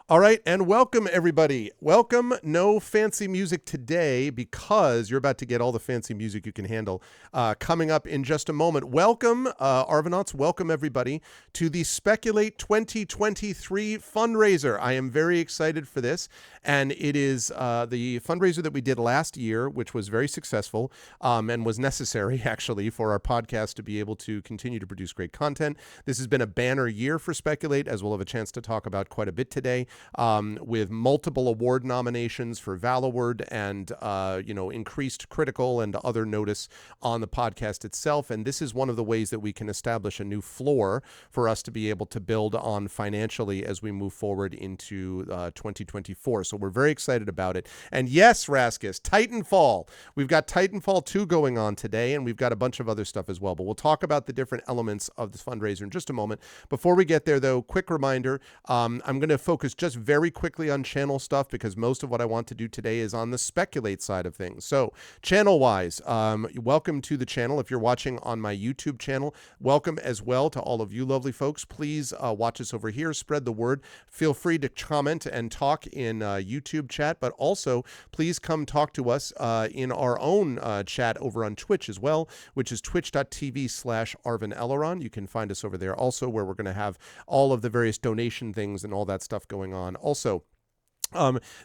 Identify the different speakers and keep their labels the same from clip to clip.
Speaker 1: All right, and welcome everybody. Welcome. No fancy music today because you're about to get all the fancy music you can handle coming up in just a moment. Welcome, Arvanauts. Welcome everybody to the Speculate 2023 fundraiser. I am very excited for this, and it is the fundraiser that we did last year, which was very successful and was necessary actually for our podcast to be able to continue to produce great content. This has been a banner year for Speculate, as we'll have a chance to talk about quite a bit today. With multiple award nominations for Val Award and increased critical and other notice on the podcast itself. And this is one of the ways that we can establish a new floor for us to be able to build on financially as we move forward into 2024. So we're very excited about it. And yes, Raskus, Titanfall. We've got Titanfall 2 going on today, and we've got a bunch of other stuff as well. But we'll talk about the different elements of this fundraiser in just a moment. Before we get there, though, quick reminder, I'm going to focus just very quickly on channel stuff because most of what I want to do today is on the Speculate side of things. So channel-wise, welcome to the channel. If you're watching on my YouTube channel, welcome as well to all of you lovely folks. Please watch us over here, spread the word. Feel free to comment and talk in YouTube chat, but also please come talk to us in our own chat over on Twitch as well, which is twitch.tv/Arvin Eleron. You can find us over there also, where we're going to have all of the various donation things and all that stuff going on. Also,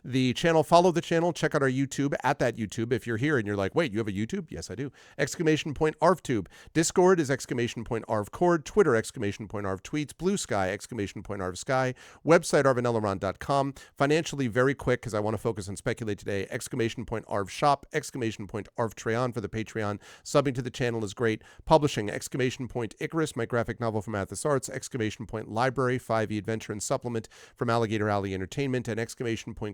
Speaker 1: the channel, follow the channel, check out our YouTube at that YouTube. If you're here and you're like, wait, you have a YouTube? Yes, I do. ! ArvTube. Discord is ! ArvCord. Twitter, ! ArvTweets. Blue Sky, ! ArvSky. Website, arvineleron.com. Financially, very quick, because I want to focus on Speculate today. ! ArvShop. ! ArvTreon for the Patreon. Subbing to the channel is great. Publishing, ! Icarus, my graphic novel from Athos Arts. ! Library, 5e Adventure and Supplement from Alligator Alley Entertainment. And !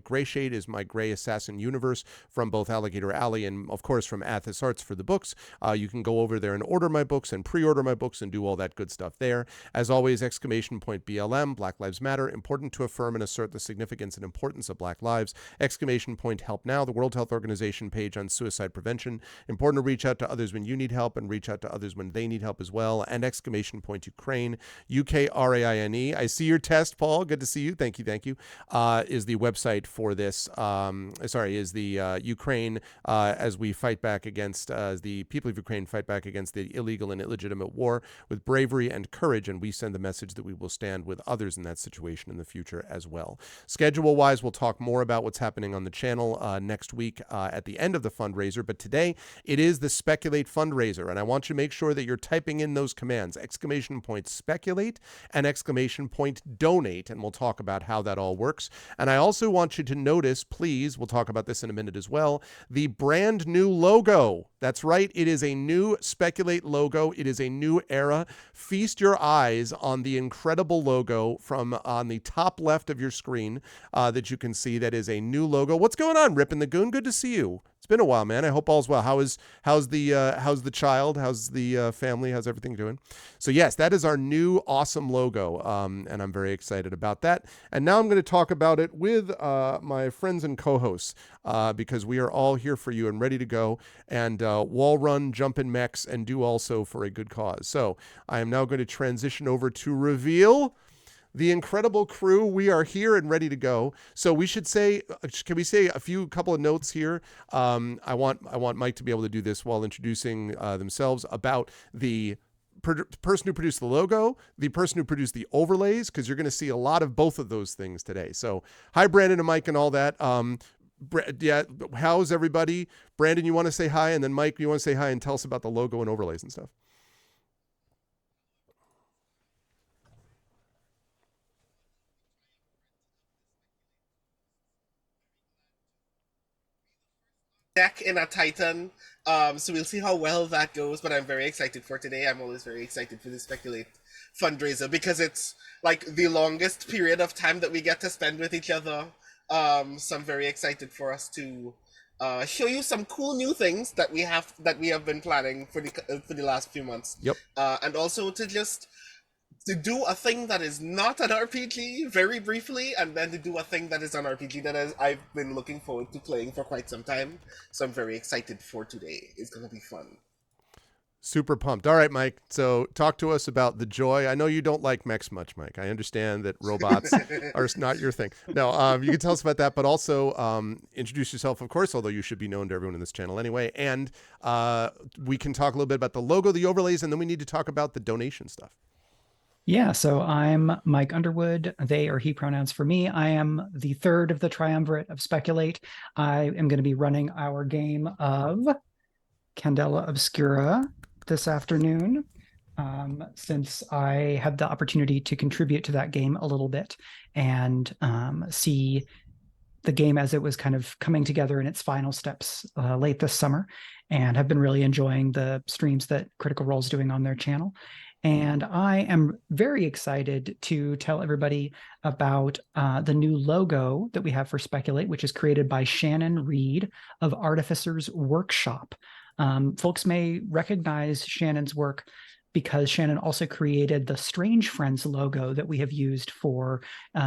Speaker 1: Gray Shade is my Gray Assassin universe from both Alligator Alley and, of course, from Athos Arts for the books. You can go over there and order my books and pre-order my books and do all that good stuff there. As always, ! BLM, Black Lives Matter, important to affirm and assert the significance and importance of Black lives. ! Help Now, the World Health Organization page on suicide prevention. Important to reach out to others when you need help and reach out to others when they need help as well. And ! Ukraine, UKRAINE. I see your test, Paul. Good to see you. Thank you. Is the website for this, is the Ukraine as we fight back against, as the people of Ukraine fight back against the illegal and illegitimate war with bravery and courage, and we send the message that we will stand with others in that situation in the future as well. Schedule-wise, we'll talk more about what's happening on the channel next week at the end of the fundraiser, but today it is the Speculate fundraiser, and I want you to make sure that you're typing in those commands, ! Speculate and ! Donate, and we'll talk about how that all works. And I also want you to notice, please, we'll talk about this in a minute as well, the brand new logo. That's right. It is a new Speculate logo. It is a new era. Feast your eyes on the incredible logo from on the top left of your screen that you can see. That is a new logo. What's going on, Rip and the Goon? Good to see you. It's been a while, man. I hope all's well. How's the child? How's the family? How's everything doing? So yes, that is our new awesome logo, and I'm very excited about that. And now I'm going to talk about it with my friends and co-hosts because we are all here for you and ready to go and wall run, jump in mechs, and do also for a good cause. So I am now going to transition over to reveal the incredible crew. We are here and ready to go. So we should say, can we say couple of notes here? I want Mike to be able to do this while introducing themselves about the person who produced the logo, the person who produced the overlays, because you're going to see a lot of both of those things today. So hi, Brandon and Mike and all that. How's everybody? Brandon, you want to say hi? And then Mike, you want to say hi and tell us about the logo and overlays and stuff?
Speaker 2: Deck in a Titan. So we'll see how well that goes, but I'm very excited for today. I'm always very excited for the Speculate fundraiser because it's like the longest period of time that we get to spend with each other. So I'm very excited for us to show you some cool new things that we have been planning for the last few months.
Speaker 1: Yep.
Speaker 2: And also to do a thing that is not an RPG very briefly, and then to do a thing that is an RPG that I've been looking forward to playing for quite some time. So I'm very excited for today. It's going to be fun.
Speaker 1: Super pumped. All right, Mike. So talk to us about the joy. I know you don't like mechs much, Mike. I understand that robots are not your thing. No, you can tell us about that, but also introduce yourself, of course, although you should be known to everyone in this channel anyway. And we can talk a little bit about the logo, the overlays, and then we need to talk about the donation stuff.
Speaker 3: Yeah, so I'm Mike Underwood. They or he pronouns for me. I am the third of the triumvirate of Speculate. I am going to be running our game of Candela Obscura this afternoon, since I had the opportunity to contribute to that game a little bit and see the game as it was kind of coming together in its final steps late this summer, and have been really enjoying the streams that Critical Role is doing on their channel. And I am very excited to tell everybody about the new logo that we have for Speculate, which is created by Shannon Reed of Artificers Workshop. Folks may recognize Shannon's work because Shannon also created the Strange Friends logo that we have used for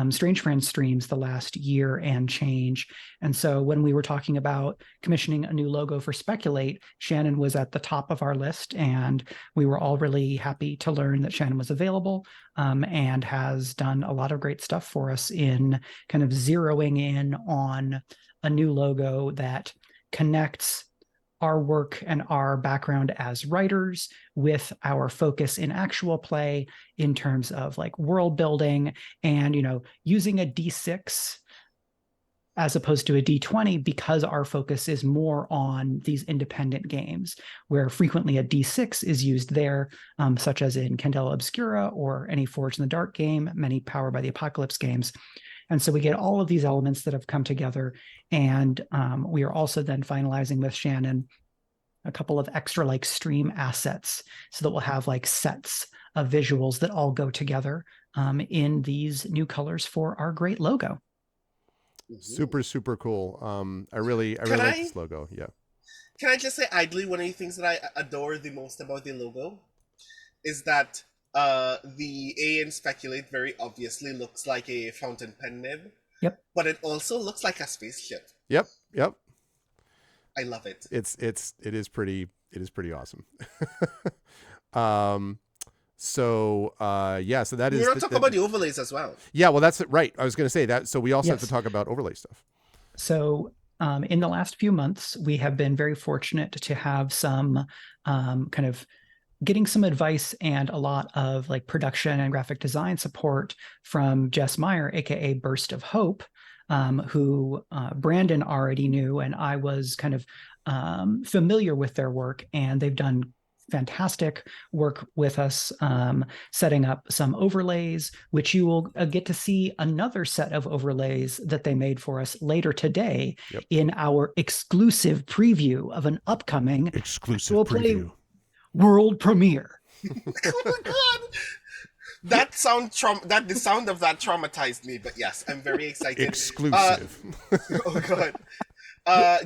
Speaker 3: Strange Friends streams the last year and change. And so when we were talking about commissioning a new logo for Speculate, Shannon was at the top of our list, and we were all really happy to learn that Shannon was available and has done a lot of great stuff for us in kind of zeroing in on a new logo that connects our work and our background as writers with our focus in actual play in terms of like world building and, using a D6 as opposed to a D20, because our focus is more on these independent games where frequently a D6 is used there, such as in Candela Obscura or any Forge in the Dark game, many Power by the Apocalypse games. And so we get all of these elements that have come together. And we are also then finalizing with Shannon a couple of extra like stream assets so that we'll have like sets of visuals that all go together in these new colors for our great logo.
Speaker 1: Super, super cool. I really like this logo. Yeah.
Speaker 2: Can I just say idly, one of the things that I adore the most about the logo is that the A in Speculate very obviously looks like a fountain pen nib.
Speaker 3: Yep.
Speaker 2: But it also looks like a spaceship.
Speaker 1: Yep.
Speaker 2: I love it.
Speaker 1: It is pretty awesome. So that is.
Speaker 2: We're not talking about the overlays as well.
Speaker 1: Yeah, well, that's it. Right. I was going to say that. So we also have to talk about overlay stuff.
Speaker 3: So in the last few months, we have been very fortunate to have some kind of getting some advice and a lot of like production and graphic design support from Jess Meyer, aka Burst of Hope, who Brandon already knew, and I was kind of familiar with their work, and they've done fantastic work with us, setting up some overlays, which you will get to see another set of overlays that they made for us later today in our exclusive preview of an upcoming
Speaker 1: exclusive preview
Speaker 3: world premiere.
Speaker 2: Oh my god! The sound of that traumatized me, but yes, I'm very excited.
Speaker 1: Exclusive.
Speaker 2: Oh god.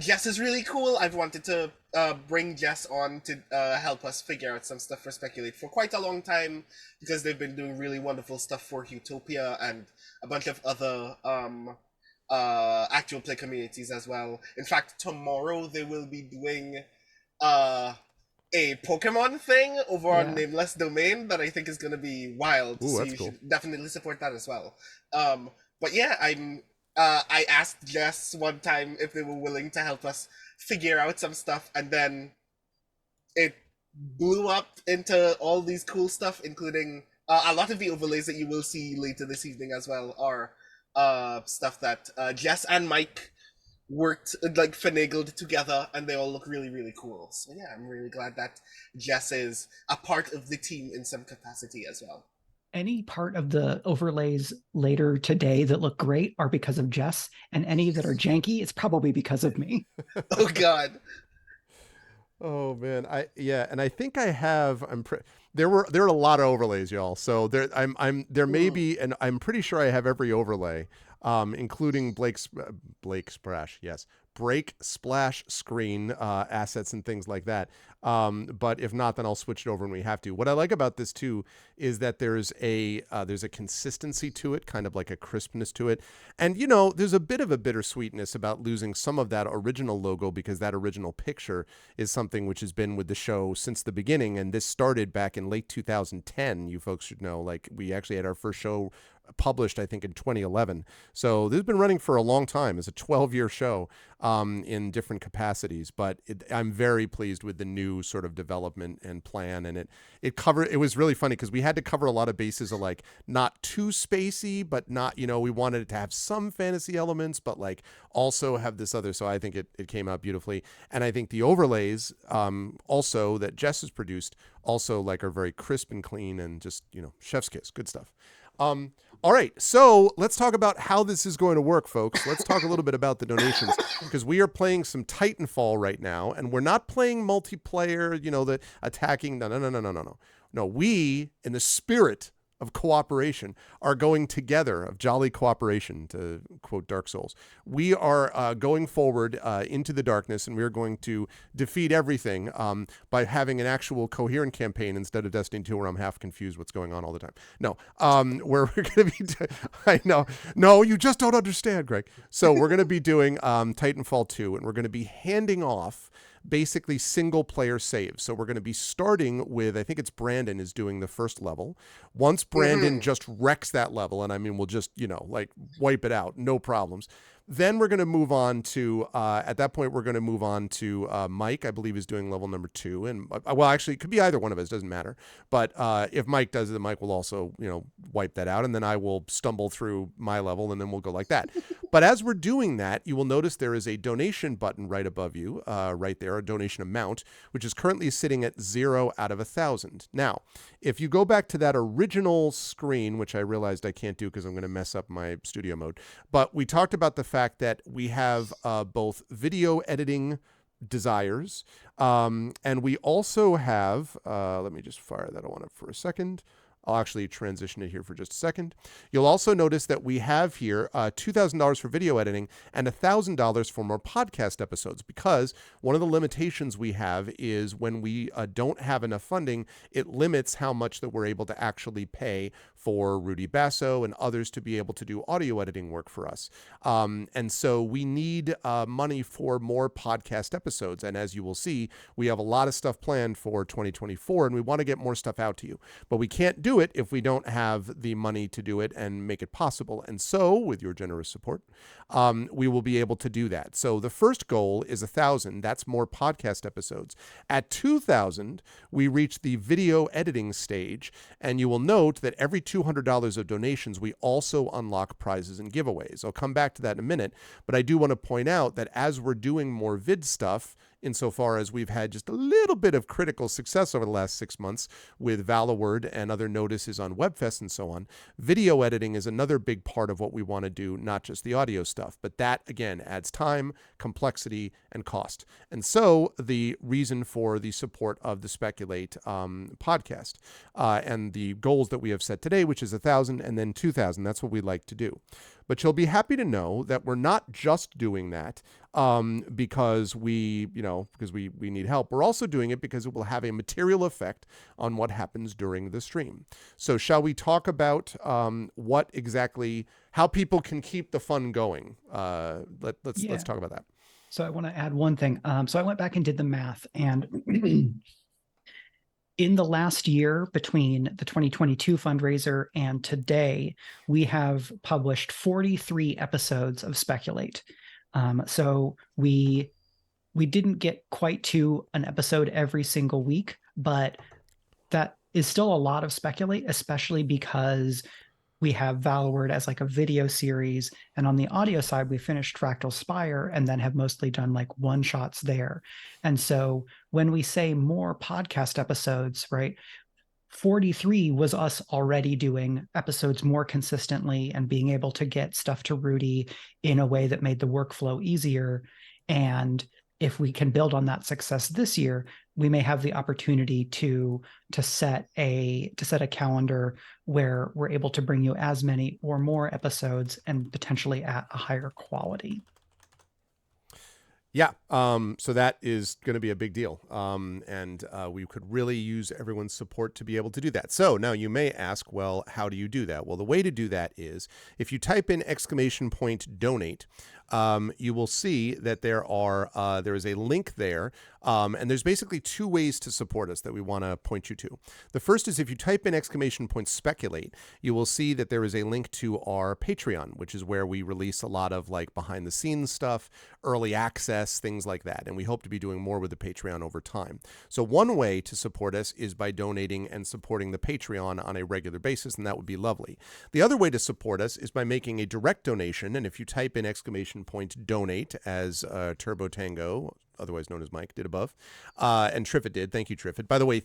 Speaker 2: Jess is really cool. I've wanted to bring Jess on to help us figure out some stuff for Speculate for quite a long time, because they've been doing really wonderful stuff for Utopia and a bunch of other actual play communities as well. In fact, tomorrow they will be doing a Pokemon thing over on Nameless Domain that I think is going to be wild.
Speaker 1: Ooh,
Speaker 2: so
Speaker 1: that's
Speaker 2: you
Speaker 1: cool.
Speaker 2: should definitely support that as well. But yeah, I asked Jess one time if they were willing to help us figure out some stuff, and then it blew up into all these cool stuff, including a lot of the overlays that you will see later this evening as well are stuff that Jess and Mike worked, like, finagled together, and they all look really, really cool. So yeah, I'm really glad that Jess is a part of the team in some capacity as well.
Speaker 3: Any part of the overlays later today that look great are because of Jess, and any that are janky, it's probably because of me.
Speaker 2: Oh god.
Speaker 1: Oh man, and I think I have. There were a lot of overlays, y'all. So there may be, and I'm pretty sure I have every overlay, including Blake Sprash. Yes, break splash screen assets and things like that. But if not, then I'll switch it over when we have to. What I like about this too is that there's a consistency to it, kind of like a crispness to it. And there's a bit of a bittersweetness about losing some of that original logo, because that original picture is something which has been with the show since the beginning. And this started back in late 2010. You folks should know, like, we actually had our first show published, I think, in 2011. So this has been running for a long time. It's a 12-year show in different capacities. But I'm very pleased with the new sort of development and plan. And it was really funny because we had to cover a lot of bases of, like, not too spacey, but not, we wanted it to have some fantasy elements, but like also have this other. So I think it came out beautifully. And I think the overlays also that Jess has produced also, like, are very crisp and clean and just, chef's kiss, good stuff. All right, so let's talk about how this is going to work, folks. Let's talk a little bit about the donations, because we are playing some Titanfall right now, and we're not playing multiplayer, the attacking. No. No, we, in the spirit of cooperation, are going together, of jolly cooperation, to quote Dark Souls. We are going forward into the darkness, and we're going to defeat everything by having an actual coherent campaign instead of Destiny 2, where I'm half confused what's going on all the time. No, where we're going to be... I know. No, you just don't understand, Greg. So we're going to be doing Titanfall 2, and we're going to be handing off basically single player saves. So we're going to be starting with, I think it's Brandon is doing the first level. Once Brandon just wrecks that level, and I mean, we'll just, like, wipe it out, no problems. Then we're going to move on to, at that point, we're going to move on to Mike, I believe, is doing level number 2. And, well, actually, it could be either one of us, doesn't matter. But if Mike does it, then Mike will also, wipe that out. And then I will stumble through my level, and then we'll go like that. But as we're doing that, you will notice there is a donation button right above you, right there, a donation amount, which is currently sitting at 0 out of 1,000. Now, if you go back to that original screen, which I realized I can't do because I'm going to mess up my studio mode, but we talked about the fact that we have both video editing desires, and we also have, let me just fire that on up for a second. I'll actually transition it here for just a second. You'll also notice that we have here $2,000 for video editing and $1,000 for more podcast episodes, because one of the limitations we have is when we don't have enough funding, it limits how much that we're able to actually pay for Rudy Basso and others to be able to do audio editing work for us. And so we need money for more podcast episodes. And as you will see, we have a lot of stuff planned for 2024, and we want to get more stuff out to you. But we can't do it if we don't have the money to do it and make it possible. And so, with your generous support, we will be able to do that. So the first goal is 1,000. That's more podcast episodes. At 2,000, we reach the video editing stage. And you will note that every $200 of donations, we also unlock prizes and giveaways. I'll come back to that in a minute. But I do want to point out that as we're doing more vid stuff, insofar as we've had just a little bit of critical success over the last 6 months with Valaword and other notices on Webfest and so on, video editing is another big part of what we want to do, not just the audio stuff. But that, again, adds time, complexity, and cost. And so the reason for the support of the Speculate podcast and the goals that we have set today, which is 1,000 and then 2,000, that's what we like to do. But you'll be happy to know that we're not just doing that because we need help. We're also doing it because it will have a material effect on what happens during the stream. So shall we talk about how people can keep the fun going? Let's talk about that.
Speaker 3: So I want to add one thing. So I went back and did the math, and in the last year, between the 2022 fundraiser and today, we have published 43 episodes of Speculate. So we didn't get quite to an episode every single week, but that is still a lot of Speculate, especially because we have Valward as like a video series. And on the audio side, we finished Fractal Spire and then have mostly done like one shots there. And so when we say more podcast episodes, right, 43 was us already doing episodes more consistently and being able to get stuff to Rudy in a way that made the workflow easier. And if we can build on that success this year, we may have the opportunity to set a calendar where we're able to bring you as many or more episodes and potentially at a higher quality.
Speaker 1: Yeah. So that is going to be a big deal. And we could really use everyone's support to be able to do that. So now you may ask, well, how do you do that? Well, the way to do that is if you type in !donate, you will see that there is a link there. And there's basically two ways to support us that we want to point you to. The first is if you type in !speculate, you will see that there is a link to our Patreon, which is where we release a lot of like behind the scenes stuff, early access, things like that. And we hope to be doing more with the Patreon over time. So one way to support us is by donating and supporting the Patreon on a regular basis, and that would be lovely. The other way to support us is by making a direct donation. And if you type in !donate as Turbo Tango, otherwise known as Mike, did above, and Triffid did. Thank you, Triffid. By the way,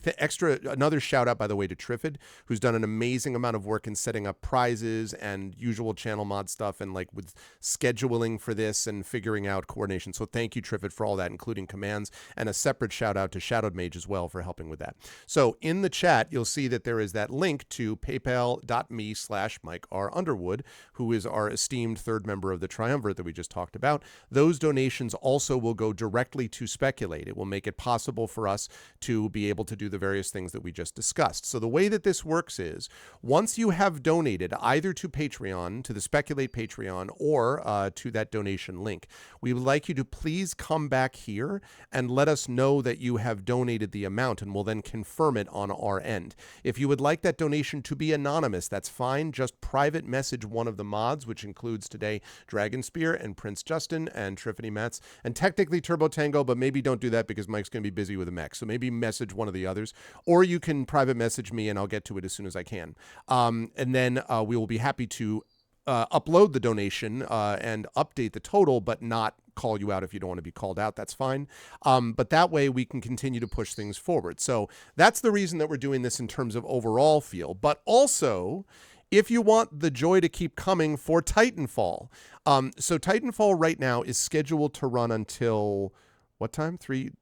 Speaker 1: another shout out, by the way, to Triffid, who's done an amazing amount of work in setting up prizes and usual channel mod stuff and like with scheduling for this and figuring out coordination. So thank you, Triffid, for all that, including commands, and a separate shout out to Shadowed Mage as well for helping with that. So in the chat, you'll see that there is that link to paypal.me/Mike R. Underwood, who is our esteemed third member of the Triumvirate that we just talked about. Those donations also will go directly to Speculate. It will make it possible for us to be able to do the various things that we just discussed. So the way that this works is once you have donated either to Patreon, to the Speculate Patreon, or to that donation link, we would like you to please come back here and let us know that you have donated the amount, and we'll then confirm it on our end. If you would like that donation to be anonymous, that's fine. Just private message one of the mods, which includes today Dragonspear and Prince Justin and Triffany Mats, and technically Turbo Tango, but maybe don't do that because Mike's going to be busy with a mech. So maybe message one of the others, or you can private message me and I'll get to it as soon as I can. And then we will be happy to upload the donation and update the total, but not call you out if you don't want to be called out. That's fine. But that way we can continue to push things forward. So that's the reason that we're doing this in terms of overall feel, but also if you want the joy to keep coming for Titanfall. So Titanfall right now is scheduled to run until what time? Three.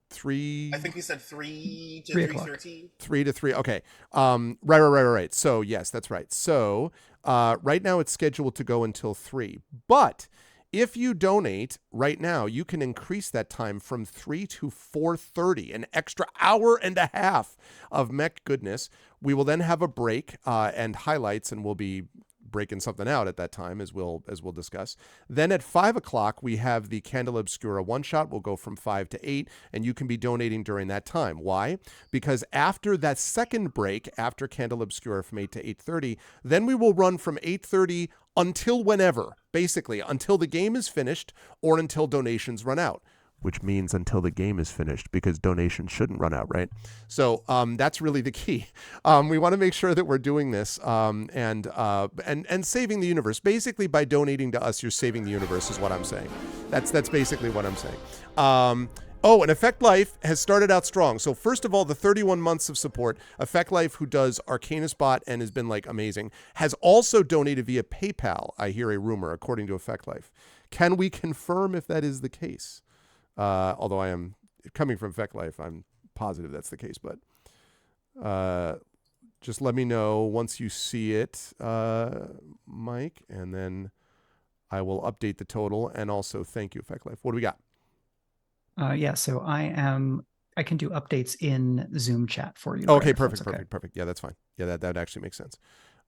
Speaker 2: I think we said 3 to
Speaker 3: 3:00.
Speaker 2: 3:30.
Speaker 1: 3 to 3. Okay. Right. So yes, that's right. So right now it's scheduled to go until 3. But if you donate right now, you can increase that time from 3 to 4:30, an extra hour and a half of mech goodness. We will then have a break and highlights, and we'll be breaking something out at that time, as we'll discuss. Then at 5 o'clock, we have the Candela Obscura one-shot. We'll go from 5 to 8, and you can be donating during that time. Why? Because after that second break, after Candela Obscura from 8 to 8:30, then we will run from 8:30 until whenever, basically, until the game is finished or until donations run out. Which means until the game is finished, because donations shouldn't run out, right? So that's really the key. We want to make sure that we're doing this and saving the universe. Basically, by donating to us, you're saving the universe, is what I'm saying. That's basically what I'm saying. And Effect Life has started out strong. So first of all, the 31 months of support, Effect Life, who does Arcanus Bot and has been like amazing, has also donated via PayPal. I hear a rumor, according to Effect Life. Can we confirm if that is the case? Although I am coming from Effect Life, I'm positive that's the case, but just let me know once you see it, Mike, and then I will update the total, and also thank you, Effect Life. What do we got?
Speaker 3: So I can do updates in Zoom chat for you.
Speaker 1: Okay, perfect. Yeah, that's fine. Yeah, that actually makes sense.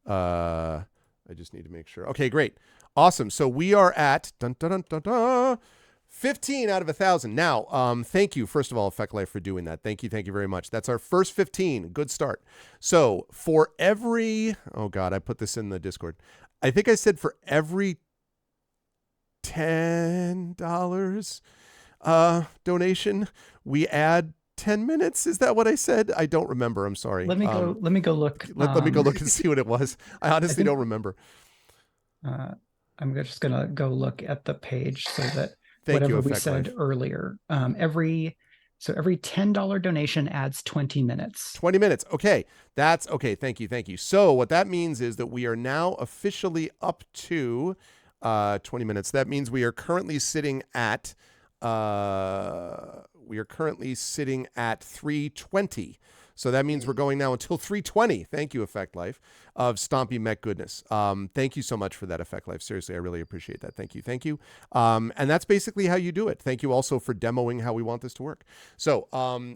Speaker 1: I just need to make sure. Okay, great. Awesome. So we are at 15 out of 1,000. Now, thank you, first of all, Effect Life, for doing that. Thank you very much. That's our first 15. Good start. So for every, oh God, I put this in the Discord. I think I said for every $10 donation, we add 10 minutes. Is that what I said? I don't remember. I'm sorry.
Speaker 3: Let me go look.
Speaker 1: Let me go look and see what it was. I honestly don't remember.
Speaker 3: I'm just going to go look at the page so that
Speaker 1: Thank
Speaker 3: whatever
Speaker 1: you,
Speaker 3: we
Speaker 1: Effect
Speaker 3: said
Speaker 1: Life.
Speaker 3: earlier, every $10 donation adds 20 minutes.
Speaker 1: 20 minutes. Okay. That's okay. Thank you. So what that means is that we are now officially up to 20 minutes. That means we are currently sitting at We are currently sitting at 320. So that means we're going now until 320. Thank you, Effect Life, of Stompy Mech goodness. Thank you so much for that, Effect Life. Seriously, I really appreciate that. Thank you. Thank you. And that's basically how you do it. Thank you also for demoing how we want this to work. So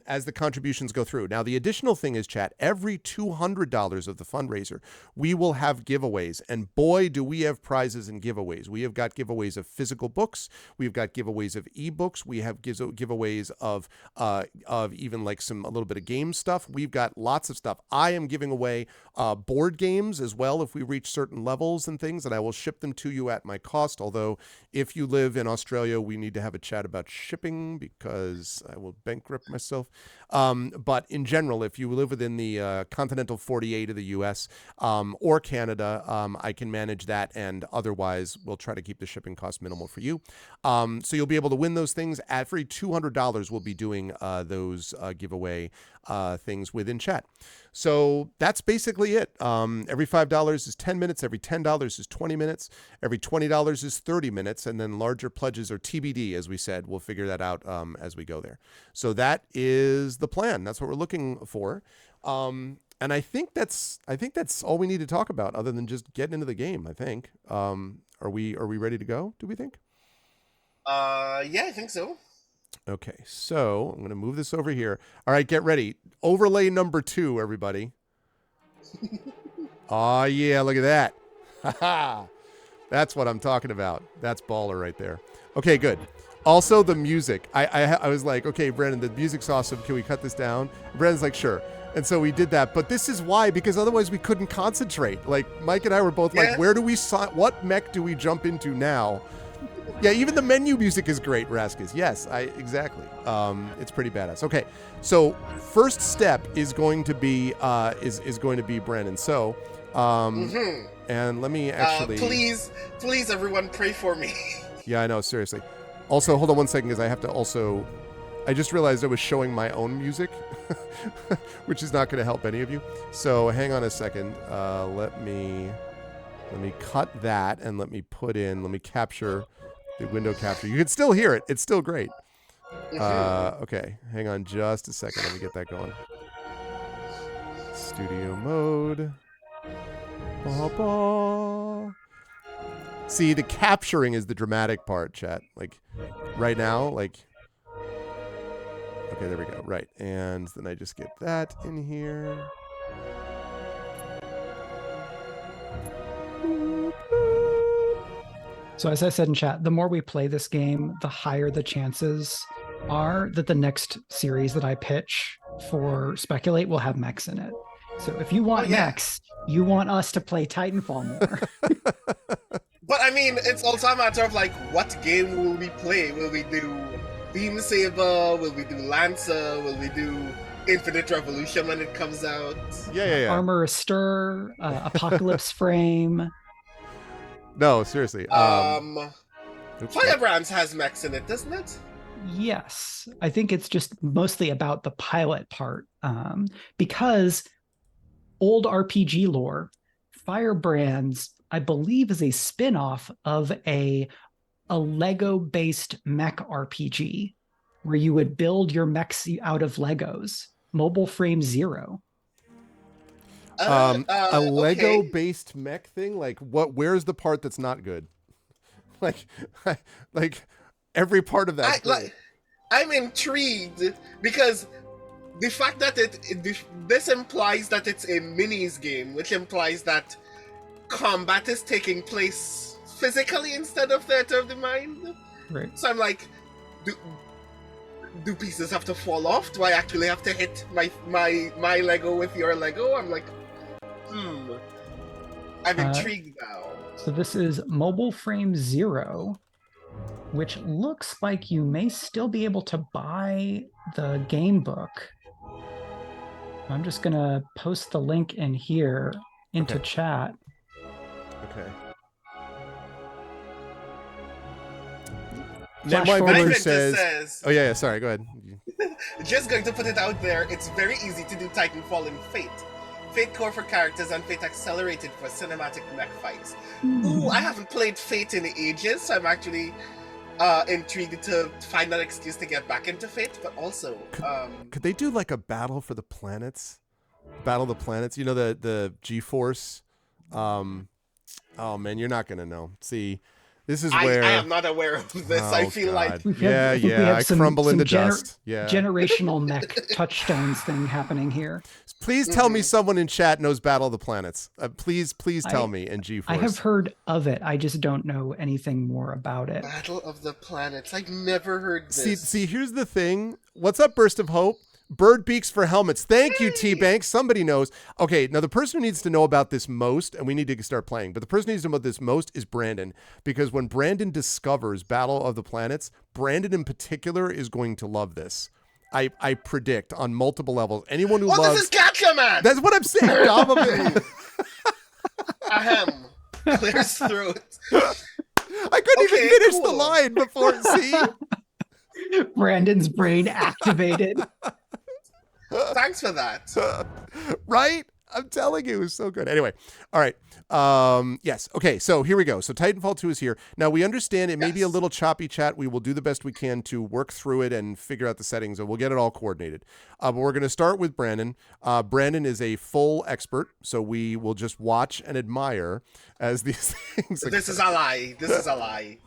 Speaker 1: as the contributions go through. Now, the additional thing is, chat, every $200 of the fundraiser, we will have giveaways. And boy, do we have prizes and giveaways. We have got giveaways of physical books. We've got giveaways of ebooks. We have giveaways of even like a little bit of game stuff. We've got lots of stuff. I am giving away board games as well if we reach certain levels and things, and I will ship them to you at my cost. Although if you live in Australia, we need to have a chat about shipping because I will bankrupt myself. But in general, if you live within the continental 48 of the US or Canada, I can manage that, and otherwise we'll try to keep the shipping cost minimal for you. So you'll be able to win those things. At every $200, we'll be doing those giveaway things within chat. So that's basically it. Every $5 is 10 minutes. Every $10 is 20 minutes. Every $20 is 30 minutes. And then larger pledges are TBD, as we said. We'll figure that out as we go there. So that is the plan. That's what we're looking for. And I think that's all we need to talk about other than just getting into the game, I think. Are we ready to go, do we think?
Speaker 2: Yeah, I think so.
Speaker 1: Okay, so I'm going to move this over here. All right, get ready. Overlay number 2, everybody. Oh, yeah, look at that. Ha-ha. That's what I'm talking about. That's baller right there. Okay, good. Also, the music. I was like, okay, Brandon, the music's awesome. Can we cut this down? Brandon's like, sure. And so we did that. But this is why, because otherwise we couldn't concentrate. Like, Mike and I were both like, where do we what mech do we jump into now? Yeah, even the menu music is great, Raskus. Yes, exactly. It's pretty badass. Okay, so first step is going to be is going to be Brandon. So, and let me actually
Speaker 2: please, everyone, pray for me.
Speaker 1: Yeah, I know. Seriously. Also, hold on one second, because I have to also. I just realized I was showing my own music, which is not going to help any of you. So hang on a second. Let me cut that and let me capture the window capture. You can still hear it. It's still great. Okay, hang on just a second. Let me get that going. Studio mode. Ba-ba. See, the capturing is the dramatic part, chat. Like, right now, like... Okay, there we go. Right, and then I just get that in here.
Speaker 3: So as I said in chat, the more we play this game, the higher the chances are that the next series that I pitch for Speculate will have mechs in it. So if you want mechs, you want us to play Titanfall more.
Speaker 2: But I mean, it's also a matter of like, what game will we play? Will we do Beam Saber? Will we do Lancer? Will we do Infinite Revolution when it comes out?
Speaker 1: Yeah.
Speaker 3: Armor Stir, Apocalypse Frame.
Speaker 1: No, seriously.
Speaker 2: Firebrands has mechs in it, doesn't it?
Speaker 3: Yes. I think it's just mostly about the pilot part. Because old RPG lore, Firebrands, I believe, is a spin-off of a Lego-based mech RPG where you would build your mechs out of Legos. Mobile Frame Zero.
Speaker 1: A Lego-based mech thing? Like, where's the part that's not good? Like every part of that.
Speaker 2: I'm intrigued because the fact that this implies that it's a minis game, which implies that combat is taking place physically instead of theater of the mind.
Speaker 3: Right.
Speaker 2: So I'm like, do pieces have to fall off? Do I actually have to hit my Lego with your Lego? I'm like, I'm intrigued now.
Speaker 3: So this is Mobile Frame Zero, which looks like you may still be able to buy the game book. I'm just going to post the link in here into chat.
Speaker 1: Okay.
Speaker 3: Flash
Speaker 1: my
Speaker 3: forward.
Speaker 1: Victor says, oh yeah, sorry, go ahead.
Speaker 2: Just going to put it out there, it's very easy to do Titanfall in Fate. Fate Core for characters and Fate Accelerated for cinematic mech fights. Ooh, I haven't played Fate in ages, so I'm actually intrigued to find an excuse to get back into Fate, but also
Speaker 1: Could they do like a battle for the planets? Battle of the Planets, you know, the G-Force. Oh man, you're not gonna know. See, this is where
Speaker 2: I am not aware of this.
Speaker 1: Oh,
Speaker 2: I feel
Speaker 1: God.
Speaker 2: like
Speaker 3: I think we have
Speaker 1: I
Speaker 3: some
Speaker 1: crumble into
Speaker 3: gener-
Speaker 1: dust. Yeah.
Speaker 3: generational mech touchstones thing happening here.
Speaker 1: Please tell me someone in chat knows Battle of the Planets. Please tell me in
Speaker 3: I
Speaker 1: G-Force.
Speaker 3: have heard of it. I just don't know anything more about it.
Speaker 2: Battle of the Planets. I've never heard this.
Speaker 1: See, here's the thing. What's up, Burst of Hope? Bird beaks for helmets. Thank you, T-Bank. Somebody knows. Okay, now the person who needs to know about this most, and we need to start playing, but the person who needs to know about this most is Brandon, because when Brandon discovers Battle of the Planets, Brandon in particular is going to love this. I predict on multiple levels. Anyone who loves...
Speaker 2: This is Gotcha Man!
Speaker 1: That's what I'm saying.
Speaker 2: Ahem. Clear's throat.
Speaker 1: I couldn't even finish the line before. See?
Speaker 3: Brandon's brain activated.
Speaker 2: Thanks for that.
Speaker 1: Right? I'm telling you, it was so good. Anyway, all right. Yes. Okay, so here we go. So Titanfall 2 is here. Now, we understand it may be a little choppy, chat. We will do the best we can to work through it and figure out the settings, and we'll get it all coordinated. But we're going to start with Brandon. Brandon is a full expert, so we will just watch and admire as these things...
Speaker 2: This is a lie. This is a lie.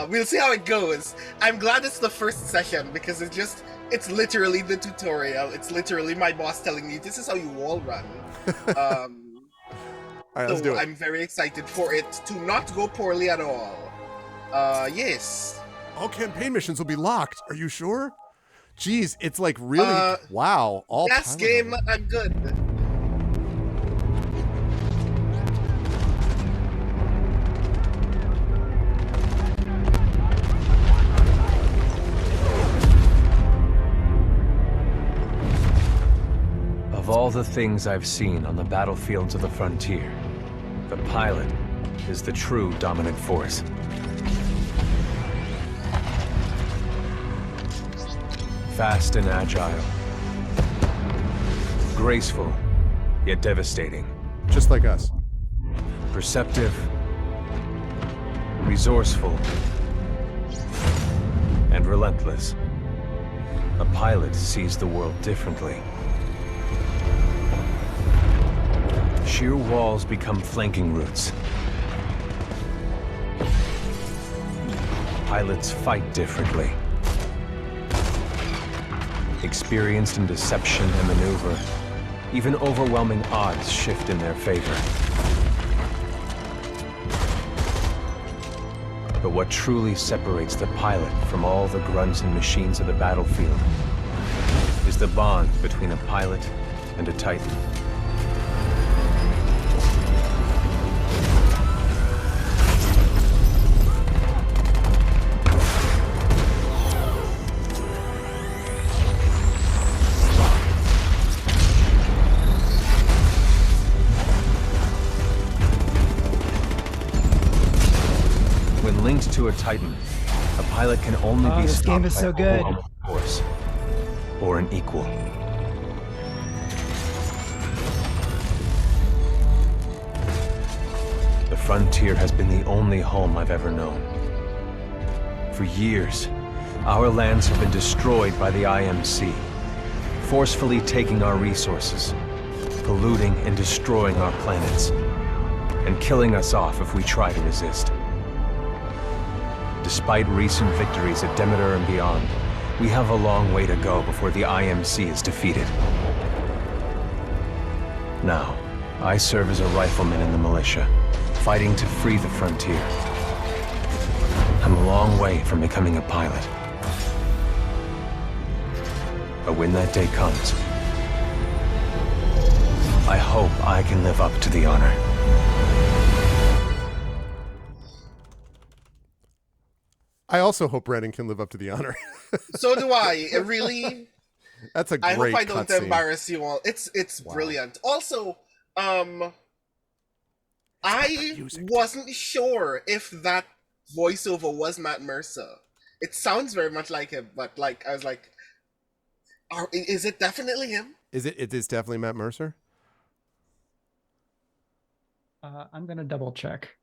Speaker 2: We'll see how it goes. I'm glad it's the first session, because it's literally the tutorial. It's literally my boss telling me, this is how you wall run.
Speaker 1: All right, let's do it.
Speaker 2: I'm very excited for it to not go poorly at all. Yes.
Speaker 1: All campaign missions will be locked. Are you sure? Jeez, it's like really... wow. All
Speaker 2: yes, game, I'm good.
Speaker 4: Of all the things I've seen on the battlefields of the frontier, the pilot is the true dominant force. Fast and agile. Graceful, yet devastating.
Speaker 1: Just like us.
Speaker 4: Perceptive. Resourceful. And relentless. A pilot sees the world differently. Sheer walls become flanking routes. Pilots fight differently. Experienced in deception and maneuver, even overwhelming odds shift in their favor. But what truly separates the pilot from all the grunts and machines of the battlefield is the bond between a pilot and a Titan. Linked to a Titan, a pilot can only be
Speaker 3: this
Speaker 4: stopped
Speaker 3: game is
Speaker 4: by
Speaker 3: so good.
Speaker 4: Force or an equal. The frontier has been the only home I've ever known. For years, our lands have been destroyed by the IMC, forcefully taking our resources, polluting and destroying our planets, and killing us off if we try to resist. Despite recent victories at Demeter and beyond, we have a long way to go before the IMC is defeated. Now, I serve as a rifleman in the militia, fighting to free the frontier. I'm a long way from becoming a pilot. But when that day comes, I hope I can live up to the honor.
Speaker 1: I also hope Brandon can live up to the honor.
Speaker 2: So do I. It really...
Speaker 1: That's a
Speaker 2: I
Speaker 1: great
Speaker 2: hope I don't
Speaker 1: cutscene.
Speaker 2: embarrass you all. It's brilliant. Also, I wasn't sure if that voiceover was Matt Mercer. It sounds very much like him, but like I was like, is it definitely him?
Speaker 1: It is definitely Matt Mercer?
Speaker 3: I'm gonna double check.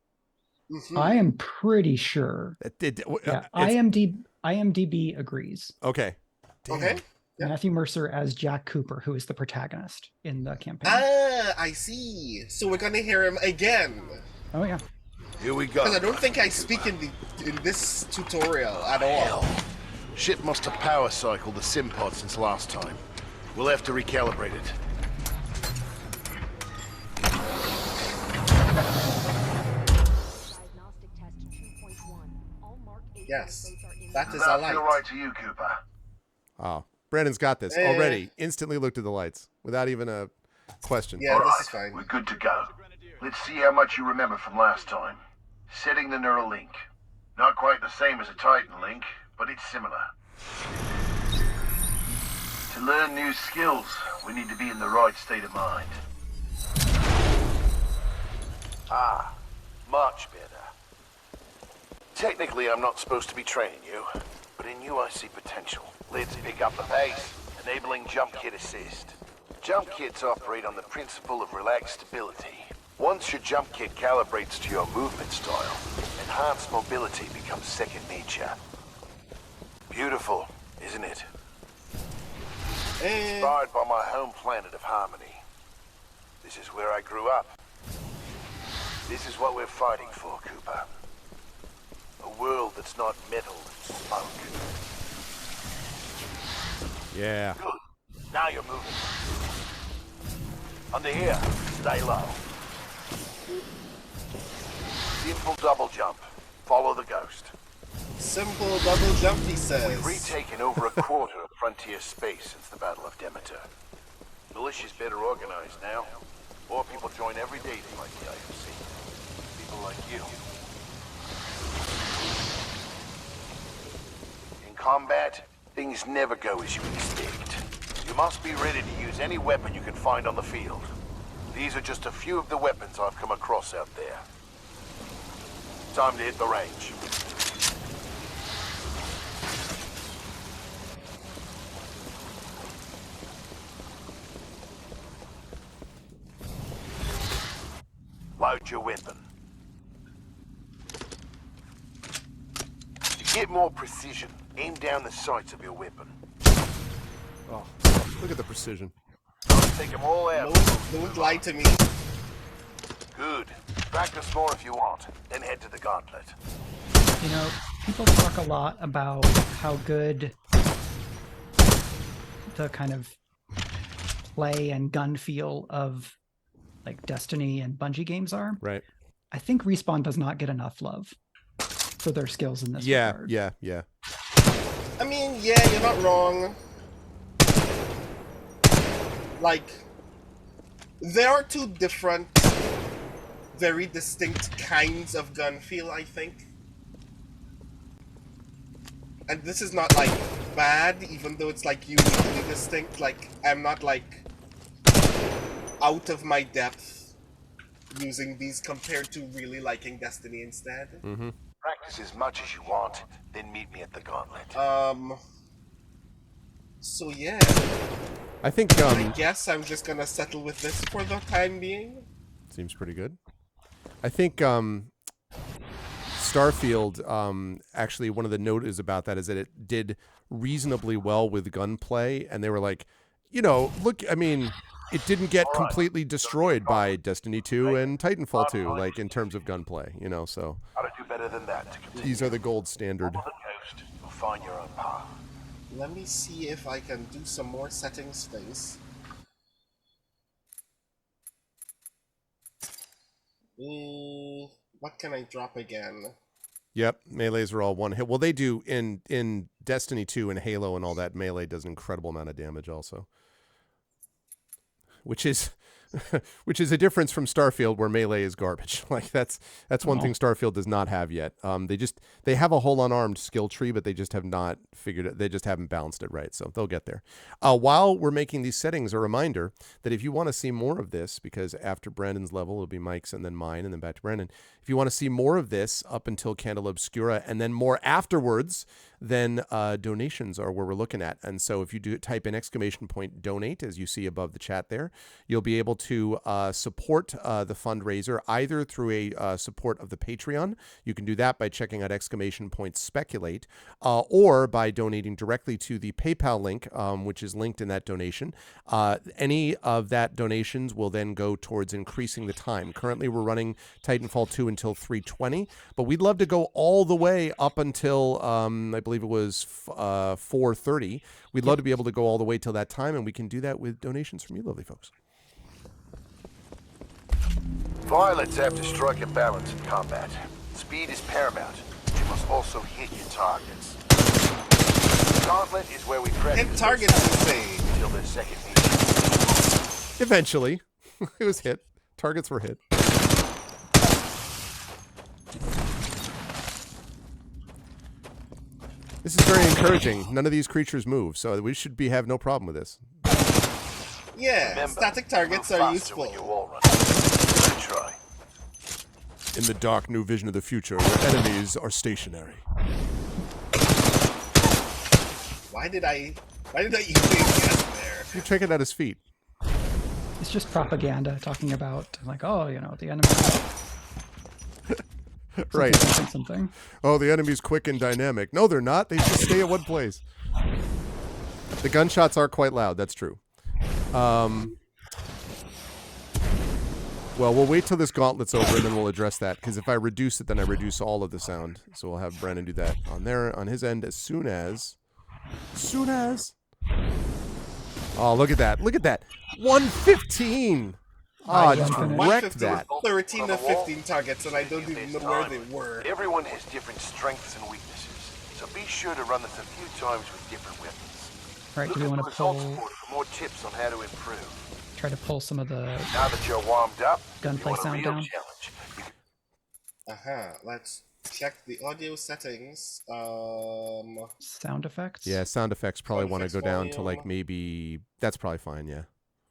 Speaker 3: I am pretty sure. Yeah, IMDb agrees.
Speaker 1: Okay. Damn.
Speaker 2: Okay. Yeah.
Speaker 3: Matthew Mercer as Jack Cooper, who is the protagonist in the campaign.
Speaker 2: Ah, I see. So we're gonna hear him again.
Speaker 3: Oh yeah.
Speaker 5: Here we go.
Speaker 2: Because I don't think I speak in this tutorial at all.
Speaker 5: Hell. Ship must have power cycled the sim pod since last time. We'll have to recalibrate it.
Speaker 2: Yes, that is
Speaker 5: Does
Speaker 2: a
Speaker 5: that
Speaker 2: light.
Speaker 5: feel right to you, Cooper?
Speaker 1: Oh, Brandon's got this already. Instantly looked at the lights without even a question.
Speaker 2: Yeah,
Speaker 5: All
Speaker 2: this
Speaker 5: right,
Speaker 2: is fine.
Speaker 5: we're good to go. Let's see how much you remember from last time. Setting the neural link. Not quite the same as a Titan link, but it's similar. To learn new skills, we need to be in the right state of mind. Ah, much better. Technically, I'm not supposed to be training you, but in you I see potential. Let's pick up the pace, enabling jump kit assist. Jump kits operate on the principle of relaxed stability. Once your jump kit calibrates to your movement style, enhanced mobility becomes second nature. Beautiful, isn't it? Inspired by my home planet of Harmony. This is where I grew up. This is what we're fighting for, Cooper. A world that's not metal and smoke.
Speaker 1: Yeah.
Speaker 5: Good. Now you're moving. Under here, stay low. Simple double jump. Follow the ghost.
Speaker 2: Simple double jump, he says.
Speaker 5: We've retaken over a quarter of frontier space since the Battle of Demeter. Militia's better organized now. More people join every day to fight the IMC. People like you. In combat, things never go as you expect. You must be ready to use any weapon you can find on the field. These are just a few of the weapons I've come across out there. Time to hit the range. Load your weapon. To get more precision, aim down the sights of your weapon.
Speaker 1: Oh, look at the precision.
Speaker 5: Take them all out.
Speaker 2: Don't lie to me.
Speaker 5: Good. Practice more if you want, then head to the gauntlet.
Speaker 3: You know, people talk a lot about how good the kind of play and gun feel of like Destiny and Bungie games are.
Speaker 1: Right.
Speaker 3: I think Respawn does not get enough love for their skills in this regard.
Speaker 1: Yeah.
Speaker 2: I mean, yeah, you're not wrong. Like, there are two different, very distinct kinds of gun feel, I think. And this is not, like, bad, even though it's, like, uniquely distinct. Like, I'm not, like, out of my depth using these compared to really liking Destiny instead.
Speaker 1: Mm-hmm.
Speaker 5: Practice as much as you want, then meet me at the gauntlet.
Speaker 2: So yeah.
Speaker 1: I think
Speaker 2: I guess I'm just gonna settle with this for the time being.
Speaker 1: seems pretty good. I think Starfield, actually one of the notes about that is that it did reasonably well with gunplay, and they were like, you know, look, I mean, it didn't get completely destroyed by Destiny 2 and Titanfall 2, like in terms of gunplay, you know, so
Speaker 5: How to do better than that to continue.
Speaker 1: these are the gold standard.
Speaker 5: Follow the coast, you'll find your own path.
Speaker 2: Let me see if I can do some more settings things. What can I drop again?
Speaker 1: Yep, melees are all one hit. Well, they do in Destiny 2 and Halo and all that. Melee does an incredible amount of damage also, which is a difference from Starfield, where melee is garbage. Like that's one thing Starfield does not have yet. They have a whole unarmed skill tree, but they just have not figured it. They just haven't balanced it right. So they'll get there. While we're making these settings, a reminder that if you want to see more of this, because after Brandon's level, it'll be Mike's and then mine and then back to Brandon. If you want to see more of this up until Candela Obscura and then more afterwards, then donations are where we're looking at. And so if you do type in !donate, as you see above the chat there, you'll be able to support the fundraiser either through a support of the Patreon. You can do that by checking out !Speculate, or by donating directly to the PayPal link, which is linked in that donation. Any of that donations will then go towards increasing the time. Currently, we're running Titanfall 2 until 3:20, but we'd love to go all the way up until, I believe it was 4:30. We'd love to be able to go all the way till that time, and we can do that with donations from you lovely folks.
Speaker 5: Violets have to strike a balance in combat. Speed is paramount, but you must also hit your targets. Gauntlet is where we press
Speaker 2: Hit targets, you say.
Speaker 5: until the second meter.
Speaker 1: Eventually, it was hit. Targets were hit. This is very encouraging. None of these creatures move, so we should have no problem with this.
Speaker 2: Yeah,
Speaker 5: Remember,
Speaker 2: static targets
Speaker 5: move
Speaker 2: are
Speaker 5: faster when
Speaker 2: useful.
Speaker 5: you wall run. Good try.
Speaker 1: In the dark new vision of the future, where enemies are stationary.
Speaker 2: Why did I even guess there?
Speaker 1: You check it at his feet.
Speaker 3: It's just propaganda talking about like, oh, you know, the enemy.
Speaker 1: Right.
Speaker 3: Something.
Speaker 1: Oh, the enemy's quick and dynamic. No, they're not. They just stay at one place. The gunshots are quite loud. That's true. Well, we'll wait till this gauntlet's over and then we'll address that. Because if I reduce it, then I reduce all of the sound. So we'll have Brandon do that on his end as soon as. Oh, look at that. Look at that. 115. Ah, just wrecked that.
Speaker 2: 13 of 15 targets, and I don't even know where they were.
Speaker 5: Everyone has different strengths and weaknesses, so be sure to run this a few times with different weapons.
Speaker 3: Right, do we
Speaker 5: Look
Speaker 3: want
Speaker 5: at
Speaker 3: to
Speaker 5: the results
Speaker 3: pull,
Speaker 5: board for more tips on how to improve.
Speaker 3: try to pull some of the
Speaker 5: Now that you're warmed up,
Speaker 3: gunplay
Speaker 5: you want a
Speaker 3: sound
Speaker 5: real
Speaker 3: down?
Speaker 5: challenge. You can
Speaker 2: Let's check the audio settings.
Speaker 3: Sound effects?
Speaker 1: Yeah, sound effects probably
Speaker 2: Sound
Speaker 1: want to
Speaker 2: effects
Speaker 1: go down to
Speaker 2: volume.
Speaker 1: like maybe. That's probably fine, yeah.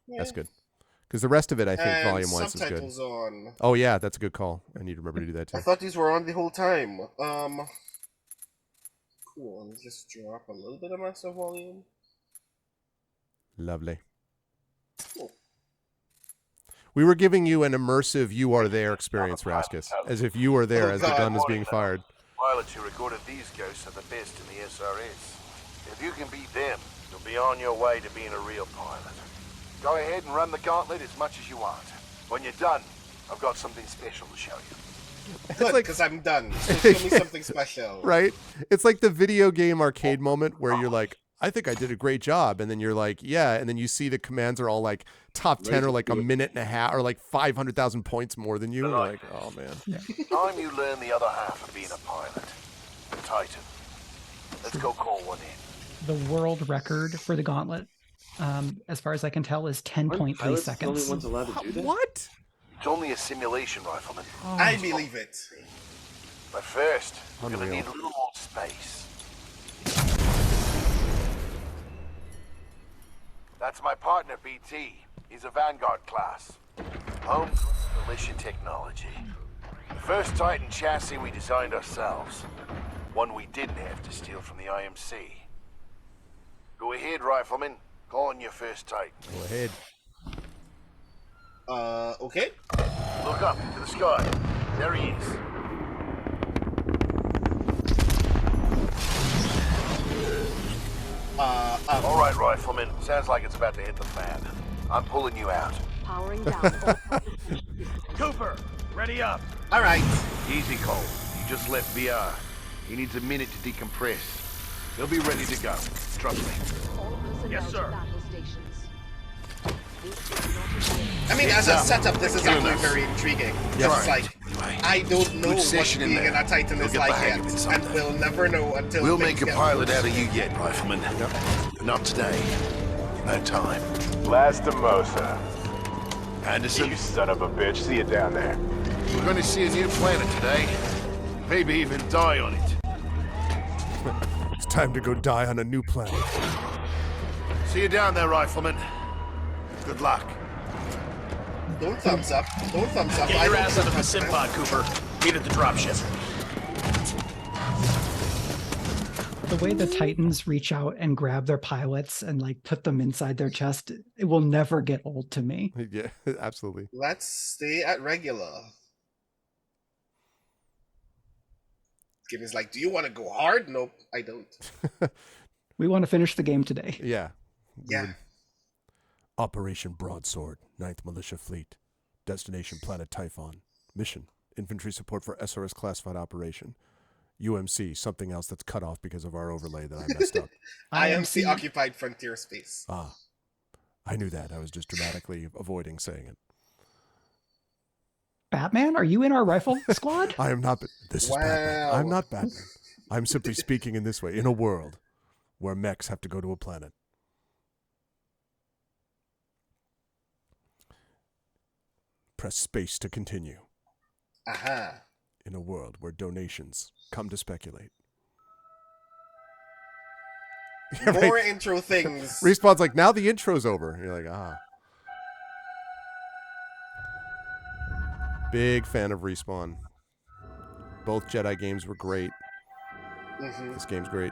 Speaker 1: That's
Speaker 2: Yeah.
Speaker 1: good. Because the rest of it, I think,
Speaker 2: And
Speaker 1: volume-wise is good.
Speaker 2: subtitles on.
Speaker 1: Oh, yeah, that's a good call. I need to remember to do that, too.
Speaker 2: I thought these were on the whole time. Cool. Let's just drop a little bit of master volume.
Speaker 1: Lovely.
Speaker 2: Cool.
Speaker 1: We were giving you an immersive you are there experience, Raskus. As if you were there
Speaker 2: Oh,
Speaker 1: as the
Speaker 2: God.
Speaker 1: gun is being fired.
Speaker 5: pilots who recorded these ghosts are the best in the SRS. If you can beat them, you'll be on your way to being a real pilot. Go ahead and run the gauntlet as much as you want. When you're done, I've got something special to show you.
Speaker 2: Good,
Speaker 1: like-
Speaker 2: because I'm done. So show me something special.
Speaker 1: Right? It's like the video game arcade moment where you're like, I think I did a great job. And then you're like, yeah. And then you see the commands are all like top 10 or like a minute and a half or like 500,000 points more than you. And you're like, oh, man.
Speaker 5: Time you learn the other half of being a pilot. Titan. Let's go call one in.
Speaker 3: The world record for the gauntlet, as far as I can tell, is 10.3
Speaker 6: Pilots
Speaker 3: seconds.
Speaker 6: the only ones allowed to do that?
Speaker 1: What?
Speaker 5: It's only a simulation, Rifleman.
Speaker 2: I believe it.
Speaker 5: But first, we're gonna
Speaker 1: Unreal.
Speaker 5: need a little more space. That's my partner, BT. He's a Vanguard class. Home militia technology. The first Titan chassis we designed ourselves. One we didn't have to steal from the IMC. Go ahead, Rifleman. Call on your first Titan.
Speaker 1: Go ahead.
Speaker 2: Okay.
Speaker 5: Look up to the sky. There he is. All right, Rifleman. Sounds like it's about to hit the fan. I'm pulling you out.
Speaker 7: Powering down.
Speaker 5: Cooper, ready up.
Speaker 2: All right.
Speaker 5: Easy, Cole. You just left VR. He needs a minute to decompress. He'll be ready to go. Trust me.
Speaker 7: All personnel
Speaker 5: Yes, sir.
Speaker 7: to battle stations. This is not a game.
Speaker 2: I mean, as a setup, this is actually very intriguing. Just like, I don't know what
Speaker 5: session in
Speaker 2: being
Speaker 5: there.
Speaker 2: in a Titan
Speaker 5: You'll
Speaker 2: is
Speaker 5: get
Speaker 2: like
Speaker 5: the hang
Speaker 2: yet,
Speaker 5: of it
Speaker 2: and
Speaker 5: someday.
Speaker 2: we'll never know until
Speaker 5: We'll
Speaker 2: things
Speaker 5: make a
Speaker 2: get
Speaker 5: pilot
Speaker 2: worse.
Speaker 5: out of you yet, Rifleman. Not today. No time.
Speaker 8: Lastimosa.
Speaker 5: Anderson,
Speaker 8: You son of a bitch. See you down there.
Speaker 5: we're going to see a new planet today. Maybe even die on it.
Speaker 1: It's time to go die on a new planet.
Speaker 5: See you down there, Rifleman. Good luck.
Speaker 2: Don't thumbs up. Don't thumbs up.
Speaker 9: Get
Speaker 2: I
Speaker 9: your
Speaker 2: don't
Speaker 9: ass out of the
Speaker 2: thumbs
Speaker 9: sim
Speaker 2: up.
Speaker 9: pod, Cooper. Meet at the dropship.
Speaker 3: The way the Titans reach out and grab their pilots and like put them inside their chest, it will never get old to me.
Speaker 1: Yeah, absolutely.
Speaker 2: Let's stay at regular. Game is like, do you want to go hard? Nope, I don't.
Speaker 3: We want to finish the game today.
Speaker 1: Yeah.
Speaker 2: Yeah.
Speaker 1: Operation Broadsword, 9th Militia Fleet. Destination Planet Typhon. Mission, infantry support for SRS classified operation. UMC, something else that's cut off because of our overlay that I messed up.
Speaker 2: IMC occupied frontier space.
Speaker 1: Ah, I knew that. I was just dramatically avoiding saying it.
Speaker 3: Batman, are you in our rifle squad?
Speaker 1: I am not. This is Batman. I'm not Batman. I'm simply speaking in this way, in a world where mechs have to go to a planet. Press space to continue.
Speaker 2: Aha.
Speaker 1: In a world where donations come to speculate.
Speaker 2: More intro things.
Speaker 1: Respawn's like, now the intro's over. And you're like, ah. Big fan of Respawn. Both Jedi games were great.
Speaker 2: Mm-hmm.
Speaker 1: This game's great.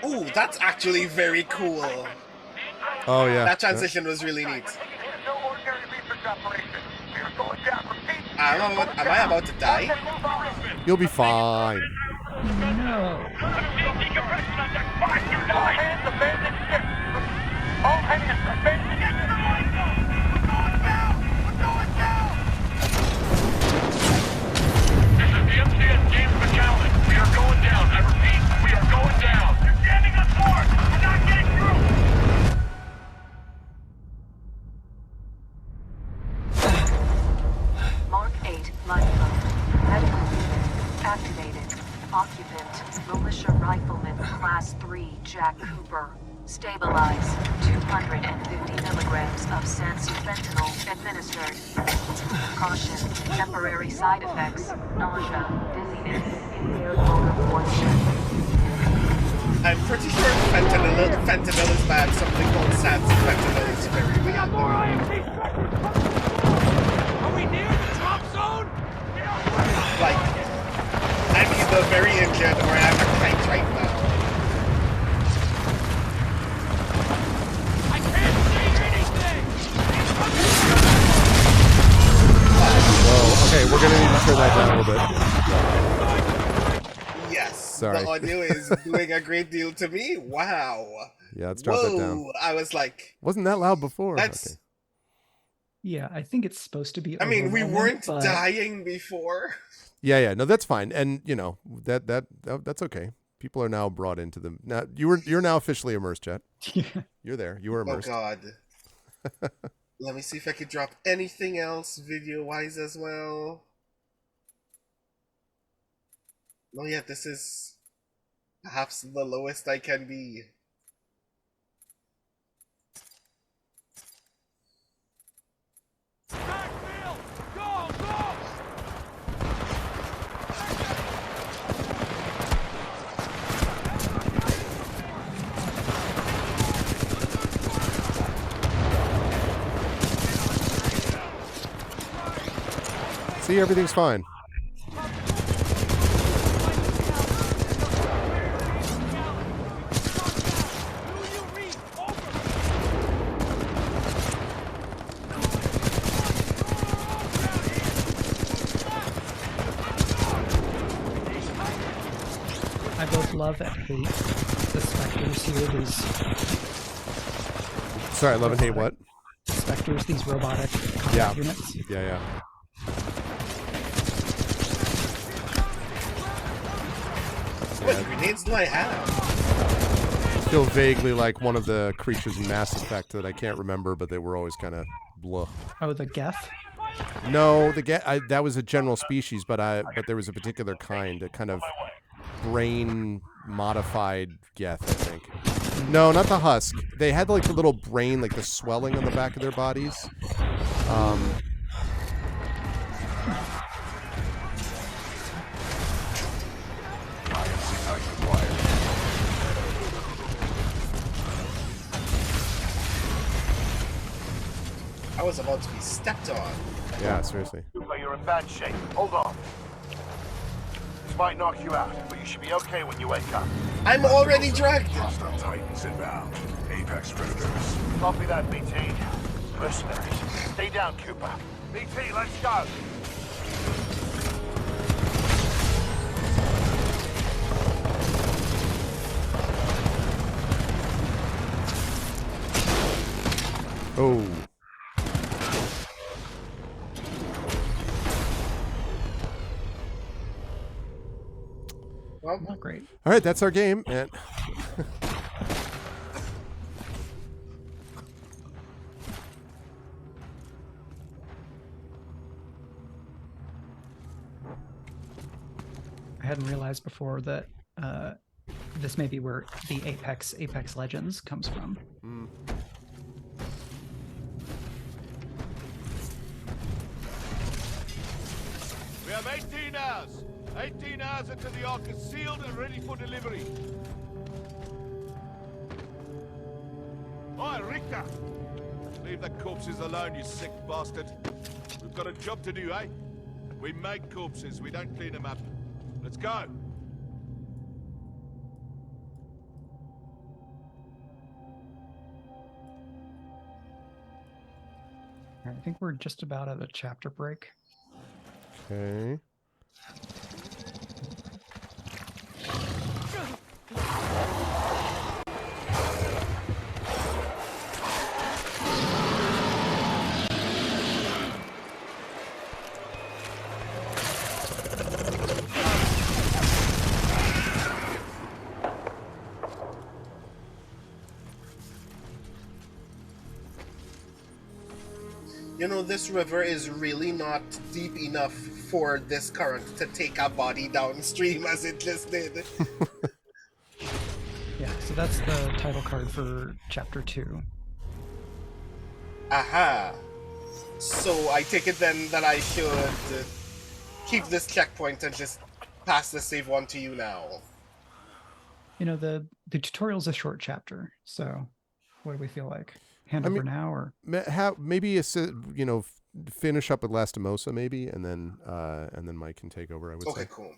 Speaker 2: Ooh, that's actually very cool.
Speaker 1: Oh, yeah.
Speaker 2: That transition was really neat. Am I about to die?
Speaker 1: You'll be fine.
Speaker 3: No.
Speaker 7: Mark 8, lifeboat. Medical unit activated. Occupant, militia rifleman, class 3, Jack Cooper. Stabilize. 250 milligrams of Sansu fentanyl administered. Caution. Temporary side effects. Nausea, dizziness, impaired motor function.
Speaker 2: I'm pretty sure fentanyl is bad. Something called Sansu fentanyl is very bad.
Speaker 6: Are we near the drop zone?
Speaker 2: Like, I'm either very injured or I have a kite right now.
Speaker 6: I can't see anything!
Speaker 1: Whoa. Okay, we're going to need to turn that down a little bit.
Speaker 2: Yes.
Speaker 1: Sorry.
Speaker 2: The audio is doing a great deal to me. Wow.
Speaker 1: Yeah, let's drop that down.
Speaker 2: I was like...
Speaker 1: Wasn't that loud before?
Speaker 2: That's...
Speaker 1: Okay.
Speaker 3: Yeah, I think it's supposed to be.
Speaker 2: I mean, we weren't
Speaker 3: but...
Speaker 2: dying before.
Speaker 1: Yeah. No, that's fine. And, you know, that's okay. People are now brought into them. Now, you're now officially immersed, Jet. You're there. You were immersed.
Speaker 2: Oh, God. Let me see if I could drop anything else video-wise as well. No, yeah, this is perhaps the lowest I can be.
Speaker 6: Backfield! Go! Go!
Speaker 1: See, everything's fine.
Speaker 3: I both love and hate the specters here. These
Speaker 1: Sorry, love and hate what?
Speaker 3: specters, these robotic combat units.
Speaker 1: Yeah.
Speaker 2: What grenades do I have?
Speaker 1: Feel vaguely like one of the creatures in Mass Effect that I can't remember, but they were always kind of blah.
Speaker 3: Oh, the Geth?
Speaker 1: No, that was a general species, but there was a particular kind, a kind of brain modified Geth, I think. No, not the husk. They had like the little brain, like the swelling on the back of their bodies.
Speaker 2: I was about to be stepped on.
Speaker 1: Yeah, seriously.
Speaker 5: you're in bad shape. Hold on. This might knock you out, but you should be okay when you wake up.
Speaker 2: I'm already dragged.
Speaker 8: Hostile Titans inbound. Apex predators.
Speaker 5: Copy that, BT. Mercenaries. Stay down, Cooper. BT, let's go.
Speaker 1: Oh.
Speaker 2: Well,
Speaker 3: Not great.
Speaker 1: All right, that's our game. And
Speaker 3: I hadn't realized before that this may be where the Apex Legends comes from.
Speaker 6: We have 18 hours. 18 hours until the Ark is sealed and ready for delivery. Oi, Richter! Leave the corpses alone, you sick bastard. We've got a job to do, eh? We make corpses, we don't clean them up. Let's go!
Speaker 3: I think we're just about at a chapter break.
Speaker 1: okay.
Speaker 2: you know, this river is really not deep enough for this current to take a body downstream as it just did.
Speaker 3: Yeah, so that's the title card for chapter 2.
Speaker 2: Aha. So I take it then that I should keep this checkpoint and just pass the save on to you now.
Speaker 3: You know, the tutorial's a short chapter, so what do we feel like? Hand over now, or
Speaker 1: Maybe finish up with Lastimosa maybe, and then Mike can take over. I would say.
Speaker 2: Okay, cool.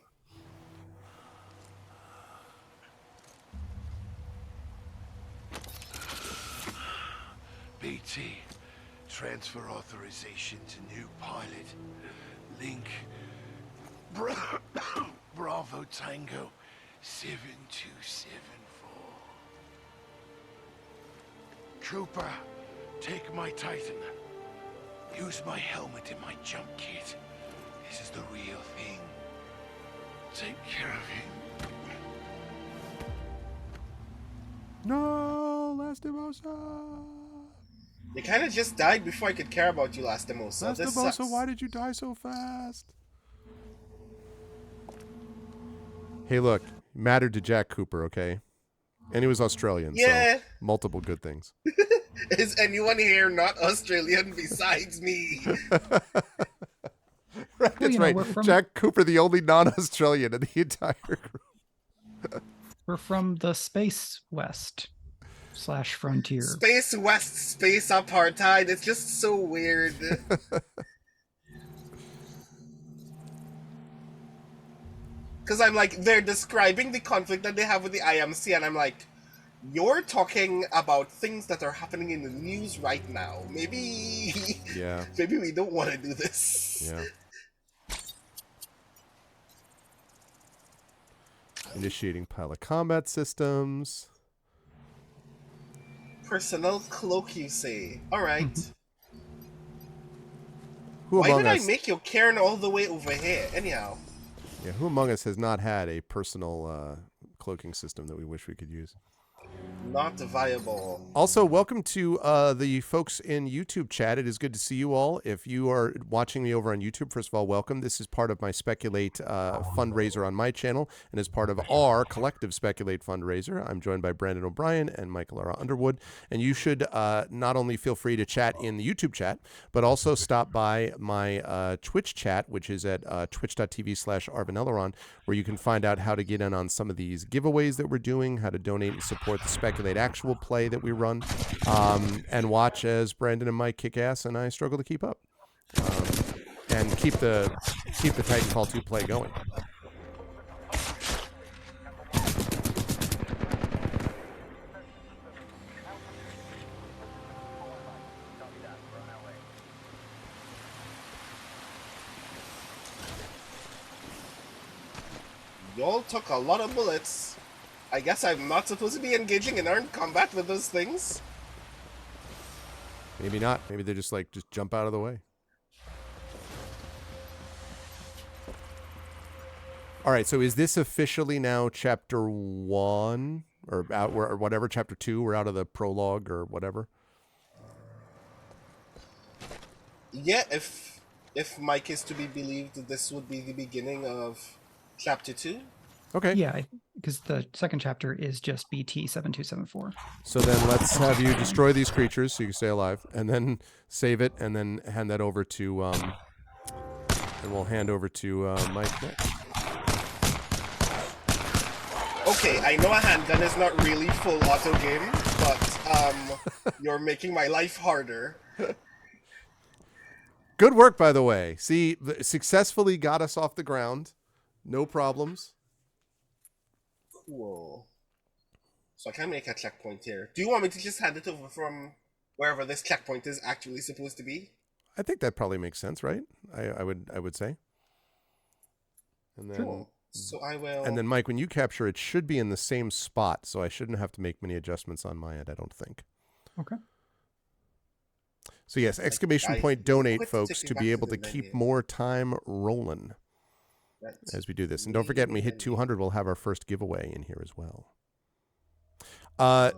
Speaker 5: BT, transfer authorization to new pilot. Link, Bravo Tango 7274. Cooper, take my Titan. Use my helmet and my jump kit. This is the real thing. Take care of him.
Speaker 1: No, Lastimosa.
Speaker 2: You kind of just died before I could care about you, Lastimosa. This sucks.
Speaker 1: Lastimosa, why did you die so fast? Hey, look, mattered to Jack Cooper, okay? And he was Australian,
Speaker 2: Yeah.
Speaker 1: so multiple good things.
Speaker 2: Is anyone here not Australian besides me?
Speaker 1: Right, that's right. Jack Cooper, the only non-Australian in the entire group.
Speaker 3: we're from the Space West / Frontier.
Speaker 2: Space West, Space Apartheid. It's just so weird. Because I'm like, they're describing the conflict that they have with the IMC, and I'm like, you're talking about things that are happening in the news right now. Maybe,
Speaker 1: Yeah.
Speaker 2: maybe we don't want to do this.
Speaker 1: Yeah. Initiating pilot combat systems.
Speaker 2: Personal cloak, you say? All right.
Speaker 1: Who
Speaker 2: Why
Speaker 1: among
Speaker 2: did I
Speaker 1: us?
Speaker 2: make your Karen all the way over here? Anyhow.
Speaker 1: Yeah, who among us has not had a personal cloaking system that we wish we could use?
Speaker 2: Not viable.
Speaker 1: Also, welcome to the folks in YouTube chat. It is good to see you all. If you are watching me over on YouTube, first of all, welcome. This is part of my Speculate fundraiser on my channel, and is part of our collective Speculate fundraiser. I'm joined by Brandon O'Brien and Michael R. Underwood, and you should not only feel free to chat in the YouTube chat, but also stop by my Twitch chat, which is at twitch.tv/ArvinEleron, where you can find out how to get in on some of these giveaways that we're doing, how to donate and support the Speculate actual play that we run, and watch as Brandon and Mike kick ass and I struggle to keep up. and keep the Titanfall 2 play going.
Speaker 2: Y'all took a lot of bullets. I guess I'm not supposed to be engaging in armed combat with those things.
Speaker 1: Maybe not. Maybe they're just like, just jump out of the way. All right, so is this officially now chapter 1 or out or whatever, chapter 2? We're out of the prologue or whatever.
Speaker 2: Yeah, if Mike is to be believed, this would be the beginning of chapter 2.
Speaker 1: Okay.
Speaker 3: Yeah, because the second chapter is just BT 7274.
Speaker 1: So then let's have you destroy these creatures so you can stay alive, and then save it, and then hand that over to and we'll hand over to Mike next.
Speaker 2: Okay, I know a handgun is not really full auto game, but you're making my life harder.
Speaker 1: Good work, by the way. See, successfully got us off the ground. No problems.
Speaker 2: Cool. So I can make a checkpoint here. Do you want me to just hand it over from wherever this checkpoint is actually supposed to be?
Speaker 1: I think that probably makes sense, right? I would say. And then,
Speaker 2: cool. So I will.
Speaker 1: And then, Mike, when you capture it, should be in the same spot, so I shouldn't have to make many adjustments on my end, I don't think.
Speaker 3: Okay.
Speaker 1: So yes, exclamation point donate, folks, to be able to keep more time rolling as we do this. And don't forget, when we hit 200, we'll have our first giveaway in here as well.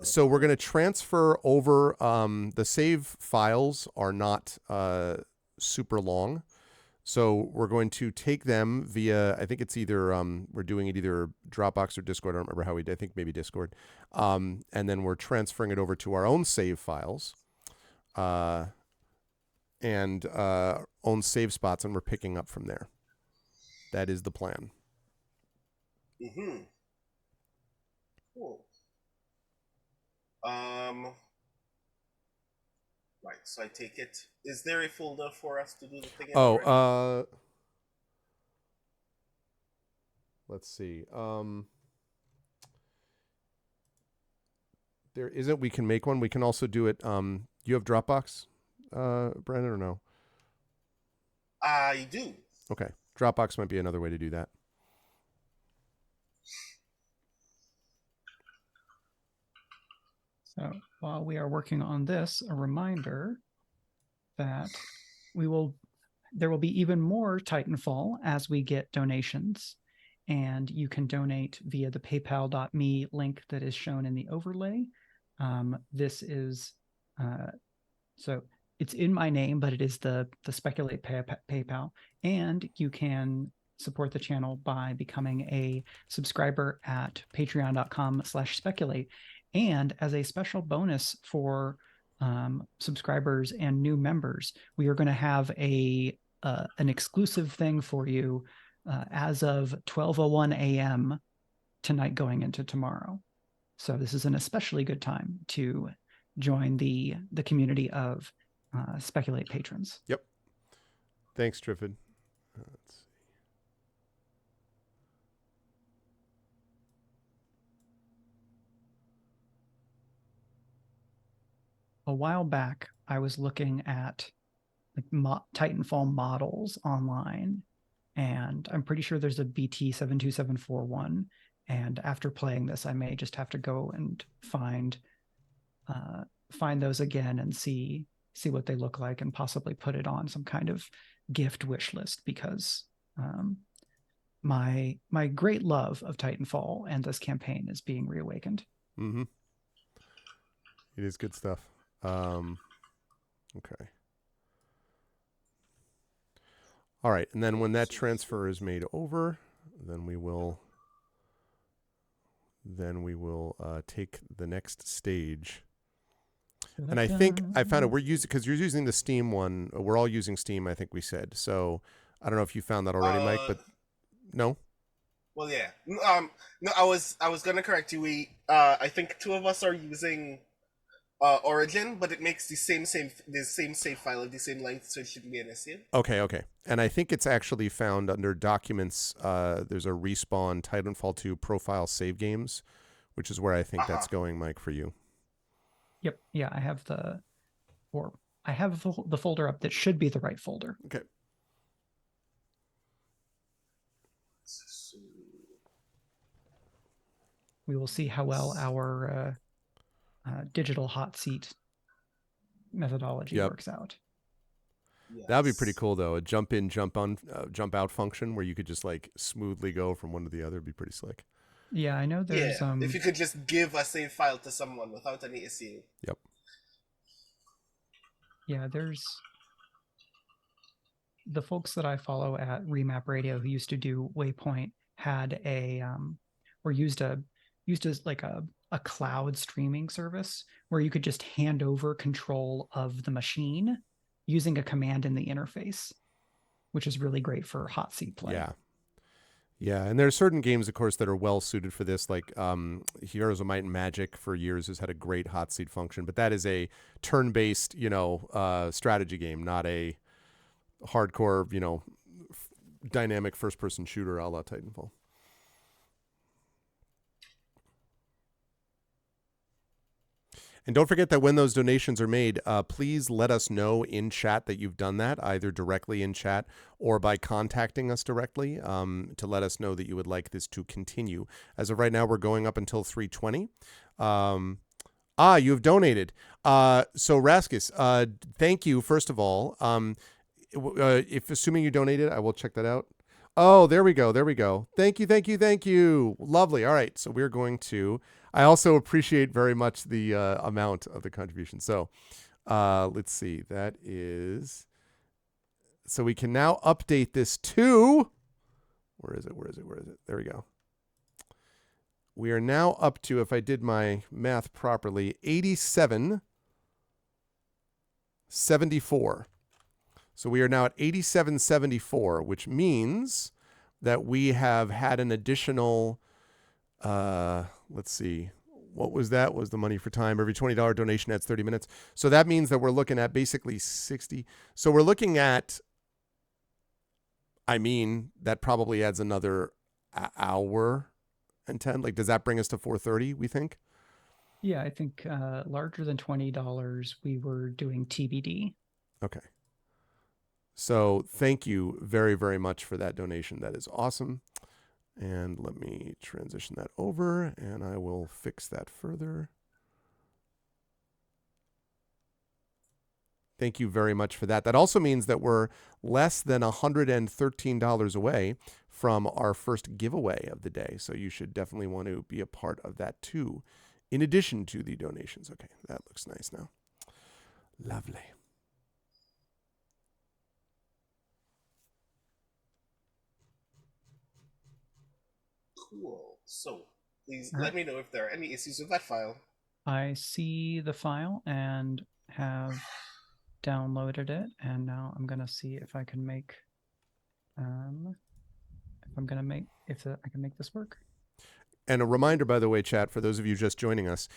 Speaker 1: So we're going to transfer over. The save files are not super long. So we're going to take them via, I think it's either, we're doing it either Dropbox or Discord. I don't remember how I think maybe Discord. And then we're transferring it over to our own save files. And own save spots, and we're picking up from there. That is the plan.
Speaker 2: Mm-hmm. Cool. Right, so I take it. Is there a folder for us to do the thing in?
Speaker 1: Let's see. There isn't. We can make one. We can also do it. You have Dropbox, Brandon, or no?
Speaker 2: I do.
Speaker 1: Okay. Dropbox might be another way to do that.
Speaker 3: So while we are working on this, a reminder that there will be even more Titanfall as we get donations, and you can donate via the paypal.me link that is shown in the overlay. This is so it's in my name, but it is the Speculate PayPal, and you can support the channel by becoming a subscriber at patreon.com/speculate. And as a special bonus for subscribers and new members, we are going to have an exclusive thing for you as of 12:01 a.m. tonight going into tomorrow. So this is an especially good time to join the community of Speculate patrons.
Speaker 1: Yep. Thanks, Triffid. Let's see.
Speaker 3: A while back, I was looking at Titanfall models online, and I'm pretty sure there's a BT 72741. And after playing this, I may just have to go and find those again and see what they look like, and possibly put it on some kind of gift wish list, because my great love of Titanfall and this campaign is being reawakened.
Speaker 1: Mm-hmm. It is good stuff. Okay. All right, and then when that transfer is made over, then we will take the next stage. And I think I found it. We're using, because you're using the Steam one. We're all using Steam, I think we said. So I don't know if you found that already, Mike, but no.
Speaker 2: Well, yeah. No, I was gonna correct you. I think two of us are using Origin, but it makes the same save file of the same length, so it shouldn't be an issue.
Speaker 1: Okay. And I think it's actually found under documents. There's a Respawn Titanfall 2 profile save games, which is where I think that's going, Mike, for you.
Speaker 3: Yep. Yeah, I have the folder up that should be the right folder.
Speaker 1: Okay.
Speaker 3: We will see how well our digital hot seat methodology works out.
Speaker 2: Yes.
Speaker 1: That'd be pretty cool, though. A jump in, jump out function where you could just like smoothly go from one to the other would be pretty slick.
Speaker 3: Yeah, I know there's
Speaker 2: if you could just give a save file to someone without any issue.
Speaker 1: Yep.
Speaker 3: Yeah, there's the folks that I follow at Remap Radio who used to do Waypoint had used as like a cloud streaming service where you could just hand over control of the machine using a command in the interface, which is really great for hot seat play.
Speaker 1: Yeah, and there are certain games, of course, that are well suited for this, like Heroes of Might and Magic for years has had a great hot seat function, but that is a turn-based, strategy game, not a hardcore, dynamic first-person shooter a la Titanfall. And don't forget that when those donations are made, please let us know in chat that you've done that, either directly in chat or by contacting us directly to let us know that you would like this to continue. As of right now, we're going up until 3:20. You have donated. So Raskus, thank you, first of all. If assuming you donated, I will check that out. Oh, there we go. Thank you. Lovely. All right. So we're going to... I also appreciate very much the amount of the contribution. So let's see. That is... So we can now update this to... Where is it? There we go. We are now up to, if I did my math properly, 87.74. So we are now at 87.74, which means that we have had an additional... let's see. What was that? Was the money for time. Every $20 donation adds 30 minutes. So that means that we're looking at basically 60. So we're looking at, that probably adds another hour and 10. Like, does that bring us to 4:30, we think?
Speaker 3: Yeah, I think larger than $20, we were doing TBD.
Speaker 1: Okay. So thank you very, very much for that donation. That is awesome. And let me transition that over, and I will fix that further. Thank you very much for that. That also means that we're less than $113 away from our first giveaway of the day. So you should definitely want to be a part of that too, in addition to the donations. Okay, that looks nice now. Lovely.
Speaker 2: Cool. So, please let me know if there are any issues with that file.
Speaker 3: I see the file and have downloaded it, and now I'm gonna see if I can make I can make this work.
Speaker 1: And a reminder, by the way, chat, for those of you just joining us,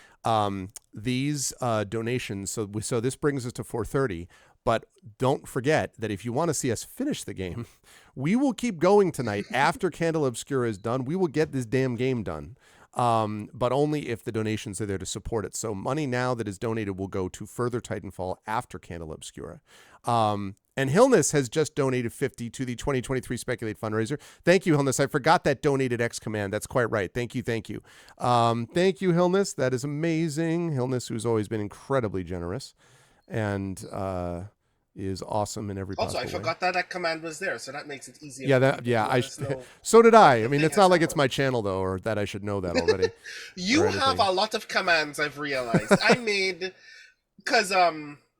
Speaker 1: these donations, so this brings us to 4:30, but don't forget that if you want to see us finish the game, we will keep going tonight. After Candela Obscura is done, we will get this damn game done, but only if the donations are there to support it. So money now that is donated will go to further Titanfall after Candela Obscura. And Hillness has just donated 50 to the 2023 Speculate fundraiser. Thank you, Hillness. I forgot that donated X command. That's quite right. Thank you. Thank you, Hillness. That is amazing. Hillness, who's always been incredibly generous and is awesome in every possible way.
Speaker 2: Also, I forgot that command was there, so that makes it easier.
Speaker 1: Yeah, so did I. I mean, it's not like it's my channel, though, or that I should know that already.
Speaker 2: You have a lot of commands, I've realized. I made... Because,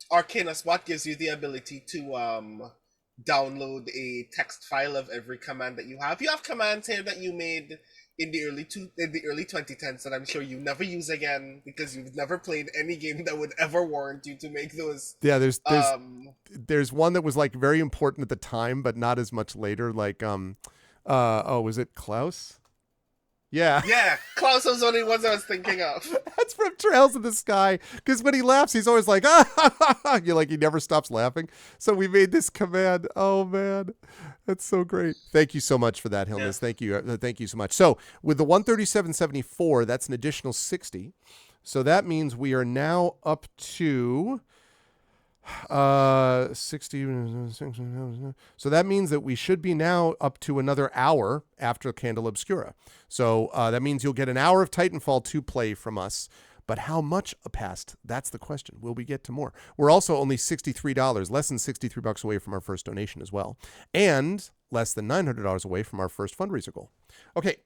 Speaker 2: Arcana Spot gives you the ability to download a text file of every command that you have. You have commands here that you made in the early 2010s that I'm sure you never use again because you've never played any game that would ever warrant you to make those.
Speaker 1: Yeah, there's one that was like very important at the time, but not as much later. Like was it Klaus? Yeah.
Speaker 2: Yeah, Klaus was the only ones I was thinking of.
Speaker 1: That's from Trails in the Sky. Because when he laughs, he's always like, ah, you're like, he never stops laughing. So we made this command. Oh, man. That's so great. Thank you so much for that, Hilmas.
Speaker 2: Yeah.
Speaker 1: Thank you. Thank you so much. So with the 137.74, that's an additional 60. So that means we are now up to 60. So that means that we should be now up to another hour after Candela Obscura. So that means you'll get an hour of Titanfall 2 play from us. But how much past? That's the question. Will we get to more? We're also only $63, less than $63 away from our first donation as well. And less than $900 away from our first fundraiser goal. Okay.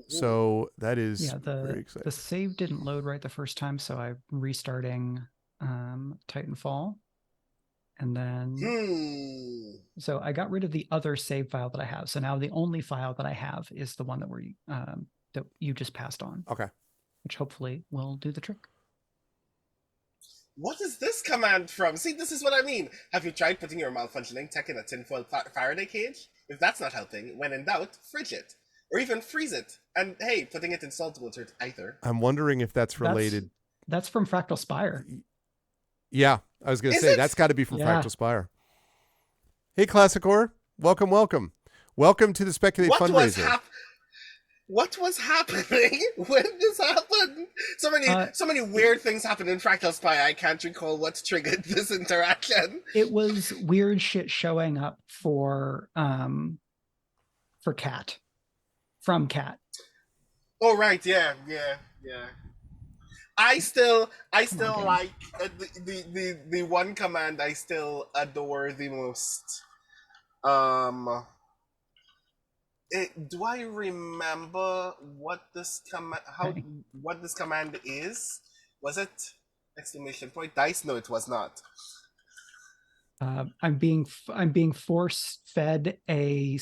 Speaker 1: So that is very exciting.
Speaker 3: The save didn't load right the first time, so I'm restarting Titanfall. And then so I got rid of the other save file that I have. So now the only file that I have is the one that you just passed on.
Speaker 1: Okay.
Speaker 3: Which hopefully will do the trick.
Speaker 2: What is this command from? See, this is what I mean. Have you tried putting your malfunctioning tech in a tinfoil Faraday cage? If that's not helping, when in doubt, fridge it. Or even freeze it. And hey, putting it in salt will hurt either.
Speaker 1: I'm wondering if that's related.
Speaker 3: That's from Fractal Spire.
Speaker 1: Yeah, I was going to say, that's got to be from Fractal Spire. Hey, Classic Horror. Welcome, welcome. Welcome to the Speculate fundraiser.
Speaker 2: What was happening when this happened? So many weird things happened in Fractal Spy. I can't recall what triggered this interaction.
Speaker 3: It was weird shit showing up for Cat. From Cat.
Speaker 2: Oh right, yeah. I still like the one command I still adore the most. Do I remember what this command is? Was it exclamation point dice? No, it was not.
Speaker 3: I'm being force fed a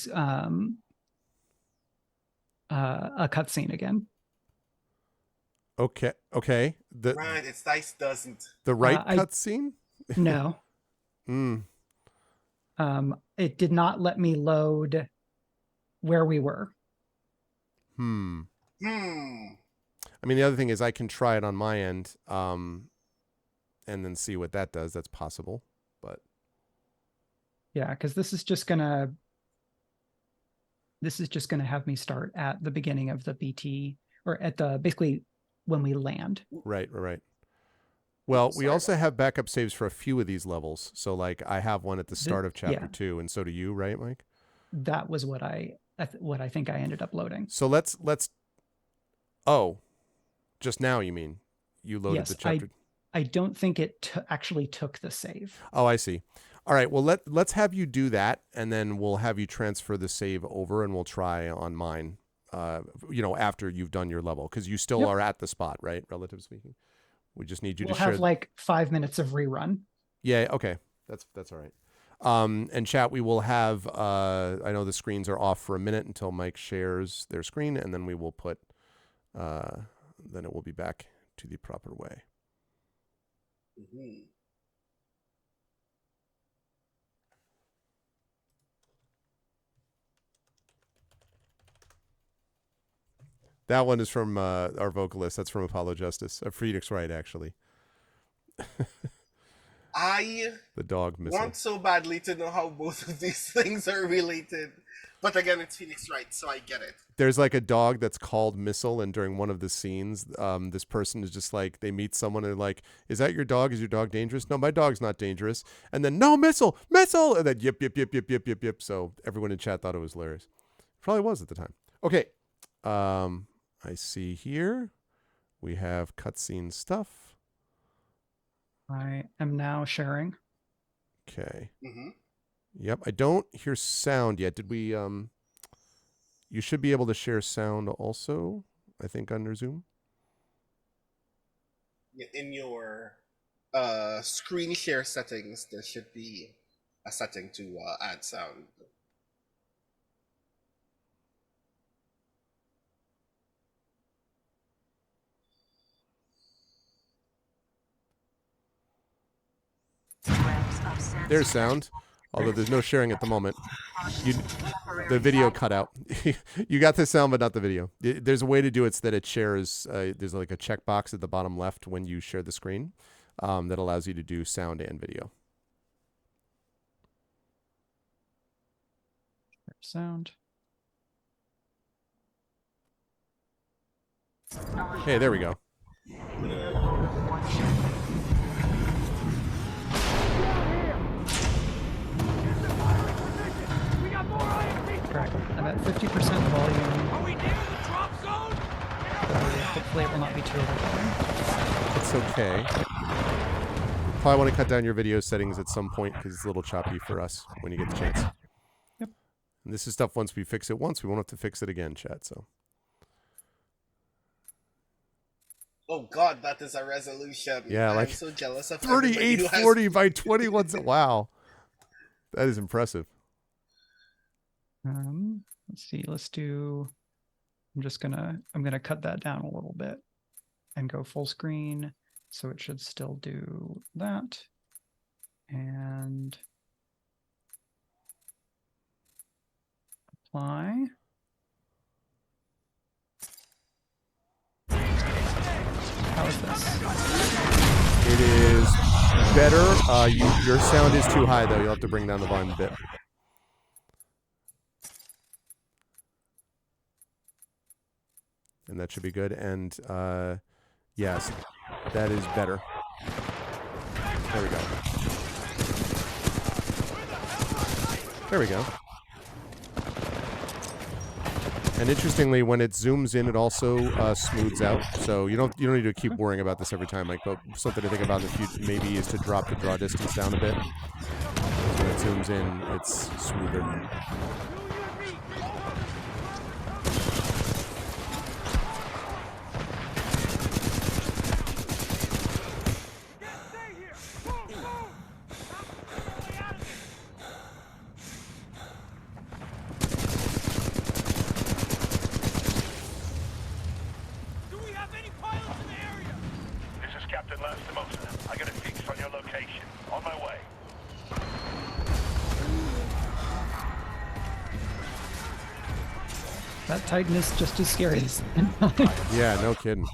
Speaker 3: cutscene again.
Speaker 1: Okay.
Speaker 2: Right, it's dice doesn't.
Speaker 1: The right cutscene?
Speaker 3: No. It did not let me load where we were.
Speaker 1: I mean, the other thing is I can try it on my end, and then see what that does. That's possible, but
Speaker 3: yeah, because this is just gonna have me start at the beginning of the BT, or at the basically when we land.
Speaker 1: Right. Well, we also have backup saves for a few of these levels. So, like, I have one at the start of chapter 2, and so do you, right, Mike?
Speaker 3: That was what I think I ended up loading.
Speaker 1: So let's. Oh, just now you mean you loaded the chapter?
Speaker 3: I don't think it actually took the save.
Speaker 1: Oh, I see. All right. Well, let's have you do that, and then we'll have you transfer the save over, and we'll try on mine. After you've done your level, because you still are at the spot, right? Relative speaking, we just need you to share.
Speaker 3: We'll have like 5 minutes of rerun.
Speaker 1: Yeah. Okay. That's all right. And chat, we will have. I know the screens are off for a minute until Mike shares their screen, and then we will put. Then it will be back to the proper way. That one is from our vocalist. That's from Apollo Justice. Phoenix Wright, actually. The dog missile.
Speaker 2: Want so badly to know how both of these things are related. But again, it's Phoenix Wright, so I get it.
Speaker 1: There's like a dog that's called Missile, and during one of the scenes, this person is just like, they meet someone and they're like, is that your dog? Is your dog dangerous? No, my dog's not dangerous. And then, no, Missile! And then, yip. So everyone in chat thought it was hilarious. Probably was at the time. Okay. I see here we have cutscene stuff.
Speaker 3: I am now sharing.
Speaker 1: Okay. Yep. I don't hear sound yet. Did we? You should be able to share sound also, I think, under Zoom.
Speaker 2: In your screen share settings, there should be a setting to add sound.
Speaker 1: There's sound. Although there's no sharing at the moment. The video cut out. You got the sound, but not the video. There's a way to do it so that it shares. There's like a checkbox at the bottom left when you share the screen that allows you to do sound and video.
Speaker 3: Sound.
Speaker 1: Hey, there we go.
Speaker 3: Correct. I'm at 50% volume.
Speaker 6: Are we near the drop zone?
Speaker 3: So hopefully it will not be too overwhelming.
Speaker 1: It's okay. Probably want to cut down your video settings at some point because it's a little choppy for us when you get the chance.
Speaker 3: Yep.
Speaker 1: And this is stuff once we fix it once, we won't have to fix it again, chat. So.
Speaker 2: Oh God, that is a resolution.
Speaker 1: Yeah, like
Speaker 2: I'm so jealous of
Speaker 1: 3840 by 21. Wow, that is impressive.
Speaker 3: Let's see. Let's do. I'm gonna cut that down a little bit and go full screen, so it should still do that. And apply. How is this?
Speaker 1: It is better. Your sound is too high though. You'll have to bring down the volume a bit. And that should be good. And yes, that is better. There we go. There we go. And interestingly, when it zooms in, it also smooths out. So you don't need to keep worrying about this every time, Mike. But something to think about in the future maybe is to drop the draw distance down a bit. When it zooms in, it's smoother.
Speaker 3: That Titan is just as scary as.
Speaker 1: Yeah, no kidding.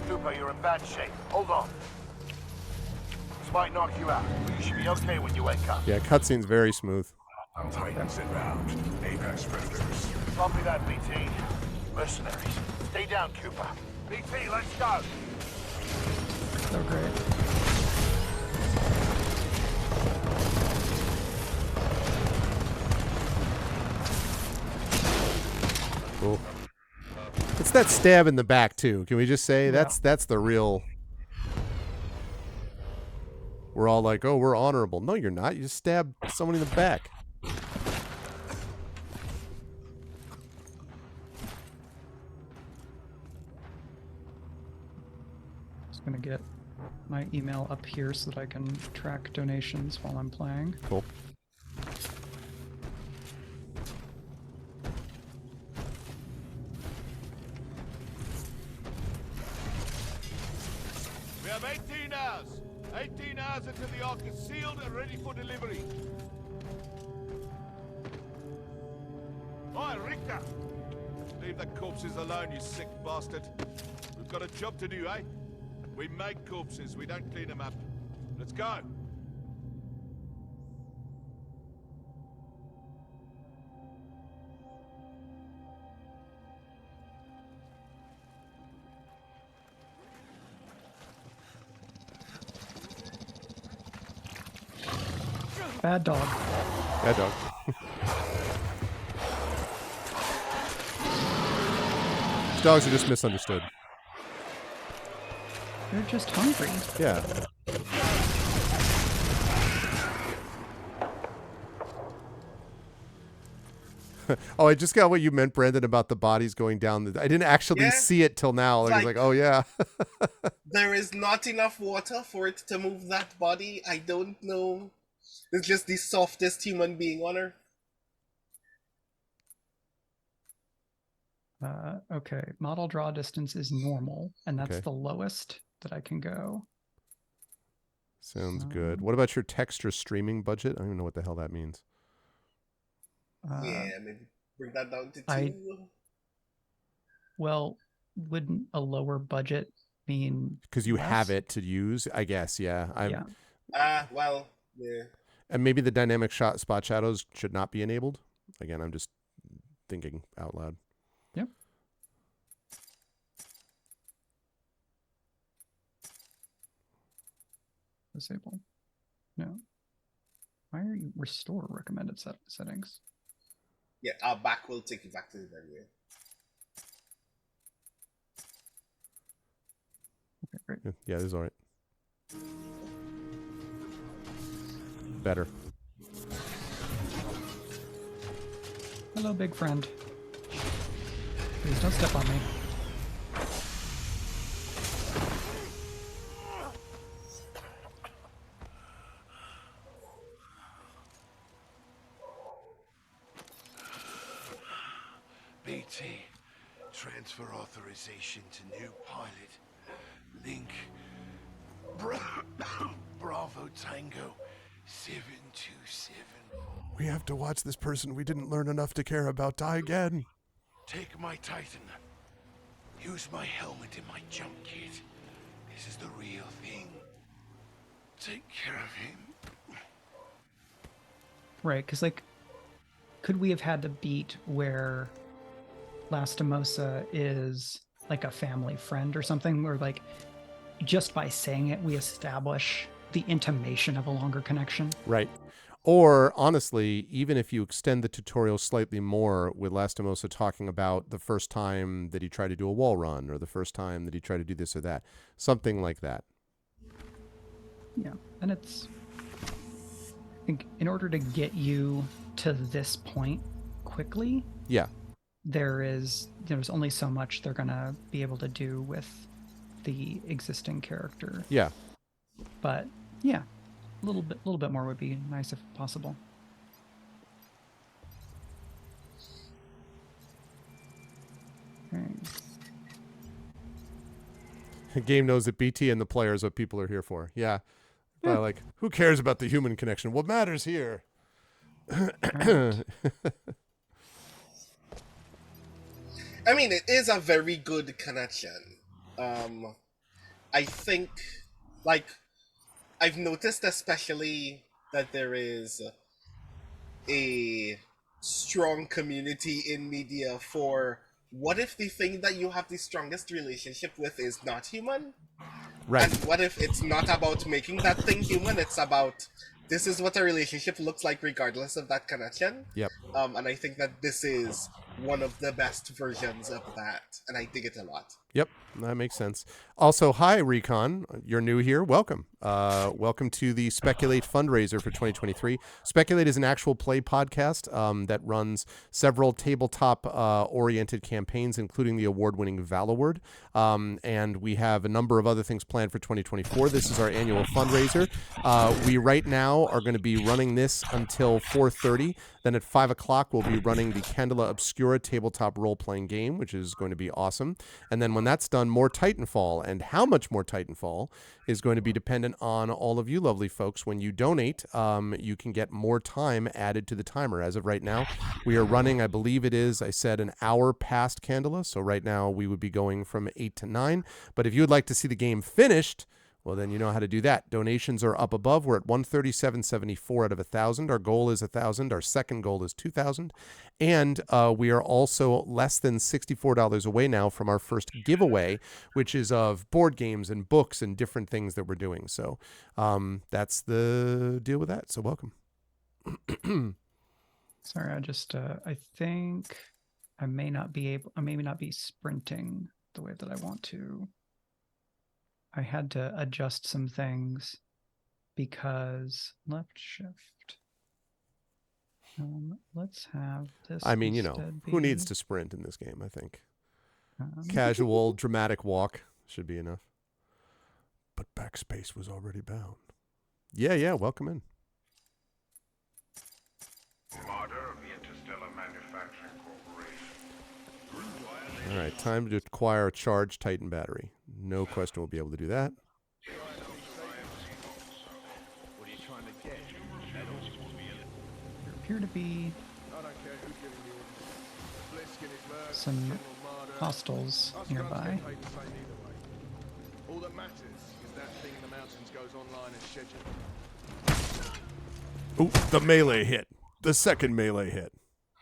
Speaker 5: Cooper, you're in bad shape. Hold on. This might knock you out, but you should be okay when you wake up.
Speaker 1: Yeah, cutscene's very smooth.
Speaker 8: Titans inbound. Apex predators.
Speaker 5: Copy that, BT. Mercenaries. Stay down, Cooper. BT, let's go.
Speaker 3: So great.
Speaker 1: Cool. It's that stab in the back too. Can we just say that's the real. We're all like, oh, we're honorable. No, you're not. You just stabbed someone in the back.
Speaker 3: Just gonna get my email up here so that I can track donations while I'm playing.
Speaker 1: Cool.
Speaker 6: We have 18 hours. 18 hours until the Ark is sealed and ready for delivery. Oi, Richter! Leave the corpses alone, you sick bastard. We've got a job to do, eh? We make corpses, we don't clean them up. Let's go!
Speaker 3: Bad dog.
Speaker 1: Bad dog. Dogs are just misunderstood.
Speaker 3: They're just hungry.
Speaker 1: Yeah. Oh, I just got what you meant, Brandon, about the bodies going down. I didn't actually see it till now. I was like, oh, yeah.
Speaker 2: There is not enough water for it to move that body. I don't know. It's just the softest human being on Earth.
Speaker 3: Okay, model draw distance is normal, and that's
Speaker 1: Okay.
Speaker 3: the lowest that I can go.
Speaker 1: Sounds good. What about your texture streaming budget? I don't even know what the hell that means.
Speaker 2: Yeah, maybe bring that down to 2.
Speaker 3: Well, wouldn't a lower budget mean
Speaker 1: Because you have
Speaker 3: less?
Speaker 1: it to use, I guess. Yeah.
Speaker 3: Yeah.
Speaker 2: Well, yeah.
Speaker 1: And maybe the dynamic spot shadows should not be enabled. Again, I'm just thinking out loud.
Speaker 3: Yep. Disable. No. Why are you restore recommended settings?
Speaker 2: Yeah, our back will take you back to the menu.
Speaker 3: Okay, great.
Speaker 1: Yeah, this is all right. Better.
Speaker 3: Hello, big friend. Please don't step on me.
Speaker 5: BT. Transfer authorization to new pilot. Link. Bravo Tango 727.
Speaker 1: We have to watch this person we didn't learn enough to care about die again.
Speaker 5: Take my Titan. Use my helmet and my jump kit. This is the real thing. Take care of him.
Speaker 3: Right, because, like, could we have had the beat where Lastimosa is, like, a family friend or something, where, like, just by saying it, we establish the intimation of a longer connection?
Speaker 1: Right. Or, honestly, even if you extend the tutorial slightly more with Lastimosa talking about the first time that he tried to do a wall run or the first time that he tried to do this or that. Something like that.
Speaker 3: Yeah, and it's... I think in order to get you to this point quickly...
Speaker 1: Yeah.
Speaker 3: There's only so much they're going to be able to do with the existing character.
Speaker 1: Yeah.
Speaker 3: But, yeah. A little bit more would be nice if possible. Okay.
Speaker 1: The game knows that BT and the player is what people are here for. Yeah. But like, who cares about the human connection? What matters here?
Speaker 3: Right.
Speaker 2: I mean, it is a very good connection. I think, like, I've noticed especially that there is a strong community in media for what if the thing that you have the strongest relationship with is not human?
Speaker 1: Right.
Speaker 2: And what if it's not about making that thing human, it's about this is what a relationship looks like regardless of that connection.
Speaker 1: Yep.
Speaker 2: And I think that this is one of the best versions of that, and I dig it a lot.
Speaker 1: Yep, that makes sense. Also, hi, Recon. You're new here. Welcome. Welcome to the Speculate fundraiser for 2023. Speculate is an actual play podcast that runs several tabletop-oriented campaigns, including the award-winning Valaward. And we have a number of other things planned for 2024. This is our annual fundraiser. We right now are going to be running this until 4:30. Then at 5 o'clock, we'll be running the Candela Obscura tabletop role-playing game, which is going to be awesome. And then when that's done, more Titanfall. And how much more Titanfall is going to be dependent on all of you lovely folks. When you donate, you can get more time added to the timer. As of right now, we are running, I believe it is, I said, an hour past Candela. So right now, we would be going from 8 to 9. But if you would like to see the game finished, well, then you know how to do that. Donations are up above. We're at 137.74 out of 1,000. Our goal is 1,000. Our second goal is 2,000. And we are also less than $64 away now from our first giveaway, which is of board games and books and different things that we're doing. So that's the deal with that. So welcome.
Speaker 3: Sorry, I think I may not be sprinting the way that I want to. I had to adjust some things because left shift. Let's have this.
Speaker 1: I mean, you know, who
Speaker 3: be,
Speaker 1: needs to sprint in this game, I think. Casual, dramatic walk should be enough. But backspace was already bound. Yeah, welcome in.
Speaker 8: Marder of the Interstellar Manufacturing Corporation.
Speaker 1: All right, time to acquire a charged Titan battery. No question we'll be able to do that.
Speaker 6: What are you trying to get?
Speaker 3: There appear to be
Speaker 6: I don't care who's giving you orders. Bliskin is murder,
Speaker 3: some
Speaker 6: general murder.
Speaker 3: hostiles
Speaker 6: Us
Speaker 3: nearby.
Speaker 6: guns get paid the same either way. All that matters is that thing in the mountains goes online as scheduled.
Speaker 1: Ooh, the melee hit. The second melee hit.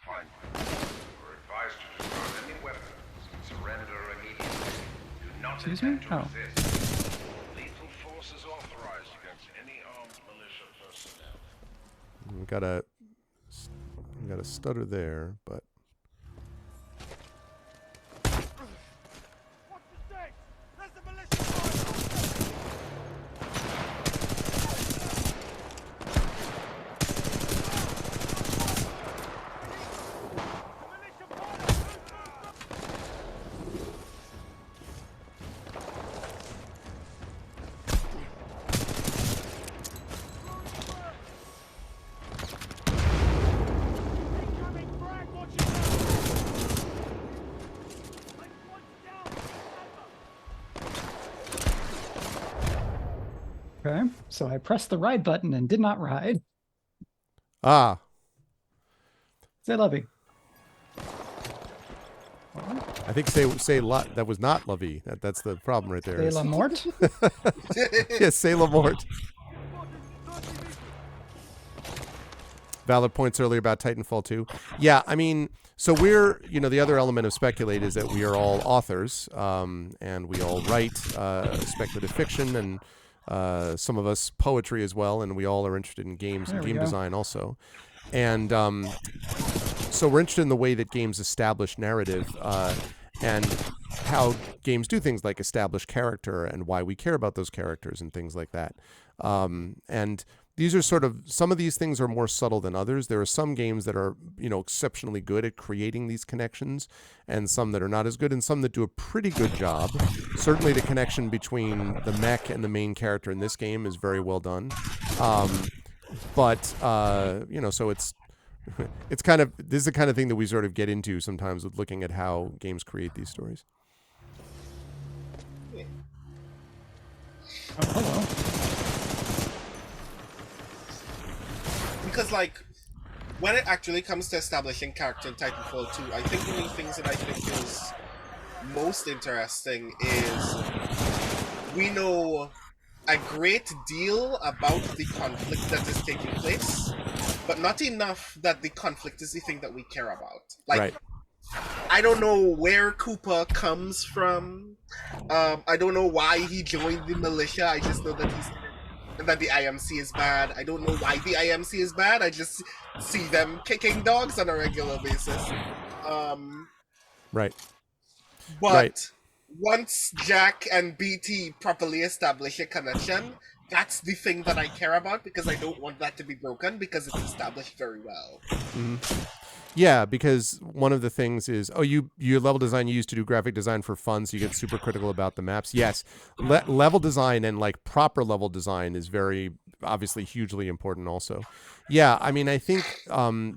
Speaker 8: Fine. We're advised to discard any weapons and surrender immediately. Do not
Speaker 3: Excuse me?
Speaker 8: attempt to
Speaker 3: Oh.
Speaker 8: resist. Lethal force is authorized against any armed militia personnel.
Speaker 1: We got a stutter there, but
Speaker 3: Okay, so I pressed the ride button and did not ride.
Speaker 1: ah,
Speaker 3: Say Lovey.
Speaker 1: I think that was not Lovey. That's the problem right there.
Speaker 3: Say La Mort.
Speaker 1: Yes, say La Mort. Valid points earlier about Titanfall 2. Yeah, I mean, so we're, the other element of Speculate is that we are all authors, and we all write speculative fiction, and some of us poetry as well, and we all are interested in games and game design also. And so we're interested in the way that games establish narrative and how games do things like establish character and why we care about those characters and things like that. And these are some of these things are more subtle than others. There are some games that are, exceptionally good at creating these connections, and some that are not as good, and some that do a pretty good job. Certainly the connection between the mech and the main character in this game is very well done. So it's kind of, this is the kind of thing that we sort of get into sometimes with looking at how games create these stories.
Speaker 3: Oh, hello.
Speaker 2: Because, when it actually comes to establishing character in Titanfall 2, I think one of the things that I think is most interesting is we know a great deal about the conflict that is taking place, but not enough that the conflict is the thing that we care about.
Speaker 1: Right.
Speaker 2: I don't know where Cooper comes from. I don't know why he joined the militia. I just know that that the IMC is bad. I don't know why the IMC is bad. I just see them kicking dogs on a regular basis.
Speaker 1: Right.
Speaker 2: But once Jack and BT properly establish a connection, that's the thing that I care about, because I don't want that to be broken, because it's established very well.
Speaker 1: Mm-hmm. Yeah, because one of the things is, your level design you used to do graphic design for fun, so you get super critical about the maps. Yes, level design and proper level design is very obviously hugely important also. Yeah, I mean, I think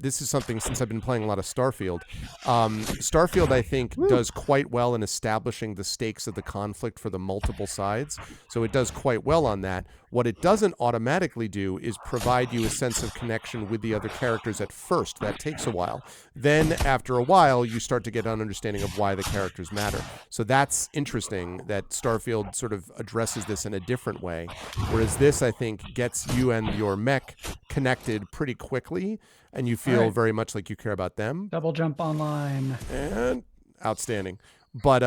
Speaker 1: this is something, since I've been playing a lot of Starfield. Starfield, I think, does quite well in establishing the stakes of the conflict for the multiple sides. So it does quite well on that. What it doesn't automatically do is provide you a sense of connection with the other characters at first. That takes a while. Then, after a while, you start to get an understanding of why the characters matter. So that's interesting that Starfield sort of addresses this in a different way. Whereas this, I think, gets you and your mech connected pretty quickly, and you feel very much like you care about them.
Speaker 3: Double jump online.
Speaker 1: And outstanding. But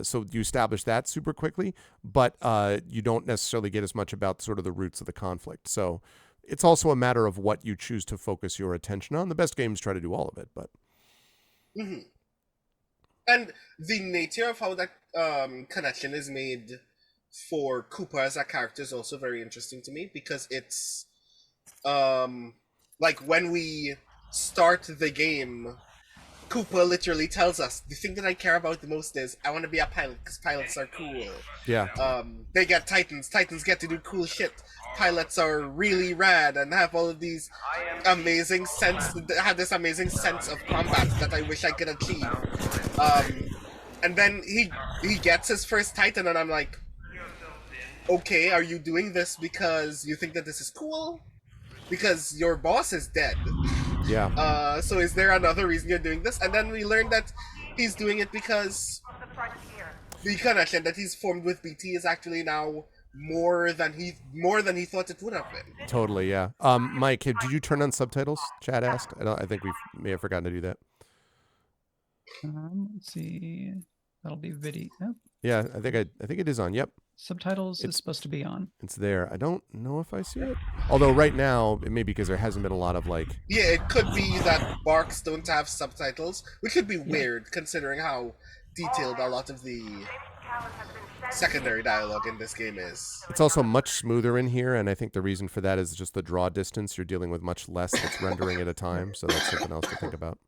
Speaker 1: so you establish that super quickly, but you don't necessarily get as much about sort of the roots of the conflict. So it's also a matter of what you choose to focus your attention on. The best games try to do all of it, but
Speaker 2: Mm-hmm. And the nature of how that connection is made for Cooper as a character is also very interesting to me, because it's when we start the game, Cooper literally tells us, the thing that I care about the most is I want to be a pilot because pilots are cool.
Speaker 1: Yeah.
Speaker 2: They get Titans. Titans get to do cool shit. Pilots are really rad and have all of these amazing have this amazing sense of combat that I wish I could achieve. And then he gets his first Titan, and I'm like, okay, are you doing this because you think that this is cool? Because your boss is dead.
Speaker 1: Yeah.
Speaker 2: So is there another reason you're doing this? And then we learned that he's doing it because the connection that he's formed with BT is actually now more than he thought it would have been.
Speaker 1: Totally. Yeah. Mike, did you turn on subtitles? Chad asked. I think we may have forgotten to do that.
Speaker 3: Let's see. That'll be video. Oh,
Speaker 1: Yeah, I think it is on. Yep.
Speaker 3: subtitles is supposed to be on.
Speaker 1: It's there. I don't know if I see it. Although right now, it may be because there hasn't been a lot of like...
Speaker 2: Yeah, it could be that Barks don't have subtitles, which could be weird considering how detailed a lot of the secondary dialogue in this game is.
Speaker 1: It's also much smoother in here, and I think the reason for that is just the draw distance. You're dealing with much less that's rendering at a time, so that's something else to think about.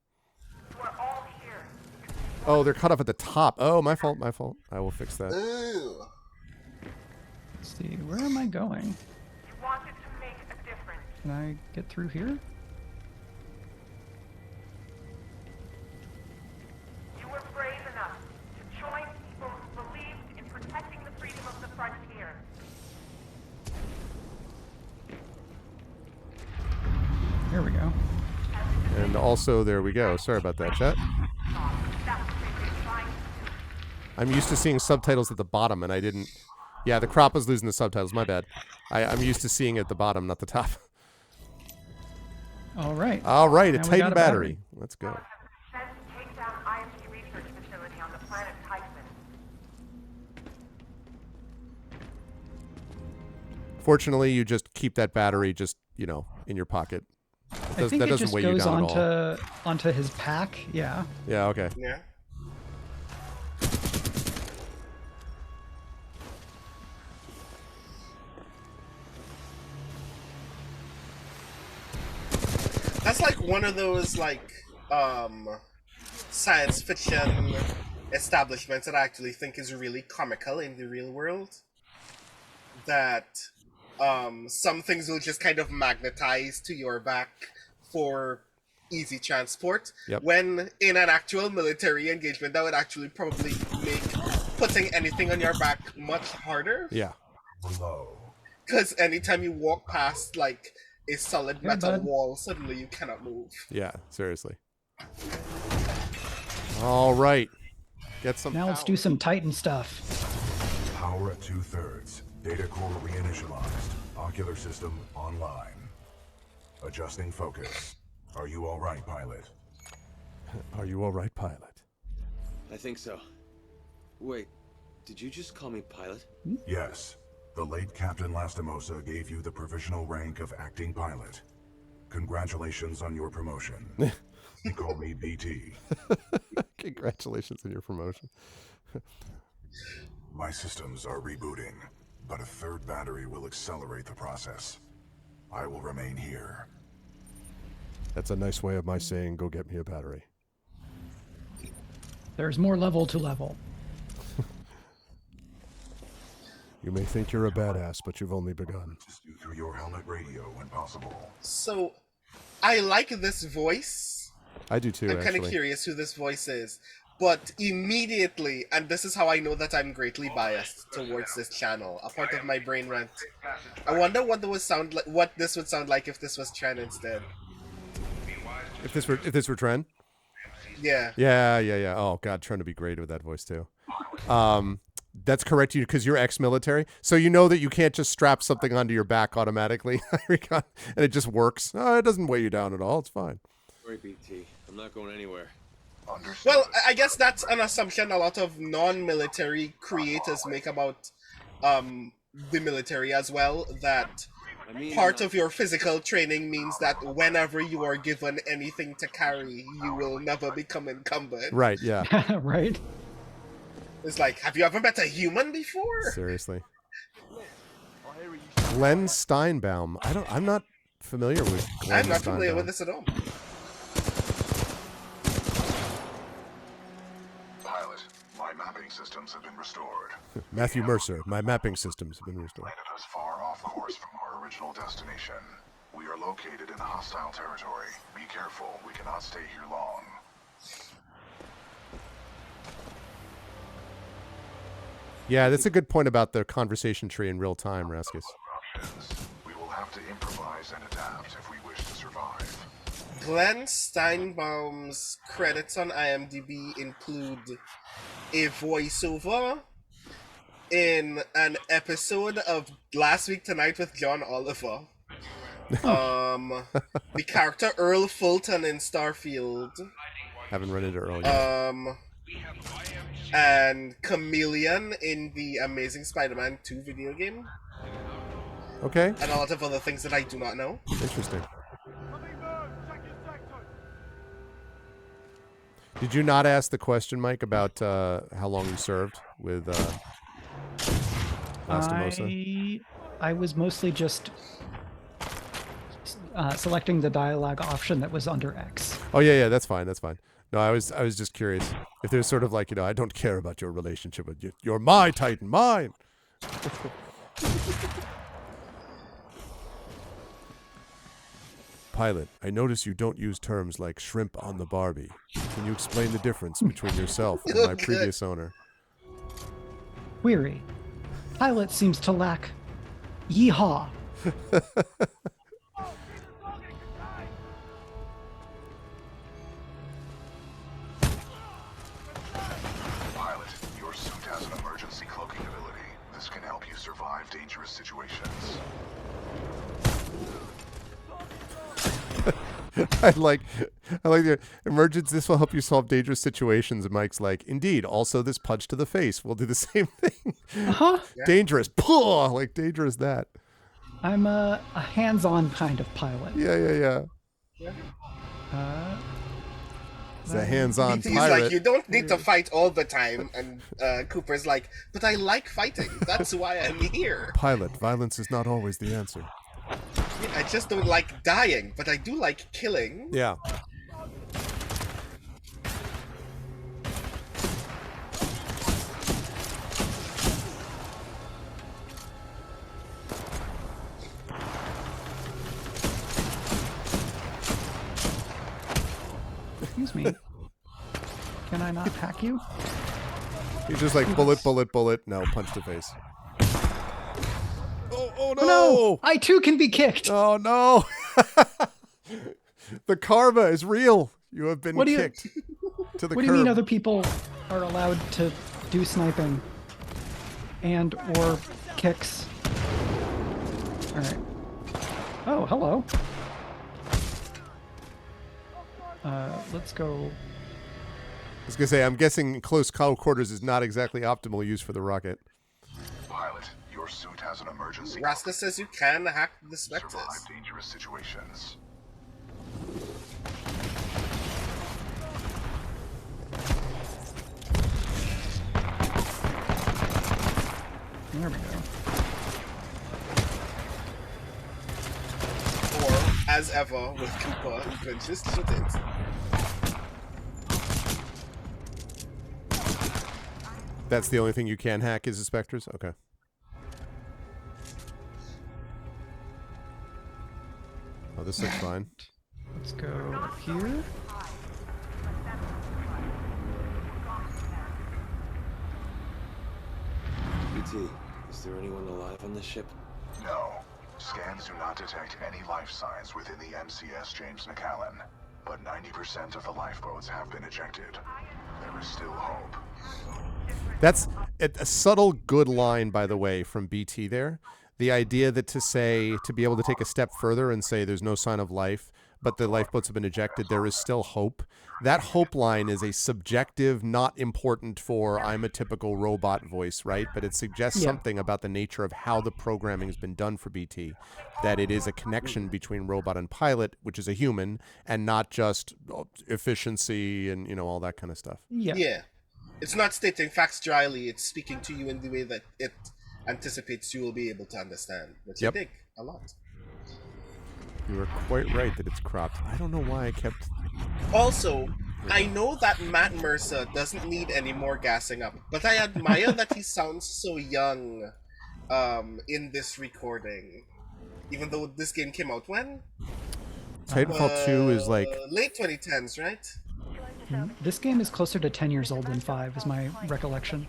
Speaker 1: Oh, they're cut off at the top. Oh, my fault, my fault. I will fix that.
Speaker 2: Ooh.
Speaker 3: Let's see, where am I going?
Speaker 9: You wanted to make a difference.
Speaker 3: Can I get through here?
Speaker 9: You were brave enough to join people who believed in protecting the freedom of the frontier.
Speaker 3: Here we go.
Speaker 1: And also, there we go. Sorry about that, chat. I'm used to seeing subtitles at the bottom, and I didn't... Yeah, the crop was losing the subtitles. My bad. I'm used to seeing it at the bottom, not the top.
Speaker 3: All right.
Speaker 1: All right, a
Speaker 3: Now we
Speaker 1: Titan
Speaker 3: got a
Speaker 1: battery. Let's go.
Speaker 9: Sent to take down IMC research facility on the planet Titan.
Speaker 1: Fortunately, you just keep that battery just, you know, in your pocket.
Speaker 3: I think
Speaker 1: that
Speaker 3: it
Speaker 1: doesn't
Speaker 3: just
Speaker 1: weigh you
Speaker 3: goes
Speaker 1: down at all.
Speaker 3: onto his pack. Yeah.
Speaker 1: Yeah, okay.
Speaker 2: Yeah. That's like one of those like science fiction establishments that I actually think is really comical in the real world. That some things will just kind of magnetize to your back for easy transport.
Speaker 1: Yep.
Speaker 2: When in an actual military engagement, that would actually probably make putting anything on your back much harder.
Speaker 1: Yeah.
Speaker 2: Because anytime you walk past like a solid
Speaker 3: Yeah,
Speaker 2: metal
Speaker 3: bud.
Speaker 2: wall, suddenly you cannot move.
Speaker 1: Yeah, seriously. All right. Get some
Speaker 3: Now let's
Speaker 1: power.
Speaker 3: do some Titan stuff.
Speaker 10: Power at 2/3. Data core reinitialized. Ocular system online. Adjusting focus. Are you all right, pilot?
Speaker 1: Are you all right, pilot?
Speaker 7: I think so. Wait, did you just call me pilot?
Speaker 10: Yes. The late Captain Lastimosa gave you the provisional rank of acting pilot. Congratulations on your promotion. You call me BT.
Speaker 1: Congratulations on your promotion.
Speaker 10: My systems are rebooting, but a third battery will accelerate the process. I will remain here.
Speaker 1: That's a nice way of my saying, go get me a battery.
Speaker 3: There's more level to level.
Speaker 1: You may think you're a badass, but you've only begun.
Speaker 10: Just you through your helmet radio when possible.
Speaker 2: So, I like this voice.
Speaker 1: I do too,
Speaker 2: I'm kind of
Speaker 1: actually.
Speaker 2: curious who this voice is. But immediately, and this is how I know that I'm greatly biased towards this channel, a part of my brain went, I wonder what this would sound like if this was Tren instead.
Speaker 1: If this were Tren?
Speaker 2: Yeah.
Speaker 1: Yeah. Oh god, trying to be great with that voice too. That's correct, you because you're ex-military, so you know that you can't just strap something onto your back automatically, and it just works. It doesn't weigh you down at all. It's fine.
Speaker 7: Sorry, BT. I'm not going anywhere.
Speaker 2: Well, I guess that's an assumption a lot of non-military creators make about the military as well, that
Speaker 7: I mean,
Speaker 2: part of your physical training means that whenever you are given anything to carry, you will never become encumbered.
Speaker 1: Right? Yeah.
Speaker 3: Right?
Speaker 2: It's like, have you ever met a human before?
Speaker 1: Seriously. Glenn Steinbaum. I'm not familiar with Glenn
Speaker 2: I'm not
Speaker 1: Steinbaum.
Speaker 2: familiar with this at all.
Speaker 10: systems have been restored.
Speaker 1: Matthew Mercer, my mapping systems have been restored.
Speaker 10: Landed us far off course from our original destination. We are located in hostile territory. Be careful, we cannot stay here long.
Speaker 1: Yeah, that's a good point about the conversation tree in real time, Raskus.
Speaker 10: We will have to improvise and adapt if we wish to survive.
Speaker 2: Glenn Steinbaum's credits on IMDb include a voiceover in an episode of Last Week Tonight with John Oliver. The character Earl Fulton in Starfield.
Speaker 1: Haven't run into Earl yet.
Speaker 2: And Chameleon in the Amazing Spider-Man 2 video game.
Speaker 1: Okay.
Speaker 2: And a lot of other things that I do not know.
Speaker 1: Interesting. Did you not ask the question, Mike, about how long you served with Lastimosa?
Speaker 3: I was mostly just selecting the dialogue option that was under X.
Speaker 1: Oh yeah, that's fine. That's fine. No, I was just curious if there's sort of like, I don't care about your relationship with you. You're my Titan, mine. Pilot, I notice you don't use terms like shrimp on the Barbie. Can you explain the difference between yourself and my previous owner?
Speaker 3: Query. Pilot seems to lack yeehaw.
Speaker 10: Pilot, your suit has an emergency cloaking ability. This can help you survive dangerous situations.
Speaker 1: I like the emergence. This will help you solve dangerous situations. And Mike's like, indeed. Also, this punch to the face will do the same thing.
Speaker 3: Uh-huh.
Speaker 1: Dangerous. Puh, like dangerous that.
Speaker 3: I'm a hands-on kind of pilot.
Speaker 1: Yeah. It's a hands-on
Speaker 2: He's
Speaker 1: pirate.
Speaker 2: like, you don't need to fight all the time. And Cooper's like, but I like fighting. That's why I'm here.
Speaker 1: Pilot, violence is not always the answer.
Speaker 2: I just don't like dying, but I do like killing.
Speaker 1: Yeah.
Speaker 3: Excuse me. Can I not hack you?
Speaker 1: He's just like, bullet. No, punch to face. Oh no!
Speaker 3: No! I too can be kicked.
Speaker 1: Oh no! The karma is real. You have been kicked to the curb.
Speaker 3: What do you mean other people are allowed to do sniping and or kicks? All right. Oh, hello. Let's go.
Speaker 1: I was gonna say, I'm guessing close quarters is not exactly optimal use for the rocket.
Speaker 10: Pilot, your suit has an emergency.
Speaker 2: Rasta says you can hack the Spectres.
Speaker 10: Survive dangerous situations.
Speaker 3: There we go.
Speaker 2: Or, as ever, with Cooper, you can just shoot it.
Speaker 1: That's the only thing you can hack is the Spectres? Okay. Oh, this looks fine.
Speaker 3: Let's go here.
Speaker 7: BT, is there anyone alive on this ship?
Speaker 10: No. Scans do not detect any life signs within the MCS James McAllen, but 90% of the lifeboats have been ejected. There is still hope.
Speaker 1: That's a subtle good line, by the way, from BT there. The idea that to be able to take a step further and say there's no sign of life, but the lifeboats have been ejected, there is still hope. That hope line is a subjective, not important for I'm a typical robot voice, right? But it suggests something about the nature of how the programming has been done for BT, that it is a connection between robot and pilot, which is a human, and not just efficiency and, all that kind of stuff.
Speaker 2: Yeah. It's not stating facts dryly, it's speaking to you in the way that it anticipates you will be able to understand, which I dig a lot.
Speaker 1: You were quite right that it's cropped. I don't know why I kept...
Speaker 2: Also, I know that Matt Mercer doesn't need any more gassing up, but I admire that he sounds so young in this recording. Even though this game came out when?
Speaker 1: Titanfall 2 is like
Speaker 2: late 2010s, right?
Speaker 3: This game is closer to 10 years old than 5, is my recollection.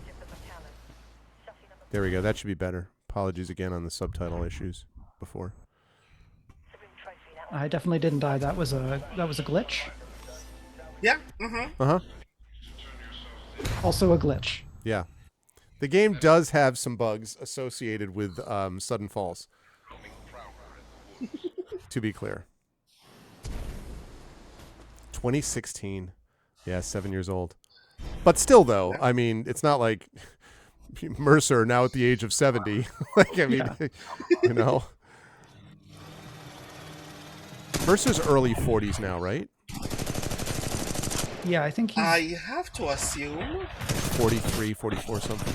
Speaker 1: there we go. That should be better. Apologies again on the subtitle issues before.
Speaker 3: I definitely didn't die. That was a glitch.
Speaker 2: Yeah.
Speaker 3: Also a glitch.
Speaker 1: Yeah. The game does have some bugs associated with sudden falls. To be clear. 2016. Yeah, 7 years old. But still, though, I mean, it's not like Mercer now at the age of 70. Like, I mean, you know. Mercer's early 40s now, right?
Speaker 3: Yeah, I think he's...
Speaker 2: I have to assume
Speaker 1: 43, 44 something.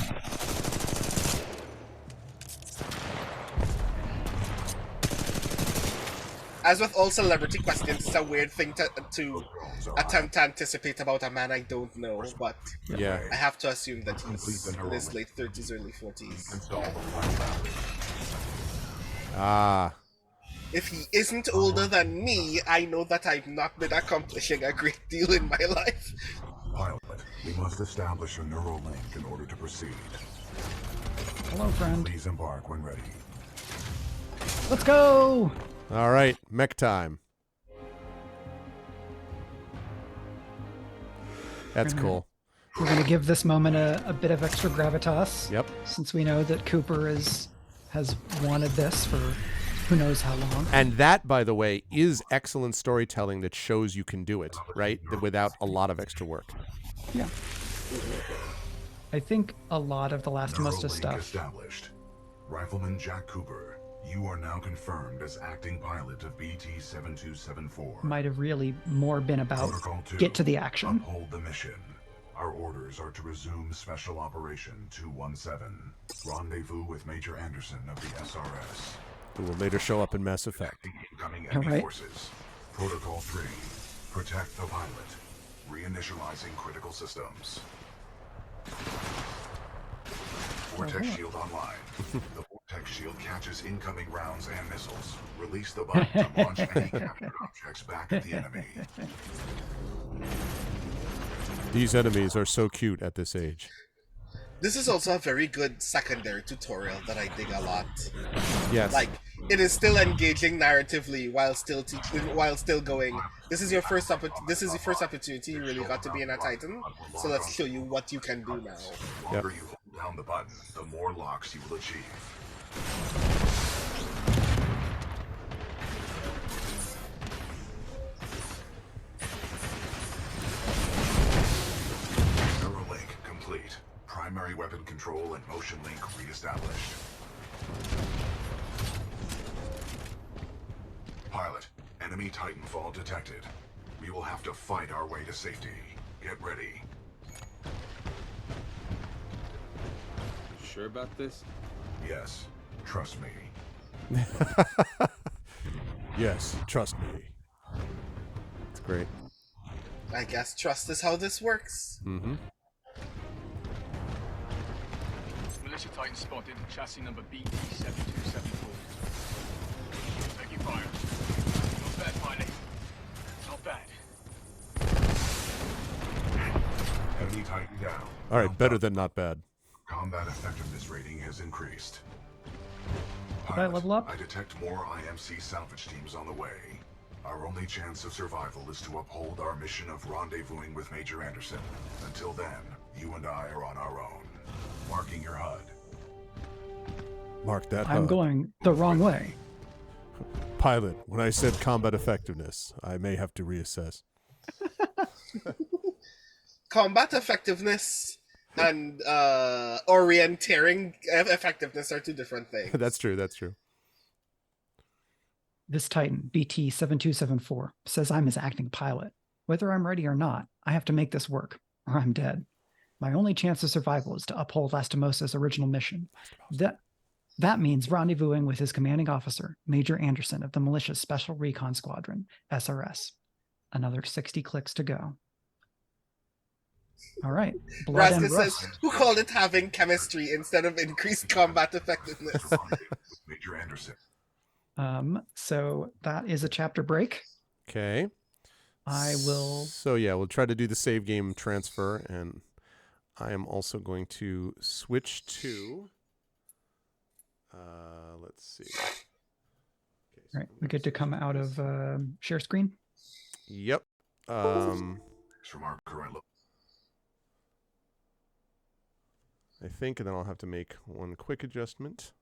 Speaker 2: as with all celebrity questions, it's a weird thing to attempt to anticipate about a man I don't know, but
Speaker 1: yeah,
Speaker 2: I have to assume that he's in his late 30s, early 40s.
Speaker 1: Ah.
Speaker 2: If he isn't older than me, I know that I've not been accomplishing a great deal in my life.
Speaker 10: Pilot, we must establish a neural link in order to proceed.
Speaker 3: Hello, friend.
Speaker 10: Please embark when ready.
Speaker 3: Let's go!
Speaker 1: All right, mech time. That's cool.
Speaker 3: We're going to give this moment a bit of extra gravitas.
Speaker 1: Yep.
Speaker 3: Since we know that Cooper has wanted this for who knows how long.
Speaker 1: And that, by the way, is excellent storytelling that shows you can do it, right? Without a lot of extra work.
Speaker 3: Yeah. I think a lot of the Last of Us
Speaker 10: Neural link
Speaker 3: stuff.
Speaker 10: established. Rifleman Jack Cooper, you are now confirmed as acting pilot of BT-7274.
Speaker 3: Might have really more been about
Speaker 10: Protocol 2,
Speaker 3: get to the action.
Speaker 10: Uphold the mission. Our orders are to resume Special Operation 217. Rendezvous with Major Anderson of the SRS.
Speaker 1: Who will later show up in Mass Effect.
Speaker 10: Incoming
Speaker 3: All
Speaker 10: enemy
Speaker 3: right.
Speaker 10: forces. Protocol 3. Protect the pilot. Reinitializing critical systems. Vortex shield online. The Vortex shield catches incoming rounds and missiles. Release the button to launch any captured objects back at the enemy.
Speaker 1: These enemies are so cute at this age.
Speaker 2: This is also a very good secondary tutorial that I dig a lot.
Speaker 1: Yes.
Speaker 2: Like, it is still engaging narratively while still going. This is your first opportunity you really got to be in a Titan. So let's show you what you can do now.
Speaker 10: The longer you hold down the button, the more locks you will achieve. Neuralink complete. Primary weapon control and motion link re-established. Pilot, enemy Titanfall detected. We will have to fight our way to safety. Get ready.
Speaker 7: Sure about this?
Speaker 10: Yes, trust me.
Speaker 1: Yes, trust me. It's great.
Speaker 2: I guess trust is how this works.
Speaker 1: Mm-hmm.
Speaker 11: Militia Titan spotted, chassis number BT-7274. Taking fire. Not bad, pilot. Not bad.
Speaker 10: Enemy Titan down.
Speaker 1: All right, better than not bad.
Speaker 10: Combat effectiveness rating has increased.
Speaker 3: Did I level up?
Speaker 10: I detect more IMC salvage teams on the way. Our only chance of survival is to uphold our mission of rendezvousing with Major Anderson. Until then, you and I are on our own. Marking your HUD.
Speaker 1: Mark that
Speaker 3: I'm
Speaker 1: HUD.
Speaker 3: going the wrong way.
Speaker 1: Pilot, when I said combat effectiveness, I may have to reassess.
Speaker 2: Combat effectiveness and orienteering effectiveness are two different things.
Speaker 1: That's true, that's true.
Speaker 3: This Titan, BT-7274, says I'm his acting pilot. Whether I'm ready or not, I have to make this work, or I'm dead. My only chance of survival is to uphold Lastimosa's original mission. That means rendezvousing with his commanding officer, Major Anderson of the Militia's Special Recon Squadron, SRS. Another 60 clicks to go. All right. Blood and
Speaker 2: Raska says,
Speaker 3: rust.
Speaker 2: who called it having chemistry instead of increased combat effectiveness?
Speaker 10: Major Anderson.
Speaker 3: So that is a chapter break.
Speaker 1: Okay.
Speaker 3: I will.
Speaker 1: So yeah, we'll try to do the save game transfer, and I am also going to switch to. Let's see. Okay,
Speaker 3: All right, we get to come out of share screen.
Speaker 1: Yep.
Speaker 10: From our current look.
Speaker 1: I think, and then I'll have to make one quick adjustment,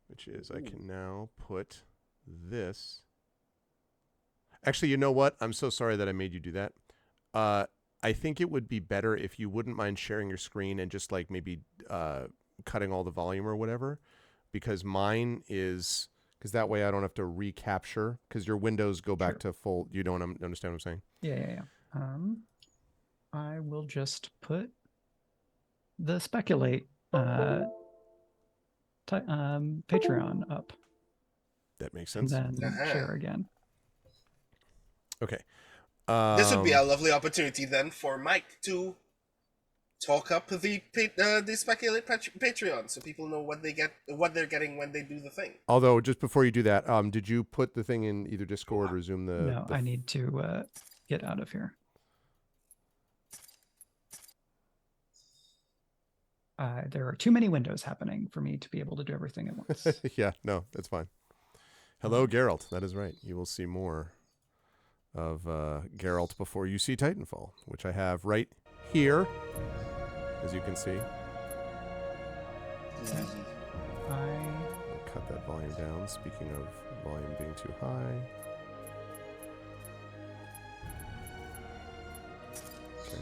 Speaker 1: which is I can now put this. Actually, you know what? I'm so sorry that I made you do that. I think it would be better if you wouldn't mind sharing your screen and just like maybe cutting all the volume or whatever, because mine is, because that way I don't have to recapture, because your windows go back to full. You don't understand what I'm saying?
Speaker 3: Yeah. I will just put the Speculate Patreon up.
Speaker 1: That makes sense.
Speaker 3: And then share again.
Speaker 1: Okay.
Speaker 2: This would be a lovely opportunity then for Mike to talk up the Speculate Patreon, so people know what they're getting when they do the thing.
Speaker 1: Although, just before you do that, did you put the thing in either Discord or Zoom?
Speaker 3: No, I need to get out of here. There are too many windows happening for me to be able to do everything at once.
Speaker 1: Yeah, no, that's fine. Hello, Geralt. That is right. You will see more of Geralt before you see Titanfall, which I have right here, as you can see. I'll cut that volume down. Speaking of volume being too high. Okay.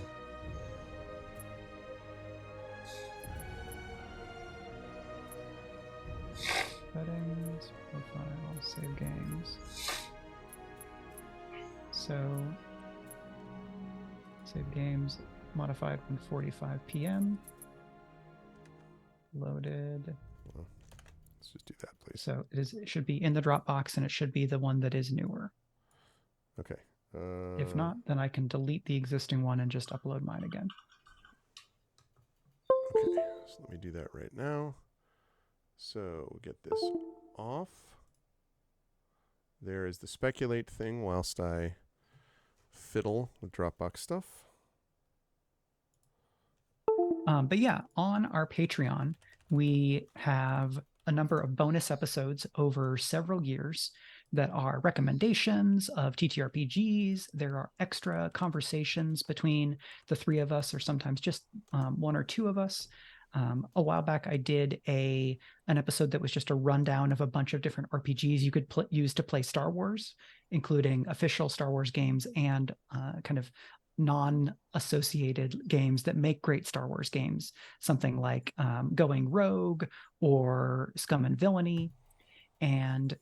Speaker 3: Settings, profile, save games. So, save games, modified 1:45 p.m. Loaded.
Speaker 1: Well, let's just do that, please.
Speaker 3: So it should be in the Dropbox, and it should be the one that is newer.
Speaker 1: Okay.
Speaker 3: If not, then I can delete the existing one and just upload mine again.
Speaker 1: Okay, so let me do that right now. So we'll get this off. There is the Speculate thing whilst I fiddle with Dropbox stuff.
Speaker 3: But yeah, on our Patreon, we have a number of bonus episodes over several years that are recommendations of TTRPGs. There are extra conversations between the three of us, or sometimes just one or two of us. A while back, I did an episode that was just a rundown of a bunch of different RPGs you could use to play Star Wars, including official Star Wars games and kind of non-associated games that make great Star Wars games, something like Going Rogue or Scum and Villainy. And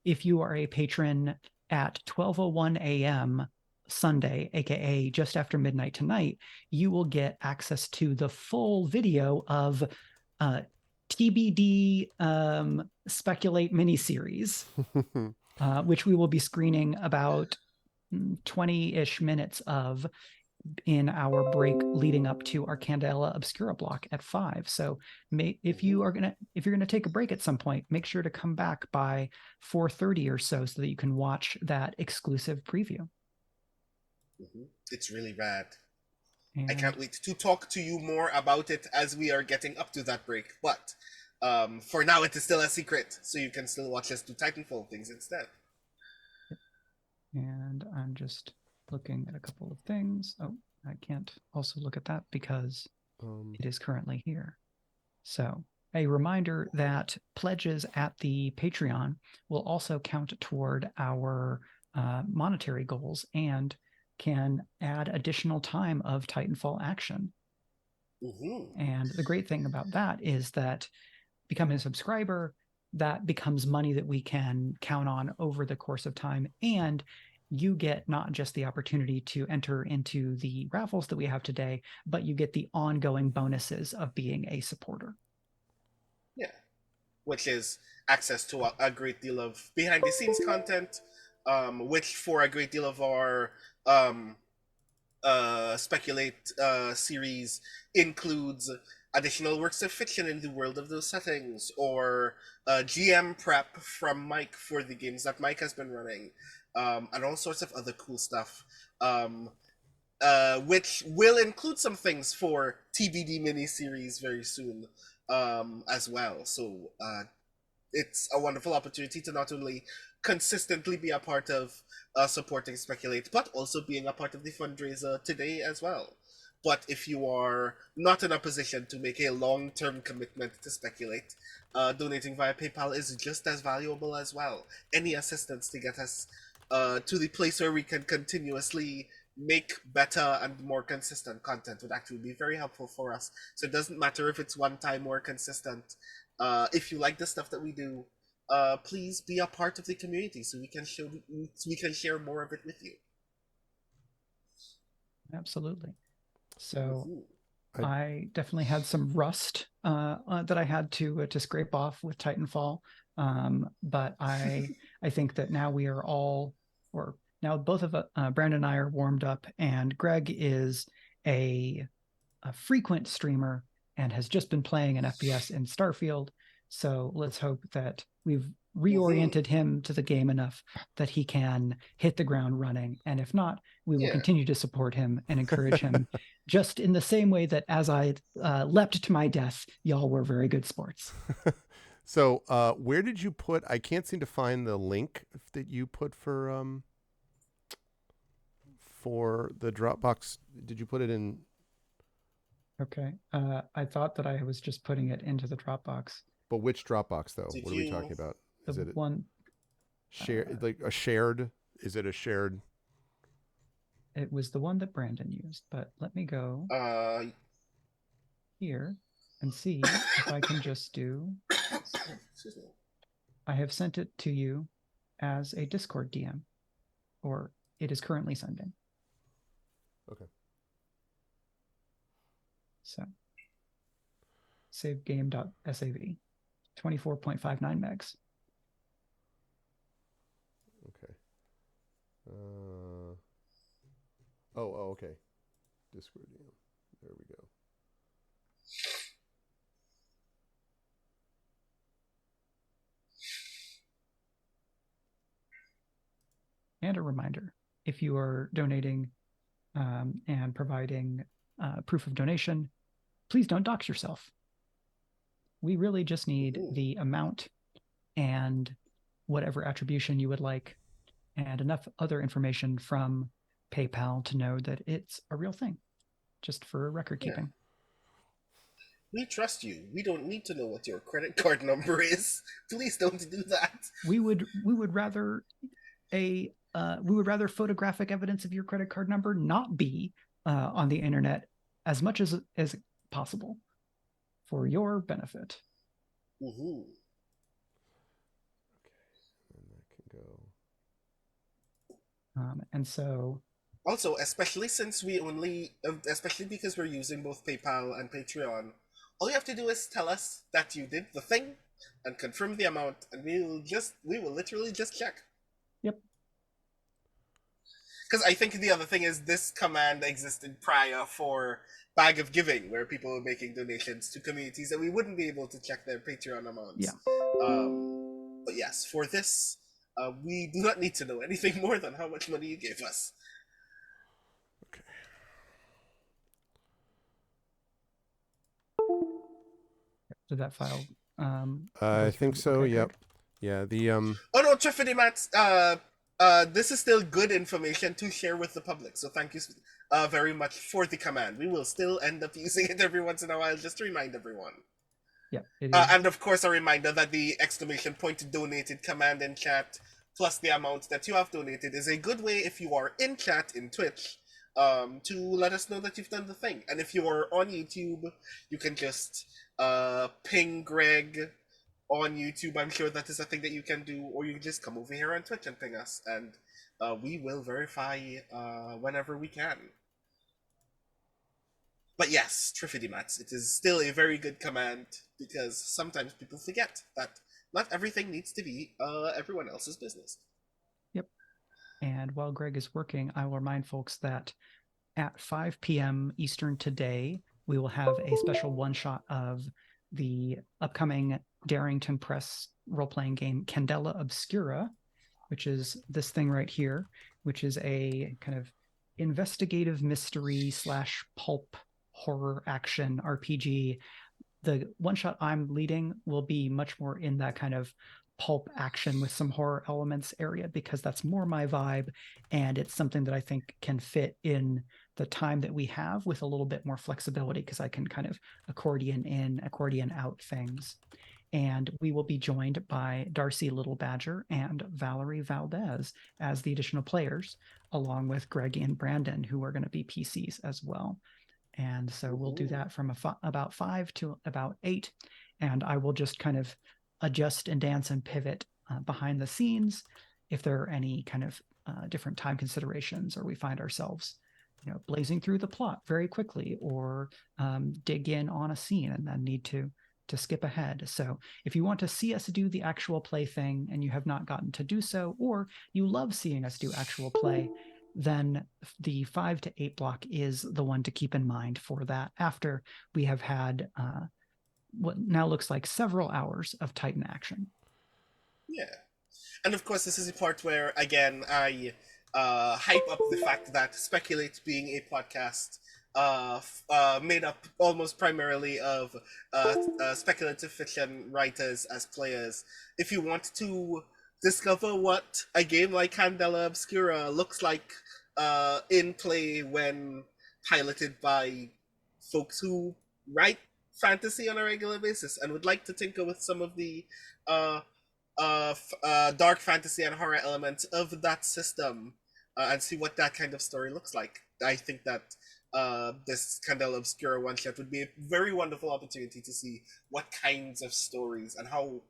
Speaker 3: if you are a patron at 12:01 a.m. Sunday, aka just after midnight tonight, you will get access to the full video of TBD Speculate miniseries, which we will be screening about 20-ish minutes of in our break leading up to our Candela Obscura block at 5. So if you're gonna take a break at some point, make sure to come back by 4:30 or so that you can watch that exclusive preview.
Speaker 2: It's really rad.
Speaker 3: And
Speaker 2: I can't wait to talk to you more about it as we are getting up to that break. But for now, it is still a secret, so you can still watch us do Titanfall things instead.
Speaker 3: And I'm just looking at a couple of things. Oh, I can't also look at that because it is currently here. So a reminder that pledges at the Patreon will also count toward our monetary goals and can add additional time of Titanfall action. And the great thing about that is that becoming a subscriber, that becomes money that we can count on over the course of time. And you get not just the opportunity to enter into the raffles that we have today, but you get the ongoing bonuses of being a supporter.
Speaker 2: Yeah, which is access to a great deal of behind-the-scenes content, which for a great deal of our Speculate series includes additional works of fiction in the world of those settings, or GM prep from Mike for the games that Mike has been running, and all sorts of other cool stuff, which will include some things for TBD miniseries very soon as well. So it's a wonderful opportunity to not only consistently be a part of supporting Speculate, but also being a part of the fundraiser today as well. But if you are not in a position to make a long-term commitment to Speculate, donating via PayPal is just as valuable as well. Any assistance to get us to the place where we can continuously make better and more consistent content would actually be very helpful for us. So it doesn't matter if it's one time or consistent. If you like the stuff that we do, please be a part of the community so we can share more of it with you.
Speaker 3: Absolutely. So I definitely had some rust that I had to scrape off with Titanfall, but I think that now we are all, or now both of Brandon and I are warmed up, and Greg is a frequent streamer and has just been playing an FPS in Starfield. So let's hope that we've reoriented him to the game enough that he can hit the ground running. And if not, we will continue to support him and encourage him just in the same way that as I leapt to my death, y'all were very good sports.
Speaker 1: So where did you put, I can't seem to find the link that you put for the Dropbox. Did you put it in?
Speaker 3: Okay. I thought that I was just putting it into the Dropbox.
Speaker 1: But which Dropbox though? What are we talking about? Is it
Speaker 3: one
Speaker 1: shared, like a shared? Is it a shared?
Speaker 3: It was the one that Brandon used, but let me go here and see if I can just do. I have sent it to you as a Discord DM, or it is currently sending.
Speaker 1: Okay.
Speaker 3: So save game.sav, 24.59 megs.
Speaker 1: Okay. Oh, okay. Discord. Yeah. There we go.
Speaker 3: And a reminder, if you are donating and providing proof of donation, please don't dox yourself. We really just need the amount and whatever attribution you would like, and enough other information from PayPal to know that it's a real thing, just for record keeping.
Speaker 2: We trust you. We don't need to know what your credit card number is. Please don't do that.
Speaker 3: We would rather photographic evidence of your credit card number not be on the internet as much as possible for your benefit.
Speaker 2: Mm-hmm.
Speaker 1: Okay, and that can go.
Speaker 3: And so,
Speaker 2: also, especially because we're using both PayPal and Patreon, all you have to do is tell us that you did the thing and confirm the amount, and we will literally just check.
Speaker 3: Yep.
Speaker 2: Because I think the other thing is this command existed prior for Bag of Giving, where people were making donations to communities and we wouldn't be able to check their Patreon amounts.
Speaker 3: Yeah.
Speaker 2: But yes, for this, we do not need to know anything more than how much money you gave us.
Speaker 1: Okay.
Speaker 3: Did that file?
Speaker 1: I think so. Okay, yep. Good. Yeah. The
Speaker 2: Oh no, Triffany Mats. This is still good information to share with the public. So thank you very much for the command. We will still end up using it every once in a while just to remind everyone.
Speaker 3: Yeah.
Speaker 2: And of course, a reminder that the ! donated command in chat plus the amount that you have donated is a good way if you are in chat in Twitch to let us know that you've done the thing. And if you are on YouTube, you can just ping Greg on YouTube. I'm sure that is a thing that you can do, or you can just come over here on Twitch and ping us, and we will verify whenever we can. But yes, Triffidimats, it is still a very good command, because sometimes people forget that not everything needs to be everyone else's business.
Speaker 3: Yep. And while Greg is working, I will remind folks that at 5 p.m. Eastern today, we will have a special one-shot of the upcoming Darrington Press role-playing game Candela Obscura, which is this thing right here, which is a kind of investigative mystery / pulp horror action RPG. The one-shot I'm leading will be much more in that kind of pulp action with some horror elements area, because that's more my vibe, and it's something that I think can fit in the time that we have with a little bit more flexibility, because I can kind of accordion in, accordion out things. And we will be joined by Darcy Little Badger and Valerie Valdez as the additional players, along with Greg and Brandon, who are going to be PCs as well. And so we'll do that from about 5 to about 8. And I will just kind of adjust and dance and pivot behind the scenes if there are any kind of different time considerations, or we find ourselves, blazing through the plot very quickly, or dig in on a scene and then need to skip ahead. So if you want to see us do the actual play thing and you have not gotten to do so, or you love seeing us do actual play, then the 5 to 8 block is the one to keep in mind for that, after we have had what now looks like several hours of Titan action.
Speaker 2: Yeah. And of course, this is the part where, again, I hype up the fact that Speculate, being a podcast made up almost primarily of speculative fiction writers as players. If you want to discover what a game like Candela Obscura looks like in play when piloted by folks who write fantasy on a regular basis and would like to tinker with some of the dark fantasy and horror elements of that system and see what that kind of story looks like, I think that this Candela Obscura one-shot would be a very wonderful opportunity to see what kinds of stories and how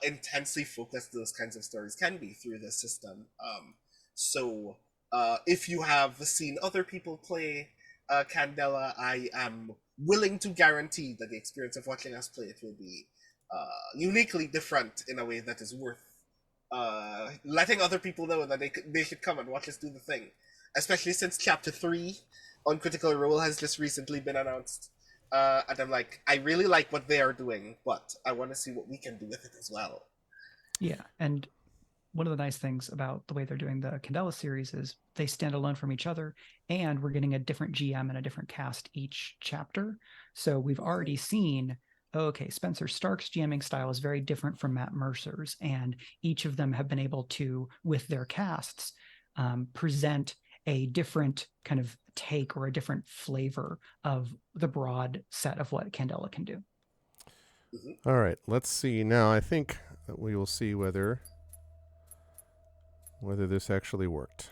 Speaker 2: intensely focused those kinds of stories can be through this system. So if you have seen other people play Candela, I am willing to guarantee that the experience of watching us play it will be uniquely different in a way that is worth letting other people know that they should come and watch us do the thing. Especially since Chapter 3 on Critical Role has just recently been announced. And I'm like, I really like what they are doing, but I want to see what we can do with it as well.
Speaker 3: Yeah, and one of the nice things about the way they're doing the Candela series is they stand alone from each other, and we're getting a different GM and a different cast each chapter. So we've already seen, Spencer Stark's GMing style is very different from Matt Mercer's, and each of them have been able to, with their casts, present a different kind of take or a different flavor of the broad set of what Candela can do.
Speaker 1: All right, let's see. Now, I think that we will see whether this actually worked.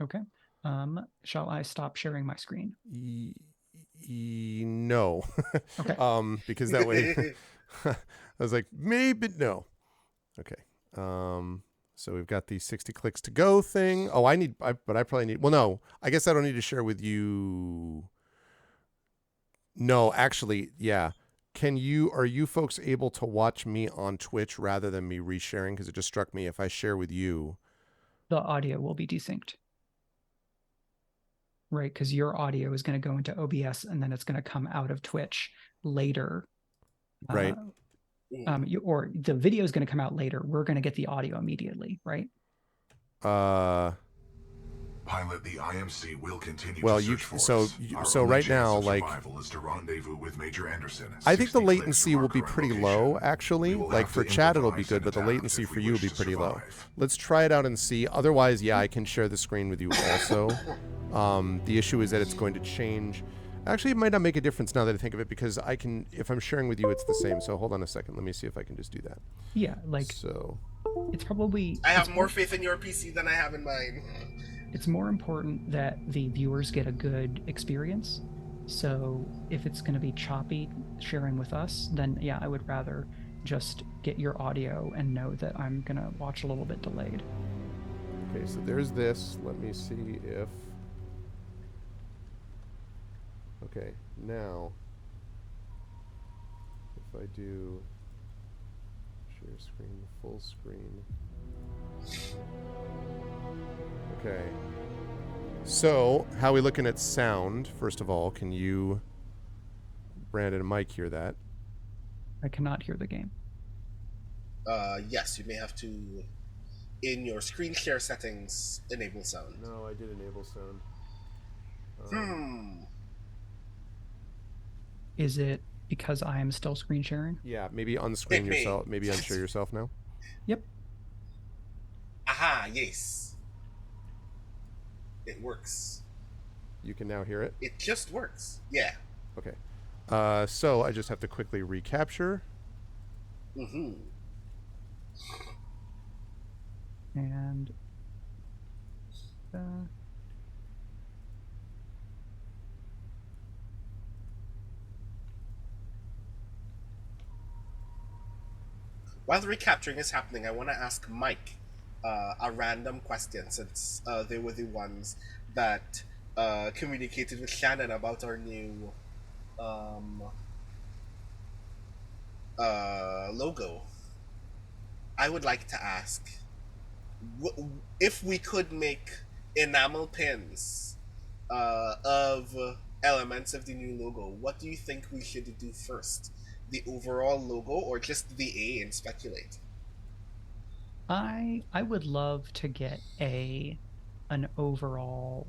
Speaker 3: Okay. Shall I stop sharing my screen?
Speaker 1: No.
Speaker 3: Okay.
Speaker 1: Because that way I was like, maybe no. Okay. So we've got the 60 clicks to go thing. Oh, but I probably need, well, no, I guess I don't need to share with you. No, actually, yeah. Are you folks able to watch me on Twitch rather than me resharing? Because it just struck me, if I share with you,
Speaker 3: the audio will be desynced. Right, because your audio is going to go into OBS and then it's going to come out of Twitch later.
Speaker 1: Right.
Speaker 3: Or the video is going to come out later. We're going to get the audio immediately, right?
Speaker 10: Pilot, the IMC will continue
Speaker 1: well,
Speaker 10: to
Speaker 1: you
Speaker 10: search for
Speaker 1: so
Speaker 10: us.
Speaker 1: you,
Speaker 10: Our
Speaker 1: so
Speaker 10: only
Speaker 1: right
Speaker 10: chance
Speaker 1: now,
Speaker 10: of
Speaker 1: like,
Speaker 10: survival is to rendezvous with Major Anderson.
Speaker 1: I think the
Speaker 10: 60
Speaker 1: latency
Speaker 10: clicks
Speaker 1: will
Speaker 10: from
Speaker 1: be
Speaker 10: our current
Speaker 1: pretty
Speaker 10: location.
Speaker 1: low, actually.
Speaker 10: We will
Speaker 1: Like
Speaker 10: have
Speaker 1: for
Speaker 10: to
Speaker 1: chat, it'll be
Speaker 10: improvise
Speaker 1: good,
Speaker 10: and
Speaker 1: but the
Speaker 10: adapt
Speaker 1: latency
Speaker 10: if
Speaker 1: for
Speaker 10: we
Speaker 1: you will
Speaker 10: wish
Speaker 1: be
Speaker 10: to
Speaker 1: pretty low.
Speaker 10: survive.
Speaker 1: Let's try it out and see. Otherwise, yeah, I can share the screen with you also. The issue is that it's going to change. Actually, it might not make a difference now that I think of it, because I can, if I'm sharing with you, it's the same. So hold on a second. Let me see if I can just do that.
Speaker 3: Yeah, like,
Speaker 1: so
Speaker 3: it's probably...
Speaker 2: I have more faith in your PC than I have in mine.
Speaker 3: It's more important that the viewers get a good experience. So if it's going to be choppy sharing with us, then yeah, I would rather just get your audio and know that I'm going to watch a little bit delayed.
Speaker 1: Okay, so there's this. Let me see if... Okay, now, if I do share screen, full screen. Okay. So, how are we looking at sound? First of all, can you, Brandon and Mike, hear that?
Speaker 3: I cannot hear the game.
Speaker 2: Yes, you may have to, in your screen share settings, enable sound.
Speaker 1: No, I did enable sound.
Speaker 3: Is it because I am still screen sharing?
Speaker 1: Yeah, maybe unscreen yourself. Maybe unshare yourself now.
Speaker 3: Yep.
Speaker 2: Aha, yes. It works.
Speaker 1: You can now hear it?
Speaker 2: It just works. Yeah.
Speaker 1: Okay. So I just have to quickly recapture.
Speaker 2: Mm-hmm.
Speaker 3: And
Speaker 2: while the recapturing is happening, I want to ask Mike a random question, since they were the ones that communicated with Shannon about our new logo. I would like to ask if we could make enamel pins of elements of the new logo. What do you think we should do first? The overall logo or just the A in Speculate?
Speaker 3: I would love to get an overall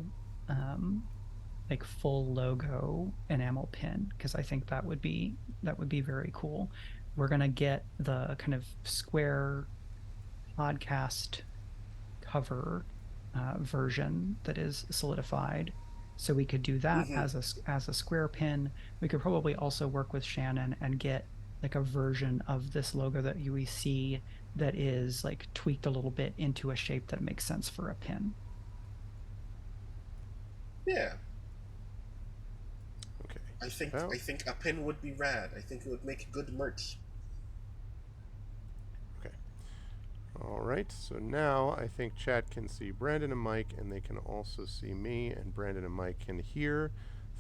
Speaker 3: like full logo enamel pin, because I think that would be very cool. We're gonna get the kind of square podcast cover version that is solidified, so we could do that as a square pin. We could probably also work with Shannon and get like a version of this logo that we see that is like tweaked a little bit into a shape that makes sense for a pin.
Speaker 2: Yeah.
Speaker 1: Okay.
Speaker 2: I think a pin would be rad. I think it would make good merch.
Speaker 1: Okay. All right. So now I think chat can see Brandon and Mike, and they can also see me, and Brandon and Mike can hear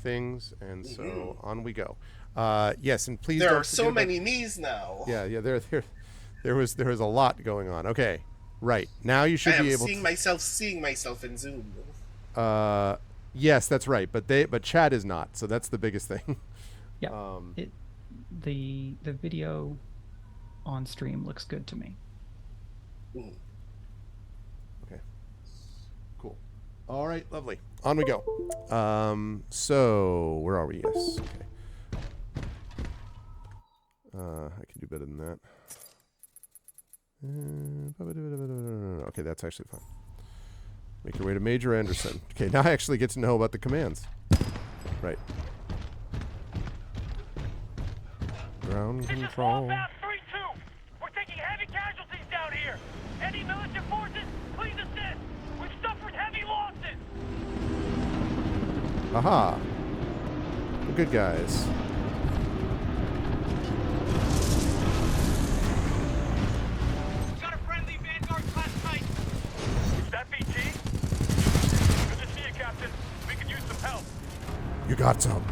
Speaker 1: things, and so on we go. Yes, and please.
Speaker 2: There are so many knees now.
Speaker 1: Yeah. There was a lot going on. Okay. Right. Now you should be able to
Speaker 2: seeing myself in Zoom.
Speaker 1: Yes, that's right. But chat is not. So that's the biggest thing.
Speaker 3: Yeah. The video on stream looks good to me.
Speaker 1: Okay. Cool. All right, lovely. On we go. So where are we? Yes. Okay. I can do better than that. Okay, that's actually fine. Make your way to Major Anderson. Okay, now I actually get to know about the commands. Right. Ground control.
Speaker 9: 3-2. We're taking heavy casualties down here. Any militant forces, please assist. We've suffered heavy losses.
Speaker 1: Aha. The good guys.
Speaker 9: Got a friendly Vanguard class Titan. Is that BT? Good to see you, Captain. We could use some help.
Speaker 1: You got some.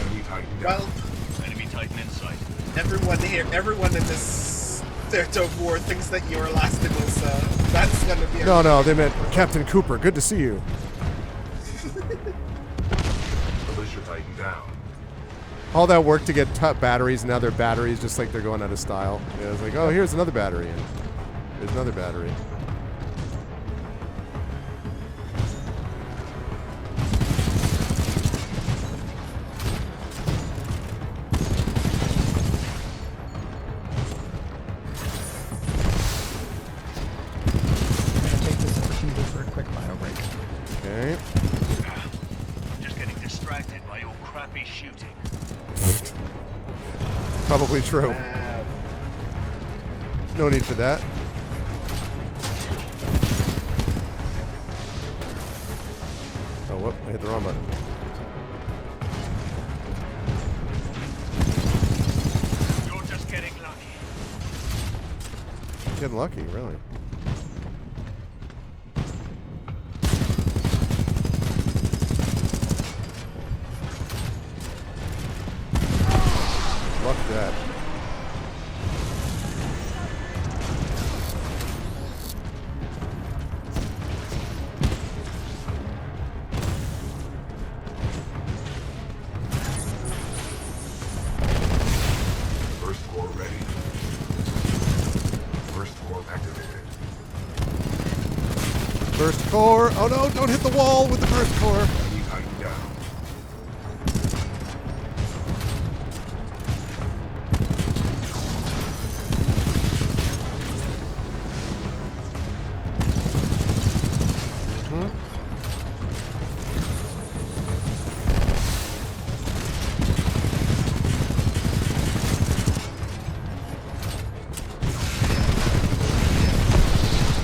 Speaker 10: Enemy Titan down.
Speaker 2: Well,
Speaker 11: Enemy Titan in sight.
Speaker 2: everyone in this theater of war thinks that you're Elastimos. That's gonna be.
Speaker 1: No, they meant Captain Cooper. Good to see you.
Speaker 10: Militia Titan down.
Speaker 1: All that work to get batteries, and now they're batteries just like they're going out of style. Yeah, it's like, oh, here's another battery, and there's another battery.
Speaker 3: I'm gonna take this opportunity for a quick bio break.
Speaker 1: Okay.
Speaker 11: Just getting distracted by your crappy shooting.
Speaker 1: Probably true. No need for that. Oh, whoop, I hit the wrong button.
Speaker 11: You're just getting lucky.
Speaker 1: Getting lucky, really. Fuck that. Burst core. Oh no, don't hit the wall with the burst core.
Speaker 10: Enemy Titan down.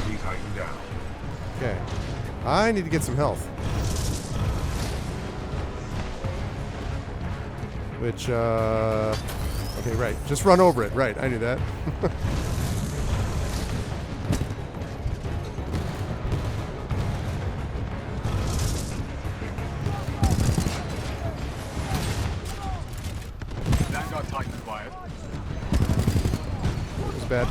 Speaker 10: Enemy Titan down.
Speaker 1: Okay. I need to get some health. Which, okay, right. Just run over it. Right, I knew that.
Speaker 9: Vanguard Titan acquired.
Speaker 1: It was bad.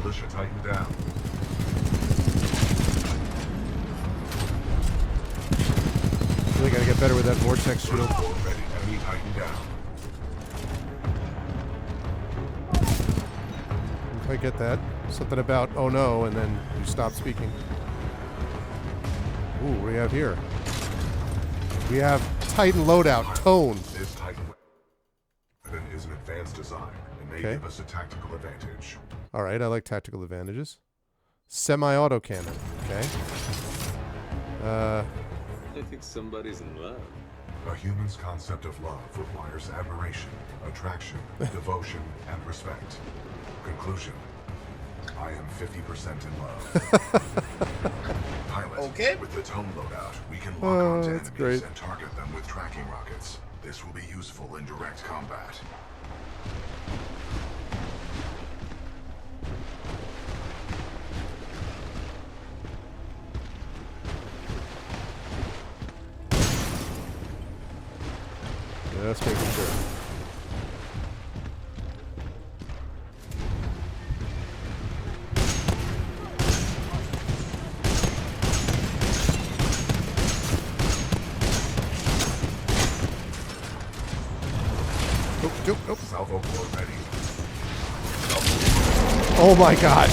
Speaker 10: Militia Titan down.
Speaker 1: Really gotta get better with that vortex shield.
Speaker 10: Burst core ready. Enemy Titan down.
Speaker 1: If I get that. Something about oh no, and then you stop speaking. Ooh, what do we have here? We have Titan loadout, tone.
Speaker 10: This Titan weapon is an advanced design and may
Speaker 1: Okay.
Speaker 10: give us a tactical advantage.
Speaker 1: Alright, I like tactical advantages. Semi-auto cannon. Okay.
Speaker 7: I think somebody's in love.
Speaker 10: A human's concept of love requires admiration, attraction, devotion, and respect. Conclusion. I am 50% in love. Pilot,
Speaker 2: Okay.
Speaker 10: with the tone loadout, we can lock
Speaker 1: Oh,
Speaker 10: onto
Speaker 1: that's
Speaker 10: enemies
Speaker 1: great.
Speaker 10: and target them with tracking rockets. This will be useful in direct combat.
Speaker 1: Just making sure. Nope.
Speaker 10: Salvo core ready.
Speaker 1: Oh my gosh.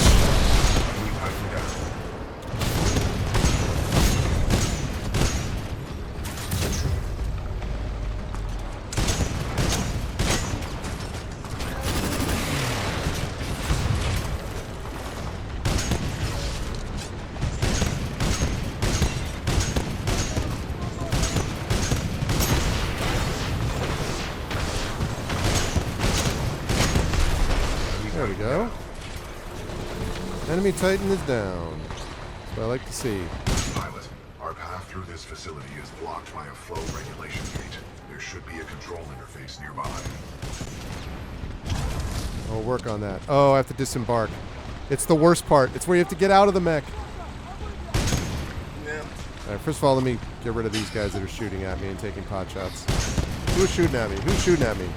Speaker 10: Enemy Titan down.
Speaker 1: There we go. Enemy Titan is down. That's what I like to see.
Speaker 10: Pilot, our path through this facility is blocked by a flow regulation gate. There should be a control interface nearby.
Speaker 1: I'll work on that. Oh, I have to disembark. It's the worst part. It's where you have to get out of the mech.
Speaker 2: Yeah.
Speaker 1: All right, first of all, let me get rid of these guys that are shooting at me and taking pot shots. Who's shooting at me? Who's shooting at me?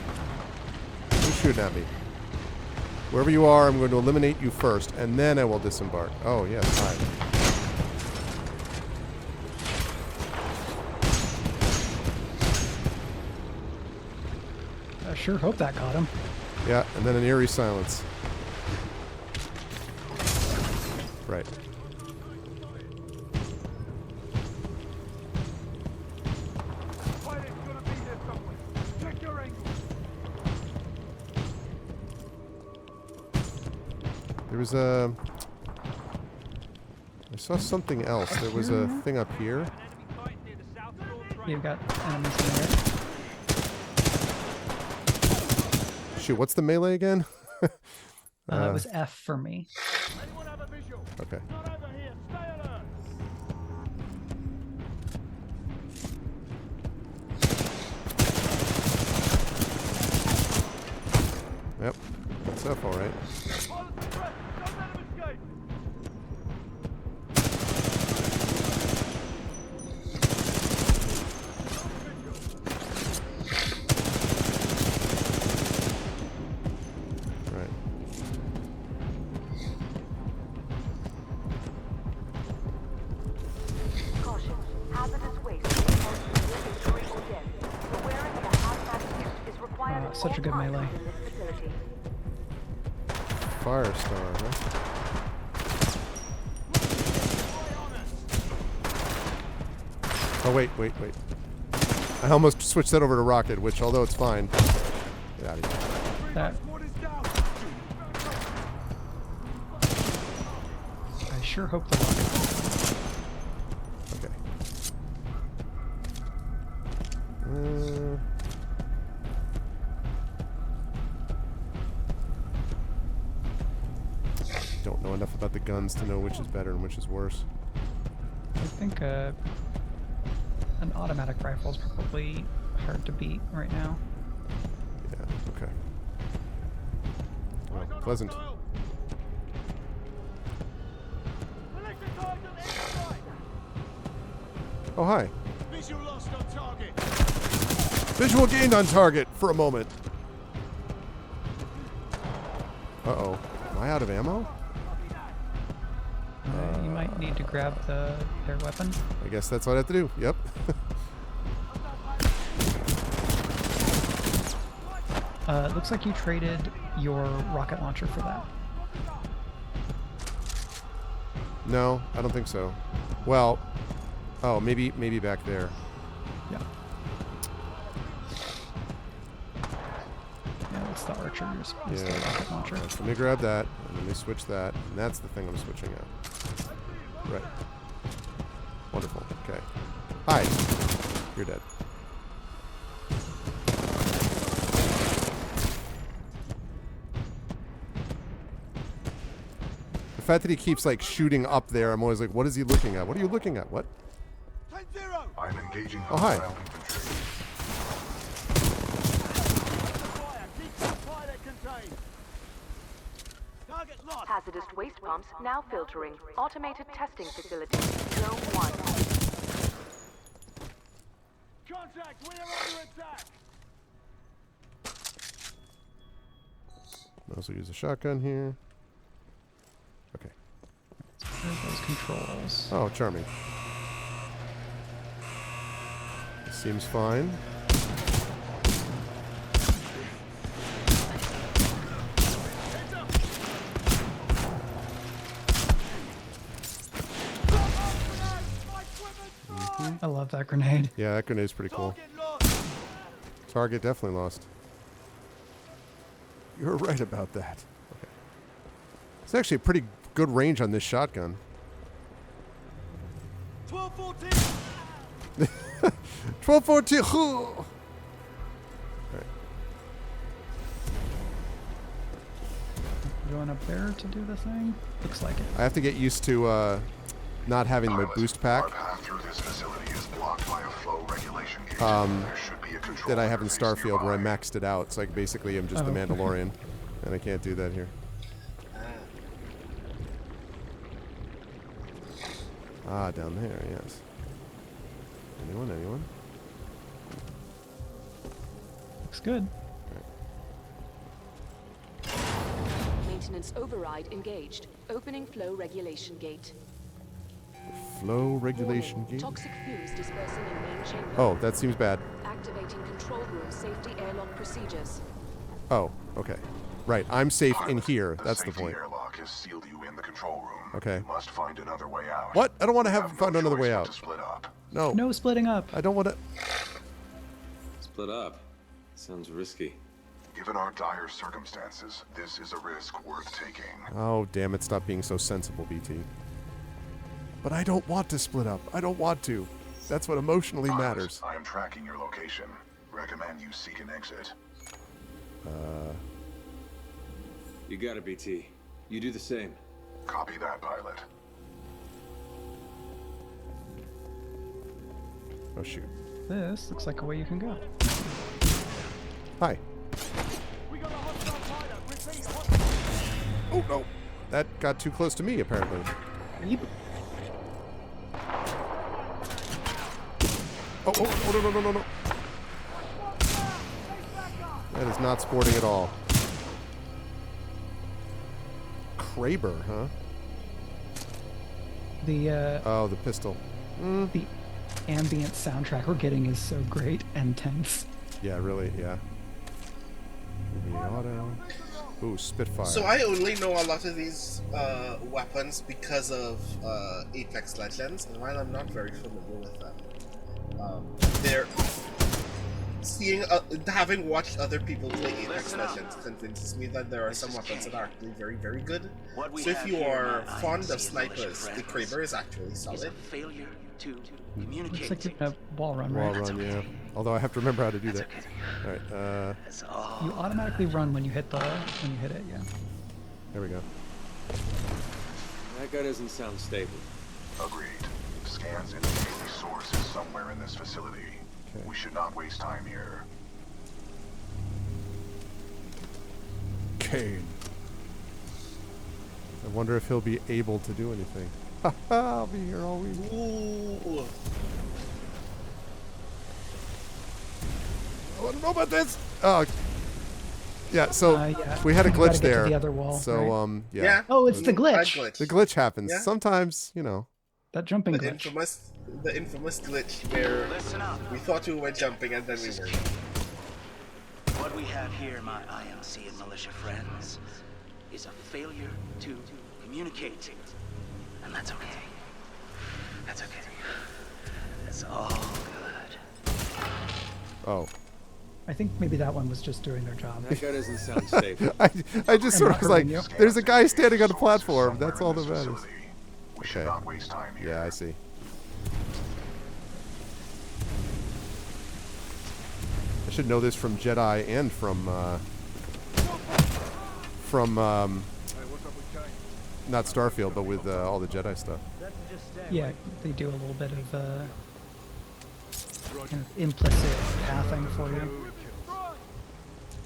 Speaker 1: Who's shooting at me? Wherever you are, I'm going to eliminate you first, and then I will disembark. Oh, yes, hi.
Speaker 3: I sure hope that got him.
Speaker 1: Yeah, and then an eerie silence. Right.
Speaker 9: Pilot's gonna be there somewhere. Check your angle.
Speaker 1: There was a... I saw something else. There was a thing up here.
Speaker 9: Enemy Titan near the south door train.
Speaker 3: You've got enemies in there.
Speaker 1: Shoot, what's the melee again?
Speaker 3: It was F for me.
Speaker 9: Anyone have a visual?
Speaker 1: Okay.
Speaker 9: Not over here. Stay alert.
Speaker 1: Yep. That's F, all right.
Speaker 9: Pilot suppressed. Don't let him escape.
Speaker 3: such a good melee.
Speaker 1: Firestar, huh? Oh, wait. I almost switched that over to rocket, which, although it's fine. Get out of here.
Speaker 3: That. I sure hope the rocket.
Speaker 1: Okay. Don't know enough about the guns to know which is better and which is worse.
Speaker 3: I think an automatic rifle is probably hard to beat right now.
Speaker 1: Yeah, okay. Well, pleasant. Oh, hi.
Speaker 6: Visual lost on target.
Speaker 1: Visual gained on target for a moment. Uh-oh. Am I out of ammo?
Speaker 3: You might need to grab their weapon.
Speaker 1: I guess that's what I have to do. Yep.
Speaker 3: It looks like you traded your rocket launcher for that.
Speaker 1: No, I don't think so. Well, oh, maybe back there.
Speaker 3: Yeah. Yeah, that's the archer's. That's the rocket launcher.
Speaker 1: Right, so let me grab that, and let me switch that, and that's the thing I'm switching out. Right. Wonderful. Okay. Hi. You're dead. The fact that he keeps like shooting up there, I'm always like, what is he looking at? What are you looking at? What?
Speaker 6: 10-0.
Speaker 10: I'm engaging
Speaker 1: Oh, hi.
Speaker 10: hostile infantry.
Speaker 6: Keep that fire contained. Target lost.
Speaker 12: Hazardous waste pumps now filtering. Automated testing facility. Zone 1.
Speaker 6: Contact. We are under attack.
Speaker 1: I also use a shotgun here. Okay.
Speaker 3: There's those controls.
Speaker 1: Oh, charming. Seems fine.
Speaker 3: I love that grenade.
Speaker 1: Yeah, that grenade's pretty cool. Target definitely lost. You're right about that. Okay. It's actually a pretty good range on this shotgun.
Speaker 6: 12-14.
Speaker 1: 12-14. Right.
Speaker 3: Going up there to do the thing? Looks like it.
Speaker 1: I have to get used to not having my boost pack
Speaker 10: Our path through this facility is blocked by a flow regulation gate. There should be a control
Speaker 1: that I have in
Speaker 10: interface
Speaker 1: Starfield where I
Speaker 10: nearby.
Speaker 1: maxed it out. So like basically I'm just the Mandalorian, and I can't do that here. Ah, down there, yes. Anyone?
Speaker 3: Looks good.
Speaker 12: Maintenance override engaged. Opening flow regulation gate.
Speaker 1: Flow regulation
Speaker 12: Warning.
Speaker 1: gate.
Speaker 12: Toxic fumes dispersing in main chamber.
Speaker 1: Oh, that seems bad.
Speaker 12: Activating control room safety airlock procedures.
Speaker 1: Oh, okay. Right, I'm safe in here. That's the
Speaker 10: safety
Speaker 1: point.
Speaker 10: airlock has sealed you in the control room.
Speaker 1: Okay.
Speaker 10: You must find another way out.
Speaker 1: What? I don't want to
Speaker 10: You
Speaker 1: have find
Speaker 10: no
Speaker 1: another
Speaker 10: choice
Speaker 1: way
Speaker 10: but
Speaker 1: out.
Speaker 10: to split up.
Speaker 1: No.
Speaker 3: No splitting up.
Speaker 1: I don't want to.
Speaker 7: Split up. Sounds risky.
Speaker 10: Given our dire circumstances, this is a risk worth taking.
Speaker 1: Oh, damn it. Stop being so sensible, BT. But I don't want to split up. I don't want to. That's what emotionally matters.
Speaker 10: I am tracking your location. Recommend you seek an exit.
Speaker 7: You got it, BT. You do the same.
Speaker 10: Copy that, pilot.
Speaker 1: Oh, shoot.
Speaker 3: This looks like a way you can go.
Speaker 1: Hi.
Speaker 6: We got a hostile fighter. Repeat.
Speaker 1: Oh, no. That got too close to me, apparently.
Speaker 3: Yep.
Speaker 1: Oh, no. That is not sporting at all. Kraber, huh?
Speaker 3: The
Speaker 1: the pistol.
Speaker 3: the ambient soundtrack we're getting is so great and tense.
Speaker 1: Yeah, really, yeah. Semi-auto. Ooh, Spitfire.
Speaker 2: So I only know a lot of these weapons because of Apex Legends, and while I'm not very familiar with them, they're having watched other people play Apex Legends convinces me that there are some weapons that are actually very, very good. So if you are fond of snipers, the Kraber is actually solid.
Speaker 3: Looks like you're a wall run,
Speaker 1: Wall
Speaker 3: right?
Speaker 1: run, yeah. Although I have to remember how to do that. All right.
Speaker 3: You automatically run when you hit it, yeah.
Speaker 1: There we go.
Speaker 7: That guy doesn't sound stable.
Speaker 10: Agreed. Scans indicate the source is somewhere in this facility.
Speaker 1: Okay.
Speaker 10: We should not waste time here.
Speaker 1: Kane. I wonder if he'll be able to do anything. I'll be here all week.
Speaker 2: Ooh.
Speaker 1: I want to know about this. Oh, yeah. So
Speaker 3: Yeah.
Speaker 1: we had a
Speaker 3: You gotta
Speaker 1: glitch
Speaker 3: get to
Speaker 1: there.
Speaker 3: the other wall,
Speaker 1: So
Speaker 3: right?
Speaker 1: yeah.
Speaker 3: Oh, it's the glitch.
Speaker 1: The glitch happens
Speaker 2: Yeah.
Speaker 1: sometimes. You know.
Speaker 3: That jumping
Speaker 2: The
Speaker 3: glitch.
Speaker 2: infamous glitch where we thought we were jumping and then we weren't.
Speaker 11: What we have here, my IMC and militia friends, is a failure to communicate. And that's okay. That's okay. That's all good.
Speaker 1: Oh.
Speaker 3: I think maybe that one was just doing their job.
Speaker 7: That guy doesn't sound stable.
Speaker 1: I just sort of was like,
Speaker 3: hurting you.
Speaker 1: there's a guy standing on a platform. That's all that matters.
Speaker 10: We should not waste time here.
Speaker 1: Yeah, I see. I should know this from Jedi and from not Starfield, but with all the Jedi stuff.
Speaker 3: Yeah, they do a little bit of kind of implicit pathing for you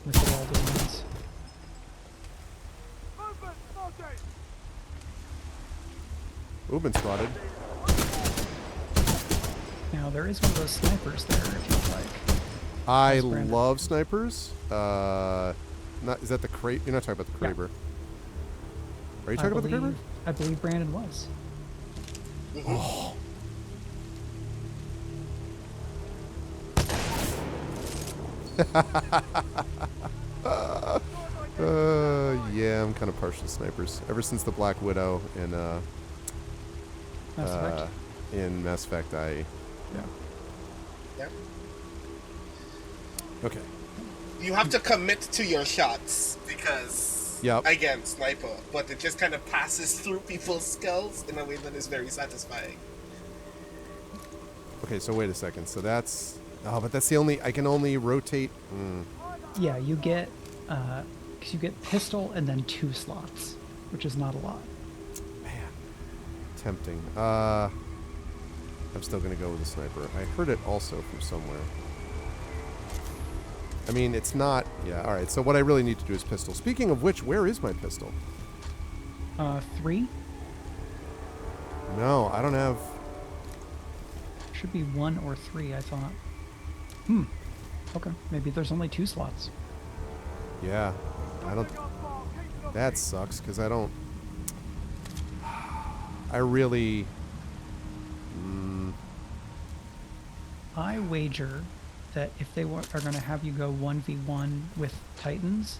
Speaker 3: with the wall designs.
Speaker 1: Ooh, been spotted.
Speaker 3: Now there is one of those snipers there if you'd like.
Speaker 1: I
Speaker 3: Brandon.
Speaker 1: love snipers. Is that the crate? You're not talking about the Kraber. Are you talking about the Kraber?
Speaker 3: I believe Brandon was.
Speaker 1: Oh. Yeah, I'm kind of partial to snipers. Ever since the Black Widow in Mass Effect, yeah. Okay.
Speaker 2: You have to commit to your shots because, again, sniper, but it just kind of passes through people's skulls in a way that is very satisfying.
Speaker 1: Okay, so wait a second. So that's... Oh, but that's the only... I can only rotate...
Speaker 3: Yeah, you get... because you get pistol and then 2 slots, which is not a lot.
Speaker 1: Man. Tempting. I'm still going to go with the sniper. I heard it also from somewhere. I mean, it's not... Yeah, alright. So what I really need to do is pistol. Speaking of which, where is my pistol?
Speaker 3: 3?
Speaker 1: No, I don't have...
Speaker 3: Should be 1 or 3, I thought. Okay, maybe there's only 2 slots.
Speaker 1: Yeah, I don't... That sucks, because I don't... I really...
Speaker 3: I wager that if they are going to have you go 1v1 with Titans,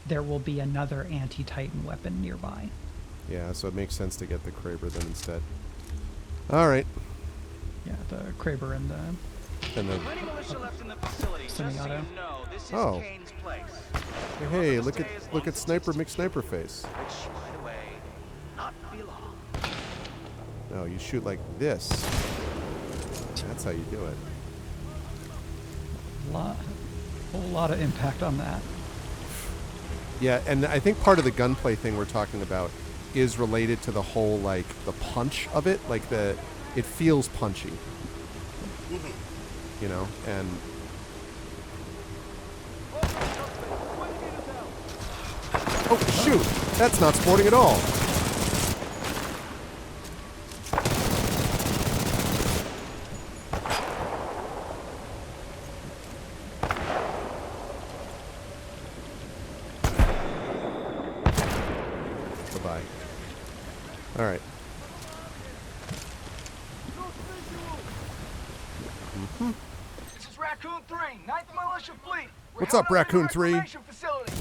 Speaker 3: there will be another anti-Titan weapon nearby.
Speaker 1: Yeah, so it makes sense to get the Kraber then instead. Alright.
Speaker 3: Yeah, the Kraber and the... Semi-auto.
Speaker 1: Oh. Hey, look at Sniper McSniper face. No, you shoot like this. That's how you do it.
Speaker 3: Whole lot of impact on that.
Speaker 1: Yeah, and I think part of the gunplay thing we're talking about is related to the whole, like, the punch of it. Like, it feels punchy. You know, and... Oh, shoot! That's not sporting at all. Bye-bye. All right.
Speaker 9: This is Raccoon 3, 9th Militia Fleet.
Speaker 1: What's up, Raccoon 3?
Speaker 9: Facility.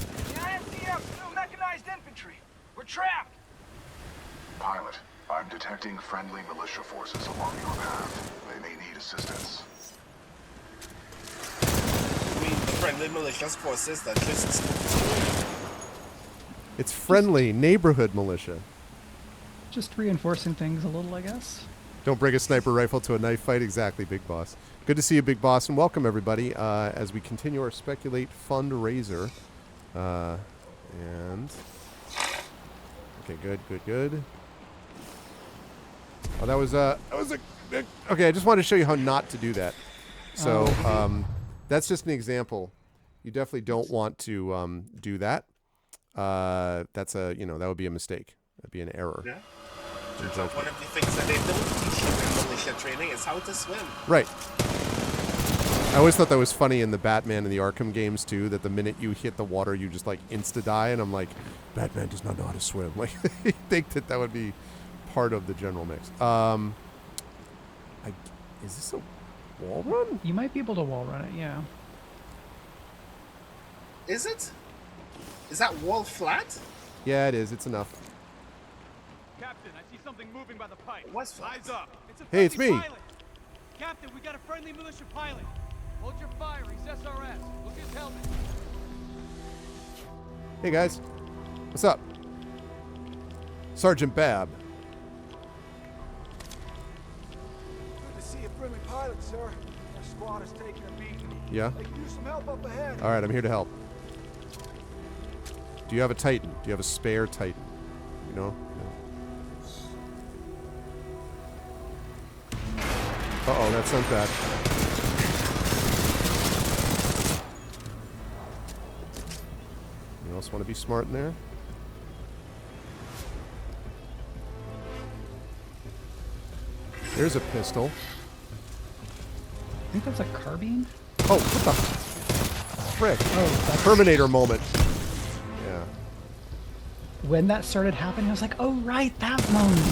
Speaker 10: Pilot, I'm detecting friendly militia forces along your path. They may need assistance.
Speaker 2: I mean, friendly malicious forces that just...
Speaker 1: It's friendly neighborhood militia.
Speaker 3: Just reinforcing things a little, I guess.
Speaker 1: Don't bring a sniper rifle to a knife fight. Exactly, Big Boss. Good to see you, Big Boss, and welcome everybody as we continue our Speculate fundraiser. And okay, good. Oh, that was a okay. I just wanted to show you how not to do that. So that's just an example. You definitely don't want to do that. That's a that would be a mistake. That'd be an error.
Speaker 2: Yeah. So one of the things that they don't teach you in militia training is how to swim.
Speaker 1: Right. I always thought that was funny in the Batman and the Arkham games too, that the minute you hit the water you just like insta-die, and I'm like, Batman does not know how to swim. Like, I think that would be part of the general mix. Is this a wall run?
Speaker 3: You might be able to wall run it, yeah.
Speaker 2: Is it? Is that wall flat?
Speaker 1: Yeah, it is. It's enough.
Speaker 9: Captain, I see something moving by the pipe.
Speaker 2: What's flat?
Speaker 9: Eyes up. It's a
Speaker 1: Hey, it's
Speaker 9: friendly
Speaker 1: me.
Speaker 9: pilot. Captain, we got a friendly militia pilot. Hold your fire. He's SRS. Look at his helmet.
Speaker 1: Hey guys, what's up? Sergeant Bab.
Speaker 13: Good to see a friendly pilot, sir. Our squad is taking a beating.
Speaker 1: Yeah?
Speaker 13: They can use some help up ahead.
Speaker 1: All right, I'm here to help. Do you have a Titan? Do you have a spare Titan? You know? Uh-oh, that sounds bad. You else want to be smart in there? There's a pistol.
Speaker 3: I think that's a carbine.
Speaker 1: Oh, what the frick?
Speaker 3: Oh, that's...
Speaker 1: Terminator moment. Yeah.
Speaker 3: When that started happening, I was like, oh, right, that moment.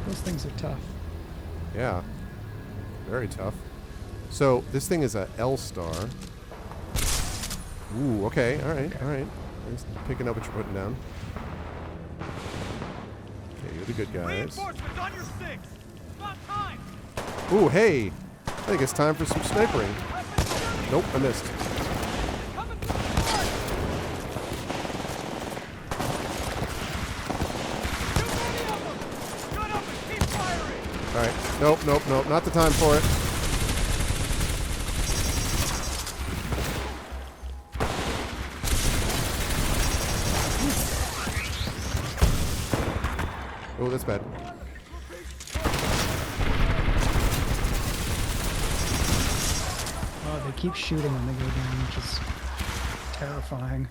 Speaker 3: Those things are tough.
Speaker 1: Yeah. Very tough. So, this thing is a L-star. Ooh, okay, alright. Just picking up what you're putting down. Okay, you're the good guys.
Speaker 9: Reinforcements on your six. About time.
Speaker 1: Ooh, hey! I think it's time for some snipering. Nope, I missed.
Speaker 9: Coming through the front. Too many of them. Shut up and keep firing.
Speaker 1: Alright, nope, not the time for it. Oh, that's bad.
Speaker 3: Oh, they keep shooting when they go down, which is terrifying.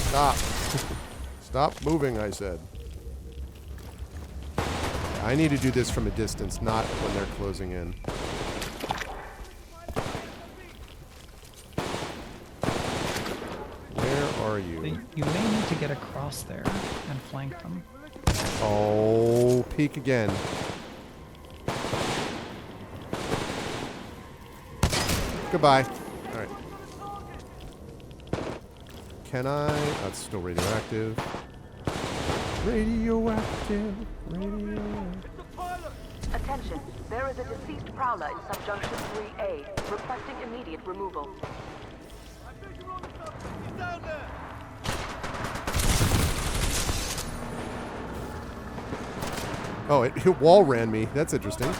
Speaker 1: Stop. Stop moving, I said. I need to do this from a distance, not when they're closing in. Where are you?
Speaker 3: You may need to get across there and flank them.
Speaker 1: Oh, peek again. Goodbye. All right. Can I? That's still radioactive. Radioactive.
Speaker 12: Attention, there is a deceased prowler in subjunction 3A, requesting immediate removal.
Speaker 9: He's down there.
Speaker 1: Oh, it wall ran me. That's interesting.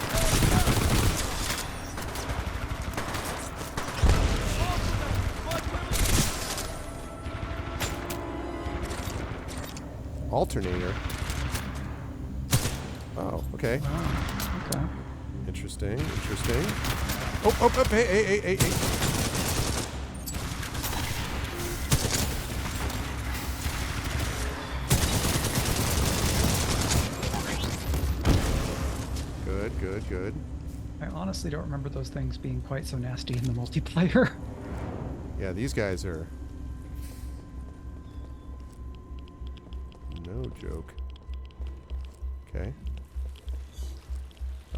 Speaker 1: Alternator. Oh, okay.
Speaker 3: Oh, okay.
Speaker 1: Interesting. Oh, hey. Good.
Speaker 3: I honestly don't remember those things being quite so nasty in the multiplayer.
Speaker 1: Yeah, these guys are no joke. Okay.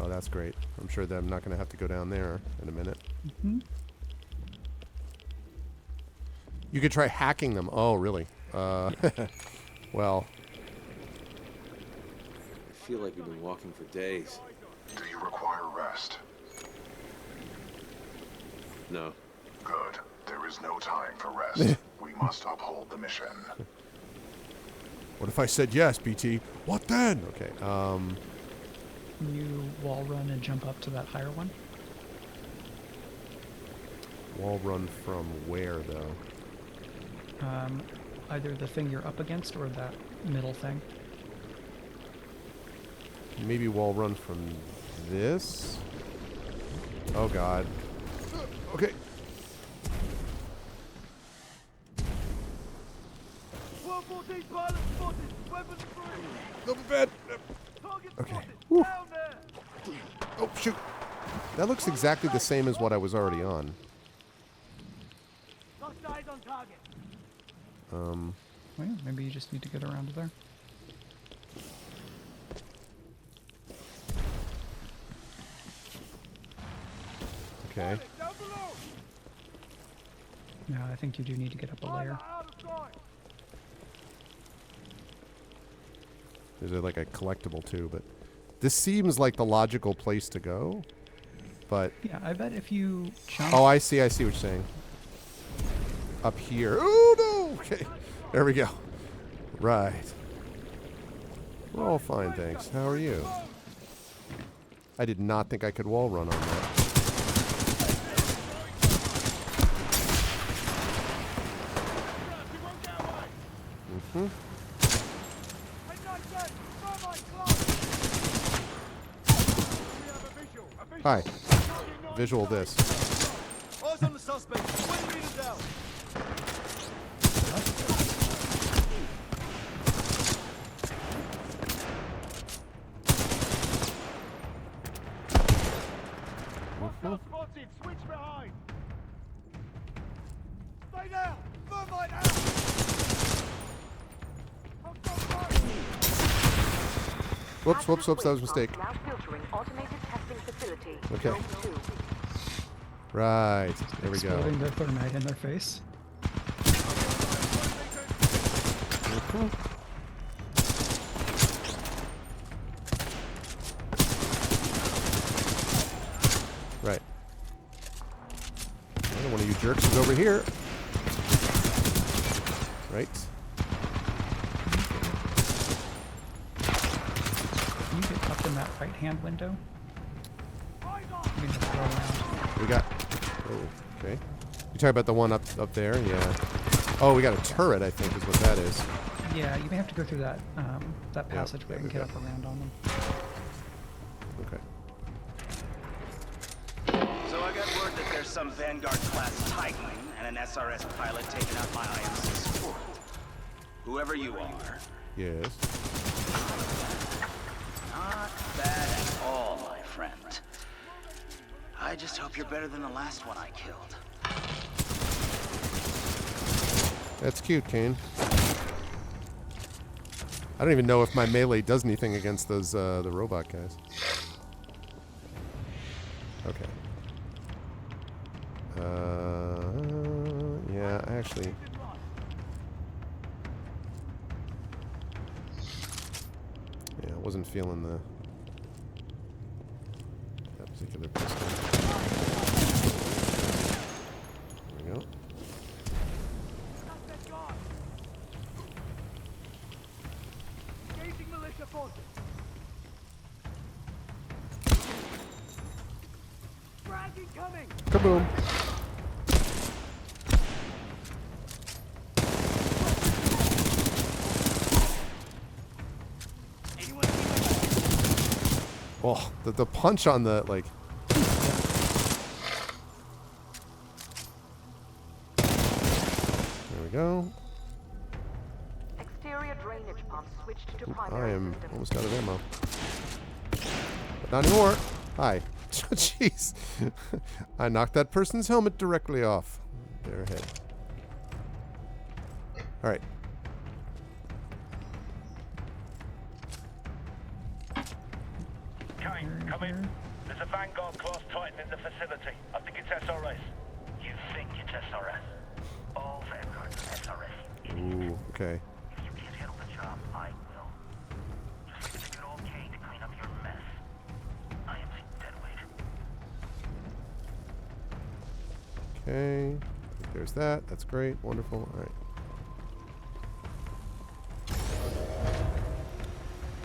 Speaker 1: Oh, that's great. I'm sure that I'm not going to have to go down there in a minute.
Speaker 3: Mm-hmm.
Speaker 1: You could try hacking them. Oh, really? Well.
Speaker 7: I feel like we've been walking for days.
Speaker 10: Do you require rest?
Speaker 7: No.
Speaker 10: Good. There is no time for rest. We must uphold the mission.
Speaker 1: What if I said yes, BT? What then? Okay,
Speaker 3: Can you wall run and jump up to that higher one?
Speaker 1: Wall run from where, though?
Speaker 3: Either the thing you're up against or that middle thing.
Speaker 1: Maybe wall run from this? Oh, God. Okay. Double bed. Okay. Woo. Oh, shoot. That looks exactly the same as what I was already on.
Speaker 3: Well, yeah, maybe you just need to get around to there.
Speaker 1: Okay.
Speaker 3: No, I think you do need to get up a layer.
Speaker 1: There's like a collectible too, but this seems like the logical place to go. But
Speaker 3: yeah, I bet if you jump.
Speaker 1: Oh, I see what you're saying. Up here. Oh no! Okay, there we go. Right. We're all fine, thanks. How are you? I did not think I could wall run on that. Mm-hmm. Hi. Visual this.
Speaker 9: Eyes on the suspect. 20 meters out. Hostile spotted. Switch behind. Stay down. Thermite out.
Speaker 1: Whoops, whoops, whoops, that was a mistake. Okay. Right, there we go.
Speaker 3: Exploding their thermite in their face.
Speaker 1: Mm-hmm. Right. Well, one of you jerks is over here. Right.
Speaker 3: Can you get up in that right-hand window? I'm gonna throw around.
Speaker 1: We got... Oh, okay. You talking about the one up there? Yeah. Oh, we got a turret, I think, is what that is.
Speaker 3: Yeah, you may have to go through that that passageway and get up around on them.
Speaker 1: Okay.
Speaker 11: So I got word that there's some Vanguard-class Titan and an SRS pilot taking out my IMC support. Whoever you are.
Speaker 1: Yes.
Speaker 11: Not bad at all, my friend. I just hope you're better than the last one I killed.
Speaker 1: That's cute, Kane. I don't even know if my melee does anything against those the robot guys. Okay. Yeah, actually. Yeah, I wasn't feeling that particular pistol. There we go. Kaboom. Oh, the punch on the, like... There we go.
Speaker 12: Exterior drainage pumps switched to
Speaker 1: I
Speaker 12: primary
Speaker 1: am
Speaker 12: system.
Speaker 1: almost out of ammo. But not anymore. Hi. Jeez. I knocked that person's helmet directly off their head. Alright.
Speaker 9: Kane, Come in. There's a Vanguard class Titan in the facility. I think it's SRS. You think it's SRS? All Vanguards are SRS.
Speaker 1: Ooh, okay.
Speaker 9: If you can't handle the job, I will. Just give it all okay to clean up your mess. I am deadweight.
Speaker 1: Okay. There's that. That's great. Wonderful. All right.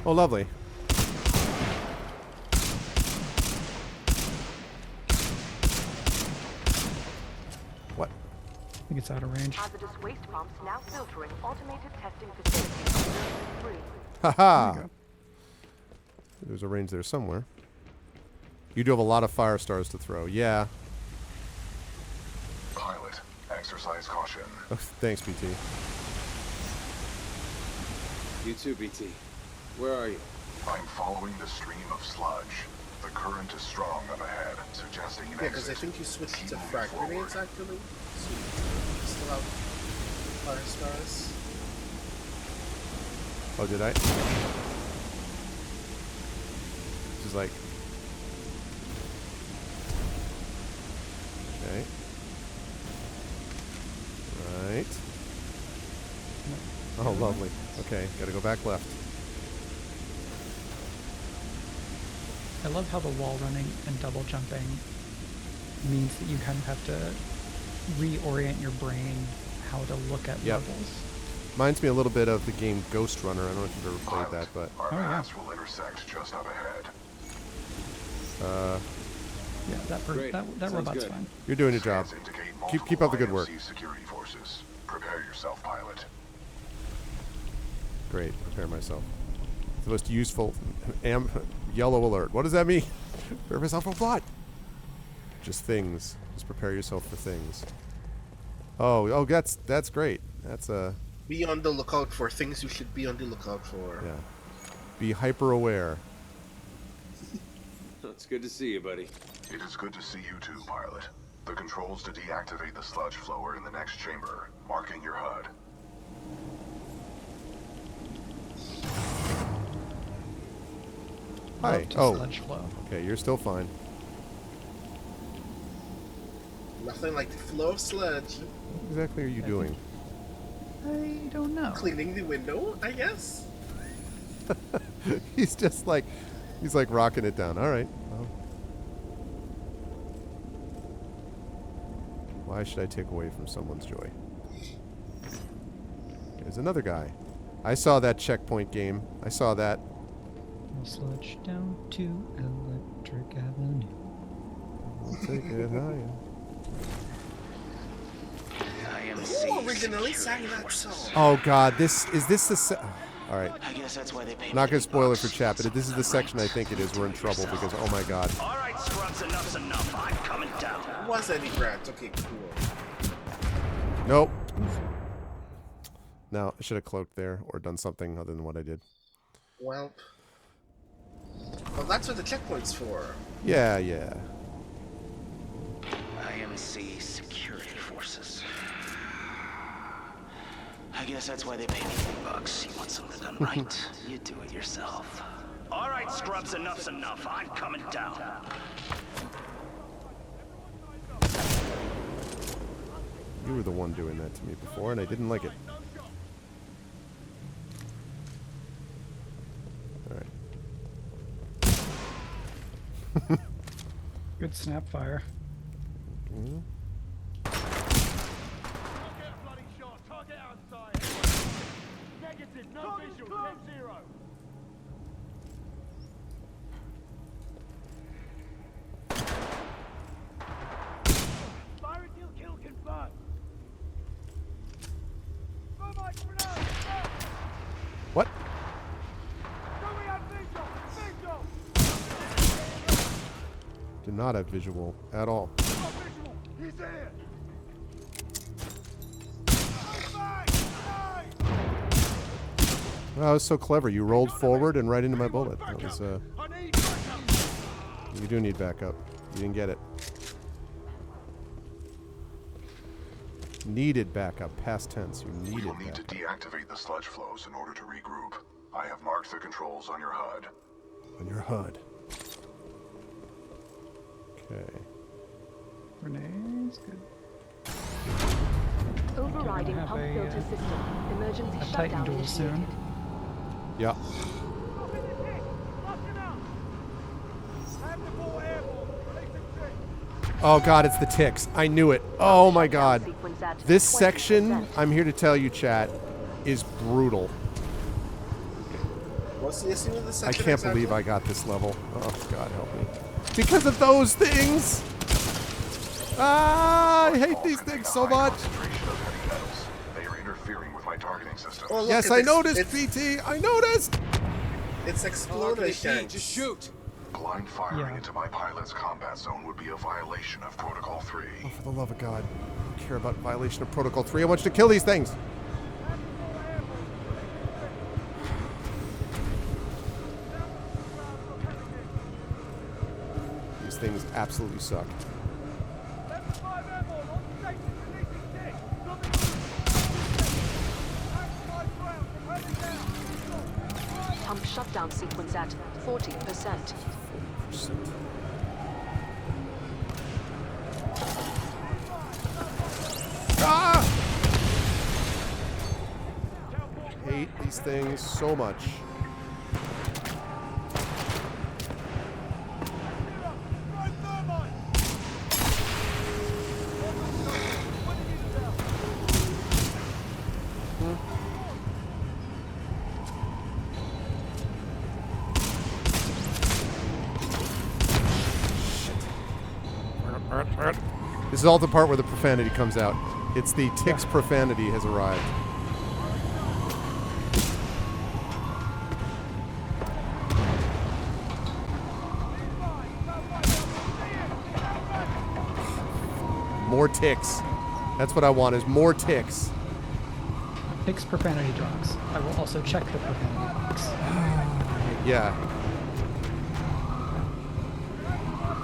Speaker 1: Oh, lovely. What?
Speaker 3: I think it's out of range.
Speaker 12: Hazardous waste pumps now filtering automated testing facilities. 3.
Speaker 1: Haha. There's a range there somewhere. You do have a lot of fire stars to throw. Yeah.
Speaker 10: Pilot, exercise caution.
Speaker 1: Oh, thanks, BT.
Speaker 7: You too, BT. Where are you?
Speaker 10: I'm following the stream of sludge. The current is strong up ahead, suggesting an
Speaker 2: Yeah, because I
Speaker 10: exit.
Speaker 2: think you switched
Speaker 10: Keep
Speaker 2: to
Speaker 10: moving
Speaker 2: frag
Speaker 10: forward.
Speaker 2: grenades actually. So you still have fire stars.
Speaker 1: Oh, did I? This is like... Okay. Right. Oh, lovely. Okay, gotta go back left.
Speaker 3: I love how the wall running and double jumping means that you kind of have to reorient your brain how to look at
Speaker 1: Yep.
Speaker 3: levels.
Speaker 1: Reminds me a little bit of the game Ghost Runner. I don't know if you've ever played that, but...
Speaker 10: Our paths will intersect just up ahead.
Speaker 3: Yeah, that
Speaker 7: Great.
Speaker 3: that
Speaker 7: Sounds
Speaker 3: robot's
Speaker 7: good.
Speaker 3: fine.
Speaker 1: You're doing your job.
Speaker 10: Scans indicate
Speaker 1: Keep up the good
Speaker 10: multiple
Speaker 1: work.
Speaker 10: IMC security forces. Prepare yourself, pilot.
Speaker 1: Great. Prepare myself. It's the most useful... yellow alert. What does that mean? Prepare myself for what? Just things. Just prepare yourself for things. Oh, that's great. That's a...
Speaker 2: Be on the lookout for things you should be on the lookout for.
Speaker 1: Yeah. Be hyper aware.
Speaker 7: It's good to see you, buddy.
Speaker 10: It is good to see you too, pilot. The controls to deactivate the sludge flow are in the next chamber, marking your HUD.
Speaker 1: Hi.
Speaker 3: Love to
Speaker 1: Oh.
Speaker 3: sludge flow.
Speaker 1: Okay, you're still fine.
Speaker 2: Nothing like the flow of sludge.
Speaker 1: What exactly are you doing?
Speaker 3: I don't know.
Speaker 2: Cleaning the window, I guess.
Speaker 1: He's just like... He's like rocking it down. All right. Well, why should I take away from someone's joy? There's another guy. I saw that checkpoint game. I saw that.
Speaker 3: We'll sludge down to Electric Avenue.
Speaker 1: We'll take it higher.
Speaker 2: Who originally sang that song?
Speaker 1: Oh God, this the. All right.
Speaker 11: I guess that's why they pay
Speaker 1: Not gonna
Speaker 11: big
Speaker 1: spoil it
Speaker 11: bucks.
Speaker 1: for chat, but if this is the section I think it is, we're in trouble because oh my God.
Speaker 11: All right, scrubs, enough's enough. I'm coming down.
Speaker 2: Was Eddie Grant? Okay, cool.
Speaker 1: Nope. No, I should have cloaked there or done something other than what I did.
Speaker 2: Well, that's what the checkpoint's for.
Speaker 1: Yeah, yeah.
Speaker 11: IMC security forces. I guess that's why they pay me big bucks. You want something done right, you do it yourself. All right, scrubs, enough's enough. I'm coming down.
Speaker 1: You were the one doing that to me before, and I didn't like it. All right.
Speaker 3: Good snap fire.
Speaker 1: Mm.
Speaker 9: Bloody shot. Target outside. Negative. No visual. 10-0. Fire kill confirmed. Thermite grenade.
Speaker 1: What?
Speaker 9: Do we have visual? Visual.
Speaker 1: Did not have visual at all.
Speaker 9: Visual. He's here.
Speaker 1: Well, that was so clever. You rolled forward and right into my bullet. That was, you do need backup. You didn't get it. Needed backup. Past tense. You
Speaker 10: We
Speaker 1: needed
Speaker 10: will need to
Speaker 1: backup.
Speaker 10: deactivate the sludge flows in order to regroup. I have marked the controls on your HUD.
Speaker 1: On your HUD. Okay.
Speaker 3: Grenades, good.
Speaker 12: Overriding
Speaker 3: have
Speaker 12: pump
Speaker 3: a,
Speaker 12: filter system. Emergency
Speaker 3: a Titan
Speaker 12: shutdown
Speaker 3: duel
Speaker 12: initiated.
Speaker 3: soon.
Speaker 1: Yeah. Oh god, it's the ticks. I knew it. Oh my god. This section, I'm here to tell you, chat, is brutal.
Speaker 2: What's the issue with the section?
Speaker 1: I can't believe I got this level. Oh god, help me. Because of those things! Ah, I hate these things so much.
Speaker 10: They are interfering with my targeting system.
Speaker 2: Oh, look,
Speaker 1: Yes, I noticed, PT. I noticed.
Speaker 2: It's exploration.
Speaker 7: Just shoot.
Speaker 10: Blind firing into my pilot's combat zone would be a violation of Protocol 3.
Speaker 1: Oh, for the love of God. I don't care about violation of Protocol 3. I want you to kill these things. These things absolutely suck.
Speaker 12: Pump shutdown sequence at 40%.
Speaker 1: Ah! Hate these things so much. This is all the part where the profanity comes out. It's the tick's profanity has arrived. More ticks. That's what I want, is more ticks.
Speaker 3: Ticks profanity drops. I will also check the profanity box.
Speaker 1: Yeah.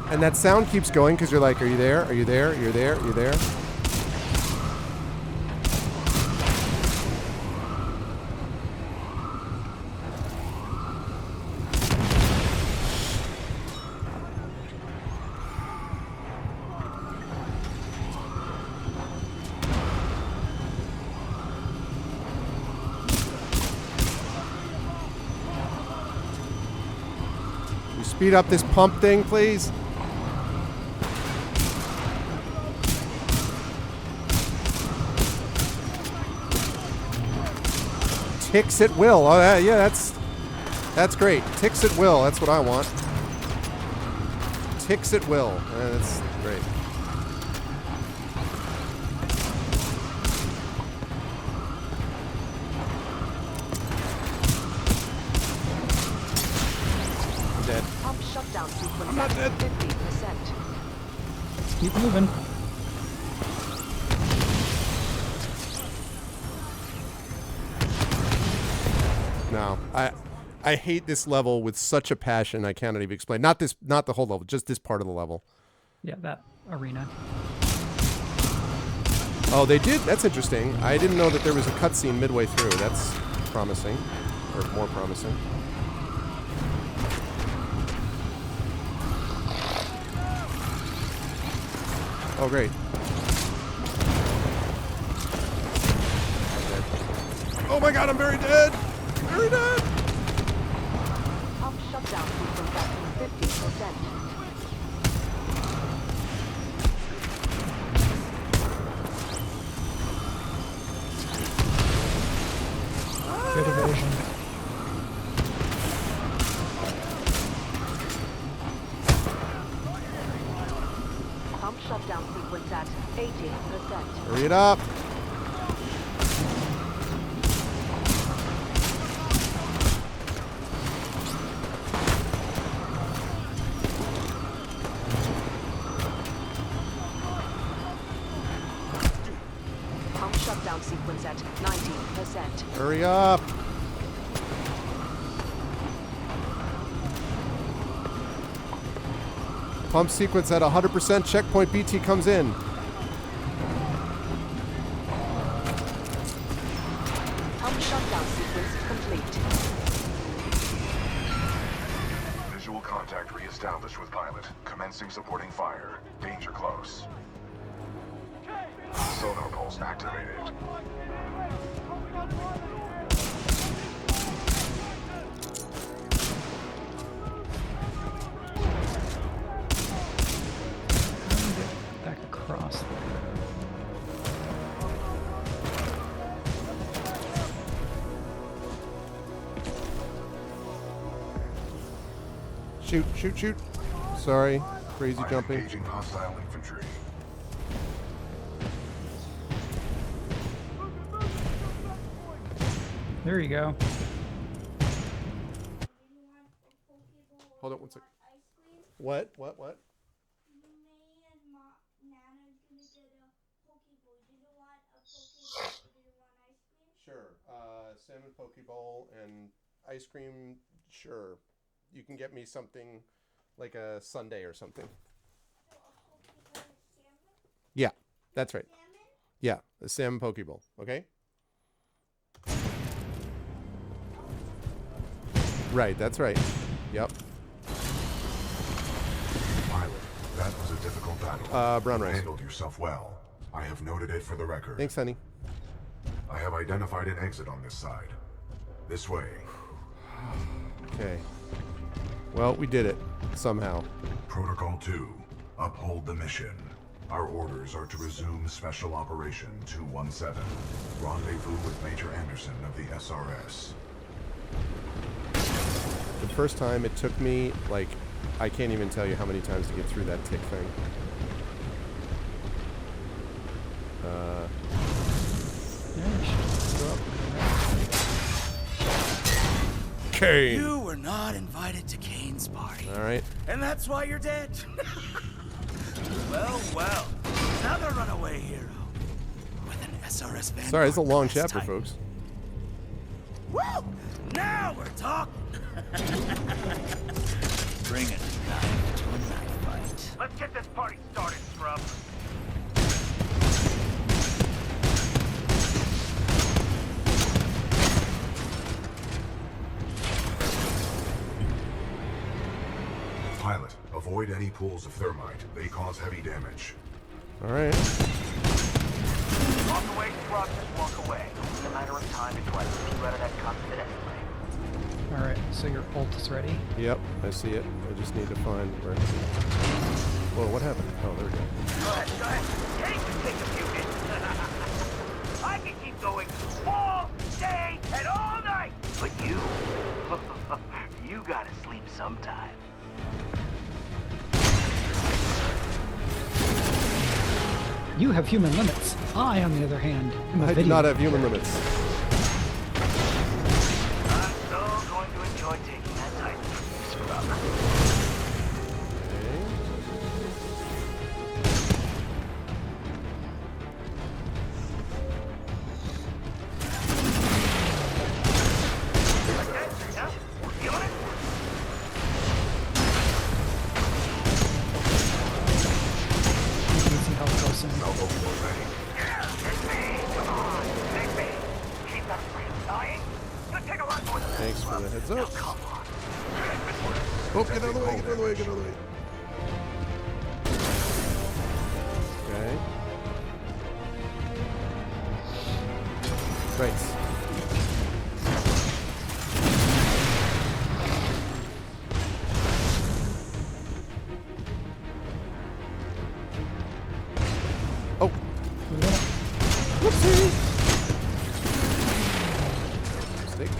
Speaker 1: And that sound keeps going because you're like, are you there? Are you there? You're there? You're there? Can you speed up this pump thing, please? Ticks at will. Oh, yeah, that's great. Ticks at will. That's what I want. Ticks at will. That's great. I'm dead.
Speaker 12: Pump shutdown sequence
Speaker 1: I'm not
Speaker 12: at
Speaker 1: dead.
Speaker 12: 50%.
Speaker 3: Keep moving.
Speaker 1: No, I hate this level with such a passion I cannot even explain. Not the whole level, just this part of the level.
Speaker 3: Yeah, that arena.
Speaker 1: Oh, they did? That's interesting. I didn't know that there was a cutscene midway through. That's promising, or more promising. Oh, great. Oh my god, I'm very dead! Very dead!
Speaker 12: Pump shutdown sequence at 50%.
Speaker 3: Good evasion.
Speaker 12: Pump shutdown sequence at 80%.
Speaker 1: Hurry it up!
Speaker 12: Pump shutdown sequence at 90%.
Speaker 1: Hurry up! Pump sequence at 100%. Checkpoint BT comes in.
Speaker 12: Pump shutdown sequence complete.
Speaker 10: Visual contact established with pilot. Commencing supporting fire. Danger close. Sonar pulse activated.
Speaker 3: Back across there.
Speaker 1: Shoot, shoot, shoot. Sorry. Crazy jumping.
Speaker 10: Engaging hostile infantry.
Speaker 3: There you go.
Speaker 1: Hold on one second. What? What? Sure. Salmon poke bowl and ice cream. Sure. You can get me something like a sundae or something. Yeah, that's right. Yeah, a salmon poke bowl. Okay. Right, that's right. Yep.
Speaker 10: Pilot, that was a difficult battle.
Speaker 1: Brown
Speaker 10: You
Speaker 1: rice.
Speaker 10: handled yourself well. I have noted it for the record.
Speaker 1: Thanks, honey.
Speaker 10: I have identified an exit on this side. This way.
Speaker 1: Okay. Well, we did it. Somehow.
Speaker 10: Protocol 2. Uphold the mission. Our orders are to resume Special Operation 217. Rendezvous with Major Anderson of the SRS.
Speaker 1: The first time it took me, like, I can't even tell you how many times to get through that tick thing. Kane.
Speaker 11: You were not invited to Kane's party.
Speaker 1: All right.
Speaker 11: And that's why you're dead. Well. Another runaway hero. With an SRS Vanguard.
Speaker 1: Sorry, it's a long
Speaker 11: class
Speaker 1: chapter,
Speaker 11: Titan.
Speaker 1: folks.
Speaker 11: Woo! Now we're talking. Bring it knife to a knife fight.
Speaker 9: Let's get this party started, scrub.
Speaker 10: Pilot, avoid any pools of thermite. They cause heavy damage.
Speaker 1: All right.
Speaker 9: On the way, scrub, just walk away. It's a matter of time before I keep you out of that cockpit anyway.
Speaker 3: All right, so your ult is ready.
Speaker 1: Yep, I see it. I just need to find where. Whoa, what happened? Oh, there we go.
Speaker 9: Go ahead. Kane can take a few hits. I can keep going all day and all night. But you, you gotta sleep sometime.
Speaker 3: You have human limits. I, on the other hand, am a
Speaker 1: I do
Speaker 3: video
Speaker 1: not have human limits.
Speaker 9: I'm so going to enjoy taking that Titan from you, scrub. Yeah? Feeling it?
Speaker 3: You can see how close I am.
Speaker 9: Yeah, it's me. Come on, take me. Keep that flame dying. You'll take a lot more than that.
Speaker 1: Thanks for the heads up.
Speaker 9: Come on.
Speaker 1: Oh, get out of the way, get out of the way, get out of the way. Okay. Right. Oh. Whoopsie. Mistake.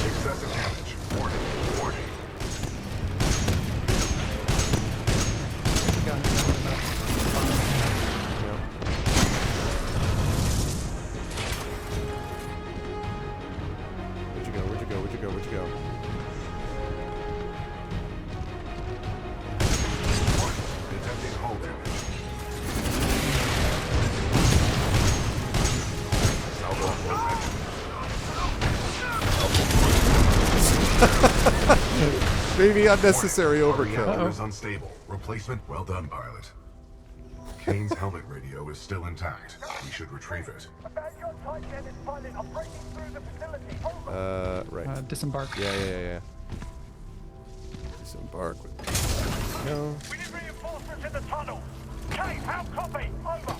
Speaker 10: Excessive damage. Warning.
Speaker 1: Where'd you go?
Speaker 10: Detecting hull damage.
Speaker 1: Maybe unnecessary
Speaker 10: Our
Speaker 1: overkill.
Speaker 10: reactor is unstable. Replacement. Well done, pilot. Kane's helmet radio is still intact. We should retrieve it.
Speaker 1: Right.
Speaker 3: Disembark.
Speaker 1: Yeah. Disembark. No.
Speaker 9: We need reinforcements in the tunnel. Kate, how copy? Over.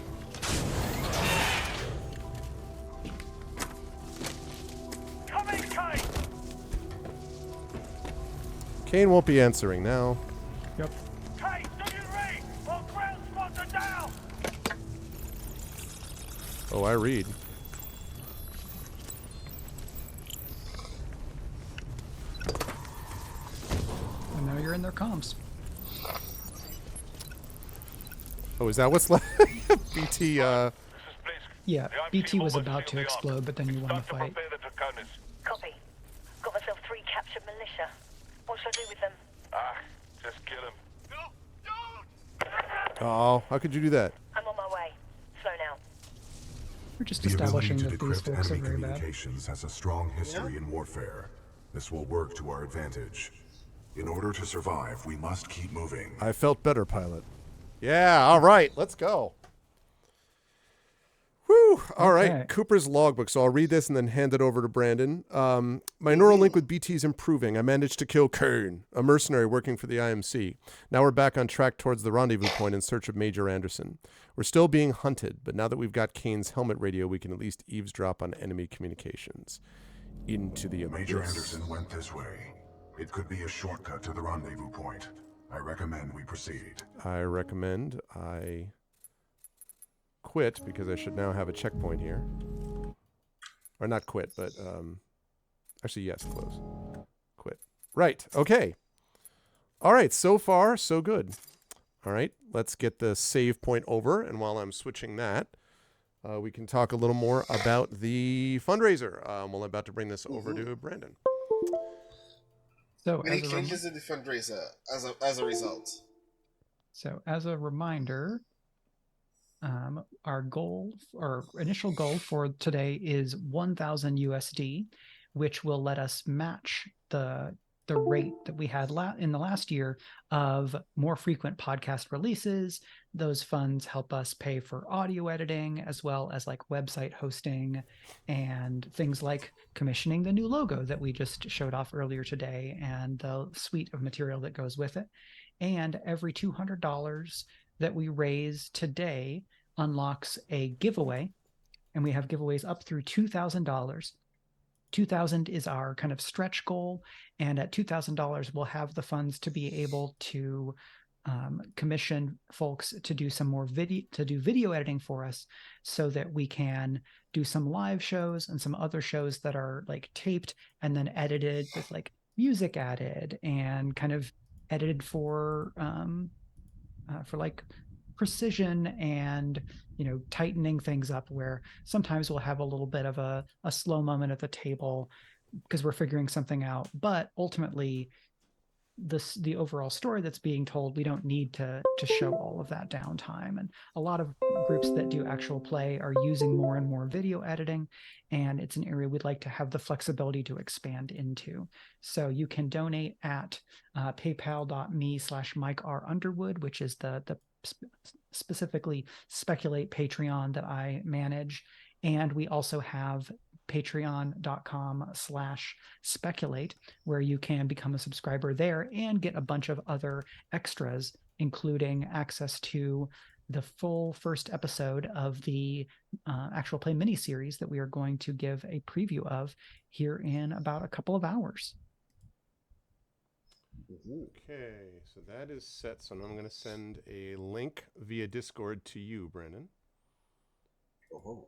Speaker 9: Come in, Kate.
Speaker 1: Kane won't be answering now.
Speaker 3: Yep.
Speaker 9: Kate, do you read? Our ground spots are down.
Speaker 1: Oh, I read.
Speaker 3: And now you're in their comms.
Speaker 1: Oh, is that what's left? BT,
Speaker 3: Yeah, BT was about to explode, but then you won the fight.
Speaker 12: Copy. Got myself 3 captured militia. What should I do with them?
Speaker 6: Just kill him.
Speaker 1: Oh, how could you do that?
Speaker 12: I'm on my way. Slow now.
Speaker 3: We're just
Speaker 10: The
Speaker 3: establishing
Speaker 10: ability to
Speaker 3: that these
Speaker 10: decrypt
Speaker 3: folks are
Speaker 10: enemy
Speaker 3: very bad.
Speaker 10: communications has a strong history in warfare. This will work to our advantage. In order to survive, we must keep moving.
Speaker 1: I felt better, pilot. Yeah, all right, let's go. Whew. All right, Cooper's logbook. So I'll read this and then hand it over to Brandon. My neural link with BT is improving. I managed to kill Kern, a mercenary working for the IMC. Now we're back on track towards the rendezvous point in search of Major Anderson. We're still being hunted, but now that we've got Kane's helmet radio, we can at least eavesdrop on enemy communications. Into the abyss.
Speaker 10: Major Anderson went this way. It could be a shortcut to the rendezvous point. I recommend we proceed.
Speaker 1: I recommend I quit because I should now have a checkpoint here. Or not quit, but actually, yes, close. Quit. Right. Okay. All right. So far, so good. All right. Let's get the save point over. And while I'm switching that, we can talk a little more about the fundraiser. Well, I'm about to bring this over to Brandon.
Speaker 3: So
Speaker 2: Many changes in the fundraiser as a result.
Speaker 3: So as a reminder, our initial goal for today is 1,000 USD, which will let us match the rate that we had in the last year of more frequent podcast releases. Those funds help us pay for audio editing, as well as like website hosting and things like commissioning the new logo that we just showed off earlier today and the suite of material that goes with it. And every $200 that we raise today unlocks a giveaway, and we have giveaways up through $2,000. 2,000 is our kind of stretch goal, and at $2,000 we'll have the funds to be able to commission folks to do some more video editing for us, so that we can do some live shows and some other shows that are like taped and then edited with like music added and kind of edited for like precision and, you know, tightening things up, where sometimes we'll have a little bit of a slow moment at the table because we're figuring something out, but ultimately the overall story that's being told, we don't need to show all of that downtime. And a lot of groups that do actual play are using more and more video editing, and it's an area we'd like to have the flexibility to expand into. So you can donate at paypal.me/MikeRUnderwood, which is the specifically Speculate Patreon that I manage. And we also have patreon.com/speculate, where you can become a subscriber there and get a bunch of other extras, including access to the full first episode of the actual play miniseries that we are going to give a preview of here in about a couple of hours.
Speaker 1: Okay, so that is set. So now I'm going to send a link via Discord to you, Brandon. Oh,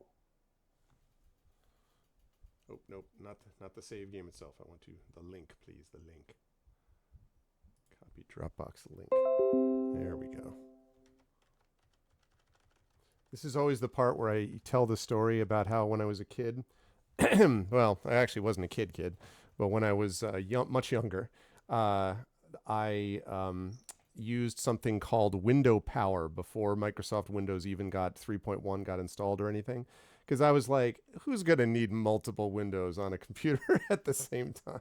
Speaker 1: nope, not the save game itself. I want the link, please. The link. Copy Dropbox link. There we go. This is always the part where I tell the story about how when I was a kid, well, I actually wasn't a kid, but when I was much younger, I used something called Window Power before Microsoft Windows even got 3.1 got installed or anything. Because I was like, who's going to need multiple windows on a computer at the same time?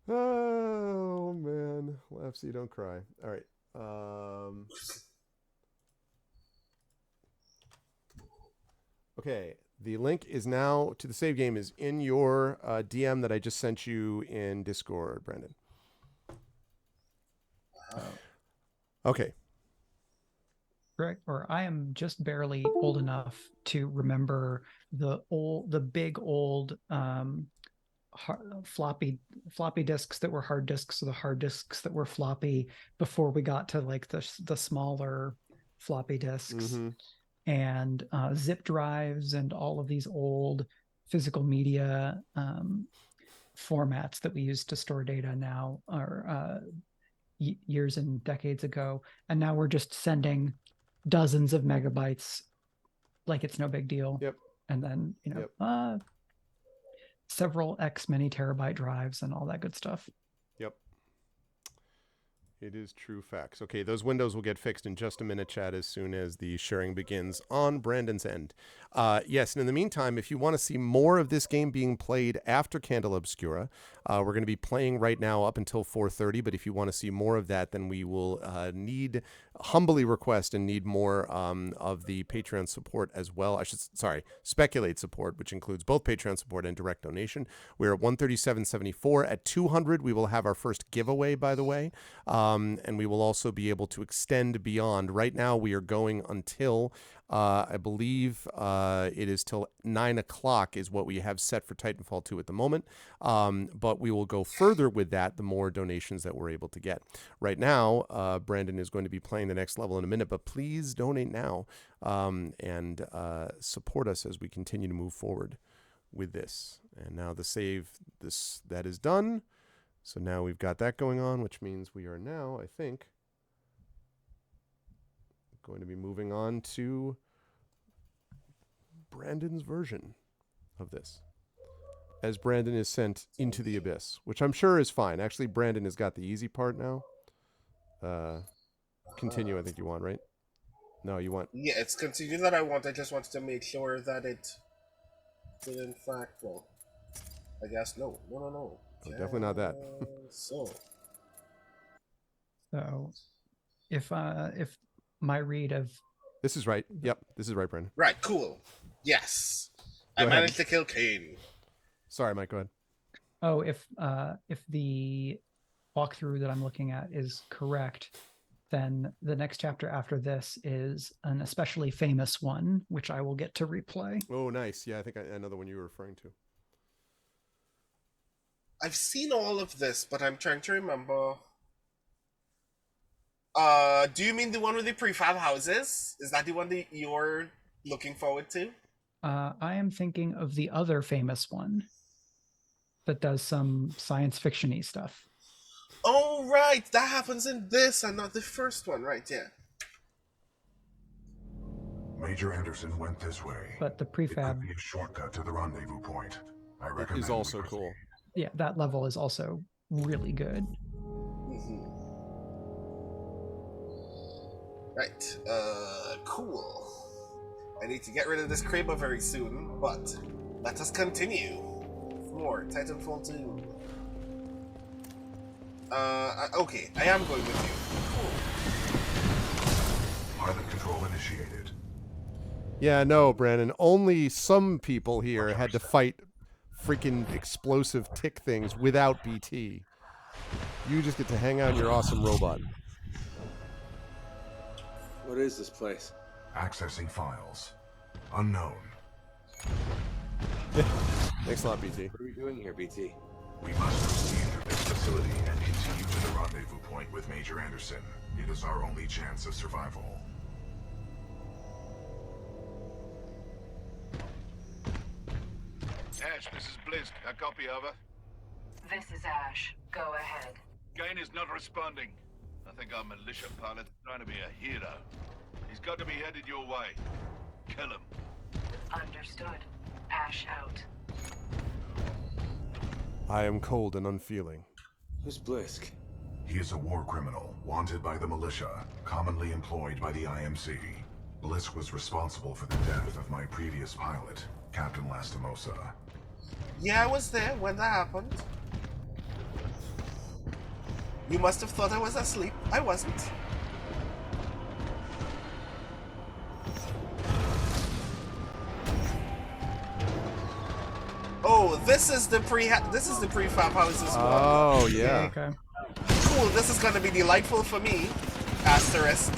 Speaker 1: Oh, man. Laugh so you don't cry. All right. Okay, the link is now to the save game is in your DM that I just sent you in Discord, Brandon. Okay.
Speaker 3: Correct. Or I am just barely old enough to remember the big old floppy disks that were hard disks, or the hard disks that were floppy before we got to like the smaller floppy disks. And zip drives and all of these old physical media formats that we used to store data now are years and decades ago. And now we're just sending dozens of megabytes like it's no big deal.
Speaker 1: Yep.
Speaker 3: And then, several many terabyte drives and all that good stuff.
Speaker 1: Yep. It is true facts. Okay, those windows will get fixed in just a minute, chat, as soon as the sharing begins on Brandon's end. Yes, and in the meantime, if you want to see more of this game being played after Candela Obscura, we're going to be playing right now up until 4:30, but if you want to see more of that, then we will humbly request and need more of the Patreon support as well. Speculate support, which includes both Patreon support and direct donation. We're at 137.74. At 200, we will have our first giveaway, by the way. And we will also be able to extend beyond. Right now, we are going until, I believe it is till 9 o'clock is what we have set for Titanfall 2 at the moment. But we will go further with that the more donations that we're able to get. Right now, Brandon is going to be playing the next level in a minute, but please donate now and support us as we continue to move forward with this. And now the save, that is done. So now we've got that going on, which means we are now, I think, going to be moving on to Brandon's version of this, as Brandon is sent into the abyss, which I'm sure is fine. Actually, Brandon has got the easy part now. Continue, I think you want, right? No, you want...
Speaker 2: Yeah, it's continue that I want. I just wanted to make sure that it did in fact, well, I guess no.
Speaker 1: Oh, definitely not that.
Speaker 2: So
Speaker 3: if my read of...
Speaker 1: This is right. Yep, this is right, Brandon.
Speaker 2: Right, cool. Yes.
Speaker 1: Go
Speaker 2: I
Speaker 1: ahead.
Speaker 2: managed to kill Kane.
Speaker 1: Sorry, Mike, go ahead.
Speaker 3: Oh, if the walkthrough that I'm looking at is correct, then the next chapter after this is an especially famous one, which I will get to replay.
Speaker 1: Oh, nice. Yeah, I think I know the one you were referring to.
Speaker 2: I've seen all of this, but I'm trying to remember. Do you mean the one with the prefab houses? Is that the one that you're looking forward to?
Speaker 3: I am thinking of the other famous one that does some science fiction-y stuff.
Speaker 2: Oh, right. That happens in this and not the first one, right? Yeah.
Speaker 10: Major Anderson went this way.
Speaker 3: But the
Speaker 10: It
Speaker 3: prefab
Speaker 10: could be a shortcut to the rendezvous point. I recommend
Speaker 1: is also
Speaker 10: we proceed.
Speaker 1: cool.
Speaker 3: Yeah, that level is also really good.
Speaker 2: Right. Cool. I need to get rid of this Kraber very soon, but let us continue. More Titanfall 2. Okay, I am going with you. Cool.
Speaker 10: Pilot control initiated.
Speaker 1: Yeah, no, Brandon. Only some people here had to fight freaking explosive tick things without BT. You just get to hang out in your awesome robot.
Speaker 7: What is this place?
Speaker 10: Accessing files. Unknown.
Speaker 1: Thanks a lot, BT.
Speaker 7: What are we doing here, BT?
Speaker 10: We must proceed through this facility and continue to the rendezvous point with Major Anderson. It is our only chance of survival.
Speaker 6: Ash, this is Blisk. A copy, over.
Speaker 12: This is Ash. Go ahead.
Speaker 6: Gain is not responding. I think our militia pilot's trying to be a hero. He's got to be headed your way. Kill him.
Speaker 12: Understood. Ash out.
Speaker 1: I am cold and unfeeling.
Speaker 7: Who's Blisk?
Speaker 10: He is a war criminal, wanted by the militia, commonly employed by the IMC. Blisk was responsible for the death of my previous pilot, Captain Lastimosa.
Speaker 2: Yeah, I was there when that happened. You must have thought I was asleep. I wasn't. this is the prefab houses.
Speaker 1: Oh yeah.
Speaker 3: Okay.
Speaker 2: Cool. This is gonna be delightful for me. Asterisk.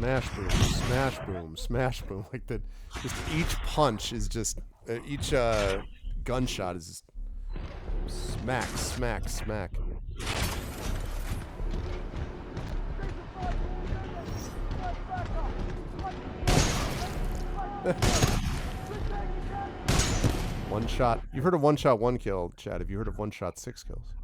Speaker 1: Smash boom, smash boom, smash boom. Like that, just each punch is just each gunshot is just smack, smack, smack. One shot. You've heard of one shot, one kill, Chad. Have you heard of one shot, 6 kills?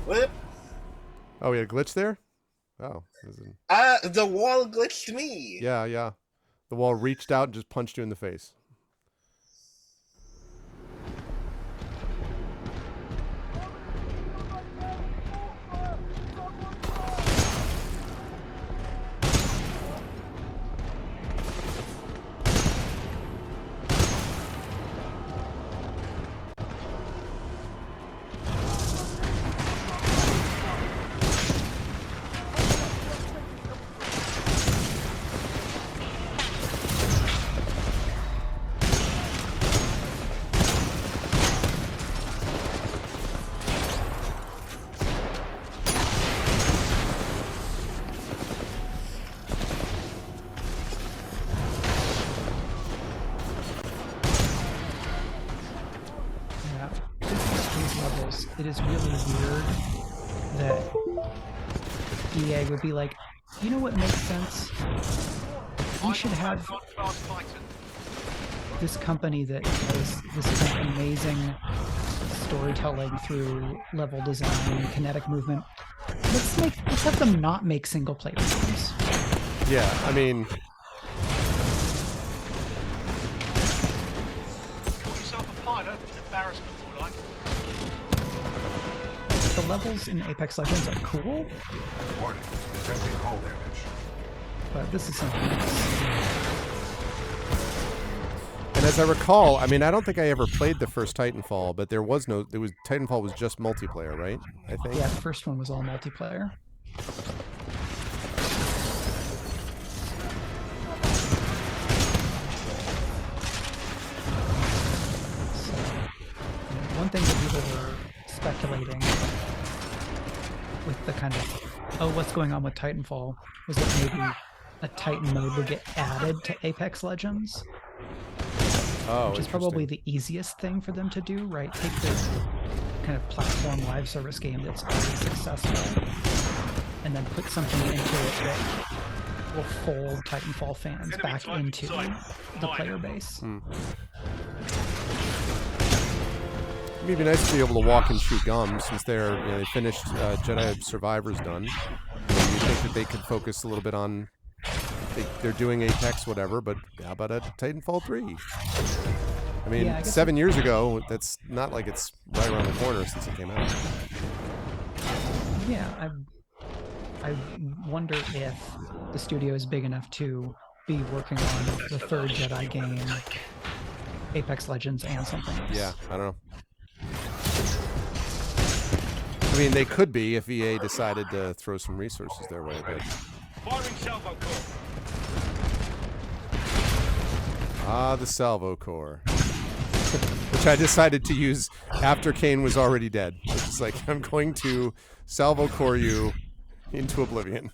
Speaker 2: What?
Speaker 1: Oh, we had a glitch there? Oh.
Speaker 2: The wall glitched me.
Speaker 1: Yeah, yeah. The wall reached out and just punched you in the face.
Speaker 3: It is really weird that EA would be like, you know what makes sense? We should have this company that has this kind of amazing storytelling through level design and kinetic movement. Let's have them not make single player games.
Speaker 1: Yeah, I mean,
Speaker 9: Call yourself a pilot? Embarrassment, more like.
Speaker 3: The levels in Apex Legends are cool,
Speaker 10: Warning, detecting hull damage.
Speaker 3: but this is something else.
Speaker 1: and as I recall, I mean, I don't think I ever played the first Titanfall, but Titanfall was just multiplayer, right? I think.
Speaker 3: Yeah, the first one was all multiplayer. So, one thing that people were speculating with the kind of, oh, what's going on with Titanfall, was that maybe a Titan mode would get added to Apex Legends.
Speaker 1: Oh,
Speaker 3: which is probably the easiest thing for them to do, right? Take this kind of platform live service game that's already successful and then put something into it that will fold Titanfall fans back into the player base.
Speaker 1: It'd be nice to be able to walk and chew gum since they finished Jedi Survivor's done. You think that they could focus a little bit on, they're doing Apex, whatever, but how about a Titanfall 3? I mean,
Speaker 3: Yeah, I guess
Speaker 1: 7 years ago, that's not like it's right around the corner since it came out.
Speaker 3: Yeah, I wonder if the studio is big enough to be working on the third Jedi game, Apex Legends, and something else.
Speaker 1: Yeah, I don't know. I mean, they could be if EA decided to throw some resources their way, but...
Speaker 9: Firing salvo core.
Speaker 1: Ah, the salvo core. Which I decided to use after Kane was already dead. Which is like, I'm going to salvo core you into oblivion.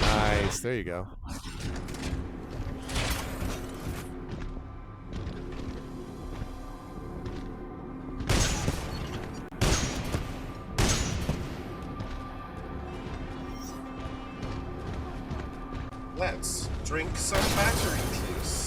Speaker 1: Nice, there you go.
Speaker 2: Let's drink some battery juice.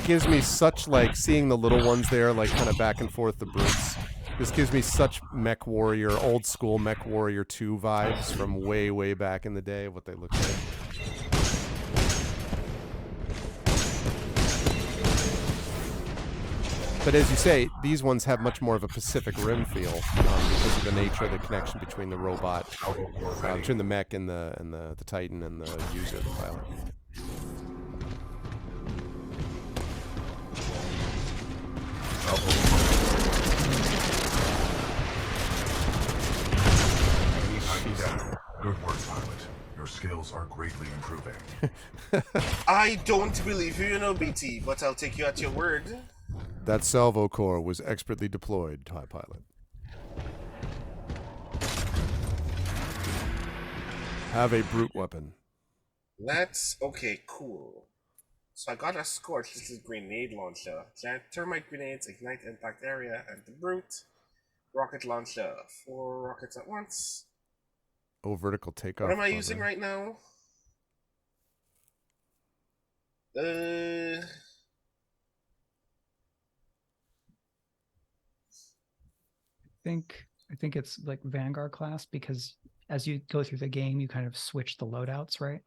Speaker 1: Gives me such, like, seeing the little ones there, like, kind of back and forth, the brutes. This gives me such Mech Warrior, old school Mech Warrior 2 vibes from way, way back in the day of what they look like. But as you say, these ones have much more of a Pacific Rim feel because of the nature of the connection between the robot, between the mech and the Titan and the user, the pilot.
Speaker 10: Good work, pilot. Your skills are greatly improving.
Speaker 2: I don't believe you, BT, but I'll take you at your word.
Speaker 1: That salvo core was expertly deployed, TIE pilot. Have a brute weapon.
Speaker 2: Okay, cool. So I got a Scorch. This is grenade launcher. Giant termite grenades, ignite impact area, and the brute. Rocket launcher. 4 rockets at once.
Speaker 1: Oh, vertical takeoff.
Speaker 2: What am I using right now?
Speaker 3: I think it's like Vanguard class, because as you go through the game, you kind of switch the loadouts, right?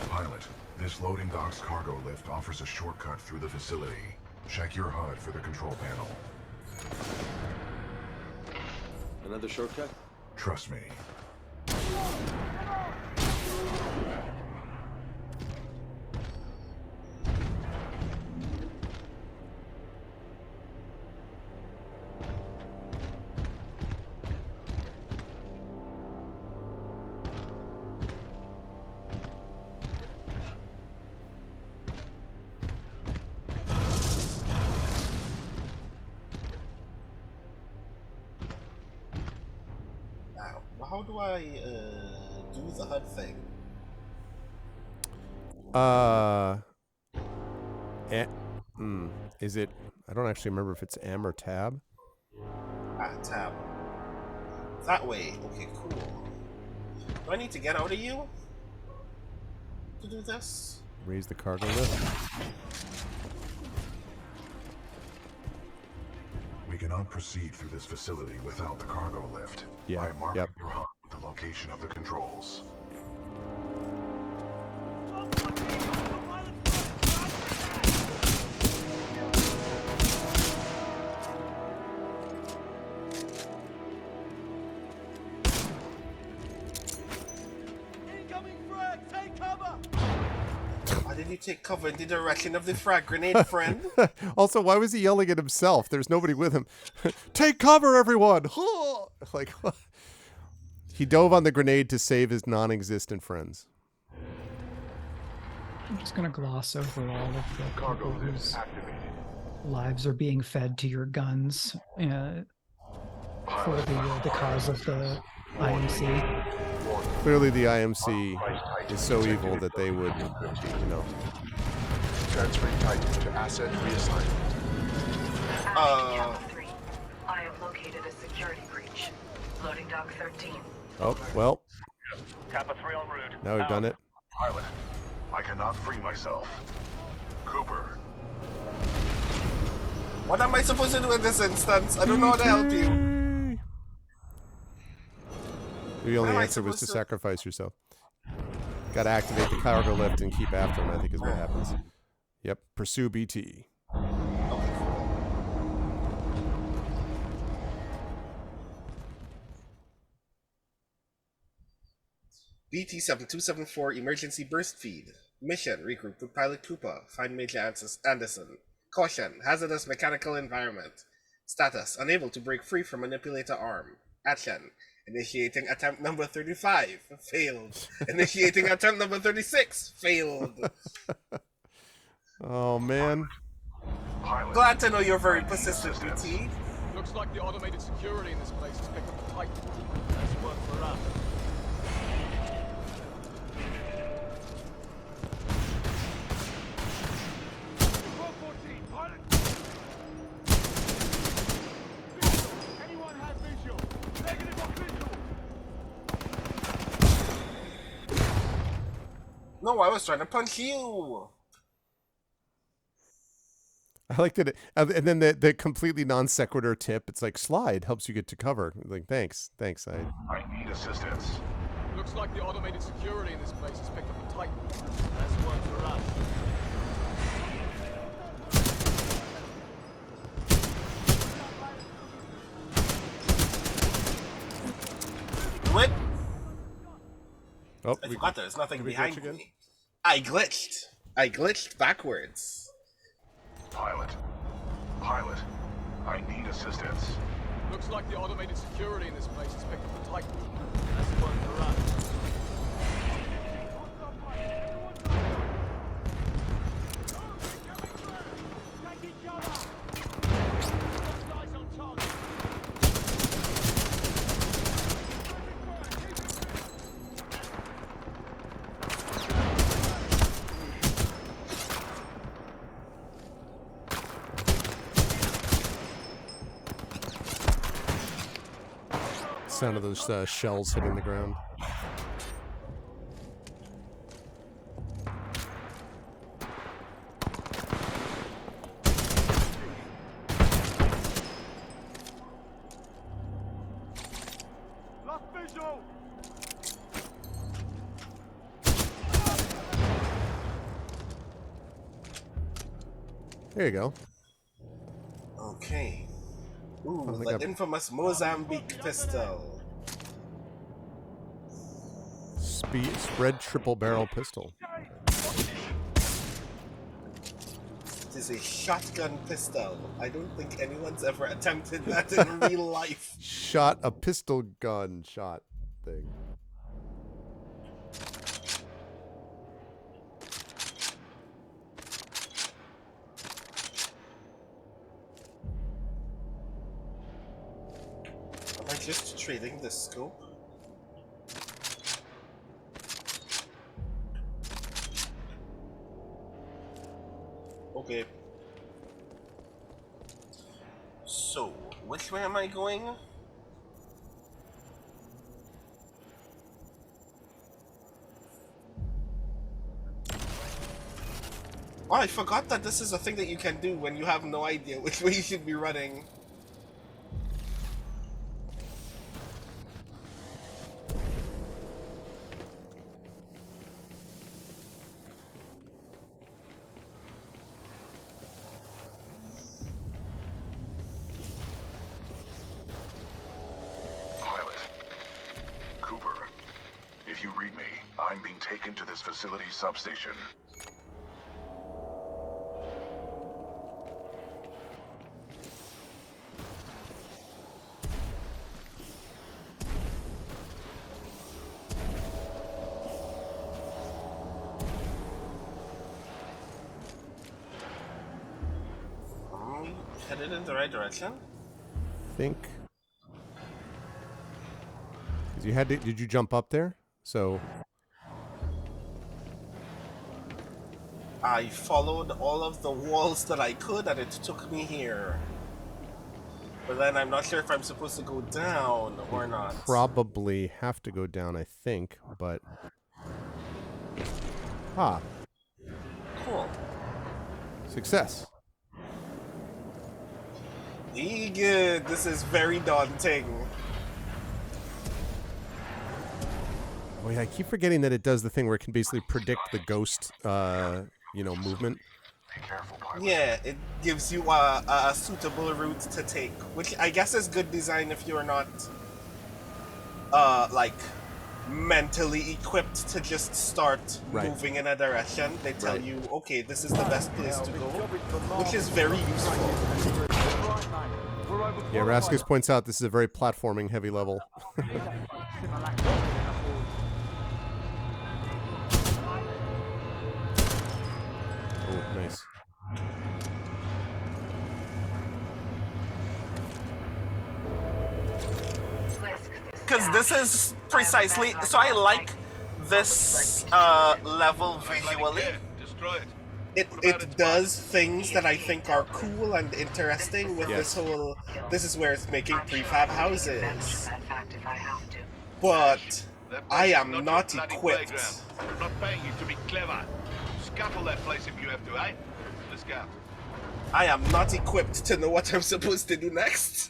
Speaker 10: Pilot, this loading dock's cargo lift offers a shortcut through the facility. Check your HUD for the control panel.
Speaker 7: Another shortcut?
Speaker 10: Trust me.
Speaker 2: How do I do the HUD thing?
Speaker 1: Is it? I don't actually remember if it's M or Tab.
Speaker 2: Tab. That way. Okay, cool. Do I need to get out of you to do this?
Speaker 1: Raise the cargo lift.
Speaker 10: We cannot proceed through this facility without the cargo lift.
Speaker 1: Yeah.
Speaker 10: I marked your HUD with the location of the controls.
Speaker 13: Incoming frag! Take cover!
Speaker 2: Why did you take cover in the direction of the frag grenade, friend?
Speaker 1: Also, why was he yelling at himself? There's nobody with him. Take cover, everyone! Like, what? He dove on the grenade to save his non-existent friends.
Speaker 3: I'm just going to gloss over all of the people whose lives are being fed to your guns for the cause of the IMC.
Speaker 1: Clearly, the IMC is so evil that they would,
Speaker 10: Transferring Titan to asset reassignment.
Speaker 12: Kappa 3. I have located a security breach. Loading dock 13.
Speaker 1: Oh, well.
Speaker 8: Kappa 3 en route.
Speaker 1: Now we've done it.
Speaker 10: Pilot, I cannot free myself. Cooper.
Speaker 2: What am I supposed to do in this instance? I don't know how to help you.
Speaker 1: The only answer was to sacrifice yourself. Got to activate the cargo lift and keep after him, I think is what happens. Yep, pursue BT.
Speaker 2: BT-7274 emergency burst feed. Mission, regroup with Pilot Koopa. Find Major Anderson. Caution, hazardous mechanical environment. Status, unable to break free from manipulator arm. Action, initiating attempt number 35. Failed. Initiating attempt number 36. Failed.
Speaker 1: Oh, man.
Speaker 2: Glad to know you're very persistent, BT.
Speaker 6: Looks like the automated security in this place has picked up a Titan. That's work for us.
Speaker 13: Anyone have visual? Negative on visual.
Speaker 2: No, I was trying to punch you.
Speaker 1: I like that. And then the completely non sequitur tip. It's like slide helps you get to cover. Like thanks.
Speaker 10: I need assistance.
Speaker 6: Looks like the automated security in this place has picked up a Titan. That's work for us.
Speaker 2: What?
Speaker 1: Oh,
Speaker 2: I forgot there's nothing behind me. I glitched backwards.
Speaker 10: Pilot, I need assistance.
Speaker 6: Looks like the automated security in this place has picked up a Titan. That's work for us.
Speaker 1: Sound of those shells hitting the ground.
Speaker 13: Lost visual.
Speaker 1: There you go.
Speaker 2: Okay. Ooh,
Speaker 1: I think
Speaker 2: the infamous Mozambique pistol.
Speaker 1: Spread triple barrel pistol.
Speaker 2: It is a shotgun pistol. I don't think anyone's ever attempted that in real life.
Speaker 1: Shot a pistol gun shot thing.
Speaker 2: Am I just trading the scope? Okay. So, which way am I going? Oh, I forgot that this is a thing that you can do when you have no idea which way you should be running.
Speaker 10: I'm being taken to this facility substation.
Speaker 2: Headed in the right direction?
Speaker 1: Think. Cause you had to, did you jump up there? So
Speaker 2: I followed all of the walls that I could and it took me here. But then I'm not sure if I'm supposed to go down or not.
Speaker 1: Probably have to go down, I think, but
Speaker 2: Cool.
Speaker 1: Success.
Speaker 2: Good. This is very daunting.
Speaker 1: Oh yeah, I keep forgetting that it does the thing where it can basically predict the ghost, movement.
Speaker 2: Yeah, it gives you a suitable route to take, which I guess is good design if you're not, mentally equipped to just start
Speaker 1: Right.
Speaker 2: moving in a direction. They tell
Speaker 1: Right.
Speaker 2: you, okay, this is the best place to go, which is very useful.
Speaker 1: Yeah, Raskus points out this is a very platforming heavy level. Oh, nice.
Speaker 2: Because this is precisely, so I like this level visually.
Speaker 6: Destroy it.
Speaker 2: It does things that I think are cool and interesting with this whole, this is where it's making prefab houses. But I am not equipped.
Speaker 6: I'm not paying you to be clever. Scuttle that place if you have to, eh? Let's go.
Speaker 2: I am not equipped to know what I'm supposed to do next.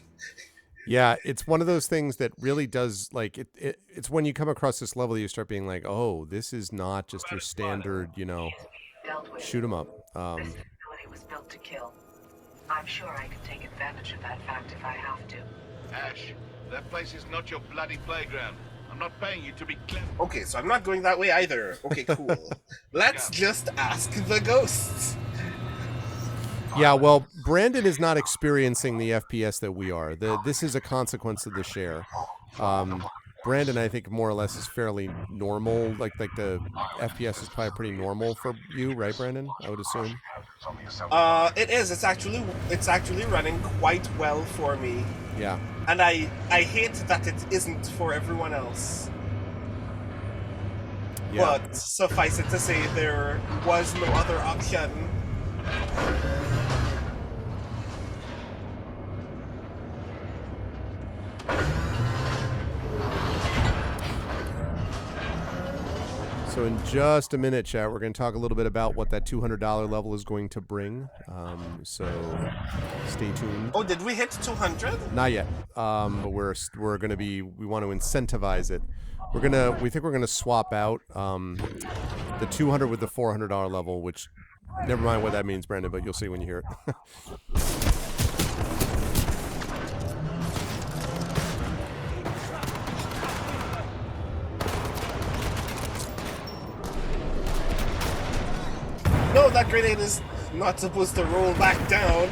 Speaker 1: Yeah, it's one of those things that really does, like, it's when you come across this level, you start being like, oh, this is not just your standard, you know, shoot 'em up.
Speaker 12: This facility was built to kill. I'm sure I can take advantage of that fact if I have to.
Speaker 6: Ash, that place is not your bloody playground. I'm not paying you to be clever.
Speaker 2: Okay, so I'm not going that way either. Okay, cool. Let's just ask the ghosts.
Speaker 1: Yeah, well, Brandon is not experiencing the FPS that we are. This is a consequence of the share. Brandon, I think, more or less is fairly normal. Like the FPS is probably pretty normal for you, right, Brandon? I would assume.
Speaker 2: It is. It's actually running quite well for me.
Speaker 1: Yeah.
Speaker 2: And I hate that it isn't for everyone else.
Speaker 1: Yeah.
Speaker 2: But suffice it to say, there was no other option.
Speaker 1: So in just a minute, chat, we're going to talk a little bit about what that $200 level is going to bring. So stay tuned.
Speaker 2: Oh, did we hit 200?
Speaker 1: Not yet. But we're going to be, we want to incentivize it. We think we're going to swap out the 200 with the $400 level, which, never mind what that means, Brandon, but you'll see when you hear it.
Speaker 2: No, that grenade is not supposed to roll back down.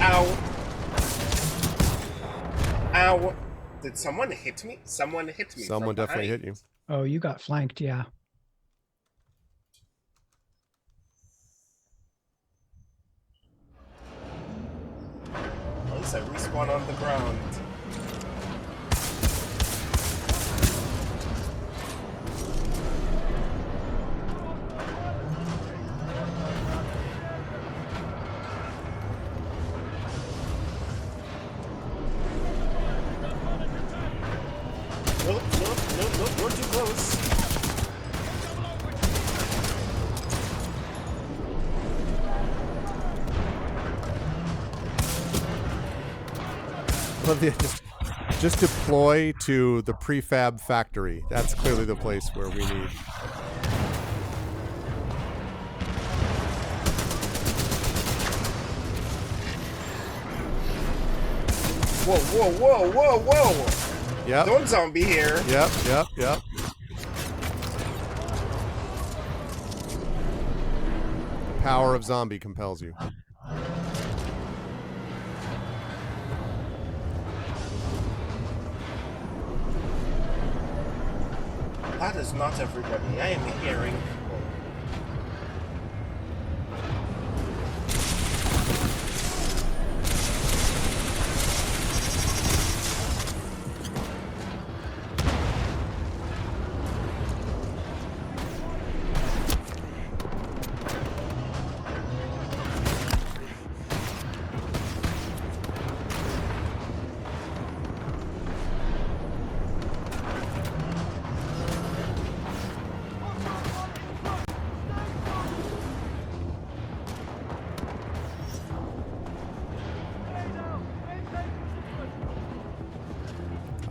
Speaker 2: Ow. Ow. Did someone hit me? Someone hit me.
Speaker 1: Someone definitely hit you.
Speaker 3: Oh, you got flanked, yeah.
Speaker 2: At least I respawn on the ground. Nope, you're too close.
Speaker 1: Love the, just deploy to the prefab factory. That's clearly the place where we need.
Speaker 2: Whoa, whoa, whoa, whoa, whoa!
Speaker 1: Yep.
Speaker 2: Don't zombie here.
Speaker 1: Yep. The power of zombie compels you.
Speaker 2: That is not everybody. I am hearing people.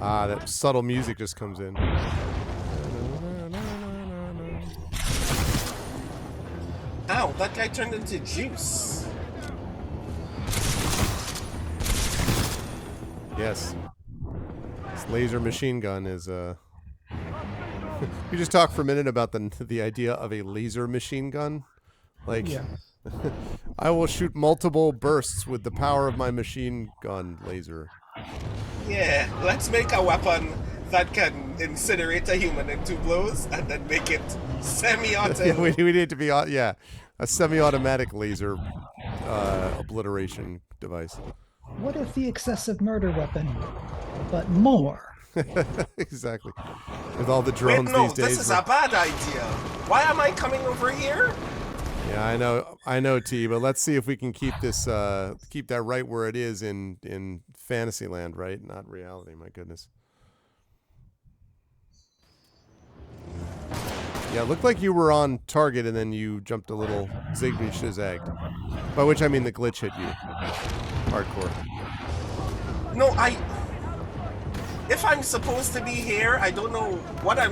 Speaker 1: Ah, that subtle music just comes in.
Speaker 2: Ow, that guy turned into juice.
Speaker 1: Yes. This laser machine gun is We just talk for a minute about the idea of a laser machine gun. Like,
Speaker 3: Yeah.
Speaker 1: I will shoot multiple bursts with the power of my machine gun laser.
Speaker 2: Yeah, let's make a weapon that can incinerate a human in 2 blows and then make it semi-auto.
Speaker 1: Yeah, we need to be a semi-automatic laser obliteration device.
Speaker 3: What if the excessive murder weapon, but more?
Speaker 1: Exactly. With all the drones
Speaker 2: Wait, no,
Speaker 1: these days.
Speaker 2: this is a bad idea. Why am I coming over here?
Speaker 1: Yeah, I know, T. But let's see if we can keep this, keep that right where it is in Fantasyland, right? Not reality. My goodness. Yeah, it looked like you were on target, and then you jumped a little zigby shazagged. By which I mean the glitch hit you. Hardcore.
Speaker 2: No, if I'm supposed to be here, I don't know what I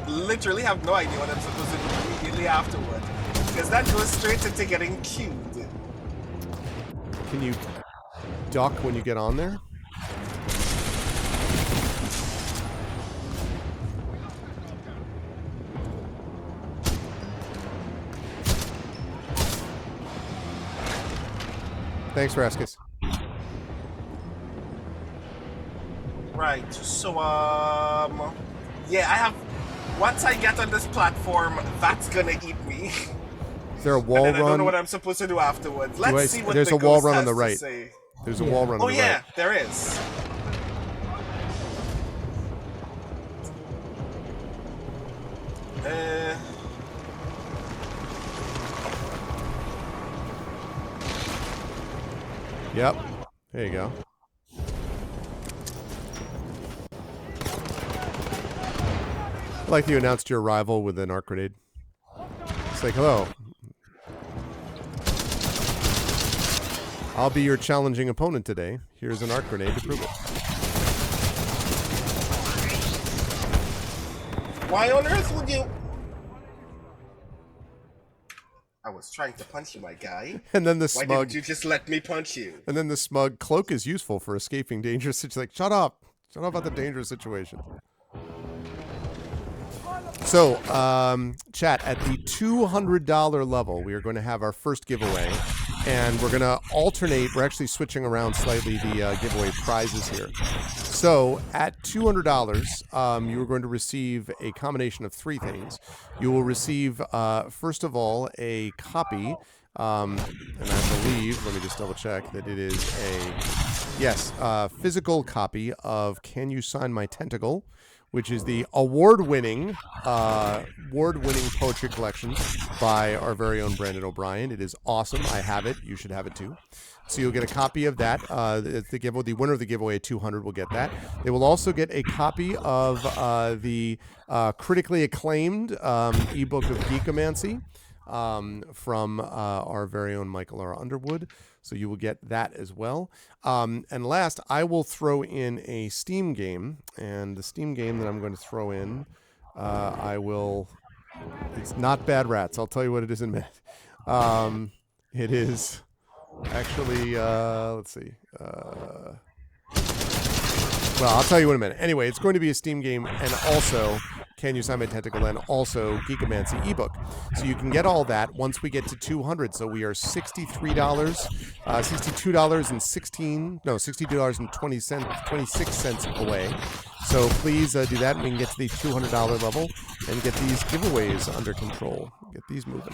Speaker 2: literally have no idea what I'm supposed to do immediately afterward. Because that goes straight into getting queued.
Speaker 1: Can you duck when you get on there? Thanks, Raskus.
Speaker 2: Right, so, yeah, I have... Once I get on this platform, that's gonna eat me.
Speaker 1: Is there a wall
Speaker 2: and then
Speaker 1: run?
Speaker 2: I don't know what I'm supposed to do afterwards. Let's see what
Speaker 1: there's
Speaker 2: the
Speaker 1: a wall
Speaker 2: ghost
Speaker 1: run on
Speaker 2: has
Speaker 1: the
Speaker 2: to
Speaker 1: right.
Speaker 2: say.
Speaker 1: There's a wall run on the right.
Speaker 2: Oh yeah, there is.
Speaker 1: Yep. There you go. Like you announced your arrival with an arc grenade. It's like, hello. I'll be your challenging opponent today. Here's an arc grenade to prove it.
Speaker 2: Why on earth would you... I was trying to punch you, my guy.
Speaker 1: And then the
Speaker 2: Why
Speaker 1: smug...
Speaker 2: didn't you just let me punch you?
Speaker 1: And then the smug cloak is useful for escaping dangerous situations. Like, shut up. Shut up about the dangerous situation. So, chat, at the $200 level, we are going to have our first giveaway. And we're going to alternate. We're actually switching around slightly the giveaway prizes here. So at $200, you are going to receive a combination of 3 things. You will receive, first of all, a copy. And I believe, let me just double check, that it is a, physical copy of Can You Sign My Tentacle, which is the award-winning poetry collection by our very own Brandon O'Brien. It is awesome. I have it. You should have it too. So you'll get a copy of that. The winner of the giveaway at 200 will get that. They will also get a copy of the critically acclaimed ebook of Geekomancy from our very own Michael R. Underwood. So you will get that as well. And last, I will throw in a Steam game. And the Steam game that I'm going to throw in, it's not Bad Rats. I'll tell you what it is in a minute. It is actually, let's see. Well, I'll tell you in a minute. Anyway, it's going to be a Steam game and also Can You Sign My Tentacle and also Geekomancy ebook. So you can get all that once we get to 200. So we are $62.26 away. So please do that and we can get to the $200 level and get these giveaways under control. Get these moving.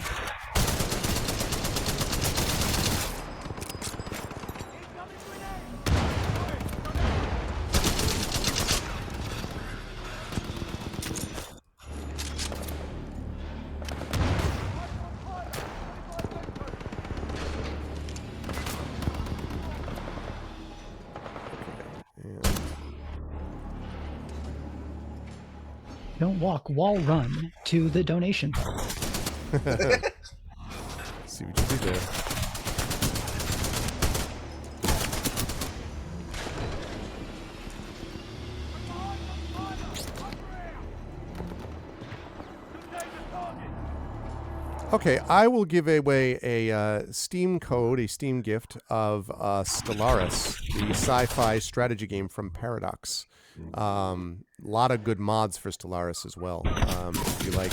Speaker 3: Don't walk, wall run to the donation.
Speaker 1: See what you did there. Okay, I will give away a Steam code, a Steam gift of Stellaris, the sci-fi strategy game from Paradox. A lot of good mods for Stellaris as well, if you like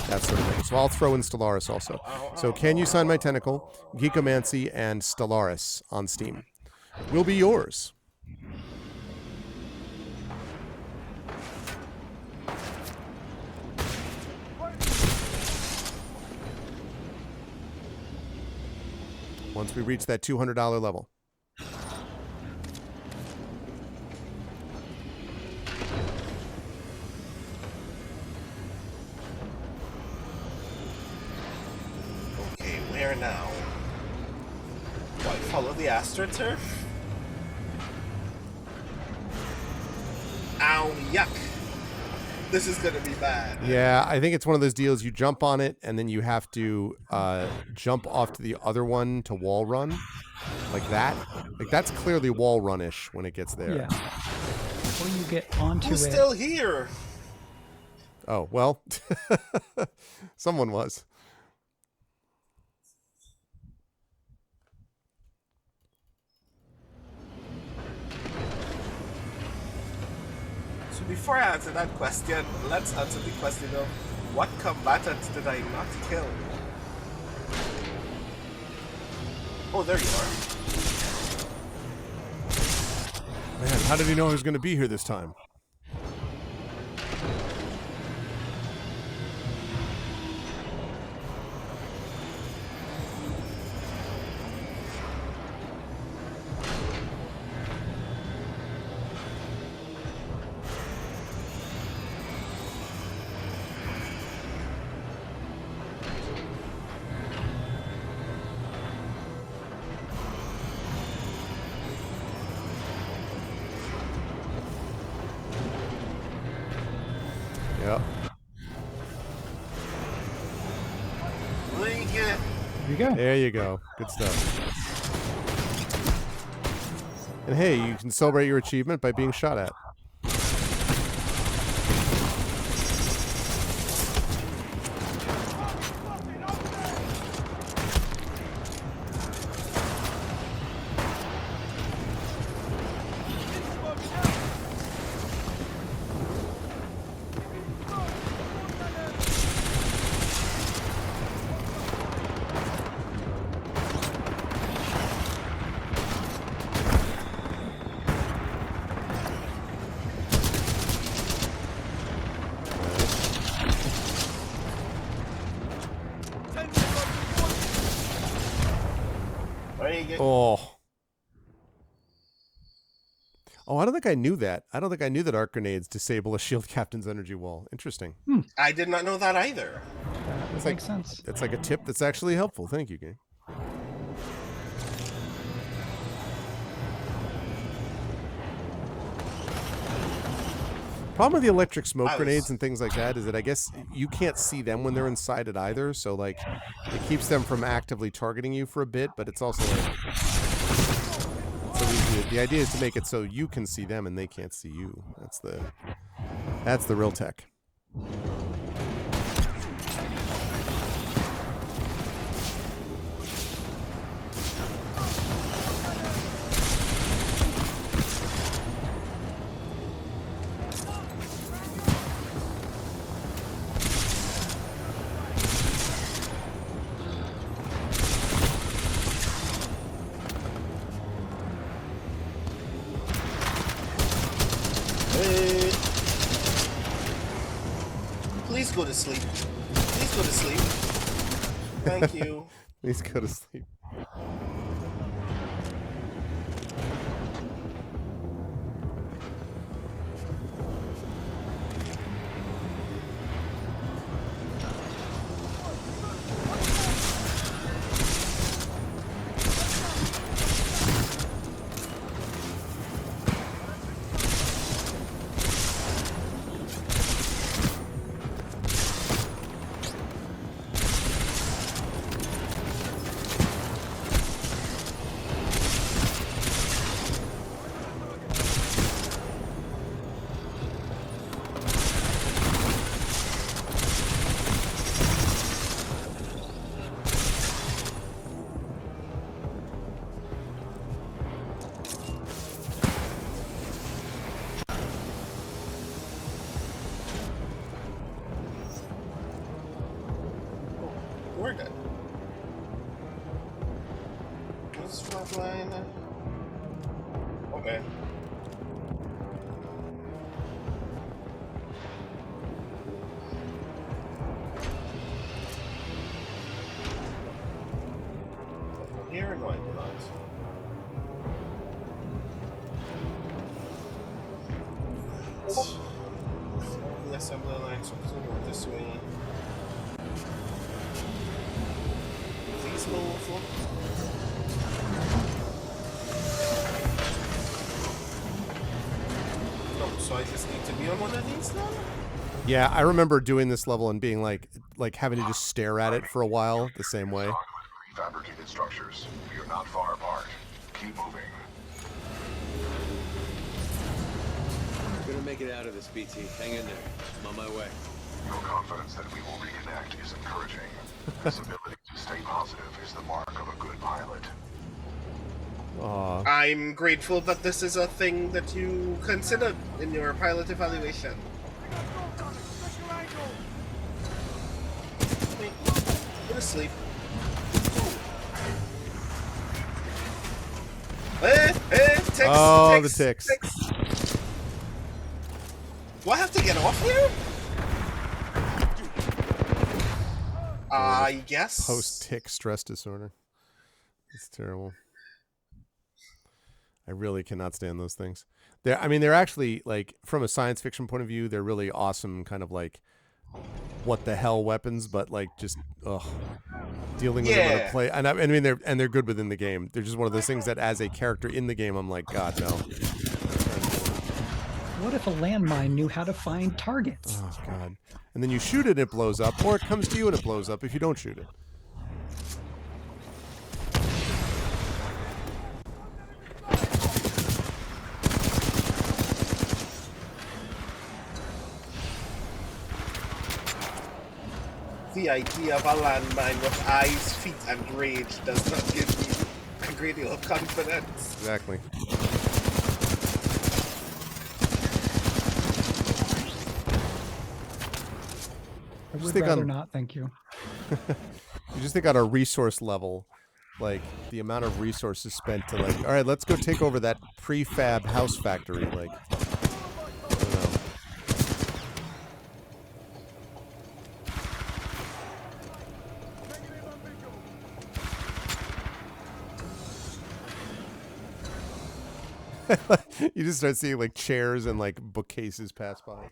Speaker 1: that sort of thing. So I'll throw in Stellaris also. So Can You Sign My Tentacle, Geekomancy, and Stellaris on Steam will be yours. Once we reach that $200 level.
Speaker 2: Okay, where now? Do I follow the AstroTurf? Ow, yuck. This is gonna be bad.
Speaker 1: Yeah, I think it's one of those deals you jump on it and then you have to jump off to the other one to wall run. Like that. Like that's clearly wall run-ish when it gets there.
Speaker 3: Yeah. Before you get onto
Speaker 2: Who's
Speaker 3: it.
Speaker 2: still here?
Speaker 1: Oh, well. Someone was.
Speaker 2: So before I answer that question, let's answer the question of what combatant did I not kill? Oh, there you are.
Speaker 1: Man, how did he know he was going to be here this time? Yep.
Speaker 2: Link it.
Speaker 3: There you go.
Speaker 1: There you go. Good stuff. And hey, you can celebrate your achievement by being shot at. Oh. Oh, I don't think I knew that. I don't think I knew that arc grenades disable a shield captain's energy wall. Interesting.
Speaker 2: I did not know that either.
Speaker 3: That makes sense.
Speaker 1: It's like a tip that's actually helpful. Thank you, game. Problem with the electric smoke grenades and things like that is that I guess you can't see them when they're inside it either. So like it keeps them from actively targeting you for a bit, but it's also like the idea is to make it so you can see them and they can't see you. That's the real tech.
Speaker 2: Please go to sleep. Please go to sleep. Thank you.
Speaker 1: Please go to sleep.
Speaker 2: we're good. What's flatline? Okay. Here and going not. The assembly line, so go this way. Please move. Oh, so I just need to be on one of these now?
Speaker 1: Yeah, I remember doing this level and being like having to just stare at it for a while the same way.
Speaker 10: Fabricated structures. We are not far apart. Keep moving.
Speaker 7: We're gonna make it out of this, BT. Hang in there. I'm on my way.
Speaker 10: Your confidence that we will reconnect is encouraging. This ability to stay positive is the mark of a good pilot.
Speaker 1: Aww.
Speaker 2: I'm grateful that this is a thing that you considered in your pilot evaluation. Wait, go to sleep. Ticks,
Speaker 1: oh,
Speaker 2: ticks,
Speaker 1: the ticks.
Speaker 2: Do I have to get off here? I guess.
Speaker 1: Post-tick stress disorder. It's terrible. I really cannot stand those things. They're actually, like, from a science fiction point of view, they're really awesome, kind of like what the hell weapons, but like just dealing with them in a play. And I mean, they're good within the game. They're just one of those things that, as a character in the game, I'm like, God, no.
Speaker 3: What if a landmine knew how to find targets?
Speaker 1: Oh God! And then you shoot it, and it blows up, or it comes to you and it blows up if you don't shoot it.
Speaker 2: The idea of a landmine with eyes, feet, and rage does not give me a great deal of confidence.
Speaker 1: Exactly.
Speaker 3: I would rather not, thank you.
Speaker 1: You just think on a resource level, like the amount of resources spent to like, all right, let's go take over that prefab house factory. Like, I don't know. You just start seeing like chairs and like bookcases pass by.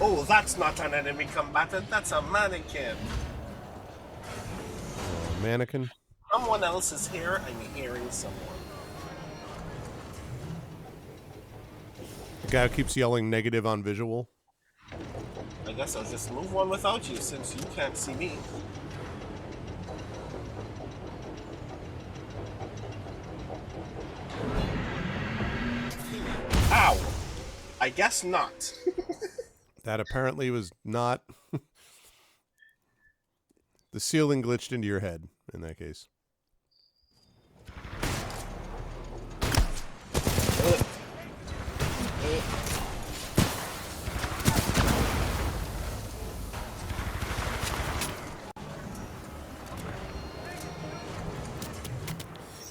Speaker 2: Oh, that's not an enemy combatant, that's a mannequin.
Speaker 1: Mannequin?
Speaker 2: Someone else is here, I'm hearing someone.
Speaker 1: The guy who keeps yelling negative on visual.
Speaker 2: I guess I'll just move on without you since you can't see me. Ow! I guess not.
Speaker 1: That apparently was not... The ceiling glitched into your head in that case.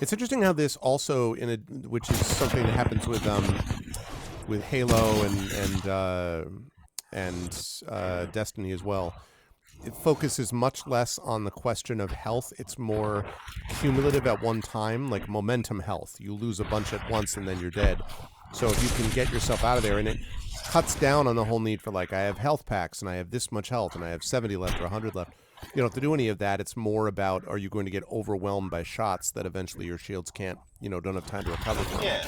Speaker 1: It's interesting how this also, which is something that happens with Halo and Destiny as well. It focuses much less on the question of health. It's more cumulative at one time, like momentum health. You lose a bunch at once and then you're dead. So if you can get yourself out of there, and it cuts down on the whole need for like, I have health packs and I have this much health and I have 70 left or 100 left. You don't have to do any of that. It's more about, are you going to get overwhelmed by shots that eventually your shields can't, don't have time to recover from?
Speaker 2: Yeah.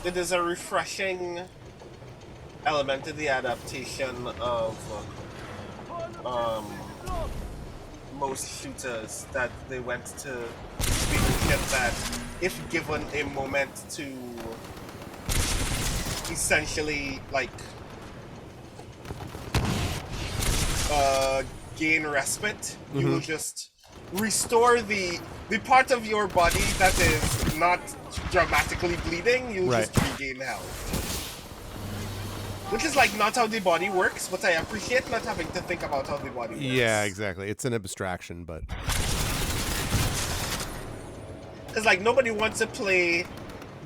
Speaker 2: It is a refreshing element to the adaptation of most shooters that they went to make sure that if given a moment to essentially like gain respite, you will just restore the part of your body that is not dramatically bleeding. You'll just regain health. Which is like not how the body works, but I appreciate not having to think about how the body works.
Speaker 1: Yeah, exactly. It's an abstraction, but
Speaker 2: because like nobody wants to play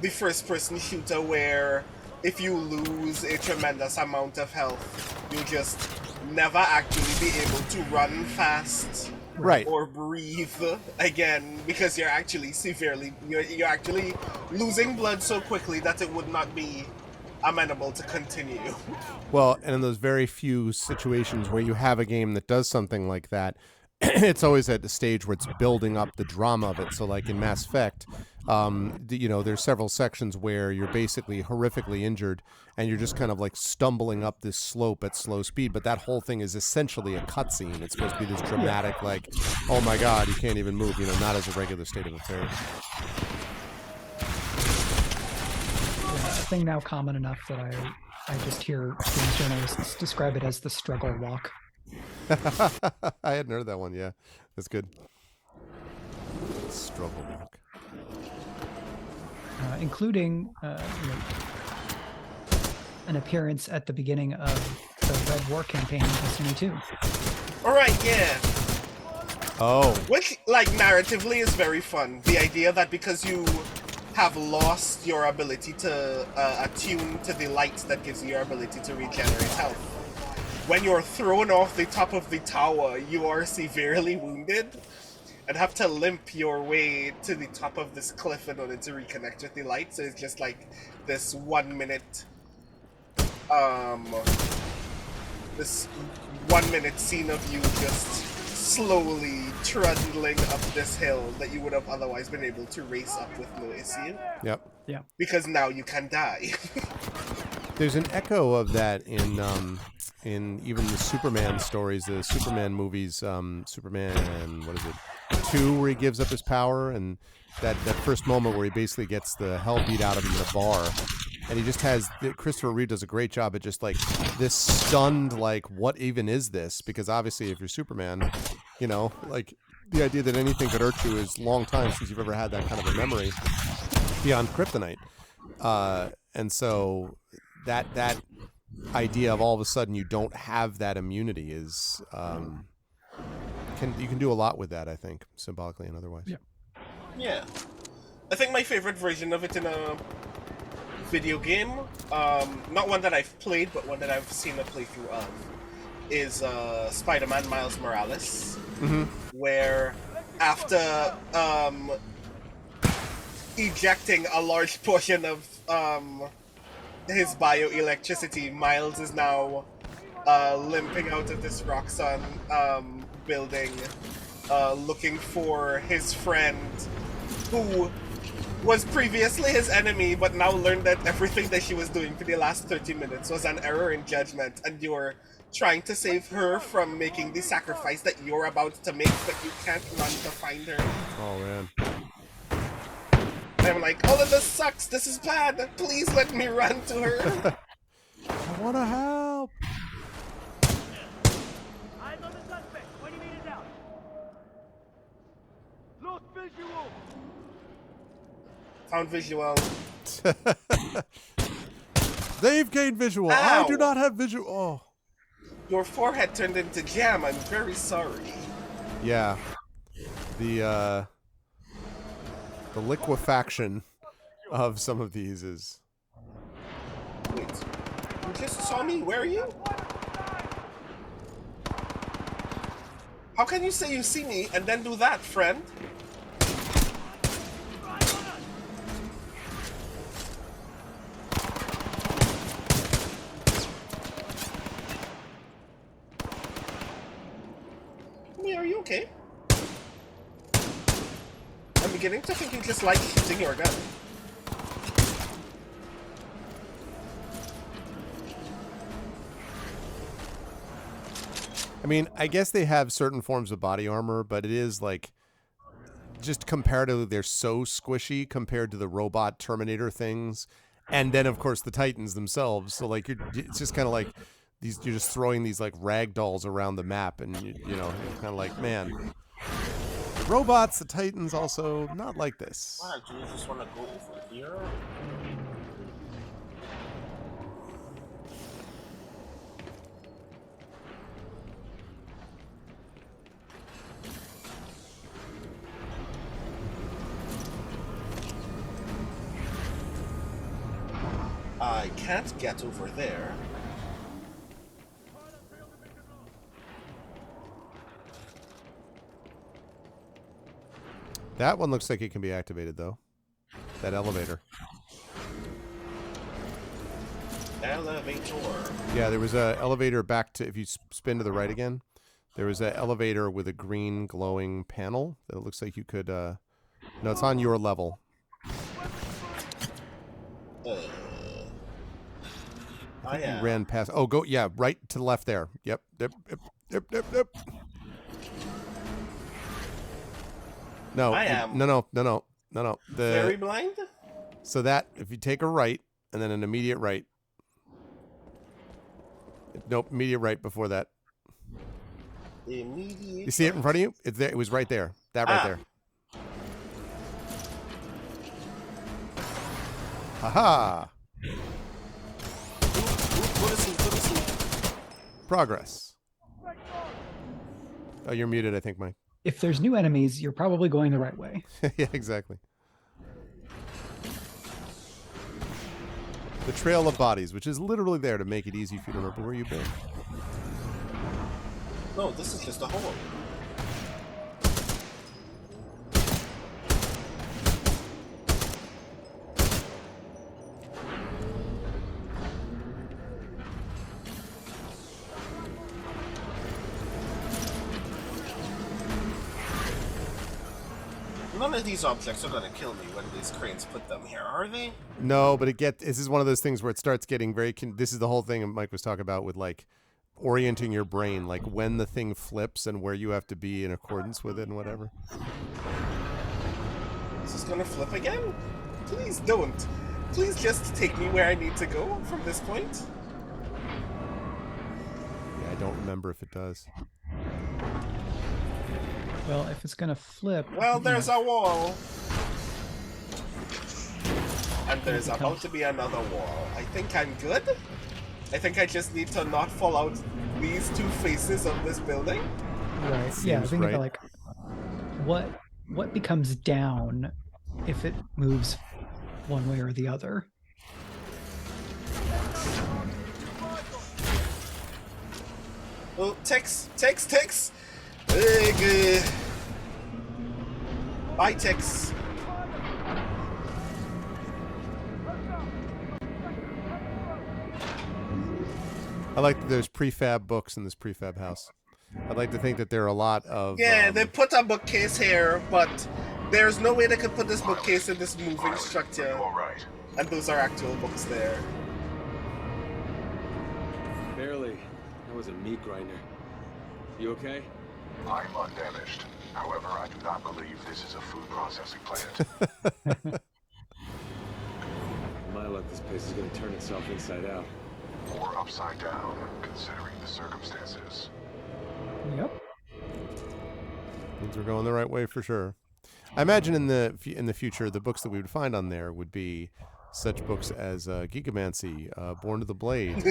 Speaker 2: the first-person shooter where if you lose a tremendous amount of health, you just never actually be able to run fast, or breathe again because you're actually you're actually losing blood so quickly that it would not be amenable to continue.
Speaker 1: Well, and in those very few situations where you have a game that does something like that, it's always at the stage where it's building up the drama of it. So like in Mass Effect, there's several sections where you're basically horrifically injured and you're just kind of like stumbling up this slope at slow speed. But that whole thing is essentially a cutscene. It's supposed to be this dramatic, like, oh my God, you can't even move, not as a regular state of affairs.
Speaker 3: A thing now common enough that I just hear games journalists describe it as the struggle walk.
Speaker 1: I hadn't heard that one. Yeah, that's good. Struggle walk,
Speaker 3: including an appearance at the beginning of the Red War campaign in Destiny 2.
Speaker 2: All right, yeah.
Speaker 1: Oh.
Speaker 2: Which, like, narratively is very fun. The idea that because you have lost your ability to attune to the light that gives you your ability to regenerate health. When you're thrown off the top of the tower, you are severely wounded and have to limp your way to the top of this cliff in order to reconnect with the light. So it's just like this 1 minute, scene of you just slowly trundling up this hill that you would have otherwise been able to race up with no issue.
Speaker 1: Yep.
Speaker 3: Yeah.
Speaker 2: Because now you can die.
Speaker 1: There's an echo of that in even the Superman stories, the Superman movies, Superman, what is it, 2, where he gives up his power, and that first moment where he basically gets the hell beat out of him in a bar, and he just has, Christopher Reeve does a great job at just like this stunned, like, what even is this? Because obviously if you're Superman, like the idea that anything could hurt you is a long time since you've ever had that kind of a memory beyond kryptonite. And so that idea of all of a sudden you don't have that immunity is you can do a lot with that, I think, symbolically and otherwise.
Speaker 2: Yeah. I think my favorite version of it in a video game, not one that I've played, but one that I've seen a playthrough of, is Spider-Man Miles Morales, where after ejecting a large portion of his bioelectricity, Miles is now limping out of this Roxxon building, looking for his friend who was previously his enemy, but now learned that everything that she was doing for the last 30 minutes was an error in judgment, and you're trying to save her from making the sacrifice that you're about to make, but you can't run to find her.
Speaker 1: Oh, man.
Speaker 2: And I'm like, all of this sucks, this is bad, please let me run to her.
Speaker 1: I want to help.
Speaker 9: I'm on the suspect, 20 meters out. Lost visual.
Speaker 2: Found visual.
Speaker 1: They've gained visual.
Speaker 2: Ow.
Speaker 1: I do not have visual. Oh.
Speaker 2: Your forehead turned into jam. I'm very sorry.
Speaker 1: Yeah. The liquefaction of some of these is...
Speaker 2: Wait. You just saw me? Where are you? How can you say you see me and then do that, friend? Are you okay? I'm beginning to think you just like shooting your gun.
Speaker 1: I mean, I guess they have certain forms of body armor, but it is like just comparatively, they're so squishy compared to the robot Terminator things, and then of course the Titans themselves. So like it's just kind of like these. You're just throwing these like rag dolls around the map, and you know, you're kind of like, man, the robots, the Titans, also not like this.
Speaker 2: Why do you just want to go over here? I can't get over there.
Speaker 1: That one looks like it can be activated, though. That elevator.
Speaker 2: Elevator.
Speaker 1: Yeah, there was a elevator back to, if you spin to the right again, there was an elevator with a green glowing panel that it looks like you could, no, it's on your level. I think you ran past, oh, go, yeah, right to the left there. Yep. No, no.
Speaker 2: Very blind?
Speaker 1: So that, if you take a right, and then an immediate right. Nope, immediate right before that.
Speaker 2: Immediate.
Speaker 1: You see it in front of you? It's there. It was right there. That right there. Haha. Progress. Oh, you're muted, I think, Mike.
Speaker 3: If there's new enemies, you're probably going the right way.
Speaker 1: Yeah, exactly. The Trail of Bodies, which is literally there to make it easy for you to remember where you've been.
Speaker 2: No, this is just a hole. None of these objects are going to kill me when these cranes put them here, are they?
Speaker 1: No, but this is one of those things where it starts getting very, this is the whole thing Mike was talking about with like orienting your brain, like when the thing flips and where you have to be in accordance with it and whatever.
Speaker 2: Is this going to flip again? Please don't. Please just take me where I need to go from this point.
Speaker 1: Yeah, I don't remember if it does.
Speaker 3: Well, if it's going to flip...
Speaker 2: Well, there's a wall. And there's about to be another wall. I think I'm good. I think I just need to not fall out these two faces of this building.
Speaker 3: Right. Yeah, I think about like what becomes down if it moves one way or the other.
Speaker 2: Oh, Tex! Bye, Tex.
Speaker 1: I like that there's prefab books in this prefab house. I'd like to think that there are a lot of...
Speaker 2: Yeah, they put a bookcase here, but there's no way they could put this bookcase in this moving structure.
Speaker 10: All right.
Speaker 2: And those are actual books there.
Speaker 7: Barely. That was a meat grinder. You okay?
Speaker 10: I'm undamaged. However, I do not believe this is a food processing plant.
Speaker 7: My luck, this place is going to turn itself inside out.
Speaker 10: Or upside down, considering the circumstances.
Speaker 3: Yep.
Speaker 1: Means we're going the right way for sure. I imagine in the future, the books that we would find on there would be such books as Geekomancy, Born to the Blade,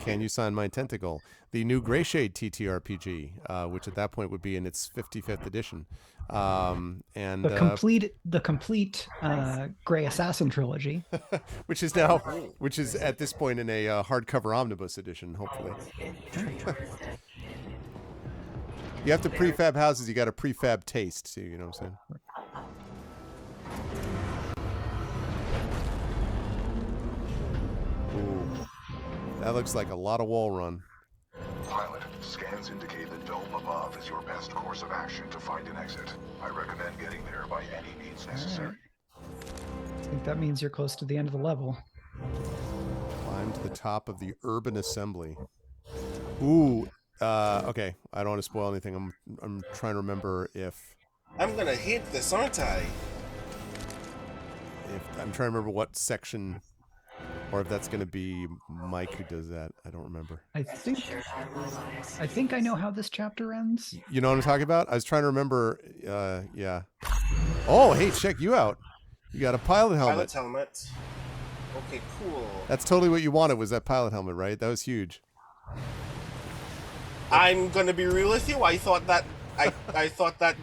Speaker 1: Can You Sign My Tentacle, the new Greyshade TTRPG, which at that point would be in its 55th edition, and
Speaker 3: the complete Grey Assassin trilogy,
Speaker 1: which is at this point in a hardcover omnibus edition, hopefully. You have to prefab houses, you got a prefab taste too, you know what I'm saying? Ooh. That looks like a lot of wall run.
Speaker 10: Pilot, scans indicate the dome above is your best course of action to find an exit. I recommend getting there by any means necessary.
Speaker 3: I think that means you're close to the end of the level.
Speaker 1: Climb to the top of the urban assembly. Ooh. Okay, I don't want to spoil anything. I'm trying to remember if
Speaker 2: I'm gonna hate this, aren't I?
Speaker 1: I'm trying to remember what section, or if that's going to be Mike who does that. I don't remember.
Speaker 3: I think I know how this chapter ends.
Speaker 1: You know what I'm talking about? I was trying to remember. Yeah. Oh, hey, check you out. You got a pilot helmet.
Speaker 2: Pilot helmet. Okay, cool.
Speaker 1: That's totally what you wanted, was that pilot helmet, right? That was huge.
Speaker 2: I'm gonna be real with you. I thought that I thought that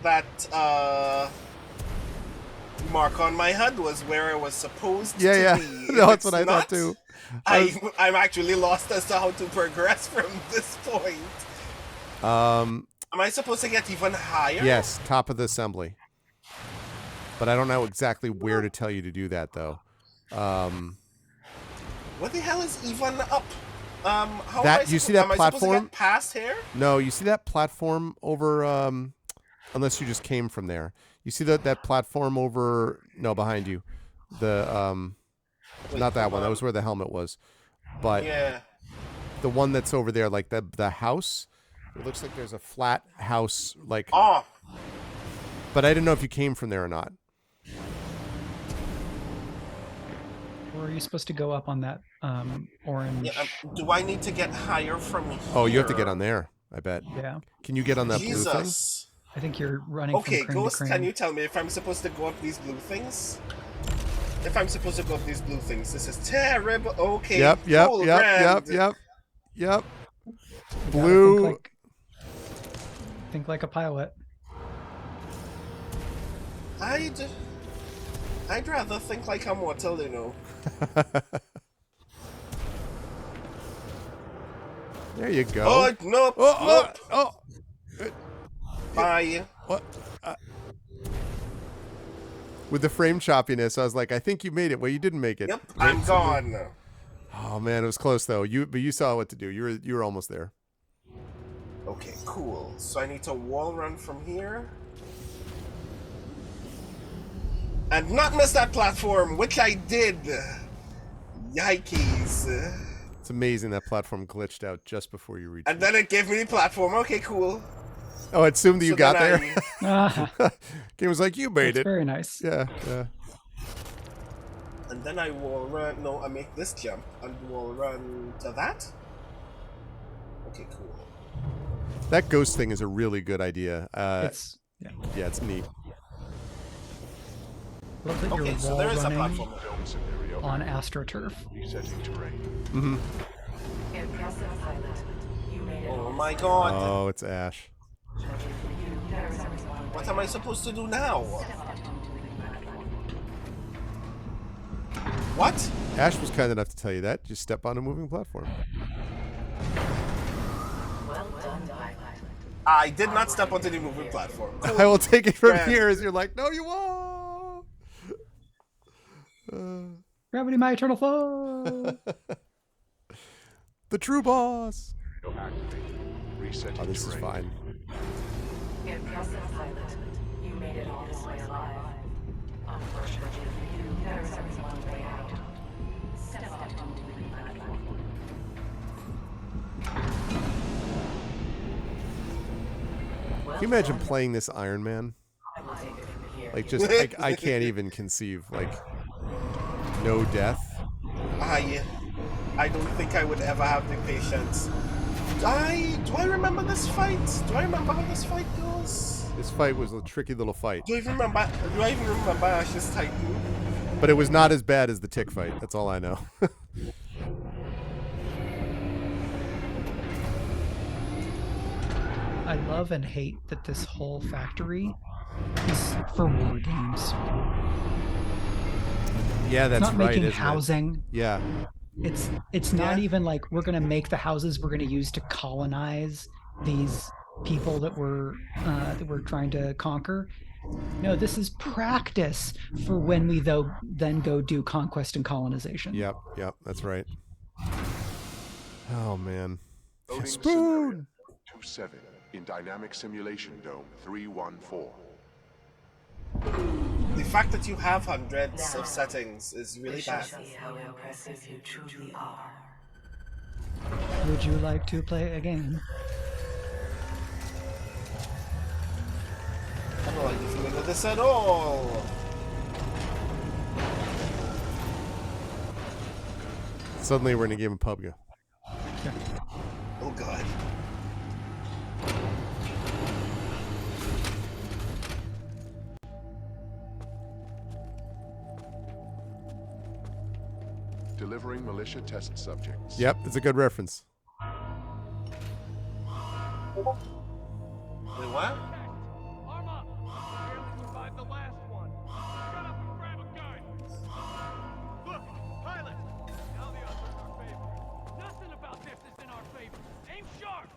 Speaker 2: mark on my HUD was where I was supposed to be.
Speaker 1: No, that's what I thought too.
Speaker 2: I'm actually lost as to how to progress from this point. Am I supposed to get even higher?
Speaker 1: Yes, top of the assembly. But I don't know exactly where to tell you to do that, though.
Speaker 2: What the hell is even up? How
Speaker 1: that
Speaker 2: am I
Speaker 1: you see that
Speaker 2: am
Speaker 1: platform?
Speaker 2: I supposed to get past here?
Speaker 1: No, you see that platform over. Unless you just came from there. You see that platform over? No, behind you. The
Speaker 2: Wait,
Speaker 1: not that one. That was where the helmet was. But
Speaker 2: yeah,
Speaker 1: the one that's over there, like the house. It looks like there's a flat house, like.
Speaker 2: Oh.
Speaker 1: But I didn't know if you came from there or not.
Speaker 3: Or are you supposed to go up on that orange?
Speaker 2: Yeah, do I need to get higher from here?
Speaker 1: Oh, you have to get on there, I bet.
Speaker 3: Yeah.
Speaker 1: Can you get on that
Speaker 2: Jesus.
Speaker 1: blue thing?
Speaker 3: I think you're running
Speaker 2: Okay,
Speaker 3: from crane
Speaker 2: Ghost,
Speaker 3: to crane.
Speaker 2: can you tell me if I'm supposed to go up these blue things? If I'm supposed to go up these blue things, this is terrible. Okay.
Speaker 1: Yep. Blue.
Speaker 3: Think like a pilot.
Speaker 2: I'd rather think like I'm mortal, you know.
Speaker 1: There you go.
Speaker 2: Oh, nope.
Speaker 1: Oh.
Speaker 2: Bye.
Speaker 1: What? With the frame choppiness, I was like, I think you made it. Well, you didn't make it.
Speaker 2: Yep, I'm gone.
Speaker 1: Oh man, it was close though. But you saw what to do. You were almost there.
Speaker 2: Okay, cool. So I need to wall run from here. And not miss that platform, which I did. Yikes.
Speaker 1: It's amazing that platform glitched out just before you reached
Speaker 2: And then it gave me the platform. Okay, cool.
Speaker 1: Oh, I assumed that you got there. Game was like, you made
Speaker 3: That's
Speaker 1: it.
Speaker 3: very nice.
Speaker 1: Yeah.
Speaker 2: And then I will run. No, I make this jump and will run to that. Okay, cool.
Speaker 1: That ghost thing is a really good idea.
Speaker 3: It's
Speaker 1: neat.
Speaker 3: Love that
Speaker 2: Okay,
Speaker 3: you're
Speaker 2: so
Speaker 3: wall
Speaker 2: there is a
Speaker 3: running
Speaker 2: platform
Speaker 3: on AstroTurf.
Speaker 1: Mm-hmm.
Speaker 2: Oh my god.
Speaker 1: Oh, it's Ash.
Speaker 2: What am I supposed to do now? What?
Speaker 1: Ash was kind enough to tell you that. Just step on a moving platform.
Speaker 2: I did not step onto the moving platform. Cool.
Speaker 1: I will take it from
Speaker 2: Grand.
Speaker 1: here as you're like, no, you won't.
Speaker 3: Gravity, my eternal foe.
Speaker 1: The true boss.
Speaker 8: Resetting
Speaker 1: Oh, this is fine.
Speaker 12: Impressive pilot. You made it all this way alive. Unfortunately for you, there is only one way out. Step onto the moving platform.
Speaker 1: Can you imagine playing this Iron Man? Like, just, I can't even conceive. Like, no death.
Speaker 2: I don't think I would ever have the patience. Do I remember this fight? Do I remember how this fight goes?
Speaker 1: This fight was a tricky little fight.
Speaker 2: Do I even remember Ash's Titan?
Speaker 1: But it was not as bad as the Tick fight. That's all I know.
Speaker 3: I love and hate that this whole factory is for war games.
Speaker 1: Yeah, that's
Speaker 3: it's not
Speaker 1: right.
Speaker 3: Making
Speaker 1: isn't
Speaker 3: housing.
Speaker 1: It? Yeah.
Speaker 3: It's not even like we're gonna make the houses we're gonna use to colonize these people that we're trying to conquer. No, this is practice for when we then go do conquest and colonization.
Speaker 1: Yep, that's right. Oh man.
Speaker 8: Spoon 27 in Dynamic Simulation Dome 314.
Speaker 2: The fact that you have hundreds of settings is really bad.
Speaker 12: See how impressive you truly are.
Speaker 3: Would you like to play a game?
Speaker 2: I don't like the feeling of this at all.
Speaker 1: Suddenly we're in a game of PUBG.
Speaker 2: Oh god.
Speaker 14: Delivering militia test subjects.
Speaker 1: Yep, it's a good reference.
Speaker 2: Wait, what?
Speaker 9: Arm up! Barely survived the last one. Shut up and grab a gun! Look, pilot! Now the odds are in our favor. Nothing about this is in our favor. Aim sharp!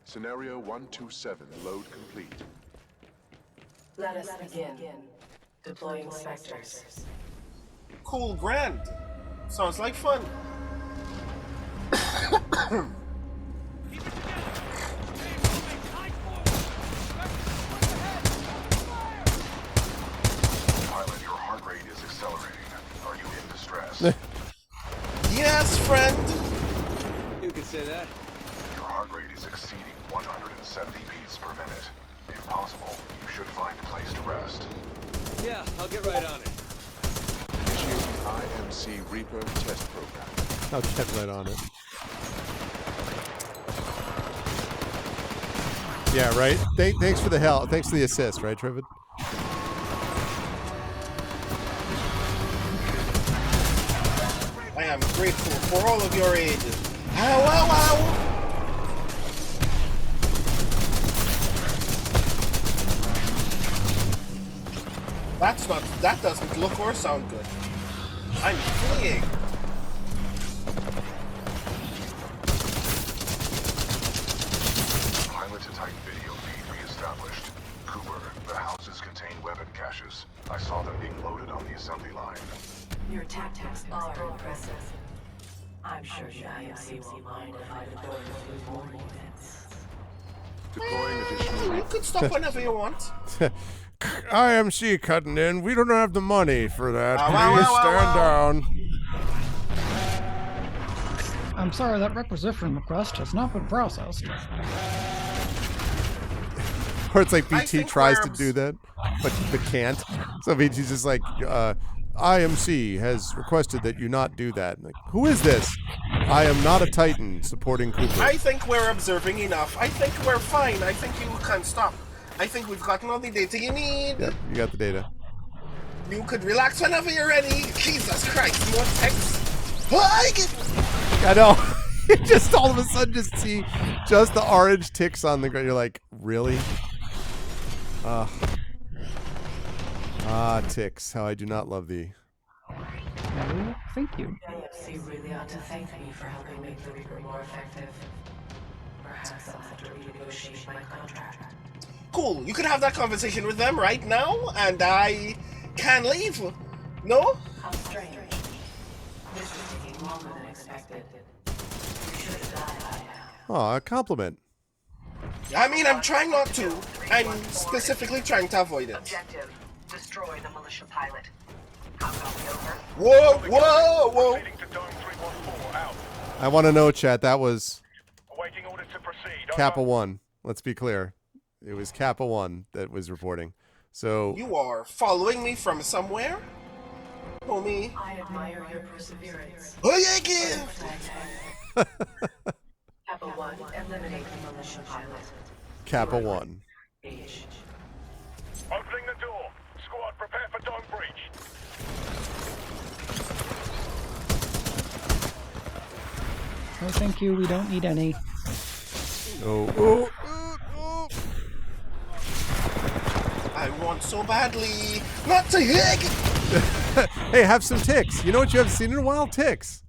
Speaker 14: Scenario 127, load complete.
Speaker 12: Let us begin. Deploying specters.
Speaker 2: Cool, grand. Sounds like fun.
Speaker 10: Pilot, your heart rate is accelerating. Are you in distress?
Speaker 2: Yes, friend.
Speaker 7: You could say that.
Speaker 10: Your heart rate is exceeding 170 beats per minute. If possible, you should find a place to rest.
Speaker 7: Yeah, I'll get right on it.
Speaker 14: Initiating IMC Reaper test program.
Speaker 1: I'll get right on it. Yeah, right? Thanks for the help. Thanks for the assist, right, Trevor?
Speaker 2: I am grateful for all of your aid. Ow, ow, ow! That doesn't look or sound good. I'm fleeing.
Speaker 10: Pilot to Titan video feed reestablished. Cooper, the houses contain weapon caches. I saw them being loaded on the assembly line.
Speaker 12: Your tactics are impressive. I'm sure the IMC won't mind if I deploy a few more units.
Speaker 14: Deploying additional.
Speaker 2: You could stop whenever you want.
Speaker 1: IMC cutting in. We don't have the money for that.
Speaker 2: Wow,
Speaker 1: Please
Speaker 2: wow,
Speaker 1: stand
Speaker 2: wow.
Speaker 1: down.
Speaker 3: I'm sorry, that requisition request has not been processed.
Speaker 1: Or it's like
Speaker 2: I
Speaker 1: BT
Speaker 2: think
Speaker 1: tries
Speaker 2: we're
Speaker 1: to do that, but can't. So BT's just like, IMC has requested that you not do that. Like, who is this? I am not a Titan supporting Cooper.
Speaker 2: I think we're observing enough. I think we're fine. I think you can stop. I think we've gotten all the data you need.
Speaker 1: Yep, you got the data.
Speaker 2: You could relax whenever you're ready. Jesus Christ, more text.
Speaker 1: I know. You just all of a sudden just see just the orange ticks on the ground. You're like, really? Ticks. How I do not love thee.
Speaker 3: No, thank you.
Speaker 12: IMC really ought to thank me for helping make the Reaper more effective. Perhaps I'll have to renegotiate my contract.
Speaker 2: Cool. You could have that conversation with them right now, and I can leave. No?
Speaker 12: How strange. This is taking longer than expected. You should have died by now.
Speaker 1: Aw, a compliment.
Speaker 2: I mean, I'm trying not to. I'm specifically trying to avoid it.
Speaker 12: Objective: destroy the militia pilot. Countdown over.
Speaker 2: Whoa, whoa, whoa.
Speaker 8: Proceeding to Dome 314, out.
Speaker 1: I want to know, chat, that was
Speaker 8: Awaiting orders to proceed.
Speaker 1: Kappa 1. Let's be clear. It was Kappa 1 that was reporting. So
Speaker 2: You are following me from somewhere? Homie.
Speaker 12: I admire your perseverance.
Speaker 2: Oh, yeah, give.
Speaker 12: Kappa 1, eliminate the militia pilot.
Speaker 1: Kappa 1.
Speaker 12: Engage.
Speaker 8: Opening the door. Squad, prepare for dome breach.
Speaker 3: No, thank you. We don't need any.
Speaker 1: Oh.
Speaker 2: I want so badly not to hit.
Speaker 1: Hey, have some ticks. You know what you haven't seen in a while? Ticks.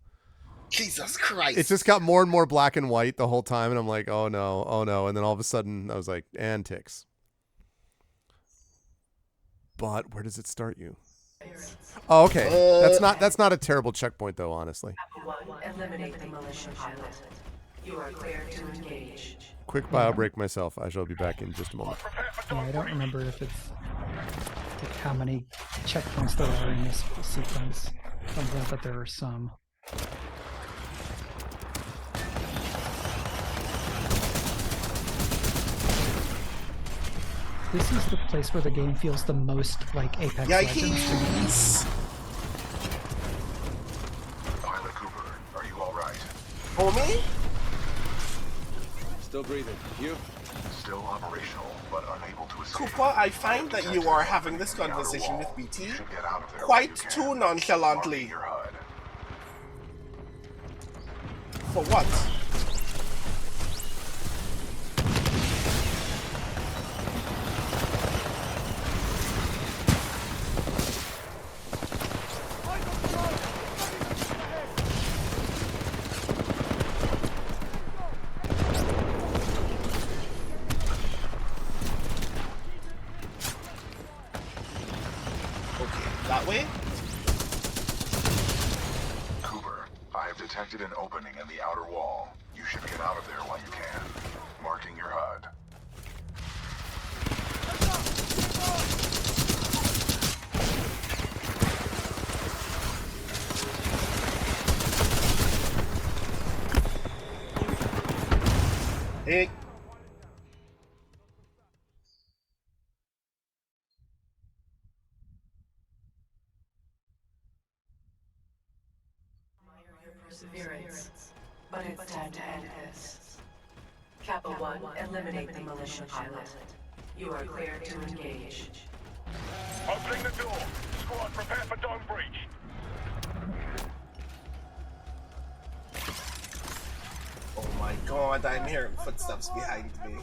Speaker 2: Jesus Christ.
Speaker 1: It just got more and more black and white the whole time, and I'm like, oh no. And then all of a sudden, I was like, and ticks. But where does it start you? Oh, okay. That's not a terrible checkpoint, though, honestly.
Speaker 12: Kappa 1, eliminate the militia pilot. You are clear to engage.
Speaker 1: Quick bio break myself. I shall be back in just a moment.
Speaker 3: Yeah, I don't remember if it's like how many checkpoints there are in this sequence. I'm glad that there are some. This is the place where the game feels the most like Apex Legends to me.
Speaker 2: Yikes!
Speaker 10: Pilot Cooper, are you all right?
Speaker 2: Homie?
Speaker 7: Still breathing. You?
Speaker 10: Still operational, but unable to escape.
Speaker 2: Cooper, I find that you are having this conversation with BT quite too nonchalantly. For what? That way?
Speaker 10: Cooper, I have detected an opening in the outer wall. You should get out of there while you can. Marking your HUD.
Speaker 2: Hey.
Speaker 12: Perseverance, but it's time to end this. Kappa 1, eliminate the militia pilot. You are cleared to engage.
Speaker 8: Opening the door. Squad, prepare for dome breach.
Speaker 2: Oh my god, I'm hearing footsteps behind me.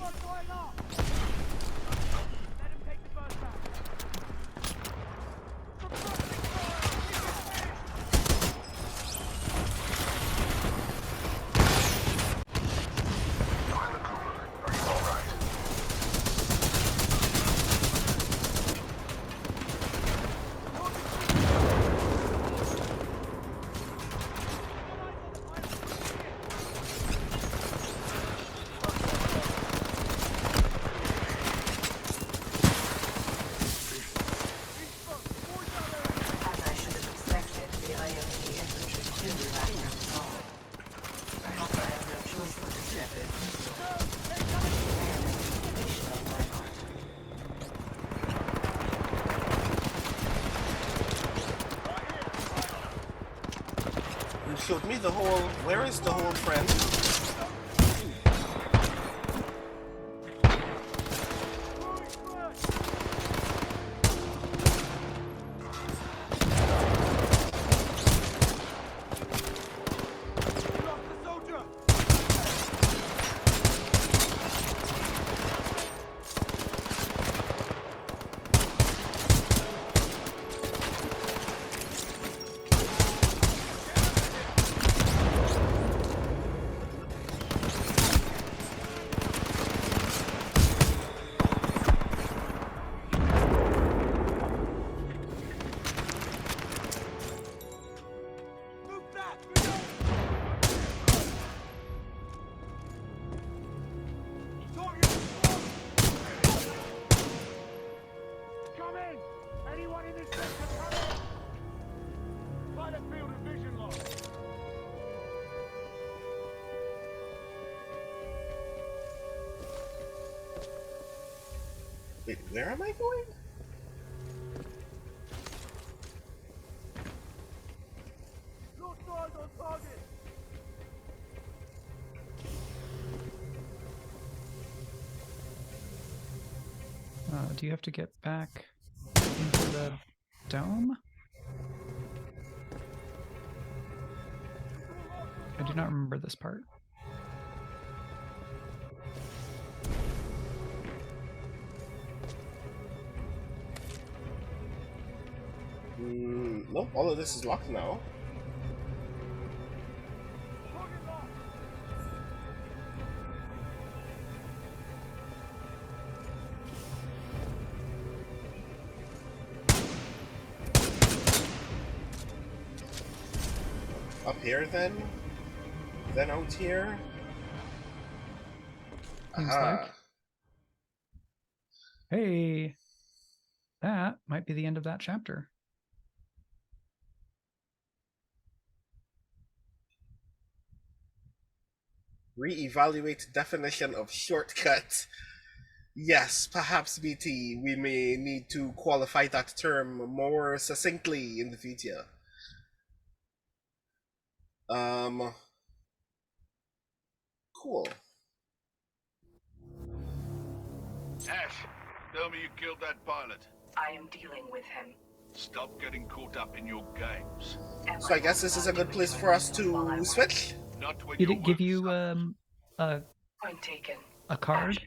Speaker 2: You showed me the whole... Where is the whole friend? Wait, where am I going?
Speaker 3: Do you have to get back into the dome? I do not remember this part.
Speaker 2: Nope, all of this is locked now. Up here then? Then out here?
Speaker 3: Seems like. Hey, that might be the end of that chapter.
Speaker 2: Reevaluate definition of shortcut. Yes, perhaps BT, we may need to qualify that term more succinctly in the future. Cool.
Speaker 6: Ash, tell me you killed that pilot.
Speaker 12: I am dealing with him.
Speaker 6: Stop getting caught up in your games.
Speaker 2: So I guess this is a good place for us to switch.
Speaker 6: Not when
Speaker 3: Did
Speaker 6: you're
Speaker 3: it give you a
Speaker 12: Point taken.
Speaker 3: card?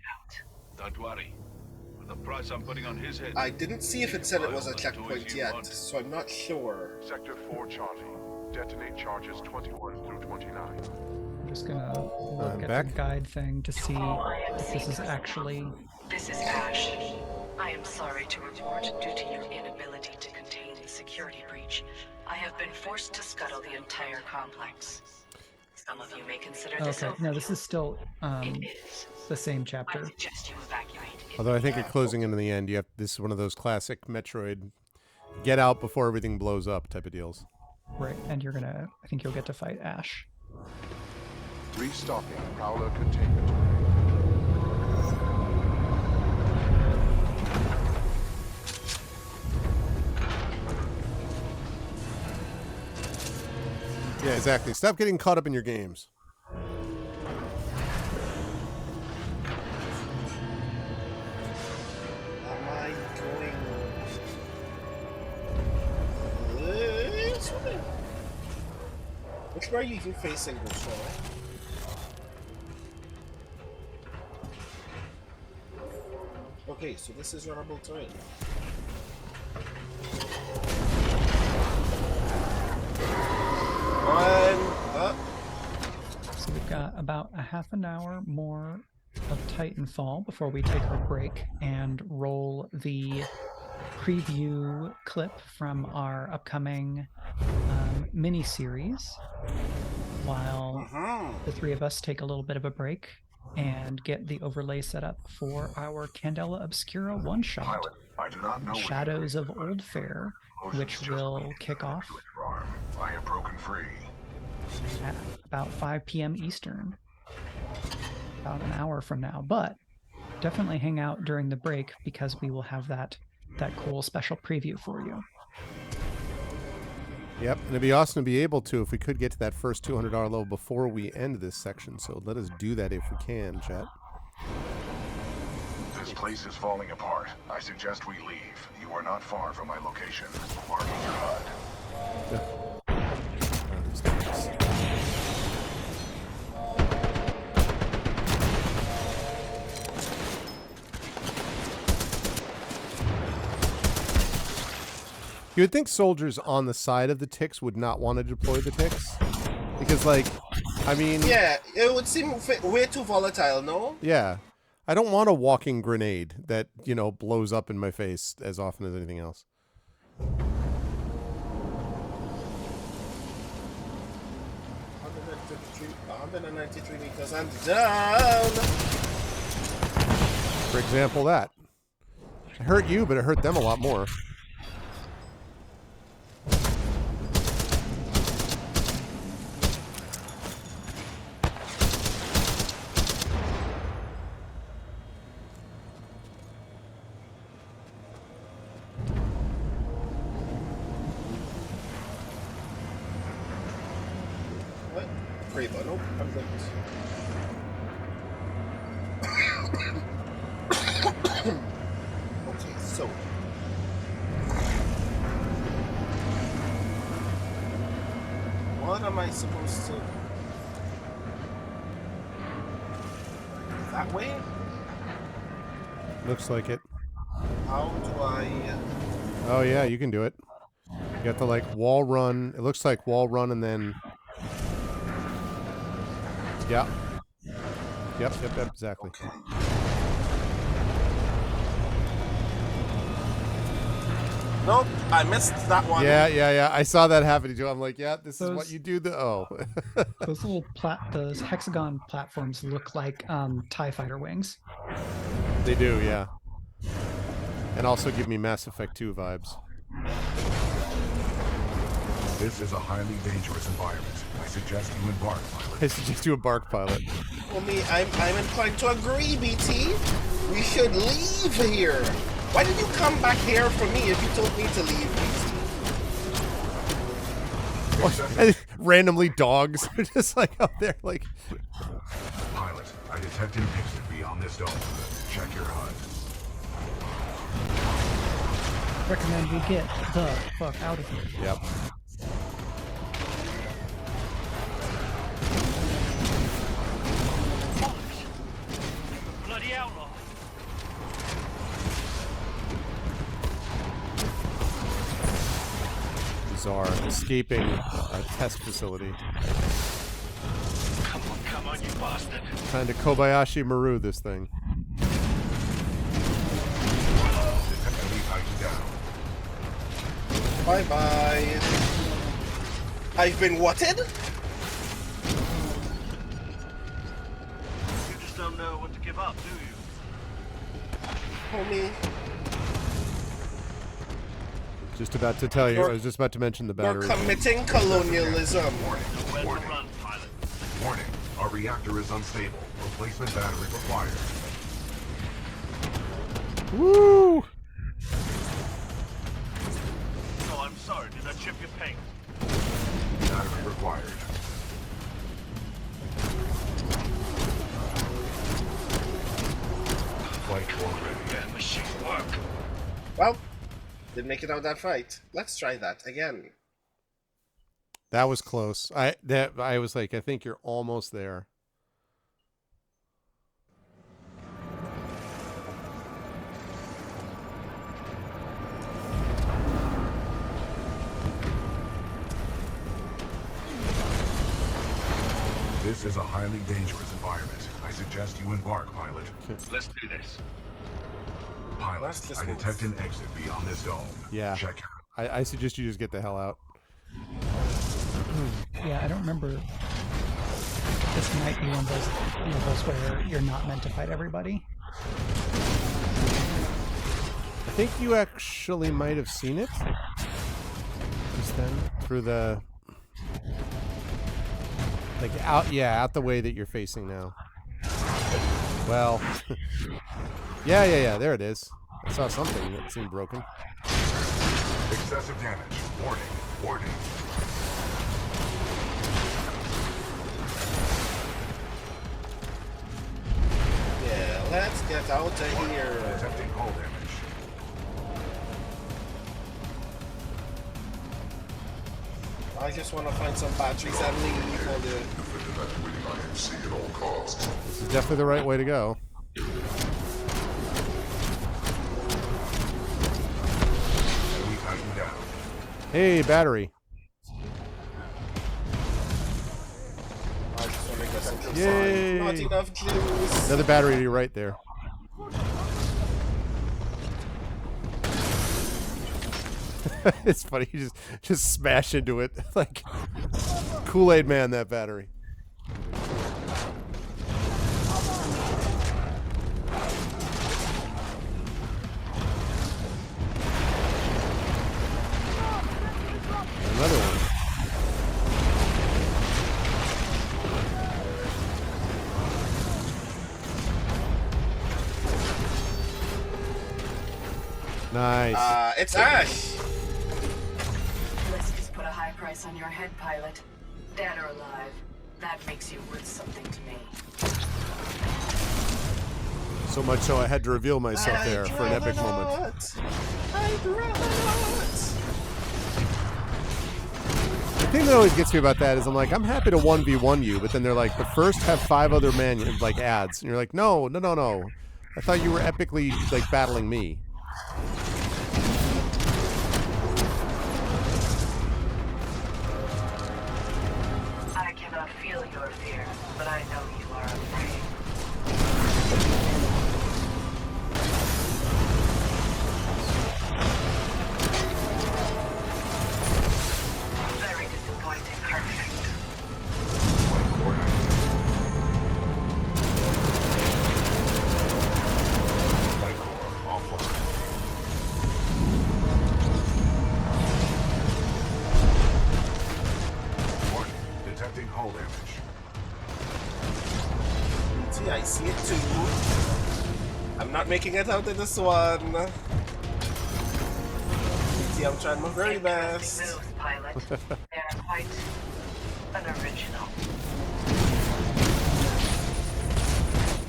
Speaker 6: Don't worry. With the price I'm putting on his head.
Speaker 2: I didn't see if it said it was a checkpoint yet, so I'm not sure.
Speaker 14: Sector 4 Charlie. Detonate charges 21 through 29.
Speaker 3: I'm just gonna look at
Speaker 1: back.
Speaker 3: the guide thing to see if this is actually.
Speaker 12: This is Ash. I am sorry to report, due to your inability to contain the security breach, I have been forced to scuttle the entire complex. Some of you may consider this
Speaker 3: Okay, no, this is still the same chapter.
Speaker 12: I suggest you evacuate.
Speaker 1: Although I think at closing in the end, you have this is one of those classic Metroid get out before everything blows up type of deals.
Speaker 3: Right, and you're gonna. I think you'll get to fight Ash.
Speaker 14: Restocking Prowler containment.
Speaker 1: Yeah, exactly. Stop getting caught up in your games.
Speaker 2: Am I going this way? Which way are you even facing, Ghost? Okay, so this is runnable terrain.
Speaker 3: So we've got about a half an hour more of Titanfall before we take our break and roll the preview clip from our upcoming mini-series while the three of us take a little bit of a break and get the overlay set up for our Candela Obscura one-shot,
Speaker 10: I do not know
Speaker 3: Shadows of Old Fair, which will kick off
Speaker 10: I have broken free.
Speaker 3: at about 5 p.m. Eastern, about an hour from now. But definitely hang out during the break because we will have that cool special preview for you.
Speaker 1: Yep, and it'd be awesome to be able to if we could get to that first $200 level before we end this section. So let us do that if we can, chat.
Speaker 10: This place is falling apart. I suggest we leave. You are not far from my location. Marking your HUD.
Speaker 1: You would think soldiers on the side of the ticks would not want to deploy the ticks. Because, like, I mean...
Speaker 2: Yeah, it would seem way too volatile, no?
Speaker 1: Yeah. I don't want a walking grenade that, you know, blows up in my face as often as anything else.
Speaker 2: 193 meters and down!
Speaker 1: For example, that. It hurt you, but it hurt them a lot more.
Speaker 2: But nope, I'm good. Okay, so what am I supposed to? That way?
Speaker 1: Looks like it.
Speaker 2: How do I?
Speaker 1: Oh yeah, you can do it. You got to like wall run. It looks like wall run and then. Yeah. Yep, exactly.
Speaker 2: Okay. Nope, I missed that one.
Speaker 1: Yeah. I saw that happening too. I'm like, yeah, this is what you do.
Speaker 3: Those little those hexagon platforms look like TIE fighter wings.
Speaker 1: They do, yeah. And also give me Mass Effect 2 vibes.
Speaker 10: This is a highly dangerous environment. I suggest you embark, pilot.
Speaker 1: I suggest you embark, pilot.
Speaker 2: Well, I'm inclined to agree, BT. We should leave here. Why did you come back here for me if you told me to leave?
Speaker 1: And randomly dogs are just like up there, like.
Speaker 10: Pilot, I detect an exit beyond this dome. Check your HUD.
Speaker 3: Recommend we get the fuck out of here.
Speaker 1: Yep.
Speaker 9: Bloody outlaw.
Speaker 1: Bizarre. Escaping a test facility.
Speaker 9: Come on, you bastard.
Speaker 1: Trying to Kobayashi Maru this thing.
Speaker 2: Bye-bye. I've been whatted?
Speaker 9: You just don't know what to give up, do you?
Speaker 2: Homie.
Speaker 1: Just about to tell you. I was just about to mention the
Speaker 2: You're
Speaker 1: battery.
Speaker 2: committing colonialism.
Speaker 10: Warning. Warning. Our reactor is unstable. Replacement battery required.
Speaker 1: Woo!
Speaker 9: Oh, I'm sorry. Did I chip your paint?
Speaker 10: Battery required. Flight core ready.
Speaker 9: That machine work.
Speaker 2: Well, didn't make it out of that fight. Let's try that again.
Speaker 1: That was close. I was like, I think you're almost there.
Speaker 10: This is a highly dangerous environment. I suggest you embark, pilot.
Speaker 9: Let's do this.
Speaker 10: Pilot, I detect an exit beyond this dome.
Speaker 1: Yeah.
Speaker 10: Check.
Speaker 1: I suggest you just get the hell out.
Speaker 3: Yeah, I don't remember. This might be one of those levels where you're not meant to fight everybody.
Speaker 1: I think you actually might have seen it just then through the out the way that you're facing now. Well, yeah, there it is. I saw something that seemed broken.
Speaker 10: Excessive damage. Warning.
Speaker 2: Yeah, let's get out of here.
Speaker 10: Detecting hull damage.
Speaker 2: I just want to find some batteries and leave for the...
Speaker 1: This is definitely the right way to go. Hey, battery.
Speaker 2: I just want to get some
Speaker 1: Yay!
Speaker 2: Not enough juice.
Speaker 1: Another battery to your right there. It's funny, you just smash into it like Kool-Aid Man, that battery. Another one. Nice.
Speaker 2: It's Ash.
Speaker 12: Let's just put a high price on your head, pilot. Dead or alive. That makes you worth something to me.
Speaker 1: So much so I had to reveal myself there for an epic moment. The thing that always gets me about that is I'm happy to 1v1 you, but then they're like, but first have 5 other ads. And you're like, no. I thought you were epically battling me.
Speaker 12: I cannot feel your fear, but I know you are afraid. Very disappointing, perfect.
Speaker 10: Detecting hull damage.
Speaker 2: See, I see it too. I'm not making it out in this one. See, I'm trying my very best.
Speaker 12: Moves, pilot. They're quite unoriginal.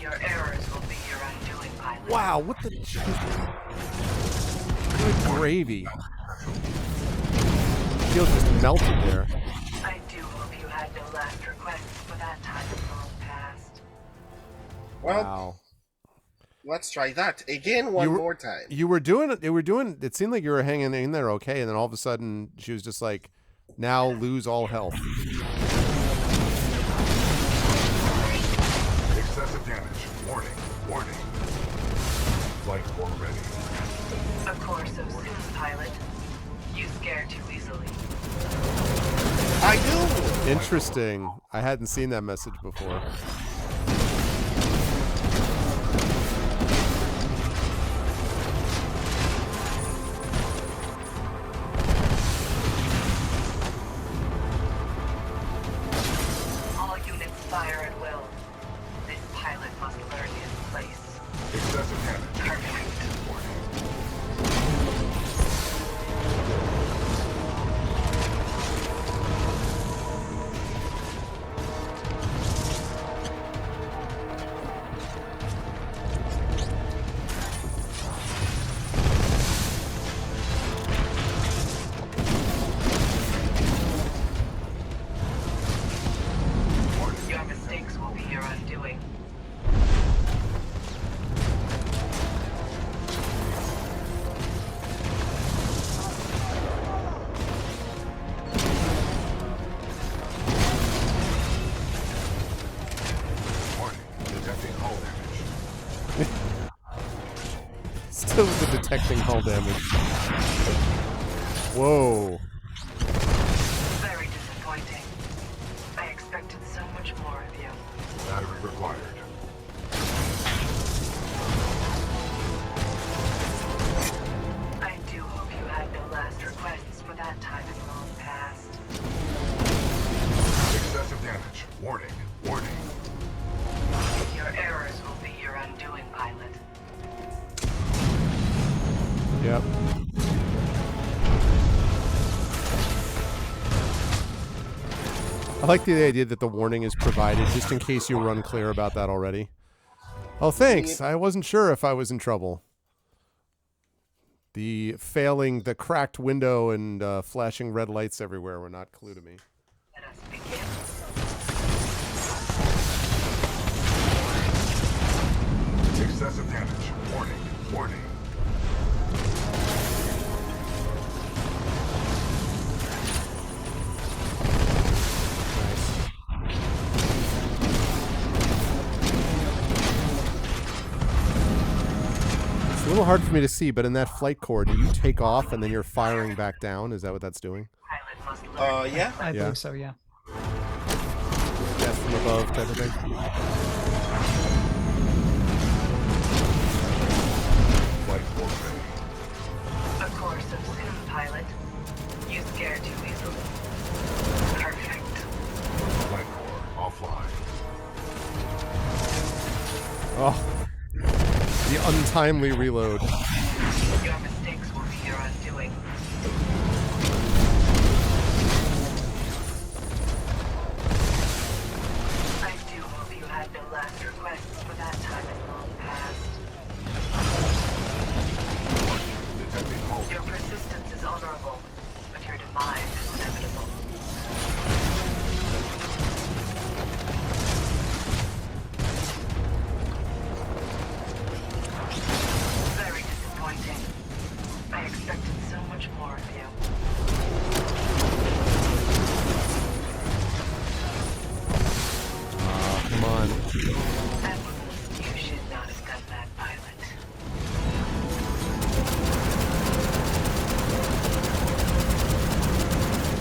Speaker 12: Your errors will be your undoing, pilot.
Speaker 1: Wow, what the... Good gravy. Steel just melted there.
Speaker 12: I do hope you had no last requests for that time long past.
Speaker 2: Well,
Speaker 1: Wow.
Speaker 2: let's try that again one more time.
Speaker 1: You were doing it. It seemed like you were hanging in there okay, and then all of a sudden she was just like, now lose all health.
Speaker 10: Excessive damage. Warning. Warning. Flight core ready.
Speaker 12: Of course, so soon, pilot. You scare too easily.
Speaker 2: I do.
Speaker 1: Interesting. I hadn't seen that message before.
Speaker 12: All units fire at will. This pilot must learn his place.
Speaker 10: Excessive damage.
Speaker 12: Your mistakes will be your undoing.
Speaker 10: Warning. Detecting hull damage.
Speaker 1: Still the detecting hull damage. Whoa.
Speaker 12: Very disappointing. I expected so much more of you.
Speaker 10: Battery required.
Speaker 12: I do hope you had no last requests for that time in long past.
Speaker 10: Excessive damage. Warning. Warning.
Speaker 12: Your errors will be your undoing, pilot.
Speaker 1: Yep. I like the idea that the warning is provided just in case you were unclear about that already. Oh, thanks. I wasn't sure if I was in trouble. The cracked window and flashing red lights everywhere were not clue to me.
Speaker 12: Let us begin.
Speaker 10: Excessive damage. Warning. Warning.
Speaker 1: It's a little hard for me to see, but in that flight core, do you take off and then you're firing back down? Is that what that's doing?
Speaker 2: Yeah.
Speaker 3: I believe so, yeah.
Speaker 1: Death from above type of thing?
Speaker 10: Flight core ready.
Speaker 12: Of course, so soon, pilot. You scare too easily. Perfect.
Speaker 10: Flight core offline.
Speaker 1: Oh. The untimely reload.
Speaker 12: Your mistakes will be your undoing. I do hope you had no last requests for that time in long past.
Speaker 10: Detecting hull.
Speaker 12: Your persistence is honorable, but your demise is inevitable. Very disappointing. I expected so much more of you.
Speaker 1: Come on.
Speaker 12: You should not have done that, pilot.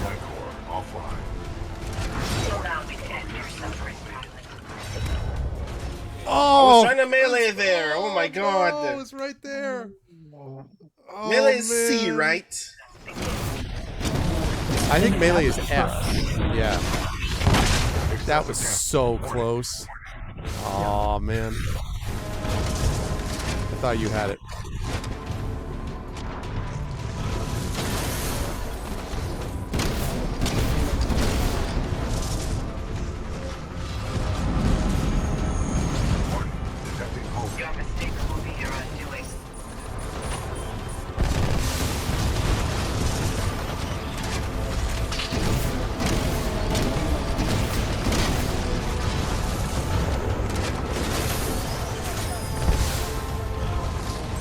Speaker 10: Flight core offline.
Speaker 12: Allow me to end your suffering, pilot.
Speaker 2: I
Speaker 1: Oh!
Speaker 2: was trying to melee there. Oh my god.
Speaker 1: Oh, it was right there. Oh,
Speaker 2: Melee is C,
Speaker 1: man.
Speaker 2: right?
Speaker 1: I think melee is F. Yeah. That was so close. Oh, man. thought you had it.
Speaker 12: Your mistakes will be your undoing.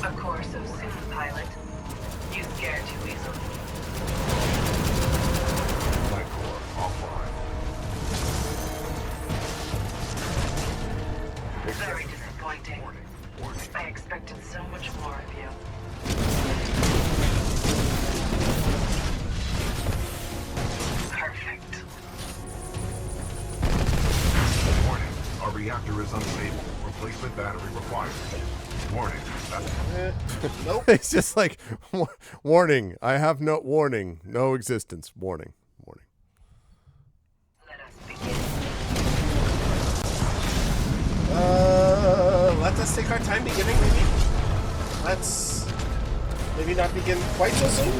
Speaker 12: A course of soon, pilot. You scare too easily.
Speaker 10: Light core offline.
Speaker 12: Very disappointing. I expected so much more of you. Perfect.
Speaker 10: Warning. Our reactor is unstable. Replacement battery required. Warning.
Speaker 2: Nope.
Speaker 1: It's just like, warning. I have no warning. No existence. Warning. Warning.
Speaker 12: Let us begin.
Speaker 2: Let us take our time beginning, maybe. Let's maybe not begin quite so soon.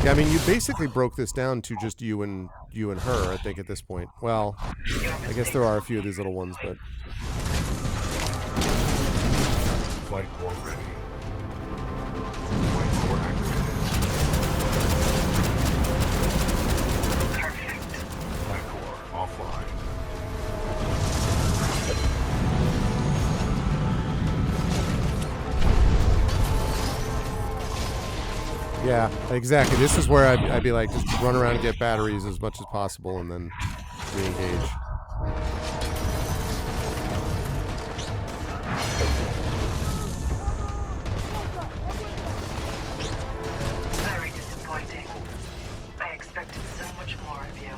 Speaker 1: Yeah, I mean, you basically broke this down to just you and her, I think, at this point. Well, I guess there are a few of these little ones, but...
Speaker 10: Flight core ready. Flight core activated.
Speaker 12: Perfect.
Speaker 10: Flight core offline.
Speaker 1: Yeah, exactly. This is where I'd be like, just run around and get batteries as much as possible and then re-engage.
Speaker 12: Very disappointing. I expected so much more of you.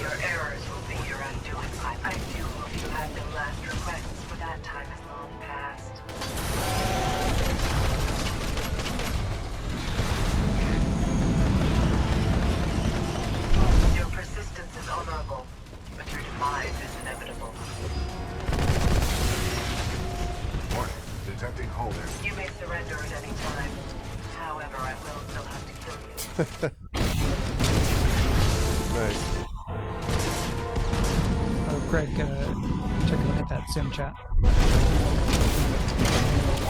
Speaker 12: Your errors will be your undoing. I do hope you had no last requests, for that time is long past. Your persistence is honorable, but your demise is inevitable.
Speaker 10: Warning. Detecting hull damage.
Speaker 12: You may surrender at any time. However, I will still have to kill you.
Speaker 1: Nice.
Speaker 3: Oh, Greg, take a look at that Zoom chat.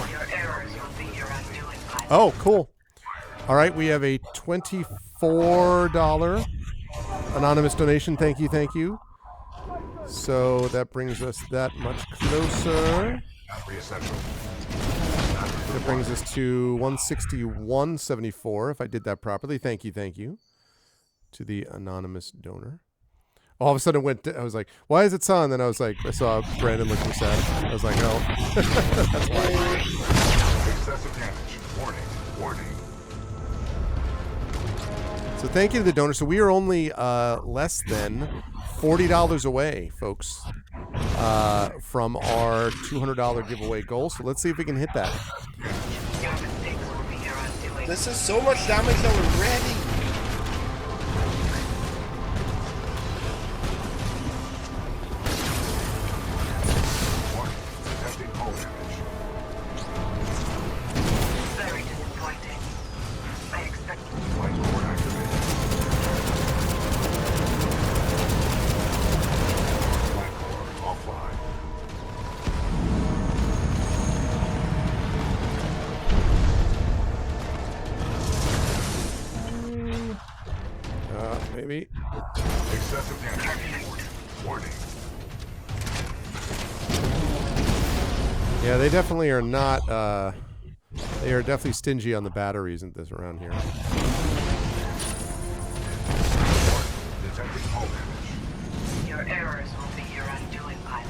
Speaker 12: Your errors will be your undoing.
Speaker 1: Oh, cool. All right, we have a $24 anonymous donation. Thank you, thank you. So that brings us that much closer.
Speaker 10: Battery essential.
Speaker 1: That brings us to 161.74, if I did that properly. Thank you, to the anonymous donor. All of a sudden, I was like, why is it on? Then I was like, I saw Brandon looking sad. I was like, oh, that's why.
Speaker 10: Excessive damage. Warning. Warning.
Speaker 1: So thank you to the donor. So we are only less than $40 away, folks, from our $200 giveaway goal. So let's see if we can hit that.
Speaker 12: Your mistakes will be your undoing.
Speaker 2: This is so much damage already.
Speaker 10: Warning. Detecting hull damage.
Speaker 12: Very disappointing. I expected.
Speaker 10: Flight core activated. Flight core offline.
Speaker 1: Maybe.
Speaker 10: Excessive damage. Warning.
Speaker 1: Yeah, they definitely are not. They are definitely stingy on the batteries in this around here.
Speaker 10: Detecting hull damage.
Speaker 12: Your errors will be your undoing, pilot.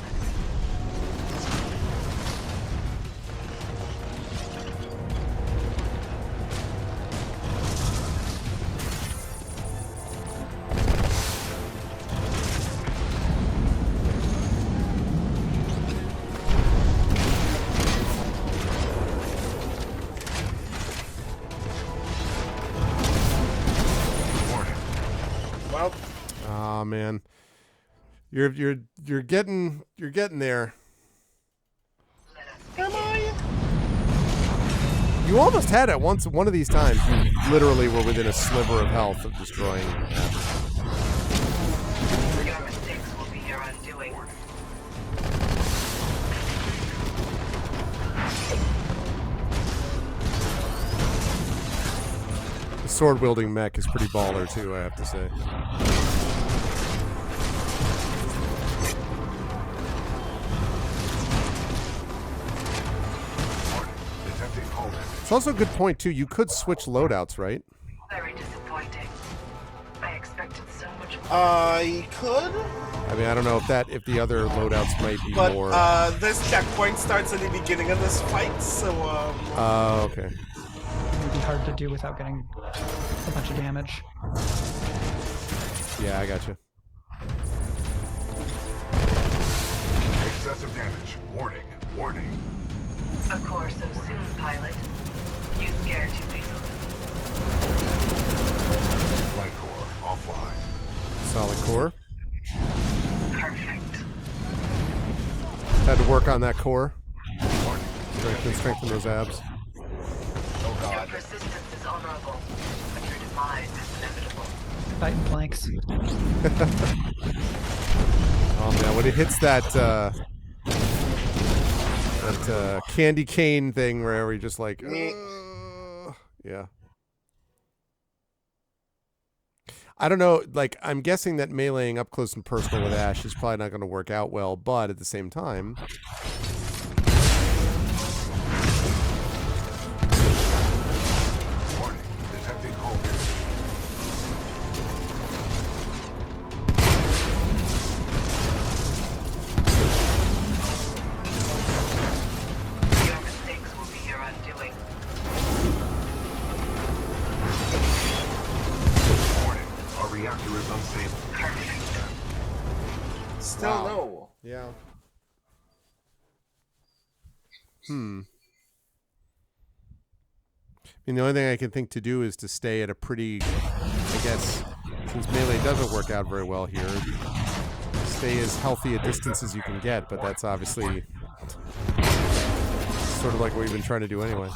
Speaker 2: Well.
Speaker 1: Oh man, you're getting there.
Speaker 2: Am I?
Speaker 1: You almost had it once. One of these times, you literally were within a sliver of health of destroying.
Speaker 12: Your mistakes will be your undoing.
Speaker 1: The sword wielding mech is pretty baller too, I have to say. It's also a good point too. You could switch loadouts, right?
Speaker 12: Very disappointing. I expected so much more.
Speaker 2: I could.
Speaker 1: I mean, I don't know if the other loadouts might be
Speaker 2: But
Speaker 1: more.
Speaker 2: this checkpoint starts at the beginning of this fight, so
Speaker 1: Okay.
Speaker 3: It would be hard to do without getting a bunch of damage.
Speaker 1: Yeah, I got you.
Speaker 10: Excessive damage. Warning. Warning.
Speaker 12: Of course, so soon, pilot. You scared too easily.
Speaker 10: Light core offline.
Speaker 1: Solid core.
Speaker 12: Perfect.
Speaker 1: Had to work on that core. Strengthen those abs.
Speaker 12: Your persistence is honorable, but your demise is inevitable.
Speaker 3: Titan planks.
Speaker 1: Oh man, when it hits that candy cane thing where we just like, yeah. I don't know, like, I'm guessing that meleeing up close and personal with Ash is probably not going to work out well, but at the same time...
Speaker 10: Warning. Detecting hole.
Speaker 12: Your mistakes will be your undoing.
Speaker 10: Warning. Our reactor is unstable.
Speaker 2: still no.
Speaker 1: Yeah. I mean, the only thing I can think to do is to stay at a pretty, I guess, since melee doesn't work out very well here, stay as healthy a distance as you can get, but that's obviously sort of like what we've been trying to do anyway.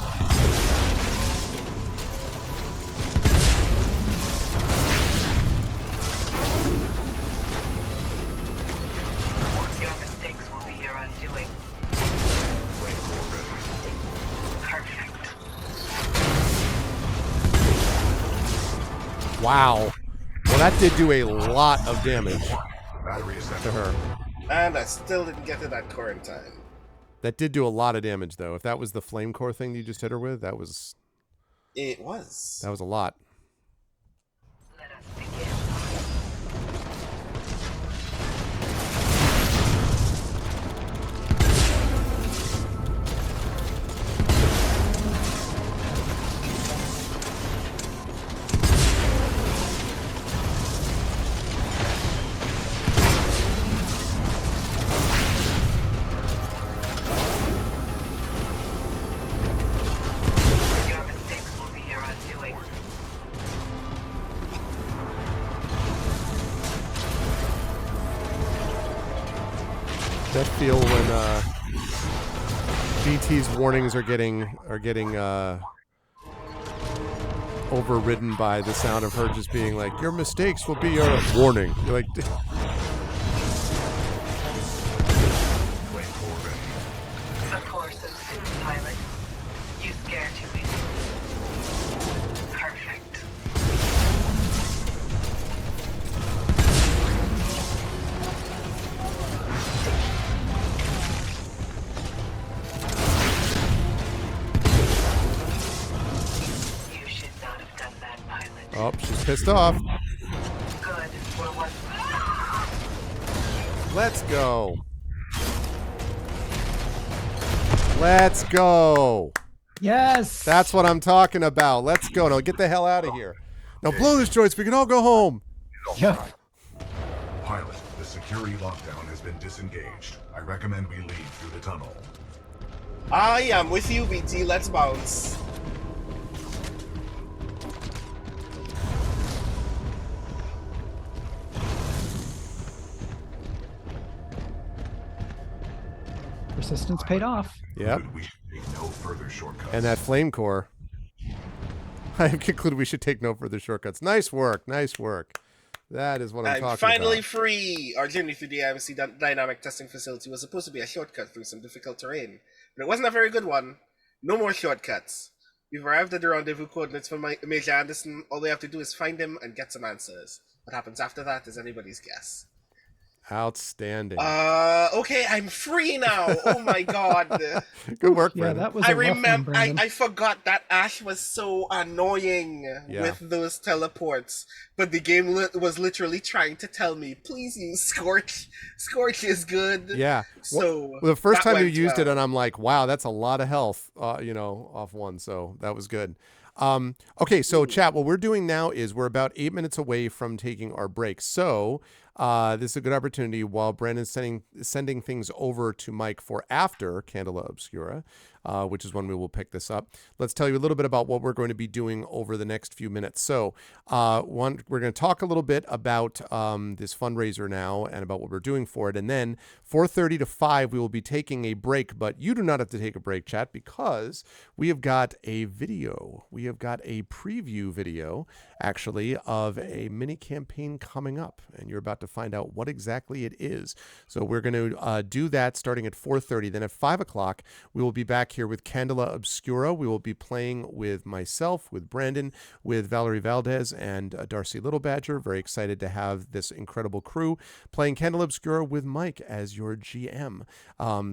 Speaker 12: Your mistakes will be your undoing. Perfect.
Speaker 1: Wow. Well, that did do a lot of damage to her.
Speaker 2: And I still didn't get to that core in time.
Speaker 1: That did do a lot of damage, though. If that was the flame core thing you just hit her with, that was...
Speaker 2: It was.
Speaker 1: That was a lot.
Speaker 12: Let us begin. Your mistakes will be your undoing.
Speaker 1: That feel when BT's warnings are getting overridden by the sound of her just being like, "Your mistakes will be your warning." You're like,
Speaker 12: Of course, so soon, pilot. You scare too easily. Perfect. You should not have done that, pilot.
Speaker 1: "Oh, she's pissed off.
Speaker 12: Good. We're one.
Speaker 1: Let's go. Let's go."
Speaker 3: Yes.
Speaker 1: That's what I'm talking about. Let's go. Now get the hell out of here. Now blow this joint so we can all go home.
Speaker 3: Yep.
Speaker 10: Pilot, the security lockdown has been disengaged. I recommend we leave through the tunnel.
Speaker 2: I am with you, BT. Let's bounce.
Speaker 3: Persistence paid off.
Speaker 1: Yep.
Speaker 10: We should take no further shortcuts.
Speaker 1: And that flame core. I have concluded we should take no further shortcuts. Nice work. Nice work. That is what I'm talking about.
Speaker 2: Finally free! Our journey through the IMC dynamic testing facility was supposed to be a shortcut through some difficult terrain, but it wasn't a very good one. No more shortcuts. We've arrived at the rendezvous coordinates for Major Anderson. All we have to do is find him and get some answers. What happens after that is anybody's guess.
Speaker 1: Outstanding.
Speaker 2: Okay, I'm free now. Oh my god.
Speaker 1: Good work,
Speaker 3: Yeah,
Speaker 1: Brandon.
Speaker 3: that was a rough one, Brandon.
Speaker 2: I forgot that Ash was so annoying with those teleports. But the game was literally trying to tell me, please use Scorch. Scorch is good.
Speaker 1: Yeah.
Speaker 2: So
Speaker 1: well, the first time you used it, and I'm like, wow, that's a lot of health, off one. So that was good. Okay, so chat, what we're doing now is we're about 8 minutes away from taking our break. So this is a good opportunity while Brandon's sending things over to Mike for after Candela Obscura, which is when we will pick this up. Let's tell you a little bit about what we're going to be doing over the next few minutes. So we're going to talk a little bit about this fundraiser now and about what we're doing for it. And then 4:30 to 5, we will be taking a break, but you do not have to take a break, chat, because we have got a video. We have got a preview video, actually, of a mini campaign coming up, and you're about to find out what exactly it is. So we're going to do that starting at 4:30. Then at 5 o'clock, we will be back here with Candela Obscura. We will be playing with myself, with Brandon, with Valerie Valdez, and Darcy Little Badger. Very excited to have this incredible crew playing Candela Obscura with Mike as your GM.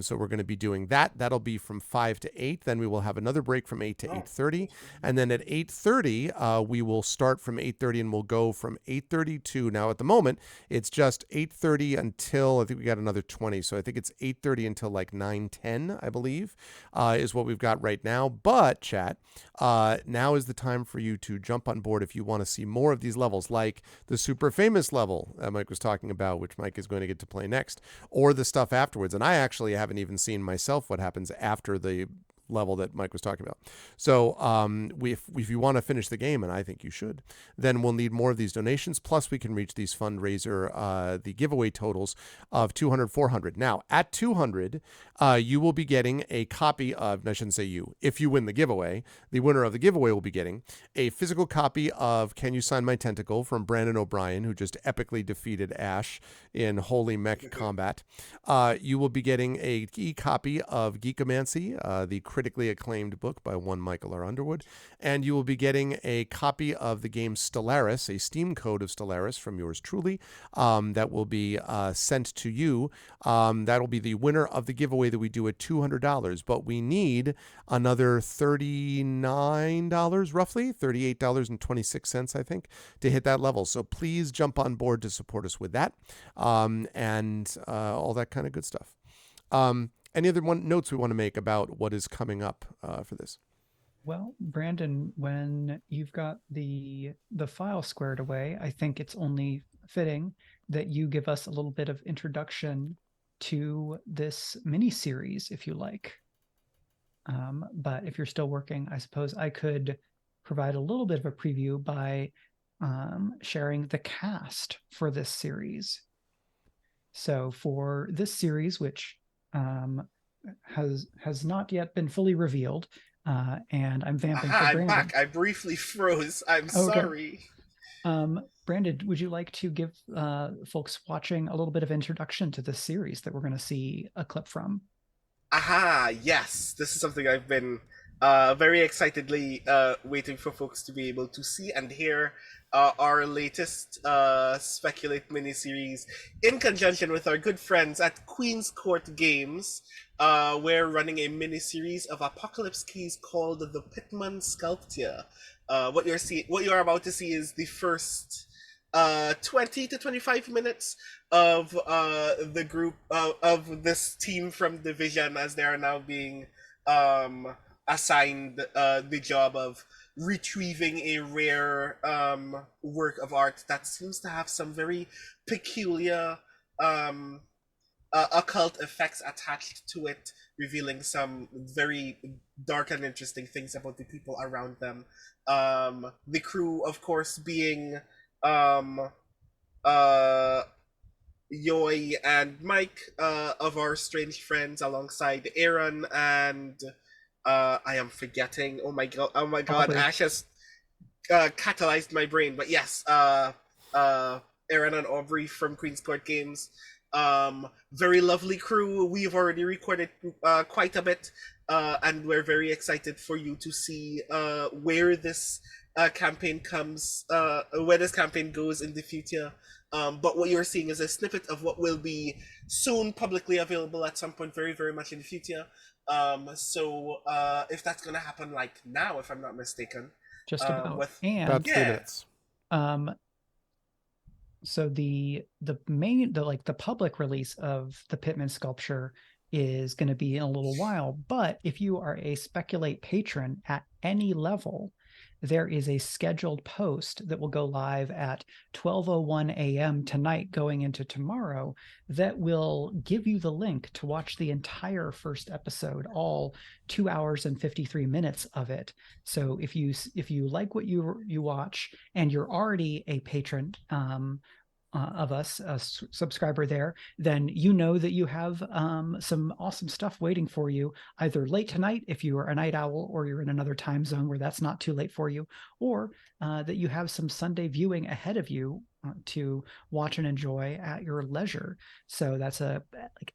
Speaker 1: So we're going to be doing that. That'll be from 5 to 8. Then we will have another break from 8 to 8:30. And then at 8:30, we will start from 8:30 and we'll go from 8:30 to, now at the moment, it's just 8:30 until, I think we got another 20. So I think it's 8:30 until like 9:10, I believe, is what we've got right now. But chat, now is the time for you to jump on board if you want to see more of these levels, like the super famous level that Mike was talking about, which Mike is going to get to play next, or the stuff afterwards. And I actually haven't even seen myself what happens after the level that Mike was talking about. So if you want to finish the game, and I think you should, then we'll need more of these donations. Plus we can reach these fundraiser, the giveaway totals of 200, 400. Now at 200, you will be getting a copy of, I shouldn't say you, if you win the giveaway, the winner of the giveaway will be getting a physical copy of Can You Sign My Tentacle from Brandon O'Brien, who just epically defeated Ash in Holy Mech Combat. You will be getting a e-copy of Geekomancy, the critically acclaimed book by one Michael R. Underwood, and you will be getting a copy of the game Stellaris, a Steam code of Stellaris from yours truly, that will be sent to you. That'll be the winner of the giveaway that we do at $200, but we need another $39, roughly $38.26, I think, to hit that level. So please jump on board to support us with that, and all that kind of good stuff. Any other notes we want to make about what is coming up for this?
Speaker 3: Well, Brandon, when you've got the file squared away, I think it's only fitting that you give us a little bit of introduction to this mini-series, if you like. But if you're still working, I suppose I could provide a little bit of a preview by sharing the cast for this series. So for this series, which has not yet been fully revealed, and I'm vamping for Brandon.
Speaker 2: I'm back. I briefly froze. I'm sorry.
Speaker 3: Brandon, would you like to give folks watching a little bit of introduction to this series that we're going to see a clip from?
Speaker 2: Yes. This is something I've been very excitedly waiting for folks to be able to see and hear. Our latest Speculate miniseries in conjunction with our good friends at Queen's Court Games. We're running a miniseries of Apocalypse keys called the Pitman Sculpture. What you're about to see is the first 20 to 25 minutes of the group of this team from Division, as they are now being assigned the job of retrieving a rare work of art that seems to have some very peculiar occult effects attached to it, revealing some very dark and interesting things about the people around them. The crew, of course, being Yoy and Mike of our strange friends, alongside Aaron and I am forgetting. Oh my god! Oh my god!
Speaker 3: Aubrey.
Speaker 2: Ash has catalyzed my brain. But yes, Aaron and Aubrey from Queen's Court Games. Very lovely crew. We've already recorded quite a bit, and we're very excited for you to see where this campaign comes, where this campaign goes in the future. But what you're seeing is a snippet of what will be soon publicly available at some point, very, very much in the future. So if that's gonna happen like now, if I'm not mistaken,
Speaker 3: Just about.
Speaker 2: with
Speaker 3: And
Speaker 1: About 3 minutes.
Speaker 3: So the main the public release of the Pittman sculpture is going to be in a little while, but if you are a Speculate patron at any level, there is a scheduled post that will go live at 12:01 a.m. tonight going into tomorrow that will give you the link to watch the entire first episode, all 2 hours and 53 minutes of it. So if you like what you watch and you're already a patron of us, a subscriber there, then you know that you have some awesome stuff waiting for you, either late tonight if you are a night owl or you're in another time zone where that's not too late for you, or that you have some Sunday viewing ahead of you to watch and enjoy at your leisure. So that's a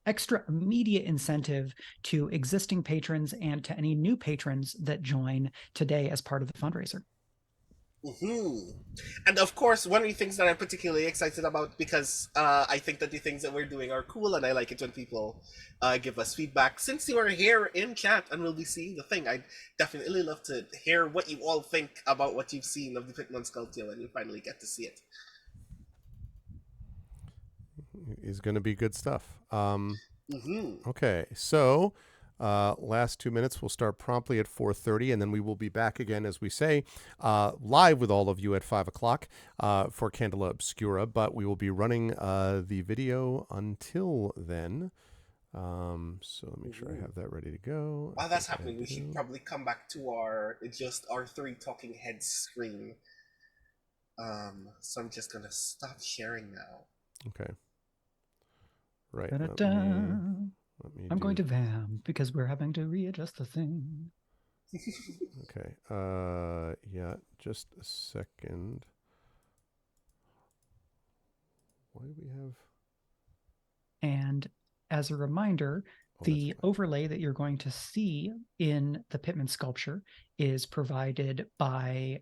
Speaker 3: extra immediate incentive to existing patrons and to any new patrons that join today as part of the fundraiser.
Speaker 2: And of course, one of the things that I'm particularly excited about, because I think that the things that we're doing are cool, and I like it when people give us feedback. Since you are here in chat and will be seeing the thing, I'd definitely love to hear what you all think about what you've seen of the Pittman sculpture when you finally get to see it.
Speaker 1: Is going to be good stuff. Okay, so last 2 minutes, we'll start promptly at 4:30, and then we will be back again, as we say, live with all of you at 5 o'clock for Candela Obscura, but we will be running the video until then. So let me make sure I have that ready to go.
Speaker 2: While that's happening, we should probably come back to our three talking heads screen. So I'm just going to stop sharing now.
Speaker 1: Okay. Right.
Speaker 3: I'm going to vamp because we're having to readjust the thing.
Speaker 1: Okay. Yeah, just a second. Why do we have...
Speaker 3: And as a reminder, the overlay that you're going to see in the Pittman sculpture is provided by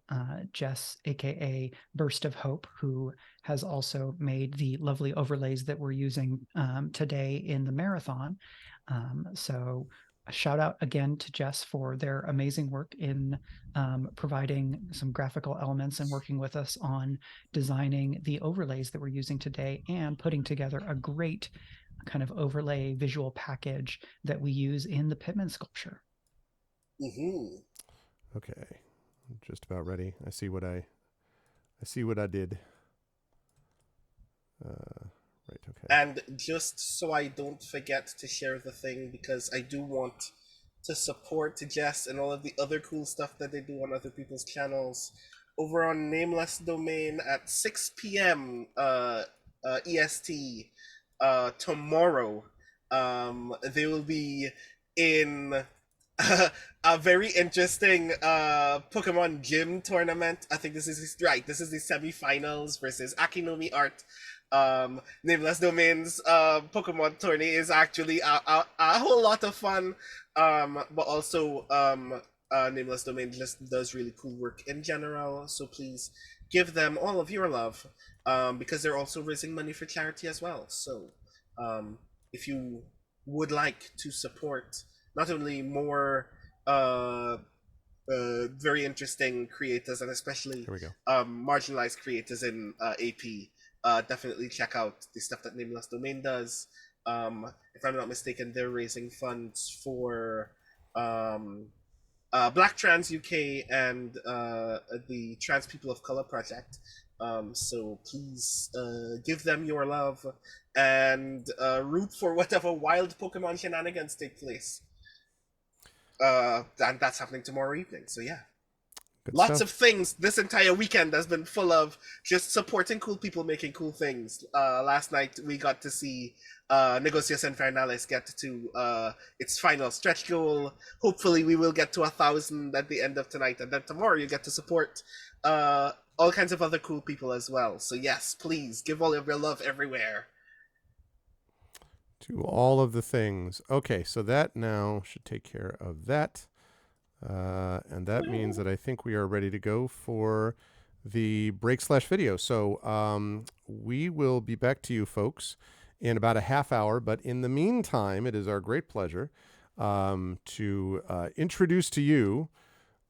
Speaker 3: Jess, aka Burst of Hope, who has also made the lovely overlays that we're using today in the marathon. So a shout out again to Jess for their amazing work in providing some graphical elements and working with us on designing the overlays that we're using today and putting together a great kind of overlay visual package that we use in the Pittman sculpture.
Speaker 1: Okay, I'm just about ready. I see what I did. Right. Okay.
Speaker 2: And just so I don't forget to share the thing, because I do want to support Jess and all of the other cool stuff that they do on other people's channels. Over on Nameless Domain at 6 p.m. EST tomorrow, they will be in a very interesting Pokemon Gym tournament. I think this is the semi-finals versus Akinomi Art. Nameless Domain's Pokemon tourney is actually a whole lot of fun, but also Nameless Domain just does really cool work in general, so please give them all of your love, because they're also raising money for charity as well. So if you would like to support not only more very interesting creators, and especially marginalized creators in AP, definitely check out the stuff that Nameless Domain does. If I'm not mistaken, they're raising funds for Black Trans UK and the Trans People of Color Project. So please give them your love and root for whatever wild Pokemon shenanigans take place. And that's happening tomorrow evening, so yeah.
Speaker 1: Good
Speaker 2: Lots
Speaker 1: stuff.
Speaker 2: of things. This entire weekend has been full of just supporting cool people making cool things. Last night we got to see Negocios Infernales get to its final stretch goal. Hopefully we will get to 1,000 at the end of tonight, and then tomorrow you get to support all kinds of other cool people as well. So yes, please give all of your love everywhere.
Speaker 1: To all of the things. Okay, so that now should take care of that. And that means that I think we are ready to go for the break/video. So we will be back to you folks in about a half hour. But in the meantime, it is our great pleasure to introduce to you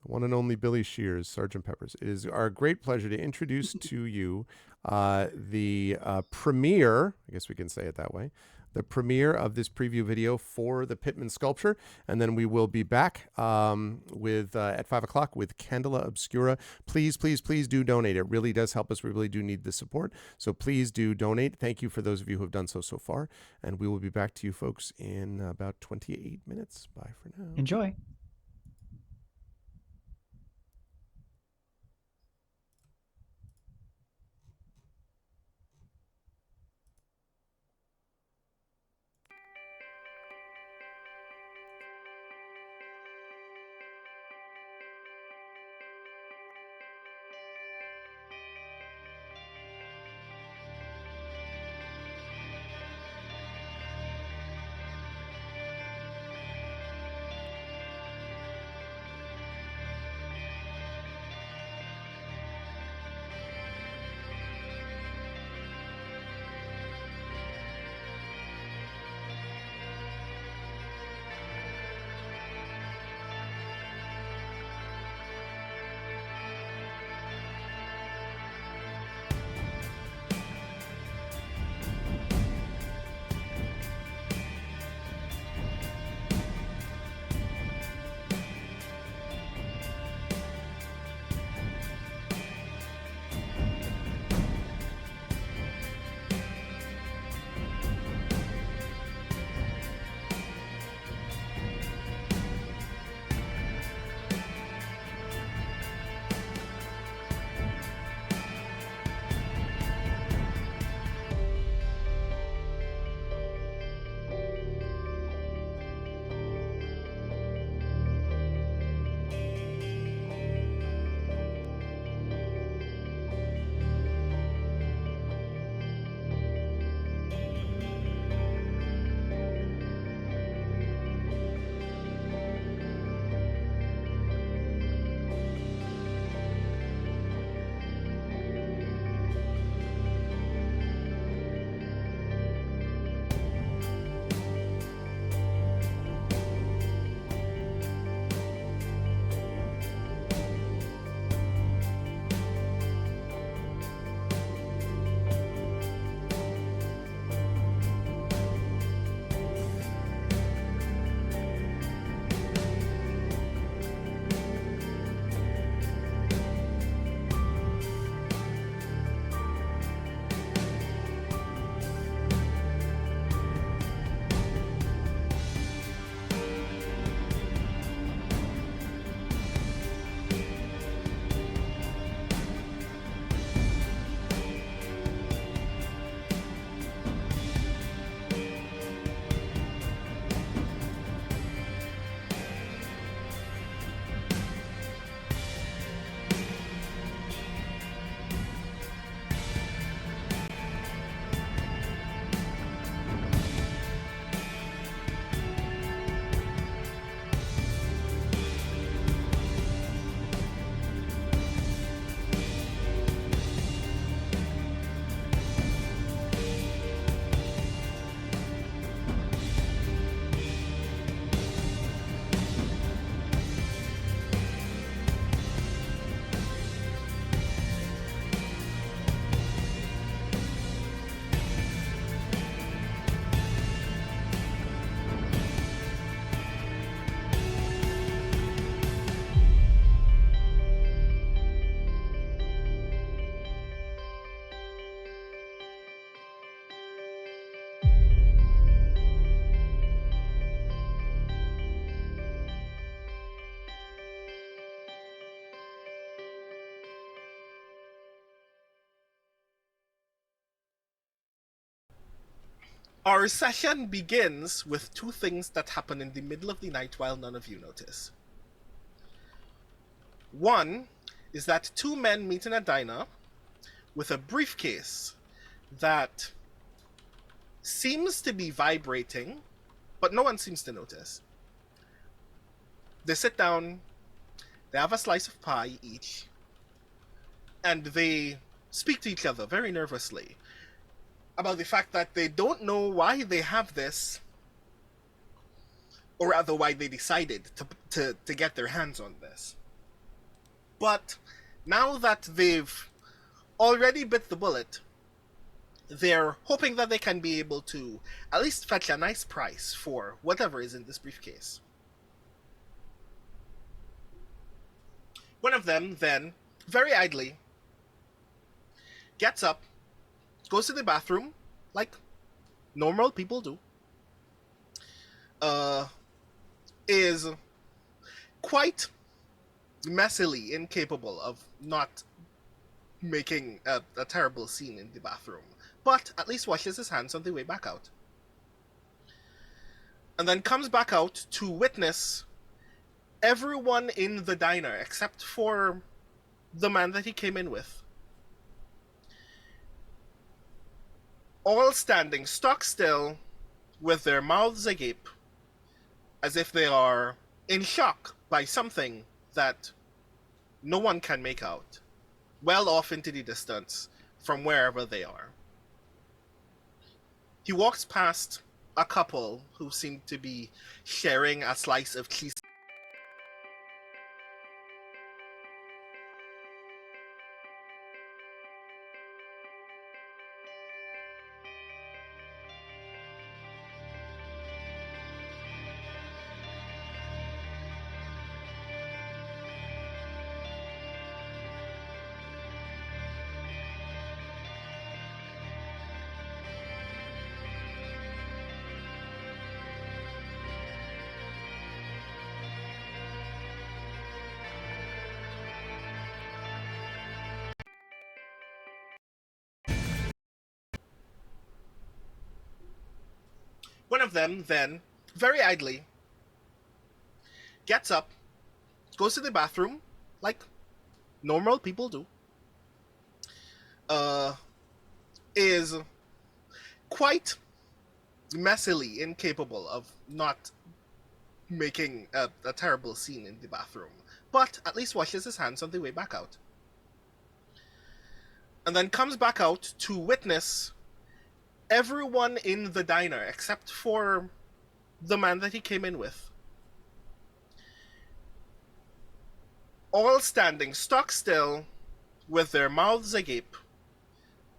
Speaker 1: the one and only Billy Shears, Sergeant Peppers. It is our great pleasure to introduce to you the premiere, I guess we can say it that way, the premiere of this preview video for the Pittman sculpture. And then we will be back with at 5 o'clock with Candela Obscura. Please, please, please do donate. It really does help us. We really do need the support. So please do donate. Thank you for those of you who have done so far. And we will be back to you folks in about 28 minutes. Bye for now.
Speaker 3: Enjoy.
Speaker 2: Our session begins with two things that happen in the middle of the night while none of you notice. One is that two men meet in a diner with a briefcase that seems to be vibrating, but no one seems to notice. They sit down, they have a slice of pie each, and they speak to each other very nervously about the fact that they don't know why they have this, or rather why they decided to get their hands on this. But now that they've already bit the bullet, they're hoping that they can be able to at least fetch a nice price for whatever is in this briefcase. One of them then, very idly, gets up, goes to the bathroom, like normal people do, is quite messily incapable of not making a terrible scene in the bathroom, but at least washes his hands on the way back out. And then comes back out to witness everyone in the diner, except for the man that he came in with, all standing stock still with their mouths agape, as if they are in shock by something that no one can make out, well off into the distance from wherever they are. He walks past a couple who seem to be sharing a slice of cheese. One of them then, very idly, gets up, goes to the bathroom, like normal people do, is quite messily incapable of not making a terrible scene in the bathroom, but at least washes his hands on the way back out. And then comes back out to witness everyone in the diner, except for the man that he came in with, all standing stock still with their mouths agape,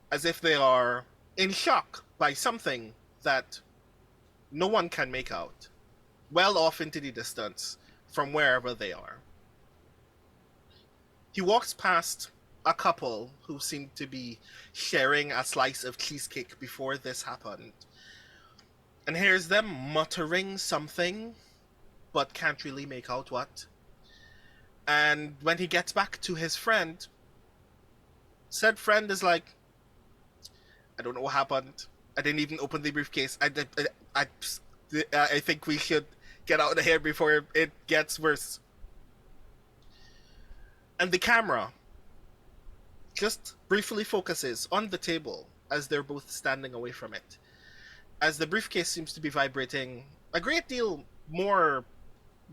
Speaker 2: as if they are in shock by something that no one can make out, well off into the distance from wherever they are. He walks past a couple who seemed to be sharing a slice of cheesecake before this happened, and hears them muttering something, but can't really make out what. And when he gets back to his friend, said friend is like, I don't know what happened. I didn't even open the briefcase. I think we should get out of here before it gets worse. And the camera just briefly focuses on the table as they're both standing away from it, as the briefcase seems to be vibrating a great deal more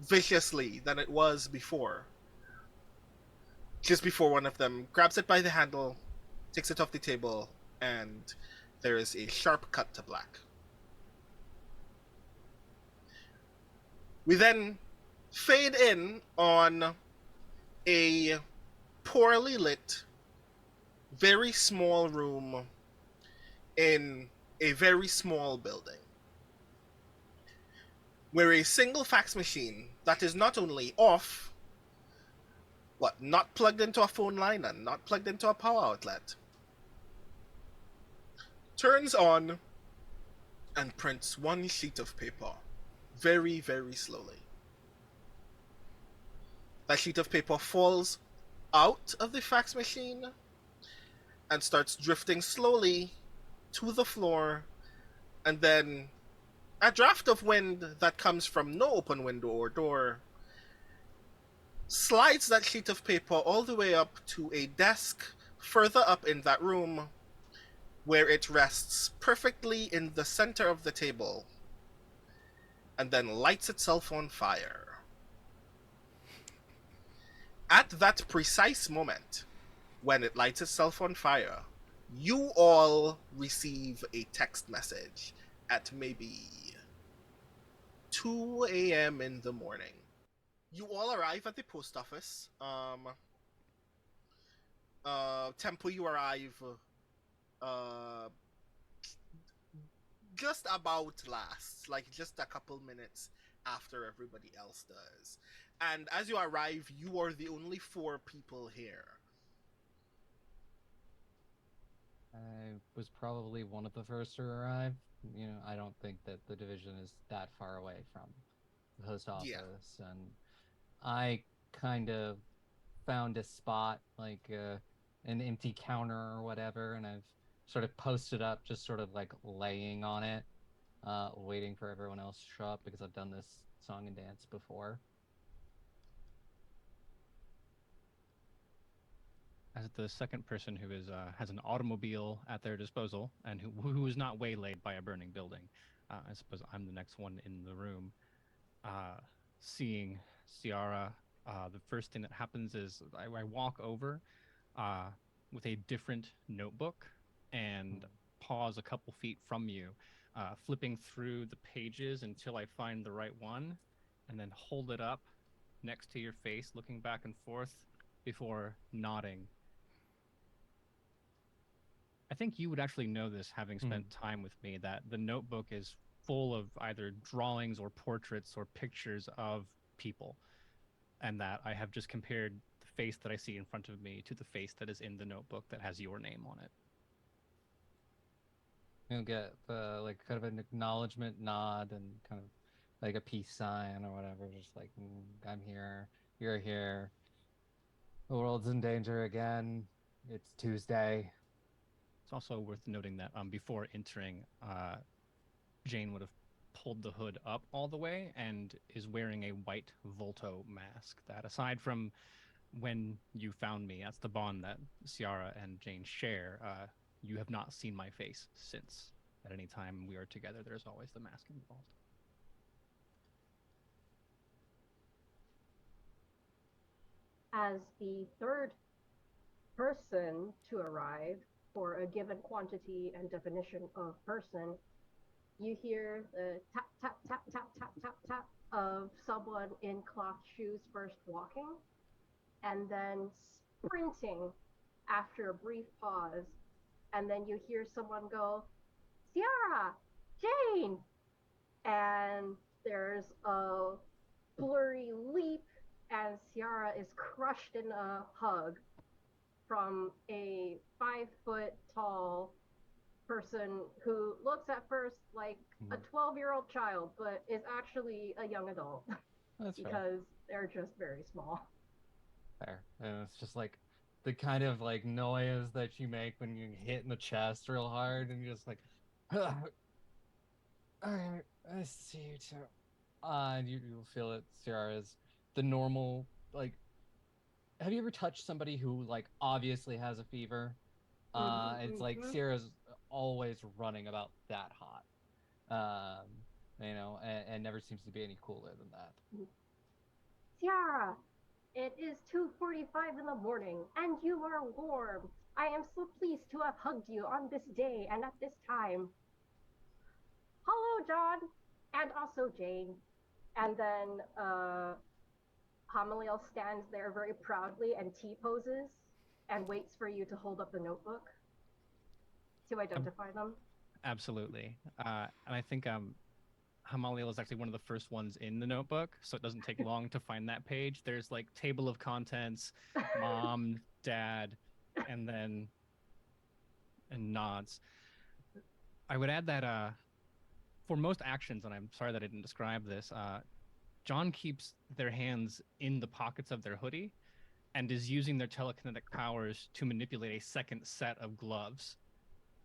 Speaker 2: viciously than it was before. Just before one of them grabs it by the handle, takes it off the table, and there is a sharp cut to black. We then fade in on a poorly lit, very small room in a very small building, where a single fax machine that is not only off, not plugged into a phone line and not plugged into a power outlet, turns on and prints one sheet of paper very, very slowly. That sheet of paper falls out of the fax machine and starts drifting slowly to the floor And then a draft of wind that comes from no open window or door slides that sheet of paper all the way up to a desk further up in that room, where it rests perfectly in the center of the table, and then lights itself on fire. At that precise moment, when it lights itself on fire, you all receive a text message at maybe 2 a.m. in the morning. You all arrive at the post office. Tempo, you arrive uh, just about last, like just a couple minutes after everybody else does. And as you arrive, you are the only 4 people here.
Speaker 15: I was probably one of the first to arrive. You know, I don't think that the division is that far away from the post office, and I kind of found a spot, like an empty counter or whatever, and I've sort of posted up, just sort of like laying on it, waiting for everyone else to show up, because I've done this song and dance before.
Speaker 16: As the second person who is has an automobile at their disposal and who is not waylaid by a burning building, I suppose I'm the next one in the room. Seeing Ciara, the first thing that happens is I walk over with a different notebook and pause a couple feet from you, flipping through the pages until I find the right one, and then hold it up next to your face, looking back and forth before nodding. I think you would actually know this, having spent time with me, that the notebook is full of either drawings or portraits or pictures of people, and that I have just compared the face that I see in front of me to the face that is in the notebook that has your name on it.
Speaker 15: You'll get the like kind of an acknowledgement nod and kind of like a peace sign or whatever, just like I'm here, you're here. The world's in danger again. It's Tuesday.
Speaker 16: It's also worth noting that before entering, Jane would have pulled the hood up all the way and is wearing a white Volto mask that, aside from when you found me, that's the bond that Ciara and Jane share, you have not seen my face since. At any time we are together, there's always the mask involved.
Speaker 17: As the third person to arrive for a given quantity and definition of person, you hear the tap, tap, tap, tap, tap, tap, tap of someone in cloth shoes first walking, and then sprinting after a brief pause, and then you hear someone go, Ciara, Jane! And there's a blurry leap, and Ciara is crushed in a hug from a 5 foot tall person who looks at first like a 12-year-old child, but is actually a young adult.
Speaker 15: That's
Speaker 17: because
Speaker 15: fair.
Speaker 17: they're just very small.
Speaker 15: Fair. And it's just like the kind of like noise that you make when you hit in the chest real hard, and you're just like, I see you too. And you'll feel it, Ciara, is the normal, like, have you ever touched somebody who like obviously has a fever? It's like Ciara's always running about that hot. You know, and never seems to be any cooler than that.
Speaker 17: Ciara, it is 2:45 in the morning, and you are warm. I am so pleased to have hugged you on this day and at this time. Hello, John, and also Jane. And then Hamaliel stands there very proudly and T-poses and waits for you to hold up the notebook to identify them.
Speaker 16: Absolutely. And I think Hamaliel is actually one of the first ones in the notebook, so it doesn't take long to find that page. There's like table of contents, mom, dad, and nods. I would add that for most actions, and I'm sorry that I didn't describe this, John keeps their hands in the pockets of their hoodie and is using their telekinetic powers to manipulate a second set of gloves.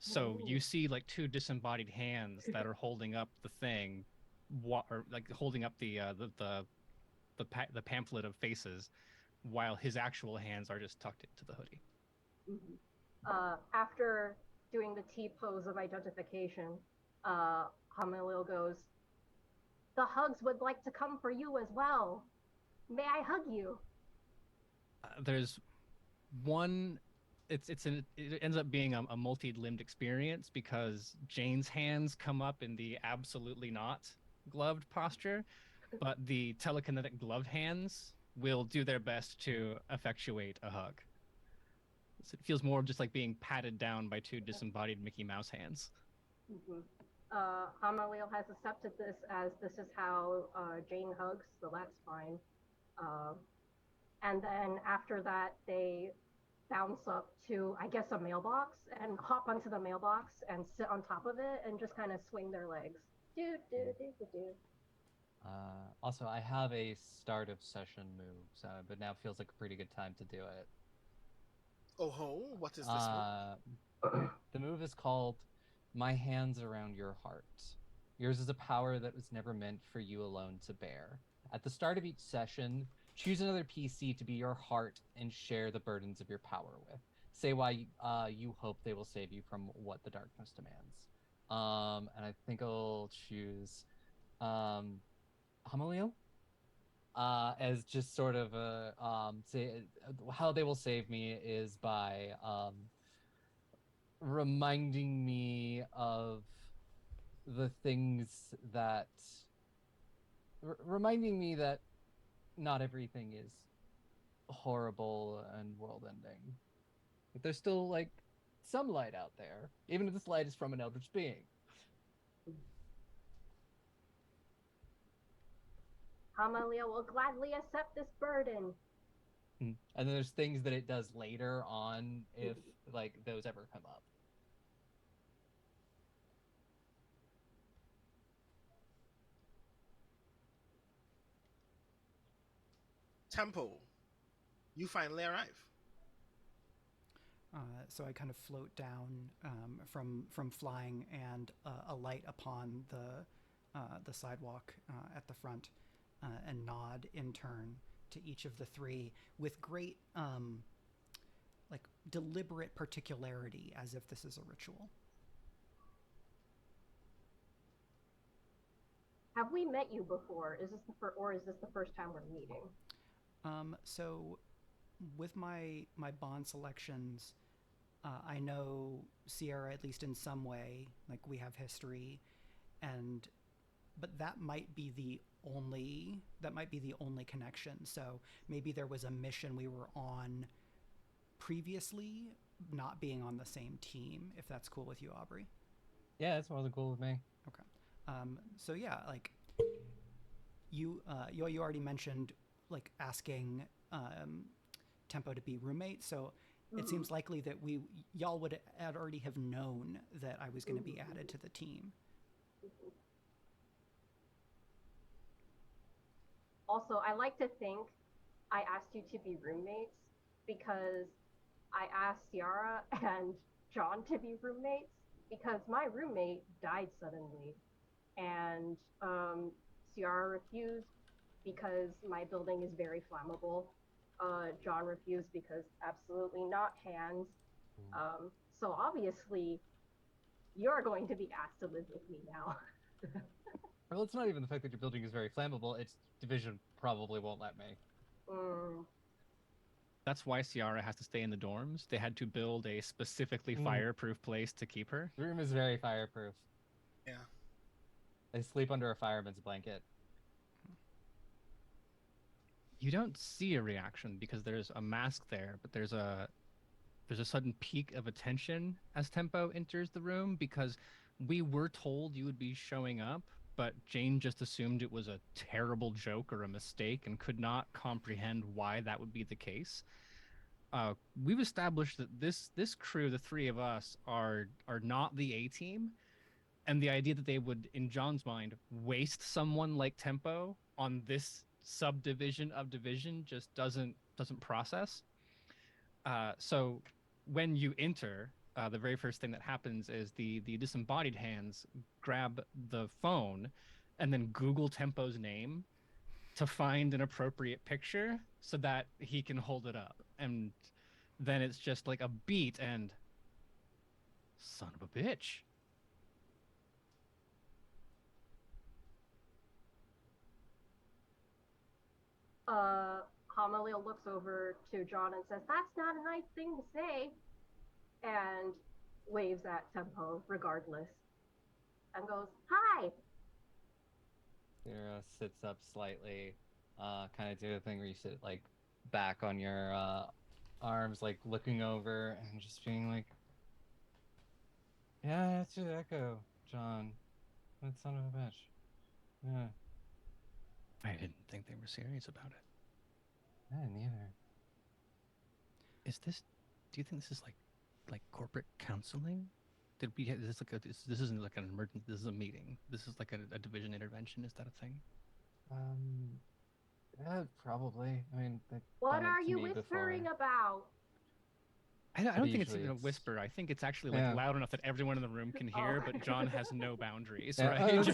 Speaker 16: So you see like two disembodied hands that are holding up the thing, or like holding up the pamphlet of faces, while his actual hands are just tucked into the hoodie.
Speaker 17: After doing the T pose of identification, Hamalil goes, "The hugs would like to come for you as well. May I hug you?"
Speaker 16: There's one. It ends up being a multi-limbed experience because Jane's hands come up in the absolutely not gloved posture, but the telekinetic gloved hands will do their best to effectuate a hug. So it feels more just like being patted down by two disembodied Mickey Mouse hands.
Speaker 17: Hamalil has accepted this as this is how Jane hugs, so that's fine. And then after that, they bounce up to, I guess, a mailbox and hop onto the mailbox and sit on top of it and just kind of swing their legs.
Speaker 15: Also, I have a start of session move, but now feels like a pretty good time to do it.
Speaker 2: Oh ho, what is this
Speaker 15: move? The move is called My Hands Around Your Heart. Yours is a power that was never meant for you alone to bear. At the start of each session, choose another PC to be your heart and share the burdens of your power with. Say why you hope they will save you from what the darkness demands. And I think I'll choose Hamalil as just sort of say how they will save me is by reminding me of the things that reminding me that not everything is horrible and world ending. But there's still like some light out there, even if this light is from an eldritch being.
Speaker 17: Hamalil will gladly accept this burden.
Speaker 15: And then there's things that it does later on if like those ever come up.
Speaker 2: Tempo, you finally arrive.
Speaker 3: So I kind of float down from flying and alight upon the sidewalk at the front and nod in turn to each of the three with great like deliberate particularity, as if this is a ritual.
Speaker 17: Have we met you before? Is this the first time we're meeting?
Speaker 3: So with my bond selections, I know Sierra at least in some way, like we have history, but that might be the only connection. So maybe there was a mission we were on previously, not being on the same team, if that's cool with you, Aubrey.
Speaker 15: Yeah, that's more than cool with me.
Speaker 3: Okay. So yeah, like you already mentioned like asking Tempo to be roommates, so it seems likely that y'all would already have known that I was going to be added to the team.
Speaker 17: Also, I like to think I asked you to be roommates because I asked Ciara and John to be roommates because my roommate died suddenly, and Ciara refused because my building is very flammable. John refused because absolutely not hands. So obviously, you're going to be asked to live with me now.
Speaker 15: Well, it's not even the fact that your building is very flammable. It's division probably won't let me.
Speaker 16: That's why Ciara has to stay in the dorms. They had to build a specifically fireproof place to keep her.
Speaker 15: The room is very fireproof.
Speaker 2: Yeah.
Speaker 15: They sleep under a fireman's blanket.
Speaker 16: You don't see a reaction because there's a mask there, but there's a sudden peak of attention as Tempo enters the room because we were told you would be showing up, but Jane just assumed it was a terrible joke or a mistake and could not comprehend why that would be the case. We've established that this crew, the three of us, are not the A-team, and the idea that they would, in John's mind, waste someone like Tempo on this subdivision of division just doesn't process. So when you enter, the very first thing that happens is the disembodied hands grab the phone and then Google Tempo's name to find an appropriate picture so that he can hold it up. And then it's just like a beat and son of a bitch.
Speaker 17: Hamalil looks over to John and says, "That's not a nice thing to say," and waves at Tempo regardless, and goes, "Hi."
Speaker 15: Kira sits up slightly, kind of do the thing where you sit like back on your arms, like looking over and just being like, "Yeah, that's your echo, John. That son of a bitch. Yeah."
Speaker 16: I didn't think they were serious about it.
Speaker 15: I didn't either.
Speaker 16: Do you think this is like corporate counseling? Did we is this like this isn't like an emergency, this is a meeting. This is like a division intervention, is that a thing?
Speaker 15: Yeah, probably. I mean,
Speaker 17: What are you whispering about?
Speaker 16: I don't think it's even a whisper. I think it's actually like loud enough that everyone in the room can hear, but John has no boundaries, right?
Speaker 15: It's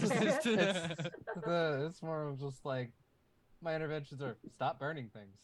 Speaker 15: more of just like, my interventions are stop burning things.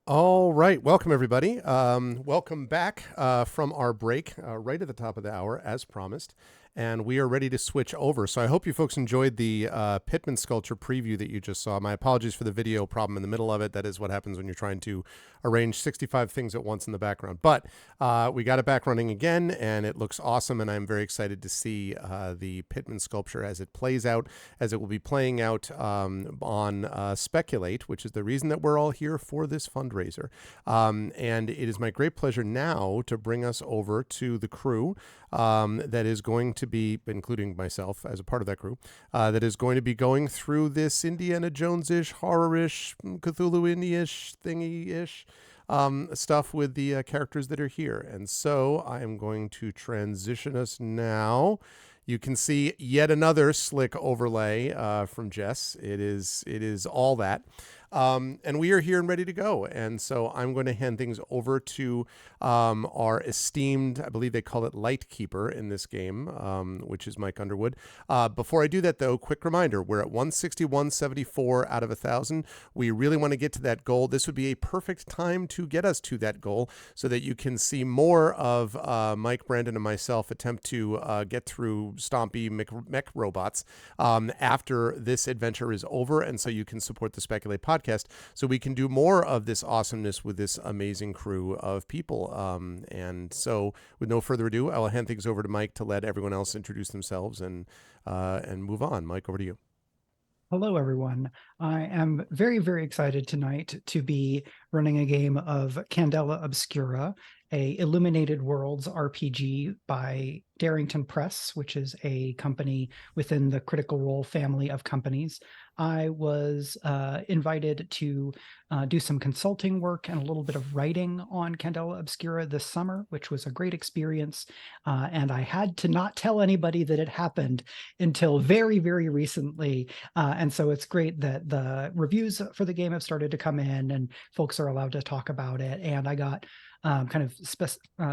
Speaker 1: All right. Welcome, everybody. Welcome back from our break right at the top of the hour, as promised. And we are ready to switch over. So I hope you folks enjoyed the Pittman sculpture preview that you just saw. My apologies for the video problem in the middle of it. That is what happens when you're trying to arrange 65 things at once in the background. But we got it back running again, and it looks awesome. And I'm very excited to see the Pittman sculpture as it plays out, as it will be playing out on Speculate, which is the reason that we're all here for this fundraiser. And it is my great pleasure now to bring us over to the crew that is going to be, including myself as a part of that crew, that is going to be going through this Indiana Jones-ish, horror-ish, Cthulhu-ish, thingy-ish stuff with the characters that are here. And so I am going to transition us now. You can see yet another slick overlay from Jess. It is all that. And we are here and ready to go. And so I'm going to hand things over to our esteemed, I believe they call it Lightkeeper in this game, which is Mike Underwood. Before I do that, though, quick reminder, we're at 161.74 out of 1,000. We really want to get to that goal. This would be a perfect time to get us to that goal so that you can see more of Mike, Brandon, and myself attempt to get through stompy mech robots after this adventure is over. And so you can support the Speculate podcast so we can do more of this awesomeness with this amazing crew of people. And so with no further ado, I will hand things over to Mike to let everyone else introduce themselves and move on. Mike, over to you.
Speaker 3: Hello, everyone. I am very, very excited tonight to be running a game of Candela Obscura, a Illuminated Worlds RPG by Darrington Press, which is a company within the Critical Role family of companies. I was invited to do some consulting work and a little bit of writing on Candela Obscura this summer, which was a great experience. And I had to not tell anybody that it happened until very, very recently. And so it's great that the reviews for the game have started to come in and folks are allowed to talk about it. And I got kind of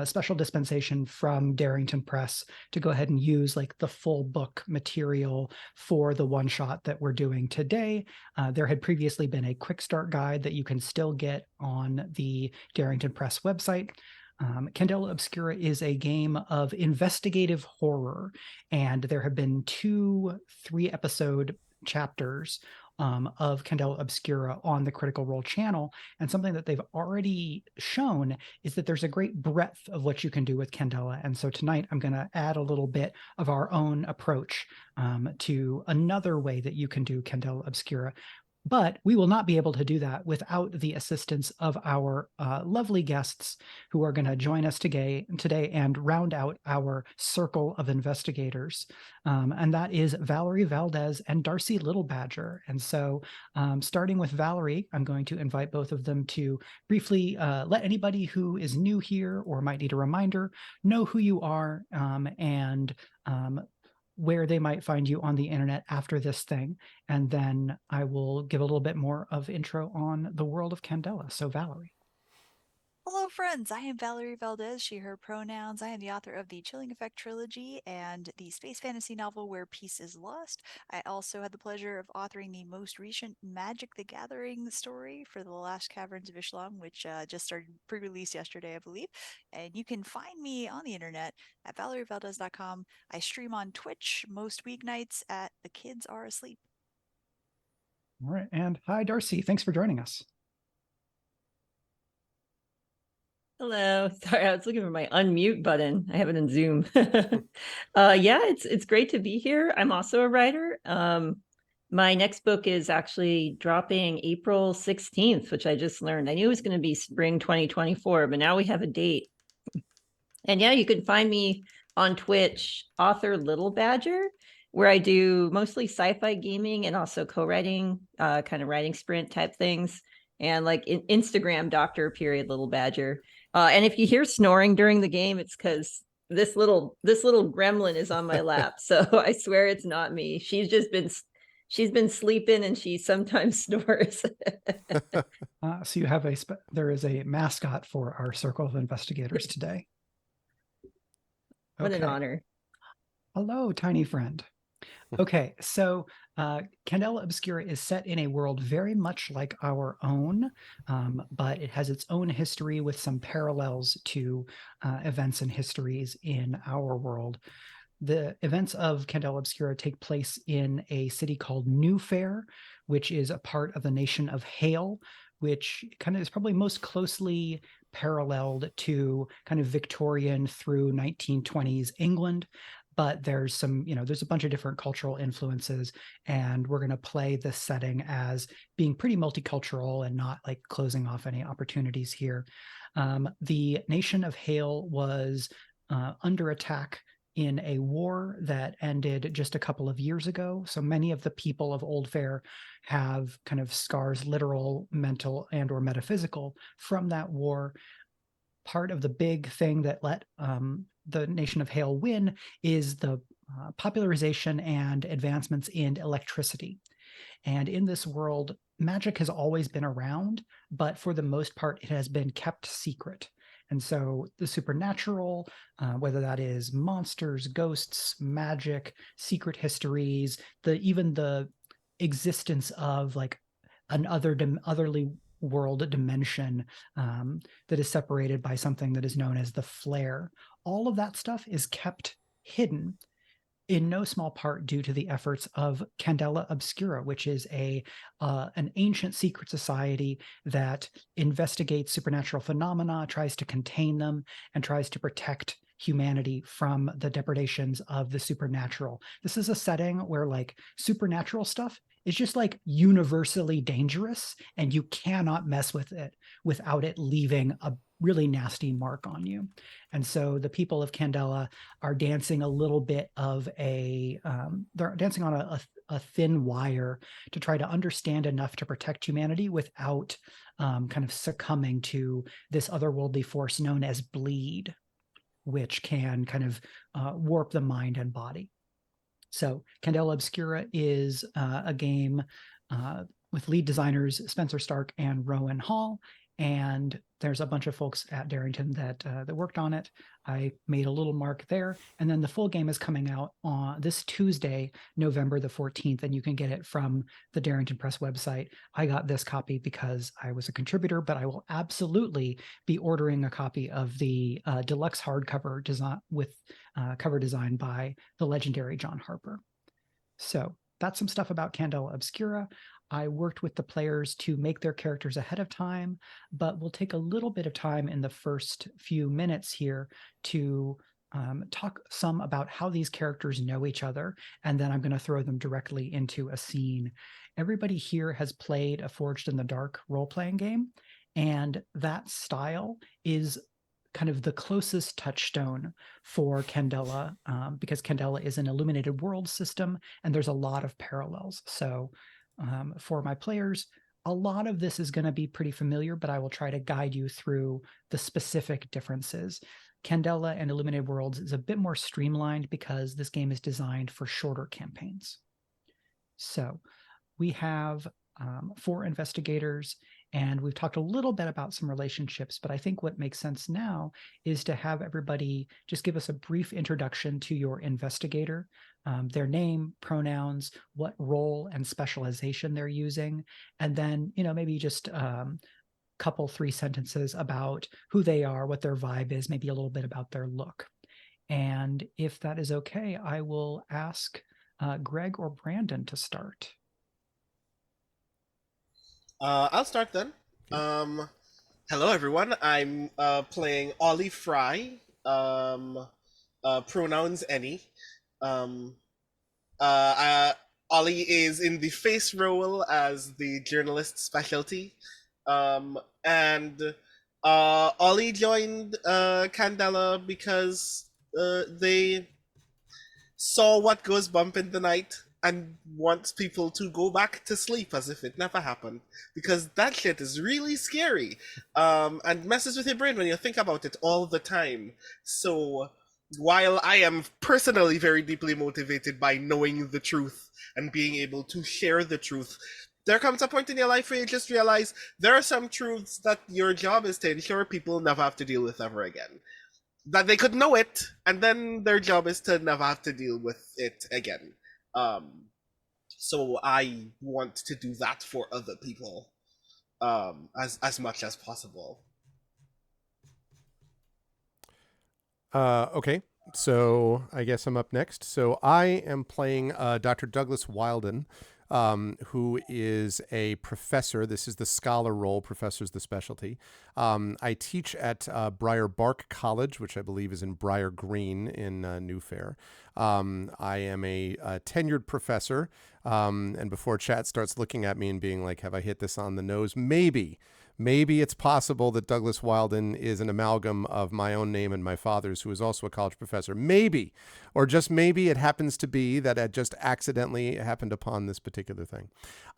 Speaker 3: special dispensation from Darrington Press to go ahead and use like the full book material for the one shot that we're doing today. There had previously been a quick start guide that you can still get on the Darrington Press website. Candela Obscura is a game of investigative horror, and there have been 2 3-episode chapters of Candela Obscura on the Critical Role channel. And something that they've already shown is that there's a great breadth of what you can do with Candela. And so tonight I'm going to add a little bit of our own approach to another way that you can do Candela Obscura. But we will not be able to do that without the assistance of our lovely guests who are going to join us today and round out our circle of investigators. And that is Valerie Valdez and Darcy Little Badger. And so starting with Valerie, I'm going to invite both of them to briefly let anybody who is new here or might need a reminder know who you are and where they might find you on the internet after this thing. And then I will give a little bit more of intro on the world of Candela. So Valerie.
Speaker 18: Hello, friends. I am Valerie Valdez, she, her pronouns. I am the author of the Chilling Effect trilogy and the space fantasy novel Where Peace is Lost. I also had the pleasure of authoring the most recent Magic the Gathering story for The Last Caverns of Islam, which just started pre-release yesterday, I believe. And you can find me on the internet at valerievaldez.com. I stream on Twitch most weeknights at The Kids Are Asleep.
Speaker 3: All right. And hi, Darcy. Thanks for joining us.
Speaker 19: Hello. Sorry, I was looking for my unmute button. I have it in Zoom. Yeah, it's great to be here. I'm also a writer. My next book is actually dropping April 16th, which I just learned. I knew it was going to be spring 2024, but now we have a date. And yeah, you can find me on Twitch, author Little Badger, where I do mostly sci-fi gaming and also co-writing, kind of writing sprint type things. And like Instagram Dr. Little Badger. And if you hear snoring during the game, it's because this little gremlin is on my lap. So I swear it's not me. She's been sleeping and she sometimes snores.
Speaker 3: So you have there is a mascot for our circle of investigators today.
Speaker 19: What an honor.
Speaker 3: Hello, tiny friend. Okay, so Candela Obscura is set in a world very much like our own, but it has its own history with some parallels to events and histories in our world. The events of Candela Obscura take place in a city called New Fair, which is a part of the nation of Hale, which kind of is probably most closely paralleled to kind of Victorian through 1920s England. But there's some, there's a bunch of different cultural influences, and we're going to play this setting as being pretty multicultural and not like closing off any opportunities here. The nation of Hale was under attack in a war that ended just a couple of years ago. So many of the people of Old Fair have kind of scars, literal, mental, and or metaphysical from that war. Part of the big thing that let the nation of Hale win is the popularization and advancements in electricity. And in this world, magic has always been around, but for the most part, it has been kept secret. And so the supernatural, whether that is monsters, ghosts, magic, secret histories, even the existence of like an otherly world dimension that is separated by something that is known as the flare. All of that stuff is kept hidden, in no small part due to the efforts of Candela Obscura, which is an ancient secret society that investigates supernatural phenomena, tries to contain them, and tries to protect humanity from the depredations of the supernatural. This is a setting where like supernatural stuff is just like universally dangerous, and you cannot mess with it without it leaving a really nasty mark on you. And so the people of Candela are dancing a little bit of they're dancing on a thin wire to try to understand enough to protect humanity without kind of succumbing to this otherworldly force known as bleed, which can kind of warp the mind and body. So Candela Obscura is a game with lead designers Spencer Stark and Rowan Hall. And there's a bunch of folks at Darrington that worked on it. I made a little mark there. And then the full game is coming out on this Tuesday, November the 14th, and you can get it from the Darrington Press website. I got this copy because I was a contributor, but I will absolutely be ordering a copy of the deluxe hardcover design with cover design by the legendary John Harper. So that's some stuff about Candela Obscura. I worked with the players to make their characters ahead of time, but we'll take a little bit of time in the first few minutes here to talk some about how these characters know each other, and then I'm going to throw them directly into a scene. Everybody here has played a Forged in the Dark role-playing game, and that style is kind of the closest touchstone for Candela, because Candela is an illuminated world system, and there's a lot of parallels. So for my players, a lot of this is going to be pretty familiar, but I will try to guide you through the specific differences. Candela and Illuminated Worlds is a bit more streamlined because this game is designed for shorter campaigns. So we have 4 investigators, and we've talked a little bit about some relationships, but I think what makes sense now is to have everybody just give us a brief introduction to your investigator, their name, pronouns, what role and specialization they're using, and then, maybe just couple 3 sentences about who they are, what their vibe is, maybe a little bit about their look. And if that is okay, I will ask Greg or Brandon to start.
Speaker 2: I'll start then. Hello, everyone. I'm playing Ollie Fry. Pronouns any. Ollie is in the face role as the journalist specialty. And Ollie joined Candela because they saw what goes bump in the night and wants people to go back to sleep as if it never happened, because that shit is really scary and messes with your brain when you think about it all the time. So while I am personally very deeply motivated by knowing the truth and being able to share the truth, there comes a point in your life where you just realize there are some truths that your job is to ensure people never have to deal with ever again. That they could know it, and then their job is to never have to deal with it again. So I want to do that for other people, as much as possible.
Speaker 1: Okay, so I guess I'm up next. So I am playing Dr. Douglas Wilden, who is a professor. This is the scholar role. Professor's the specialty. I teach at Briar Bark College, which I believe is in Briar Green in New Fair. I am a tenured professor. And before chat starts looking at me and being like, have I hit this on the nose? Maybe it's possible that Douglas Wilden is an amalgam of my own name and my father's, who is also a college professor. Maybe, or just maybe it happens to be that I just accidentally happened upon this particular thing.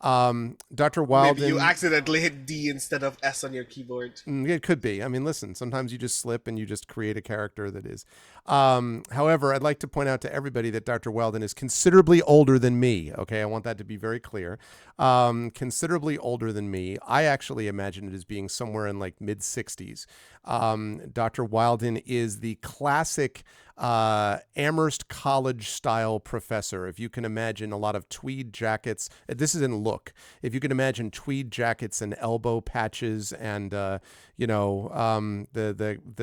Speaker 1: Dr. Wilden...
Speaker 2: Maybe you accidentally hit D instead of S on your keyboard.
Speaker 1: It could be. I mean, listen, sometimes you just slip and you just create a character that is. However, I'd like to point out to everybody that Dr. Wilden is considerably older than me. Okay, I want that to be very clear. Considerably older than me. I actually imagine it as being somewhere in like mid-60s. Dr. Wilden is the classic Amherst College style professor. If you can imagine a lot of tweed jackets, this is in look. If you can imagine tweed jackets and elbow patches and the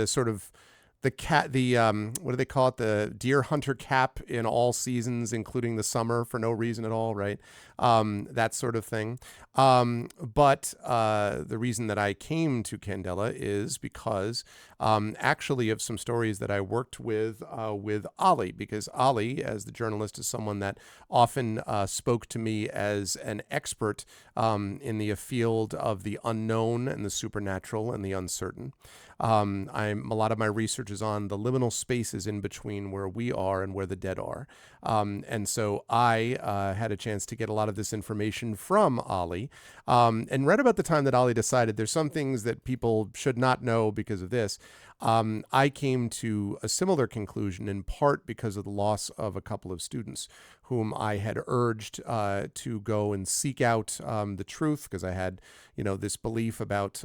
Speaker 1: sort of what do they call it? The deer hunter cap in all seasons, including the summer for no reason at all, right? That sort of thing. But the reason that I came to Candela is because actually of some stories that I worked with Ollie, because Ollie, as the journalist, is someone that often spoke to me as an expert in the field of the unknown and the supernatural and the uncertain. A lot of my research is on the liminal spaces in between where we are and where the dead are. And so I had a chance to get a lot of this information from Ollie. And right about the time that Ollie decided there's some things that people should not know because of this, I came to a similar conclusion, in part because of the loss of a couple of students whom I had urged to go and seek out the truth, because I had, this belief about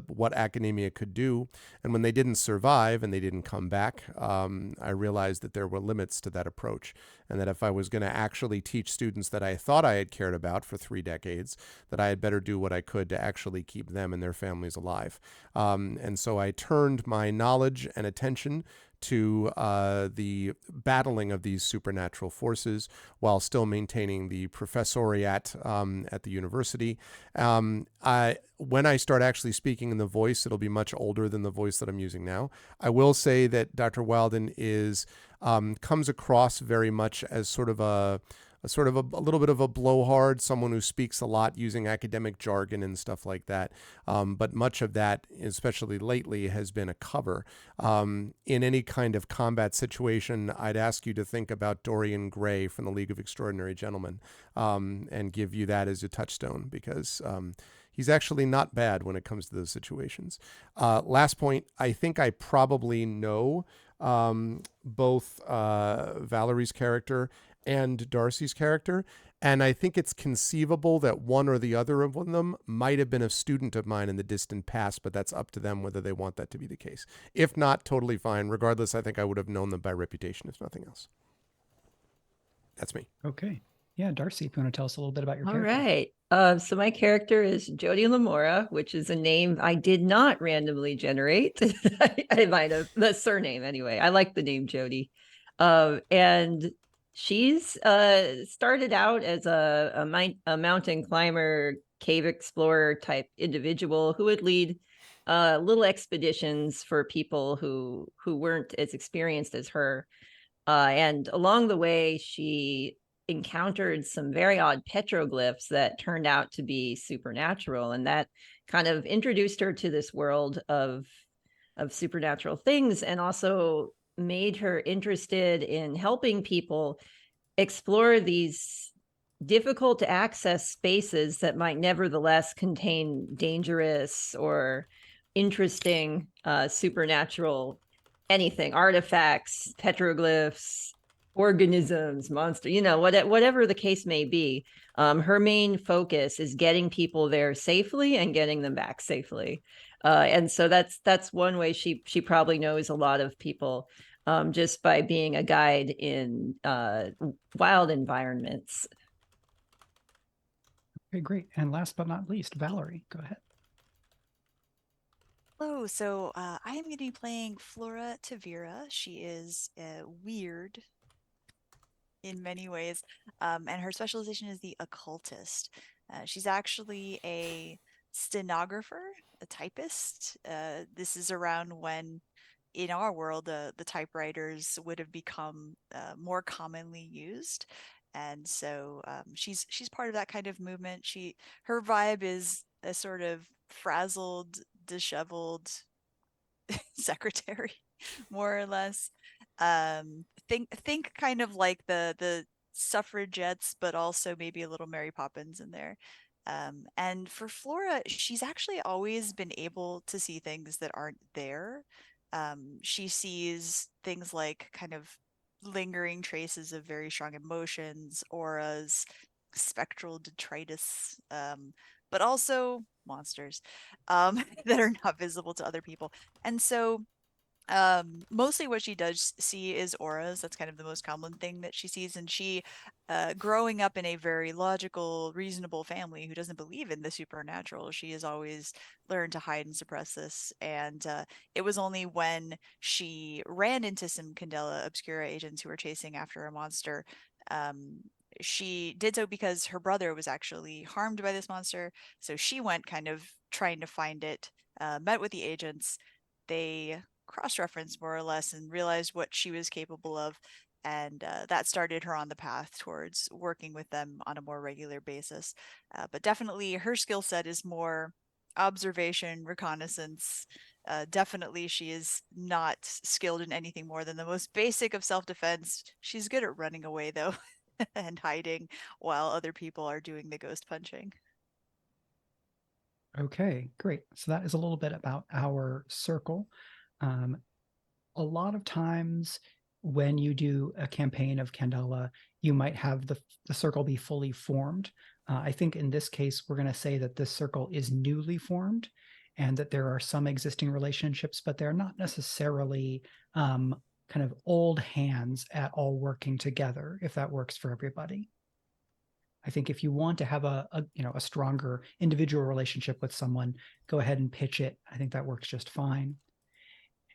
Speaker 1: what academia could do. And when they didn't survive and they didn't come back, I realized that there were limits to that approach, and that if I was going to actually teach students that I thought I had cared about for 3 decades, that I had better do what I could to actually keep them and their families alive. And so I turned my knowledge and attention to the battling of these supernatural forces while still maintaining the professoriate at the university. When I start actually speaking in the voice, it'll be much older than the voice that I'm using now. I will say that Dr. Wilden comes across very much as sort of a little bit of a blowhard, someone who speaks a lot using academic jargon and stuff like that. But much of that, especially lately, has been a cover. In any kind of combat situation, I'd ask you to think about Dorian Gray from the League of Extraordinary Gentlemen and give you that as a touchstone, because he's actually not bad when it comes to those situations. Last point, I think I probably know both Valerie's character and Darcy's character, and I think it's conceivable that one or the other of them might have been a student of mine in the distant past, but that's up to them whether they want that to be the case. If not, totally fine. Regardless, I think I would have known them by reputation, if nothing else. That's me.
Speaker 3: Okay. Yeah, Darcy, if you want to tell us a little bit about your
Speaker 19: All
Speaker 3: character.
Speaker 19: right. So my character is Jody Lamora, which is a name I did not randomly generate. I might have, the surname anyway. I like the name Jody. And she's started out as a mountain climber, cave explorer type individual who would lead little expeditions for people who weren't as experienced as her. And along the way, she encountered some very odd petroglyphs that turned out to be supernatural, and that kind of introduced her to this world of supernatural things, and also made her interested in helping people explore these difficult to access spaces that might nevertheless contain dangerous or interesting supernatural anything, artifacts, petroglyphs, organisms, monster, whatever the case may be. Her main focus is getting people there safely and getting them back safely. And so that's one way she probably knows a lot of people. just by being a guide in wild environments.
Speaker 3: Okay, great. And last but not least, Valerie, go ahead.
Speaker 18: Hello, so I am going to be playing Flora Tavira. She is weird in many ways, and her specialization is the occultist. She's actually a stenographer, a typist. This is around when, in our world, the typewriters would have become more commonly used. And so she's part of that kind of movement. Her vibe is a sort of frazzled, disheveled secretary, more or less. Think kind of like the suffragettes, but also maybe a little Mary Poppins in there. And for Flora, she's actually always been able to see things that aren't there. She sees things like kind of lingering traces of very strong emotions, auras, spectral detritus, but also monsters that are not visible to other people. And so mostly what she does see is auras. That's kind of the most common thing that she sees. And she growing up in a very logical, reasonable family who doesn't believe in the supernatural, she has always learned to hide and suppress this. And it was only when she ran into some Candela Obscura agents who were chasing after a monster, she did so because her brother was actually harmed by this monster. So she went kind of trying to find it, met with the agents. They cross-referenced more or less and realized what she was capable of, and that started her on the path towards working with them on a more regular basis. But definitely her skill set is more observation, reconnaissance. Definitely she is not skilled in anything more than the most basic of self-defense. She's good at running away though and hiding while other people are doing the ghost punching.
Speaker 3: Okay, great. So that is a little bit about our circle. A lot of times when you do a campaign of Candela, you might have the circle be fully formed. I think in this case, we're going to say that this circle is newly formed and that there are some existing relationships, but they're not necessarily kind of old hands at all working together, if that works for everybody. I think if you want to have a stronger individual relationship with someone, go ahead and pitch it. I think that works just fine.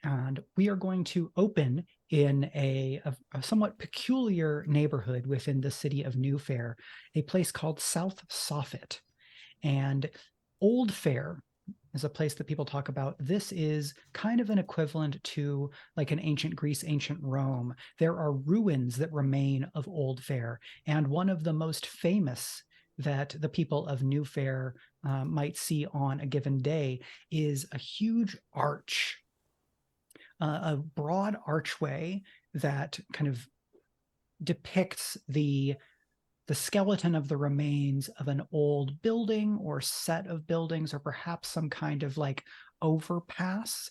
Speaker 3: And we are going to open in a somewhat peculiar neighborhood within the city of New Fair, a place called South Soffit. And Old Fair is a place that people talk about. This is kind of an equivalent to like an ancient Greece, ancient Rome. There are ruins that remain of Old Fair, and one of the most famous that the people of New Fair might see on a given day is a huge arch, a broad archway that kind of depicts the skeleton of the remains of an old building or set of buildings, or perhaps some kind of like overpass.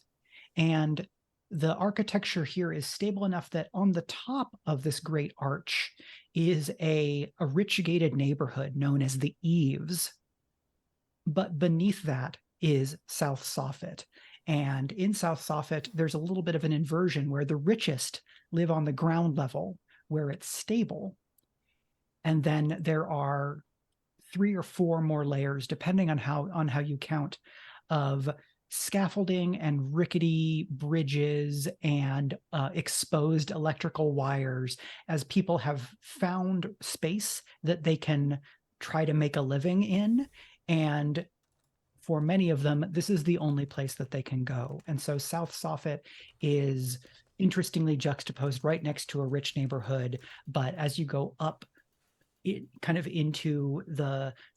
Speaker 3: And the architecture here is stable enough that on the top of this great arch is a rich gated neighborhood known as the Eaves. But beneath that is South Soffit. And in South Soffit, there's a little bit of an inversion where the richest live on the ground level where it's stable. And then there are 3 or 4 more layers, depending on how you count, of scaffolding and rickety bridges and exposed electrical wires, as people have found space that they can try to make a living in. And for many of them, this is the only place that they can go. And so South Soffit is interestingly juxtaposed right next to a rich neighborhood. But as you go up kind of into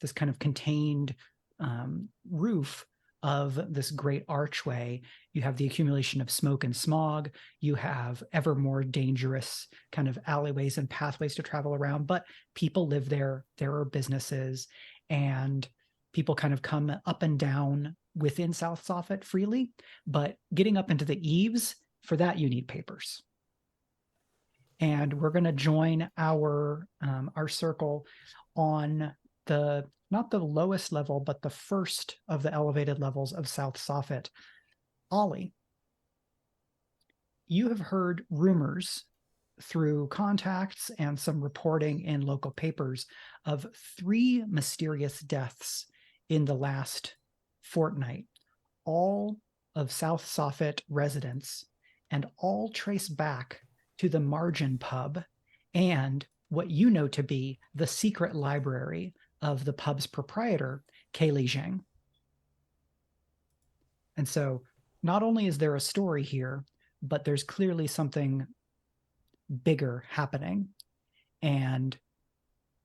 Speaker 3: this kind of contained roof of this great archway, you have the accumulation of smoke and smog. You have ever more dangerous kind of alleyways and pathways to travel around, but people live there. There are businesses, and people kind of come up and down within South Soffit freely. But getting up into the eaves, for that you need papers. And we're going to join our circle on not the lowest level, but the first of the elevated levels of South Soffit. Ollie, you have heard rumors through contacts and some reporting in local papers of 3 mysterious deaths in the last fortnight, all of South Soffit residents, and all trace back to the Margin Pub and what you know to be the secret library of the pub's proprietor, Kaylee Zhang. And so not only is there a story here, but there's clearly something bigger happening. And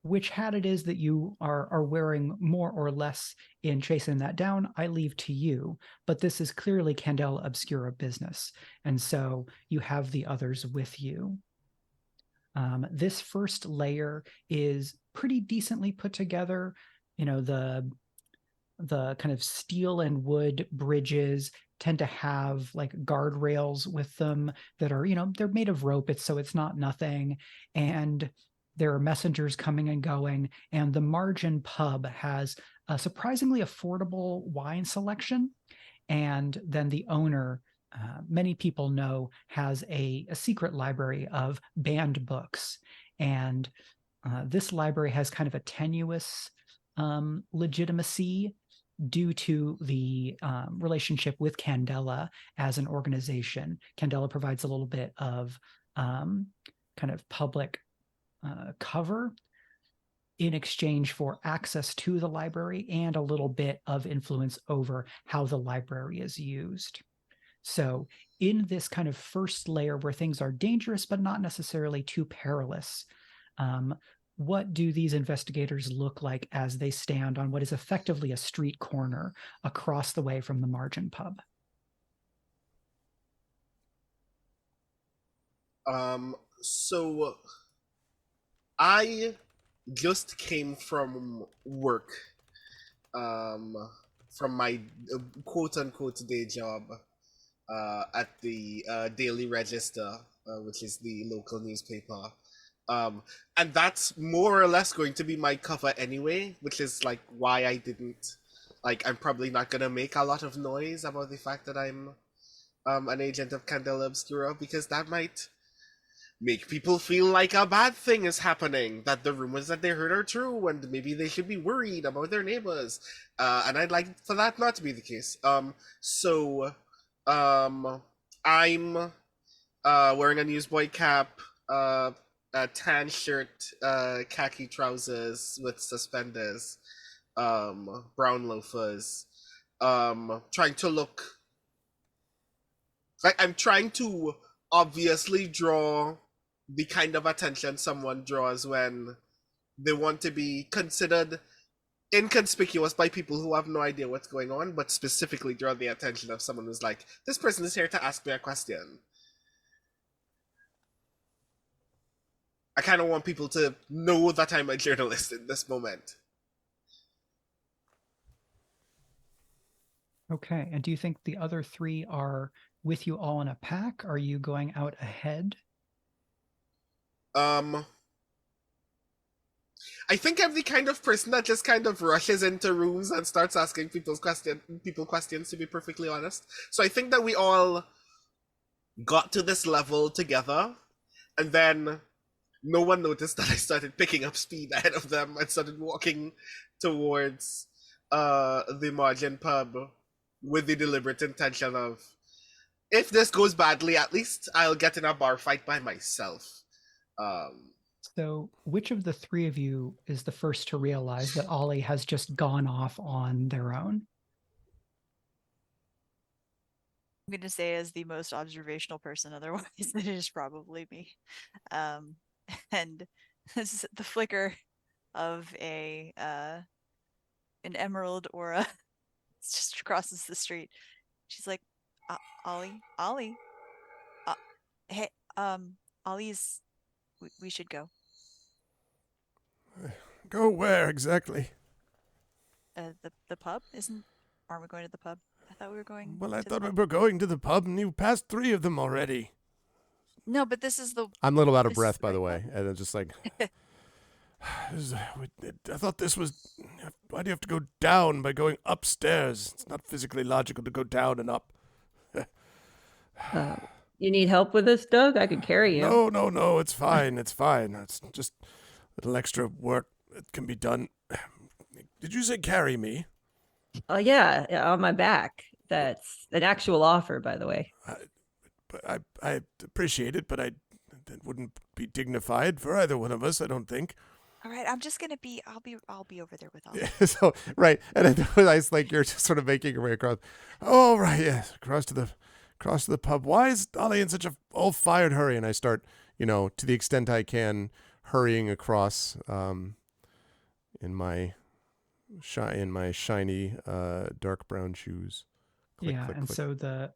Speaker 3: which hat it is that you are wearing more or less in chasing that down, I leave to you. But this is clearly Candela Obscura business. And so you have the others with you. This first layer is pretty decently put together. You know, the kind of steel and wood bridges tend to have like guardrails with them that are, you know, they're made of rope. So it's not nothing. And there are messengers coming and going. And the Margin Pub has a surprisingly affordable wine selection. And then the owner, many people know, has a secret library of banned books. And this library has kind of a tenuous legitimacy due to the relationship with Candela as an organization. Candela provides a little bit of kind of public cover in exchange for access to the library and a little bit of influence over how the library is used. So in this kind of first layer where things are dangerous but not necessarily too perilous, what do these investigators look like as they stand on what is effectively a street corner across the way from the Margin Pub?
Speaker 2: So I just came from work, from my quote-unquote day job at the Daily Register, which is the local newspaper. And that's more or less going to be my cover anyway, which is like why I didn't, like, I'm probably not gonna make a lot of noise about the fact that I'm an agent of Candela Obscura, because that might make people feel like a bad thing is happening, that the rumors that they heard are true, and maybe they should be worried about their neighbors. And I'd like for that not to be the case. So I'm wearing a newsboy cap, a tan shirt, khaki trousers with suspenders, brown loafers, trying to look like I'm trying to obviously draw the kind of attention someone draws when they want to be considered inconspicuous by people who have no idea what's going on, but specifically draw the attention of someone who's like, this person is here to ask me a question. I kind of want people to know that I'm a journalist in this moment.
Speaker 3: Okay, and do you think the other 3 are with you all in a pack? Are you going out ahead?
Speaker 2: I think I'm the kind of person that just kind of rushes into rooms and starts asking people questions, to be perfectly honest. So I think that we all got to this level together, and then no one noticed that I started picking up speed ahead of them and started walking towards the Margin Pub with the deliberate intention of, if this goes badly, at least I'll get in a bar fight by myself.
Speaker 3: So which of the 3 of you is the first to realize that Ollie has just gone off on their own?
Speaker 18: I'm going to say as the most observational person, otherwise it is probably me. And this is the flicker of an emerald aura. It just crosses the street. She's like, Ollie, hey, Ollie's, we should go.
Speaker 1: Go where exactly?
Speaker 18: The pub? Aren't we going to the pub? I thought we were going.
Speaker 1: Well, I thought we were going to the pub, and you passed 3 of them already.
Speaker 18: No, but this is the.
Speaker 1: I'm a little out of breath, by the way, and it's just like, I thought this was. Why do you have to go down by going upstairs? It's not physically logical to go down and up.
Speaker 19: You need help with this, Doug? I could carry you.
Speaker 1: No, it's fine. It's fine. It's just a little extra work that can be done. Did you say carry me?
Speaker 19: Oh yeah, on my back. That's an actual offer, by the way.
Speaker 1: But I appreciate it, but that wouldn't be dignified for either one of us, I don't think.
Speaker 18: All right, I'm just gonna be. I'll be over there with Ollie.
Speaker 1: Yeah, so right, and I was like, you're just sort of making your way across. Oh right, yes, across to the pub. Why is Ollie in such a all-fired hurry? And I start, to the extent I can, hurrying across in my shiny dark brown shoes. Click,
Speaker 3: Yeah,
Speaker 1: click,
Speaker 3: and
Speaker 1: click.
Speaker 3: so the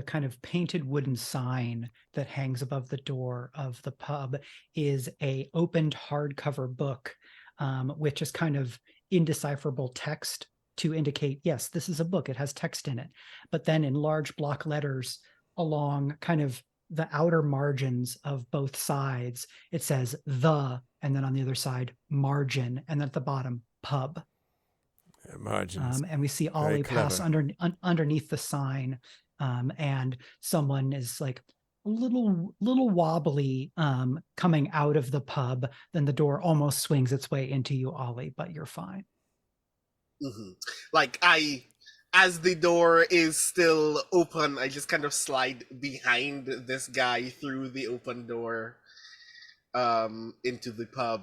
Speaker 3: kind of painted wooden sign that hangs above the door of the pub is a opened hardcover book, which is kind of indecipherable text to indicate, yes, this is a book. It has text in it. But then in large block letters along kind of the outer margins of both sides, it says the, and then on the other side, margin, and then at the bottom, pub.
Speaker 1: Margins.
Speaker 3: And we see Ollie pass underneath the sign, and someone is like a little wobbly coming out of the pub. Then the door almost swings its way into you, Ollie, but you're fine.
Speaker 2: Mm-hmm. Like as the door is still open, I just kind of slide behind this guy through the open door into the pub.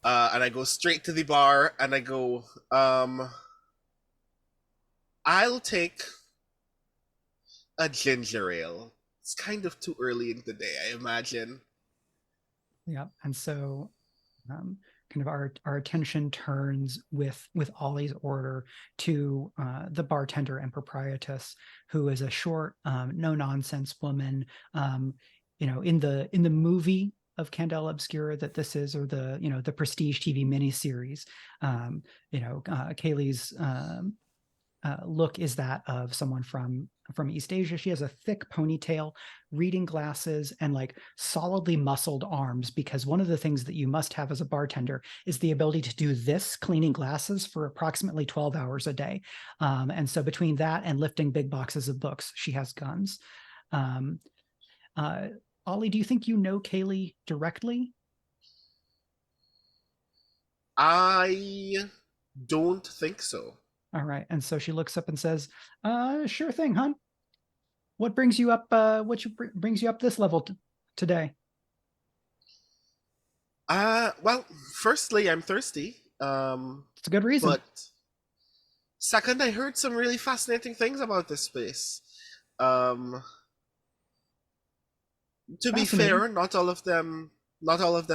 Speaker 2: And I go straight to the bar and I go, I'll take a ginger ale. It's kind of too early in the day, I imagine.
Speaker 3: Yeah, and so kind of our attention turns with Ollie's order to the bartender and proprietress, who is a short, no nonsense woman. In the movie of Candela Obscura that this is, or the Prestige TV miniseries, Kaylee's look is that of someone from East Asia. She has a thick ponytail, reading glasses, and like solidly muscled arms, because one of the things that you must have as a bartender is the ability to do this, cleaning glasses, for approximately 12 hours a day. And so between that and lifting big boxes of books, she has guns. Ollie, do you think you know Kaylee directly?
Speaker 2: I don't think so.
Speaker 3: All right. And so she looks up and says, sure thing, hon. What brings you up? Brings you up this level today?
Speaker 2: Well, firstly, I'm thirsty.
Speaker 3: It's a good reason.
Speaker 2: But second, I heard some really fascinating things about this space. To be fair, not all of them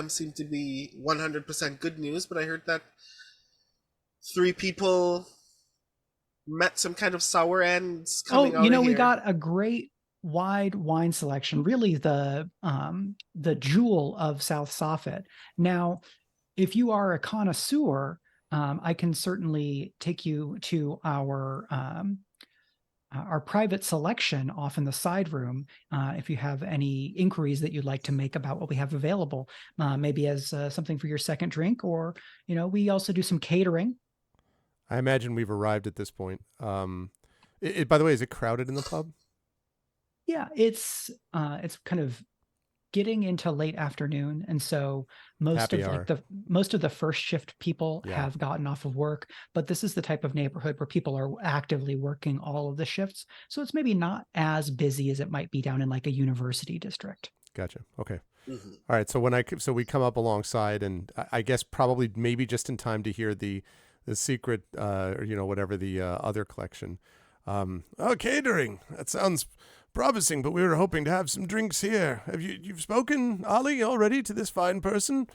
Speaker 2: seem to be 100% good news, but I heard that 3 people met some kind of sour ends coming out of here.
Speaker 3: We got a great wide wine selection, really the jewel of South Soffit. Now, if you are a connoisseur, I can certainly take you to our private selection off in the side room, if you have any inquiries that you'd like to make about what we have available, maybe as something for your second drink, or we also do some catering.
Speaker 1: I imagine we've arrived at this point. By the way, is it crowded in the pub?
Speaker 3: Yeah, it's kind of getting into late afternoon, and so most of the first shift people have gotten off of work. But this is the type of neighborhood where people are actively working all of the shifts, so it's maybe not as busy as it might be down in like a university district.
Speaker 1: Gotcha. Okay.
Speaker 2: Mm-hmm.
Speaker 1: All right. So we come up alongside, and I guess probably maybe just in time to hear the secret, or whatever the other collection. Catering. That sounds promising, but we were hoping to have some drinks here. You've spoken, Ollie, already to this fine person?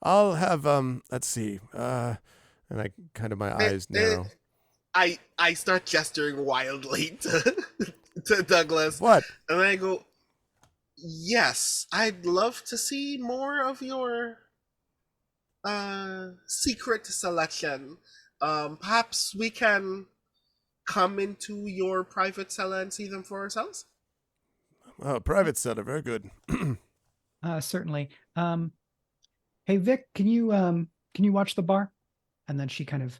Speaker 1: I'll have let's see. And I kind of, my eyes narrow.
Speaker 2: I start gesturing wildly to Douglas.
Speaker 1: What?
Speaker 2: And I go, yes, I'd love to see more of your secret selection. Perhaps we can come into your private cellar and see them for ourselves?
Speaker 1: Oh, private cellar, very good.
Speaker 3: Certainly. Hey Vic, can you watch the bar? And then she kind of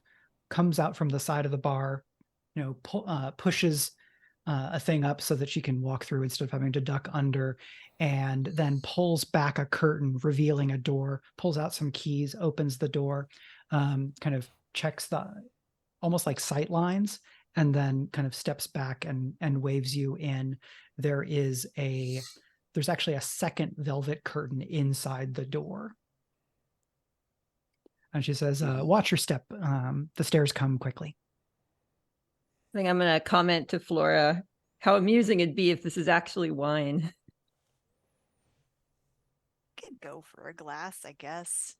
Speaker 3: comes out from the side of the bar, pushes a thing up so that she can walk through instead of having to duck under, and then pulls back a curtain, revealing a door, pulls out some keys, opens the door, kind of checks the almost like sight lines, and then kind of steps back and waves you in. There's actually a second velvet curtain inside the door. And she says, watch your step. The stairs come quickly.
Speaker 19: I think I'm going to comment to Flora how amusing it'd be if this is actually wine.
Speaker 18: Could go for a glass, I guess.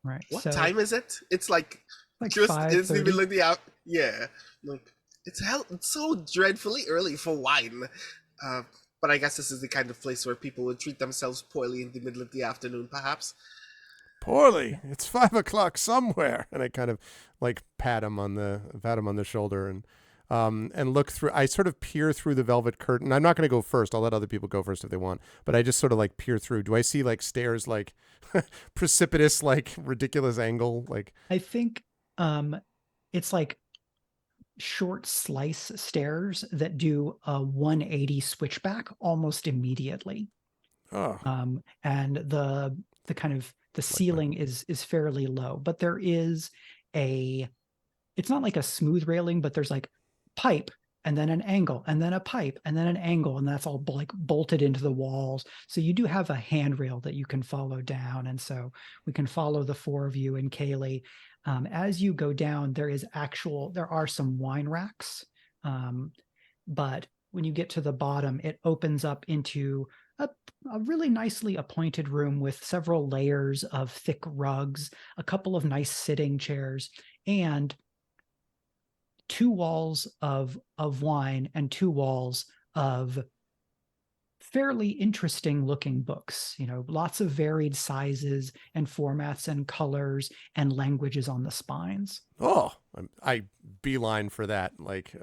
Speaker 3: Right.
Speaker 2: What time is it? It's like just it's the middle of the hour. Yeah, like it's so dreadfully early for wine. But I guess this is the kind of place where people would treat themselves poorly in the middle of the afternoon, perhaps.
Speaker 1: Poorly. It's 5 o'clock somewhere, and I kind of like pat him on the shoulder and look through. I sort of peer through the velvet curtain. I'm not going to go first. I'll let other people go first if they want. But I just sort of like peer through. Do I see like stairs, like precipitous, like ridiculous angle? Like
Speaker 3: I think it's like short slice stairs that do a 180 switchback almost immediately.
Speaker 1: Oh.
Speaker 3: And the kind of the ceiling is fairly low, but there is it's not like a smooth railing, but there's like pipe and then an angle and then a pipe and then an angle, and that's all like bolted into the walls. So you do have a handrail that you can follow down, and so we can follow the four of you and Kaylee. As you go down, there are some wine racks, but when you get to the bottom, it opens up into a really nicely appointed room with several layers of thick rugs, a couple of nice sitting chairs, and 2 walls of wine and 2 walls of fairly interesting looking books, lots of varied sizes and formats and colors and languages on the spines.
Speaker 1: Oh, I beeline for that. Like,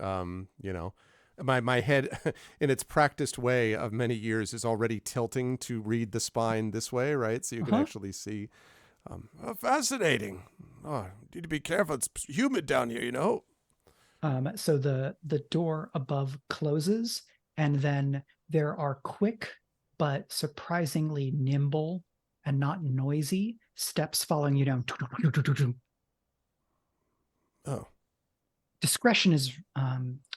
Speaker 1: my head in its practiced way of many years is already tilting to read the spine this way, right? So you can actually see. Fascinating. Oh, need to be careful. It's humid down here,
Speaker 3: So the door above closes, and then there are quick but surprisingly nimble and not noisy steps following you down.
Speaker 1: Oh.
Speaker 3: Discretion is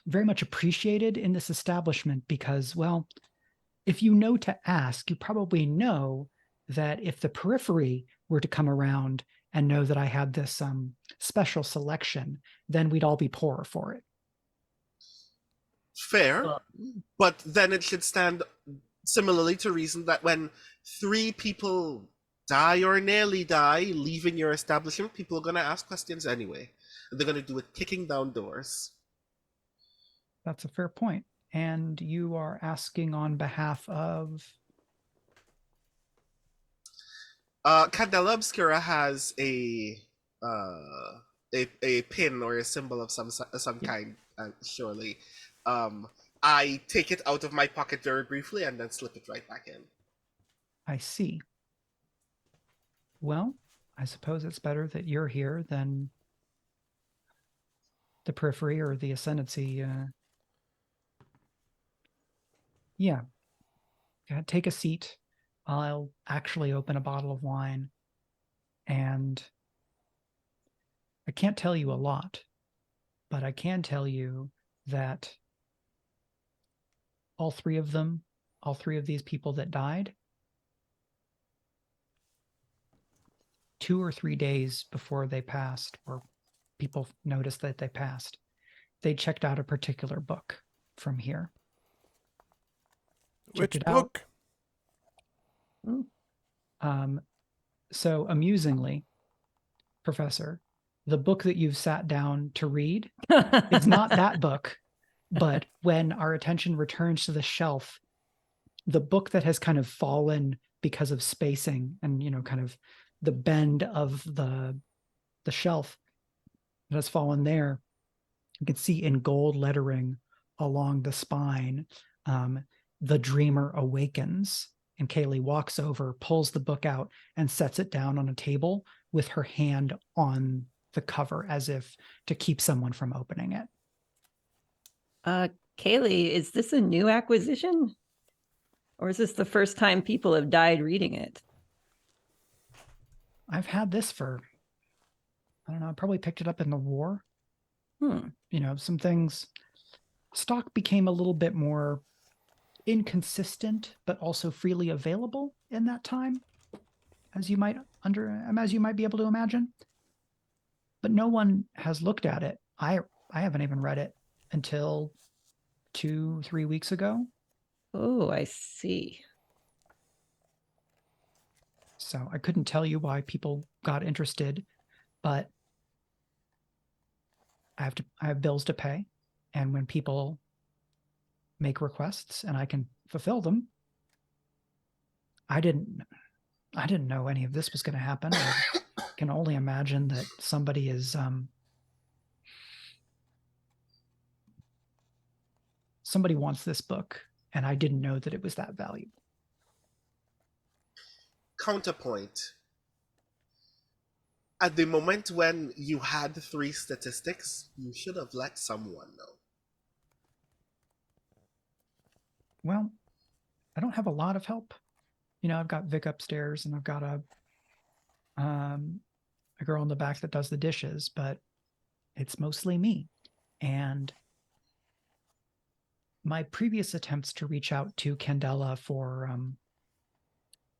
Speaker 3: very much appreciated in this establishment because, well, if you know to ask, you probably know that if the periphery were to come around and know that I had this special selection, then we'd all be poorer for it.
Speaker 2: Fair, but then it should stand similarly to reason that when 3 people die or nearly die leaving your establishment, people are going to ask questions anyway. And they're going to do it kicking down doors.
Speaker 3: That's a fair point. And you are asking on behalf of...
Speaker 2: Candela Obscura has a pin or a symbol of some kind, surely. I take it out of my pocket very briefly and then slip it right back in.
Speaker 3: I see. Well, I suppose it's better that you're here than the periphery or the ascendancy. Yeah. Take a seat. I'll actually open a bottle of wine. And I can't tell you a lot, but I can tell you that all three of these people that died, 2 or 3 days before they passed, or people noticed that they passed, they checked out a particular book from here.
Speaker 1: Which book?
Speaker 3: So amusingly, Professor, the book that you've sat down to read is not that book, but when our attention returns to the shelf, the book that has kind of fallen because of spacing and, kind of the bend of the shelf that has fallen there, you can see in gold lettering along the spine, The Dreamer Awakens. And Kaylee walks over, pulls the book out, and sets it down on a table with her hand on the cover as if to keep someone from opening it.
Speaker 19: Kaylee, is this a new acquisition? Or is this the first time people have died reading it?
Speaker 3: I've had this for, I don't know, I probably picked it up in the war. You know, some things, stock became a little bit more inconsistent, but also freely available in that time, as you might be able to imagine. But no one has looked at it. I haven't even read it until 2-3 weeks ago.
Speaker 19: Oh, I see.
Speaker 3: So I couldn't tell you why people got interested, but I have bills to pay, and when people make requests and I can fulfill them, I didn't know any of this was going to happen. I can only imagine that somebody is somebody wants this book, and I didn't know that it was that valuable.
Speaker 2: Counterpoint. At the moment when you had 3 statistics, you should have let someone know.
Speaker 3: Well, I don't have a lot of help. You know, I've got Vic upstairs, and I've got a girl in the back that does the dishes, but it's mostly me. And my previous attempts to reach out to Candela for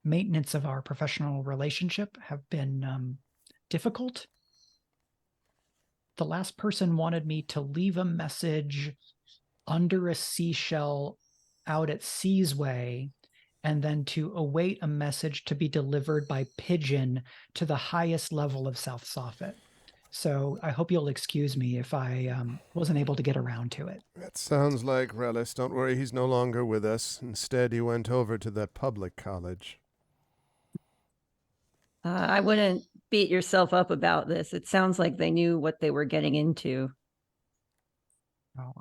Speaker 3: maintenance of our professional relationship have been difficult. The last person wanted me to leave a message under a seashell out at Seasway, and then to await a message to be delivered by pigeon to the highest level of South Soffit. So I hope you'll excuse me if I wasn't able to get around to it.
Speaker 1: That sounds like Relis. Don't worry, he's no longer with us. Instead, he went over to that public college.
Speaker 19: I wouldn't beat yourself up about this. It sounds like they knew what they were getting into.
Speaker 3: Oh,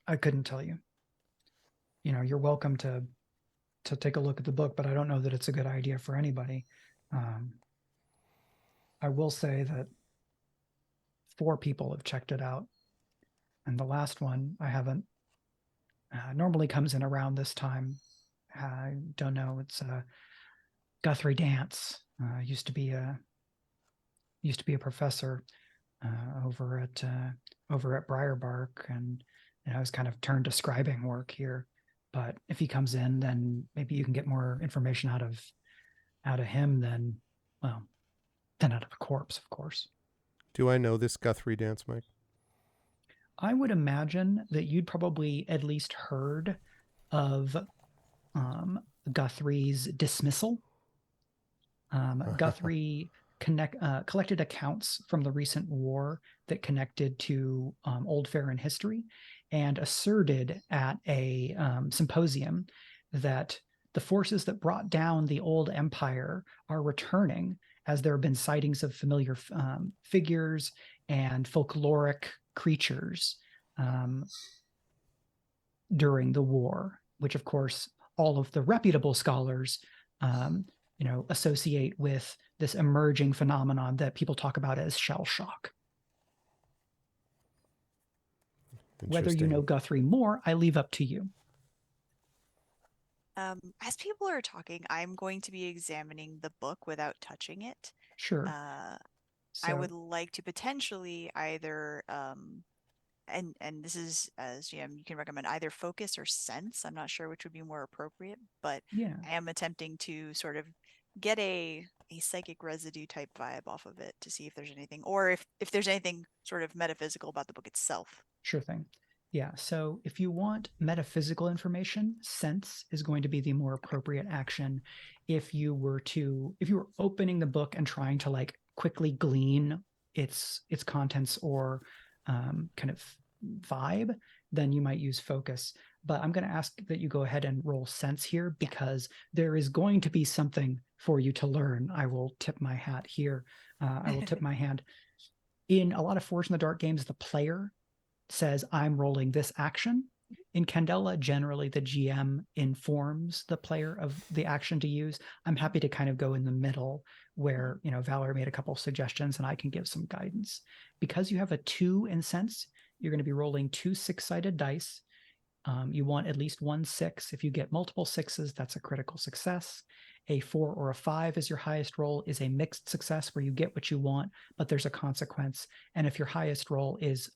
Speaker 3: I couldn't tell you. You know, you're welcome to take a look at the book, but I don't know that it's a good idea for anybody. I will say that 4 people have checked it out, and the last one I haven't. Normally comes in around this time. I don't know. It's Guthrie Dance. Used to be a professor over at Briarbark, and I was kind of turned to scribing work here. But if he comes in, then maybe you can get more information out of him than out of a corpse, of course.
Speaker 1: Do I know this Guthrie Dance, Mike?
Speaker 3: I would imagine that you'd probably at least heard of Guthrie's dismissal. Guthrie collected accounts from the recent war that connected to Old Faerun history, and asserted at a symposium that the forces that brought down the old empire are returning, as there have been sightings of familiar figures and folkloric creatures during the war, which of course all of the reputable scholars associate with this emerging phenomenon that people talk about as shell shock. Whether you know Guthrie more, I leave up to you.
Speaker 18: As people are talking, I'm going to be examining the book without touching it.
Speaker 3: Sure.
Speaker 18: I would like to potentially either, and this is, as GM, you can recommend either focus or sense. I'm not sure which would be more appropriate, but
Speaker 3: yeah.
Speaker 18: I am attempting to sort of get a psychic residue type vibe off of it to see if there's anything, or if there's anything sort of metaphysical about the book itself.
Speaker 3: Sure thing. Yeah, so if you want metaphysical information, sense is going to be the more appropriate action. If you were opening the book and trying to like quickly glean its contents or kind of vibe, then you might use focus. But I'm going to ask that you go ahead and roll sense here, because there is going to be something for you to learn. I will tip my hat here. I will tip my hand. In a lot of Forge in the Dark games, the player says, I'm rolling this action. in Candela, generally the GM informs the player of the action to use. I'm happy to kind of go in the middle where, Valerie made a couple of suggestions and I can give some guidance. Because you have a 2 in sense, you're going to be rolling 2 6-sided dice. You want at least 1 6. If you get multiple 6s, that's a critical success. A 4 or a 5 is your highest roll, is a mixed success where you get what you want, but there's a consequence. And if your highest roll is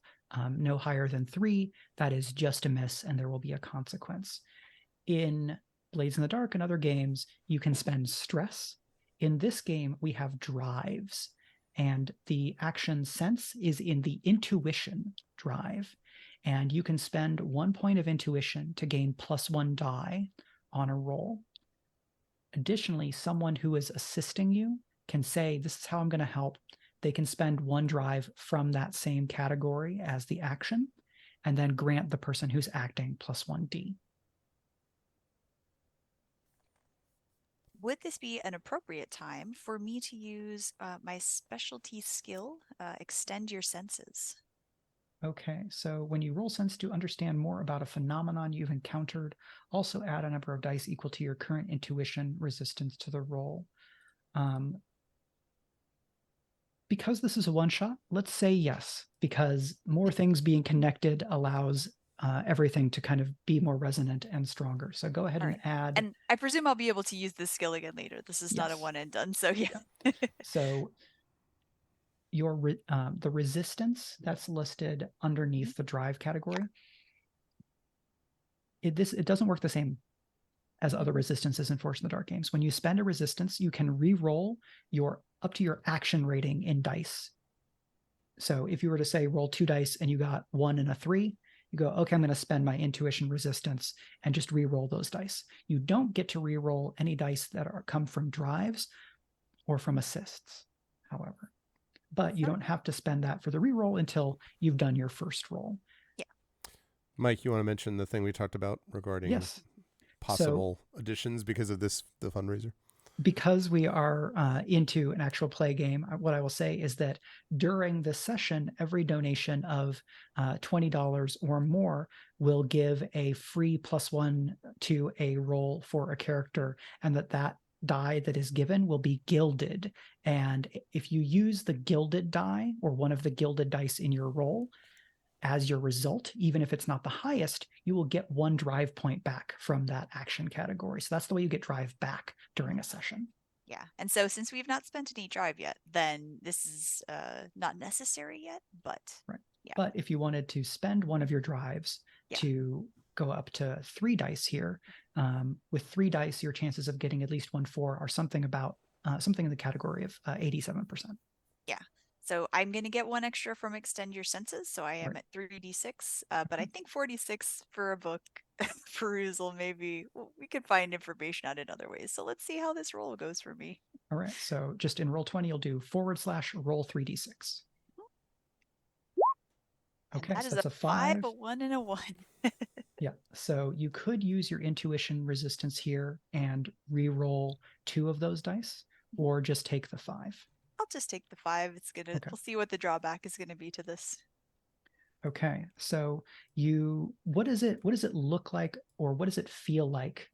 Speaker 3: no higher than 3, that is just a miss, and there will be a consequence. In Blades in the Dark and other games, you can spend stress. In this game, we have drives, and the action sense is in the intuition drive. And you can spend 1 point of intuition to gain +1 die on a roll. Additionally, someone who is assisting you can say, this is how I'm going to help. They can spend 1 drive from that same category as the action, and then grant the person who's acting +1d.
Speaker 18: Would this be an appropriate time for me to use my specialty skill, Extend Your Senses?
Speaker 3: Okay, so when you roll sense to understand more about a phenomenon you've encountered, also add a number of dice equal to your current intuition resistance to the roll. Because this is a one-shot, let's say yes, because more things being connected allows everything to kind of be more resonant and stronger. So go ahead and add.
Speaker 18: And I presume I'll be able to use this skill again later. This is not a one and done, so yeah.
Speaker 3: So your the resistance that's listed underneath the drive category, it doesn't work the same as other resistances in Force in the Dark games. When you spend a resistance, you can re-roll up to your action rating in dice. So if you were to say roll 2 dice and you got 1 and a 3, you go, okay, I'm going to spend my intuition resistance and just re-roll those dice. You don't get to re-roll any dice that come from drives or from assists, however. But you don't have to spend that for the re-roll until you've done your first roll.
Speaker 18: Yeah.
Speaker 1: Mike, you want to mention the thing we talked about regarding possible additions because of the fundraiser?
Speaker 3: Because we are into an actual play game, what I will say is that during this session, every donation of $20 or more will give a free +1 to a roll for a character, and that die that is given will be gilded. And if you use the gilded die or one of the gilded dice in your roll as your result, even if it's not the highest, you will get 1 drive point back from that action category. So that's the way you get drive back during a session.
Speaker 18: Yeah. And so since we've not spent any drive yet, then this is not necessary yet, but yeah.
Speaker 3: But if you wanted to spend one of your drives to go up to 3 dice here, with 3 dice, your chances of getting at least 1 4 are something in the category of 87%.
Speaker 18: Yeah. So I'm going to get 1 extra from Extend Your Senses. So I am at 3d6, but I think 46 for a book perusal, maybe we could find information out in other ways. So let's see how this roll goes for me.
Speaker 3: All right. So just in roll 20, you'll do /roll 3d6. Okay,
Speaker 18: that
Speaker 3: so
Speaker 18: is
Speaker 3: that's
Speaker 18: a 5, a 1, and a 1.
Speaker 3: Yeah, so you could use your intuition resistance here and re-roll 2 of those dice, or just take the 5.
Speaker 18: I'll just take the 5. It's gonna. We'll see what the drawback is gonna be to this.
Speaker 3: Okay, so what does it look like, or what does it feel like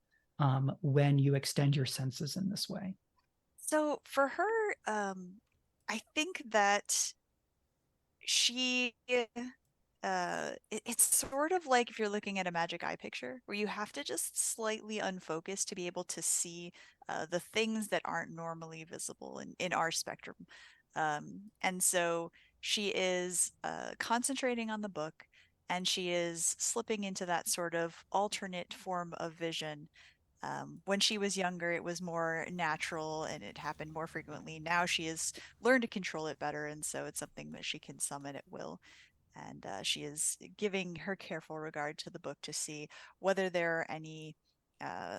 Speaker 3: when you extend your senses in this way?
Speaker 18: So for her, I think that she it's sort of like if you're looking at a magic eye picture where you have to just slightly unfocus to be able to see the things that aren't normally visible in our spectrum. And so she is concentrating on the book, and she is slipping into that sort of alternate form of vision. When she was younger, it was more natural and it happened more frequently. Now she has learned to control it better, and so it's something that she can summon at will. And she is giving her careful regard to the book to see whether there are any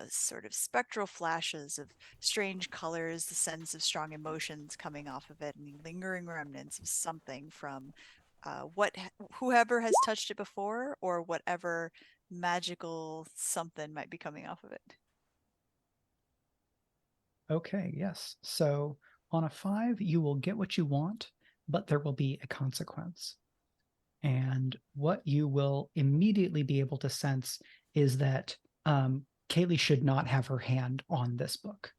Speaker 18: sort of spectral flashes of strange colors, the sense of strong emotions coming off of it, and lingering remnants of something from whoever has touched it before, or whatever magical something might be coming off of it.
Speaker 3: Okay, yes. So on a 5, you will get what you want, but there will be a consequence. And what you will immediately be able to sense is that Kaylee should not have her hand on this book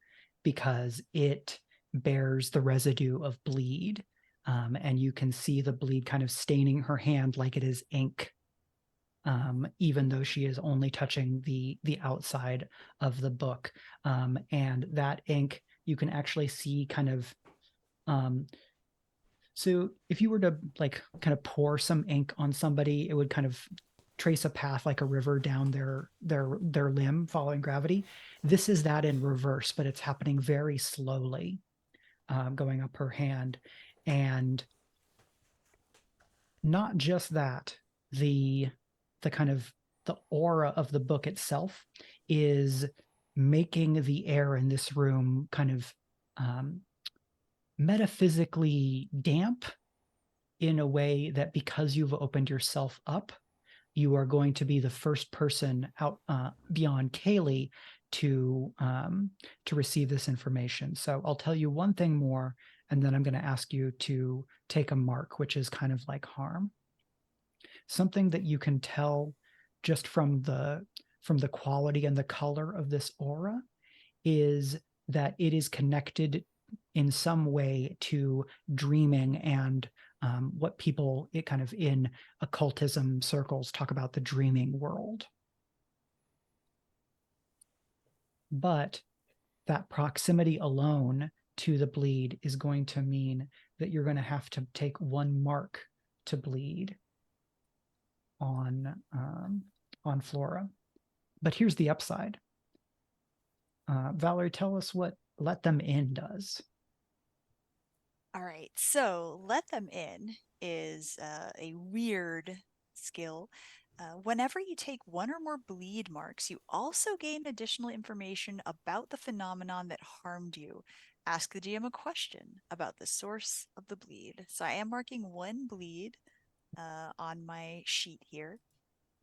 Speaker 3: because it bears the residue of bleed. And you can see the bleed kind of staining her hand like it is ink, even though she is only touching the outside of the book. And that ink, you can actually see kind of so if you were to like kind of pour some ink on somebody, it would kind of trace a path like a river down their limb following gravity. This is that in reverse, but it's happening very slowly, going up her hand. And not just that, the kind of the aura of the book itself is making the air in this room kind of metaphysically damp in a way that because you've opened yourself up, you are going to be the first person out beyond Kaylee to receive this information. So I'll tell you one thing more, and then I'm going to ask you to take a mark, which is kind of like harm. Something that you can tell just from the quality and the color of this aura is that it is connected in some way to dreaming and what people kind of in occultism circles talk about the dreaming world. But that proximity alone to the bleed is going to mean that you're going to have to take one mark to bleed on Flora. But here's the upside. Valerie, tell us what Let Them In does.
Speaker 18: All right, so Let Them In is a weird skill. Whenever you take one or more bleed marks, you also gain additional information about the phenomenon that harmed you. Ask the GM a question about the source of the bleed. So I am marking one bleed on my sheet here.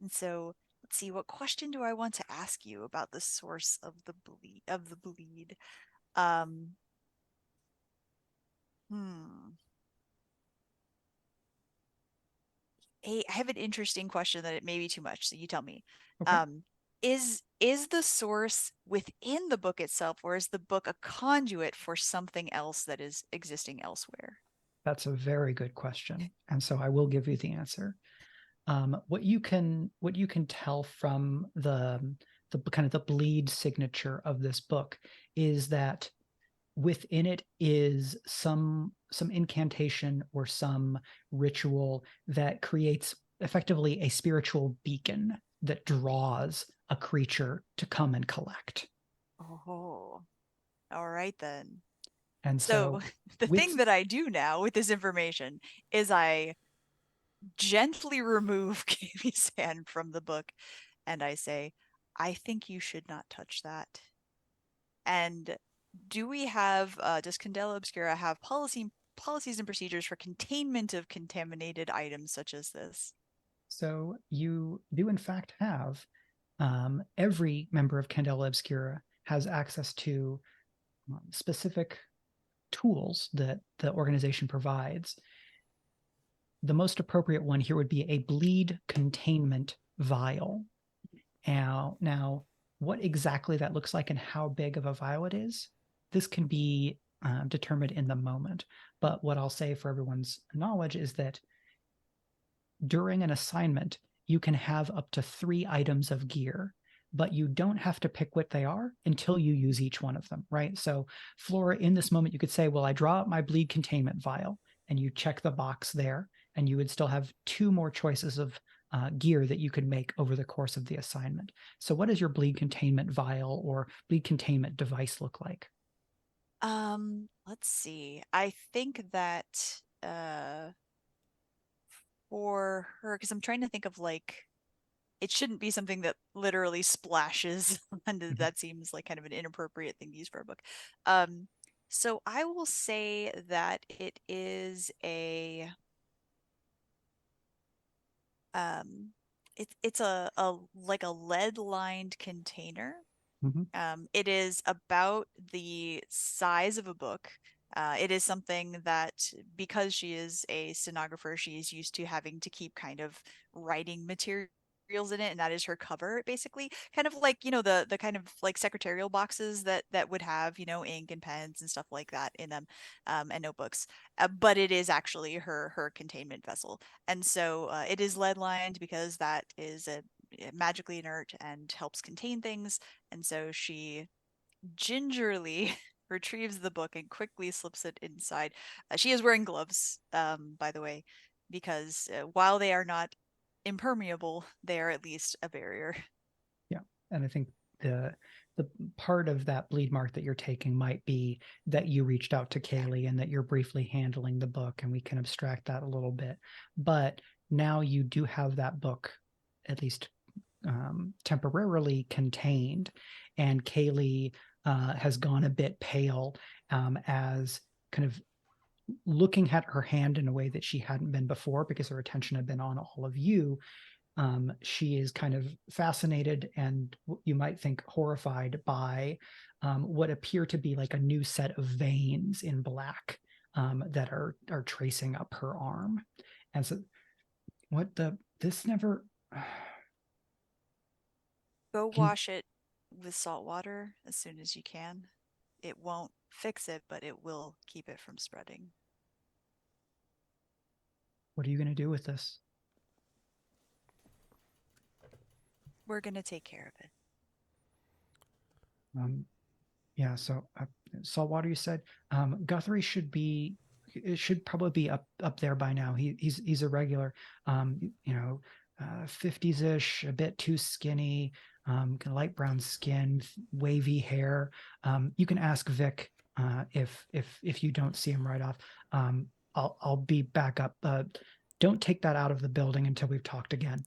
Speaker 18: And so let's see, what question do I want to ask you about the source of the bleed? Hey, I have an interesting question that it may be too much, so you tell me.
Speaker 3: Okay.
Speaker 18: Is the source within the book itself, or is the book a conduit for something else that is existing elsewhere?
Speaker 3: That's a very good question, and so I will give you the answer. What you can tell from the kind of the bleed signature of this book is that within it is some incantation or some ritual that creates effectively a spiritual beacon that draws a creature to come and collect.
Speaker 18: Oh, all right then.
Speaker 3: And
Speaker 18: So
Speaker 3: so
Speaker 18: the thing that I do now with this information is I gently remove Kaylee's hand from the book and I say, I think you should not touch that. And do we have, does Candela Obscura have policies and procedures for containment of contaminated items such as this?
Speaker 3: So you do in fact have every member of Candela Obscura has access to specific tools that the organization provides. The most appropriate one here would be a bleed containment vial. Now, what exactly that looks like and how big of a vial it is, this can be determined in the moment. But what I'll say for everyone's knowledge is that during an assignment, you can have up to 3 items of gear, but you don't have to pick what they are until you use each one of them, right? So Flora, in this moment, you could say, well, I draw up my bleed containment vial, and you check the box there, and you would still have 2 more choices of gear that you could make over the course of the assignment. So what does your bleed containment vial or bleed containment device look like?
Speaker 18: Let's see. I think that for her, because I'm trying to think of like, it shouldn't be something that literally splashes, and that seems like kind of an inappropriate thing to use for a book. So I will say that it is a it's a like a lead lined container. It is about the size of a book. It is something that, because she is a stenographer, she is used to having to keep kind of writing materials in it, and that is her cover, basically, kind of like, the kind of like secretarial boxes that would have, ink and pens and stuff like that in them, and notebooks. But it is actually her containment vessel, and so it is lead lined because that is a magically inert and helps contain things. And so she gingerly retrieves the book and quickly slips it inside. She is wearing gloves, by the way, because while they are not impermeable, they are at least a barrier.
Speaker 3: Yeah, and I think the part of that bleed mark that you're taking might be that you reached out to Kaylee and that you're briefly handling the book, and we can abstract that a little bit. But now you do have that book, at least temporarily contained, and Kaylee has gone a bit pale, as kind of looking at her hand in a way that she hadn't been before because her attention had been on all of you. She is kind of fascinated and you might think horrified by what appear to be like a new set of veins in black that are tracing up her arm. And so, this never.
Speaker 18: Go wash it with salt water as soon as you can. It won't fix it, but it will keep it from spreading.
Speaker 3: What are you going to do with this?
Speaker 18: We're going to take care of it.
Speaker 3: Yeah, so salt water, you said. Guthrie should probably be up there by now. He's a regular, 50s-ish, a bit too skinny, light brown skin, wavy hair. You can ask Vic if you don't see him right off. I'll be back up. Don't take that out of the building until we've talked again.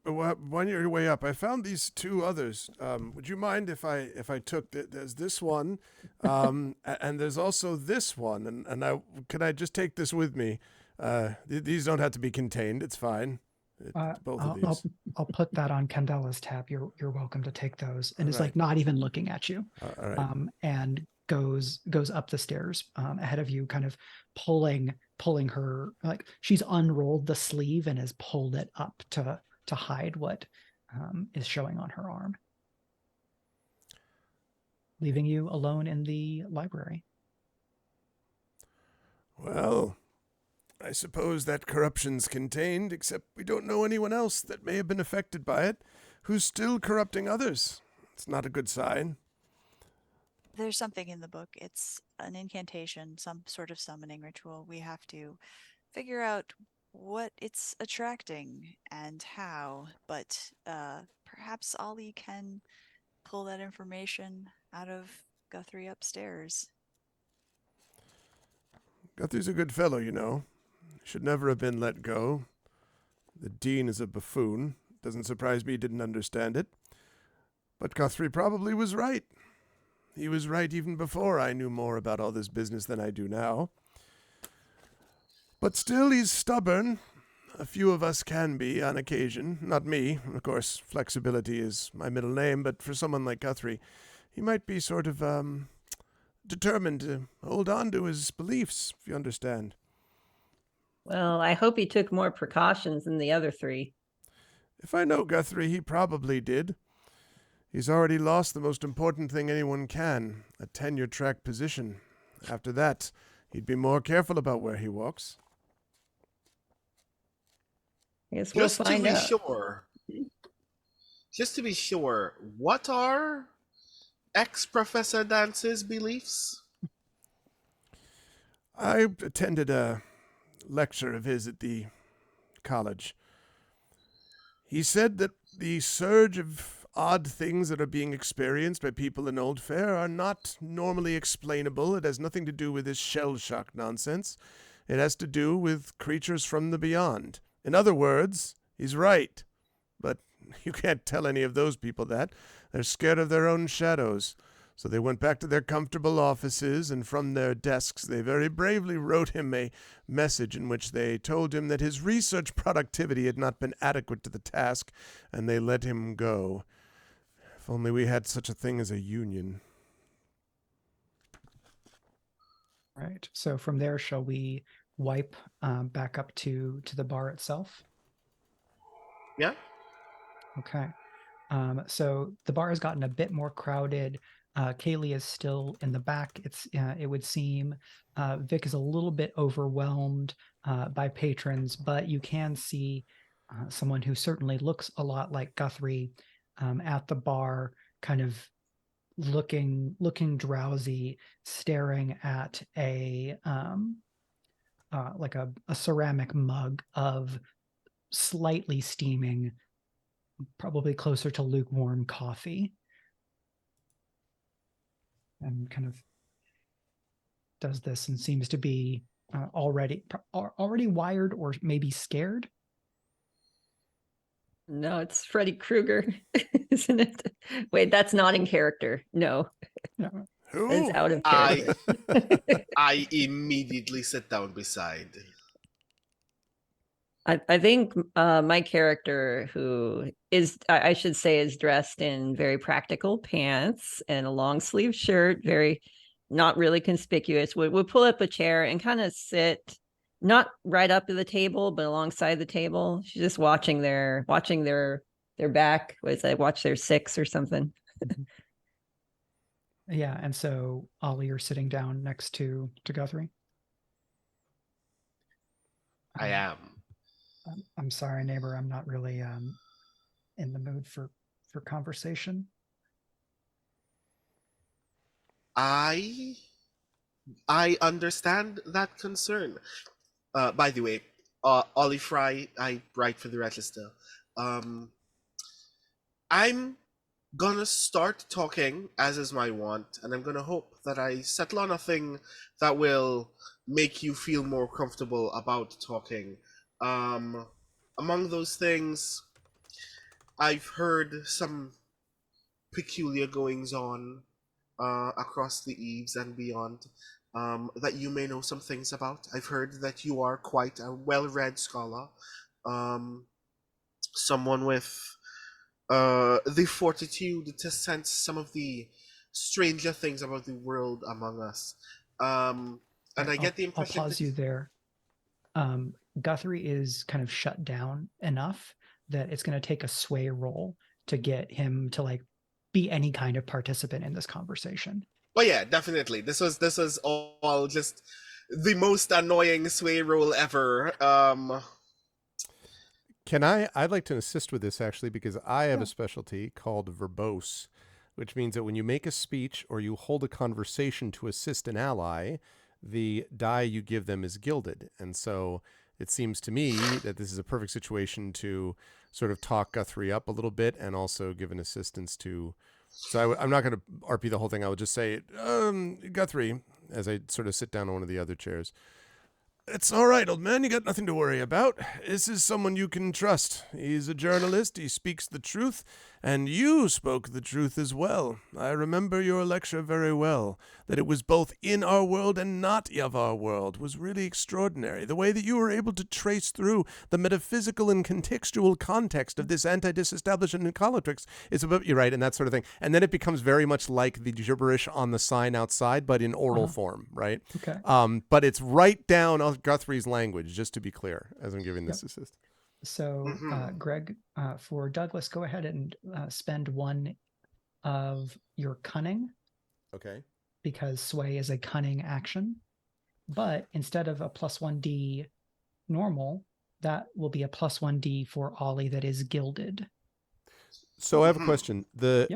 Speaker 1: On your way up, I found these two others. Would you mind if I took there's this one, and there's also this one, and can I just take this with me? These don't have to be contained. It's fine. Both of these.
Speaker 3: I'll put that on Candela's tab. You're welcome to take those. And it's
Speaker 1: right.
Speaker 3: like not even looking at you.
Speaker 1: All right.
Speaker 3: And goes up the stairs ahead of you, kind of pulling her, like she's unrolled the sleeve and has pulled it up to hide what is showing on her arm, leaving you alone in the library.
Speaker 1: Well, I suppose that corruption's contained, except we don't know anyone else that may have been affected by it who's still corrupting others. It's not a good sign.
Speaker 18: There's something in the book. It's an incantation, some sort of summoning ritual. We have to figure out what it's attracting and how, but perhaps Ollie can pull that information out of Guthrie upstairs.
Speaker 1: Guthrie's a good fellow, Should never have been let go. The dean is a buffoon. Doesn't surprise me he didn't understand it. But Guthrie probably was right. He was right even before I knew more about all this business than I do now. But still, he's stubborn. A few of us can be on occasion. Not me. Of course, flexibility is my middle name, but for someone like Guthrie, he might be sort of determined to hold on to his beliefs, if you understand.
Speaker 19: Well, I hope he took more precautions than the other three.
Speaker 1: If I know Guthrie, he probably did. He's already lost the most important thing anyone can, a tenure-track position. After that, he'd be more careful about where he walks.
Speaker 19: I guess we'll find out.
Speaker 2: Just to be sure, what are ex-Professor Dance's beliefs?
Speaker 1: I attended a lecture of his at the college. He said that the surge of odd things that are being experienced by people in Old Fair are not normally explainable. It has nothing to do with this shell shock nonsense. It has to do with creatures from the beyond. In other words, he's right. But you can't tell any of those people that. They're scared of their own shadows. So they went back to their comfortable offices, and from their desks they very bravely wrote him a message in which they told him that his research productivity had not been adequate to the task, and they let him go. If only we had such a thing as a union.
Speaker 3: Right. So from there, shall we wipe back up to the bar itself?
Speaker 2: Yeah.
Speaker 3: Okay. So the bar has gotten a bit more crowded. Kaylee is still in the back. It would seem Vic is a little bit overwhelmed by patrons, but you can see someone who certainly looks a lot like Guthrie at the bar, kind of looking drowsy, staring at a like a ceramic mug of slightly steaming, probably closer to lukewarm coffee, and kind of does this and seems to be already wired or maybe scared.
Speaker 19: No, it's Freddy Krueger, isn't it? Wait, that's not in character. No.
Speaker 3: No.
Speaker 19: That's out of character.
Speaker 2: I immediately sit down beside.
Speaker 19: I think my character, who is, I should say, is dressed in very practical pants and a long sleeve shirt, very not really conspicuous, would pull up a chair and kind of sit, not right up to the table, but alongside the table. She's just watching their back. Was I watch their six or something?
Speaker 3: Yeah, and so Ollie, you're sitting down next to Guthrie.
Speaker 2: I am.
Speaker 3: I'm sorry, neighbor. I'm not really in the mood for conversation.
Speaker 2: I understand that concern. By the way, Ollie Fry, I write for the Register. I'm gonna start talking as is my wont, and I'm gonna hope that I settle on a thing that will make you feel more comfortable about talking. Among those things, I've heard some peculiar goings on across the eaves and beyond that you may know some things about. I've heard that you are quite a well-read scholar, someone with the fortitude to sense some of the stranger things about the world among us. And I get the impression
Speaker 3: I'll pause you there. Guthrie is kind of shut down enough that it's going to take a sway roll to get him to like be any kind of participant in this conversation.
Speaker 2: Oh yeah, definitely. This was all just the most annoying sway roll ever.
Speaker 1: I'd like to assist with this actually, because I have a specialty called verbose, which means that when you make a speech or you hold a conversation to assist an ally, the die you give them is gilded. And so it seems to me that this is a perfect situation to sort of talk Guthrie up a little bit and also give an assistance to... So I'm not going to RP the whole thing. I would just say, Guthrie, as I sort of sit down on one of the other chairs. It's all right, old man. You got nothing to worry about. This is someone you can trust. He's a journalist. He speaks the truth. And you spoke the truth as well. I remember your lecture very well. That it was both in our world and not of our world was really extraordinary. The way that you were able to trace through the metaphysical and contextual context of this anti-disestablishment and politics is about, you're right, and that sort of thing. And then it becomes very much like the gibberish on the sign outside, but in oral form, right?
Speaker 3: Okay.
Speaker 1: But it's right down Guthrie's language, just to be clear, as I'm giving this assist.
Speaker 3: So, Greg, for Douglas, go ahead and spend one of your cunning.
Speaker 1: Okay.
Speaker 3: Because sway is a cunning action. But instead of a +1d normal, that will be a +1d for Ollie that is gilded.
Speaker 1: So I have a question.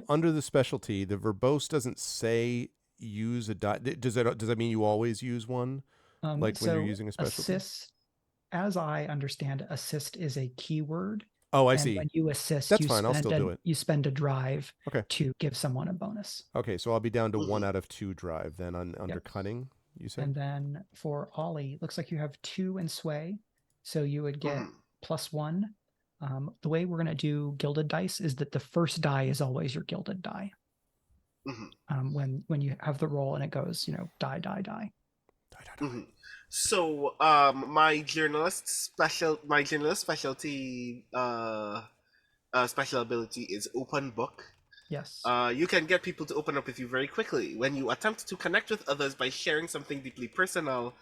Speaker 1: Under the specialty, the verbose doesn't say use a die. Does that mean you always use one? Like when you're using a specialty?
Speaker 3: Assist, as I understand, assist is a keyword.
Speaker 1: Oh, I
Speaker 3: and
Speaker 1: see.
Speaker 3: When you assist,
Speaker 1: that's fine. I'll still do it.
Speaker 3: You spend a drive to give someone a bonus.
Speaker 1: Okay, so I'll be down to 1 out of 2 drive then under cunning, you said?
Speaker 3: And then for Ollie, looks like you have 2 in sway. So you would get +1. The way we're going to do gilded dice is that the first die is always your gilded die. When you have the roll and it goes, die, die, die.
Speaker 2: So, my journalist specialty special ability is open book.
Speaker 3: Yes.
Speaker 2: You can get people to open up with you very quickly. When you attempt to connect with others by sharing something deeply personal,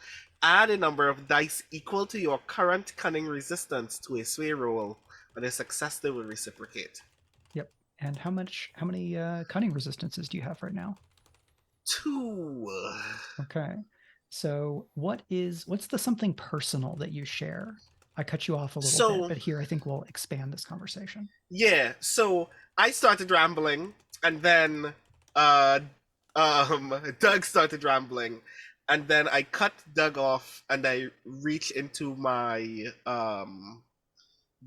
Speaker 2: add a number of dice equal to your current cunning resistance to a sway roll. On a success, they will reciprocate.
Speaker 3: Yep. And how many cunning resistances do you have right now?
Speaker 2: 2.
Speaker 3: Okay. So what's the something personal that you share? I cut you off a little bit, but here I think we'll expand this conversation.
Speaker 2: Yeah, so I started rambling, and then Doug started rambling, and then I cut Doug off, and I reach into my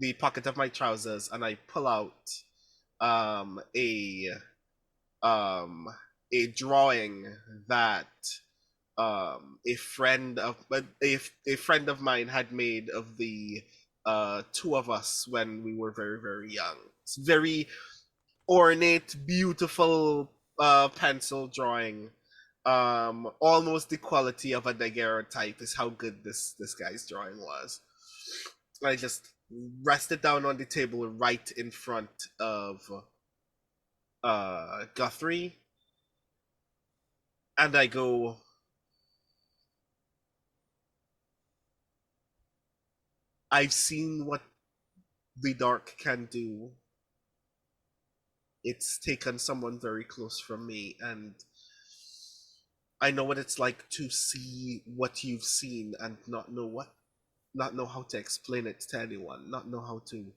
Speaker 2: the pocket of my trousers, and I pull out a drawing that a friend of mine had made of the two of us when we were very, very young. It's very ornate, beautiful pencil drawing. Almost the quality of a daguerreotype is how good this guy's drawing was. I just rest it down on the table right in front of Guthrie, and I go, I've seen what the dark can do. It's taken someone very close from me, and I know what it's like to see what you've seen and not know how to explain it to anyone, not know how to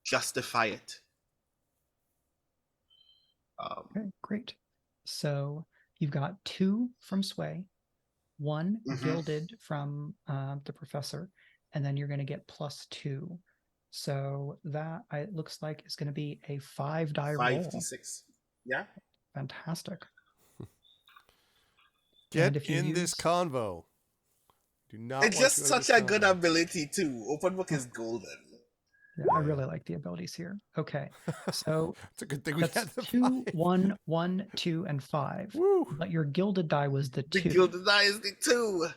Speaker 2: justify it.
Speaker 3: Okay, great. So you've got 2 from Sway, 1 gilded from the professor, and then you're going to get +2. So that it looks like is going to be a 5-die roll.
Speaker 2: 5d6. Yeah.
Speaker 3: Fantastic.
Speaker 1: Get in this convo. Do not.
Speaker 2: It's just such a good ability too. Open book is golden.
Speaker 3: Yeah, I really like the abilities here. Okay, so
Speaker 1: it's a good thing we
Speaker 3: that's
Speaker 1: got the
Speaker 3: 2, 1, 1, 2, and 5. But your gilded die was the 2.
Speaker 2: The gilded die is the 2.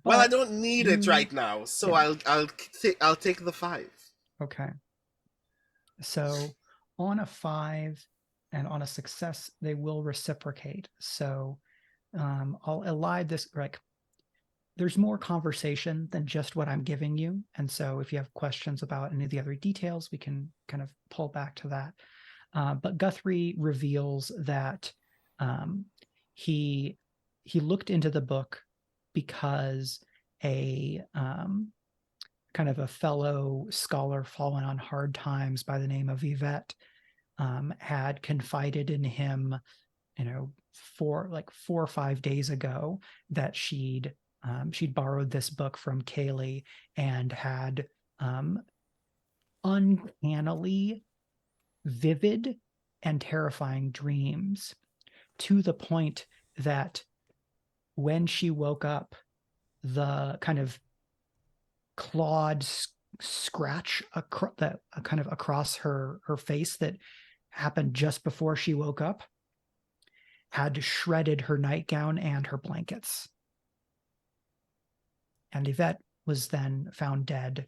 Speaker 2: Well, I don't need it right now, so yeah. I'll take the 5.
Speaker 3: Okay. So on a 5 and on a success, they will reciprocate. So I'll elide this. Like, there's more conversation than just what I'm giving you, and so if you have questions about any of the other details, we can kind of pull back to that. But Guthrie reveals that he looked into the book because a kind of a fellow scholar fallen on hard times by the name of Yvette had confided in him, 4 or 5 days ago, that she'd borrowed this book from Kaylee and had uncannily vivid and terrifying dreams, to the point that when she woke up, the kind of clawed scratch kind of across her face that happened just before she woke up had shredded her nightgown and her blankets. And Yvette was then found dead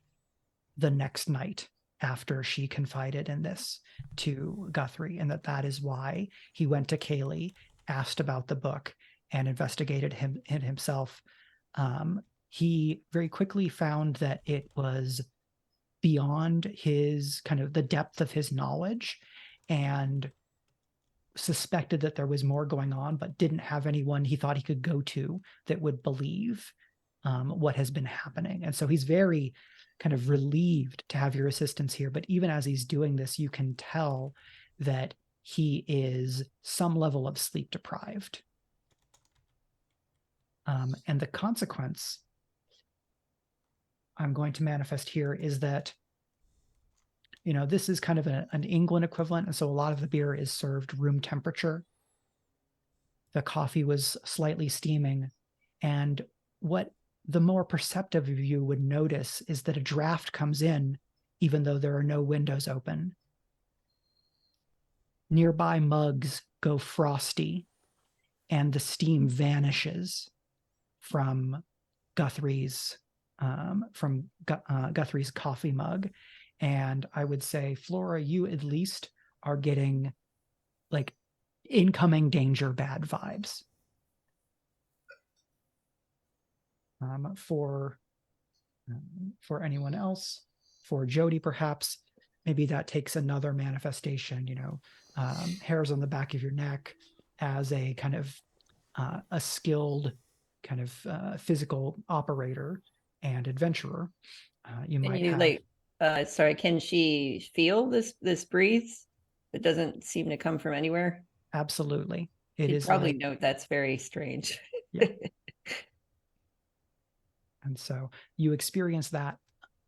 Speaker 3: the next night after she confided in this to Guthrie, and that is why he went to Kaylee, asked about the book, and investigated him himself. He very quickly found that it was beyond his kind of the depth of his knowledge, and suspected that there was more going on, but didn't have anyone he thought he could go to that would believe what has been happening. And so he's very kind of relieved to have your assistance here. But even as he's doing this, you can tell that he is some level of sleep deprived. And the consequence I'm going to manifest here is that, this is kind of an England equivalent. And so a lot of the beer is served room temperature. The coffee was slightly steaming. And what the more perceptive of you would notice is that a draft comes in, even though there are no windows open. Nearby mugs go frosty, and the steam vanishes from Guthrie's Guthrie's coffee mug, And I would say, Flora, you at least are getting like incoming danger, bad vibes. For anyone else, for Jody, perhaps, maybe that takes another manifestation, hairs on the back of your neck as a kind of a skilled kind of physical operator and adventurer. You might have
Speaker 19: sorry, can she feel this breeze? It doesn't seem to come from anywhere.
Speaker 3: Absolutely.
Speaker 19: It is probably note that's very strange.
Speaker 3: Yeah. And so you experience that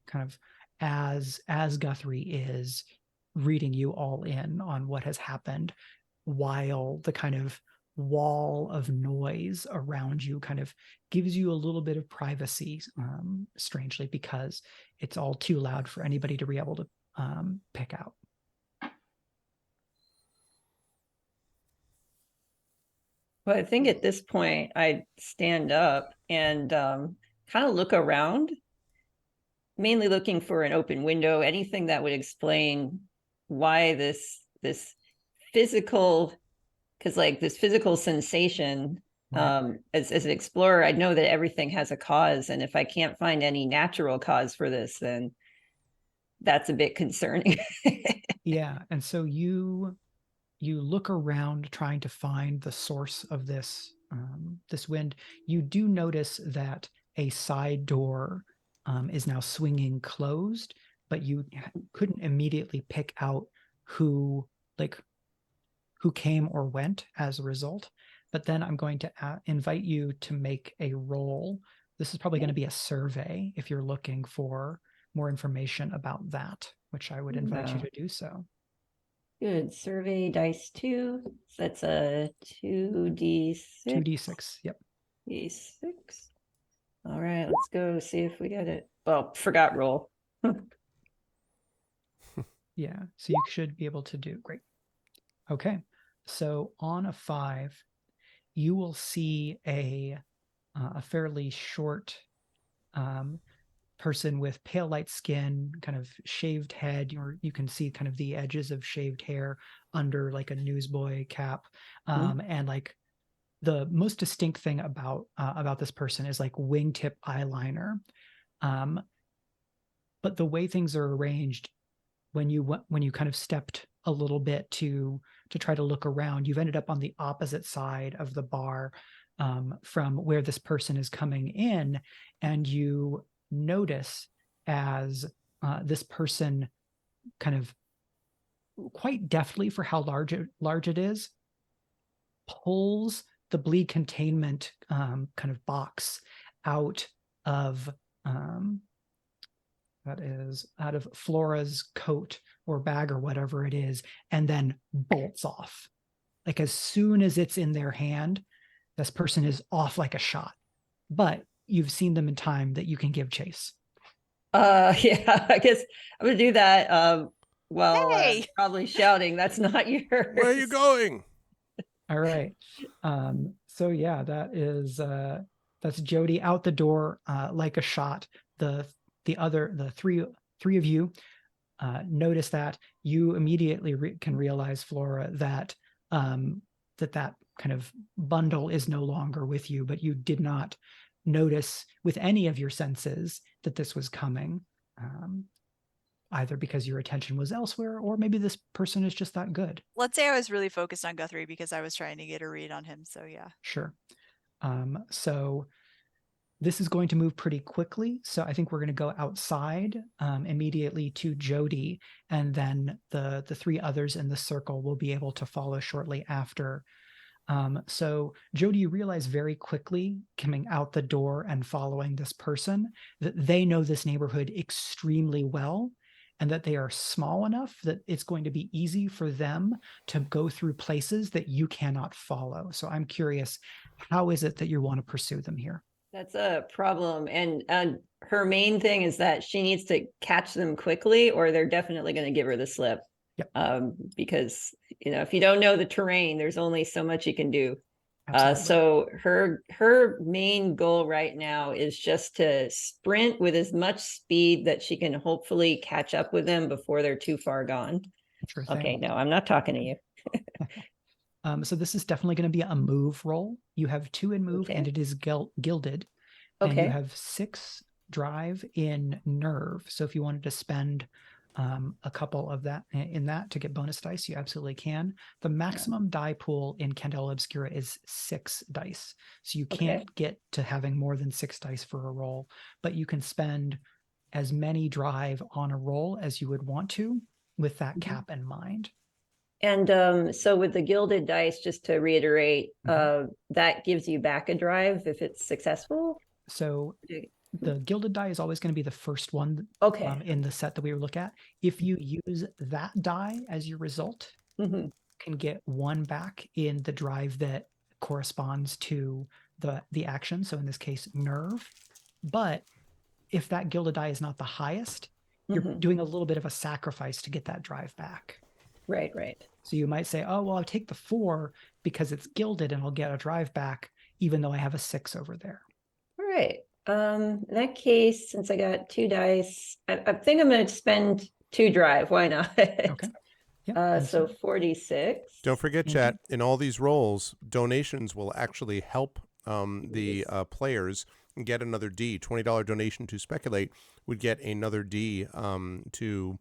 Speaker 3: kind of as Guthrie is reading you all in on what has happened, while the kind of wall of noise around you kind of gives you a little bit of privacy, strangely, because it's all too loud for anybody to be able to pick out.
Speaker 19: Well, I think at this point I'd stand up and kind of look around, mainly looking for an open window, anything that would explain why this physical, because like this physical sensation, as an explorer, I know that everything has a cause, and if I can't find any natural cause for this, then that's a bit concerning.
Speaker 3: Yeah, and so you look around trying to find the source of this wind. You do notice that a side door is now swinging closed, but you couldn't immediately pick out who came or went as a result. But then I'm going to invite you to make a roll. This is probably going to be a survey if you're looking for more information about that, which I would invite you to do so.
Speaker 19: Good. Survey dice 2. So that's a 2d6.
Speaker 3: 2d6. Yep.
Speaker 19: D6. All right, let's go see if we get it. Well, forgot roll.
Speaker 3: Yeah, so you should be able to do great. Okay, so on a 5, you will see a fairly short person with pale light skin, kind of shaved head, or you can see kind of the edges of shaved hair under like a newsboy cap, and like the most distinct thing about this person is like wingtip eyeliner, but the way things are arranged, when you kind of stepped a little bit to try to look around, you've ended up on the opposite side of the bar from where this person is coming in, and you notice as this person kind of quite deftly, for how large it is, pulls the bleed containment kind of box out of Flora's coat or bag or whatever it is, and then bolts off. Like as soon as it's in their hand, this person is off like a shot. But you've seen them in time that you can give chase.
Speaker 19: Yeah, I guess I'm gonna do that while probably shouting, "That's not yours."
Speaker 1: Where are you going?
Speaker 3: All right. So yeah, that's Jody out the door like a shot. The three of you notice that. You immediately can realize, Flora, that that kind of bundle is no longer with you, but you did not notice with any of your senses that this was coming, either because your attention was elsewhere, or maybe this person is just that good.
Speaker 18: Let's say I was really focused on Guthrie because I was trying to get a read on him, so yeah.
Speaker 3: Sure. So this is going to move pretty quickly, so I think we're going to go outside immediately to Jody, and then the 3 others in the circle will be able to follow shortly after. So Jody, you realize very quickly, coming out the door and following this person, that they know this neighborhood extremely well, and that they are small enough that it's going to be easy for them to go through places that you cannot follow. So I'm curious, how is it that you want to pursue them here?
Speaker 19: That's a problem. And her main thing is that she needs to catch them quickly, or they're definitely going to give her the slip.
Speaker 3: Yep.
Speaker 19: Because, if you don't know the terrain, there's only so much you can do. So her main goal right now is just to sprint with as much speed that she can hopefully catch up with them before they're too far gone.
Speaker 3: Sure thing.
Speaker 19: Okay, no, I'm not talking to you.
Speaker 3: So this is definitely going to be a move roll. You have 2 in move, and it is gilded. And you
Speaker 19: Okay.
Speaker 3: have 6 drive in nerve. So if you wanted to spend a couple of that in that to get bonus dice, you absolutely can. The maximum die pool in Candela Obscura is 6 dice. So you can't get to having more than 6 dice for a roll, but you can spend as many drive on a roll as you would want to with that cap in mind.
Speaker 19: And so with the gilded dice, just to reiterate, that gives you back a drive if it's successful.
Speaker 3: So the gilded die is always going to be the first one in the set that we look at. If you use that die as your result, you can get 1 back in the drive that corresponds to the action. So in this case, nerve. But if that gilded die is not the highest, you're doing a little bit of a sacrifice to get that drive back.
Speaker 19: Right.
Speaker 3: So you might say, oh, well, I'll take the 4 because it's gilded and I'll get a drive back, even though I have a 6 over there.
Speaker 19: All right. In that case, since I got 2 dice, I think I'm going to spend 2 drive. Why not?
Speaker 3: Okay.
Speaker 19: So 46.
Speaker 1: Don't forget, chat, in all these rolls, donations will actually help the players get another D. $20 donation to Speculate would get another D to...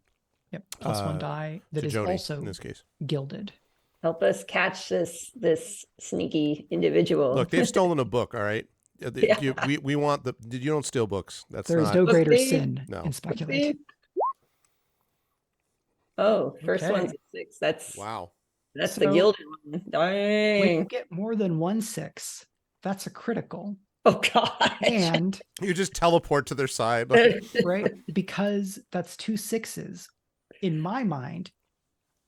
Speaker 3: Plus 1 die that is
Speaker 1: Jody,
Speaker 3: also
Speaker 1: in this case
Speaker 3: gilded.
Speaker 19: Help us catch this sneaky individual.
Speaker 1: Look, they've stolen a book, all right? We want the... You don't steal books.
Speaker 3: There is no greater sin in Speculate.
Speaker 19: Oh, first one's a 6. That's
Speaker 1: wow.
Speaker 19: That's the gilded one. Dang.
Speaker 3: When you get more than 1 6, that's a critical.
Speaker 19: Oh God.
Speaker 3: And
Speaker 1: you just teleport to their side.
Speaker 3: Right? Because that's 2 6s. In my mind,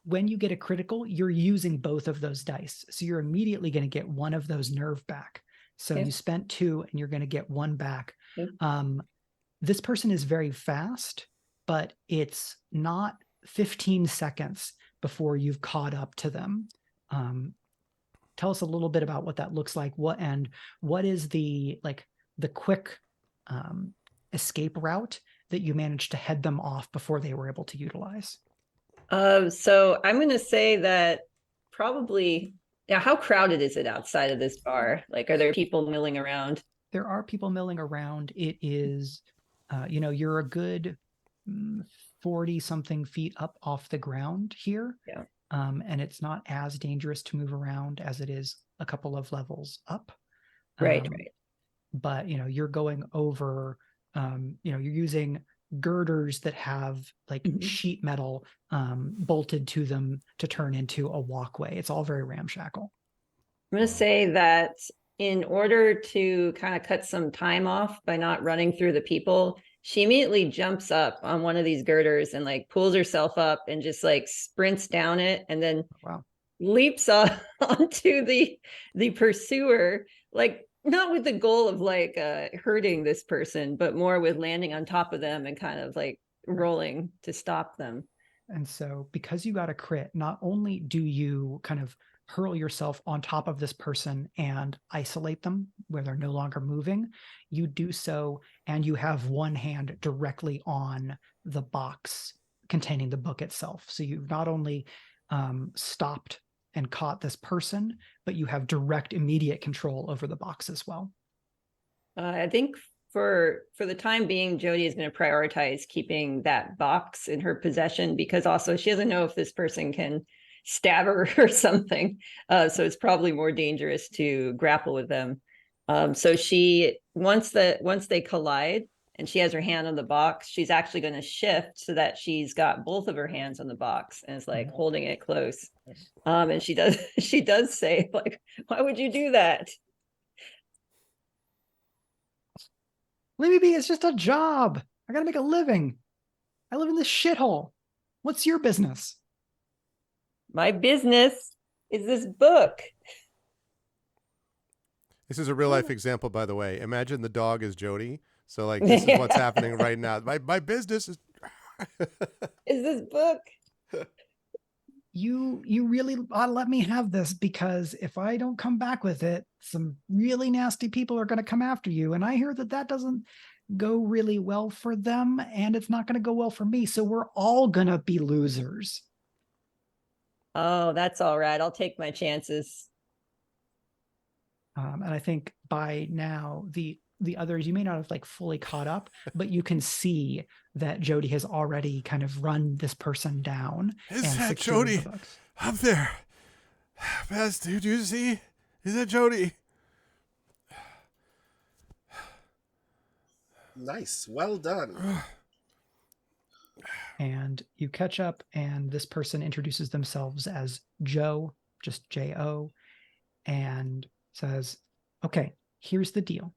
Speaker 3: when you get a critical, you're using both of those dice. So you're immediately going to get 1 of those nerve back. So you spent 2 and you're going to get 1 back. This person is very fast, but it's not 15 seconds before you've caught up to them. Tell us a little bit about what that looks like. What is the quick escape route that you managed to head them off before they were able to utilize?
Speaker 19: So I'm going to say that probably, how crowded is it outside of this bar? Like, are there people milling around?
Speaker 3: There are people milling around. It is, you're a good 40 something feet up off the ground here.
Speaker 19: Yeah.
Speaker 3: And it's not as dangerous to move around as it is a couple of levels up.
Speaker 19: Right.
Speaker 3: But, you're going over, you're using girders that have sheet metal bolted to them to turn into a walkway. It's all very ramshackle.
Speaker 19: I'm going to say that in order to kind of cut some time off by not running through the people, she immediately jumps up on one of these girders and pulls herself up and just sprints down it and then leaps up onto the pursuer, not with the goal of hurting this person, but more with landing on top of them and kind of rolling to stop them.
Speaker 3: And so because you got a crit, not only do you kind of hurl yourself on top of this person and isolate them where they're no longer moving, you do so and you have one hand directly on the box containing the book itself. So you've not only stopped and caught this person, but you have direct, immediate control over the box as well.
Speaker 19: I think for the time being, Jody is going to prioritize keeping that box in her possession because also she doesn't know if this person can stab her or something. So it's probably more dangerous to grapple with them. So she, once they collide and she has her hand on the box, she's actually going to shift so that she's got both of her hands on the box and is holding it close. And she does say why would you do that?
Speaker 3: Leave me be, it's just a job. I got to make a living. I live in this shithole. What's your business?
Speaker 19: My business is this book.
Speaker 1: This is a real life example, by the way. Imagine the dog is Jody. So this is what's happening right now. My business is
Speaker 19: is this book.
Speaker 3: you really ought to let me have this, because if I don't come back with it, some really nasty people are going to come after you. And I hear that doesn't go really well for them, and it's not going to go well for me. So we're all going to be losers.
Speaker 19: Oh, that's all right. I'll take my chances.
Speaker 3: And I think by now the others, you may not have like fully caught up, but you can see that Jody has already kind of run this person down.
Speaker 1: Is that Jody up there? Best, do you see? Is that Jody?
Speaker 2: Nice. Well done.
Speaker 3: And you catch up, and this person introduces themselves as Joe, just J-O, and says, okay, here's the deal.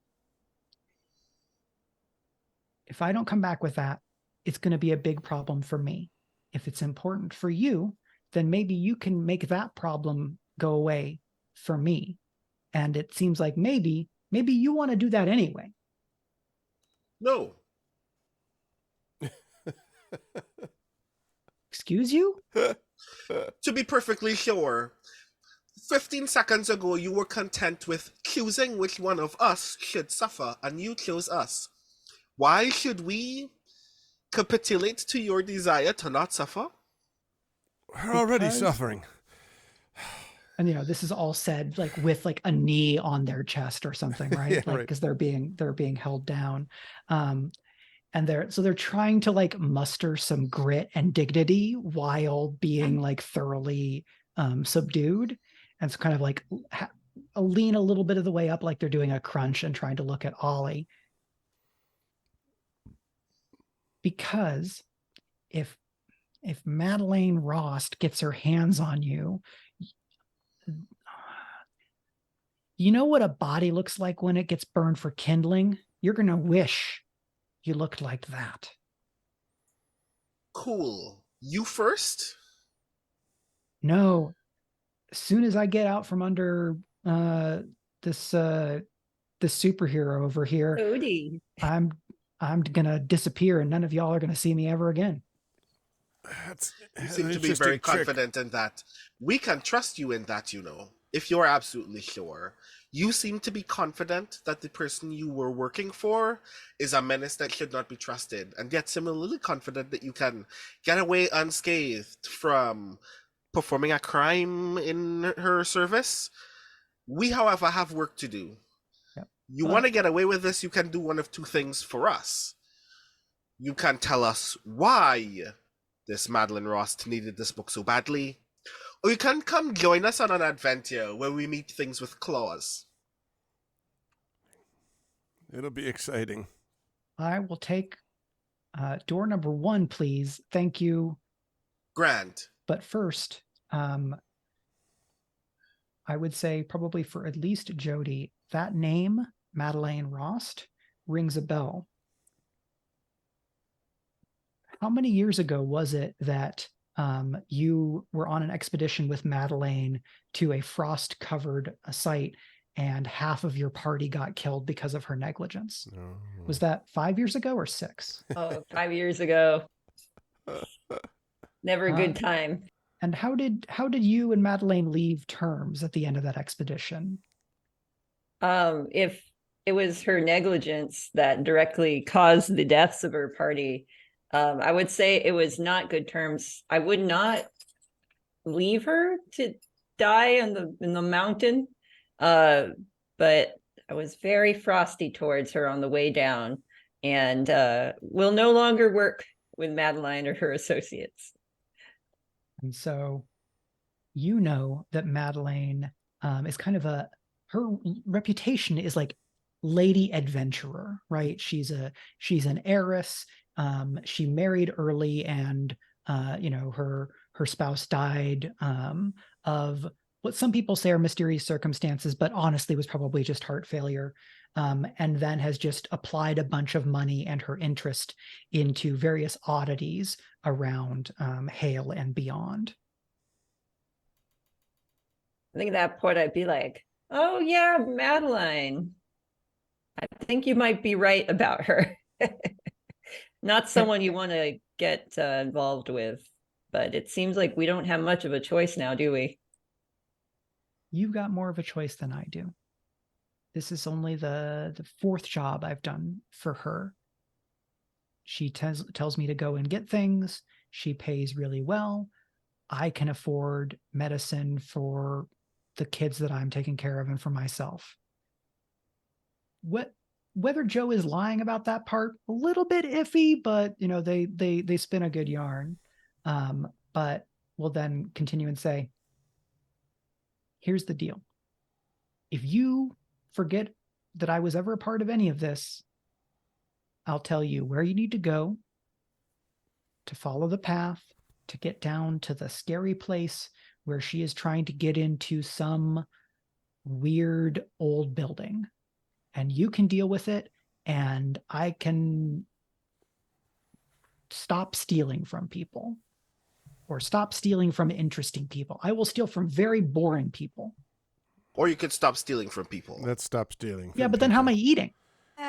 Speaker 3: If I don't come back with that, it's going to be a big problem for me. If it's important for you, then maybe you can make that problem go away for me. And it seems like maybe you want to do that anyway.
Speaker 2: No.
Speaker 3: Excuse you?
Speaker 2: To be perfectly sure, 15 seconds ago you were content with choosing which one of us should suffer, and you chose us. Why should we capitulate to your desire to not suffer?
Speaker 1: We're already suffering.
Speaker 3: And this is all said like with like a knee on their chest or something, right?
Speaker 1: Yeah,
Speaker 3: like because they're being held down. And they're trying to like muster some grit and dignity while being like thoroughly subdued. And it's kind of like lean a little bit of the way up, like they're doing a crunch and trying to look at Ollie. Because if Madeleine Rost gets her hands on you, you know what a body looks like when it gets burned for kindling? You're going to wish you looked like that.
Speaker 2: Cool. You first?
Speaker 3: No. As soon as I get out from under this superhero over here,
Speaker 19: Odie.
Speaker 3: I'm gonna disappear, and none of y'all are gonna see me ever again.
Speaker 2: You seem to be very confident in that. We can trust you in that, if you're absolutely sure. You seem to be confident that the person you were working for is a menace that should not be trusted, and yet similarly confident that you can get away unscathed from performing a crime in her service. We, however, have work to do.
Speaker 3: Yep.
Speaker 2: You want to get away with this, you can do one of two things for us. You can tell us why this Madeleine Rost needed this book so badly, or you can come join us on an adventure where we meet things with claws.
Speaker 1: It'll be exciting.
Speaker 3: I will take door number 1, please. Thank you.
Speaker 2: Grand.
Speaker 3: But first, I would say probably for at least Jody, that name, Madeleine Rost, rings a bell. How many years ago was it that you were on an expedition with Madeleine to a frost-covered site, and half of your party got killed because of her negligence?
Speaker 1: Oh.
Speaker 3: Was that 5 years ago or 6?
Speaker 19: Oh, 5 years ago. Never a good time.
Speaker 3: And how did you and Madeleine leave terms at the end of that expedition?
Speaker 19: If it was her negligence that directly caused the deaths of her party, I would say it was not good terms. I would not leave her to die in the mountain, but I was very frosty towards her on the way down, and will no longer work with Madeleine or her associates.
Speaker 3: And so, that Madeleine is kind of her reputation is like lady adventurer, right? She's an heiress. She married early, and her spouse died of what some people say are mysterious circumstances, but honestly was probably just heart failure. And then has just applied a bunch of money and her interest into various oddities around Hale and beyond.
Speaker 19: I think at that point I'd be like, oh yeah, Madeleine. I think you might be right about her. Not someone you want to get involved with. but it seems like we don't have much of a choice now, do we?
Speaker 3: You've got more of a choice than I do. This is only the fourth job I've done for her. She tells me to go and get things. She pays really well. I can afford medicine for the kids that I'm taking care of and for myself. Whether Joe is lying about that part, a little bit iffy, but you know, they spin a good yarn. But we'll then continue and say, here's the deal. If you forget that I was ever a part of any of this, I'll tell you where you need to go to follow the path to get down to the scary place where she is trying to get into some weird old building. And you can deal with it, and I can stop stealing from people or stop stealing from interesting people. I will steal from very boring people.
Speaker 2: Or you could stop stealing from people.
Speaker 1: Let's stop stealing.
Speaker 3: Yeah, but then how am I eating?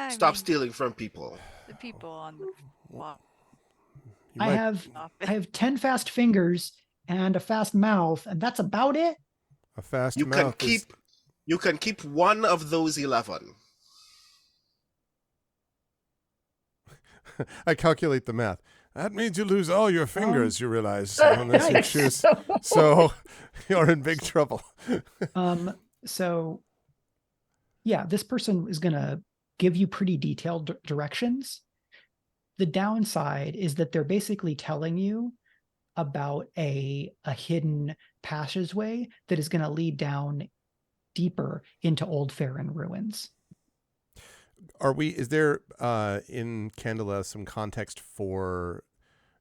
Speaker 2: Stop stealing from people.
Speaker 18: The people on the block.
Speaker 3: I have 10 fast fingers and a fast mouth, and that's about it.
Speaker 1: A fast
Speaker 2: You
Speaker 1: mouth.
Speaker 2: You can keep one of those 11.
Speaker 1: I calculate the math. That means you lose all your fingers, you realize, unless you choose. So you're in big trouble.
Speaker 3: So yeah, this person is going to give you pretty detailed directions. The downside is that they're basically telling you about a hidden passageway that is going to lead down deeper into Old Farron ruins.
Speaker 1: Is there in Candela some context for,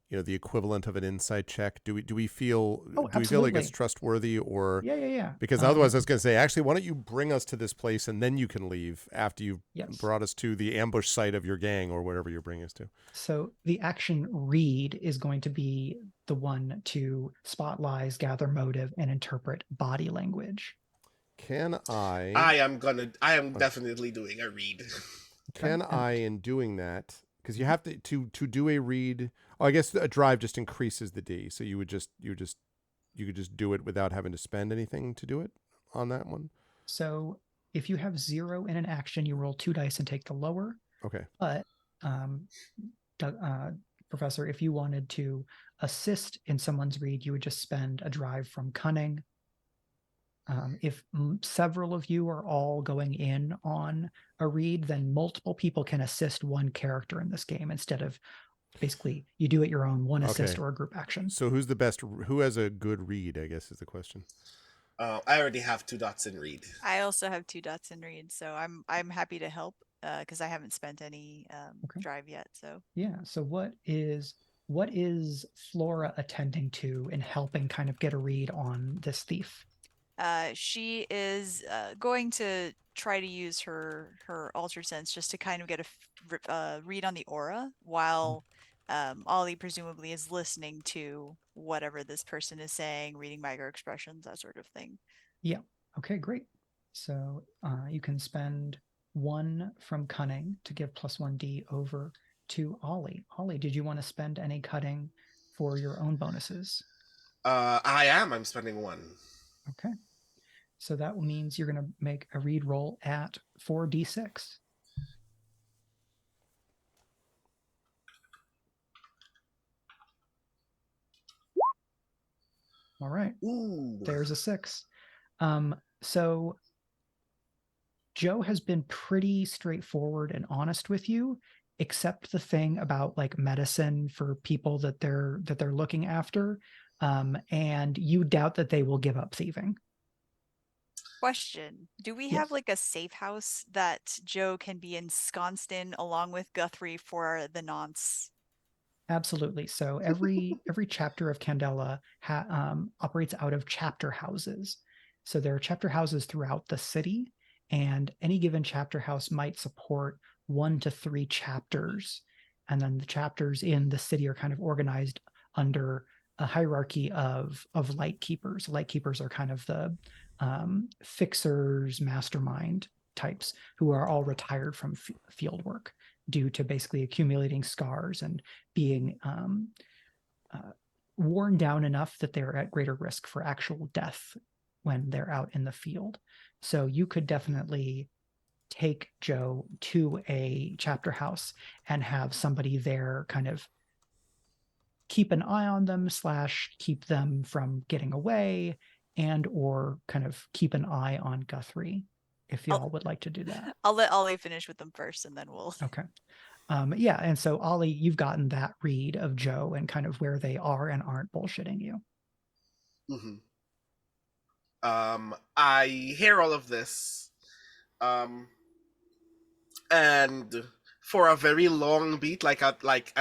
Speaker 1: you know, the equivalent of an insight check? Do we feel like it's trustworthy, or
Speaker 3: yeah.
Speaker 1: Because otherwise I was going to say, actually, why don't you bring us to this place and then you can leave after you've brought us to the ambush site of your gang or whatever you're bringing us to.
Speaker 3: So the action read is going to be the one to spot lies, gather motive, and interpret body language.
Speaker 2: I am definitely doing a read.
Speaker 1: Can I, in doing that, because you have to do a read. Oh, I guess a drive just increases the D, so you could just do it without having to spend anything to do it on that one.
Speaker 3: So if you have 0 in an action, you roll 2 dice and take the lower.
Speaker 1: Okay.
Speaker 3: But Professor, if you wanted to assist in someone's read, you would just spend a drive from cunning. If several of you are all going in on a read, then multiple people can assist one character in this game instead of basically you do it your own, one assist or a group action.
Speaker 1: So who has a good read, I guess is the question.
Speaker 2: I already have 2 dots in read.
Speaker 18: I also have 2 dots in read, so I'm happy to help because I haven't spent any drive yet. So
Speaker 3: yeah. So what is Flora attending to and helping kind of get a read on this thief?
Speaker 18: She is going to try to use her altered sense just to kind of get a read on the aura while Ollie presumably is listening to whatever this person is saying, reading micro expressions, that sort of thing.
Speaker 3: Yeah. Okay, great. So you can spend 1 from cunning to give +1d over to Ollie. Ollie, did you want to spend any cutting for your own bonuses?
Speaker 2: I'm spending 1.
Speaker 3: Okay. So that means you're going to make a read roll at 4d6. All right.
Speaker 2: Ooh.
Speaker 3: There's a 6. So Joe has been pretty straightforward and honest with you, except the thing about like medicine for people that they're looking after. And you doubt that they will give up thieving.
Speaker 18: Question. Do we have like a safe house that Joe can be ensconced in along with Guthrie for the nonce?
Speaker 3: Absolutely. So every chapter of Candela operates out of chapter houses. So there are chapter houses throughout the city, and any given chapter house might support 1 to 3 chapters. And then the chapters in the city are kind of organized under a hierarchy of light keepers. Light keepers are kind of the fixers, mastermind types who are all retired from field work due to basically accumulating scars and being worn down enough that they're at greater risk for actual death when they're out in the field. So you could definitely take Joe to a chapter house and have somebody there kind of keep an eye on them / keep them from getting away, and or kind of keep an eye on Guthrie if y'all would like to do that.
Speaker 18: I'll let Ollie finish with them first and then we'll.
Speaker 3: Okay. Yeah, and so Ollie, you've gotten that read of Joe and kind of where they are and aren't bullshitting you.
Speaker 2: Mm-hmm. I hear all of this, and for a very long beat, like an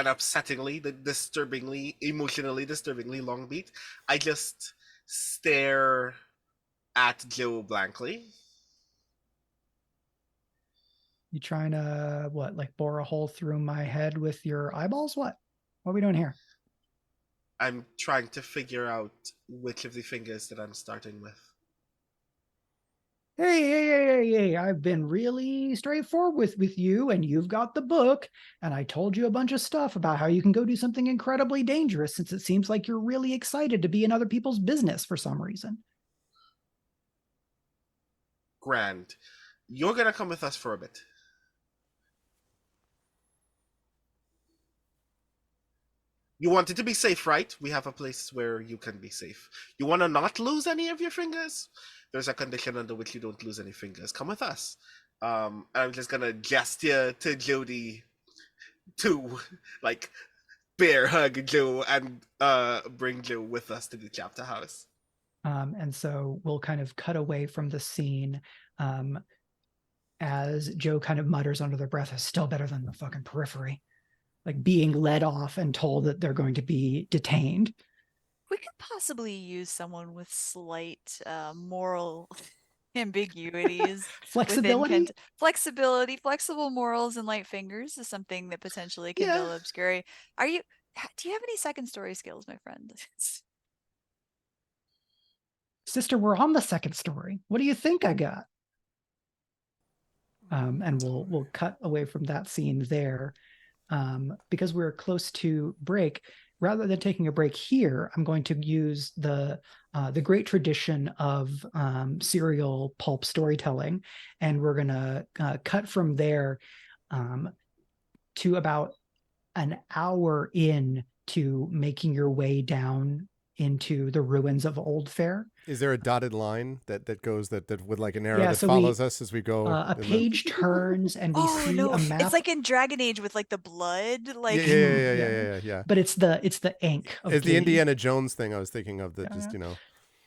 Speaker 2: upsettingly, emotionally disturbingly long beat, I just stare at Joe blankly.
Speaker 3: You trying to what, like bore a hole through my head with your eyeballs? What are we doing here?
Speaker 2: I'm trying to figure out which of the fingers that I'm starting with.
Speaker 3: Hey, I've been really straightforward with you, and you've got the book, and I told you a bunch of stuff about how you can go do something incredibly dangerous, since it seems like you're really excited to be in other people's business for some reason.
Speaker 2: Grand. You're gonna come with us for a bit. You want it to be safe, right? We have a place where you can be safe. You want to not lose any of your fingers? There's a condition under which you don't lose any fingers. Come with us. I'm just gonna gesture to Jody to like bear hug Joe and bring Joe with us to the chapter house.
Speaker 3: And so we'll kind of cut away from the scene as Joe kind of mutters under their breath, "It's still better than the fucking Periphery." Like being led off and told that they're going to be detained.
Speaker 18: We could possibly use someone with slight moral ambiguities.
Speaker 3: Flexibility?
Speaker 18: Flexible morals and light fingers is something that potentially Candela Obscura. Do you have any second story skills, my friend?
Speaker 3: Sister, we're on the second story. What do you think I got? And we'll cut away from that scene there. Because we're close to break, rather than taking a break here, I'm going to use the great tradition of serial pulp storytelling, and we're going to cut from there to about an hour in to making your way down into the ruins of Old Fair.
Speaker 1: Is there a dotted line that goes that with like an arrow that follows us as we go?
Speaker 3: A page turns and we see a map.
Speaker 18: It's like in Dragon Age with like the blood, like
Speaker 1: yeah.
Speaker 3: But it's the ink.
Speaker 1: It's the Indiana Jones thing I was thinking of. That just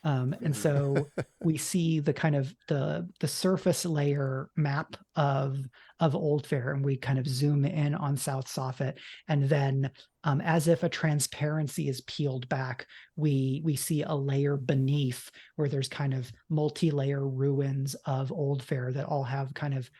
Speaker 3: and so we see the kind of the surface layer map of Old Fair, and we kind of zoom in on South Soffit, and then as if a transparency is peeled back, we see a layer beneath where there's kind of multi-layer ruins of Old Fair that all have kind of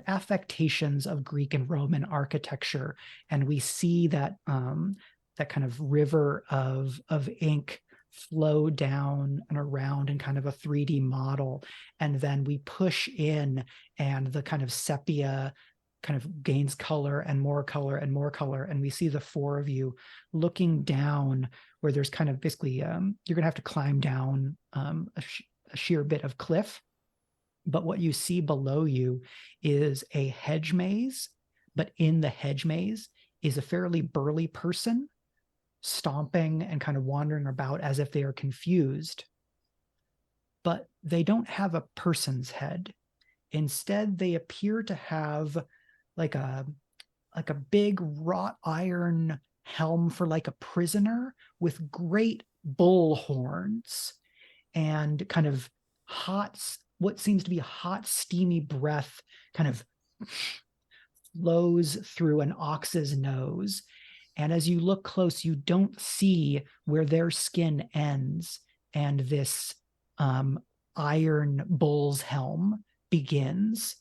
Speaker 3: affectations of Greek and Roman architecture, and we see that that kind of river of ink flow down and around in kind of a 3D model. And then we push in and the kind of sepia kind of gains color and more color and more color. And we see the four of you looking down where there's kind of basically, you're going to have to climb down a sheer bit of cliff. But what you see below you is a hedge maze. But in the hedge maze is a fairly burly person stomping and kind of wandering about as if they are confused. But they don't have a person's head. Instead, they appear to have like a big wrought iron helm for like a prisoner with great bull horns and kind of what seems to be hot, steamy breath kind of flows through an ox's nose. And as you look close, you don't see where their skin ends and this iron bull's helm begins.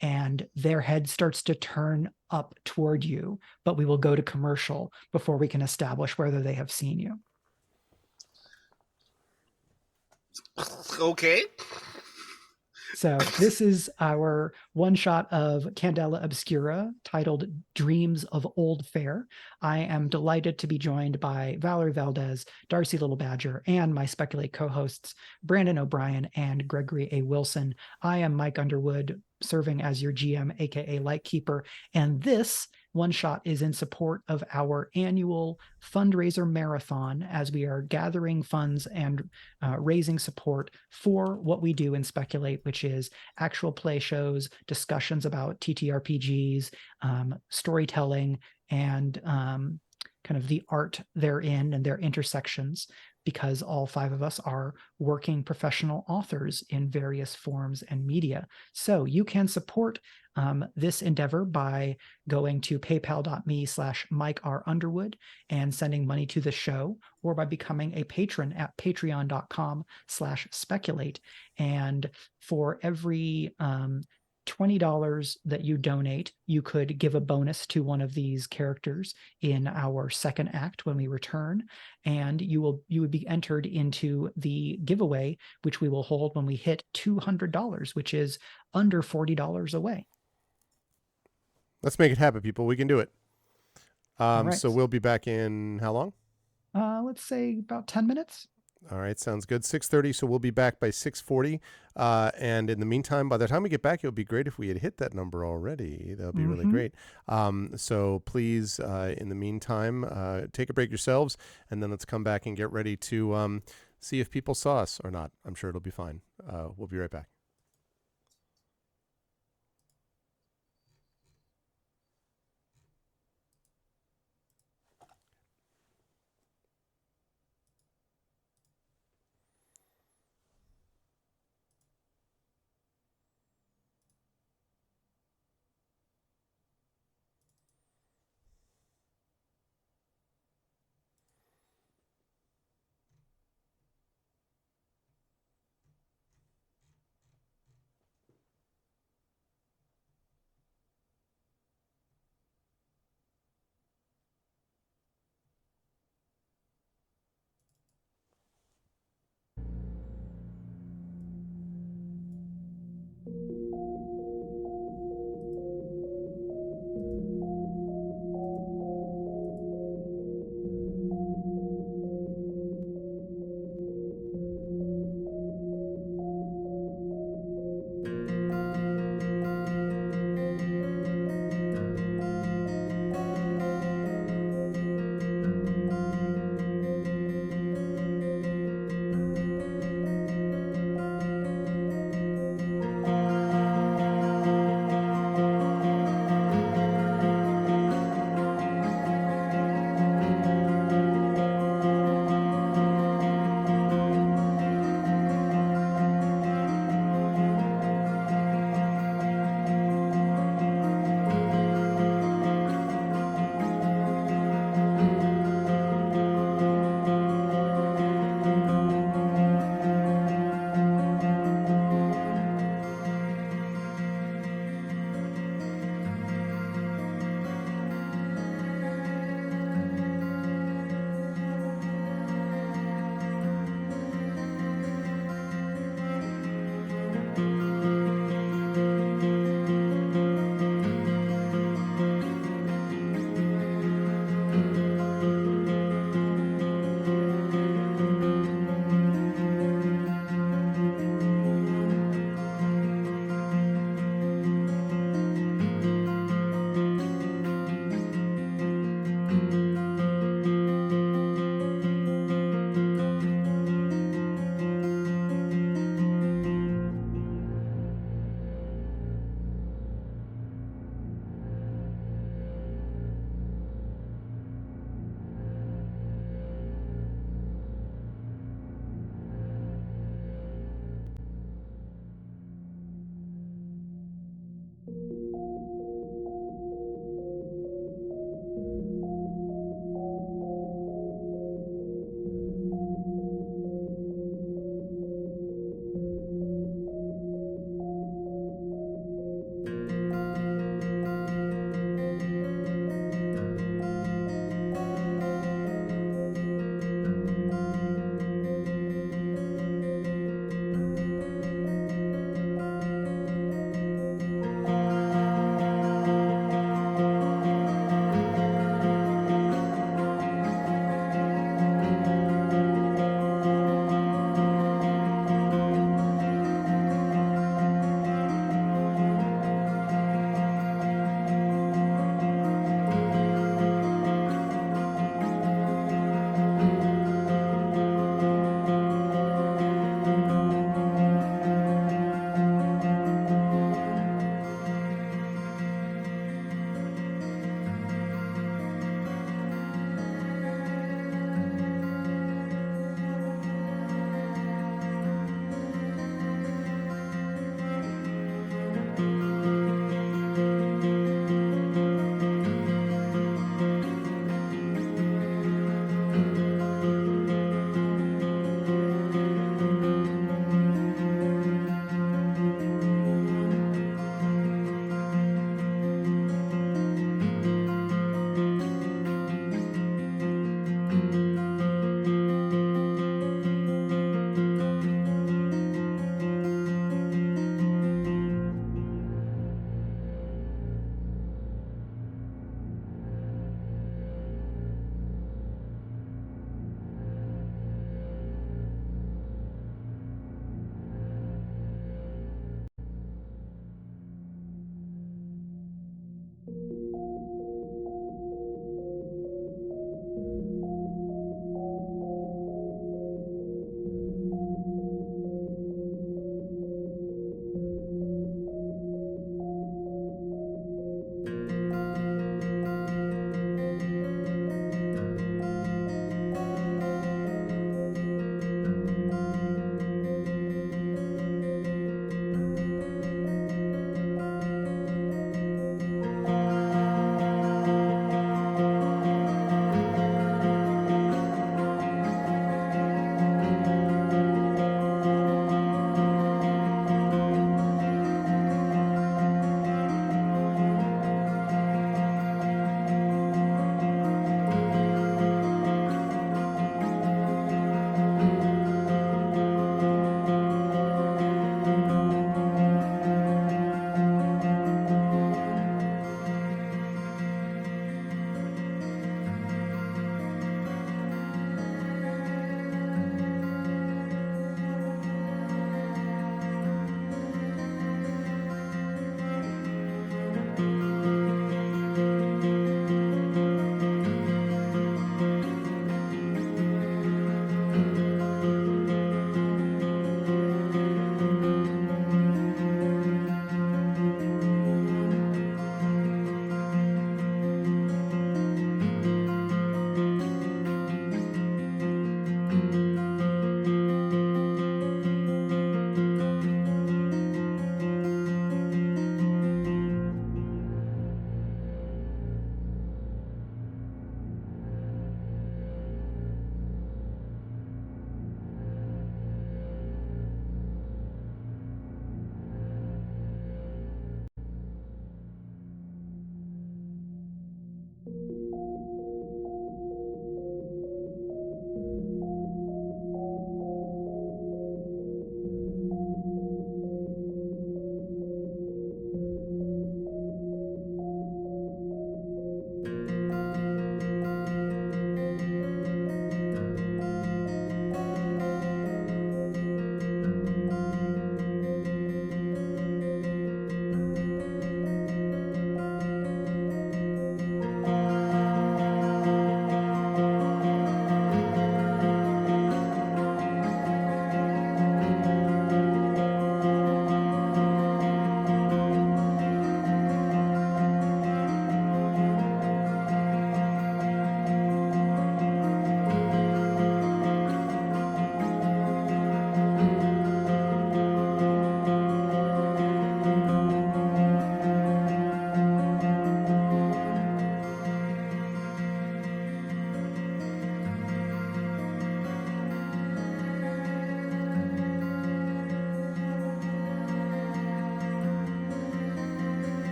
Speaker 3: And their head starts to turn up toward you. But we will go to commercial before we can establish whether they have seen you.
Speaker 2: Okay.
Speaker 3: So this is our one shot of Candela Obscura titled Dreams of Old Fair. I am delighted to be joined by Valerie Valdez, Darcy Little Badger, and my Speculate co-hosts, Brandon O'Brien and Gregory A. Wilson. I am Mike Underwood, serving as your GM, aka Lightkeeper, and this one shot is in support of our annual fundraiser marathon as we are gathering funds and raising support for what we do in Speculate, which is actual play shows, discussions about TTRPGs, storytelling, and kind of the art therein and their intersections, because all five of us are working professional authors in various forms and media. So you can support this endeavor by going to paypal.me/Mike R. Underwood and sending money to the show, or by becoming a patron at patreon.com/speculate. And for every $20 that you donate, you could give a bonus to one of these characters in our second act when we return, and you would be entered into the giveaway, which we will hold when we hit $200, which is under $40 away.
Speaker 1: Let's make it happen, people. We can do it.
Speaker 3: Right.
Speaker 1: So we'll be back in how long?
Speaker 3: Let's say about 10 minutes.
Speaker 1: All right, sounds good. 6:30, so we'll be back by 6:40. And in the meantime, by the time we get back, it would be great if we had hit that number already. That would be really great. So please, in the meantime, take a break yourselves, and then let's come back and get ready to see if people saw us or not. I'm sure it'll be fine. We'll be right back.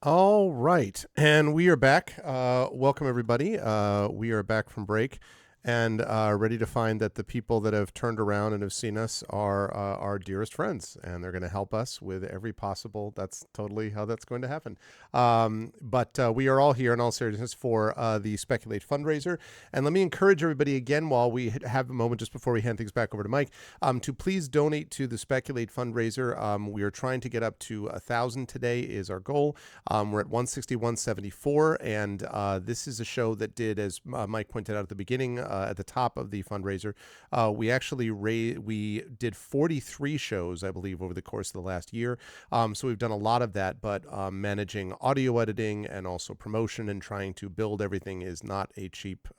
Speaker 1: All right, and we are back. Welcome, everybody. We are back from break and ready to find that the people that have turned around and have seen us are our dearest friends, and they're going to help us with every possible. That's totally how that's going to happen. But we are all here in all seriousness for the Speculate fundraiser. And let me encourage everybody again, while we have a moment just before we hand things back over to Mike, to please donate to the Speculate fundraiser. We are trying to get up to 1,000 today is our goal. We're at 161.74, and this is a show that did, as Mike pointed out at the beginning, at the top of the fundraiser, we actually we did 43 shows, I believe, over the course of the last year. So we've done a lot of that, but managing audio editing and also promotion and trying to build everything is not a cheap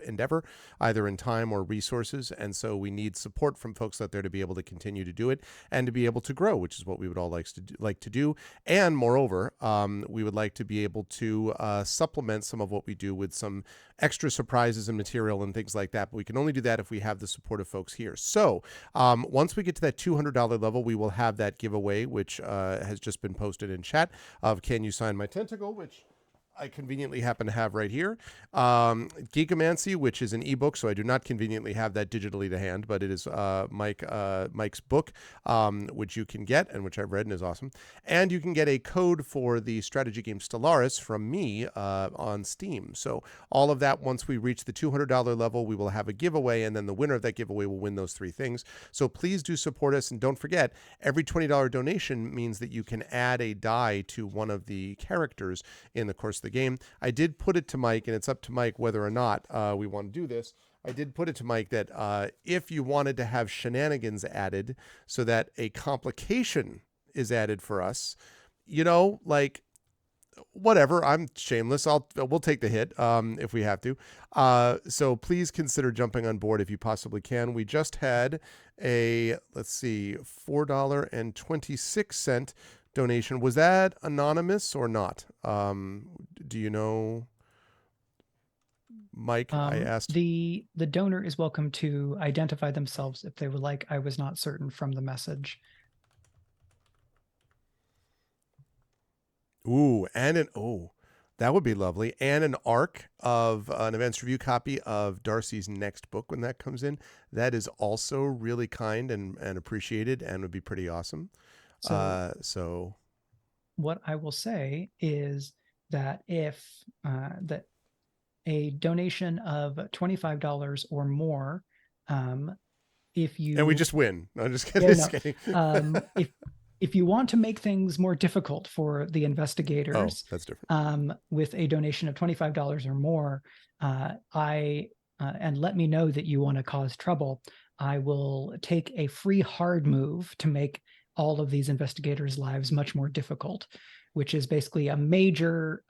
Speaker 1: endeavor, either in time or resources. And so we need support from folks out there to be able to continue to do it and to be able to grow, which is what we would all like to do. And moreover, we would like to be able to supplement some of what we do with some extra surprises and material and things like that. But we can only do that if we have the support of folks here. So once we get to that $200 level, we will have that giveaway, which has just been posted in chat, of Can You Sign My Tentacle, which I conveniently happen to have right here. Geekomancy, which is an ebook, so I do not conveniently have that digitally to hand, but it is Mike's book, which you can get and which I've read and is awesome. And you can get a code for the strategy game Stellaris from me on Steam. So all of that, once we reach the $200 level, we will have a giveaway, and then the winner of that giveaway will win those three things. So please do support us, and don't forget, every $20 donation means that you can add a die to one of the characters in the course of the game. I did put it to Mike, and it's up to Mike whether or not we want to do this. I did put it to Mike that if you wanted to have shenanigans added so that a complication is added for us, like whatever, I'm shameless. We'll take the hit if we have to. So please consider jumping on board if you possibly can. We just had a, let's see, $4.26 donation. Was that anonymous or not? Do you know, Mike? I asked.
Speaker 3: The donor is welcome to identify themselves if they would like. I was not certain from the message.
Speaker 1: Ooh, that would be lovely. And an ARC of an Events Review copy of Darcy's next book when that comes in. That is also really kind and appreciated and would be pretty awesome. So
Speaker 3: what I will say is that if that a donation of $25 or more, if you
Speaker 1: and we just win. No, I'm just kidding.
Speaker 3: Yeah, no. If you want to make things more difficult for the investigators,
Speaker 1: that's different.
Speaker 3: With a donation of $25 or more, and let me know that you want to cause trouble, I will take a free hard move to make all of these investigators' lives much more difficult, which is basically a major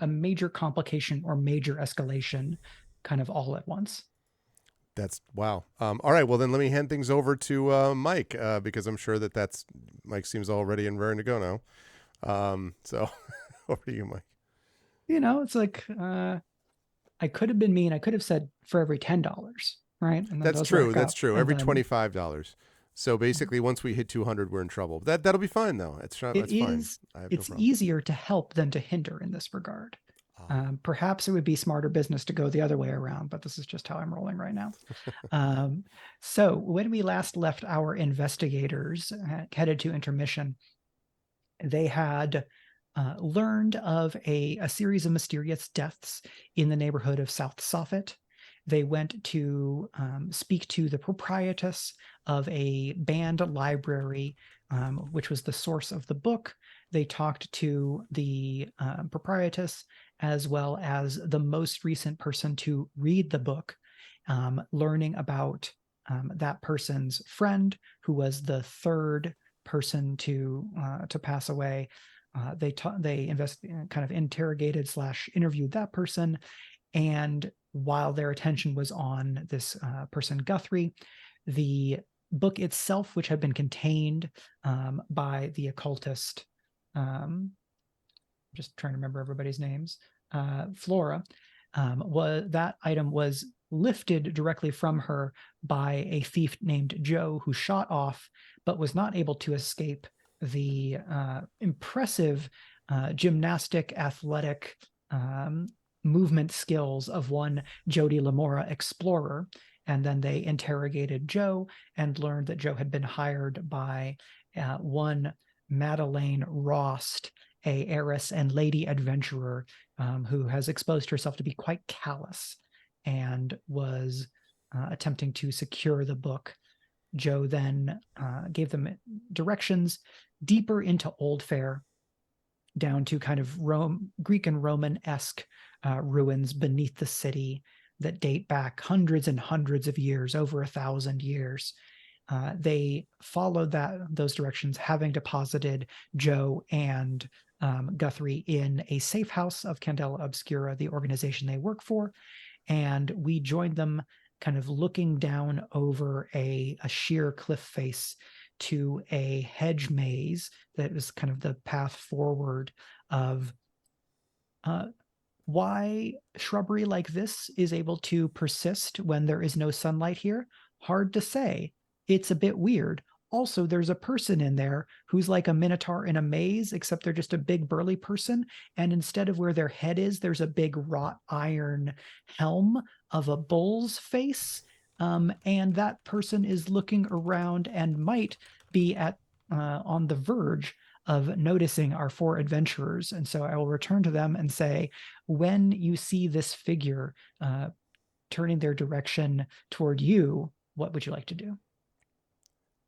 Speaker 3: complication or major escalation, kind of all at once.
Speaker 1: That's wow. All right. Well, then let me hand things over to Mike, because I'm sure that's Mike seems all ready and raring to go now. So over to you, Mike.
Speaker 3: It's like I could have been mean. I could have said for every $10, right? And
Speaker 1: that's true. That's true. Every $25. So basically, once we hit 200, we're in trouble. That'll be fine, though. That's fine.
Speaker 3: It's easier to help than to hinder in this regard. Perhaps it would be smarter business to go the other way around, but this is just how I'm rolling right now. So when we last left our investigators headed to intermission, they had learned of a series of mysterious deaths in the neighborhood of South Soffit. They went to speak to the proprietress of a banned library, which was the source of the book. They talked to the proprietress as well as the most recent person to read the book, learning about that person's friend, who was the third person to pass away. They kind of interrogated / interviewed that person, and while their attention was on this person Guthrie, the book itself, which had been contained by the occultist, just trying to remember everybody's names, Flora, that item was lifted directly from her by a thief named Joe, who shot off but was not able to escape the impressive gymnastic, athletic movement skills of one Jody Lamora explorer. And then they interrogated Joe and learned that Joe had been hired by one Madeleine Rost, a heiress and lady adventurer who has exposed herself to be quite callous and was attempting to secure the book. Joe then gave them directions deeper into Old Fair, down to kind of Greek and Roman-esque ruins beneath the city that date back hundreds and hundreds of years, over 1,000 years. They followed those directions, having deposited Joe and Guthrie in a safe house of Candela Obscura, the organization they work for, and we joined them kind of looking down over a sheer cliff face to a hedge maze that was kind of the path forward of why shrubbery like this is able to persist when there is no sunlight here. Hard to say. It's a bit weird. Also, there's a person in there who's like a minotaur in a maze, except they're just a big burly person. And instead of where their head is, there's a big wrought iron helm of a bull's face. And that person is looking around and might be on the verge of noticing our 4 adventurers. And so I will return to them and say, when you see this figure turning their direction toward you, what would you like to do?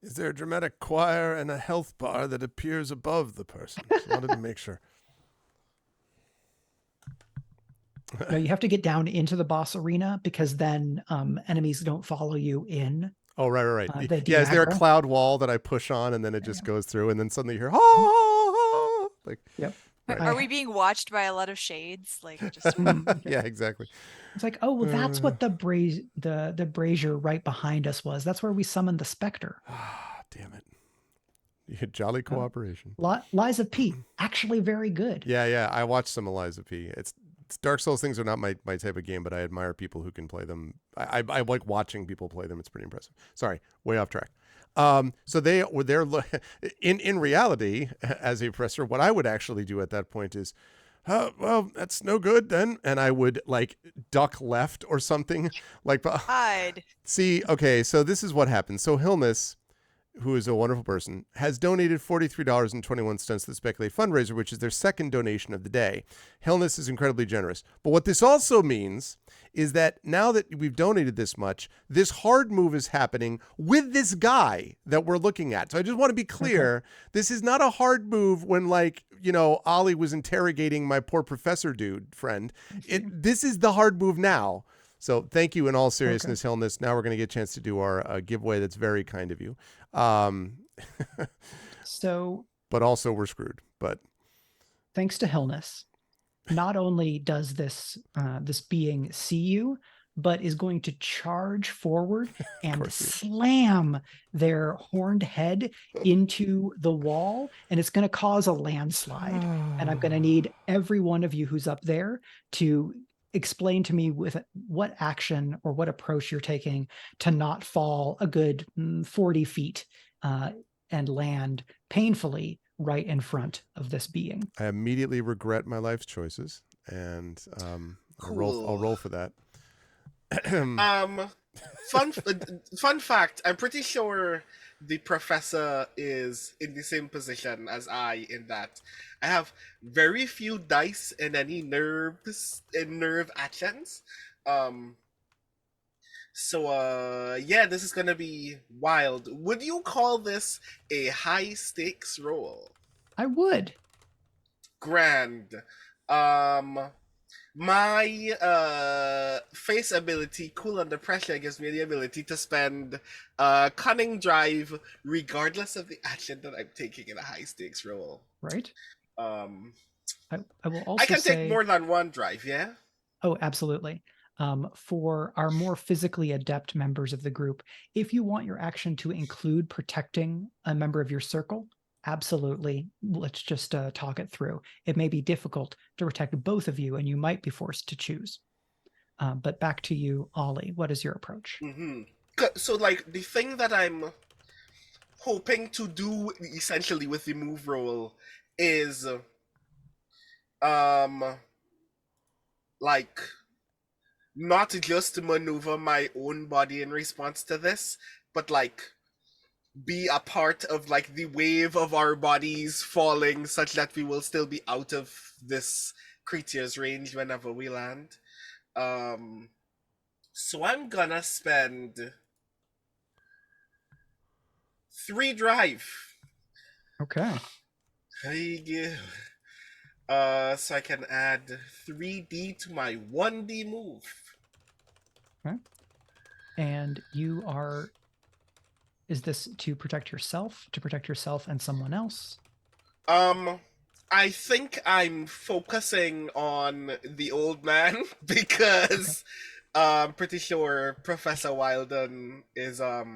Speaker 1: Is there a dramatic choir and a health bar that appears above the person? Just wanted to make sure.
Speaker 3: No, you have to get down into the boss arena because then enemies don't follow you in.
Speaker 1: Oh, right.
Speaker 3: Yeah,
Speaker 1: is there a cloud wall that I push on and then it just goes through and then suddenly you hear, ah! Like,
Speaker 3: yep.
Speaker 1: Right.
Speaker 18: Are we being watched by a lot of shades? Like, just
Speaker 1: yeah, exactly.
Speaker 3: It's like, oh, well, that's what the brazier right behind us was. That's where we summoned the specter.
Speaker 1: Damn it. You had jolly cooperation.
Speaker 3: Liza P. Actually very good.
Speaker 1: Yeah. I watched some Liza P. It's Dark Souls things are not my type of game, but I admire people who can play them. I like watching people play them. It's pretty impressive. Sorry, way off track. So they're in reality, as a professor, what I would actually do at that point is, well, that's no good then. And I would like duck left or something like
Speaker 18: hide.
Speaker 1: See, okay. So this is what happens. So Hilness, who is a wonderful person, has donated $43.21 to the Speculate fundraiser, which is their second donation of the day. Hilness is incredibly generous. But what this also means is that now that we've donated this much, this hard move is happening with this guy that we're looking at. So I just want to be clear. This is not a hard move when, like, you know, Ollie was interrogating my poor professor dude friend. This is the hard move now. So thank you in all seriousness, Hilness. Now we're going to get a chance to do our giveaway. That's very kind of you. But also we're screwed. But
Speaker 3: thanks to Hilness, not only does this being see you, but is going to charge forward and slam their horned head into the wall, and it's going to cause a landslide. And I'm going to need every one of you who's up there to explain to me with what action or what approach you're taking to not fall a good 40 feet and land painfully right in front of this being.
Speaker 1: I immediately regret my life's choices, and I'll roll for that.
Speaker 2: Fun fact, I'm pretty sure the professor is in the same position as I, in that I have very few dice and any nerve actions. So yeah, this is gonna be wild. Would you call this a high stakes roll?
Speaker 3: I would.
Speaker 2: Grand. My face ability, Cool Under Pressure, gives me the ability to spend Cunning Drive regardless of the action that I'm taking in a high stakes roll.
Speaker 3: Right.
Speaker 2: I
Speaker 3: will also
Speaker 2: can
Speaker 3: say,
Speaker 2: take more than one drive, yeah?
Speaker 3: Oh, absolutely. For our more physically adept members of the group, if you want your action to include protecting a member of your circle, absolutely. Let's just talk it through. It may be difficult to protect both of you, and you might be forced to choose. But back to you, Ollie. What is your approach?
Speaker 2: Mm-hmm. So, like, the thing that I'm hoping to do essentially with the move roll is like not just maneuver my own body in response to this, but like be a part of like the wave of our bodies falling such that we will still be out of this creature's range whenever we land. So I'm gonna spend 3 drive.
Speaker 3: Okay.
Speaker 2: So I can add 3D to my 1D move.
Speaker 3: Okay. And you are, is this to protect yourself and someone else?
Speaker 2: I think I'm focusing on the old man because I'm pretty sure Professor Wilden is up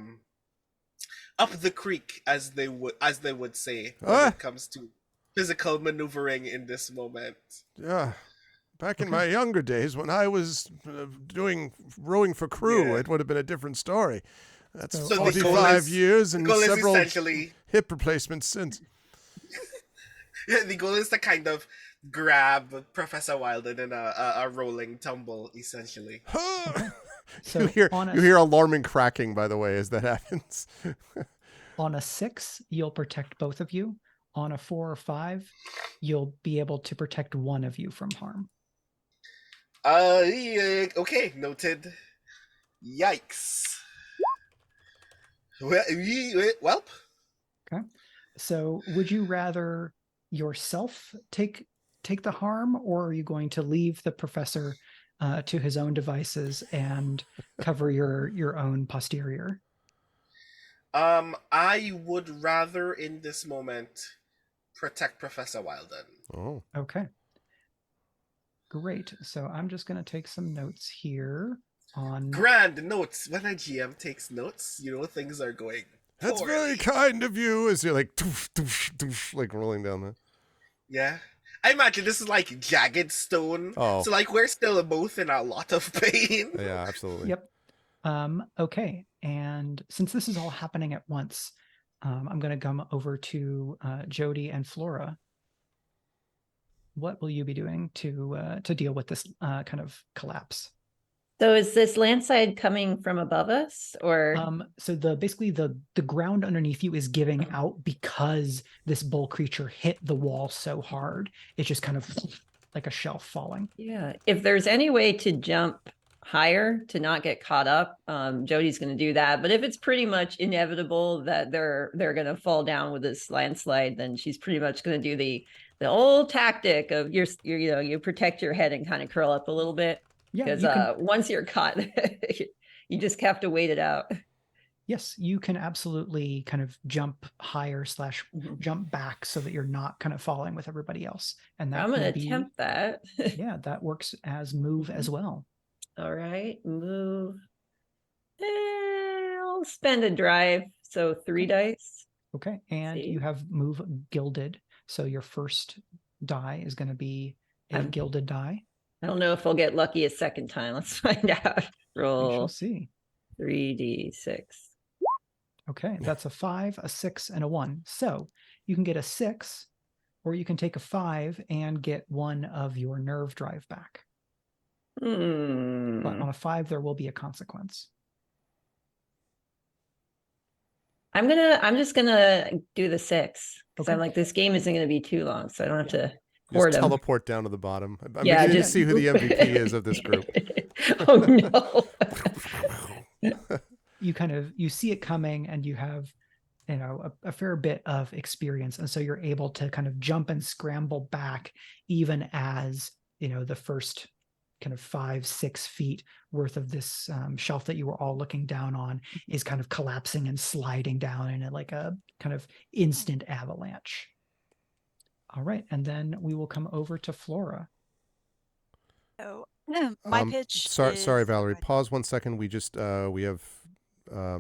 Speaker 2: the creek, as they would say, when it comes to physical maneuvering in this moment.
Speaker 1: Yeah. Back in my younger days, when I was doing rowing for crew, it would have been a different story. That's
Speaker 2: So
Speaker 1: 45 years and several
Speaker 2: essentially
Speaker 1: hip replacements since.
Speaker 2: The goal is to kind of grab Professor Wilden in a rolling tumble, essentially.
Speaker 3: So
Speaker 1: you hear alarming cracking, by the way, as that happens.
Speaker 3: On a 6, you'll protect both of you. On a 4 or 5, you'll be able to protect one of you from harm.
Speaker 2: Okay, noted. Yikes. Welp.
Speaker 3: Okay. So would you rather yourself take the harm, or are you going to leave the professor to his own devices and cover your own posterior?
Speaker 2: I would rather in this moment protect Professor Wilden.
Speaker 1: Oh.
Speaker 3: Okay. Great. So I'm just going to take some notes here on
Speaker 2: grand notes. When a GM takes notes, you know things are going
Speaker 1: That's
Speaker 2: poorly.
Speaker 1: very kind of you, as you're like doof, doof, doof, like rolling down there.
Speaker 2: Yeah. I imagine this is like jagged stone.
Speaker 1: Oh.
Speaker 2: So like we're still both in a lot of pain.
Speaker 1: Yeah, absolutely.
Speaker 3: Yep. Okay. And since this is all happening at once, I'm going to come over to Jody and Flora. What will you be doing to deal with this kind of collapse?
Speaker 19: So is this landslide coming from above us, or?
Speaker 3: So basically the ground underneath you is giving out because this bull creature hit the wall so hard. It's just kind of like a shelf falling.
Speaker 19: Yeah. If there's any way to jump higher to not get caught up, Jody's going to do that. But if it's pretty much inevitable that they're going to fall down with this landslide, then she's pretty much going to do the old tactic of you protect your head and kind of curl up a little bit.
Speaker 3: Yeah,
Speaker 19: because once you're caught, you just have to wait it out.
Speaker 3: Yes, you can absolutely kind of jump higher / jump back so that you're not kind of falling with everybody else. And that
Speaker 19: I'm going to attempt that.
Speaker 3: Yeah, that works as move as well.
Speaker 19: All right, move. I'll spend a drive, so 3 dice.
Speaker 3: Okay, and you have move gilded. So your first die is going to be a gilded die.
Speaker 19: I don't know if I'll get lucky a second time. Let's find out. Roll.
Speaker 3: We shall see.
Speaker 19: 3d6.
Speaker 3: Okay, that's a 5, a 6, and a 1. So you can get a 6, or you can take a 5 and get one of your nerve drive back. But on a 5, there will be a consequence.
Speaker 19: I'm just gonna do the 6 because I'm like, this game isn't gonna be too long, so I don't have to hoard them.
Speaker 1: Teleport down to the bottom. I'm beginning to see who the MVP is of this group.
Speaker 19: Oh no.
Speaker 3: You see it coming, and you have a fair bit of experience, and so you're able to kind of jump and scramble back even as the first kind of 5-6 feet worth of this shelf that you were all looking down on is kind of collapsing and sliding down in like a kind of instant avalanche. All right, and then we will come over to Flora.
Speaker 18: So my pitch.
Speaker 1: Sorry, Valerie. Pause 1 second. We just we have I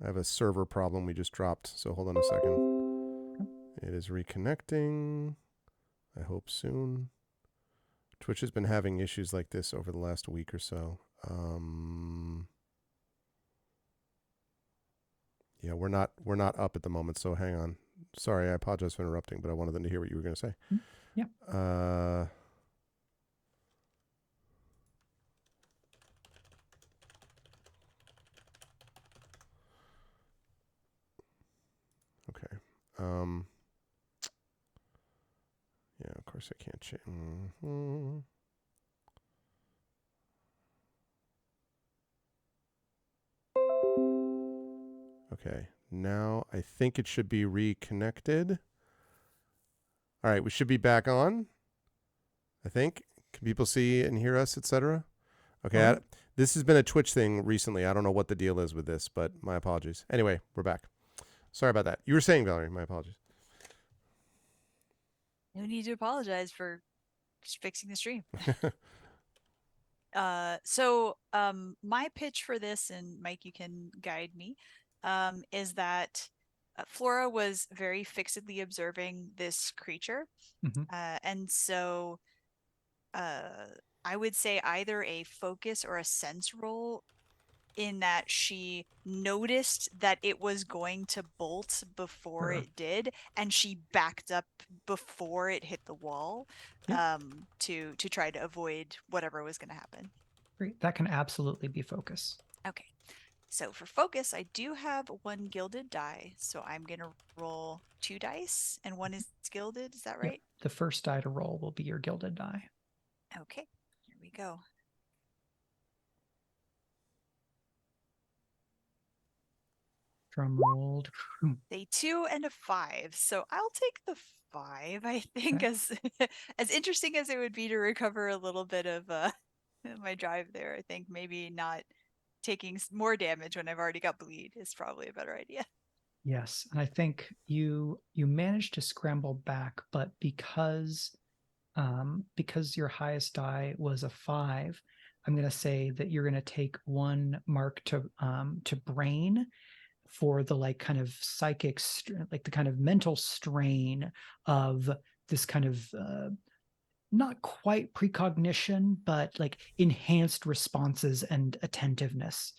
Speaker 1: have a server problem we just dropped. So hold on a second. It is reconnecting. I hope soon. Twitch has been having issues like this over the last week or so. Yeah, we're not up at the moment, so hang on. Sorry, I apologize for interrupting, but I wanted them to hear what you were going to say.
Speaker 3: Yeah.
Speaker 1: Okay. Yeah, of course I can't change. Okay. Now I think it should be reconnected. All right, we should be back on. I think. Can people see and hear us, etc.? Okay. This has been a Twitch thing recently. I don't know what the deal is with this, but my apologies. Anyway, we're back. Sorry about that. You were saying, Valerie, my apologies.
Speaker 18: No need to apologize for fixing the stream. My pitch for this, and Mike, you can guide me, is that Flora was very fixedly observing this creature. And so I would say either a focus or a sense roll, in that she noticed that it was going to bolt before it did, and she backed up before it hit the wall to try to avoid whatever was going to happen.
Speaker 3: Great. That can absolutely be focus.
Speaker 18: Okay. So for focus, I do have one gilded die, so I'm going to roll 2 dice, and one is gilded. Is that right?
Speaker 3: Yep. The first die to roll will be your gilded die.
Speaker 18: Okay. Here we go.
Speaker 3: Drum rolled.
Speaker 18: A 2 and a 5. So I'll take the 5. I think as interesting as it would be to recover a little bit of my drive there, I think maybe not taking more damage when I've already got bleed is probably a better idea.
Speaker 3: Yes, and I think you managed to scramble back, but because your highest die was a 5, I'm going to say that you're going to take 1 mark to brain for the like kind of psychic, like the kind of mental strain of this kind of not quite precognition, but like enhanced responses and attentiveness.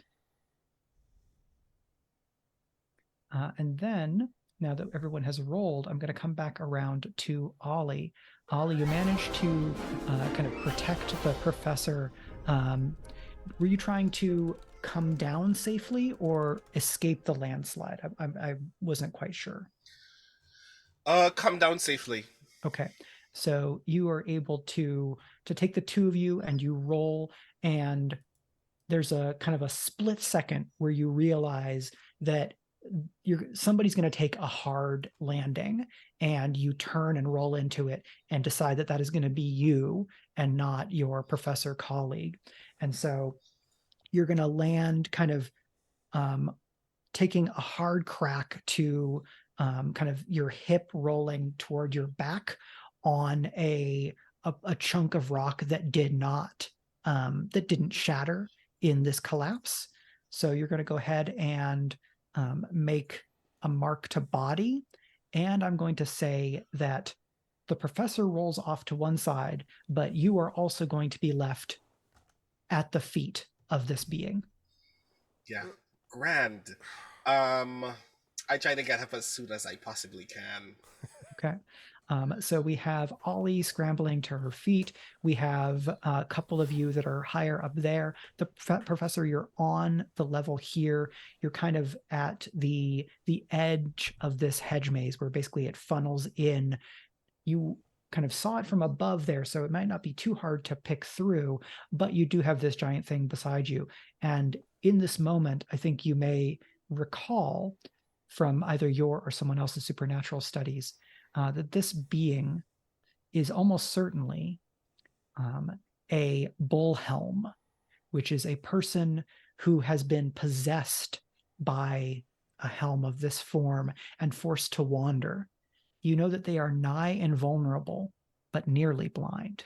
Speaker 3: And then, now that everyone has rolled, I'm going to come back around to Ollie. Ollie, you managed to kind of protect the professor. Were you trying to come down safely or escape the landslide? I wasn't quite sure.
Speaker 2: Come down safely.
Speaker 3: Okay. So you are able to take the two of you and you roll, and there's a kind of a split second where you realize that somebody's going to take a hard landing, and you turn and roll into it and decide that is going to be you and not your professor colleague. And so you're going to land kind of taking a hard crack to kind of your hip rolling toward your back on a chunk of rock that didn't shatter in this collapse. So you're going to go ahead and make a mark to body, and I'm going to say that the professor rolls off to one side, but you are also going to be left at the feet of this being.
Speaker 2: Yeah, grand. I try to get up as soon as I possibly can.
Speaker 3: Okay. So we have Ollie scrambling to her feet. We have a couple of you that are higher up there. The professor, you're on the level here. You're kind of at the edge of this hedge maze where basically it funnels in. You kind of saw it from above there, so it might not be too hard to pick through, but you do have this giant thing beside you. And in this moment, I think you may recall from either your or someone else's supernatural studies that this being is almost certainly a bullhelm, which is a person who has been possessed by a helm of this form and forced to wander. You know that they are nigh invulnerable, but nearly blind.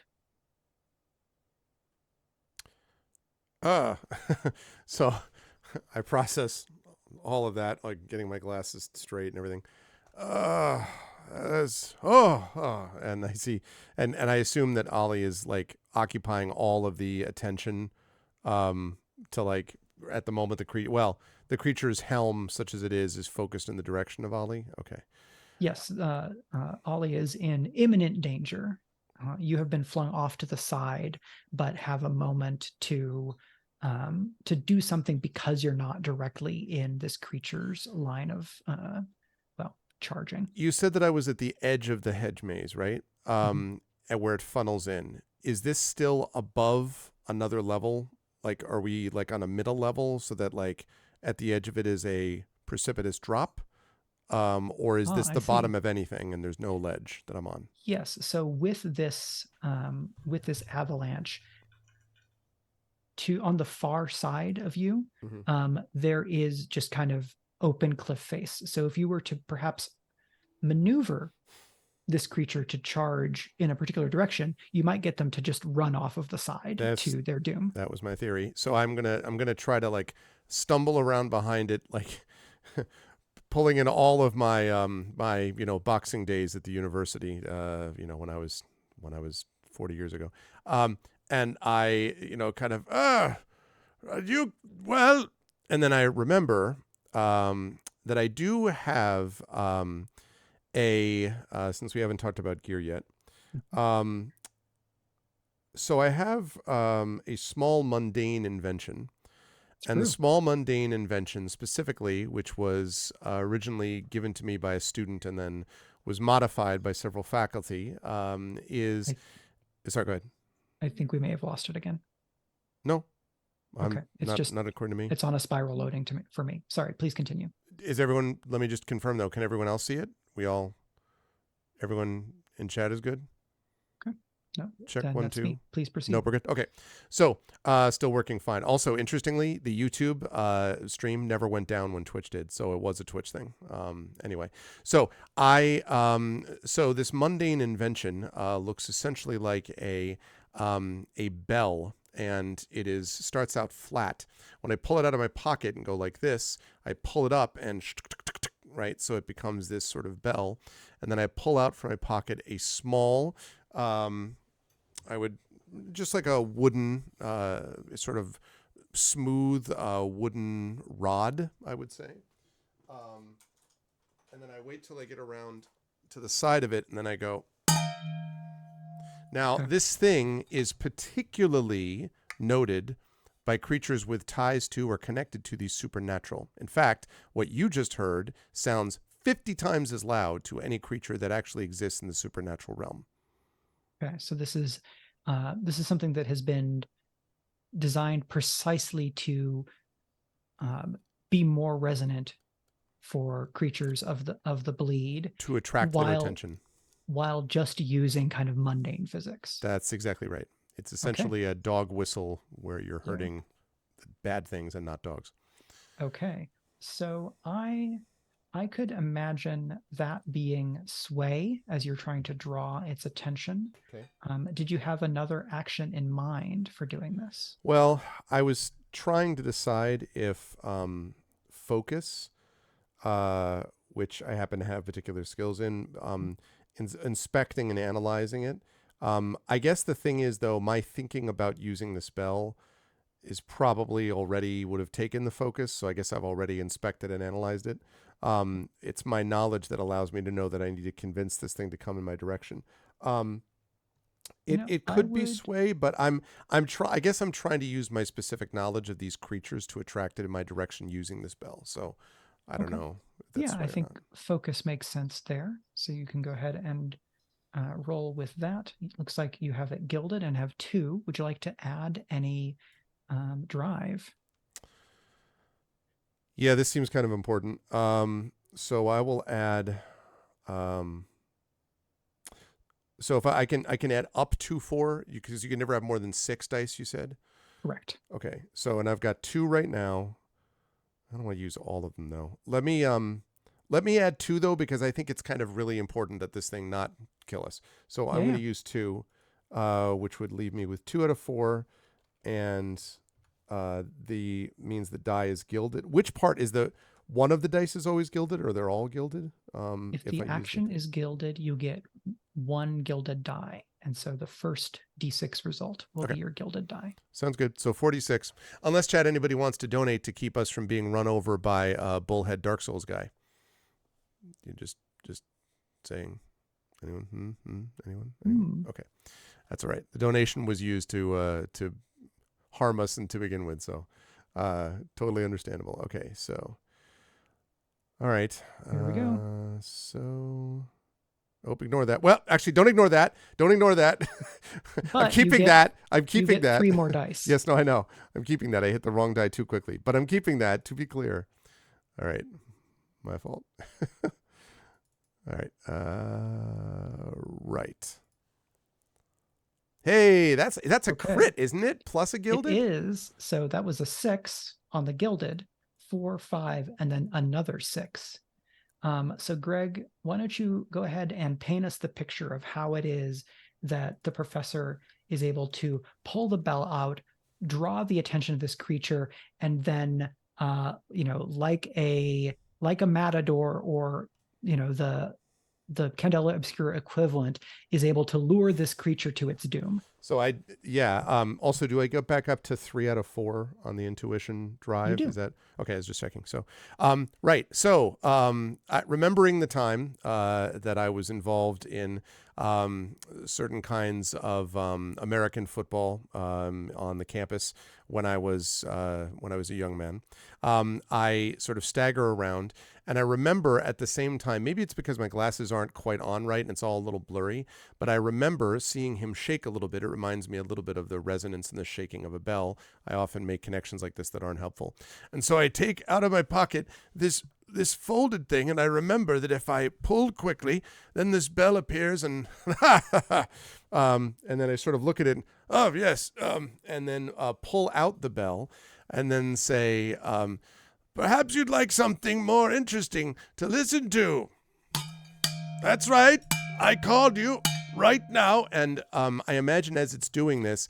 Speaker 1: So I process all of that, like getting my glasses straight and everything. And I see, and I assume that Ollie is like occupying all of the attention, to like at the moment the creature's helm, such as it is focused in the direction of Ollie. Okay.
Speaker 3: Yes, Ollie is in imminent danger. You have been flung off to the side, but have a moment to do something because you're not directly in this creature's line of charging.
Speaker 1: You said that I was at the edge of the hedge maze, right? And where it funnels in. Is this still above another level? Like, are we like on a middle level so that like at the edge of it is a precipitous drop? Or is this the bottom of anything and there's no ledge that I'm on?
Speaker 3: Yes. So with this avalanche, on the far side of you, there is just kind of open cliff face. So if you were to perhaps maneuver this creature to charge in a particular direction, you might get them to just run off of the side to their doom.
Speaker 1: That was my theory. So I'm gonna try to like stumble around behind it, like pulling in all of my my boxing days at the university. When I was 40 years ago. And I kind of and then I remember that I do have since we haven't talked about gear yet. So I have a small mundane invention. And the small mundane invention specifically, which was originally given to me by a student and then was modified by several faculty, is... Sorry, go ahead.
Speaker 3: I think we may have lost it again.
Speaker 1: No.
Speaker 3: Okay. It's
Speaker 1: not according to me.
Speaker 3: It's on a spiral loading for me. Sorry, please continue.
Speaker 1: Is everyone... Let me just confirm, though. Can everyone else see it? Everyone in chat is good?
Speaker 3: Okay. No.
Speaker 1: Check 1, 2.
Speaker 3: Me. Please proceed.
Speaker 1: No, we're good. Okay. So, still working fine. Also, interestingly, the YouTube stream never went down when Twitch did, so it was a Twitch thing. Anyway, so so this mundane invention looks essentially like a bell, and it starts out flat. When I pull it out of my pocket and go like this, I pull it up and right, so it becomes this sort of bell, and then I pull out from my pocket a small. I would just like a wooden, sort of smooth wooden rod, I would say. And then I wait till I get around to the side of it, and then I go. Now, this thing is particularly noted by creatures with ties to or connected to the supernatural. In fact, what you just heard sounds 50 times as loud to any creature that actually exists in the supernatural realm.
Speaker 3: Okay, so this is something that has been designed precisely to be more resonant for creatures of the bleed,
Speaker 1: to attract their attention,
Speaker 3: while just using kind of mundane physics.
Speaker 1: That's exactly right. It's essentially a dog whistle where you're hurting bad things and not dogs.
Speaker 3: Okay, so I could imagine that being sway as you're trying to draw its attention.
Speaker 1: Okay.
Speaker 3: Did you have another action in mind for doing this?
Speaker 1: Well, I was trying to decide if focus, which I happen to have particular skills in inspecting and analyzing it. I guess the thing is, though, my thinking about using the spell is probably already would have taken the focus, so I guess I've already inspected and analyzed it. It's my knowledge that allows me to know that I need to convince this thing to come in my direction. It could be sway, but I guess I'm trying to use my specific knowledge of these creatures to attract it in my direction using the spell. So I don't know. If that's
Speaker 3: I think focus makes sense there. So you can go ahead and roll with that. It looks like you have it gilded and have 2. Would you like to add any drive?
Speaker 1: Yeah, this seems kind of important. So I will add. So if I can add up to 4, because you can never have more than 6 dice. You said.
Speaker 3: Correct.
Speaker 1: Okay. So and I've got 2 right now. I don't want to use all of them though. Let me add 2 though, because I think it's kind of really important that this thing not kill us. So I'm going to use 2, which would leave me with 2 out of 4, and the means the die is gilded. Which part is one of the dice is always gilded, or they're all gilded?
Speaker 3: If the action is gilded, you get 1 gilded die, and so the first D6 result will be your gilded die.
Speaker 1: Sounds good. So 46. Unless, Chad, anybody wants to donate to keep us from being run over by Bullhead Dark Souls guy. You just saying, anyone? Anyone? Okay, that's all right. The donation was used to harm us and to begin with, so totally understandable. Okay, so all right.
Speaker 3: Here we go.
Speaker 1: So. Oh, ignore that. Well, actually, don't ignore that. Don't ignore that. I'm
Speaker 3: But
Speaker 1: keeping that. I'm keeping that.
Speaker 3: 3 more dice.
Speaker 1: Yes, no, I know. I'm keeping that. I hit the wrong die too quickly, but I'm keeping that, to be clear. All right. My fault. All right. Right. Hey, that's a crit, isn't it? Plus a gilded?
Speaker 3: It is. So that was a 6 on the gilded, 4, 5, and then another 6. So Greg, why don't you go ahead and paint us the picture of how it is that the professor is able to pull the bell out, draw the attention of this creature, and then, like a matador, or, the Candela Obscura equivalent, is able to lure this creature to its doom.
Speaker 1: So also, do I go back up to 3 out of 4 on the intuition drive?
Speaker 3: You do.
Speaker 1: Is that okay? I was just checking. So, right. So, remembering the time that I was involved in certain kinds of American football on the campus when I was a young man, I sort of stagger around. And I remember at the same time, maybe it's because my glasses aren't quite on right and it's all a little blurry, but I remember seeing him shake a little bit. It reminds me a little bit of the resonance and the shaking of a bell. I often make connections like this that aren't helpful. And so I take out of my pocket this folded thing, and I remember that if I pull quickly, then this bell appears, and and then I sort of look at it, and, oh, yes, and then pull out the bell, and then say, perhaps you'd like something more interesting to listen to. That's right. I called you right now. And I imagine as it's doing this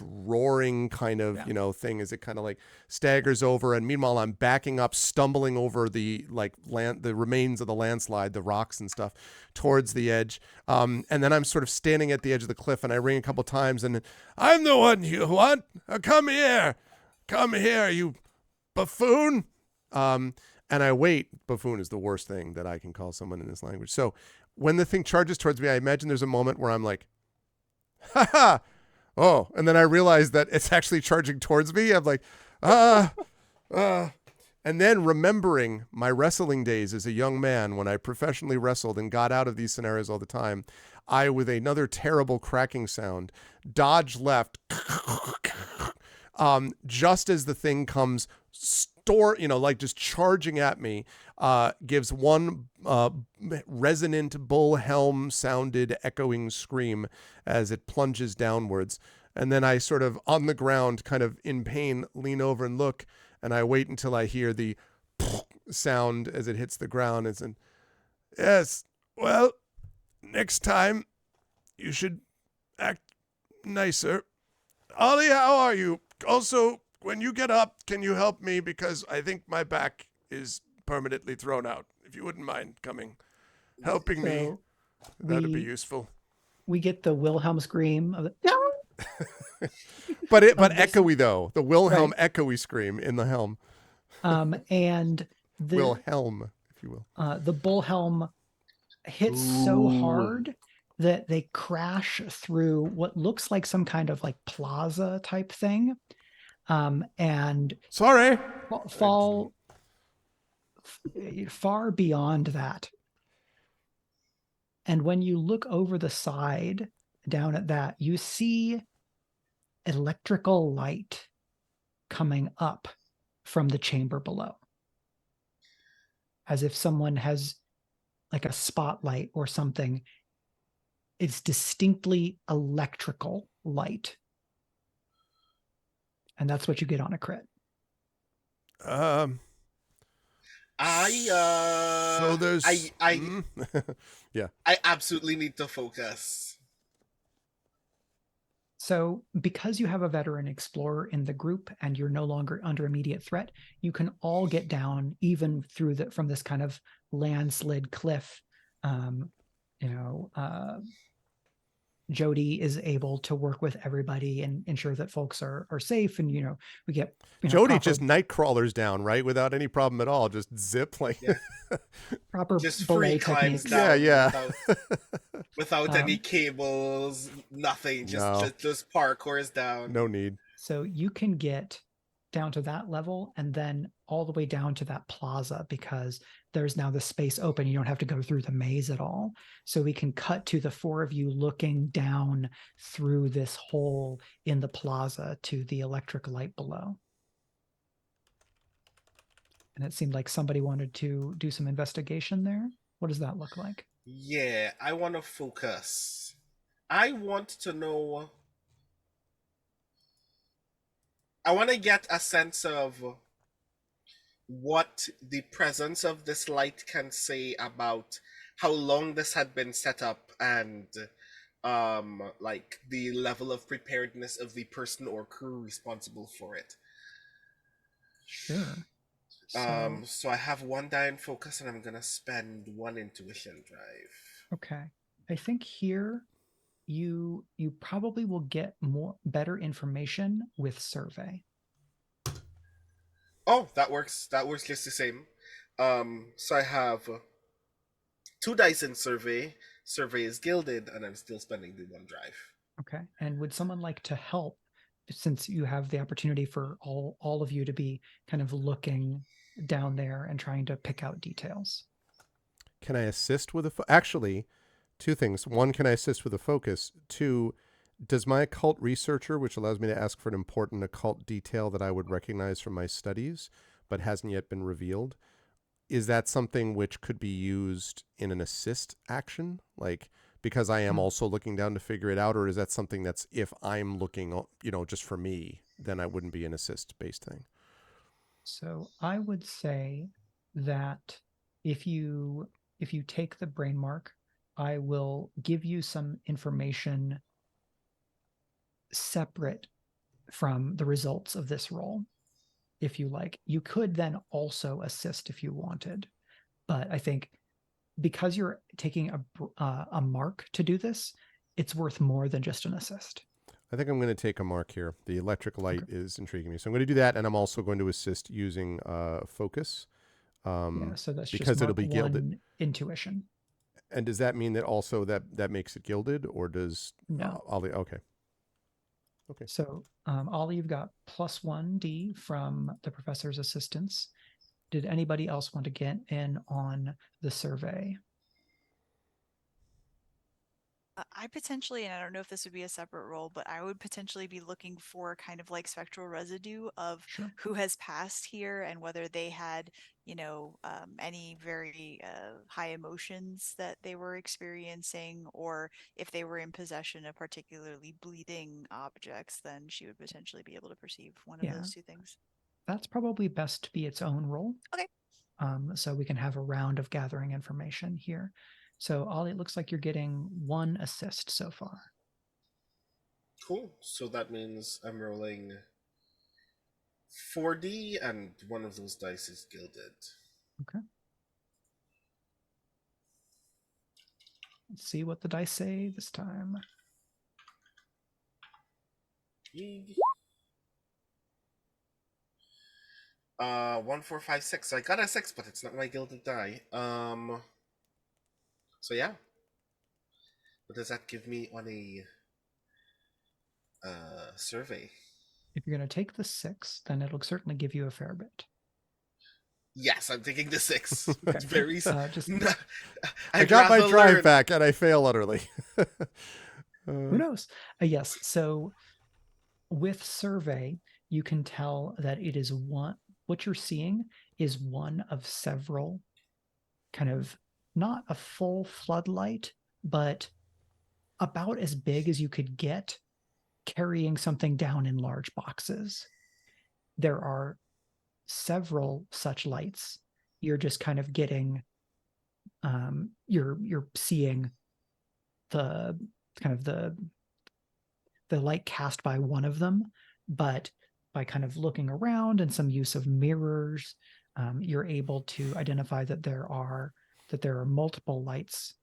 Speaker 1: roaring kind of, thing as it kind of like staggers over. And meanwhile, I'm backing up, stumbling over the remains of the landslide, the rocks and stuff towards the edge. And then I'm sort of standing at the edge of the cliff, and I ring a couple times, and I'm the one you want. Come here, you buffoon. And I wait. Buffoon is the worst thing that I can call someone in this language. So when the thing charges towards me, I imagine there's a moment where I'm like, ha ha. Oh, and then I realize that it's actually charging towards me. I'm like, and then remembering my wrestling days as a young man when I professionally wrestled and got out of these scenarios all the time, I, with another terrible cracking sound, dodge left, just as the thing comes just charging at me, gives one resonant bull helm sounded echoing scream as it plunges downwards. And then I sort of on the ground, kind of in pain, lean over and look, and I wait until I hear the sound as it hits the ground. It's an, yes, well, next time you should act nicer. Ollie, how are you? Also, when you get up, can you help me? Because I think my back is permanently thrown out. If you wouldn't mind helping me, that'd be useful.
Speaker 3: We get the Wilhelm scream of
Speaker 1: but echoey though, the Wilhelm echoey scream in the helm.
Speaker 3: And the
Speaker 1: Wilhelm, if you will.
Speaker 3: The bullhelm hits so hard that they crash through what looks like some kind of like plaza type thing. And fall far beyond that. And when you look over the side down at that, you see electrical light coming up from the chamber below, as if someone has like a spotlight or something. It's distinctly electrical light. And that's what you get on a crit.
Speaker 1: So there's yeah.
Speaker 2: I absolutely need to focus.
Speaker 3: So because you have a veteran explorer in the group and you're no longer under immediate threat, you can all get down even from this kind of landslid cliff, Jody is able to work with everybody and ensure that folks are safe, and we get
Speaker 1: Jody
Speaker 3: proper,
Speaker 1: just night crawlers down, right, without any problem at all. Just zip like
Speaker 3: proper
Speaker 2: just
Speaker 3: belay
Speaker 2: free climbs
Speaker 3: techniques.
Speaker 2: down
Speaker 1: Yeah.
Speaker 2: without any cables, nothing.
Speaker 1: No.
Speaker 2: Just parkours down.
Speaker 1: No need.
Speaker 3: So you can get down to that level and then all the way down to that plaza, because there's now the space open. You don't have to go through the maze at all. So we can cut to the four of you looking down through this hole in the plaza to the electric light below. And it seemed like somebody wanted to do some investigation there. What does that look like?
Speaker 2: Yeah, I want to focus. I want to know. I want to get a sense of what the presence of this light can say about how long this had been set up, and like the level of preparedness of the person or crew responsible for it.
Speaker 3: Sure.
Speaker 2: So I have 1 die in focus, and I'm gonna spend 1 intuition drive.
Speaker 3: Okay. I think here you probably will get better information with survey.
Speaker 2: Oh, that works just the same. So I have 2 dice in survey. Survey is gilded, and I'm still spending the 1 drive.
Speaker 3: Okay. And would someone like to help, since you have the opportunity for all of you to be kind of looking down there and trying to pick out details?
Speaker 1: Can I assist with actually, 2 things. 1, can I assist with a focus? 2, does my occult researcher, which allows me to ask for an important occult detail that I would recognize from my studies but hasn't yet been revealed, is that something which could be used in an assist action? Like, because I am also looking down to figure it out, or is that something that's, if I'm looking, just for me, then I wouldn't be an assist-based thing?
Speaker 3: So I would say that if you take the brain mark, I will give you some information separate from the results of this roll, if you like. You could then also assist if you wanted, but I think because you're taking a mark to do this, it's worth more than just an assist.
Speaker 1: I think I'm going to take a mark here. The electric light is intriguing me, so I'm going to do that, and I'm also going to assist using focus.
Speaker 3: Yeah, so that's
Speaker 1: because
Speaker 3: just
Speaker 1: it'll be gilded.
Speaker 3: Intuition.
Speaker 1: And does that mean that also that makes it gilded, or does
Speaker 3: no?
Speaker 1: Ollie, okay.
Speaker 3: So Ollie, you've got +1d from the professor's assistance. Did anybody else want to get in on the survey?
Speaker 18: I potentially, and I don't know if this would be a separate role, but I would potentially be looking for kind of like spectral residue of who has passed here and whether they had, any very high emotions that they were experiencing, or if they were in possession of particularly bleeding objects, then she would potentially be able to perceive one of those 2 things.
Speaker 3: That's probably best to be its own role.
Speaker 18: Okay.
Speaker 3: So we can have a round of gathering information here. So Ollie, it looks like you're getting 1 assist so far.
Speaker 2: Cool. So that means I'm rolling 4D, and one of those dice is gilded.
Speaker 3: Okay. Let's see what the dice say this time.
Speaker 2: 1, 4, 5, 6. So I got a 6, but it's not my gilded die. So yeah. What does that give me on a survey?
Speaker 3: If you're going to take the 6, then it'll certainly give you a fair bit.
Speaker 2: Yes, I'm taking the 6. It's very.
Speaker 1: I got my drive back, and I fail utterly.
Speaker 3: Who knows? Yes. So with survey, you can tell that it is what you're seeing is one of several kind of, not a full floodlight, but about as big as you could get, carrying something down in large boxes. There are several such lights. You're just kind of getting, you're seeing the kind of the light cast by one of them, but by kind of looking around and some use of mirrors, you're able to identify that there are multiple lights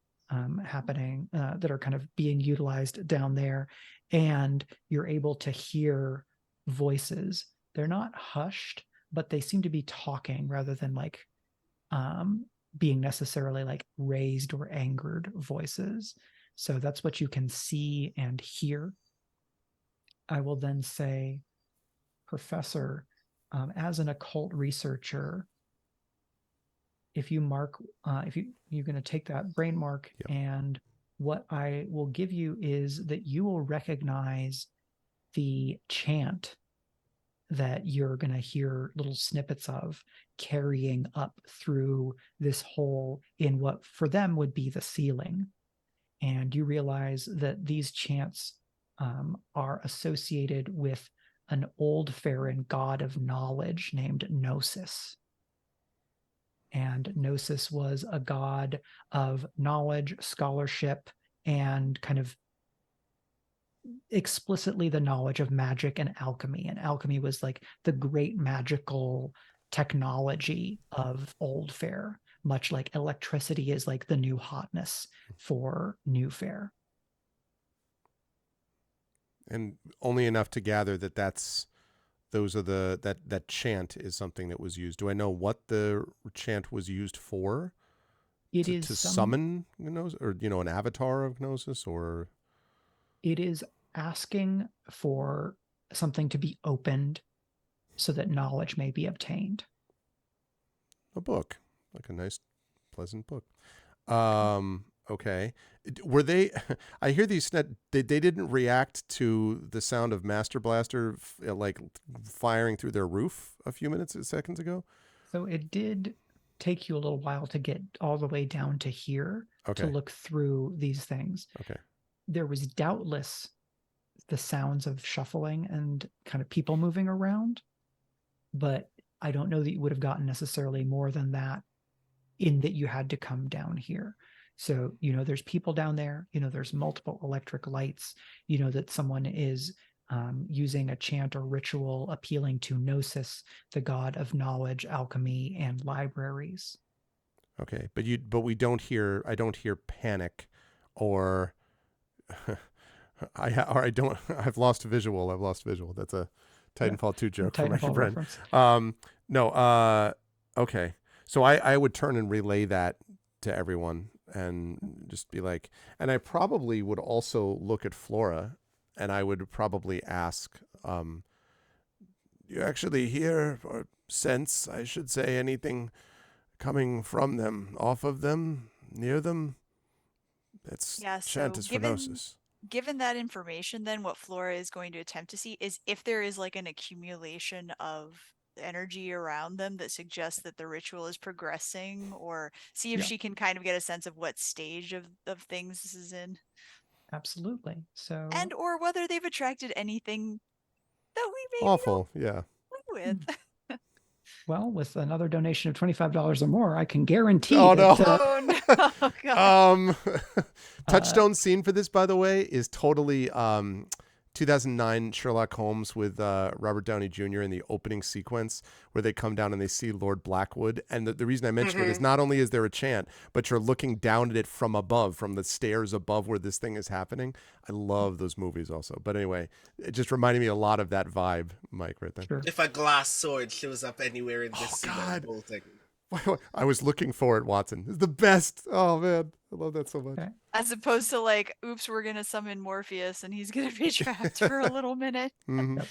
Speaker 3: happening that are kind of being utilized down there, and you're able to hear voices. They're not hushed, but they seem to be talking rather than like being necessarily like raised or angered voices. So that's what you can see and hear. I will then say, Professor, as an occult researcher, if you mark, you're going to take that brain mark, and what I will give you is that you will recognize the chant that you're going to hear little snippets of carrying up through this hole in what for them would be the ceiling. And you realize that these chants are associated with an old Farron god of knowledge named Gnosis. And Gnosis was a god of knowledge, scholarship, and kind of explicitly the knowledge of magic and alchemy. And alchemy was like the great magical technology of Old Fair, much like electricity is like the new hotness for New Fair.
Speaker 1: And only enough to gather that that chant is something that was used. Do I know what the chant was used for?
Speaker 3: It is
Speaker 1: to summon Gnosis, or an avatar of Gnosis, or
Speaker 3: it is asking for something to be opened so that knowledge may be obtained.
Speaker 1: A book, like a nice, pleasant book. Okay. Were they? I hear these. They didn't react to the sound of Master Blaster like firing through their roof a few seconds ago.
Speaker 3: So it did take you a little while to get all the way down to here to look through these things.
Speaker 1: Okay.
Speaker 3: There was doubtless the sounds of shuffling and kind of people moving around, but I don't know that you would have gotten necessarily more than that in that you had to come down here. So, there's people down there, there's multiple electric lights, that someone is using a chant or ritual appealing to Gnosis, the god of knowledge, alchemy, and libraries.
Speaker 1: Okay. But I don't hear panic or I've lost visual. That's a Titanfall 2 joke from my friend. No. Okay. So I would turn and relay that to everyone and just be like, and I probably would also look at Flora and I would probably ask, you actually hear or sense, I should say, anything coming from them, off of them, near them? It's chant is for Gnosis.
Speaker 18: Given that information, then what Flora is going to attempt to see is if there is like an accumulation of energy around them that suggests that the ritual is progressing, or see if she can kind of get a sense of what stage of things this is in.
Speaker 3: Absolutely. So,
Speaker 18: and or whether they've attracted anything that we maybe
Speaker 1: awful,
Speaker 18: don't play with.
Speaker 3: Well, with another donation of $25 or more, I can guarantee.
Speaker 1: Oh no!
Speaker 18: Oh no! God.
Speaker 1: Touchstone scene for this, by the way, is totally 2009 Sherlock Holmes with Robert Downey Jr. in the opening sequence where they come down and they see Lord Blackwood. And the reason I mention it is not only is there a chant, but you're looking down at it from above, from the stairs above where this thing is happening. I love those movies also. But anyway, it just reminded me a lot of that vibe, Mike, right there.
Speaker 3: Sure.
Speaker 2: If a glass sword shows up anywhere in this scene, whole thing.
Speaker 1: I was looking for it, Watson. It's the best. Oh man, I love that so much.
Speaker 3: Okay.
Speaker 18: As opposed to like, oops, we're gonna summon Morpheus and he's gonna be trapped for a little minute.
Speaker 1: Mm-hmm.
Speaker 3: Yep.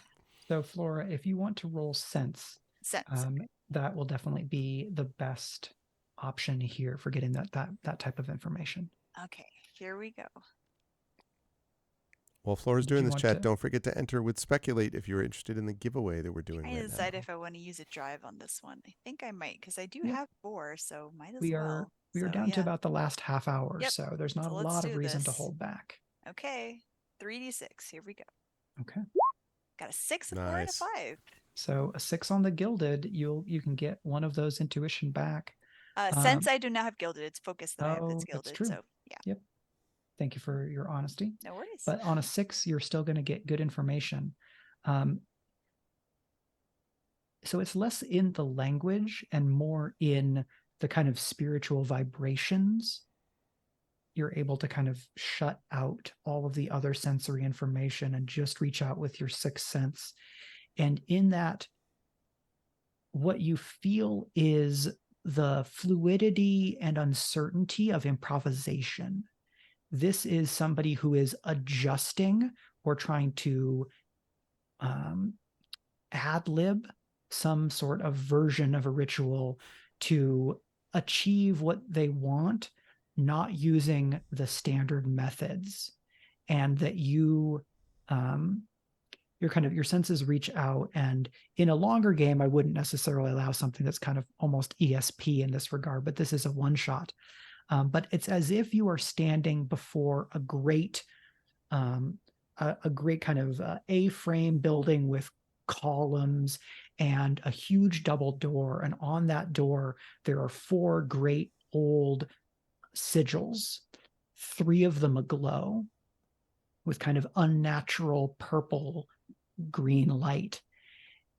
Speaker 3: So Flora, if you want to roll sense, that will definitely be the best option here for getting that type of information.
Speaker 18: Okay, here we go.
Speaker 1: While Flora's doing this, chat, don't forget to enter with Speculate if you're interested in the giveaway that we're doing right now.
Speaker 18: I decide if I want to use a drive on this one. I think I might, because I do have 4, so might as well.
Speaker 3: We are down to about the last half hour, so there's not a lot of reason to hold back.
Speaker 18: Okay, 3d6. Here we go.
Speaker 3: Okay.
Speaker 18: Got a 6, a 4, and a 5.
Speaker 3: So a 6 on the Gilded, you can get one of those intuition back.
Speaker 18: Sense I do not have Gilded. It's Focus that I have that's Gilded.
Speaker 3: That's true.
Speaker 18: So yeah.
Speaker 3: Yep. Thank you for your honesty.
Speaker 18: No worries.
Speaker 3: But on a 6, you're still going to get good information. So it's less in the language and more in the kind of spiritual vibrations you're able to kind of shut out all of the other sensory information and just reach out with your sixth sense. And in that, what you feel is the fluidity and uncertainty of improvisation. This is somebody who is adjusting or trying to ad-lib some sort of version of a ritual to achieve what they want, not using the standard methods. And that your senses reach out. And in a longer game, I wouldn't necessarily allow something that's kind of almost ESP in this regard, but this is a one shot. But it's as if you are standing before a great kind of A-frame building with columns and a huge double door. And on that door, there are 4 great old sigils, 3 of them aglow with kind of unnatural purple green light.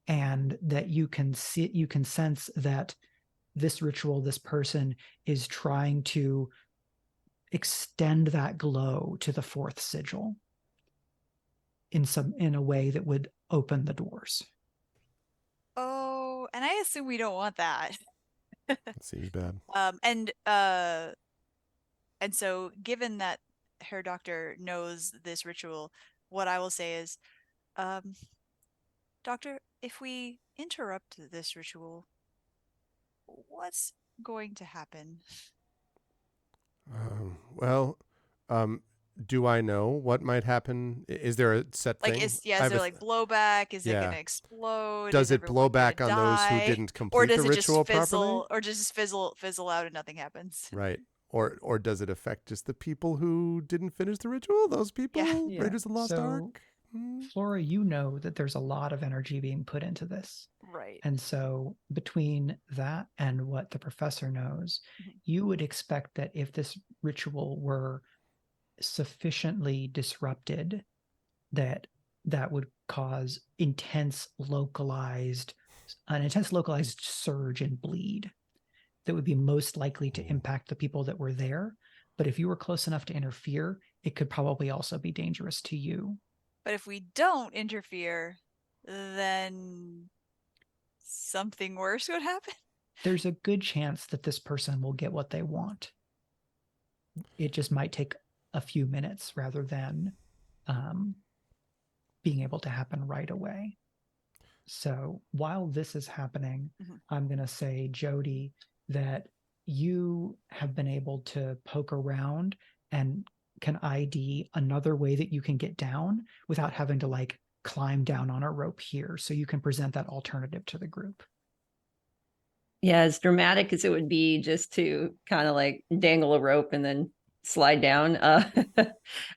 Speaker 3: And that you can sense that this ritual, this person is trying to extend that glow to the 4th sigil in a way that would open the doors.
Speaker 18: Oh, and I assume we don't want that.
Speaker 1: That seems bad.
Speaker 18: And so given that Herr Doctor knows this ritual, what I will say is, Doctor, if we interrupt this ritual, what's going to happen?
Speaker 1: Do I know what might happen? Is there a set thing?
Speaker 18: Is there like blowback? Is it going to explode?
Speaker 1: Does it blow back on those who didn't complete the ritual properly?
Speaker 18: Or does it just fizzle out and nothing happens?
Speaker 1: Right. Or does it affect just the people who didn't finish the ritual? Those people?
Speaker 3: Yeah.
Speaker 1: Raiders of the Lost Ark?
Speaker 3: Flora, you know that there's a lot of energy being put into this.
Speaker 18: Right.
Speaker 3: And so between that and what the professor knows, you would expect that if this ritual were sufficiently disrupted, that would cause an intense localized surge and bleed that would be most likely to impact the people that were there. But if you were close enough to interfere, it could probably also be dangerous to you.
Speaker 18: But if we don't interfere, then something worse would happen.
Speaker 3: There's a good chance that this person will get what they want. It just might take a few minutes rather than being able to happen right away. So while this is happening, I'm going to say, Jody, that you have been able to poke around and can ID another way that you can get down without having to like climb down on a rope here. So you can present that alternative to the group.
Speaker 19: Yeah, as dramatic as it would be just to kind of like dangle a rope and then slide down,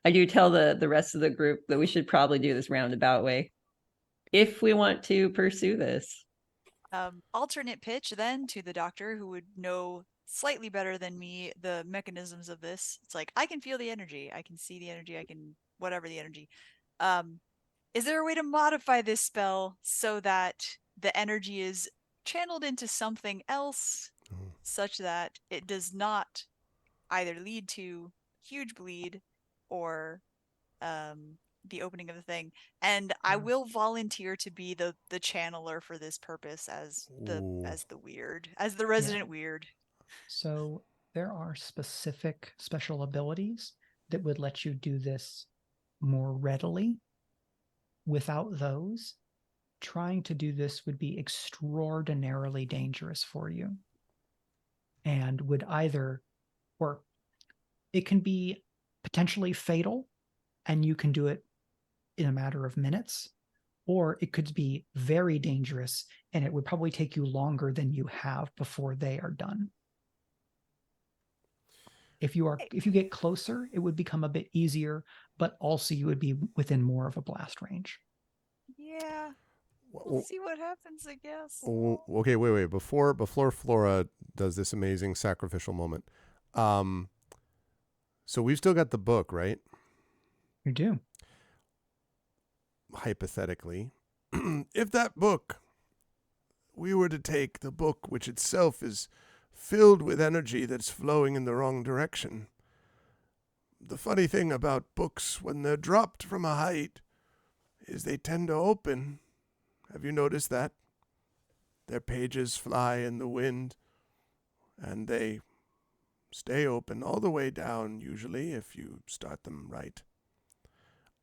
Speaker 19: I do tell the rest of the group that we should probably do this roundabout way if we want to pursue this.
Speaker 18: Alternate pitch then to the doctor, who would know slightly better than me the mechanisms of this. It's like, I can feel the energy, I can see the energy, I can whatever the energy. Is there a way to modify this spell so that the energy is channeled into something else such that it does not either lead to huge bleed or the opening of the thing? And I will volunteer to be the channeler for this purpose as the resident weird.
Speaker 3: So there are specific special abilities that would let you do this more readily. Without those, trying to do this would be extraordinarily dangerous for you, and would or it can be potentially fatal and you can do it in a matter of minutes, or it could be very dangerous and it would probably take you longer than you have before they are done. If you get closer, it would become a bit easier, but also you would be within more of a blast range.
Speaker 18: Yeah. We'll see what happens, I guess.
Speaker 1: Okay, wait. Before Flora does this amazing sacrificial moment, so we've still got the book, right?
Speaker 3: You do.
Speaker 1: Hypothetically, if that book, we were to take the book, which itself is filled with energy that's flowing in the wrong direction, The funny thing about books when they're dropped from a height is they tend to open. Have you noticed that? Their pages fly in the wind, and they stay open all the way down, usually, if you start them right.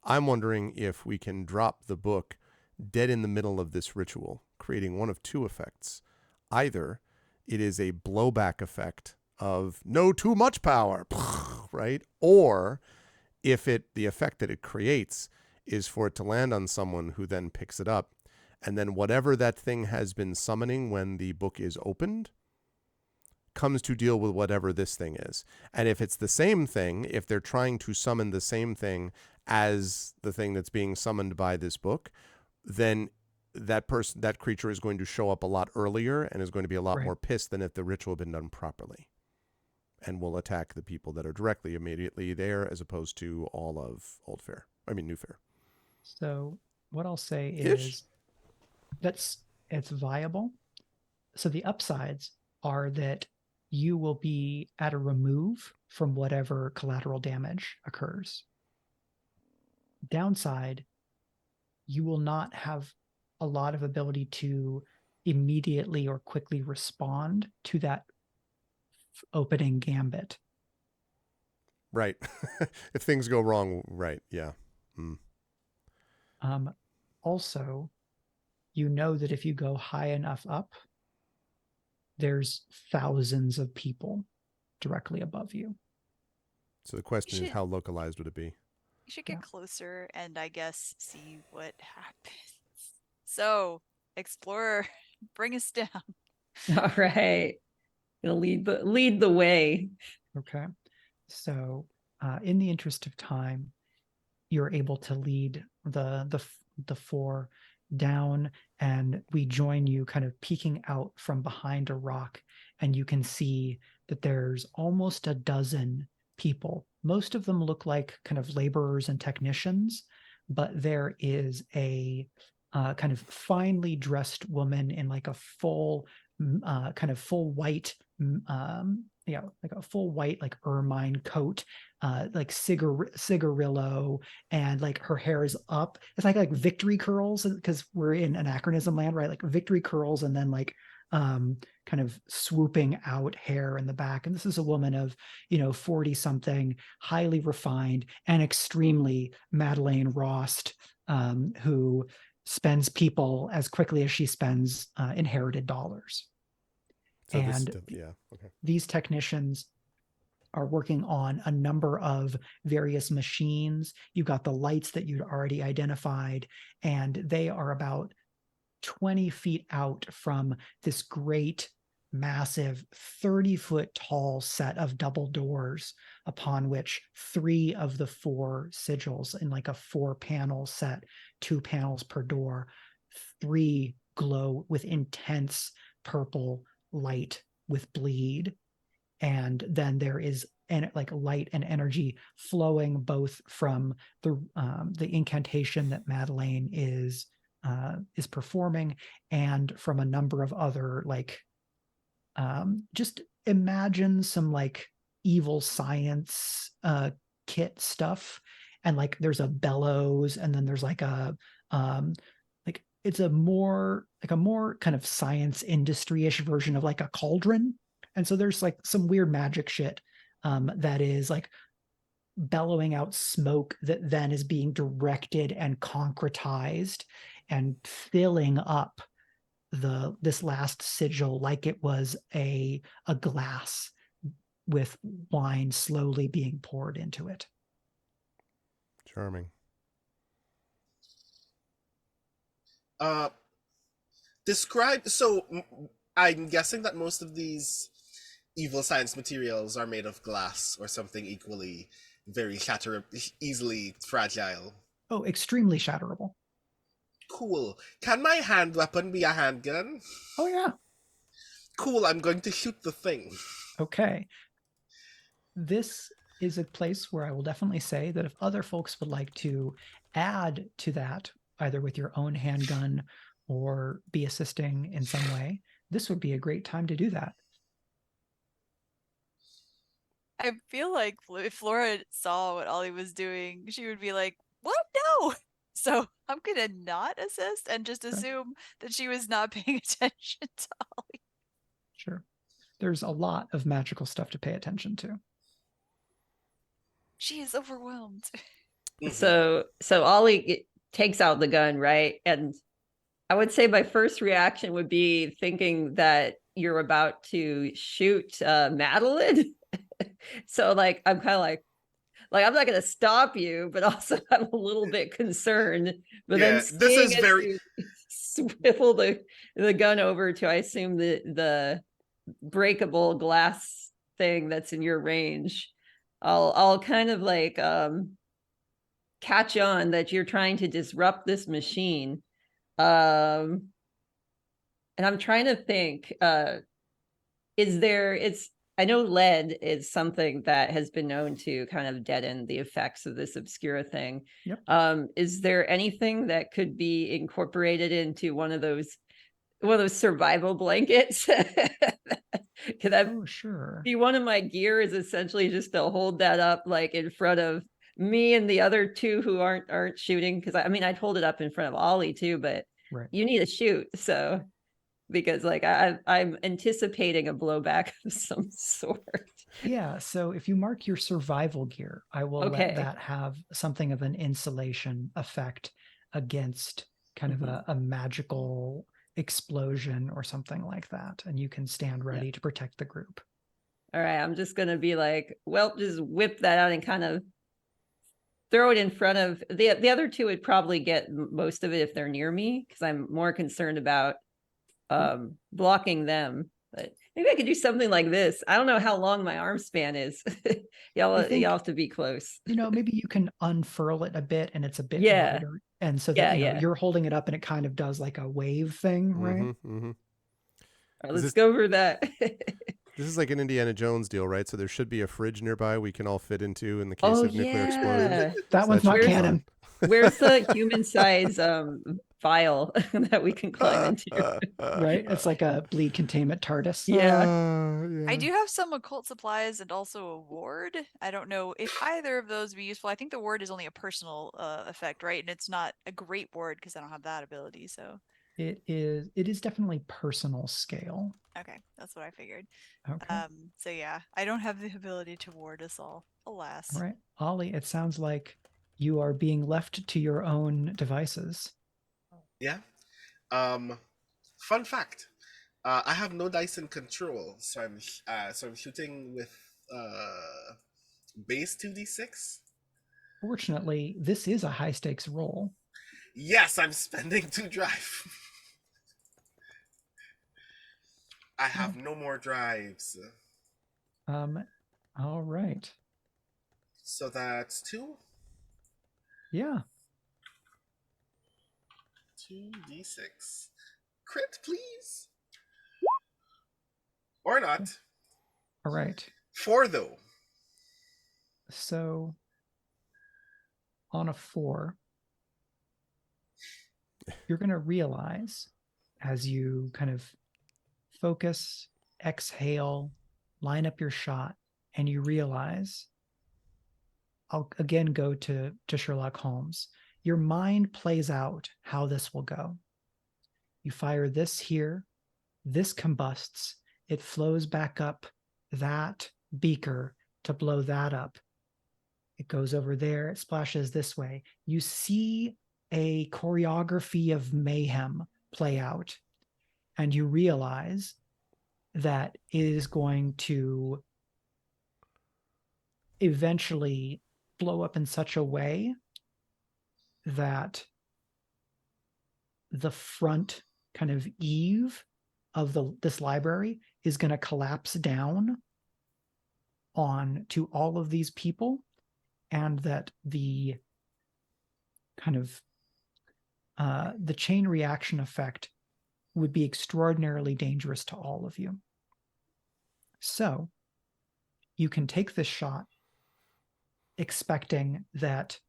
Speaker 1: I'm wondering if we can drop the book dead in the middle of this ritual, creating one of two effects. Either it is a blowback effect of no too much power, right? Or if the effect that it creates is for it to land on someone who then picks it up, and then whatever that thing has been summoning when the book is opened comes to deal with whatever this thing is. And if it's the same thing, if they're trying to summon the same thing as the thing that's being summoned by this book, then that creature is going to show up a lot earlier and is going to be a lot more pissed than if the ritual had been done properly, and will attack the people that are directly immediately there, as opposed to all of New Fair.
Speaker 3: So what I'll say is it's viable. So the upsides are that you will be at a remove from whatever collateral damage occurs. Downside, you will not have a lot of ability to immediately or quickly respond to that opening gambit.
Speaker 1: Right. If things go wrong, right. Yeah.
Speaker 3: Also, you know that if you go high enough up, there's thousands of people directly above you.
Speaker 1: So the question is, how localized would it be?
Speaker 18: You should get closer and I guess see what happens. So, Explorer, bring us down.
Speaker 19: All right. Gonna lead the way.
Speaker 3: Okay. So, in the interest of time, you're able to lead the four down, and we join you kind of peeking out from behind a rock, and you can see that there's almost a dozen people. Most of them look like kind of laborers and technicians, but there is a kind of finely dressed woman in like a full kind of full white like a full white like ermine coat, like cigarillo, and like her hair is up. It's like victory curls, because we're in anachronism land, right? Like victory curls, and then like kind of swooping out hair in the back. And this is a woman of 40 something, highly refined and extremely Madeleine Rost, who spends people as quickly as she spends inherited dollars.
Speaker 1: So
Speaker 3: and these technicians are working on a number of various machines. You've got the lights that you'd already identified, and they are about 20 feet out from this great, massive, 30-foot tall set of double doors, upon which 3 of the 4 sigils in like a 4-panel set, 2 panels per door, 3 glow with intense purple light with bleed. And then there is like light and energy flowing both from the incantation that Madeleine is performing, and from a number of other like just imagine some like evil science kit stuff, and like there's a bellows, and then there's like a like it's a more kind of science industry-ish version of like a cauldron. And so there's like some weird magic shit that is like bellowing out smoke that then is being directed and concretized and filling up this last sigil like it was a glass with wine slowly being poured into it.
Speaker 1: Charming.
Speaker 2: So I'm guessing that most of these evil science materials are made of glass or something equally very easily fragile.
Speaker 3: Oh, extremely shatterable.
Speaker 2: Cool. Can my hand weapon be a handgun?
Speaker 3: Oh yeah.
Speaker 2: Cool, I'm going to shoot the thing.
Speaker 3: Okay. This is a place where I will definitely say that if other folks would like to add to that, either with your own handgun or be assisting in some way, this would be a great time to do that.
Speaker 18: I feel like if Flora saw what Ollie was doing, she would be like, "What? No!" So I'm gonna not assist and just assume that she was not paying attention to Ollie.
Speaker 3: Sure. There's a lot of magical stuff to pay attention to.
Speaker 18: She is overwhelmed.
Speaker 19: So Ollie takes out the gun, right? And I would say my first reaction would be thinking that you're about to shoot Madeline. So like I'm kind of like I'm not going to stop you, but also I'm a little bit concerned. But
Speaker 2: Yeah,
Speaker 19: then
Speaker 2: this
Speaker 19: seeing
Speaker 2: is
Speaker 19: as
Speaker 2: very-
Speaker 19: you swivel the gun over to, I assume, the breakable glass thing that's in your range, I'll kind of like catch on that you're trying to disrupt this machine. And I'm trying to think, I know lead is something that has been known to kind of deaden the effects of this Obscura thing.
Speaker 3: Yep.
Speaker 19: Is there anything that could be incorporated into one of those survival blankets? Could that
Speaker 3: sure.
Speaker 19: be one of my gear? Is essentially just to hold that up like in front of me and the other two who aren't shooting? Because I mean, I'd hold it up in front of Ollie too, but you need to shoot. So because like I'm anticipating a blowback of some sort.
Speaker 3: Yeah, so if you mark your survival gear, I will let that have something of an insulation effect against kind of a magical explosion or something like that, and you can stand ready to protect the group.
Speaker 19: All right, I'm just gonna be like, well, just whip that out and kind of throw it in front of the other two. Would probably get most of it if they're near me, because I'm more concerned about blocking them. But maybe I could do something like this. I don't know how long my arm span is. y'all have to be close.
Speaker 3: Maybe you can unfurl it a bit and it's a bit
Speaker 19: Yeah.
Speaker 3: wider, and so that
Speaker 19: Yeah.
Speaker 3: you're holding it up and it kind of does like a wave thing, right?
Speaker 19: All right, let's go over that.
Speaker 1: This is like an Indiana Jones deal, right? So there should be a fridge nearby we can all fit into in the case of nuclear explosion.
Speaker 3: That one's not canon.
Speaker 19: Where's the human size vial that we can climb into?
Speaker 3: Right? It's like a bleed containment TARDIS.
Speaker 18: I do have some occult supplies and also a ward. I don't know if either of those would be useful. I think the ward is only a personal effect, right? And it's not a great ward because I don't have that ability. So
Speaker 3: It is definitely personal scale.
Speaker 18: okay, that's what I figured.
Speaker 3: Okay.
Speaker 18: So yeah, I don't have the ability to ward us all, alas.
Speaker 3: All right. Ollie, it sounds like you are being left to your own devices.
Speaker 2: Yeah. Fun fact. I have no dice in control, so I'm shooting with base 2d6.
Speaker 3: Fortunately, this is a high stakes roll.
Speaker 2: Yes, I'm spending 2 drive. I have no more drives.
Speaker 3: All right.
Speaker 2: So that's 2.
Speaker 3: Yeah.
Speaker 2: 2d6. Crit, please. Or not.
Speaker 3: All right.
Speaker 2: 4 though.
Speaker 3: So on a 4, you're going to realize as you kind of focus, exhale, line up your shot, and you realize, I'll again go to Sherlock Holmes. Your mind plays out how this will go. You fire this here, this combusts, it flows back up that beaker to blow that up. It goes over there, it splashes this way. You see a choreography of mayhem play out, and you realize that it is going to eventually blow up in such a way that the front kind of eave of this library is going to collapse down on to all of these people, and that the kind of the chain reaction effect would be extraordinarily dangerous to all of you. So you can take this shot expecting that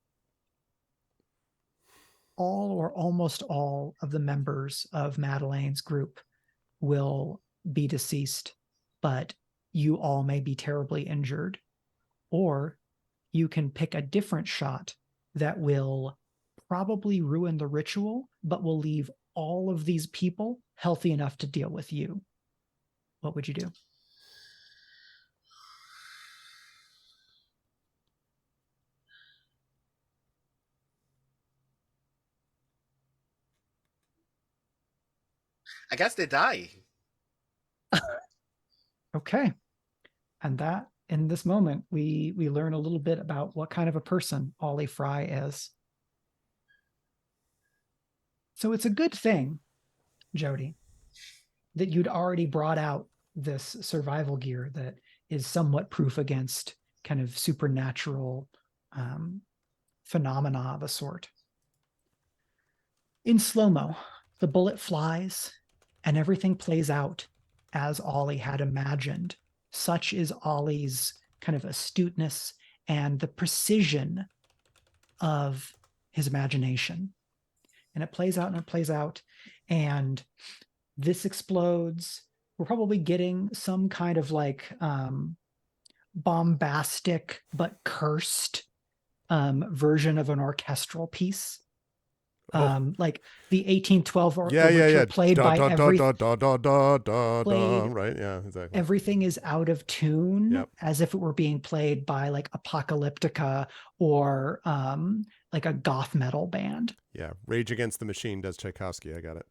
Speaker 3: all or almost all of the members of Madeleine's group will be deceased, but you all may be terribly injured. or you can pick a different shot that will probably ruin the ritual, but will leave all of these people healthy enough to deal with you. What would you do?
Speaker 2: I guess they die.
Speaker 3: Okay. And that, in this moment, we learn a little bit about what kind of a person Ollie Fry is. So it's a good thing, Jody, that you'd already brought out this survival gear that is somewhat proof against kind of supernatural phenomena of a sort. In slow-mo, the bullet flies and everything plays out as Ollie had imagined. Such is Ollie's kind of astuteness and the precision of his imagination. And it plays out and it plays out, and this explodes. We're probably getting some kind of like bombastic but cursed version of an orchestral piece. Like the 1812 overture played by
Speaker 1: right? Yeah, exactly.
Speaker 3: Everything is out of tune, as if it were being played by like Apocalyptica or like a goth metal band.
Speaker 1: Yeah, Rage Against the Machine does Tchaikovsky. I got it.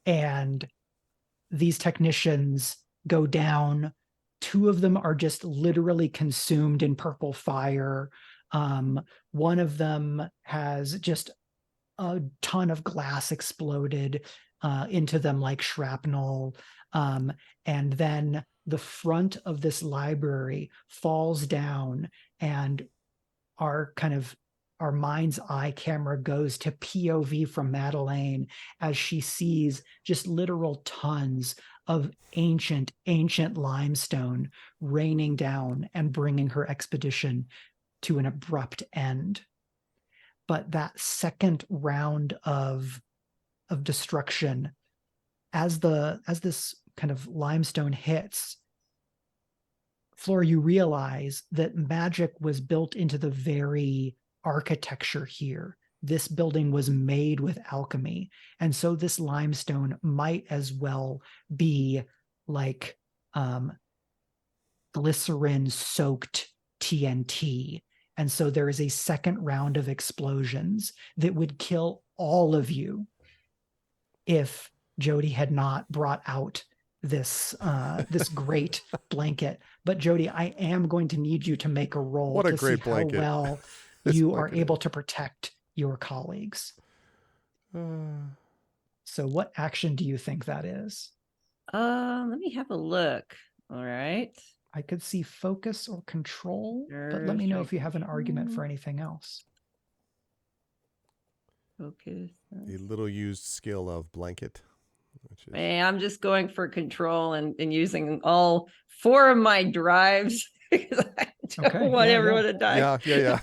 Speaker 3: And these technicians go down. 2 of them are just literally consumed in purple fire. One of them has just a ton of glass exploded into them like shrapnel. And then the front of this library falls down, and our mind's eye camera goes to POV from Madeleine as she sees just literal tons of ancient limestone raining down and bringing her expedition to an abrupt end. But that second round of destruction, as this kind of limestone hits, Flora, you realize that magic was built into the very architecture here. This building was made with alchemy. And so this limestone might as well be like glycerin-soaked TNT. And so there is a second round of explosions that would kill all of you if Jody had not brought out this great blanket. But Jody, I am going to need you to make a roll
Speaker 1: What a
Speaker 3: to
Speaker 1: great
Speaker 3: see
Speaker 1: blanket.
Speaker 3: how well you are able to protect your colleagues. So what action do you think that is?
Speaker 19: Let me have a look. All right.
Speaker 3: I could see focus or control, but let me know if you have an argument for anything else.
Speaker 19: Focus.
Speaker 1: The little used skill of blanket.
Speaker 19: Hey, I'm just going for control and using all 4 of my drives because I don't want everyone to die.
Speaker 1: Yeah.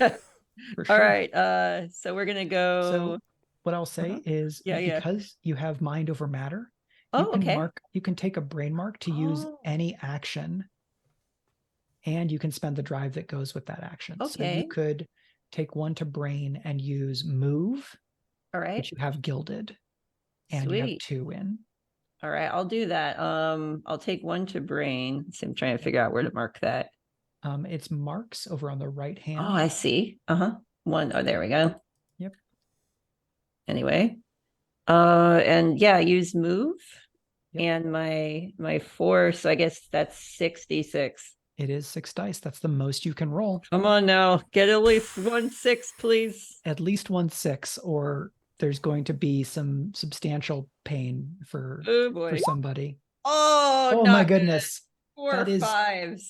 Speaker 3: For sure.
Speaker 19: All right. So we're gonna go.
Speaker 3: So what I'll say is because you have mind over matter, you can take a brain mark to use any action, and you can spend the drive that goes with that action. So you could take 1 to brain and use move.
Speaker 19: All right.
Speaker 3: Which you have gilded, and you have 2 in.
Speaker 19: All right, I'll do that. I'll take 1 to brain. So I'm trying to figure out where to mark that.
Speaker 3: It's marks over on the right hand.
Speaker 19: Oh, I see. 1. Oh, there we go.
Speaker 3: Yep.
Speaker 19: Anyway, and yeah, use move, and my 4. So I guess that's 66.
Speaker 3: It is 6 dice. That's the most you can roll.
Speaker 19: Come on now, get at least 1 6, please.
Speaker 3: At least 1 6, or there's going to be some substantial pain for somebody.
Speaker 19: Oh
Speaker 3: my goodness.
Speaker 19: 4 5s.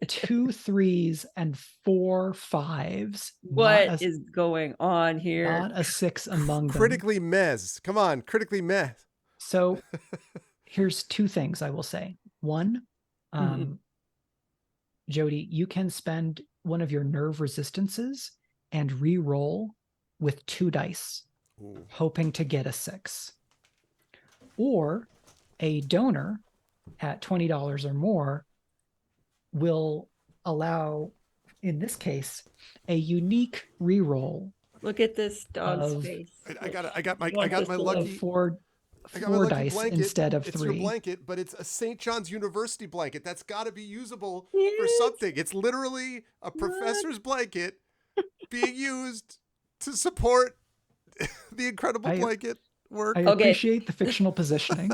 Speaker 3: 2 3s and 4 5s.
Speaker 19: What is going on here?
Speaker 3: Not a 6 among them.
Speaker 1: Critically mez. Come on, critically mez.
Speaker 3: So here's 2 things I will say. 1, Jody, you can spend one of your nerve resistances and re-roll with 2 dice, hoping to get a 6. Or a donor at $20 or more will allow in this case, a unique reroll.
Speaker 19: Look at this dog's
Speaker 3: of-
Speaker 19: face.
Speaker 1: I got my
Speaker 3: of
Speaker 1: lucky
Speaker 3: four
Speaker 1: I got my lucky
Speaker 3: dice
Speaker 1: blanket
Speaker 3: instead of
Speaker 1: it's
Speaker 3: 3.
Speaker 1: your blanket, but it's a St. John's University blanket. That's got to be usable for
Speaker 19: Yes.
Speaker 1: something. It's literally a professor's blanket being used to support the incredible blanket work.
Speaker 3: I appreciate the fictional positioning.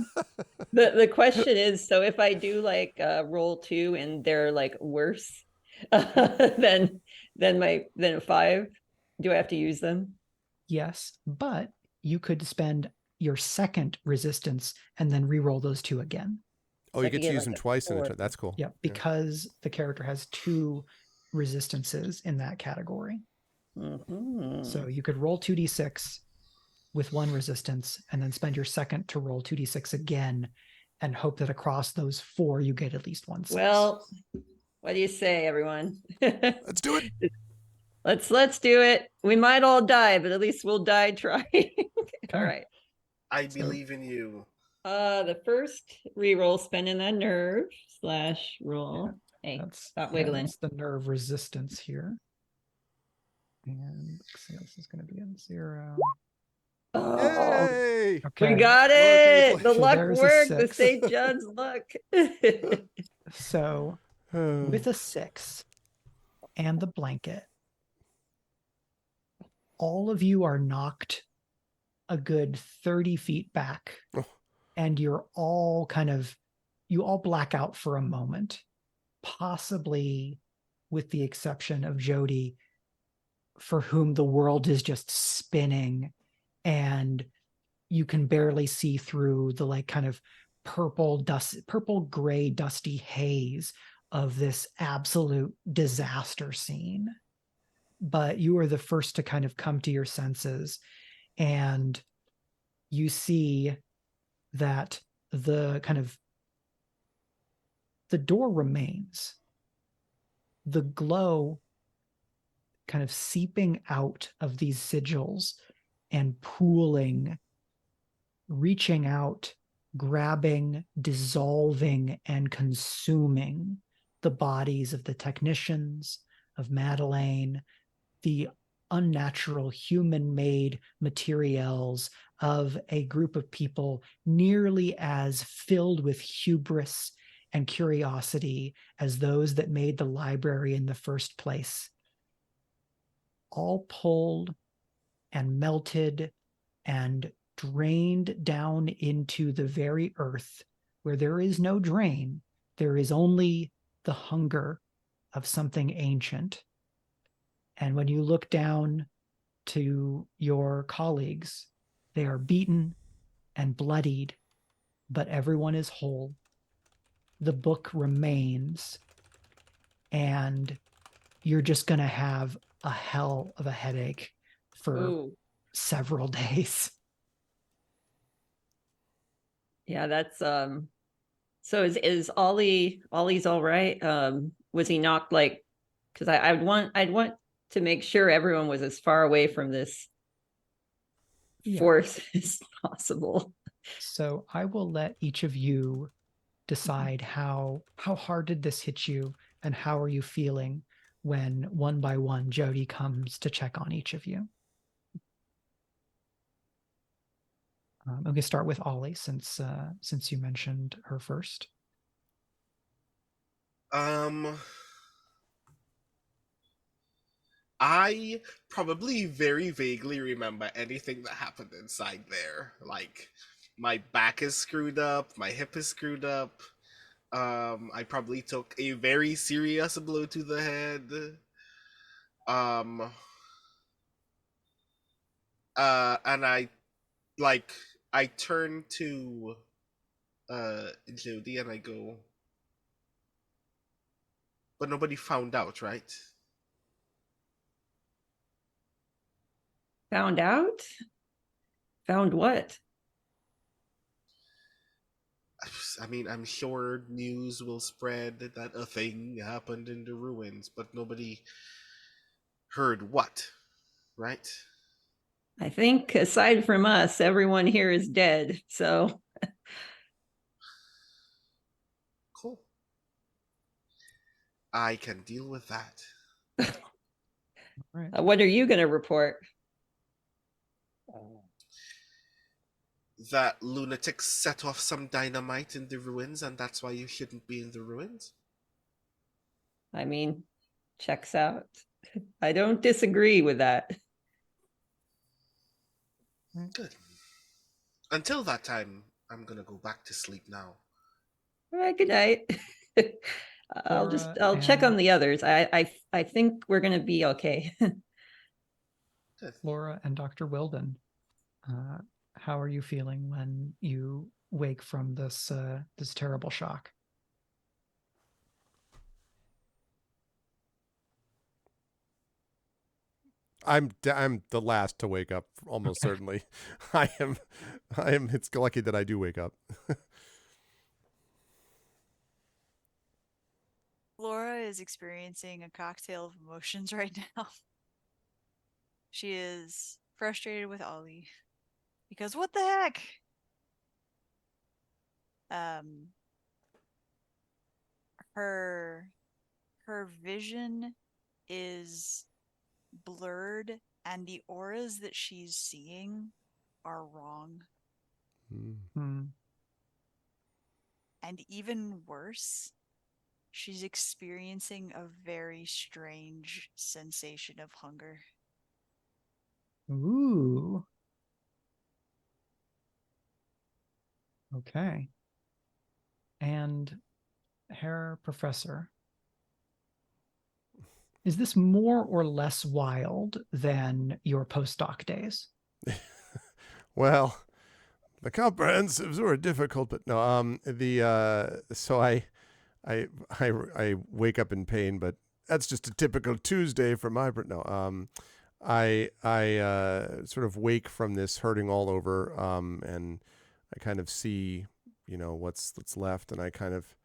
Speaker 19: The question is, so if I do like roll 2 and they're like worse than a 5, do I have to use them?
Speaker 3: Yes, but you could spend your second resistance and then re-roll those 2 again.
Speaker 1: Oh, you get to use them twice in the turn. That's cool.
Speaker 3: Yeah, because the character has 2 resistances in that category. So you could roll 2d6 with 1 resistance and then spend your second to roll 2d6 again and hope that across those 4 you get at least 1 6.
Speaker 19: Well, what do you say, everyone?
Speaker 1: Let's do it.
Speaker 19: Let's do it. We might all die, but at least we'll die trying. All right.
Speaker 2: I believe in you.
Speaker 19: The first reroll, spending that nerve / roll. Hey, stop wiggling.
Speaker 3: That's the nerve resistance here. And let's see, this is going to be a 0.
Speaker 19: Oh,
Speaker 1: Yay!
Speaker 3: Okay.
Speaker 19: we got it. The
Speaker 3: So
Speaker 19: luck
Speaker 3: there's a
Speaker 19: worked. The
Speaker 3: 6.
Speaker 19: St. John's luck.
Speaker 3: So with a 6 and the blanket, all of you are knocked a good 30 feet back, and you're all you all black out for a moment, possibly with the exception of Jody, for whom the world is just spinning and you can barely see through the like kind of purple gray dusty haze of this absolute disaster scene. But you are the first to kind of come to your senses, and you see that the door remains. The glow kind of seeping out of these sigils and pooling, reaching out, grabbing, dissolving, and consuming the bodies of the technicians, of Madeleine, the unnatural human-made materials of a group of people nearly as filled with hubris and curiosity as those that made the library in the first place, all pulled and melted and drained down into the very earth where there is no drain. There is only the hunger of something ancient. And when you look down to your colleagues, they are beaten and bloodied, but everyone is whole. The book remains, and you're just going to have a hell of a headache for several days.
Speaker 19: Yeah, that's so is Ollie's all right? Was he knocked like, because I'd want to make sure everyone was as far away from this force as possible.
Speaker 3: So I will let each of you decide how hard did this hit you and how are you feeling when one by one Jody comes to check on each of you. I'm going to start with Ollie since you mentioned her first.
Speaker 2: I probably very vaguely remember anything that happened inside there. Like, my back is screwed up, my hip is screwed up. I probably took a very serious blow to the head. And I turn to Jody and I go, but nobody found out, right?
Speaker 19: Found out? Found what?
Speaker 2: I mean, I'm sure news will spread that a thing happened in the ruins, but nobody heard what, right?
Speaker 19: I think aside from us, everyone here is dead, so.
Speaker 2: Cool. I can deal with that.
Speaker 3: Right.
Speaker 19: What are you going to report?
Speaker 2: That lunatics set off some dynamite in the ruins, and that's why you shouldn't be in the ruins?
Speaker 19: I mean, checks out. I don't disagree with that.
Speaker 2: Good. Until that time, I'm gonna go back to sleep now.
Speaker 19: All right, good night. I'll check on the others. I think we're gonna be okay.
Speaker 3: Flora and Dr. Wilden, how are you feeling when you wake from this this terrible shock?
Speaker 1: I'm the last to wake up, almost certainly. I am. It's lucky that I do wake up.
Speaker 18: Laura is experiencing a cocktail of emotions right now. She is frustrated with Ollie because what the heck? Her vision is blurred, and the auras that she's seeing are wrong. And even worse, she's experiencing a very strange sensation of hunger.
Speaker 3: Ooh. Okay. And Herr Professor, is this more or less wild than your postdoc days?
Speaker 1: Well, the comprehensives were difficult, but no. So I wake up in pain, but that's just a typical Tuesday for my no. I sort of wake from this hurting all over, and I kind of see, what's left, and I kind of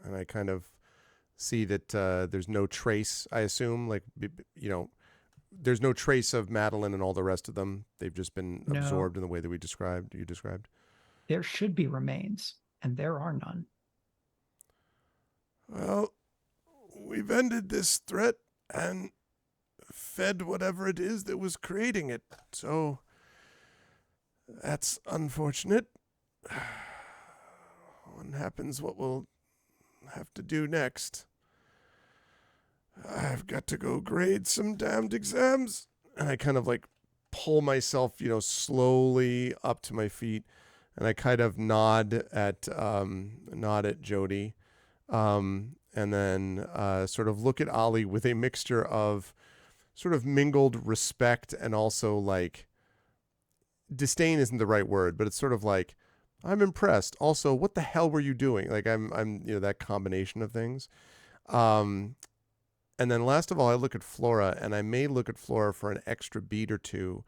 Speaker 1: and I kind of see that there's no trace, I assume, there's no trace of Madeline and all the rest of them. They've just been absorbed in the way that you described.
Speaker 3: There should be remains, and there are none.
Speaker 1: Well, we've ended this threat and fed whatever it is that was creating it. So that's unfortunate. What happens, what we'll have to do next. I've got to go grade some damned exams. And I kind of pull myself, slowly up to my feet. And I kind of nod at Jody. And then sort of look at Ollie with a mixture of sort of mingled respect and also disdain isn't the right word, but it's sort of I'm impressed. Also, what the hell were you doing? I'm that combination of things. And then last of all, I look at Flora, and I may look at Flora for an extra beat or two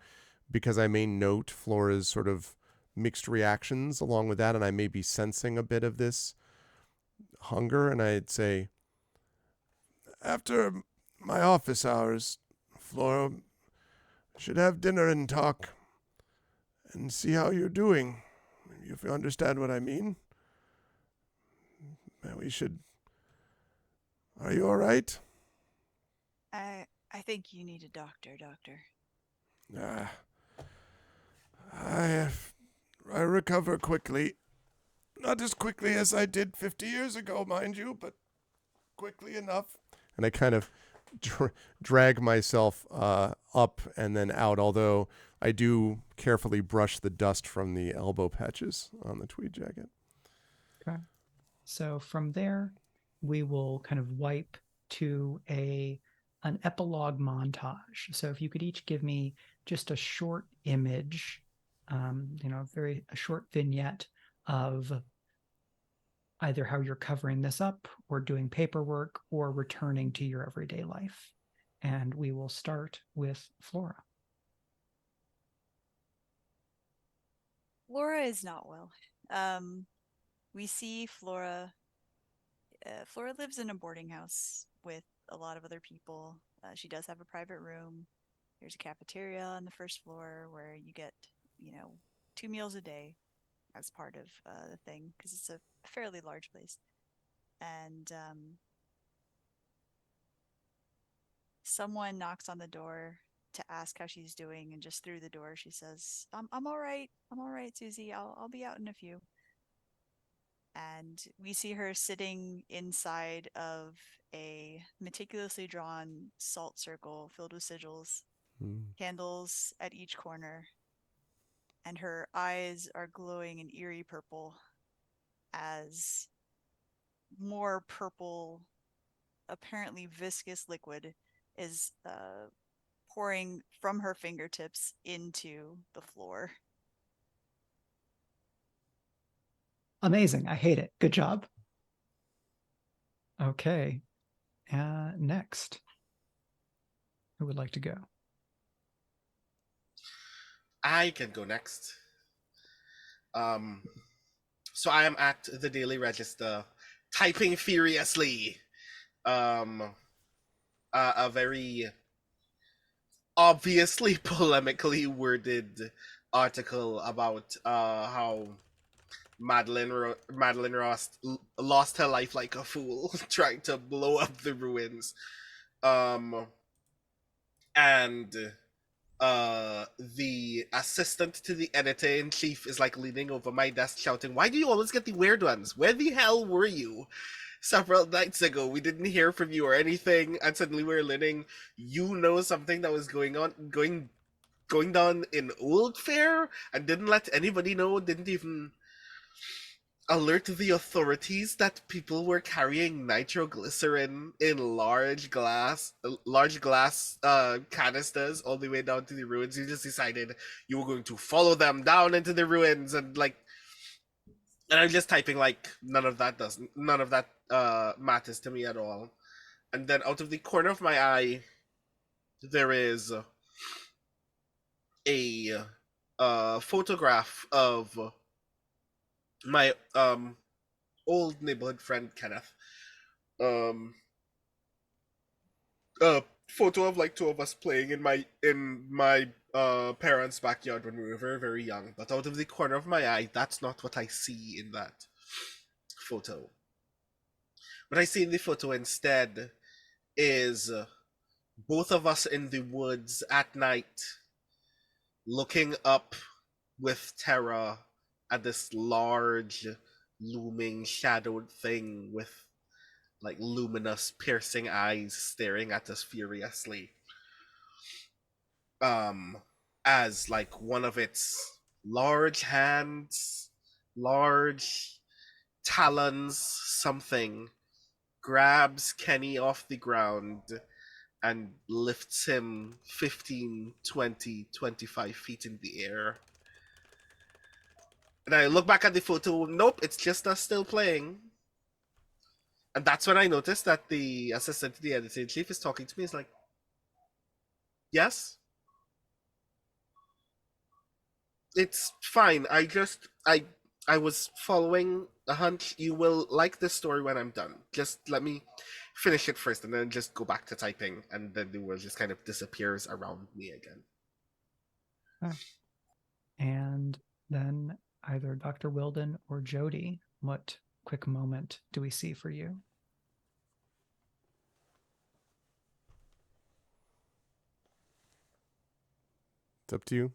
Speaker 1: because I may note Flora's sort of mixed reactions along with that, and I may be sensing a bit of this hunger, and I'd say, after my office hours, Flora, should have dinner and talk and see how you're doing, if you understand what I mean. We should... Are you all right?
Speaker 18: I think you need a doctor.
Speaker 1: I recover quickly. Not as quickly as I did 50 years ago, mind you, but quickly enough. And I kind of drag myself up and then out, although I do carefully brush the dust from the elbow patches on the tweed jacket.
Speaker 3: Okay. So from there, we will kind of wipe to an epilogue montage. So if you could each give me just a short image, a short vignette of either how you're covering this up or doing paperwork or returning to your everyday life. And we will start with Flora.
Speaker 18: Flora is not well. We see Flora. Flora lives in a boarding house with a lot of other people. She does have a private room. There's a cafeteria on the first floor where you get, 2 meals a day as part of the thing, because it's a fairly large place. and someone knocks on the door to ask how she's doing, and just through the door she says, I'm all right. I'm all right, Susie. I'll be out in a few. And we see her sitting inside of a meticulously drawn salt circle filled with sigils, candles at each corner, and her eyes are glowing an eerie purple as more purple, apparently viscous liquid is pouring from her fingertips into the floor.
Speaker 3: Amazing. I hate it. Good job. Okay. Next. Who would like to go?
Speaker 2: I can go next. So I am at the Daily Register, typing furiously. A very obviously polemically worded article about how Madeline Ross lost her life like a fool trying to blow up the ruins. And the assistant to the editor-in-chief is like leaning over my desk shouting, "Why do you always get the weird ones? Where the hell were you? Several nights ago, we didn't hear from you or anything, and suddenly we're learning you know something that was going down in Old Fair and didn't let anybody know, didn't even alert the authorities that people were carrying nitroglycerin in large glass canisters all the way down to the ruins. You just decided you were going to follow them down into the ruins, and I'm just typing like none of that matters to me at all. And then out of the corner of my eye there is a photograph of my old neighborhood friend Kenneth. A photo of like two of us playing in my parents' backyard when we were very, very young. But out of the corner of my eye, that's not what I see in that photo. What I see in the photo instead is both of us in the woods at night, looking up with terror at this large, looming, shadowed thing with like luminous, piercing eyes staring at us furiously. As like one of its large hands, large talons, something, grabs Kenny off the ground and lifts him 15, 20, 25 feet in the air. And I look back at the photo, nope, it's just us still playing. And that's when I noticed that the assistant to the editor-in-chief is talking to me. He's like, yes? It's fine. I was following a hunch. You will like this story when I'm done. Just let me finish it first and then just go back to typing, and then the world just kind of disappears around me again.
Speaker 3: Okay. And then either Dr. Wilden or Jody, what quick moment do we see for you?
Speaker 1: It's up to you.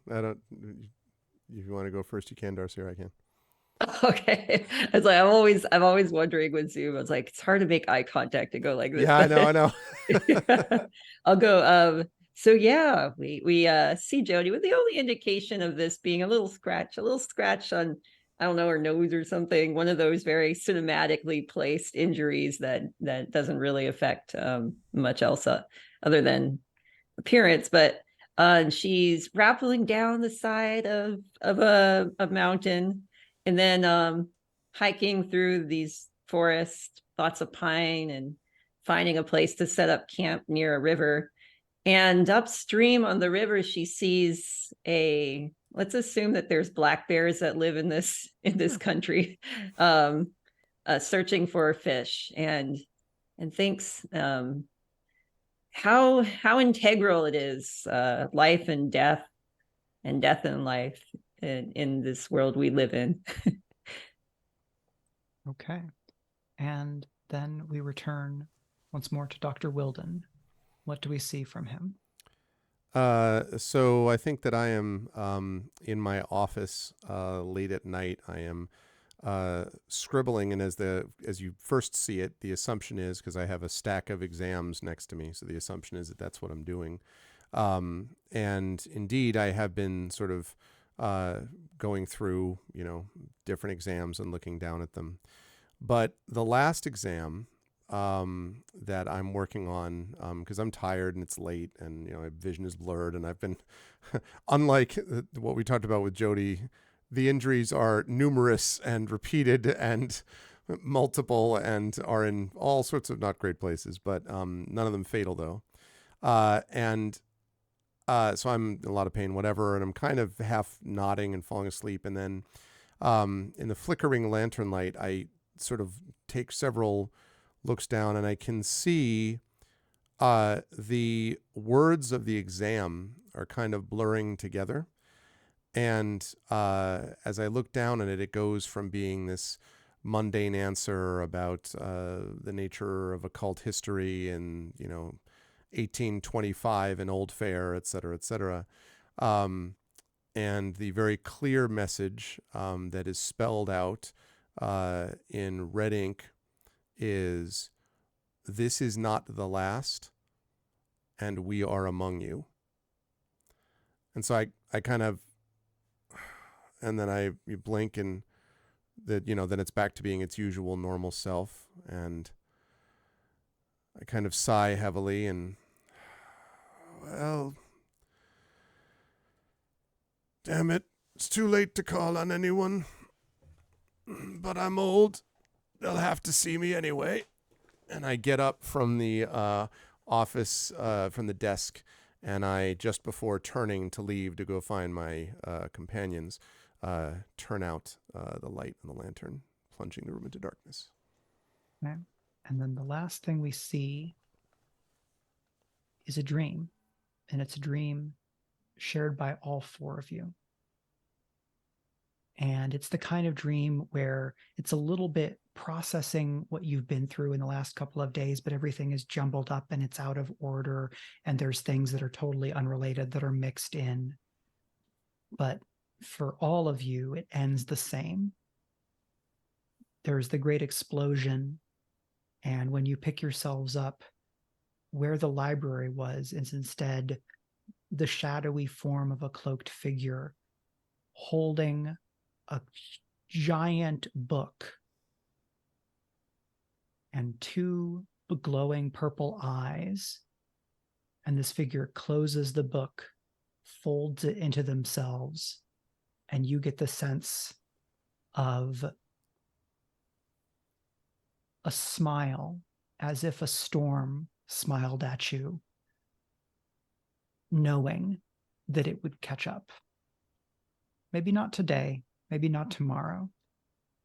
Speaker 1: If you want to go first, you can, Darcy, or I can.
Speaker 19: Okay. It's like I'm always wondering with Zoom. I was like, it's hard to make eye contact to go like this.
Speaker 1: Yeah, I know.
Speaker 19: I'll go. So yeah, we see Jody with the only indication of this being a little scratch on, I don't know, her nose or something. One of those very cinematically placed injuries that doesn't really affect much else other than appearance. But she's rappelling down the side of a mountain, and then hiking through these forests, lots of pine, and finding a place to set up camp near a river. And upstream on the river, she sees let's assume that there's black bears that live in this country, searching for fish, and thinks how integral it is, life and death, and death and life in this world we live in.
Speaker 3: Okay. And then we return once more to Dr. Wilden. What do we see from him?
Speaker 1: So I think that I am in my office late at night. I am scribbling, and as you first see it, the assumption is, because I have a stack of exams next to me, so the assumption is that that's what I'm doing. And indeed, I have been sort of going through, different exams and looking down at them. But the last exam that I'm working on, because I'm tired and it's late and, my vision is blurred, and I've been, unlike what we talked about with Jody, the injuries are numerous and repeated and multiple and are in all sorts of not great places, but none of them fatal though. So I'm in a lot of pain, whatever, and I'm kind of half nodding and falling asleep. And then in the flickering lantern light, I sort of take several looks down, and I can see the words of the exam are kind of blurring together. And as I look down at it, it goes from being this mundane answer about the nature of occult history and, 1825 and Old Fair, et cetera, and the very clear message that is spelled out in red ink is, "This is not the last, and we are among you." And so I kind of, and then you blink, and that, then it's back to being its usual normal self. And I kind of sigh heavily and, well, damn it, it's too late to call on anyone, but I'm old. They'll have to see me anyway. And I get up from the office, from the desk, and I, just before turning to leave to go find my companions, turn out the light on the lantern, plunging the room into darkness.
Speaker 3: Okay. And then the last thing we see is a dream, and it's a dream shared by all four of you. And it's the kind of dream where it's a little bit processing what you've been through in the last couple of days, but everything is jumbled up and it's out of order, and there's things that are totally unrelated that are mixed in. But for all of you, it ends the same. There's the great explosion, and when you pick yourselves up, where the library was is instead the shadowy form of a cloaked figure holding a giant book and two glowing purple eyes. And this figure closes the book, folds it into themselves, and you get the sense of a smile, as if a storm smiled at you, knowing that it would catch up. Maybe not today, maybe not tomorrow,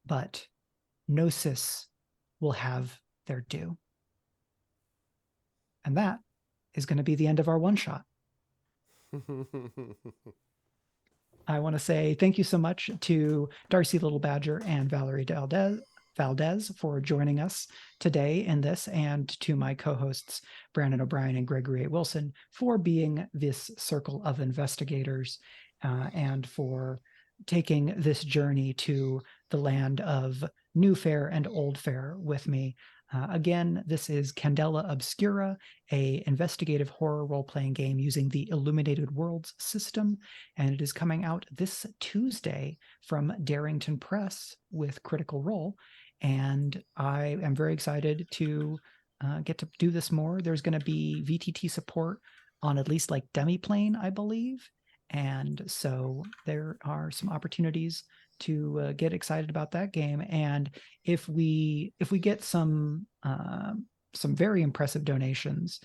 Speaker 3: but Gnosis will have their due. And that is going to be the end of our one-shot. I want to say thank you so much to Darcy Little Badger and Valerie Valdez for joining us today in this, and to my co-hosts Brandon O'Brien and Gregory A. Wilson for being this circle of investigators and for taking this journey to the land of New Fair and Old Fair with me. Again, this is Candela Obscura, a investigative horror role-playing game using the Illuminated Worlds system, and it is coming out this Tuesday from Darrington Press with Critical Role, and I am very excited to get to do this more. There's going to be VTT support on at least like Demiplane, I believe, and so there are some opportunities to get excited about that game. And if we get some very impressive donations,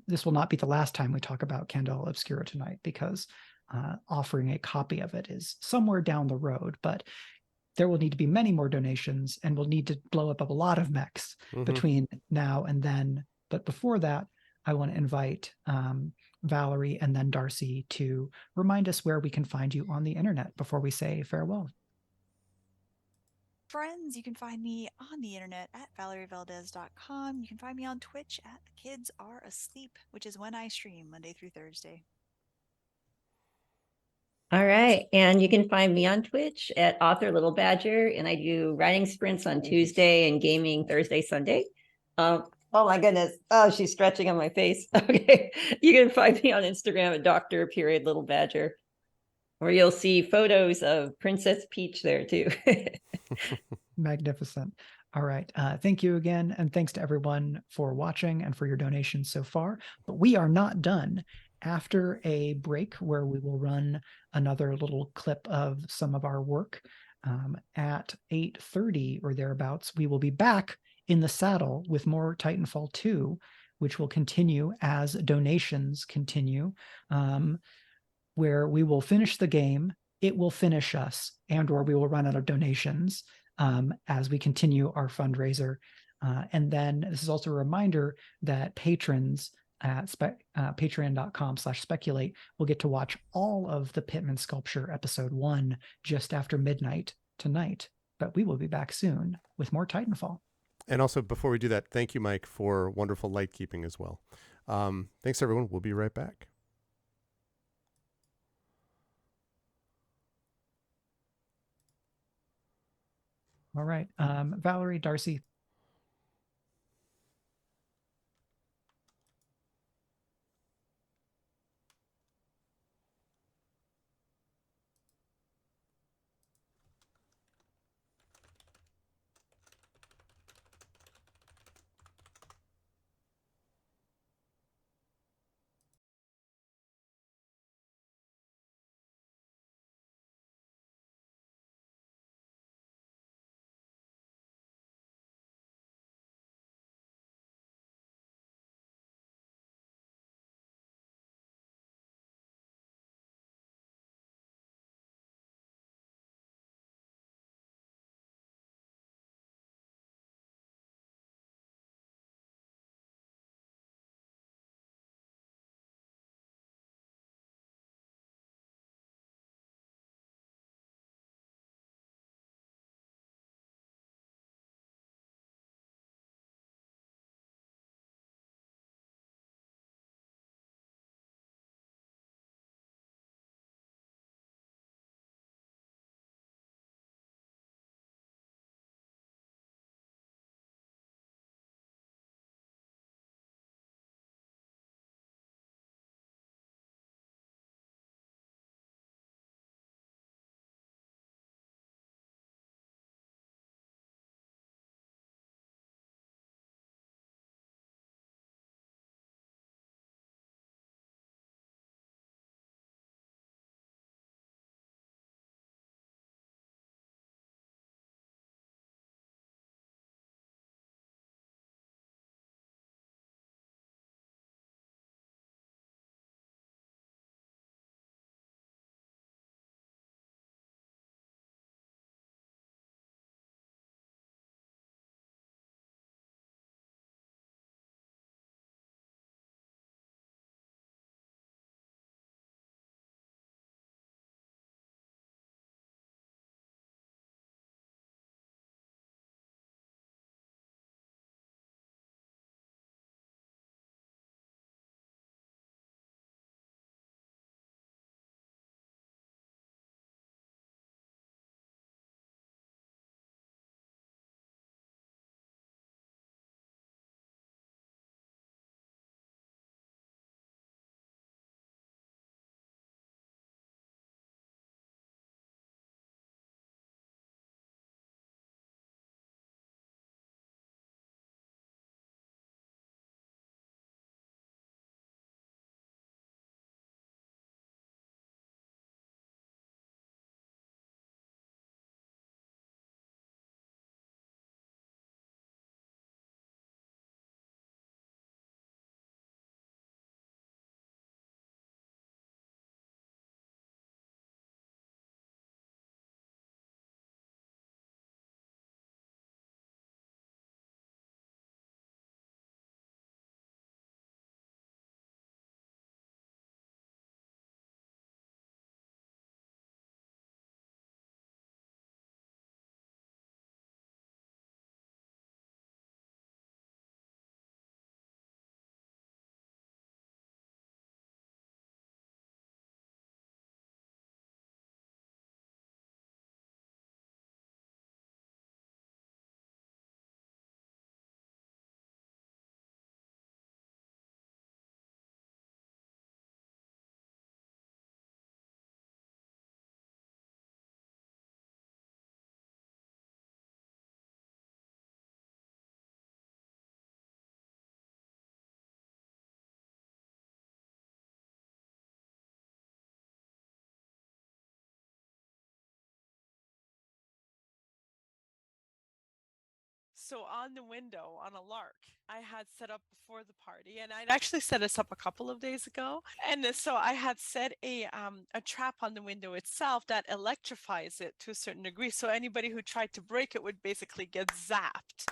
Speaker 3: this will not be the last time we talk about Candela Obscura tonight, because offering a copy of it is somewhere down the road. But there will need to be many more donations, and we'll need to blow up a lot of mechs between now and then. But before that, I want to invite Valerie and then Darcy to remind us where we can find you on the internet before we say farewell.
Speaker 18: friends, you can find me on the internet at ValerieValdez.com. You can find me on Twitch at Kids Are Asleep, which is when I stream Monday through Thursday.
Speaker 19: All right. And you can find me on Twitch at Author Little Badger, and I do writing sprints on Tuesday and gaming Thursday, Sunday. Oh my goodness. Oh, she's stretching on my face. Okay. You can find me on Instagram at Dr. Little Badger, where you'll see photos of Princess Peach there too.
Speaker 3: Magnificent. All right. Thank you again. And thanks to everyone for watching and for your donations so far. But we are not done. After a break where we will run another little clip of some of our work at 8:30 or thereabouts, we will be back in the saddle with more Titanfall 2, which will continue as donations continue, where we will finish the game, it will finish us, and or we will run out of donations as we continue our fundraiser. And then this is also a reminder that patrons at patreon.com/speculate will get to watch all of the Pittman Sculpture episode 1 just after midnight tonight. But we will be back soon with more Titanfall.
Speaker 1: And also, before we do that, thank you, Mike, for wonderful light keeping as well. Thanks, everyone. We'll be right back.
Speaker 3: All right. Valerie, Darcy,
Speaker 20: So on the window, on a lark, I had set up before the party, and I'd actually set this up a couple of days ago. And so I had set a trap on the window itself that electrifies it to a certain degree. So anybody who tried to break it would basically get zapped.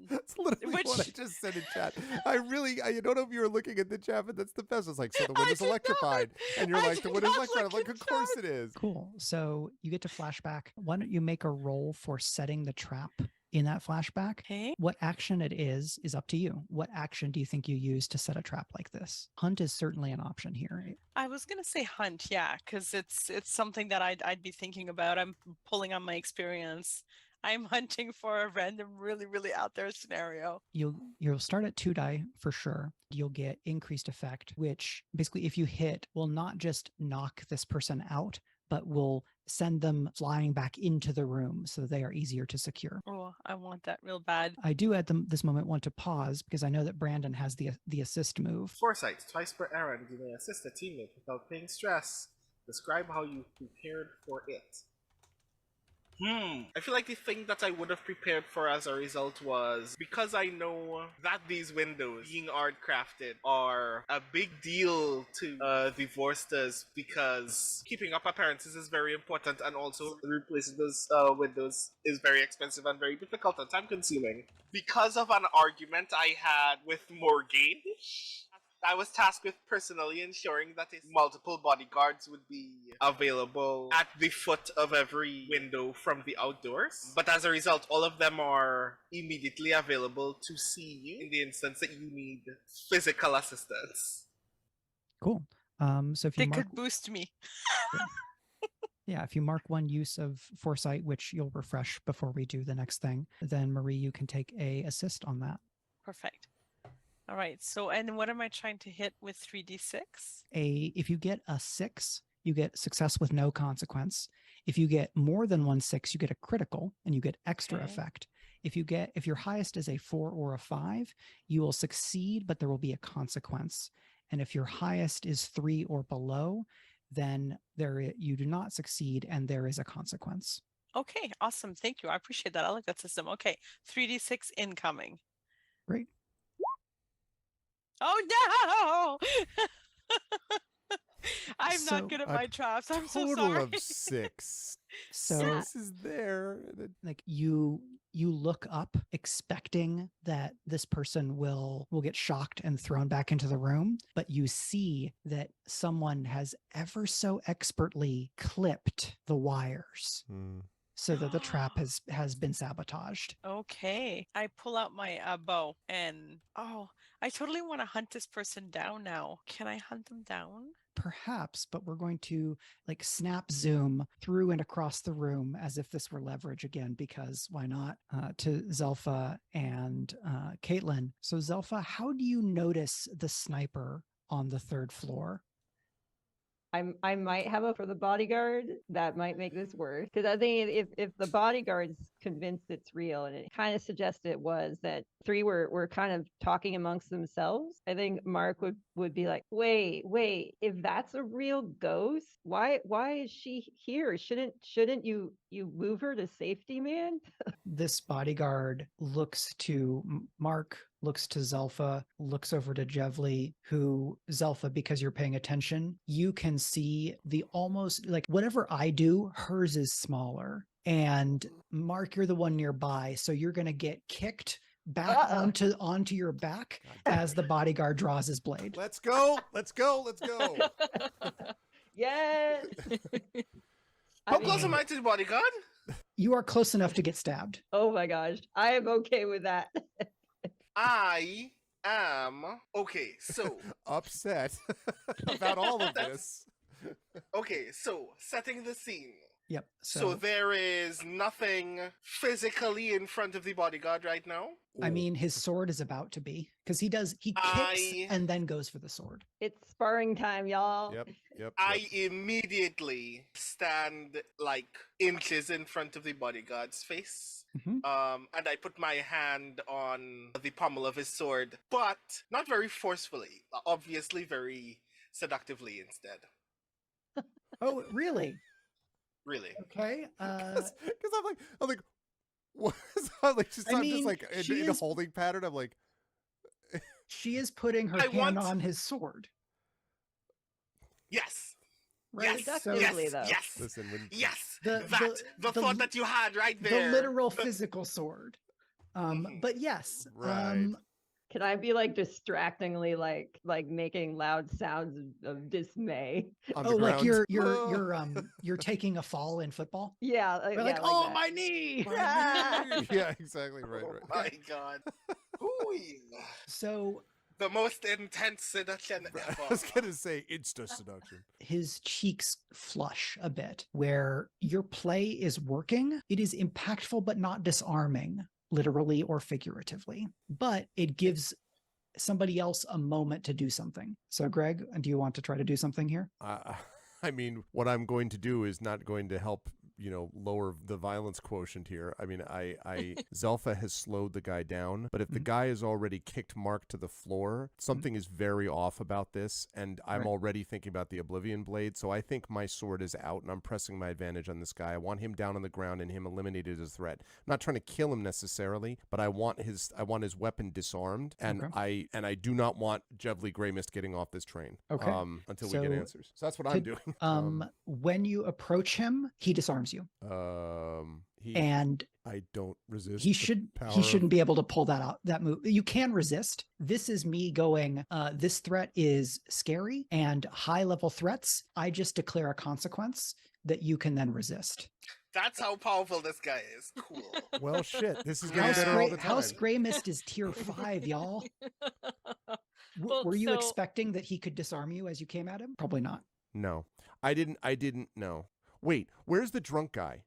Speaker 1: That's literally what I just said in chat. I don't know if you were looking at the chat, but that's the best. It's like, so the window's electrified. And you're like, the window's electrified. I'm like, of course it is.
Speaker 3: Cool. So you get to flashback. Why don't you make a roll for setting the trap in that flashback?
Speaker 20: Okay.
Speaker 3: What action it is up to you. What action do you think you use to set a trap like this? Hunt is certainly an option here.
Speaker 20: I was gonna say hunt, yeah, because it's something that I'd be thinking about. I'm pulling on my experience. I'm hunting for a random, really, really out there scenario.
Speaker 3: You'll start at 2 die for sure. You'll get increased effect, which basically, if you hit, will not just knock this person out, but will send them flying back into the room so they are easier to secure.
Speaker 20: Oh, I want that real bad.
Speaker 3: I do at this moment want to pause because I know that Brandon has the assist move.
Speaker 2: Foresight, twice per errand, you may assist a teammate without paying stress. Describe how you prepared for it. I feel like the thing that I would have prepared for as a result was, because I know that these windows being art crafted are a big deal to the Vorstas, because keeping up appearances is very important, and also replacing those windows is very expensive and very difficult and time consuming. Because of an argument I had with Morgaine, I was tasked with personally ensuring that multiple bodyguards would be available at the foot of every window from the outdoors. But as a result, all of them are immediately available to see you in the instance that you need physical assistance.
Speaker 3: Cool. So if you
Speaker 20: could boost me.
Speaker 3: Yeah, if you mark one use of Foresight, which you'll refresh before we do the next thing, then Marie, you can take a assist on that.
Speaker 20: Perfect. All right, so, and what am I trying to hit with 3d6?
Speaker 3: If you get a 6, you get success with no consequence. If you get more than 1 6, you get a critical and you get extra effect. If your highest is a 4 or a 5, you will succeed, but there will be a consequence. And if your highest is 3 or below, then you do not succeed and there is a consequence.
Speaker 20: Okay, awesome. Thank you. I appreciate that. I like that system. Okay, 3d6 incoming.
Speaker 3: Great.
Speaker 20: Oh no! I'm not good at my traps. I'm so sorry.
Speaker 1: Total of 6.
Speaker 3: So
Speaker 1: this is there.
Speaker 3: Like you look up expecting that this person will get shocked and thrown back into the room, but you see that someone has ever so expertly clipped the wires. So that the trap has been sabotaged.
Speaker 20: Okay. I pull out my bow and, I totally want to hunt this person down now. Can I hunt them down?
Speaker 3: Perhaps, but we're going to like snap zoom through and across the room as if this were leverage again, because why not, to Zelfa and Caitlin. So Zelfa, how do you notice the sniper on the 3rd floor?
Speaker 19: I might have a for the bodyguard. That might make this worse, because I think if the bodyguard's convinced it's real, and it kind of suggests it was, that 3 were kind of talking amongst themselves, I think Mark would be like, wait, if that's a real ghost, why is she here? Shouldn't you move her to safety, man?
Speaker 3: This bodyguard looks to Mark, looks to Zelfa, looks over to Jevli, who, Zelfa, because you're paying attention, you can see the almost, like, whatever I do, hers is smaller. And Mark, you're the one nearby, so you're going to get kicked back onto your back as the bodyguard draws his blade.
Speaker 1: Let's go.
Speaker 19: Yes.
Speaker 2: How close am I to the bodyguard?
Speaker 3: You are close enough to get stabbed.
Speaker 19: Oh my gosh. I am okay with that.
Speaker 2: I am so
Speaker 1: upset about all of this.
Speaker 2: Okay, so setting the scene.
Speaker 3: Yep.
Speaker 2: So there is nothing physically in front of the bodyguard right now?
Speaker 3: I mean, his sword is about to be, because he kicks and then goes for the sword.
Speaker 19: It's sparring time, y'all.
Speaker 1: Yep.
Speaker 2: I immediately stand like inches in front of the bodyguard's face. And I put my hand on the pommel of his sword, but not very forcefully, obviously very seductively instead.
Speaker 3: Oh, really?
Speaker 2: Really?
Speaker 3: Okay.
Speaker 1: Because I'm like, what? like just,
Speaker 3: I
Speaker 1: I'm
Speaker 3: mean,
Speaker 1: just like
Speaker 3: she
Speaker 1: in a
Speaker 3: is-
Speaker 1: holding pattern. I'm like,
Speaker 3: She is putting her
Speaker 2: I
Speaker 3: hand
Speaker 2: want-
Speaker 3: on his sword.
Speaker 2: Yes.
Speaker 3: Right,
Speaker 2: Yes.
Speaker 3: so-
Speaker 2: yes.
Speaker 3: Reductively, though.
Speaker 2: Yes.
Speaker 1: Listen, when
Speaker 2: Yes.
Speaker 3: The
Speaker 2: the thought that you had right there.
Speaker 3: The literal physical sword. But yes.
Speaker 1: Right.
Speaker 19: Can I be like distractingly like making loud sounds of dismay?
Speaker 1: On
Speaker 3: Oh,
Speaker 1: the
Speaker 3: like
Speaker 1: ground.
Speaker 3: you're taking a fall in football.
Speaker 19: Yeah,
Speaker 3: Or
Speaker 19: yeah,
Speaker 3: like, oh
Speaker 19: that.
Speaker 3: my knee.
Speaker 1: Yeah, exactly. Right.
Speaker 2: Oh
Speaker 1: Right.
Speaker 2: my god. Hooey.
Speaker 3: So
Speaker 2: The most intense seduction
Speaker 1: I
Speaker 2: ever.
Speaker 1: was gonna say insta seduction.
Speaker 3: his cheeks flush a bit, where your play is working. It is impactful, but not disarming, literally or figuratively. But it gives somebody else a moment to do something. So, Greg, do you want to try to do something here?
Speaker 1: I mean, what I'm going to do is not going to help, lower the violence quotient here. I mean, Zelfa has slowed the guy down, but if the guy has already kicked Mark to the floor, something is very off about this, and I'm already thinking about the Oblivion Blade, so I think my sword is out, and I'm pressing my advantage on this guy. I want him down on the ground and him eliminated as a threat. I'm not trying to kill him necessarily, but I want his weapon disarmed, and I do not want Jevly Greymist getting off this train until we get answers. So that's what I'm doing.
Speaker 3: When you approach him, he disarms you. And
Speaker 1: I don't resist.
Speaker 3: He shouldn't be able to pull that move. You can resist. This is me going, this threat is scary, and high level threats, I just declare a consequence that you can then resist.
Speaker 2: That's how powerful this guy is. Cool.
Speaker 1: Well, shit. This is getting better all the time.
Speaker 3: House Greymist is tier 5, y'all. Were you expecting that he could disarm you as you came at him? Probably not.
Speaker 1: No, I didn't know. Wait, where's the drunk guy?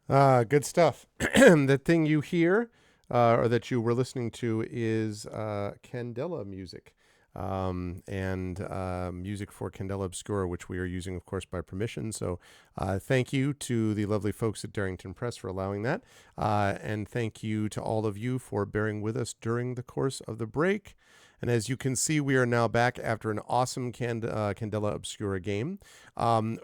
Speaker 1: Good stuff. The thing you hear, or that you were listening to, is Candela music. and music for Candela Obscura, which we are using, of course, by permission. So thank you to the lovely folks at Darrington Press for allowing that. And thank you to all of you for bearing with us during the course of the break. And as you can see, we are now back after an awesome Candela Obscura game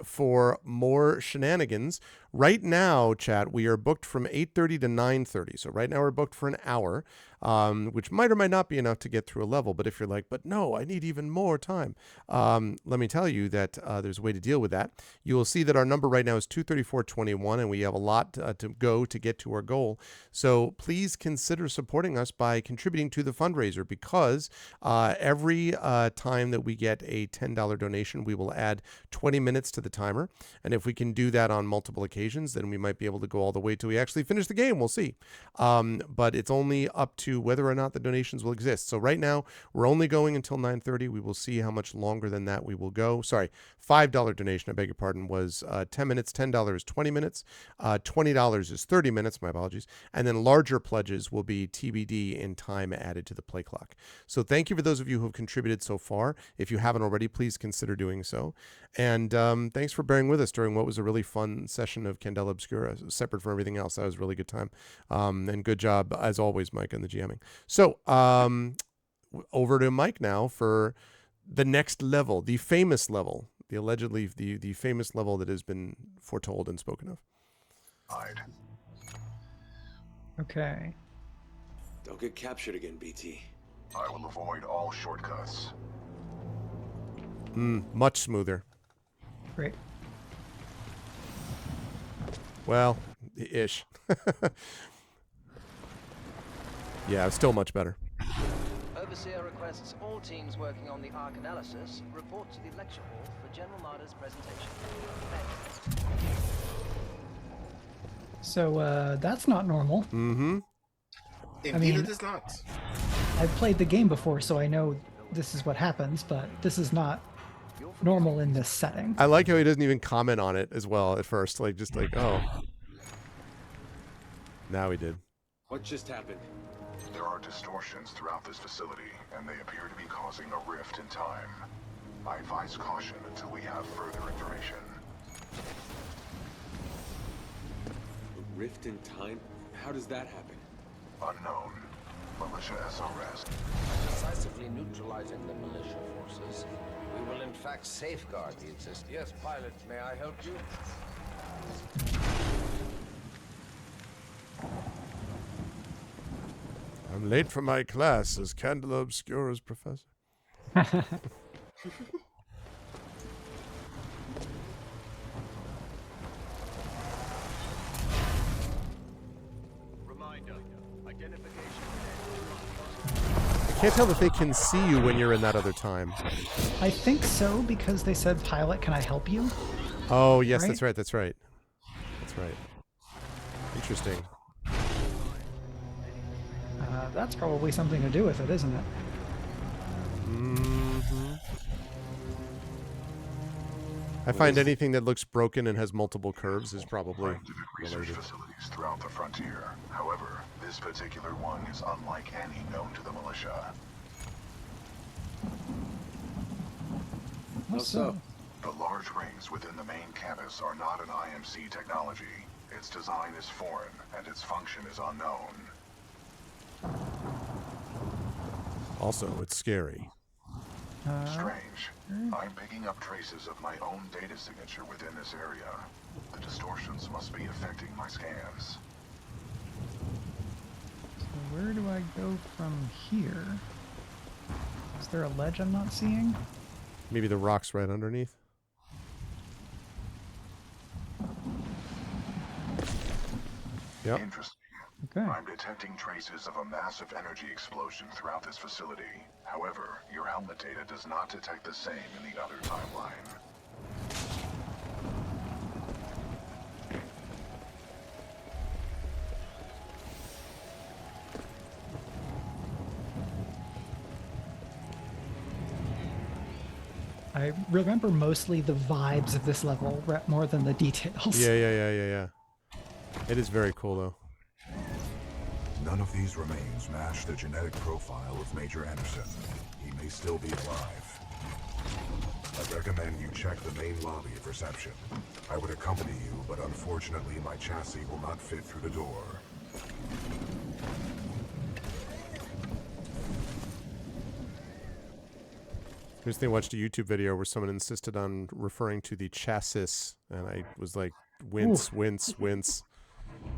Speaker 1: for more shenanigans. Right now, chat, we are booked from 8:30 to 9:30. So right now we're booked for an hour, which might or might not be enough to get through a level. But if you're like, but no, I need even more time, let me tell you that there's a way to deal with that. You will see that our number right now is 234.21, and we have a lot to go to get to our goal. So please consider supporting us by contributing to the fundraiser, because every time that we get a $10 donation, we will add 20 minutes to the timer. And if we can do that on multiple occasions, then we might be able to go all the way till we actually finish the game. We'll see. But it's only up to whether or not the donations will exist. So right now, we're only going until 9:30. We will see how much longer than that we will go. Sorry, $5 donation, I beg your pardon, was 10 minutes. $10 is 20 minutes. $20 is 30 minutes. My apologies. And then larger pledges will be TBD in time added to the play clock. So thank you for those of you who have contributed so far. If you haven't already, please consider doing so. And thanks for bearing with us during what was a really fun session of Candela Obscura, separate from everything else. That was a really good time. And good job, as always, Mike, on the GMing. So over to Mike now for the next level, the famous level, the allegedly the famous level that has been foretold and spoken of.
Speaker 3: Okay.
Speaker 7: Don't get captured again, BT.
Speaker 10: I will avoid all shortcuts.
Speaker 1: Much smoother.
Speaker 3: Great.
Speaker 1: Well, ish. Yeah, it's still much better.
Speaker 21: Overseer requests all teams working on the Ark analysis report to the lecture hall for General Marder's presentation.
Speaker 3: So that's not normal.
Speaker 1: Mm-hmm.
Speaker 2: Indeed, it is not.
Speaker 3: I've played the game before, so I know this is what happens, but this is not normal in this setting.
Speaker 1: I like how he doesn't even comment on it as well at first. Like, just like, oh. Now he did.
Speaker 7: What just happened?
Speaker 10: There are distortions throughout this facility, and they appear to be causing a rift in time. I advise caution until we have further information.
Speaker 7: A rift in time? How does that happen?
Speaker 10: Unknown. Militia SRS.
Speaker 8: Decisively neutralizing the militia forces, we will in fact safeguard the existence. Yes, pilot, may I help you?
Speaker 1: I'm late for my class as Candela Obscura's professor.
Speaker 6: Reminder, identification.
Speaker 1: I can't tell if they can see you when you're in that other time.
Speaker 3: I think so, because they said, "Pilot, can I help you?"
Speaker 1: Oh, yes,
Speaker 3: Right?
Speaker 1: that's right. That's right. That's right. Interesting.
Speaker 3: That's probably something to do with it, isn't it?
Speaker 1: Mm-hmm. I find anything that looks broken and has multiple curves is probably
Speaker 10: Research
Speaker 1: related.
Speaker 10: facilities throughout the frontier. However, this particular one is unlike any known to the militia.
Speaker 3: How so?
Speaker 10: The large rings within the main campus are not an IMC technology. Its design is foreign, and its function is unknown.
Speaker 1: Also, it's scary.
Speaker 10: Strange. I'm picking up traces of my own data signature within this area. The distortions must be affecting my scans.
Speaker 3: So where do I go from here? Is there a ledge I'm not seeing?
Speaker 1: Maybe the rock's right underneath. Yep.
Speaker 10: Interesting.
Speaker 3: Okay.
Speaker 10: I'm detecting traces of a massive energy explosion throughout this facility. However, your helmet data does not detect the same in the other timeline.
Speaker 3: I remember mostly the vibes of this level more than the details.
Speaker 1: Yeah. It is very cool, though.
Speaker 10: None of these remains match the genetic profile of Major Anderson. He may still be alive. I recommend you check the main lobby of reception. I would accompany you, but unfortunately my chassis will not fit through the door.
Speaker 1: Recently watched a YouTube video where someone insisted on referring to the chassis, and I was like, wince, wince, wince.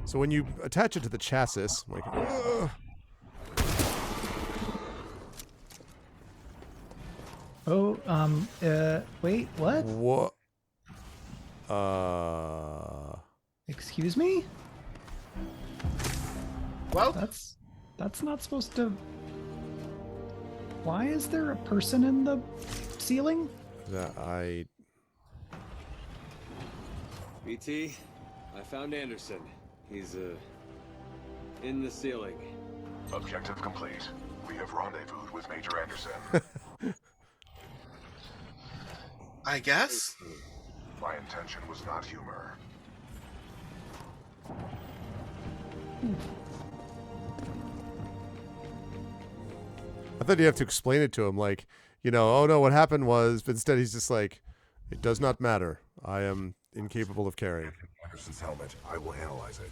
Speaker 1: So when you attach it to the chassis, I'm like, ugh.
Speaker 3: Oh, wait, what?
Speaker 1: What?
Speaker 3: Excuse me?
Speaker 2: Well,
Speaker 3: that's not supposed to... Why is there a person in the ceiling?
Speaker 7: BT, I found Anderson. He's, in the ceiling.
Speaker 10: Objective complete. We have rendezvoused with Major Anderson.
Speaker 2: I guess?
Speaker 10: My intention was not humor.
Speaker 1: I thought you have to explain it to him, like, you know, oh no, what happened was, but instead he's just like, it does not matter. I am incapable of carrying.
Speaker 10: Anderson's helmet. I will analyze it.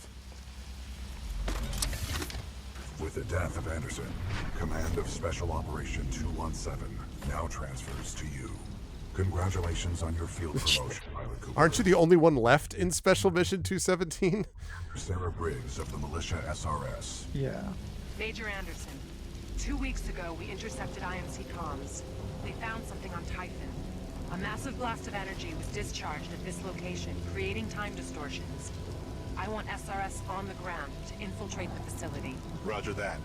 Speaker 10: With the death of Anderson, command of Special Operation 217 now transfers to you. Congratulations on your field promotion, Pilot Cooper.
Speaker 1: Aren't you the only one left in Special Mission 217?
Speaker 10: Sarah Briggs of the Militia SRS.
Speaker 3: Yeah.
Speaker 12: Major Anderson, 2 weeks ago we intercepted IMC comms. They found something on Titan. A massive blast of energy was discharged at this location, creating time distortions. I want SRS on the ground to infiltrate the facility.
Speaker 10: Roger that.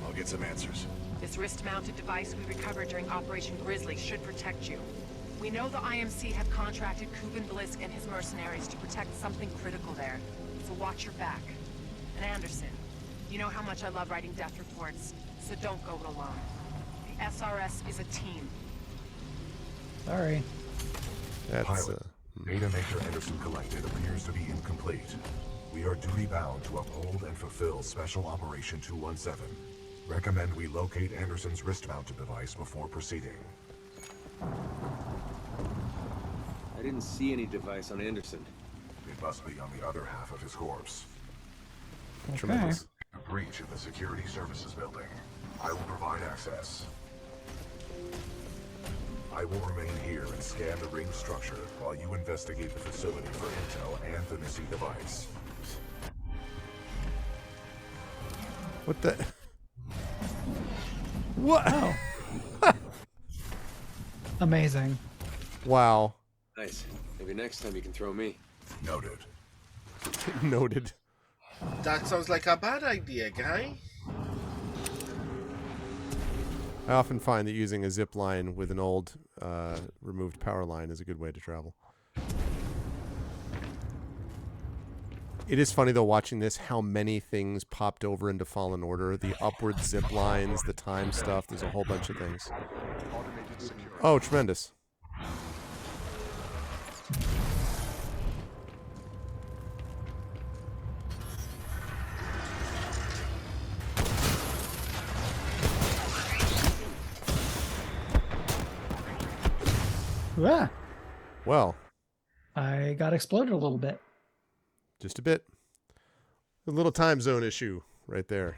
Speaker 10: I'll get some answers.
Speaker 12: This wrist-mounted device we recovered during Operation Grizzly should protect you. We know the IMC have contracted Kuban Blisk and his mercenaries to protect something critical there, so watch your back. And Anderson, you know how much I love writing death reports, so don't go it alone. The SRS is a team.
Speaker 3: Sorry.
Speaker 1: That's,
Speaker 10: Pilot, data Major Anderson collected appears to be incomplete. We are duty-bound to uphold and fulfill Special Operation 217. Recommend we locate Anderson's wrist-mounted device before proceeding.
Speaker 7: I didn't see any device on Anderson.
Speaker 10: It must be on the other half of his corpse.
Speaker 3: Okay.
Speaker 1: Tremendous.
Speaker 10: A breach in the security services building. I will provide access. I will remain here and scan the ring structure while you investigate the facility for intel and the missing device.
Speaker 1: What the? What?
Speaker 3: Oh. Amazing.
Speaker 1: Wow.
Speaker 7: Nice. Maybe next time you can throw me.
Speaker 10: Noted.
Speaker 1: Noted.
Speaker 2: That sounds like a bad idea, guy.
Speaker 1: I often find that using a zip line with an old removed power line is a good way to travel. It is funny, though, watching this, how many things popped over into Fallen Order. The upward zip lines, the time stuff, there's a whole bunch of things. Oh, tremendous.
Speaker 3: Yeah.
Speaker 1: Well.
Speaker 3: I got exploded a little bit.
Speaker 1: Just a bit. A little time zone issue right there.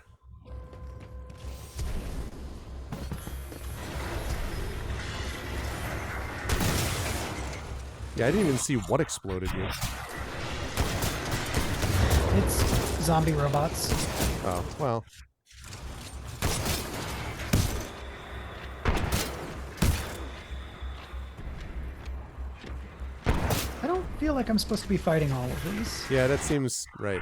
Speaker 1: Yeah, I didn't even see what exploded here.
Speaker 3: It's zombie robots.
Speaker 1: Oh, well.
Speaker 3: I don't feel like I'm supposed to be fighting all of these.
Speaker 1: Yeah, that seems right.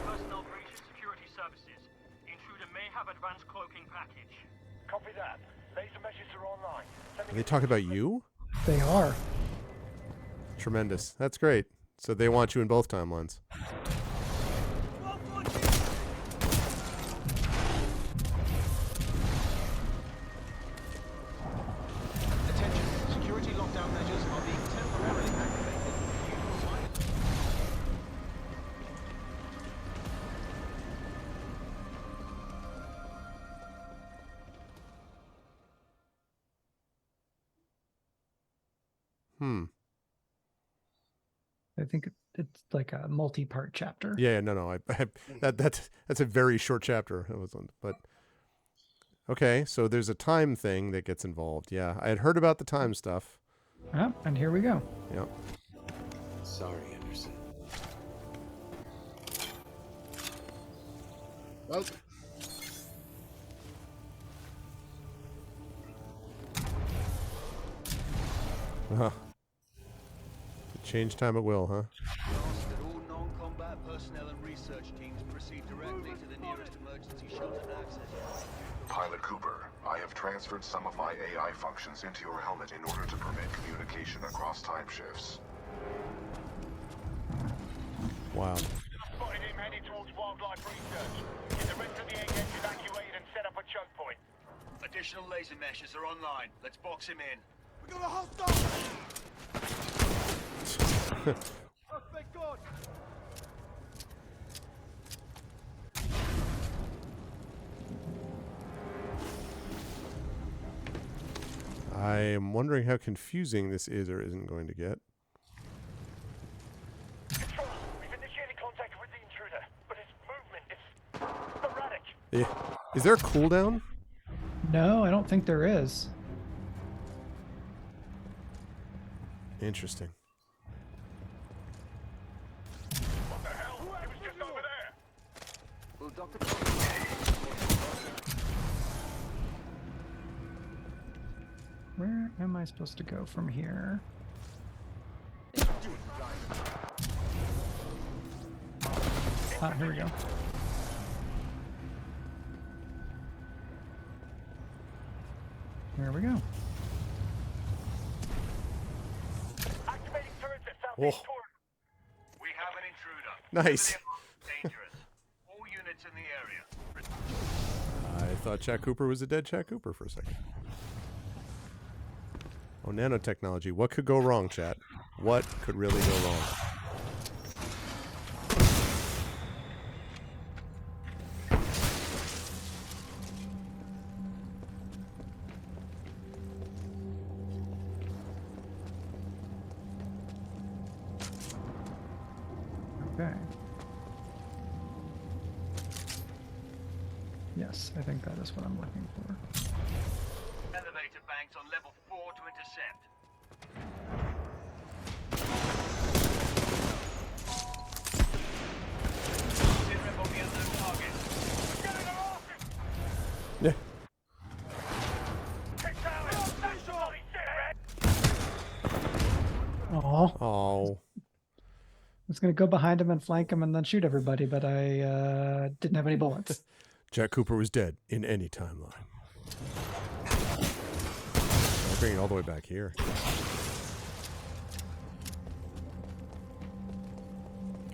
Speaker 9: Personnel breach at security services. Intruder may have advanced cloaking package. Copy that. Laser measures are online.
Speaker 1: Are they talking about you?
Speaker 3: They are.
Speaker 1: Tremendous. That's great. So they want you in both timelines.
Speaker 21: Attention, security lockdown measures are being temporarily activated.
Speaker 3: I think it's like a multi-part chapter.
Speaker 1: Yeah, no. That's a very short chapter. It was but okay, so there's a time thing that gets involved. Yeah, I had heard about the time stuff.
Speaker 3: Oh, and here we go.
Speaker 1: Yep.
Speaker 7: Sorry, Anderson.
Speaker 2: Well.
Speaker 1: Change time at will, huh?
Speaker 21: All non-combat personnel and research teams proceed directly to the nearest emergency shelter access.
Speaker 10: Pilot Cooper, I have transferred some of my AI functions into your helmet in order to permit communication across time shifts.
Speaker 1: Wow.
Speaker 9: Spotted him heading towards wildlife research. Get the rest of the agents evacuated and set up a choke point.
Speaker 21: Additional laser meshes are online. Let's box him in.
Speaker 13: We got a hostile! Oh, thank God!
Speaker 1: I am wondering how confusing this is or isn't going to get.
Speaker 9: Control, we've initiated contact with the intruder, but his movement is erratic.
Speaker 1: Yeah. Is there a cooldown?
Speaker 3: No, I don't think there is.
Speaker 1: Interesting.
Speaker 9: What the hell? It was just over there.
Speaker 21: Will Dr.
Speaker 3: Where am I supposed to go from here? Ah, here we go. There we go.
Speaker 9: Activating turrets at
Speaker 1: Whoa.
Speaker 9: southeast corner. We have an intruder.
Speaker 1: Nice.
Speaker 9: Dangerous. All units in the area.
Speaker 1: I thought Chad Cooper was a dead Chad Cooper for a second. Oh, nanotechnology. What could go wrong, chat? What could really go wrong?
Speaker 3: Okay. Yes, I think that is what I'm looking for.
Speaker 9: Elevator banks on level 4 to intercept. Zero on the unknown target. Getting her off!
Speaker 1: Yeah.
Speaker 9: Kick down! That's bloody shit, Red!
Speaker 1: Oh.
Speaker 3: I was going to go behind him and flank him and then shoot everybody, but I didn't have any bullets.
Speaker 1: Jack Cooper was dead in any timeline. I'll bring it all the way back here.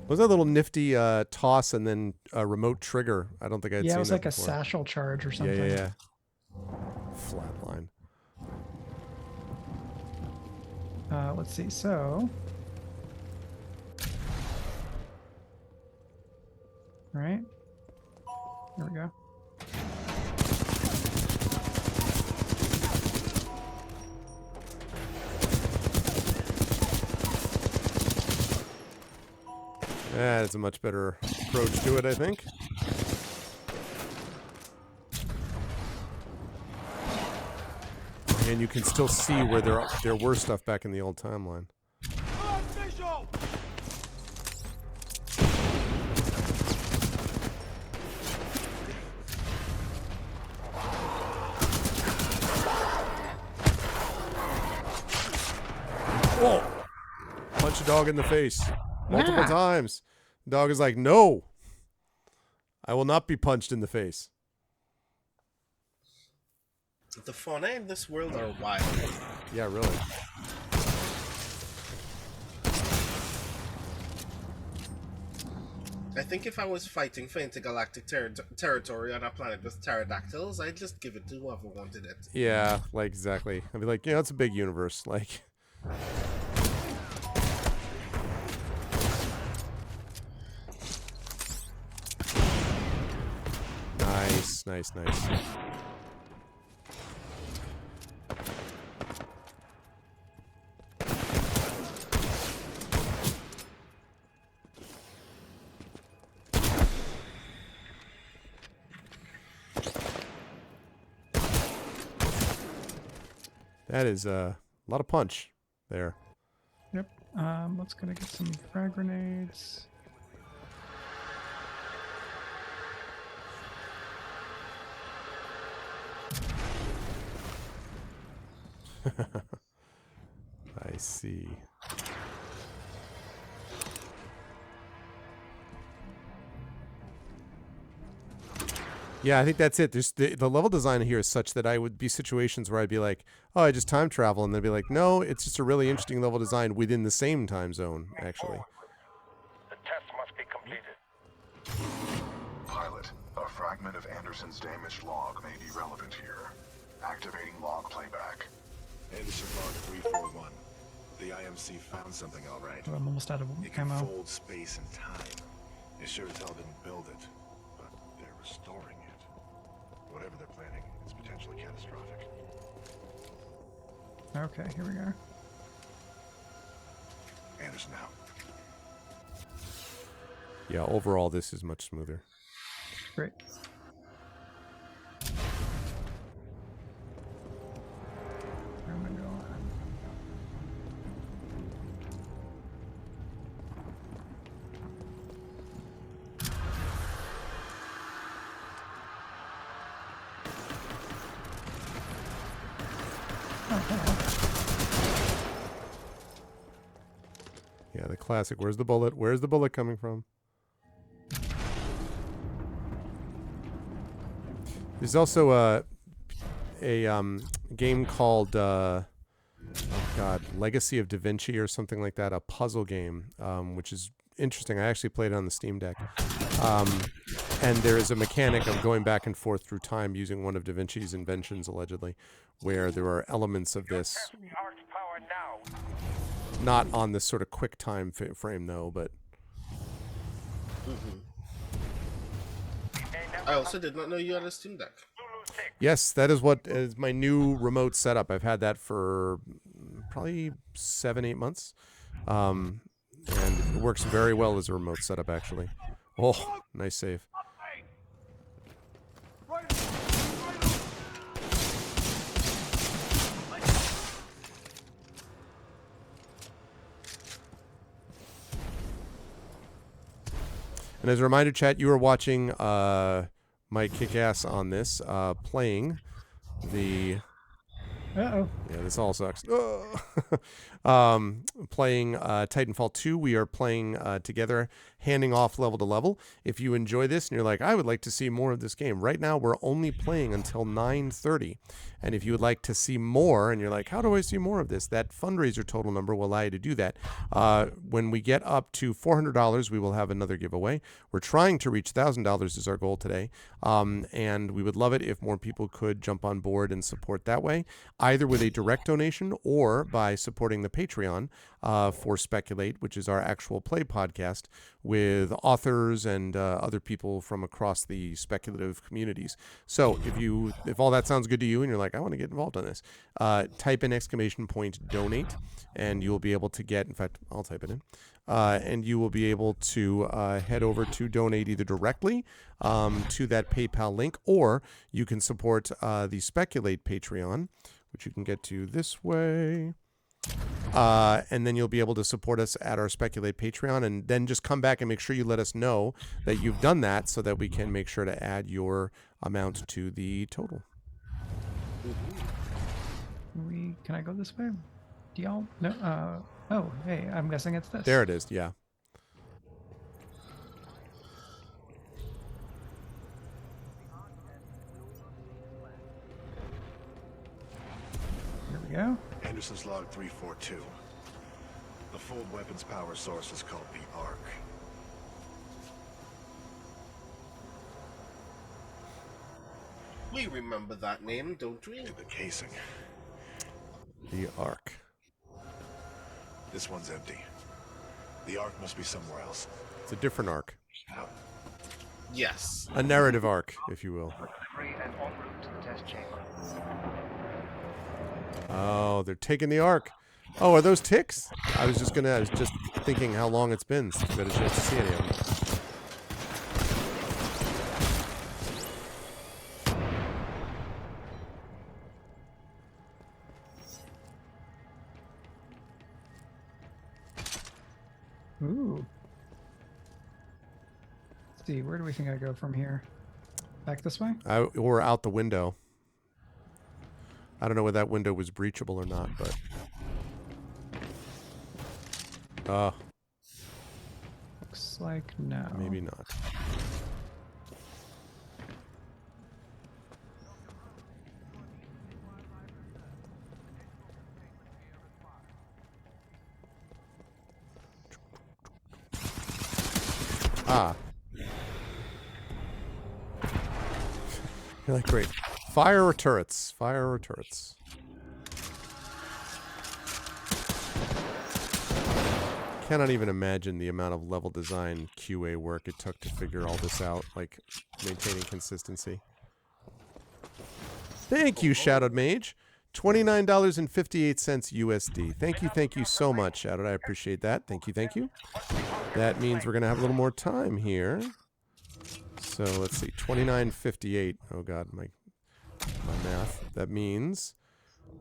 Speaker 1: Was that little nifty toss and then a remote trigger? I don't think I'd seen that.
Speaker 3: Yeah, it was like
Speaker 1: before.
Speaker 3: a satchel charge or something.
Speaker 1: Yeah. Flatline.
Speaker 3: Let's see. So, all right. Here we go.
Speaker 1: That's a much better approach to it, I think. And you can still see where there were stuff back in the old timeline. Whoa! Punch a dog in the face multiple times. The dog is like, no, I will not be punched in the face.
Speaker 2: The fauna in this world are wild.
Speaker 1: Yeah, really.
Speaker 2: I think if I was fighting for intergalactic territory on a planet with pterodactyls, I'd just give it to whoever wanted it.
Speaker 1: Yeah, like exactly. I'd be like, it's a big universe. Like, nice. That is a lot of punch there.
Speaker 3: Yep. Let's gonna get some frag grenades.
Speaker 1: I see. Yeah, I think that's it. There's the level design here is such that I would be situations where I'd be like, oh, I just time travel, and they'd be like, no, it's just a really interesting level design within the same time zone, actually.
Speaker 14: The test must be completed.
Speaker 10: Pilot, a fragment of Anderson's damaged log may be relevant here. Activating log playback.
Speaker 4: Anderson log 341. The IMC found something all right.
Speaker 3: Oh, I'm almost out of
Speaker 4: It can
Speaker 3: ammo.
Speaker 4: fold space and time. They sure as hell didn't build it, but they're restoring it. Whatever they're planning, it's potentially catastrophic.
Speaker 3: Okay, here we go.
Speaker 4: Anderson out.
Speaker 1: Yeah, overall, this is much smoother.
Speaker 3: Great. Where am I going?
Speaker 1: Yeah, the classic. Where's the bullet? Where's the bullet coming from? There's also a game called Legacy of Da Vinci or something like that, a puzzle game, which is interesting. I actually played it on the Steam Deck. And there is a mechanic of going back and forth through time using one of Da Vinci's inventions, allegedly, where there are elements of this. Not on this sort of quick time frame, though, but...
Speaker 2: I also did not know you had a Steam Deck.
Speaker 1: Yes, that is what is my new remote setup. I've had that for probably 7-8 months. And it works very well as a remote setup, actually. Oh, nice save. And as a reminder, chat, you are watching Mike Kickass on this, playing the...
Speaker 3: Uh-oh.
Speaker 1: Yeah, this all sucks. Playing Titanfall 2. We are playing together, handing off level to level. If you enjoy this and you're like, I would like to see more of this game. Right now, we're only playing until 9:30. And if you would like to see more, and you're like, how do I see more of this? That fundraiser total number will allow you to do that. When we get up to $400, we will have another giveaway. We're trying to reach $1,000 is our goal today. And we would love it if more people could jump on board and support that way, either with a direct donation or by supporting the Patreon for Speculate, which is our actual play podcast with authors and other people from across the speculative communities. So if all that sounds good to you and you're like, I want to get involved on this, type in !donate and you'll be able to get, in fact, I'll type it in, and you will be able to head over to donate either directly to that PayPal link, or you can support the Speculate Patreon, which you can get to this way. And then you'll be able to support us at our Speculate Patreon, and then just come back and make sure you let us know that you've done that so that we can make sure to add your amount to the total.
Speaker 3: Can I go this way? Do y'all? No. Oh, hey, I'm guessing it's this.
Speaker 1: There it is. Yeah.
Speaker 3: Here we go.
Speaker 4: Anderson's log 342. The full weapons power source is called the Arc.
Speaker 2: We remember that name, don't we?
Speaker 4: The casing.
Speaker 1: The Ark.
Speaker 4: This one's empty. The Ark must be somewhere else.
Speaker 1: It's a different Ark.
Speaker 2: Yes.
Speaker 1: A narrative arc, if you will.
Speaker 9: Free and en route to the test chamber.
Speaker 1: Oh, they're taking the Ark. Oh, are those ticks? I was just thinking how long it's been since we had a chance to see any of them.
Speaker 3: Ooh. Let's see, where do we think I go from here? Back this way?
Speaker 1: Or out the window. I don't know whether that window was breachable or not, but...
Speaker 3: Looks like no.
Speaker 1: Maybe not. Ah. You're like, great. Fire or turrets? Fire or turrets? Cannot even imagine the amount of level design QA work it took to figure all this out, like maintaining consistency. Thank you, Shadowed Mage. $29.58 USD. Thank you so much, Shadowed. I appreciate that. Thank you. That means we're going to have a little more time here. So let's see, 29.58. Oh God, my math. That means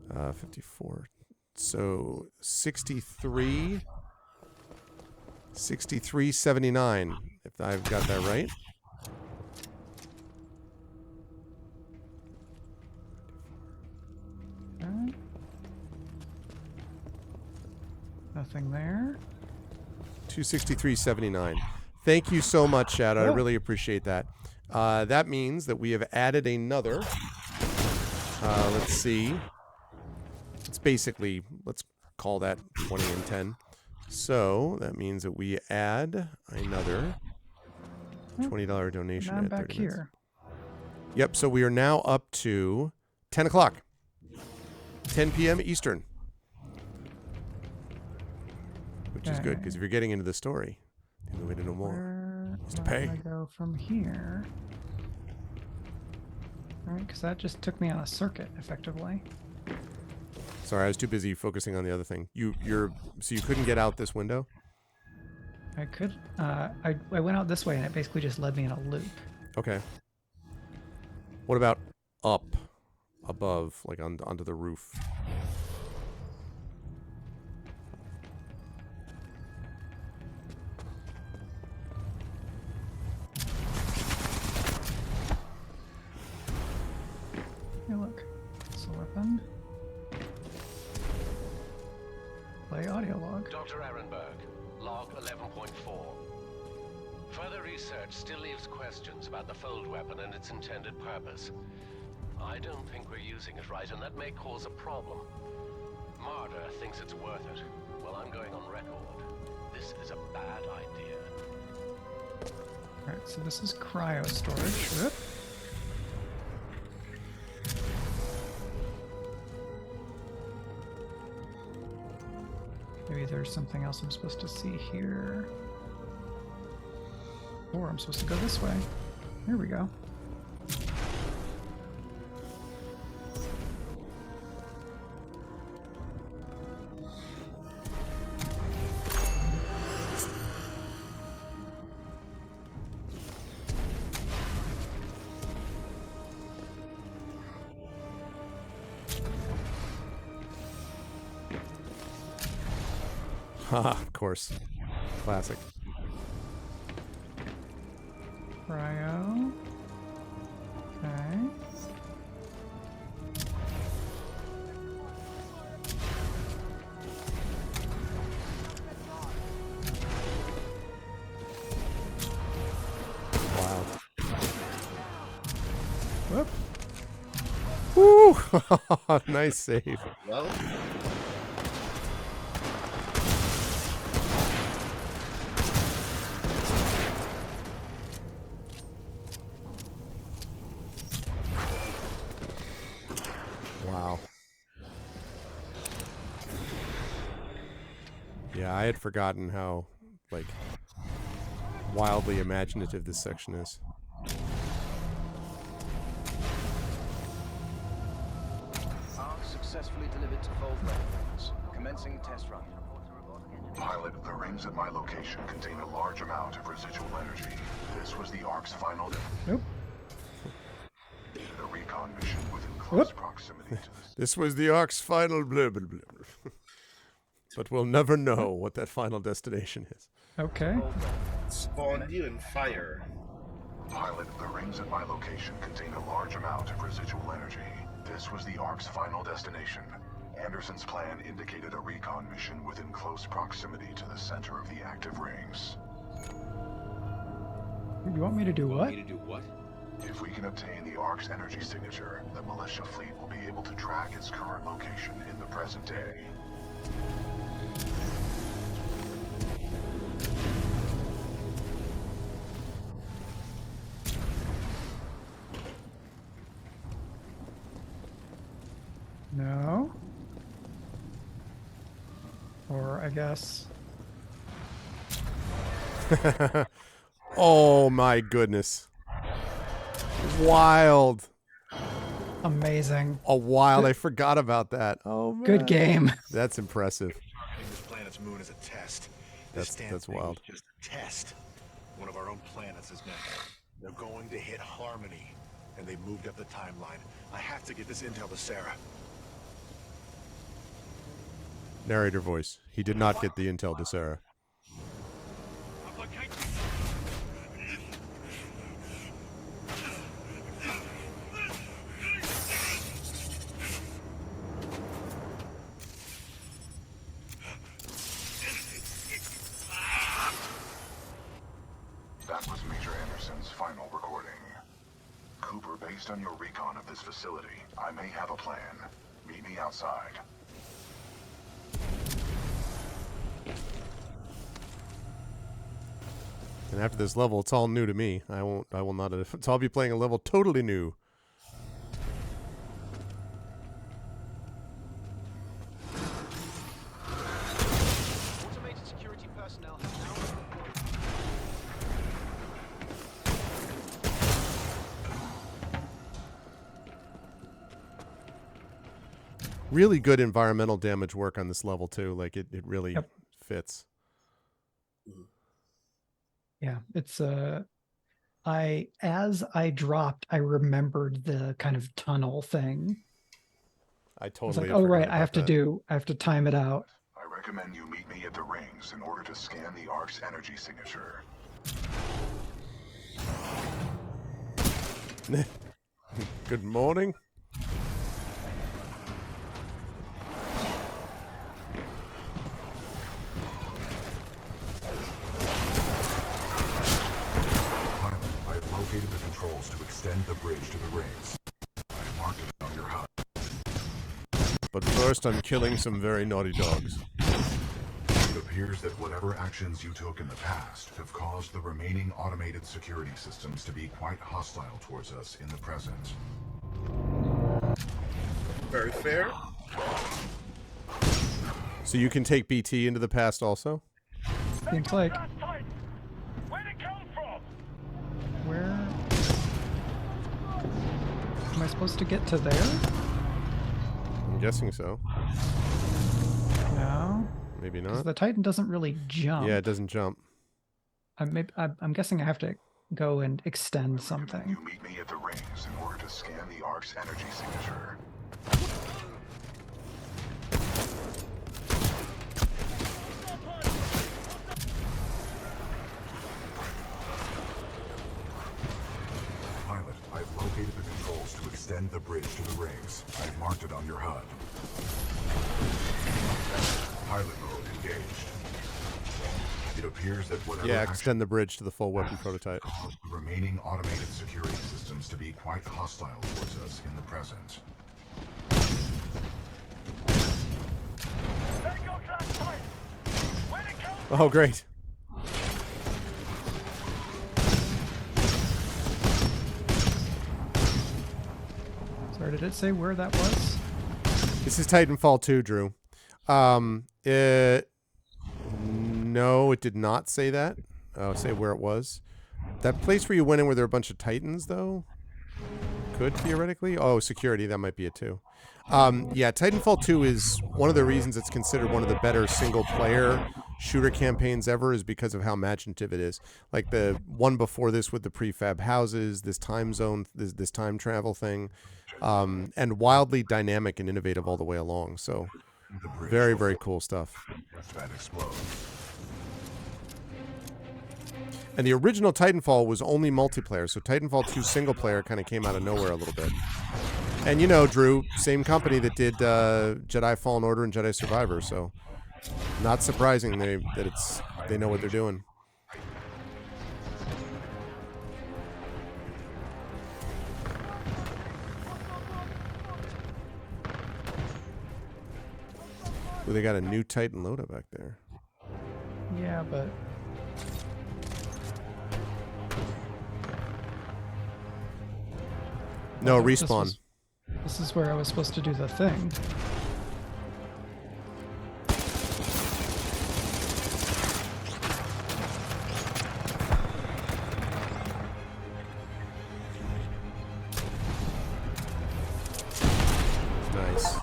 Speaker 1: 54. So 63.79. If I've got that right.
Speaker 3: Okay. Nothing there.
Speaker 1: 263.79. Thank you so much, Shadow. I really appreciate that. That means that we have added another. Let's see. It's basically, let's call that 20 and 10. So that means that we add another $20 donation.
Speaker 3: Now I'm back here.
Speaker 1: Yep, so we are now up to 10 o'clock. 10 p.m. Eastern. Which is good, because if you're getting into the story, the only way to know more is to pay.
Speaker 3: I go from here. All right, because that just took me on a circuit, effectively.
Speaker 1: Sorry, I was too busy focusing on the other thing. So you couldn't get out this window?
Speaker 3: I could. I went out this way, and it basically just led me in a loop.
Speaker 1: Okay. What about up, above, like onto the roof?
Speaker 3: Hey, look. It's a weapon. Play audio log.
Speaker 8: Dr. Ehrenberg, log 11.4. Further research still leaves questions about the fold weapon and its intended purpose. I don't think we're using it right, and that may cause a problem. Marder thinks it's worth it. Well, I'm going on record. This is a bad idea.
Speaker 3: Alright, so this is cryo storage. Whoop. Maybe there's something else I'm supposed to see here. Or I'm supposed to go this way. Here we go.
Speaker 1: Haha, of course. Classic.
Speaker 3: Cryo. Okay.
Speaker 1: Wow. Whoop. Woo! Nice save.
Speaker 2: Well.
Speaker 1: Yeah, I had forgotten how, like, wildly imaginative this section is.
Speaker 21: Arc successfully delivered to Fold Weapons. Commencing test run.
Speaker 10: Pilot, the rings at my location contain a large amount of residual energy. This was the Ark's final...
Speaker 3: Nope.
Speaker 10: A recon mission within close proximity to this.
Speaker 1: This was the Ark's final blah, blah, blah. But we'll never know what that final destination is.
Speaker 3: Okay.
Speaker 2: Spawned you in fire.
Speaker 10: Pilot, the rings at my location contain a large amount of residual energy. This was the Ark's final destination. Anderson's plan indicated a recon mission within close proximity to the center of the active rings.
Speaker 3: You want me to do what?
Speaker 10: If we can obtain the Ark's energy signature, the militia fleet will be able to track its current location in the present day.
Speaker 3: No. Or I guess.
Speaker 1: Oh my goodness. Wild.
Speaker 3: Amazing.
Speaker 1: Oh, wild. I forgot about that. Oh, man.
Speaker 3: Good game.
Speaker 1: That's impressive.
Speaker 4: This planet's moon is a test.
Speaker 1: That's wild.
Speaker 4: Just a test. One of our own planets is meant. They're going to hit Harmony, and they moved up the timeline. I have to get this intel to Sarah.
Speaker 1: Narrator voice. He did not get the intel to Sarah.
Speaker 10: That was Major Anderson's final recording. Cooper, based on your recon of this facility, I may have a plan. Meet me outside.
Speaker 1: And after this level, it's all new to me. I will not. So I'll be playing a level totally new.
Speaker 21: Automated security personnel have now been deployed.
Speaker 1: Really good environmental damage work on this level too. Like it really fits.
Speaker 3: Yeah, it's as I dropped, I remembered the kind of tunnel thing.
Speaker 1: I
Speaker 3: It's
Speaker 1: totally.
Speaker 3: like, oh right, I have to time it out.
Speaker 10: I recommend you meet me at the rings in order to scan the Ark's energy signature.
Speaker 1: Good morning.
Speaker 10: Located the controls to extend the bridge to the rings. I marked it on your HUD.
Speaker 1: But first, I'm killing some very naughty dogs.
Speaker 10: It appears that whatever actions you took in the past have caused the remaining automated security systems to be quite hostile towards us in the present.
Speaker 2: Very fair.
Speaker 1: So you can take BT into the past also?
Speaker 3: Seems like. Where am I supposed to get to there?
Speaker 1: I'm guessing so.
Speaker 3: No.
Speaker 1: Maybe
Speaker 3: 'Cause
Speaker 1: not.
Speaker 3: the Titan doesn't really jump.
Speaker 1: Yeah, it doesn't jump.
Speaker 3: I'm guessing I have to go and extend something.
Speaker 10: You meet me at the rings in order to scan the Ark's energy signature. Pilot, I've located the controls to extend the bridge to the rings. I've marked it on your HUD. Pilot mode engaged. It appears that whatever
Speaker 1: Yeah, extend the bridge to the full weapon prototype.
Speaker 10: caused the remaining automated security systems to be quite hostile towards us in the present.
Speaker 1: Oh, great.
Speaker 3: Sorry, did it say where that was?
Speaker 1: This is Titanfall 2, Drew. No, it did not say that. Oh, say where it was. That place where you went in where there were a bunch of Titans, though, could theoretically. Oh, security. That might be it too. Yeah, Titanfall 2 is one of the reasons it's considered one of the better single-player shooter campaigns ever is because of how imaginative it is. Like the one before this with the prefab houses, this time zone, this time travel thing, and wildly dynamic and innovative all the way along. So very, very cool stuff.
Speaker 10: That explodes.
Speaker 1: And the original Titanfall was only multiplayer, so Titanfall 2 single player kind of came out of nowhere a little bit. And you know, Drew, same company that did Jedi Fallen Order and Jedi Survivor, so not surprising they know what they're doing. Ooh, they got a new Titan loadout back there.
Speaker 3: Yeah, but
Speaker 1: no respawn.
Speaker 3: This is where I was supposed to do the thing.
Speaker 1: Nice.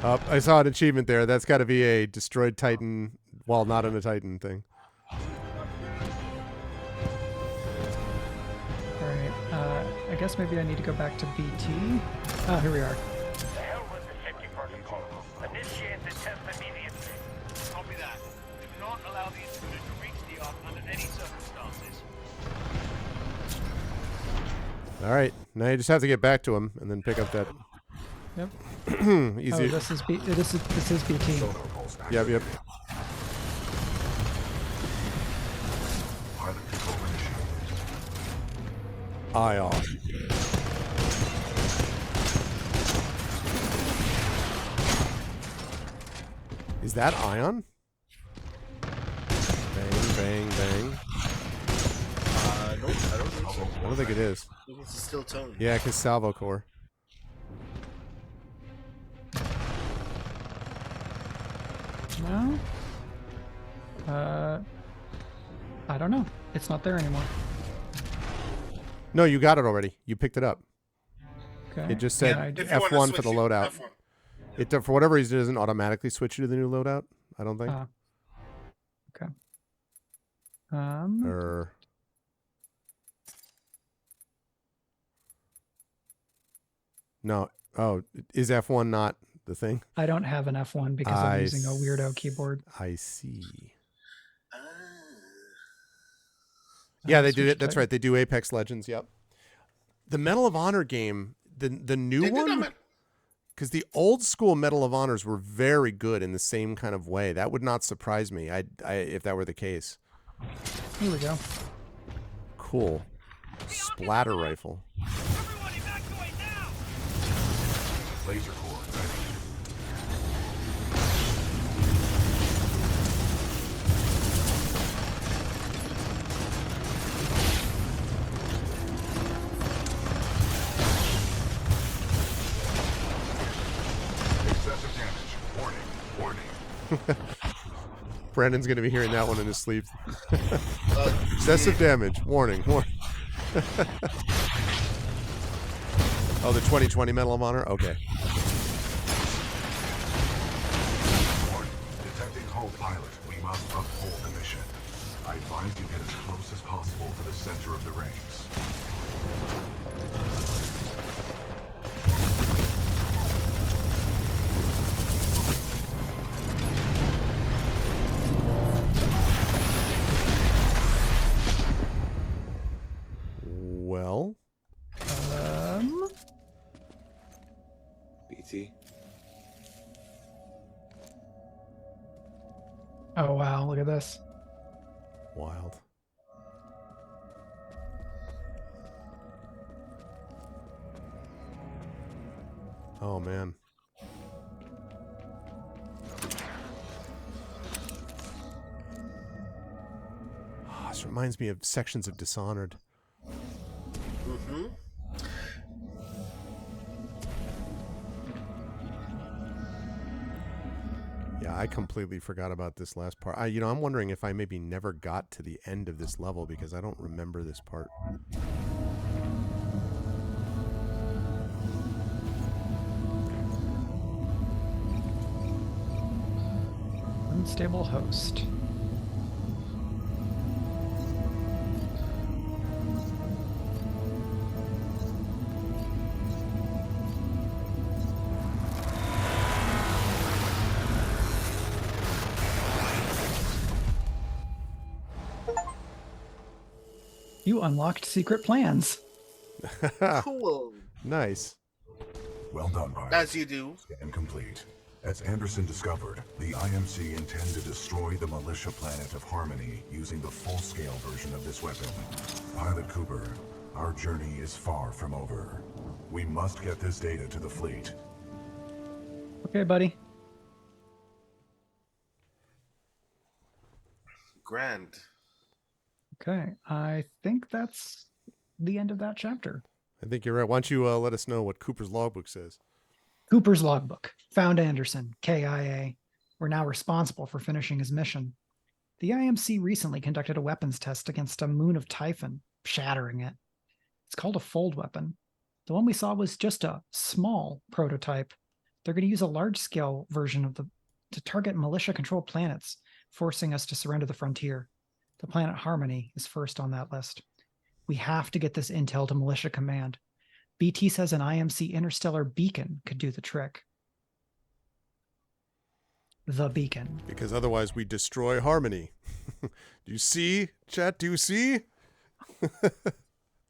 Speaker 1: Oh, I saw an achievement there. That's got to be a destroyed Titan while not on a Titan thing.
Speaker 3: I guess maybe I need to go back to BT. Oh, here we are.
Speaker 9: The hell with the safety protocol. Initiate the test immediately. Copy that. Do not allow the intruder to reach the Ark under any circumstances.
Speaker 1: All right. Now you just have to get back to him and then pick up that.
Speaker 3: Yep.
Speaker 1: Easy.
Speaker 3: Oh, this is BT.
Speaker 1: Yep, yep. IR. Is that Ion? Bang, bang, bang.
Speaker 2: No, I don't think so.
Speaker 1: I don't think it is.
Speaker 2: I think it's still tone.
Speaker 1: Yeah, because Salvo Core.
Speaker 3: No? I don't know. It's not there anymore.
Speaker 1: No, you got it already. You picked it up.
Speaker 3: Okay.
Speaker 1: It just said F1 for the loadout. F1. It, for whatever reason, doesn't automatically switch you to the new loadout. I don't think.
Speaker 3: Okay.
Speaker 1: No. Oh, is F1 not the thing?
Speaker 3: I don't have an F1 because I'm using a weirdo keyboard.
Speaker 1: I see. Yeah, they do it. That's right. They do Apex Legends. Yep. The Medal of Honor game, the new one, because the old school Medal of Honors were very good in the same kind of way. That would not surprise me. If that were the case.
Speaker 3: Here we go.
Speaker 1: Cool. Splatter rifle.
Speaker 10: Laser core ready. Excessive damage. Warning. Warning.
Speaker 1: Brandon's going to be hearing that one in his sleep. Excessive damage. Warning. Warning. Oh, the 2020 Medal of Honor? Okay.
Speaker 10: Warning. Detecting hull pilot. We must uphold the mission. I advise you get as close as possible to the center of the rings.
Speaker 1: Well.
Speaker 7: BT.
Speaker 3: Oh, wow. Look at this.
Speaker 1: Wild. Oh, man. Oh, this reminds me of sections of Dishonored.
Speaker 2: Mm-hmm.
Speaker 1: Yeah, I completely forgot about this last part. I'm wondering if I maybe never got to the end of this level because I don't remember this part.
Speaker 3: Unstable host. You unlocked secret plans.
Speaker 2: Cool.
Speaker 1: Nice.
Speaker 10: Well done, Mike.
Speaker 2: As you do.
Speaker 10: Scan complete. As Anderson discovered, the IMC intend to destroy the militia planet of Harmony using the full-scale version of this weapon. Pilot Cooper, our journey is far from over. We must get this data to the fleet.
Speaker 3: Okay, buddy.
Speaker 2: Grand.
Speaker 3: Okay, I think that's the end of that chapter.
Speaker 1: I think you're right. Why don't you let us know what Cooper's logbook says?
Speaker 3: Cooper's logbook. Found Anderson, KIA. We're now responsible for finishing his mission. The IMC recently conducted a weapons test against a moon of Typhon, shattering it. It's called a fold weapon. The one we saw was just a small prototype. They're going to use a large-scale version of to target militia-controlled planets, forcing us to surrender the frontier. The planet Harmony is first on that list. We have to get this intel to Militia Command. BT says an IMC interstellar beacon could do the trick. The beacon.
Speaker 1: Because otherwise we destroy Harmony. Do you see, chat? Do you see?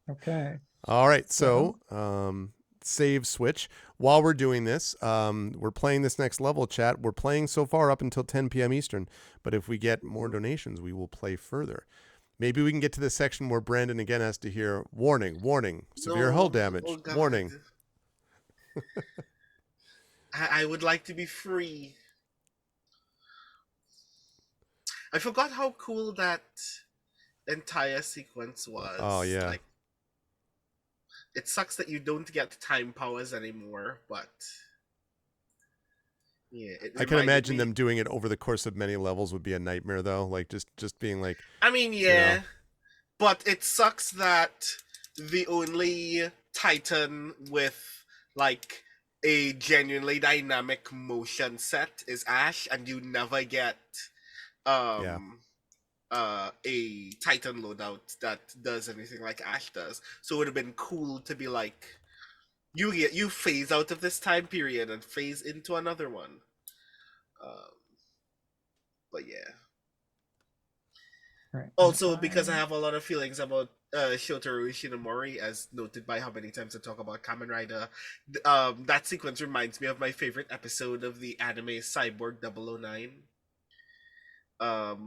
Speaker 3: Okay.
Speaker 1: All right. So, save switch. While we're doing this, we're playing this next level, chat. We're playing so far up until 10 p.m. Eastern. But if we get more donations, we will play further. Maybe we can get to the section where Brandon again has to hear, warning, warning, severe hull damage, warning.
Speaker 2: I would like to be free. I forgot how cool that entire sequence was.
Speaker 1: Oh, yeah.
Speaker 2: Like, it sucks that you don't get time powers anymore, but yeah.
Speaker 1: I can imagine them doing it over the course of many levels would be a nightmare, though. Like, just being like...
Speaker 2: I mean, yeah. But it sucks that the only Titan with, like, a genuinely dynamic motion set is Ash, and you never get a Titan loadout that does anything like Ash does. So it would have been cool to be like, you phase out of this time period and phase into another one. But yeah.
Speaker 3: Right.
Speaker 2: Also, because I have a lot of feelings about Shotaro Ishinomori, as noted by how many times I talk about Kamen Rider, that sequence reminds me of my favorite episode of the anime Cyborg 009.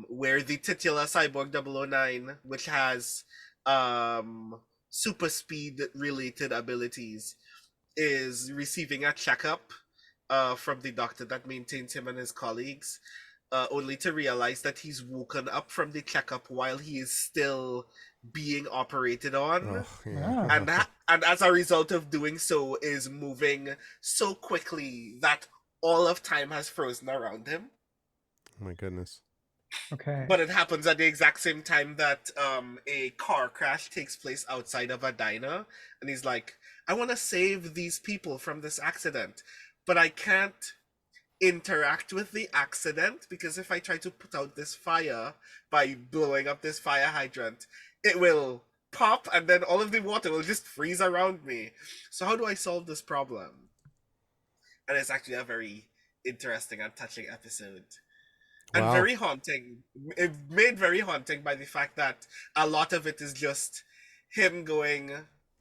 Speaker 2: Where the titular Cyborg 009, which has super speed related abilities, is receiving a checkup from the doctor that maintains him and his colleagues, only to realize that he's woken up from the checkup while he is still being operated on. And as a result of doing so, is moving so quickly that all of time has frozen around him.
Speaker 1: Oh my goodness.
Speaker 3: Okay.
Speaker 2: But it happens at the exact same time that a car crash takes place outside of a diner, and he's like, I want to save these people from this accident, but I can't interact with the accident, because if I try to put out this fire by blowing up this fire hydrant, it will pop and then all of the water will just freeze around me. So how do I solve this problem? And it's actually a very interesting and touching episode. And very haunting. It made very haunting by the fact that a lot of it is just him going,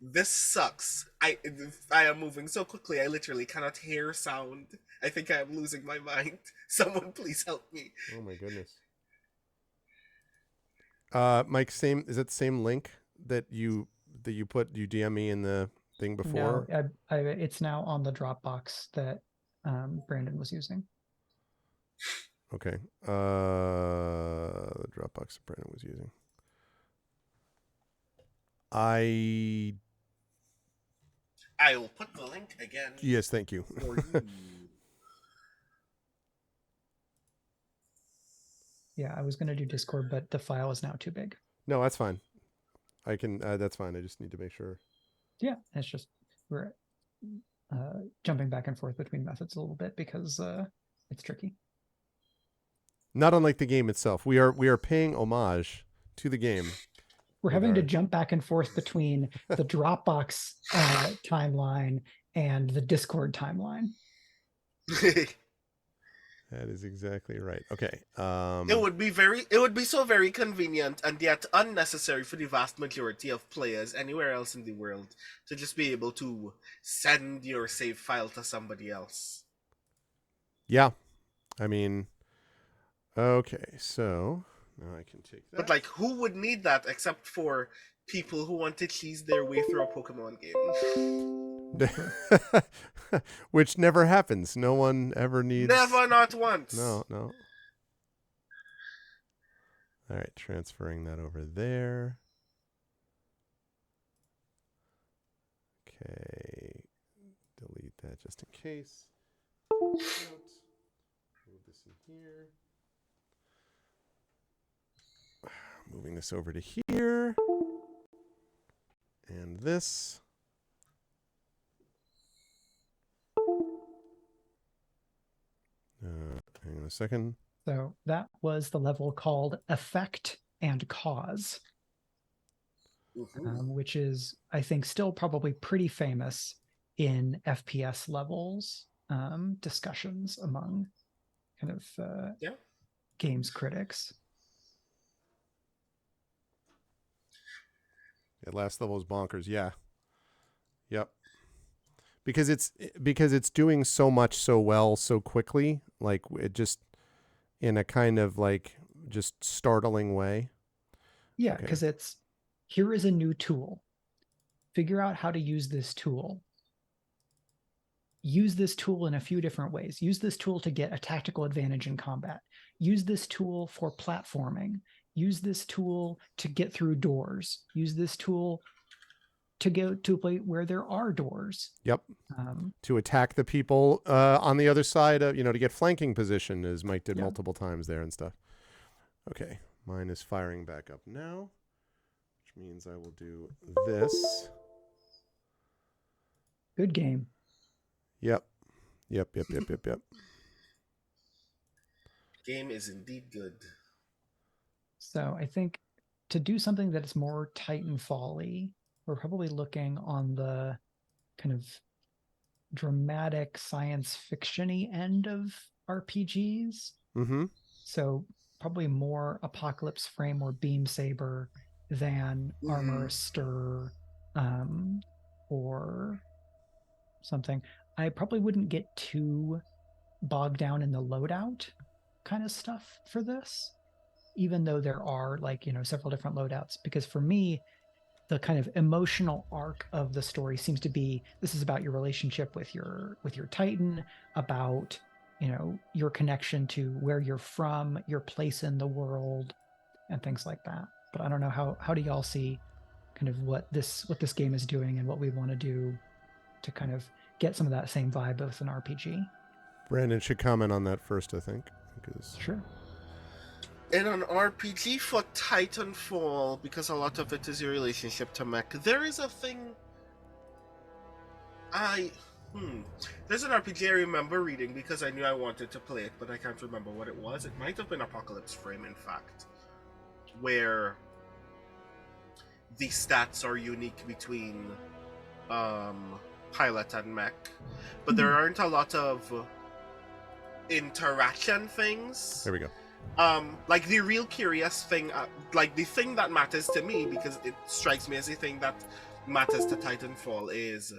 Speaker 2: this sucks. I am moving so quickly, I literally cannot hear sound. I think I am losing my mind. Someone please help me.
Speaker 1: Oh my goodness. Mike, is it the same link that you DM me in the thing before?
Speaker 3: No, it's now on the Dropbox that Brandon was using.
Speaker 1: Okay. The Dropbox that Brandon was using. I
Speaker 2: will put the link again.
Speaker 1: Yes, thank you.
Speaker 2: For you.
Speaker 3: Yeah, I was going to do Discord, but the file is now too big.
Speaker 1: No, that's fine. I can. That's fine. I just need to make sure.
Speaker 3: Yeah, it's just we're jumping back and forth between methods a little bit because it's tricky.
Speaker 1: Not unlike the game itself, we are paying homage to the game.
Speaker 3: We're having to jump back and forth between the Dropbox timeline and the Discord timeline.
Speaker 1: That is exactly right. Okay.
Speaker 2: It would be so very convenient and yet unnecessary for the vast majority of players anywhere else in the world to just be able to send your save file to somebody else.
Speaker 1: Yeah. I mean, okay, so now I can take that.
Speaker 2: But like, who would need that except for people who want to cheese their way through a Pokemon game?
Speaker 1: Which never happens. No one ever needs.
Speaker 2: Never, not once.
Speaker 1: No. All right, transferring that over there. Okay, delete that just in case. Move this in here. Moving this over to here. And this. Hang on a second.
Speaker 3: So that was the level called Effect and Cause, which is, I think, still probably pretty famous in FPS levels discussions among kind of games critics.
Speaker 1: Yeah, last level is bonkers. Yeah. Yep. Because it's doing so much so well so quickly, like it just in a kind of like just startling way.
Speaker 3: Yeah, because it's here is a new tool. Figure out how to use this tool. Use this tool in a few different ways. Use this tool to get a tactical advantage in combat. Use this tool for platforming. Use this tool to get through doors. Use this tool to go to a place where there are doors.
Speaker 1: Yep. To attack the people on the other side of, to get flanking position, as Mike did multiple times there and stuff. Okay. Mine is firing back up now, which means I will do this.
Speaker 3: Good game.
Speaker 1: Yep.
Speaker 2: Game is indeed good.
Speaker 3: So I think to do something that is more Titanfall-y, we're probably looking on the kind of dramatic science fiction-y end of RPGs.
Speaker 1: Mm-hmm.
Speaker 3: So probably more Apocalypse Frame or Beam Saber than Armor Stir or something. I probably wouldn't get too bogged down in the loadout kind of stuff for this, even though there are several different loadouts, because for me, the kind of emotional arc of the story seems to be, this is about your relationship with your Titan, about your connection to where you're from, your place in the world, and things like that. But I don't know, how do y'all see kind of what this game is doing and what we want to do to kind of get some of that same vibe with an RPG?
Speaker 1: Brandon should comment on that first, I think.
Speaker 3: Sure.
Speaker 2: In an RPG for Titanfall, because a lot of it is your relationship to mech, there is a thing there's an RPG I remember reading because I knew I wanted to play it, but I can't remember what it was. It might have been Apocalypse Frame, in fact, where the stats are unique between pilot and mech, but there aren't a lot of interaction things.
Speaker 1: There we go.
Speaker 2: Like the real curious thing, like the thing that matters to me, because it strikes me as the thing that matters to Titanfall, is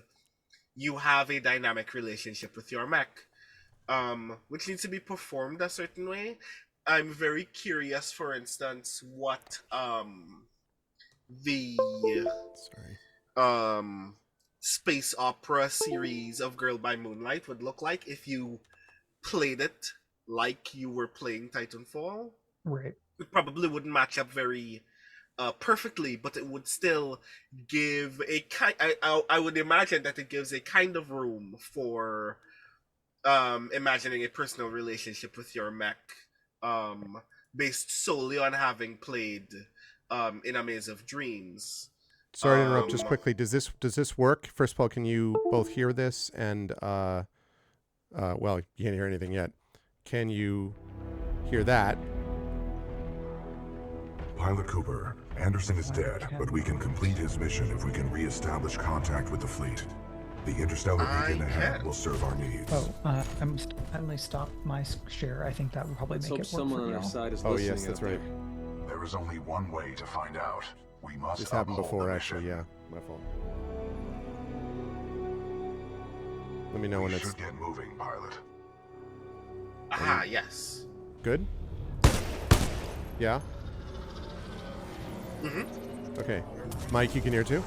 Speaker 2: you have a dynamic relationship with your mech, which needs to be performed a certain way. I'm very curious, for instance, what the space opera series of Girl by Moonlight would look like if you played it like you were playing Titanfall.
Speaker 3: Right.
Speaker 2: It probably wouldn't match up very perfectly, but it would still give a kind. I would imagine that it gives a kind of room for imagining a personal relationship with your mech, based solely on having played in A Maze of Dreams.
Speaker 1: Sorry to interrupt. Just quickly, does this work? First of all, can you both hear this? And well, you can't hear anything yet. Can you hear that?
Speaker 10: Pilot Cooper, Anderson is dead, but we can complete his mission if we can re-establish contact with the fleet. The interstellar beacon ahead will serve our needs.
Speaker 3: Oh, I'm finally stopped my share. I think that would probably make it work
Speaker 7: someone
Speaker 3: for
Speaker 7: on
Speaker 3: you
Speaker 7: our
Speaker 3: all.
Speaker 7: side is
Speaker 1: Oh
Speaker 7: listening
Speaker 1: yes, that's
Speaker 7: out
Speaker 1: right.
Speaker 10: There is only one way to find out. We must
Speaker 1: This happened
Speaker 10: uphold
Speaker 1: before,
Speaker 10: the
Speaker 1: actually.
Speaker 10: mission.
Speaker 1: Yeah, my fault. Let me know when
Speaker 10: We
Speaker 1: it's
Speaker 10: should get moving, pilot.
Speaker 2: Ah, yes.
Speaker 1: good. Yeah.
Speaker 2: Mm-hmm.
Speaker 1: Okay, Mike, you can hear too.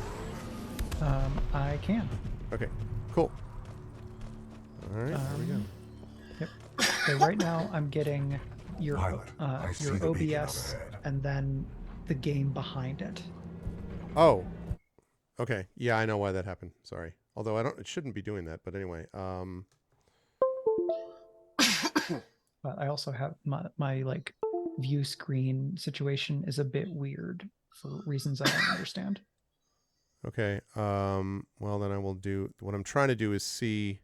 Speaker 3: I can.
Speaker 1: Okay, cool. All right, there we go.
Speaker 3: Yep. So right now I'm getting your
Speaker 10: Pilot, I see
Speaker 3: your
Speaker 10: the beacon up
Speaker 3: OBS
Speaker 10: ahead.
Speaker 3: and then the game behind it.
Speaker 1: Oh, okay. Yeah, I know why that happened. Sorry. Although it shouldn't be doing that. But anyway,
Speaker 3: But I also have my like view screen situation is a bit weird for reasons I don't understand.
Speaker 1: okay. Well, then I will do what I'm trying to do is see.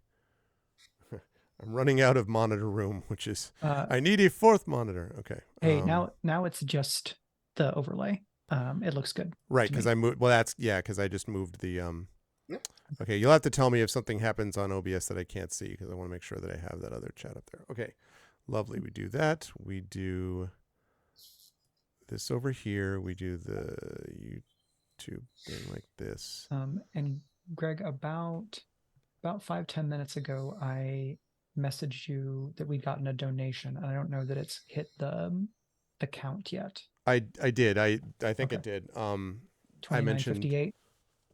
Speaker 1: I'm running out of monitor room, which is I need a fourth monitor. Okay.
Speaker 3: Hey, now it's just the overlay. It looks good.
Speaker 1: Right, because I moved. Well, that's because I just moved the. Okay, you'll have to tell me if something happens on OBS that I can't see because I want to make sure that I have that other chat up there. Okay, lovely. We do that. We do this over here. We do the YouTube thing like this.
Speaker 3: And Greg, about 5-10 minutes ago, I messaged you that we'd gotten a donation, and I don't know that it's hit the count yet.
Speaker 1: I did. I think it did. I mentioned.
Speaker 3: $29.58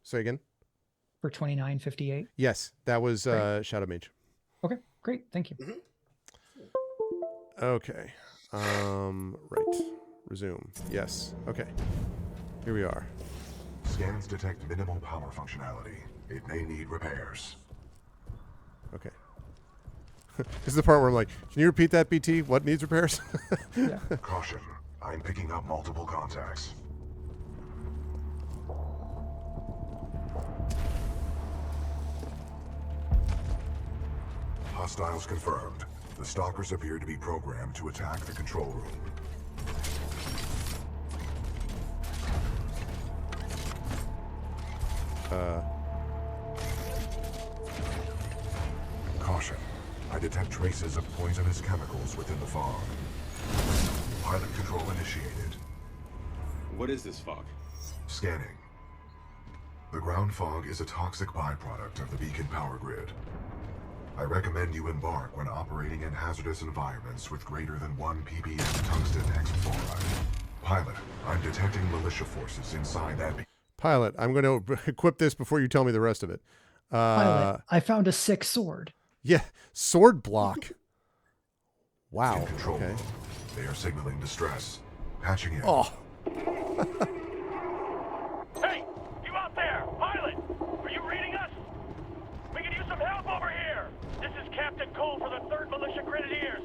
Speaker 1: Say again.
Speaker 3: for $29.58.
Speaker 1: Yes, that was Shadow Mage.
Speaker 3: Okay, great. Thank you.
Speaker 1: Okay. Right. Resume. Yes. Okay. Here we are.
Speaker 10: Scans detect minimal power functionality. It may need repairs.
Speaker 1: Okay. This is the part where I'm like, can you repeat that, BT? What needs repairs?
Speaker 3: Yeah.
Speaker 10: Caution. I'm picking up multiple contacts. Hostiles confirmed. The stalkers appear to be programmed to attack the control room. Caution. I detect traces of poisonous chemicals within the fog. Pilot control initiated.
Speaker 7: What is this fog?
Speaker 10: Scanning. The ground fog is a toxic byproduct of the beacon power grid. I recommend you embark when operating in hazardous environments with greater than 1 ppm tungsten hexafluoride. Pilot, I'm detecting militia forces inside that beacon.
Speaker 1: Pilot, I'm going to equip this before you tell me the rest of it.
Speaker 3: Pilot, I found a sick sword.
Speaker 1: Yeah, sword block. Wow.
Speaker 10: Control
Speaker 1: Okay.
Speaker 10: room. They are signaling distress. Patching in.
Speaker 1: Oh.
Speaker 9: Hey, you out there, pilot! Are you reading us? We can use some help over here. This is Captain Cole for the 3rd Militia Grenadiers.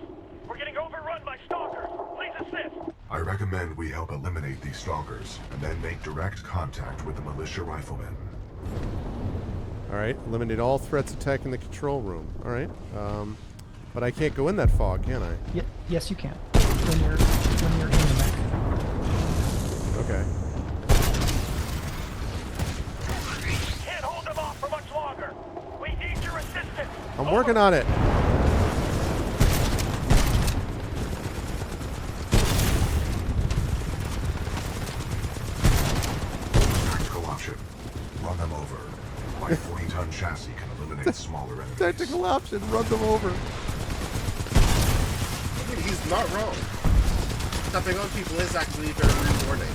Speaker 9: We're getting overrun by stalkers. Please assist.
Speaker 10: I recommend we help eliminate these stalkers and then make direct contact with the militia riflemen.
Speaker 1: All right. Eliminate all threats attacking the control room. All right. But I can't go in that fog, can I?
Speaker 3: Yes, you can. When you're in the mech.
Speaker 1: Okay.
Speaker 9: Can't hold them off for much longer. We need your assistance.
Speaker 1: I'm working on it.
Speaker 10: Tactical option. Run them over. My 40-ton chassis can eliminate smaller enemies.
Speaker 1: Tactical option. Run them over.
Speaker 2: He's not wrong. Stepping on people is actually very rewarding.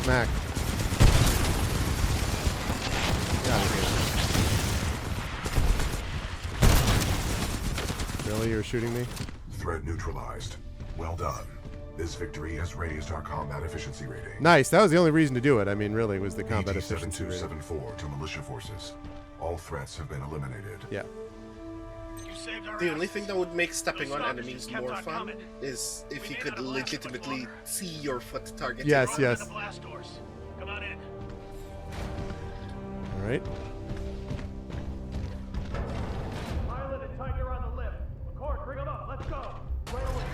Speaker 1: Smack. Get out of here. Really? You're shooting me?
Speaker 10: Threat neutralized. Well done. This victory has raised our combat efficiency rating.
Speaker 1: Nice. That was the only reason to do it. I mean, really, it was the combat
Speaker 10: BT
Speaker 1: efficiency rating.
Speaker 10: 7274 to militia forces. All threats have been eliminated.
Speaker 1: Yeah.
Speaker 2: The only thing that would make stepping on enemies more fun is if you could legitimately see your foot targeted.
Speaker 1: Yes, yes.
Speaker 9: Come on in.
Speaker 1: All right.
Speaker 9: Pilot and Tiger on the lift. McCord, bring them up. Let's go. Right away,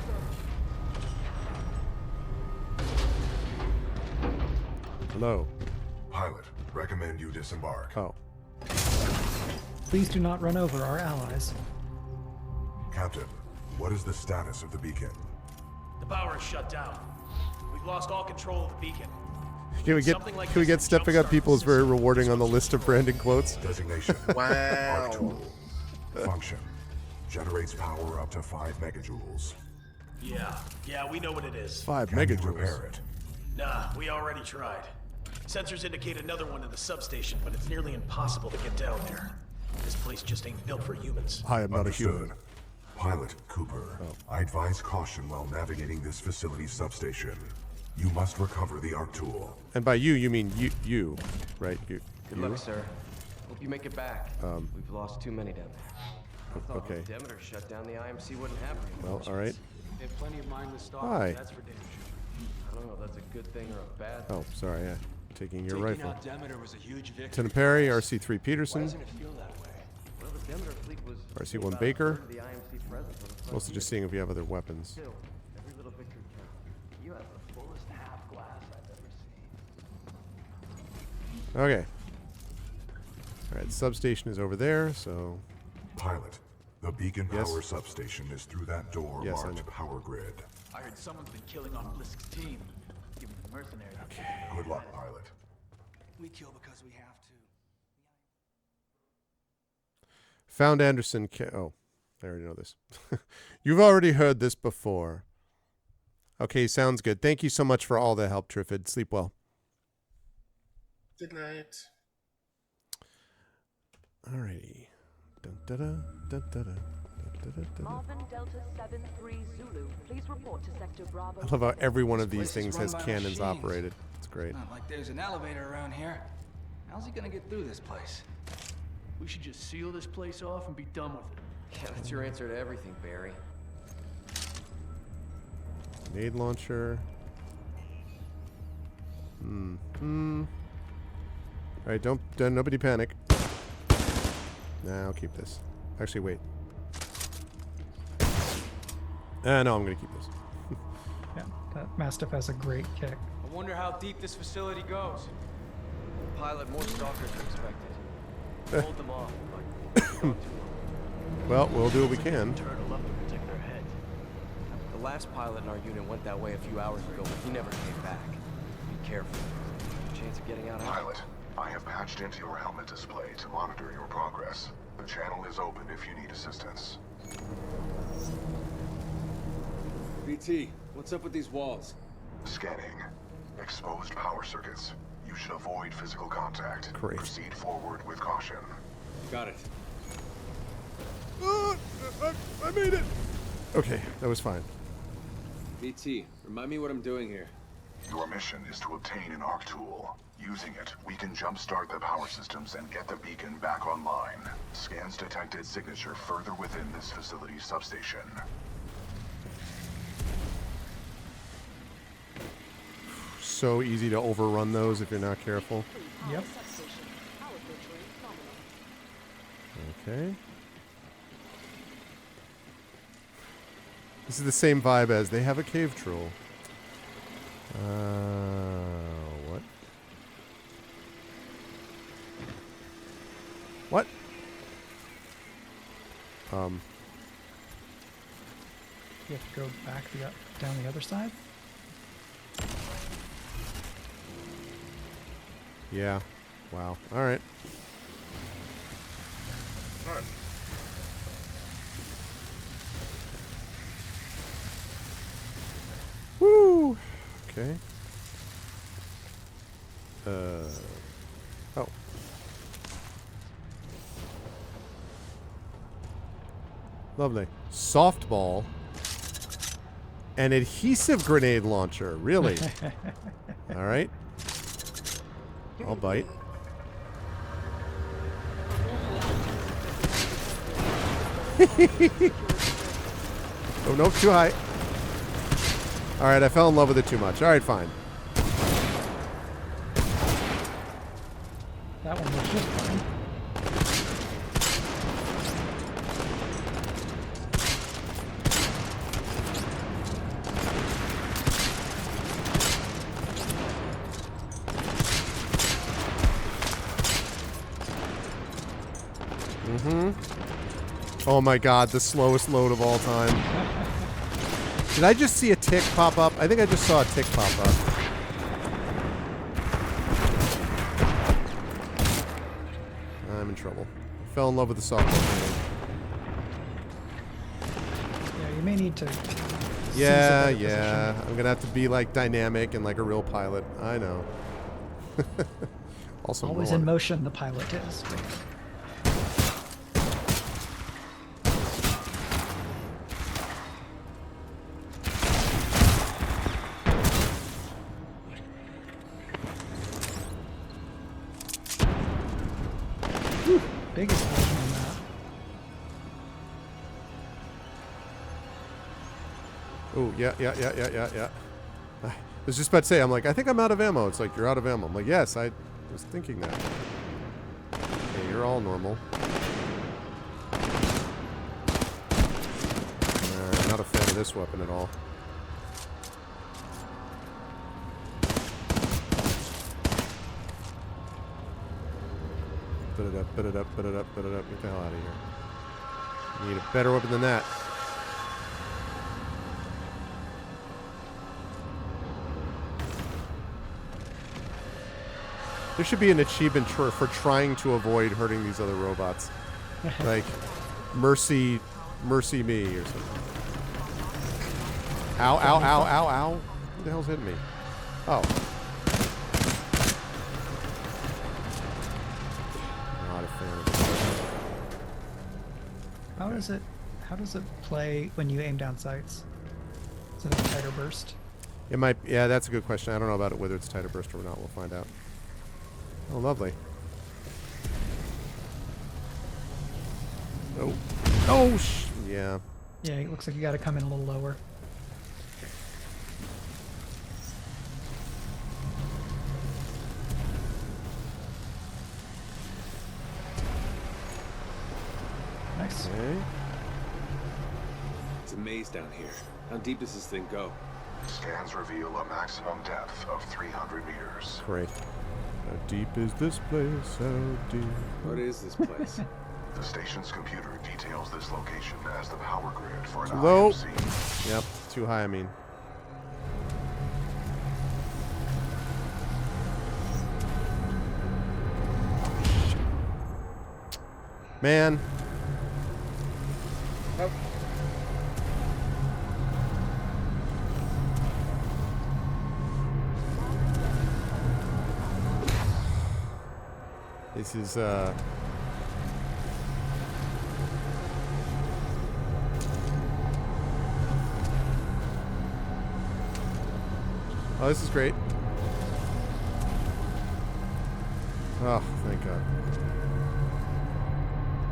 Speaker 9: sir.
Speaker 1: Hello.
Speaker 10: Pilot, recommend you disembark.
Speaker 1: Oh.
Speaker 3: Please do not run over our allies.
Speaker 10: Captain, what is the status of the beacon?
Speaker 5: The power is shut down. We've lost all control of the beacon.
Speaker 1: Can we get stepping up people is very rewarding on the list of branding quotes?
Speaker 10: Designation.
Speaker 2: Wow.
Speaker 10: Arc tool. Function. Generates power up to 5 megajoules.
Speaker 5: Yeah, we know what it is.
Speaker 1: 5
Speaker 10: Can you
Speaker 1: megajoules.
Speaker 10: repair it?
Speaker 5: Nah, we already tried. Sensors indicate another one in the substation, but it's nearly impossible to get down there. This place just ain't built for humans.
Speaker 1: I am not a
Speaker 10: Understood.
Speaker 1: human.
Speaker 10: Pilot Cooper, I advise caution while navigating this facility's substation. You must recover the arc tool.
Speaker 1: And by you mean you, right? You.
Speaker 22: Good luck, sir. Hope you make it back. We've lost too many down there.
Speaker 1: Okay.
Speaker 22: If Demeter shut down, the IMC wouldn't have any.
Speaker 1: Well, all right.
Speaker 22: They have plenty of mindless stalkers.
Speaker 1: Hi.
Speaker 22: That's for damn sure. I don't know if that's a good thing or a bad thing.
Speaker 1: Oh, sorry. Yeah. Taking your rifle.
Speaker 22: out Demeter was a huge victory.
Speaker 1: Lieutenant Perry, RC3 Peterson.
Speaker 22: Why doesn't it feel that way? Well, the Demeter fleet was
Speaker 1: RC1
Speaker 22: about
Speaker 1: Baker.
Speaker 22: a third of the IMC presence on the front
Speaker 1: Mostly just seeing if we have other weapons.
Speaker 22: Still, every little victory counts. You have the fullest half glass I've ever seen.
Speaker 1: Okay. All right. Substation is over there, so.
Speaker 10: Pilot, the beacon power substation is through that door
Speaker 1: Yes, I
Speaker 10: marked
Speaker 1: know.
Speaker 10: power grid.
Speaker 5: I heard someone's been killing on Blisk's team. Giving the mercenaries.
Speaker 10: Good luck, pilot.
Speaker 13: We kill because we have to.
Speaker 1: Found Anderson. Oh, I already know this. You've already heard this before. Okay, sounds good. Thank you so much for all the help, Triffid. Sleep well.
Speaker 2: Good night.
Speaker 1: Alrighty. Dun, da, da, dun, da, da, dun, da, da, da.
Speaker 12: Marvin Delta 7-3 Zulu, please report to Sector Bravo.
Speaker 1: I love how every one of these
Speaker 13: This place is
Speaker 1: things
Speaker 13: run
Speaker 1: has
Speaker 13: by
Speaker 1: cannons
Speaker 13: machines.
Speaker 1: operated. It's great.
Speaker 13: Not like there's an elevator around here. How's he gonna get through this place?
Speaker 5: We should just seal this place off and be done with it.
Speaker 22: Yeah, that's your answer to everything, Barry.
Speaker 1: Grenade launcher. Alright, don't nobody panic. Nah, I'll keep this. Actually, wait. No, I'm gonna keep this.
Speaker 3: Yeah, that Mastiff has a great kick.
Speaker 22: I wonder how deep this facility goes. Pilot, more stalkers than expected. Hold them off, but not too long.
Speaker 1: Well, we'll do what we can.
Speaker 5: Turtle up to protect their heads.
Speaker 22: The last pilot in our unit went that way a few hours ago, but he never came back. Be careful. Chance of getting out of
Speaker 10: Pilot, I have patched into your helmet display to monitor your progress. The channel is open if you need assistance.
Speaker 22: BT, what's up with these walls?
Speaker 10: Scanning. Exposed power circuits. You should avoid physical contact.
Speaker 1: Great.
Speaker 10: Proceed forward with caution.
Speaker 22: Got it.
Speaker 1: I made it! Okay, that was fine.
Speaker 22: BT, remind me what I'm doing here.
Speaker 10: Your mission is to obtain an arc tool. Using it, we can jumpstart the power systems and get the beacon back online. Scans detected signature further within this facility's substation.
Speaker 1: So easy to overrun those if you're not careful.
Speaker 3: Yep.
Speaker 1: Okay. This is the same vibe as they have a cave troll. What? What?
Speaker 3: You have to go back down the other side.
Speaker 1: Yeah. Wow. All right.
Speaker 2: All right.
Speaker 1: Woo! Okay. Oh. Lovely. Softball. An adhesive grenade launcher. Really? All right. I'll bite. Oh, no, too high. All right, I fell in love with it too much. All right, fine.
Speaker 3: That one was just fine.
Speaker 1: Oh my god, the slowest load of all time. Did I just see a tick pop up? I think I just saw a tick pop up. I'm in trouble. I fell in love with the softball game.
Speaker 3: Yeah, you may need to...
Speaker 1: Yeah. I'm gonna have to be like dynamic and like a real pilot. I know. Also,
Speaker 3: always in motion, the pilot is. Biggest version on that.
Speaker 1: Oh, yeah. I was just about to say, I'm like, I think I'm out of ammo. It's like, you're out of ammo. I'm like, yes, I was thinking that. Okay, you're all normal. Not a fan of this weapon at all. Put it up. Get the hell out of here. Need a better weapon than that. There should be an achievement for trying to avoid hurting these other robots. Like, mercy me or something. Ow. Who the hell's hitting me? Oh. Not a fan of it.
Speaker 3: How does it play when you aim down sights? Is it a tighter burst?
Speaker 1: It might, yeah, that's a good question. I don't know about it, whether it's tighter burst or not. We'll find out. Oh, lovely. Oh, yeah.
Speaker 3: Yeah, it looks like you got to come in a little lower. Nice.
Speaker 1: Okay.
Speaker 7: It's a maze down here. How deep does this thing go?
Speaker 10: Scans reveal a maximum depth of 300 meters.
Speaker 1: Great. How deep is this place? How deep?
Speaker 7: What is this place?
Speaker 10: The station's computer details this location as the power grid for an
Speaker 1: Too low.
Speaker 10: IMC.
Speaker 1: Yep, too high, I mean. Man.
Speaker 2: Oh.
Speaker 1: This is, oh, this is great. Oh, thank God.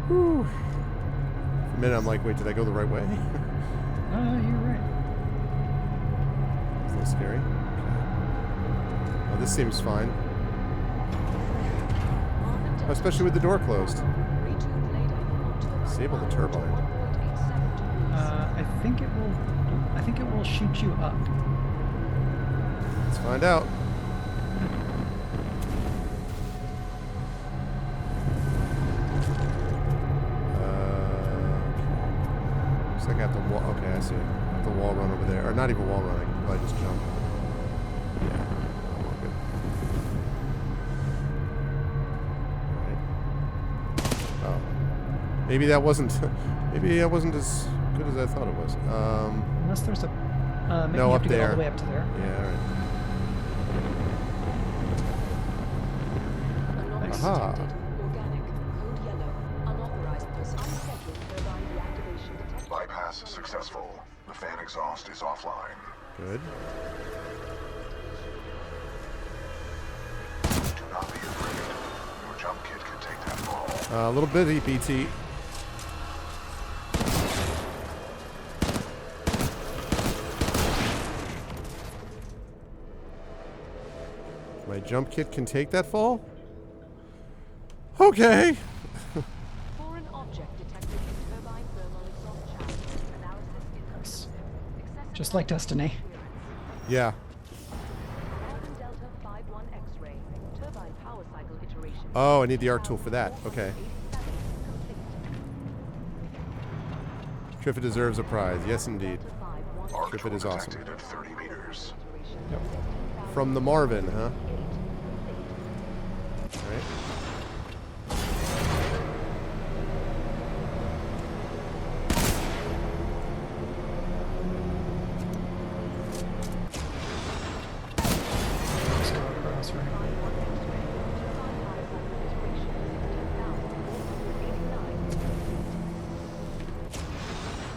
Speaker 1: Whew. For a minute, I'm like, wait, did I go the right way?
Speaker 3: You're right.
Speaker 1: It's a little scary. Oh, this seems fine. Especially with the door closed. Disable the turbine.
Speaker 3: I think it will shoot you up.
Speaker 1: Let's find out. Looks like I have to wall. Okay, I see. I have to wall run over there, or not even wall run. I can probably just jump. Yeah. Maybe that wasn't as good as I thought it was.
Speaker 3: Unless there's a maybe
Speaker 1: no,
Speaker 3: you have
Speaker 1: up
Speaker 3: to
Speaker 1: there.
Speaker 3: go all the way up to there.
Speaker 1: Yeah, all right. Aha.
Speaker 10: Bypass successful. The fan exhaust is offline.
Speaker 1: Good.
Speaker 10: Do not be afraid. Your jump kit can take that fall.
Speaker 1: A little bitty, BT. My jump kit can take that fall? Okay.
Speaker 12: Foreign object detected in turbine thermal exhaust shaft. Analysis in
Speaker 3: Just like Destiny.
Speaker 1: Yeah.
Speaker 12: Delta 51 X-ray. Turbine power cycle iteration.
Speaker 1: Oh, I need the arc tool for that. Okay. Trifid deserves a prize. Yes, indeed. Trifid is awesome.
Speaker 10: At 30 meters.
Speaker 1: Yep. From the Marvin, huh? Right.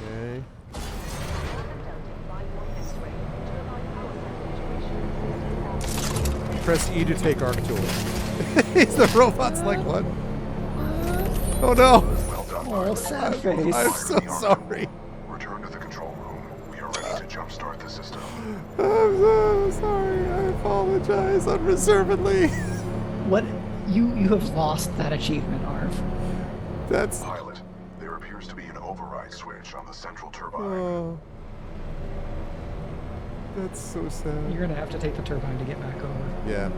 Speaker 1: Okay. Press E to take arc tool. The robot's like, what? Oh no!
Speaker 3: Oh, sad face.
Speaker 1: I'm so sorry.
Speaker 10: Return to the control room. We are ready to jumpstart the system.
Speaker 1: I'm so sorry. I apologize unreservedly.
Speaker 3: What? You have lost that achievement, Arv.
Speaker 1: That's...
Speaker 10: Pilot, there appears to be an override switch on the central turbine.
Speaker 1: Oh. That's so sad.
Speaker 3: You're gonna have to take the turbine to get back over.
Speaker 1: Yeah.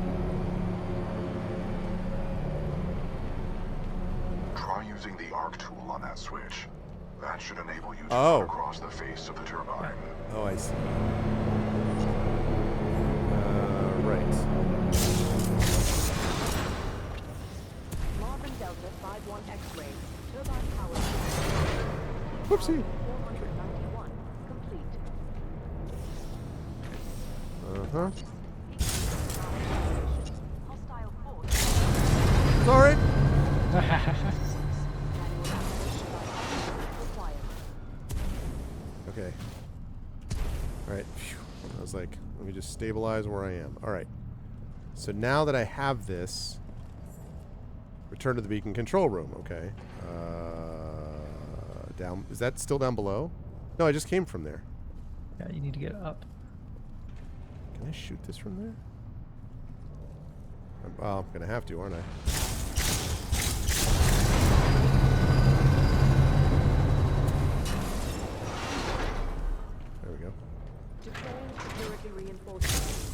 Speaker 10: Try using the arc tool on that switch. That should enable you to
Speaker 1: Oh.
Speaker 10: run across the face of the turbine.
Speaker 1: Oh, I see. Right.
Speaker 12: Marvin Delta 51 X-ray. Turbine power.
Speaker 1: Whoopsie.
Speaker 12: 491. Complete.
Speaker 1: Uh-huh.
Speaker 12: Hostile force.
Speaker 1: Sorry. Okay. Alright. I was like, let me just stabilize where I am. Alright. So now that I have this, return to the beacon control room. Okay. Down. Is that still down below? No, I just came from there.
Speaker 3: Yeah, you need to get up.
Speaker 1: Can I shoot this from there? Well, I'm going to have to, aren't I? There we go.
Speaker 12: Deploying security reinforcements.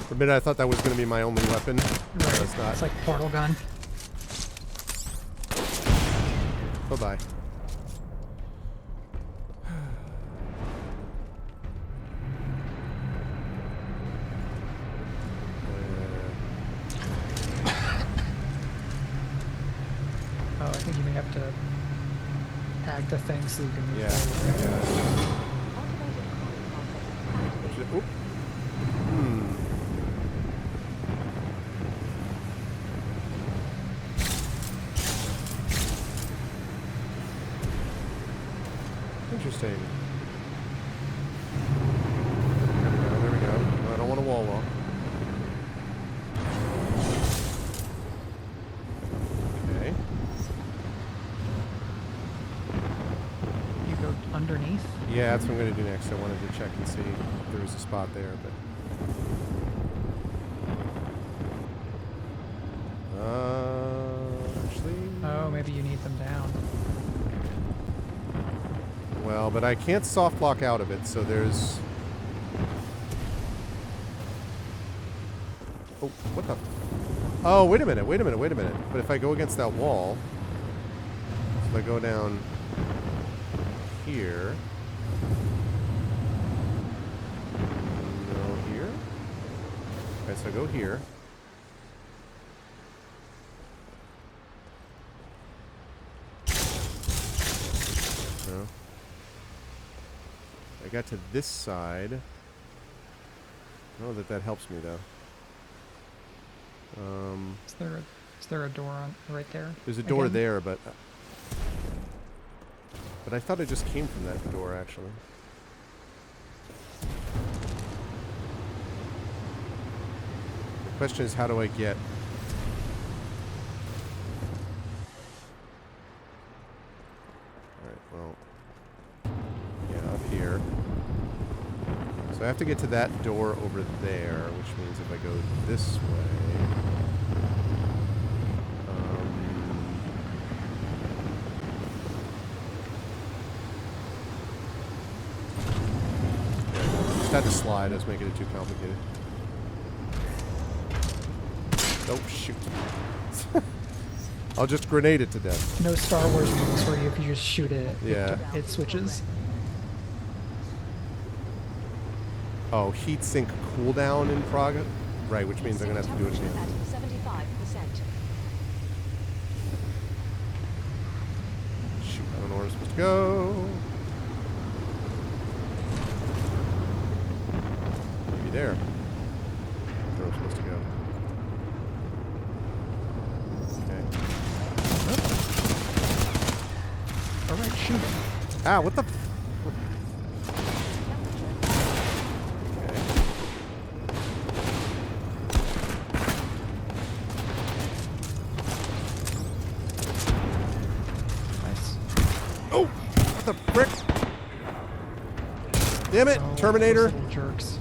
Speaker 1: For a minute, I thought that was going to be my only weapon.
Speaker 3: Right.
Speaker 1: It's not.
Speaker 3: It's like portal gun.
Speaker 1: Bye-bye.
Speaker 3: Oh, I think you may have to tag the thing so you can move
Speaker 1: Yeah.
Speaker 3: forward.
Speaker 1: Oop. Hmm. Interesting. There we go. I don't want a wall walk. Okay.
Speaker 3: You go underneath.
Speaker 1: Yeah, that's what I'm going to do next. I wanted to check and see if there was a spot there, but... actually...
Speaker 3: Oh, maybe you need them down.
Speaker 1: Well, but I can't soft lock out of it, so there's... Oh, what the... Oh, wait a minute. But if I go against that wall... So if I go down... here... Go here... Okay, so I go here... No. I got to this side. I don't know that helps me though.
Speaker 3: Is there a door on right there?
Speaker 1: There's a door
Speaker 3: again?
Speaker 1: there, but I thought I just came from that door actually. The question is, how do I get? All right. Well, yeah, up here. So I have to get to that door over there, which means if I go this way... just had to slide. I was making it too complicated. Oh, shoot. I'll just grenade it to death.
Speaker 3: No Star Wars moves where you can just shoot it.
Speaker 1: Yeah.
Speaker 3: It switches.
Speaker 1: Oh, heat sink cooldown in Praga? Right, which means I'm going to have to do it again.
Speaker 11: 75%.
Speaker 1: Shoot, I don't know where I'm supposed to go. Maybe there. Where I'm supposed to go. Okay.
Speaker 3: Alright, shoot it.
Speaker 1: Ah, what the... Oh, what the frick? Damn it, Terminator.
Speaker 3: Jerks.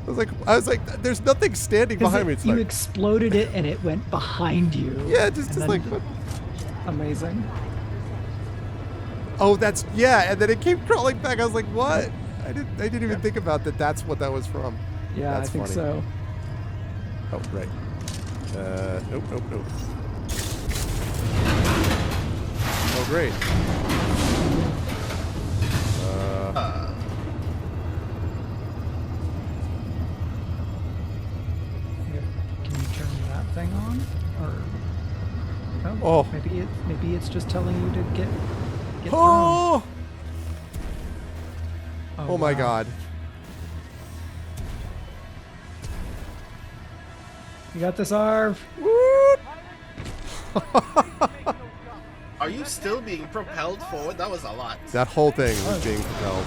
Speaker 1: I was like, there's nothing standing behind me. It's
Speaker 3: you
Speaker 1: like,
Speaker 3: exploded it and it went behind you.
Speaker 1: yeah, just like,
Speaker 3: amazing.
Speaker 1: Oh, that's, yeah, and then it came crawling back. I was like, what? I didn't even think about that. That's what that was from.
Speaker 3: Yeah,
Speaker 1: that's
Speaker 3: I think
Speaker 1: funny.
Speaker 3: so.
Speaker 1: Oh, right. Nope. Oh, great.
Speaker 3: Can you turn that thing on? Or
Speaker 1: oh.
Speaker 3: Maybe it's just telling you to get
Speaker 1: oh!
Speaker 3: thrown.
Speaker 1: Oh my God.
Speaker 3: You got this, Arv.
Speaker 2: Are you still being propelled forward? That was a lot.
Speaker 1: That whole thing was being propelled.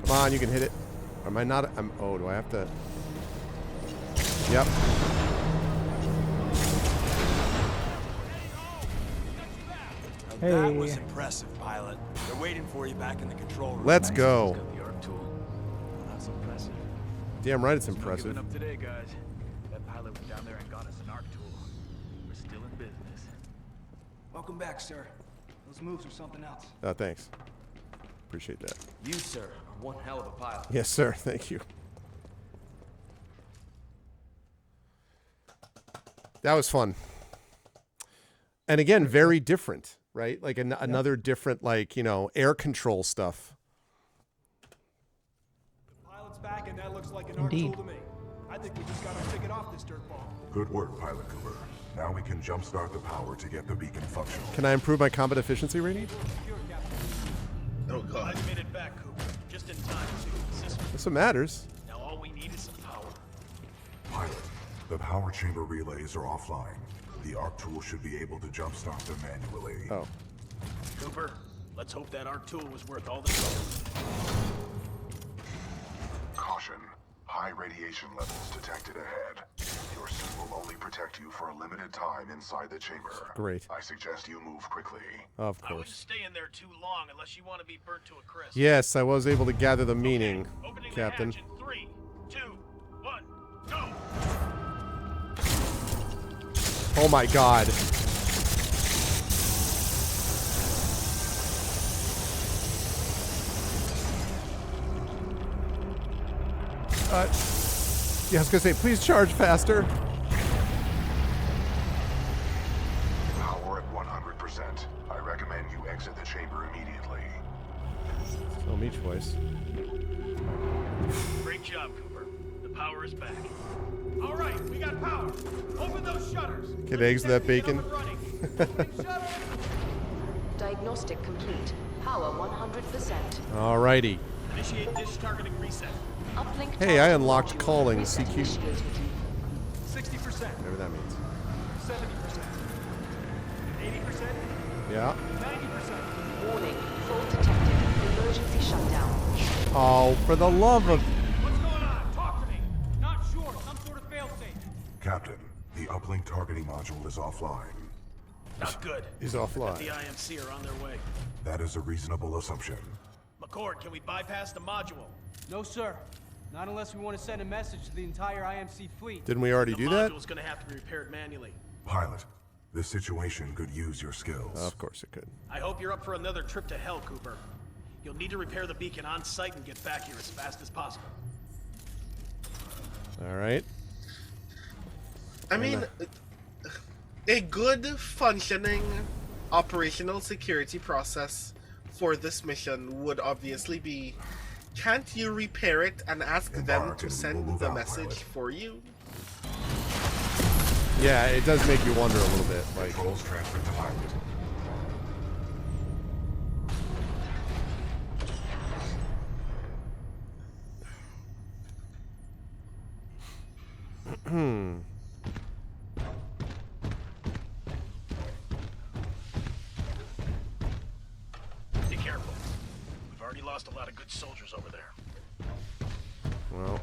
Speaker 1: Come on, you can hit it. Am I not? Oh, do I have to? Yep.
Speaker 13: That was impressive, pilot. They're waiting for you back in the control room.
Speaker 1: Let's go.
Speaker 13: That's impressive.
Speaker 1: Damn right, it's
Speaker 22: Not
Speaker 1: impressive.
Speaker 22: giving up today, guys. That pilot went down there and got us an arc tool. We're still in business.
Speaker 13: Welcome back, sir. Those moves are something else.
Speaker 1: Oh, thanks. Appreciate that.
Speaker 22: You, sir, are one hell of a pilot.
Speaker 1: Yes, sir. Thank you. That was fun. And again, very different, right? Like another different, like, you know, air control stuff.
Speaker 13: Pilot's back, and that looks like an arc tool to me. I think we just gotta pick it off this dirtball.
Speaker 10: Good work, Pilot Cooper. Now we can jumpstart the power to get the beacon functional.
Speaker 1: Can I improve my combat efficiency rating?
Speaker 2: Oh God.
Speaker 5: I made it back, Cooper. Just in time to assist me.
Speaker 1: That's what matters.
Speaker 5: Now all we need is some power.
Speaker 10: Pilot, the power chamber relays are offline. The arc tool should be able to jumpstart them manually.
Speaker 1: Oh.
Speaker 5: Cooper, let's hope that arc tool was worth all the trouble.
Speaker 10: Caution. High radiation levels detected ahead. Your suit will only protect you for a limited time inside the chamber.
Speaker 1: Great.
Speaker 10: I suggest you move quickly.
Speaker 1: Of
Speaker 5: I wouldn't
Speaker 1: course.
Speaker 5: stay in there too long unless you want to be burnt to a crisp.
Speaker 1: Yes, I was able to gather the meaning,
Speaker 5: Opening
Speaker 1: Captain.
Speaker 5: the hatch in 3, 2, 1, go!
Speaker 1: Oh my God. Yeah, I was gonna say, please charge faster.
Speaker 10: Power at 100%. I recommend you exit the chamber immediately.
Speaker 1: Tell me twice.
Speaker 5: Great job, Cooper. The power is back. All right, we got power. Open those shutters.
Speaker 1: Get eggs to that bacon.
Speaker 11: Diagnostic complete. Power 100%.
Speaker 1: Alrighty.
Speaker 5: Initiate dish targeting reset.
Speaker 11: Uplink.
Speaker 1: Hey, I unlocked calling CQ.
Speaker 13: 60%.
Speaker 1: Whatever that means.
Speaker 13: 70%. 80%.
Speaker 1: Yeah.
Speaker 13: 90%.
Speaker 11: Warning. Fault detected. Emergency shutdown.
Speaker 1: Oh, for the love of...
Speaker 13: What's going on? Talk to me. Not sure. Some sort of failsafe.
Speaker 10: Captain, the uplink targeting module is offline.
Speaker 5: Not good.
Speaker 1: He's
Speaker 5: The
Speaker 1: offline.
Speaker 5: IMC are on their way.
Speaker 10: That is a reasonable assumption.
Speaker 5: McCord, can we bypass the module?
Speaker 22: No, sir. Not unless we want to send a message to the entire IMC fleet.
Speaker 1: Didn't we already do that?
Speaker 5: The module's gonna have to be repaired manually.
Speaker 10: Pilot, this situation could use your skills.
Speaker 1: Of course it could.
Speaker 5: I hope you're up for another trip to hell, Cooper. You'll need to repair the beacon on site and get back here as fast as possible.
Speaker 1: All right.
Speaker 2: I mean, a good functioning operational security process for this mission would obviously be, can't you repair it and ask them to send the message for you?
Speaker 1: Yeah, it does make you wonder a little bit. Like,
Speaker 10: Controls transferred to pilot.
Speaker 5: Be careful. We've already lost a lot of good soldiers over there.
Speaker 1: Well,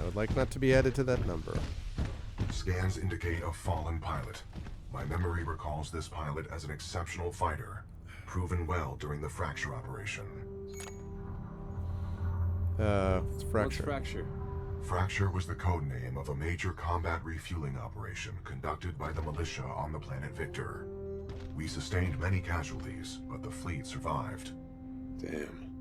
Speaker 1: I would like not to be added to that number.
Speaker 10: Scans indicate a fallen pilot. My memory recalls this pilot as an exceptional fighter, proven well during the Fracture operation.
Speaker 1: It's Fracture.
Speaker 7: What's Fracture?
Speaker 10: Fracture was the code name of a major combat refueling operation conducted by the militia on the planet Victor. We sustained many casualties, but the fleet survived.
Speaker 7: Damn.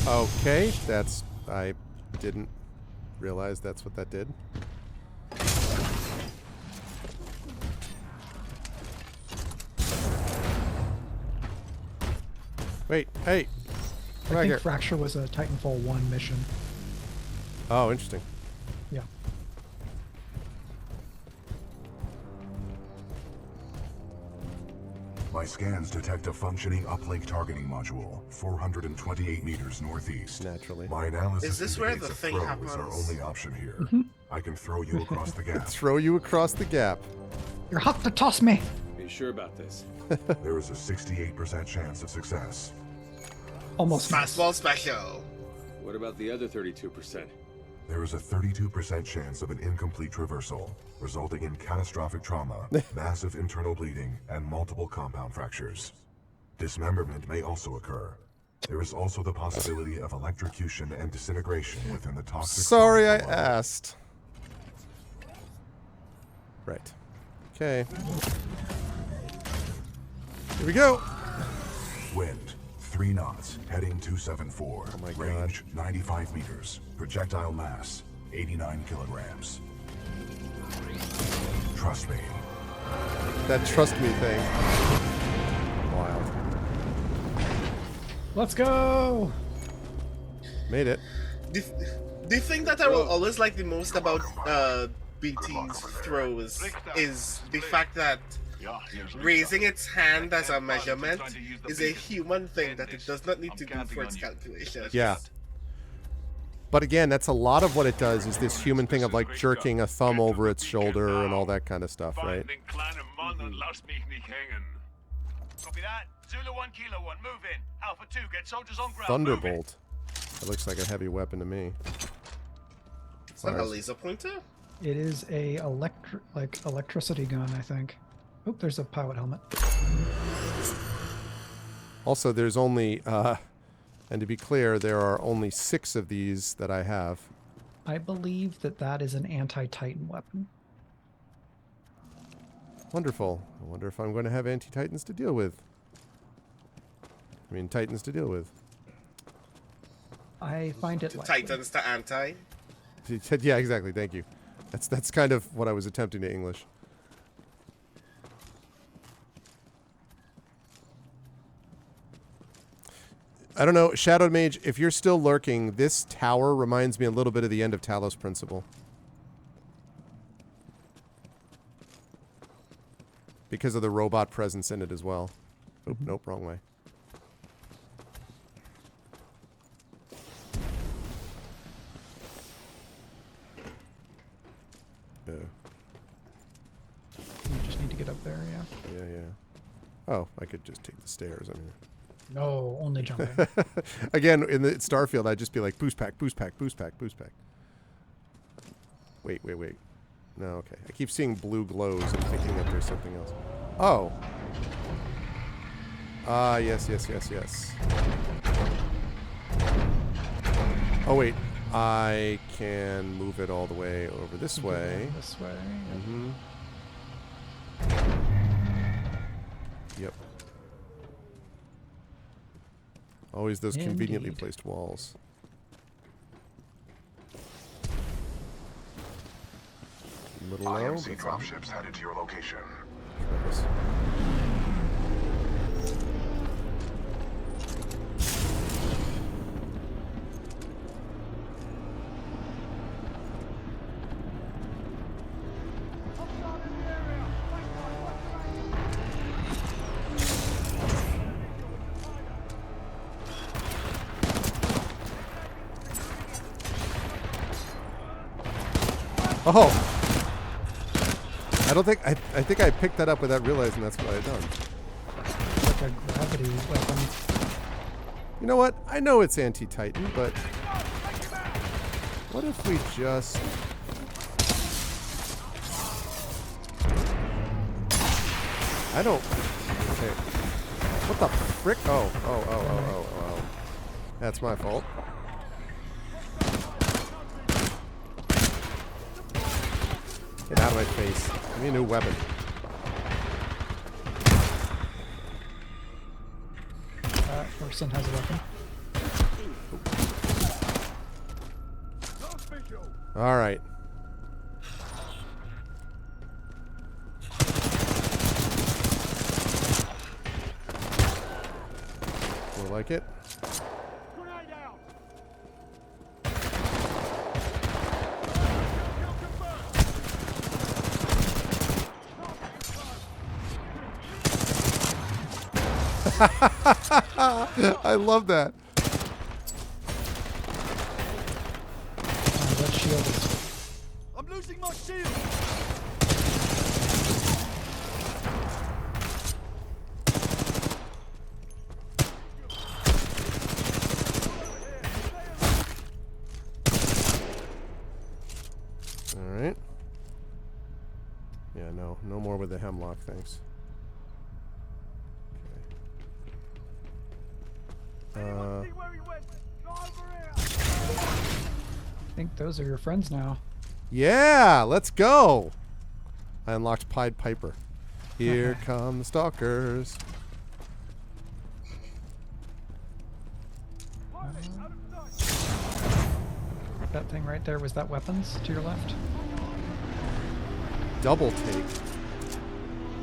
Speaker 1: Okay, that's... I didn't realize that's what that did. Wait, hey! Come
Speaker 3: I
Speaker 1: back
Speaker 3: think
Speaker 1: here.
Speaker 3: Fracture was a Titanfall 1 mission.
Speaker 1: Oh, interesting.
Speaker 3: Yeah.
Speaker 10: My scans detect a functioning uplink targeting module, 428 meters northeast.
Speaker 1: Naturally.
Speaker 10: My analysis
Speaker 2: Is this where
Speaker 10: indicates
Speaker 2: the
Speaker 10: a
Speaker 2: thing
Speaker 10: throw
Speaker 2: happens?
Speaker 10: is our only option here. I can throw you across the gap.
Speaker 1: Throw you across the gap.
Speaker 3: You're hot to toss me!
Speaker 7: Are you sure about this?
Speaker 10: There is a 68% chance of success.
Speaker 3: Almost.
Speaker 2: Fastball special.
Speaker 7: What about the other 32%?
Speaker 10: There is a 32% chance of an incomplete traversal, resulting in catastrophic trauma, massive internal bleeding, and multiple compound fractures. Dismemberment may also occur. There is also the possibility of electrocution and disintegration within the toxic...
Speaker 1: Sorry I asked. Right. Okay. Here we go.
Speaker 10: Wind, 3 knots, heading 274.
Speaker 1: Oh my
Speaker 10: Range, 95 meters. Projectile mass, 89 kilograms. Trust me.
Speaker 1: That trust me thing. Wild.
Speaker 3: Let's go!
Speaker 1: Made it.
Speaker 2: Do you think that I will always like the most about BT's throws is the fact that raising its hand as a measurement is a human thing that it does not need to do for its calculation.
Speaker 1: Yeah. But again, that's a lot of what it does is this human thing of like jerking a thumb over its shoulder and all that kind of stuff, right?
Speaker 9: Copy that. Zulu 1, Kilo 1, move in. Alpha 2, get soldiers on ground.
Speaker 1: Thunderbolt. That looks like a heavy weapon to me.
Speaker 2: Is that a laser pointer?
Speaker 3: It is a electricity gun, I think. Oh, there's a pilot helmet.
Speaker 1: Also, there's only, and to be clear, there are only 6 of these that I have.
Speaker 3: I believe that that is an anti-Titan weapon.
Speaker 1: Wonderful. I wonder if I'm going to have anti-Titans to deal with. I mean, Titans to deal with.
Speaker 3: I find it likely.
Speaker 2: Titans to anti.
Speaker 1: Yeah, exactly. Thank you. That's kind of what I was attempting to English. I don't know, Shadow Mage, if you're still lurking, this tower reminds me a little bit of the end of Talos Principle. Because of the robot presence in it as well. Oop, nope, wrong way. Yeah.
Speaker 3: You just need to get up there, yeah.
Speaker 1: Yeah, yeah. Oh, I could just take the stairs. I mean,
Speaker 3: No, only jumping.
Speaker 1: Again, in the Starfield, I'd just be like, boost pack, boost pack, boost pack, boost pack. Wait. No, okay. I keep seeing blue glows and thinking that there's something else. Oh. Yes. Oh, wait. I can move it all the way over this way.
Speaker 3: This way.
Speaker 1: Mm-hmm. Yep. Always those conveniently placed walls. A little low.
Speaker 10: IMC dropships headed to your location.
Speaker 1: Oh! I think I picked that up without realizing that's what I had done.
Speaker 3: Like a gravity weapon.
Speaker 1: You know what? I know it's anti-Titan, but what if we just... I don't... Okay. What the frick? Oh. That's my fault. Get out of my face. Give me a new weapon.
Speaker 3: That person has a weapon.
Speaker 1: All right. More like it. I love that.
Speaker 3: That shield is...
Speaker 13: I'm losing my shield.
Speaker 1: All right. Yeah, no more with the hemlock, thanks.
Speaker 3: I think those are your friends now.
Speaker 1: Yeah, let's go. I unlocked Pied Piper. Here come the stalkers.
Speaker 3: That thing right there, was that weapons to your left?
Speaker 1: Double take.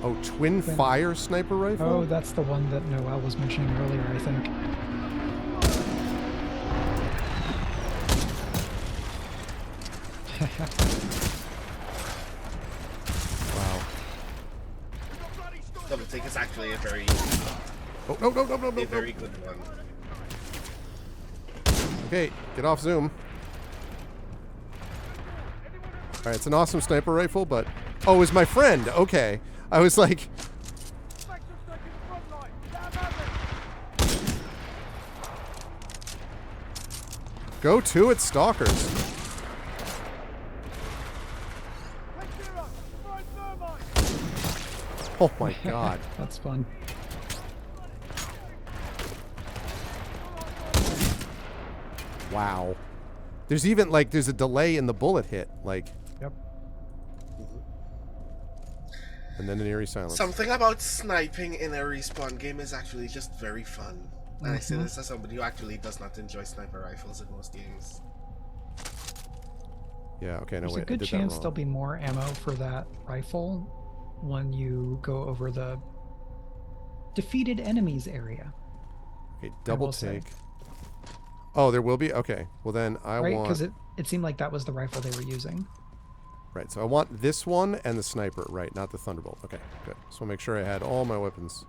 Speaker 1: Oh, twin fire sniper rifle?
Speaker 3: Oh, that's the one that Noel was mentioning earlier, I think.
Speaker 1: Wow.
Speaker 2: Double take is actually a very...
Speaker 1: Oh, no.
Speaker 2: A very good one.
Speaker 1: Okay, get off Zoom. Alright, it's an awesome sniper rifle, but... Oh, it's my friend! Okay. I was like... Go to it, stalkers. Oh my god.
Speaker 3: That's fun.
Speaker 1: Wow. There's even, like, there's a delay in the bullet hit. Like...
Speaker 3: Yep.
Speaker 1: And then an eerie silence.
Speaker 2: Something about sniping in a respawn game is actually just very fun. And I say this as somebody who actually does not enjoy sniper rifles in most games.
Speaker 1: Yeah, okay, no,
Speaker 3: There's
Speaker 1: wait,
Speaker 3: a good chance there'll be more ammo for that rifle when you go over the defeated enemies area.
Speaker 1: Okay, double take. Oh, there will be? Okay. Well, then I want...
Speaker 3: Right, because it seemed like that was the rifle they were using.
Speaker 1: Right, so I want this one and the sniper, right, not the Thunderbolt. Okay, good. So I'll make sure I had all my weapons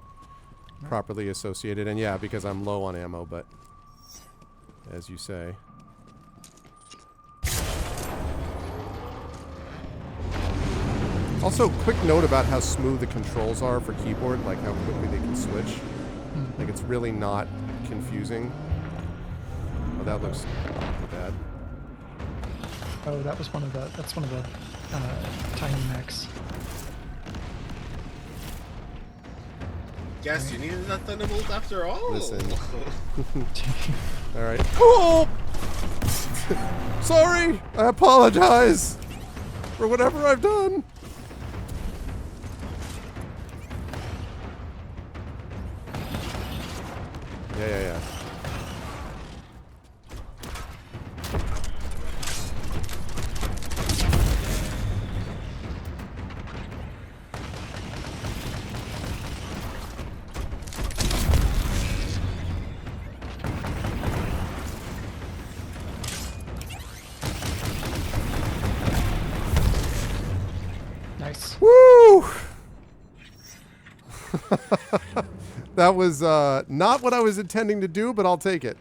Speaker 1: properly associated. And yeah, because I'm low on ammo, but as you say. Also, quick note about how smooth the controls are for keyboard, like how quickly they can switch. Like, it's really not confusing. Oh, that looks bad.
Speaker 3: Oh, that's one of the tiny mechs.
Speaker 2: Guess you needed that thunderbolt after all.
Speaker 1: Listen. All right. Oh! Sorry. I apologize for whatever I've done. Yeah.
Speaker 3: Nice.
Speaker 1: Woo! That was not what I was intending to do, but I'll take it.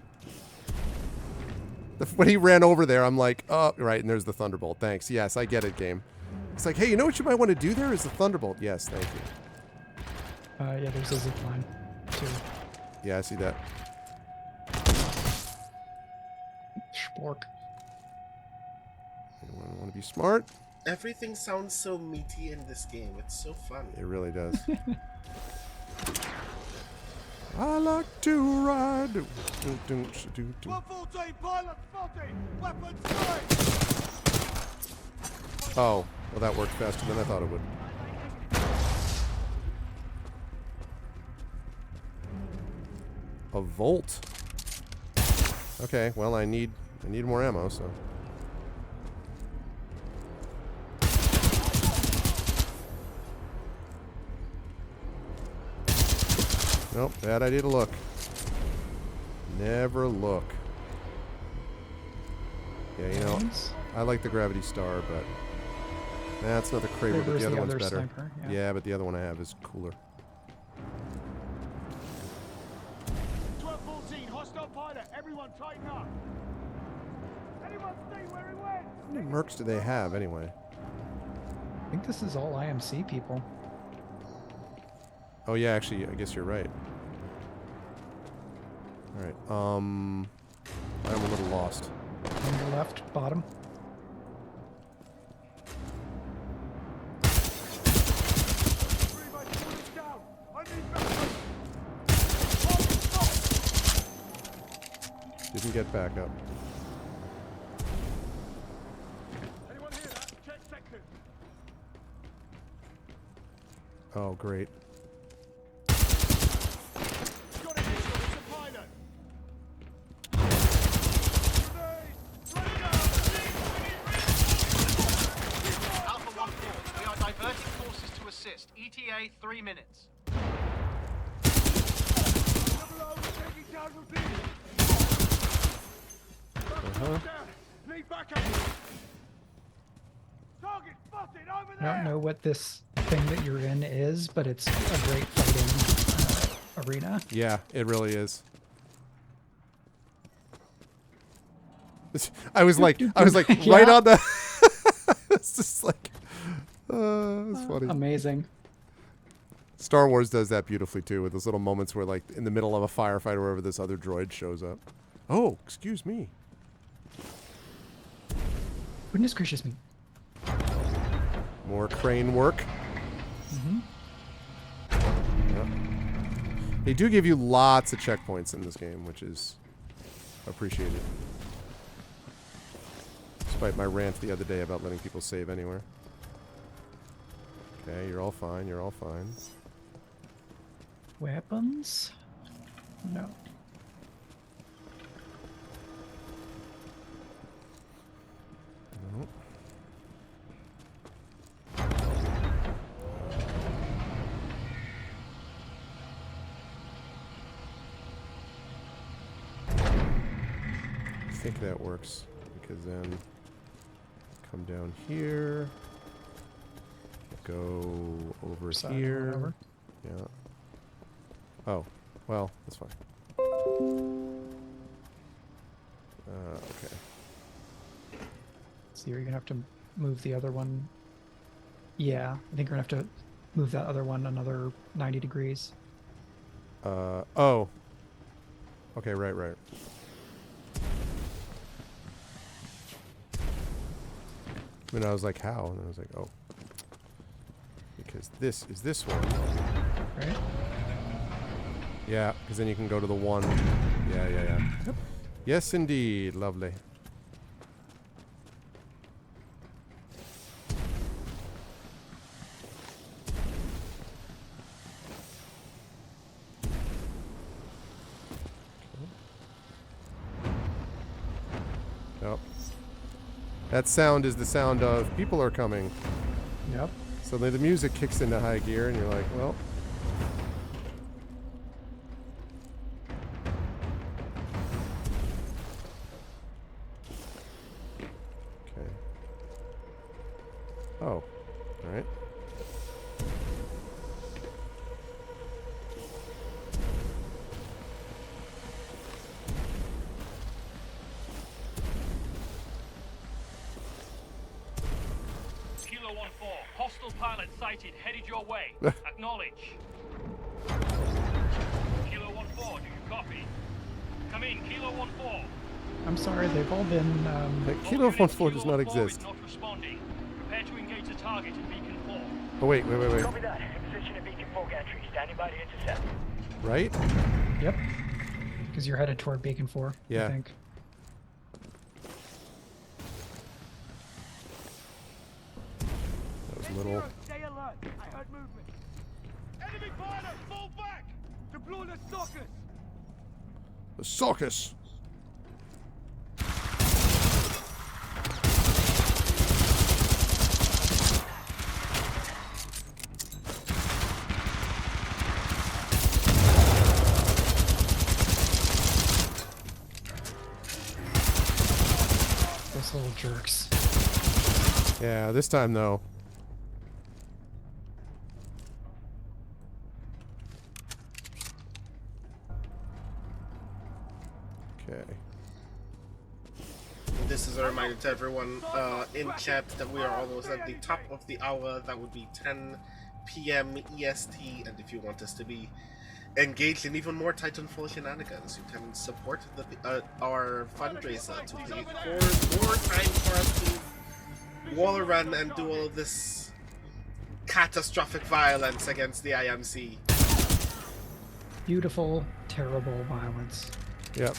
Speaker 1: When he ran over there, I'm like, oh, right, and there's the Thunderbolt. Thanks. Yes, I get it, game. It's like, hey, you know what you might want to do there is the Thunderbolt. Yes, thank you.
Speaker 3: Yeah, there's a zip line, too.
Speaker 1: Yeah, I see that.
Speaker 3: Spork.
Speaker 1: You want to be smart?
Speaker 2: Everything sounds so meaty in this game. It's so fun.
Speaker 1: It really does. I like to ride.
Speaker 13: 114 pilot spotted! Weapons free!
Speaker 1: Oh, well, that worked faster than I thought it would. A volt. Okay, well, I need more ammo, so. Nope, bad idea to look. Never look. Yeah, you know, I like the Gravity Star, but that's not the Kraber, but the other one's better.
Speaker 3: Sniper,
Speaker 1: yeah, but the other one I have is cooler.
Speaker 13: 1214, hostile pilot, everyone tighten up! Anyone stay where he went?
Speaker 1: How many mercs do they have, anyway?
Speaker 3: I think this is all IMC people.
Speaker 1: Oh, yeah, actually, I guess you're right. Alright, I'm a little lost.
Speaker 3: On your left, bottom.
Speaker 1: Didn't get back up.
Speaker 13: Anyone hear that? Check sectors.
Speaker 1: Oh, great.
Speaker 13: Got it, it's a pilot.
Speaker 16: Alpha 1-4, we are diverting forces to assist. ETA 3 minutes.
Speaker 13: Need backup. Target spotted over
Speaker 3: I
Speaker 13: there.
Speaker 3: don't know what this thing that you're in is, but it's a great fighting arena.
Speaker 1: Yeah, it really is. I was like right on the. It's just like, it's funny.
Speaker 3: Amazing.
Speaker 1: Star Wars does that beautifully too, with those little moments where, like, in the middle of a firefight or wherever, this other droid shows up. Oh, excuse me.
Speaker 3: Goodness gracious me.
Speaker 1: More crane work.
Speaker 3: Mm-hmm.
Speaker 1: Yep. They do give you lots of checkpoints in this game, which is appreciated. Despite my rant the other day about letting people save anywhere. Okay, you're all fine. You're all fine.
Speaker 3: Weapons? No.
Speaker 1: Nope. I think that works, because then come down here, go over
Speaker 3: Side
Speaker 1: here.
Speaker 3: over.
Speaker 1: Yeah. Oh, well, that's fine. Okay.
Speaker 3: So you're gonna have to move the other one. Yeah, I think you're gonna have to move that other one another 90 degrees.
Speaker 1: Oh. Okay, right. And I was like, how? And I was like, oh. Because this is this one.
Speaker 3: Right?
Speaker 1: Yeah, because then you can go to the one. Yeah. Yep. Yes, indeed. Lovely. Yep. That sound is the sound of people are coming.
Speaker 3: Yep.
Speaker 1: Suddenly the music kicks into high gear and you're like, well. Okay. Oh. All right.
Speaker 15: Kilo 1-4, hostile pilot sighted, headed your way. Acknowledge. Kilo 1-4, do you copy? Come in, Kilo 1-4.
Speaker 3: I'm sorry, they've all been.
Speaker 1: Kilo 1-4 does not exist.
Speaker 15: Not responding. Prepare to engage the target at Beacon 4.
Speaker 1: Oh, wait.
Speaker 9: Copy that. In position at Beacon 4 gantry. Standing by to intercept.
Speaker 1: Right?
Speaker 3: Yep. Because you're headed toward Beacon 4,
Speaker 1: Yeah.
Speaker 3: I think.
Speaker 1: That was a little...
Speaker 13: Stay alert. I heard movement. Enemy pilot, fall back. Deploy the sockers.
Speaker 1: The Saucus!
Speaker 3: Those little jerks.
Speaker 1: Yeah, this time though. Okay.
Speaker 2: This is a reminder to everyone in chat that we are almost at the top of the hour. That would be 10 p.m. EST, and if you want us to be engaged in even more Titanfall shenanigans, you can support our fundraiser to pay for more time for us to wall run and do all of this catastrophic violence against the IMC.
Speaker 3: Beautiful, terrible violence.
Speaker 1: Yep.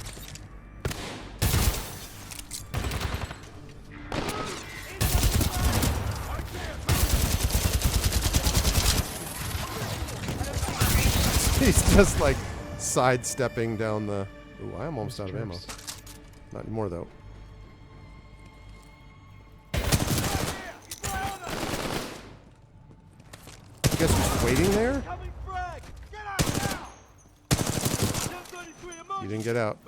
Speaker 1: He's just like sidestepping down the... Ooh, I am almost out of ammo. Not anymore though. You guys just waiting there? You didn't get out.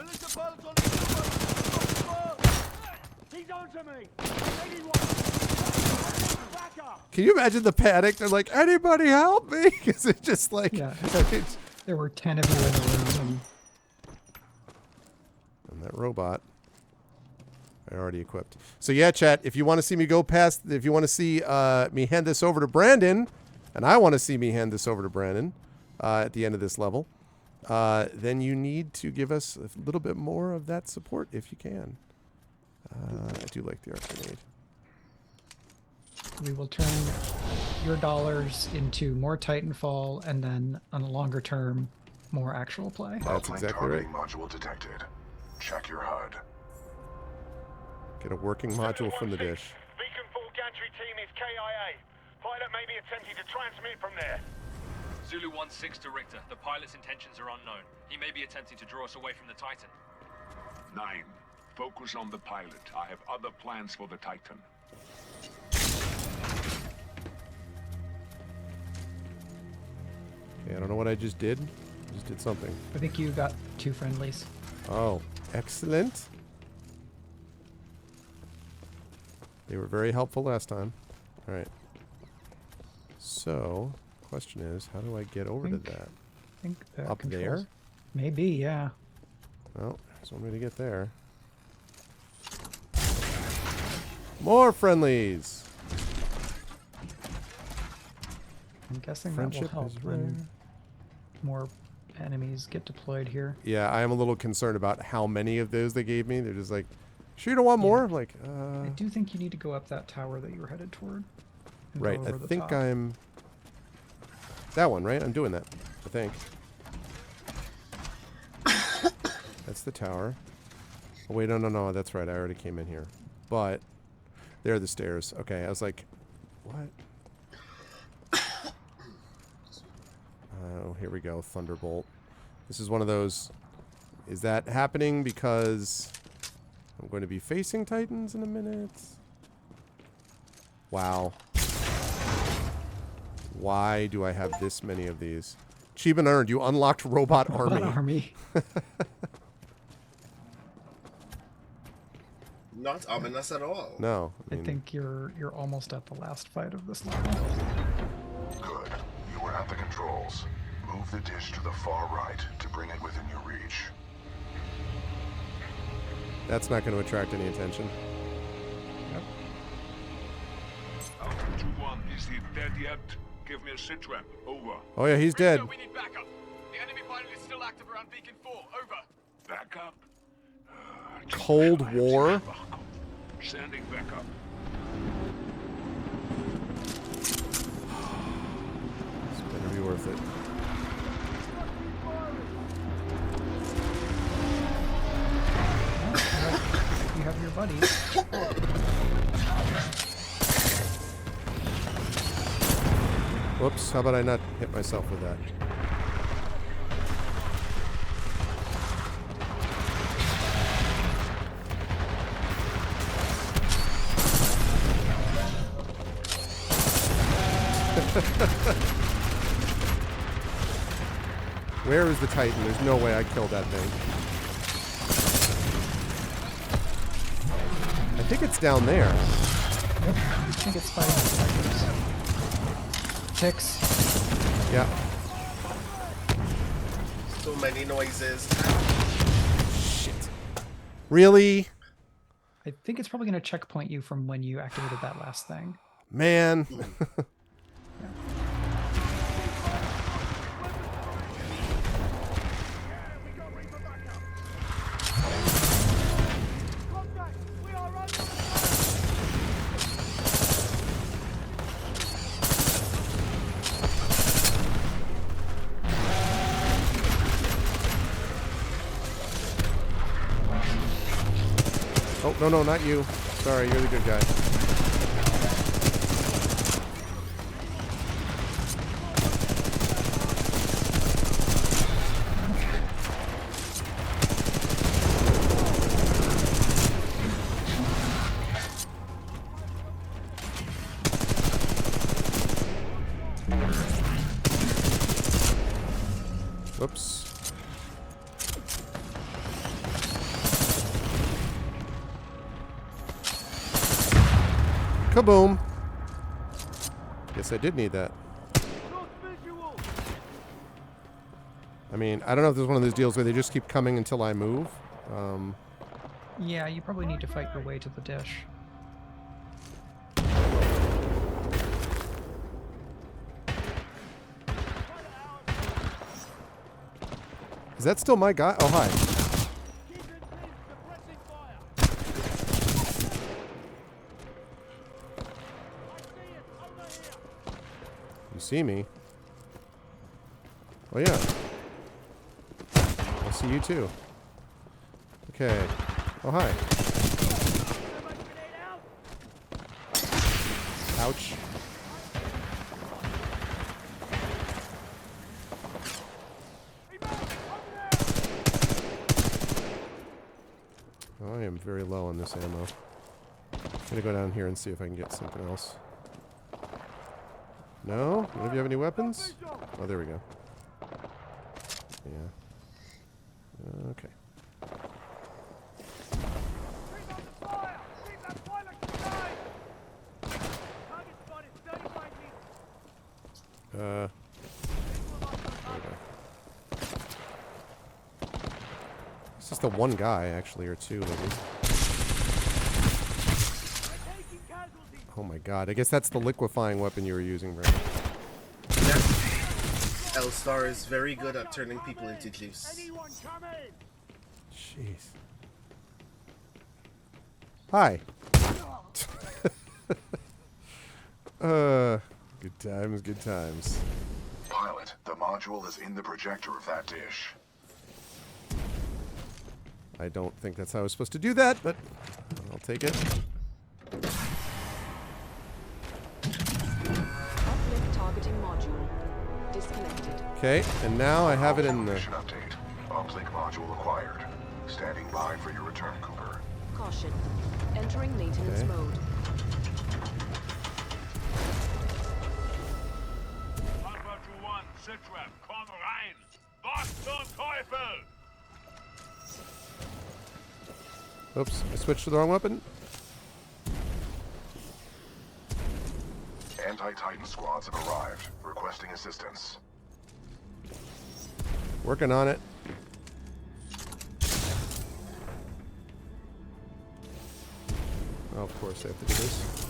Speaker 13: He's onto me.
Speaker 1: Can you imagine the panic? They're like, anybody help me? Because it's just like...
Speaker 3: Yeah. There were 10 of you in the room.
Speaker 1: And that robot... I already equipped. So yeah, chat, if you want to see me go past... If you want to see me hand this over to Brandon, and I want to see me hand this over to Brandon at the end of this level, then you need to give us a little bit more of that support if you can. I do like the arc grenade.
Speaker 3: We will turn your dollars into more Titanfall, and then on a longer term, more actual play.
Speaker 1: That's exactly right.
Speaker 10: Module detected. Check your HUD.
Speaker 1: Get a working module from the dish.
Speaker 13: Beacon 4 gantry team is KIA. Pilot may be attempting to transmit from there.
Speaker 15: Zulu 1-6 to Richter. The pilot's intentions are unknown. He may be attempting to draw us away from the Titan.
Speaker 17: 9. Focus on the pilot. I have other plans for the Titan.
Speaker 1: Okay, I don't know what I just did. I just did something.
Speaker 3: I think you got 2 friendlies.
Speaker 1: Oh, excellent. They were very helpful last time. All right. So, question is, how do I get over to that?
Speaker 3: I think that
Speaker 1: Up
Speaker 3: controls.
Speaker 1: there?
Speaker 3: Maybe, yeah.
Speaker 1: Well, there's one way to get there. More friendlies.
Speaker 3: I'm guessing
Speaker 1: Friendship
Speaker 3: that will help
Speaker 1: is
Speaker 3: when
Speaker 1: rare.
Speaker 3: more enemies get deployed here.
Speaker 1: Yeah, I am a little concerned about how many of those they gave me. They're just like, sure you don't want more? I'm like,
Speaker 3: I do think you need to go up that tower that you were headed toward. And
Speaker 1: right,
Speaker 3: go
Speaker 1: I
Speaker 3: over the
Speaker 1: think
Speaker 3: top.
Speaker 1: I'm... That one, right? I'm doing that, I think. That's the tower. Oh, wait, no, that's right. I already came in here. But, there are the stairs. Okay, I was like, what? Oh, here we go. Thunderbolt. This is one of those... Is that happening because I'm going to be facing Titans in a minute? Wow. Why do I have this many of these? Achievement earned. You unlocked Robot Army.
Speaker 2: Not ominous at all.
Speaker 1: No.
Speaker 3: I think you're almost at the last fight of this level.
Speaker 10: Good. You were at the controls. Move the dish to the far right to bring it within your reach.
Speaker 1: That's not going to attract any attention.
Speaker 3: Yep.
Speaker 17: Alpha 2-1, is he dead yet? Give me a sit rep. Over.
Speaker 1: Oh yeah, he's dead.
Speaker 15: We need backup. The enemy pilot is still active around Beacon 4. Over.
Speaker 17: Backup?
Speaker 1: Cold War?
Speaker 17: Sending backup.
Speaker 1: This better be worth it.
Speaker 3: You have your buddies.
Speaker 1: Whoops, how about I not hit myself with that? Where is the Titan? There's no way I killed that thing. I think it's down there.
Speaker 3: Yep. I think it's fighting the Ticks.
Speaker 1: Yeah.
Speaker 2: So many noises.
Speaker 1: Shit. Really?
Speaker 3: I think it's probably going to checkpoint you from when you activated that last thing.
Speaker 1: Man. Oh, no, not you. Sorry, you're the good guy. Whoops. Kaboom. Guess I did need that. I mean, I don't know if this is one of those deals where they just keep coming until I move.
Speaker 3: Yeah, you probably need to fight your way to the dish.
Speaker 1: Is that still my guy? Oh, hi. You see me? Oh, yeah. I see you too. Okay. Oh, hi. Ouch. I am very low on this ammo. I'm gonna go down here and see if I can get something else. No? None of you have any weapons? Oh, there we go. Yeah. Okay. It's just the one guy, actually, or two, maybe. Oh my god, I guess that's the liquefying weapon you were using, Brandon.
Speaker 2: L-Star is very good at turning people into juice.
Speaker 1: Jeez. Hi. Good times, good times.
Speaker 10: Pilot, the module is in the projector of that dish.
Speaker 1: I don't think that's how I was supposed to do that, but I'll take it.
Speaker 11: Uplink targeting module disconnected.
Speaker 1: Okay, and now I have it in the...
Speaker 10: Mission update. Uplink module acquired. Standing by for your return, Cooper.
Speaker 11: Caution. Entering maintenance
Speaker 1: Okay.
Speaker 11: mode.
Speaker 17: Handwaffe 1, Sitrap, komm rein! Was zum Teufel?
Speaker 1: Oops, I switched to the wrong weapon.
Speaker 10: Anti-Titan squads have arrived, requesting assistance.
Speaker 1: Working on it. Oh, of course I have to do this.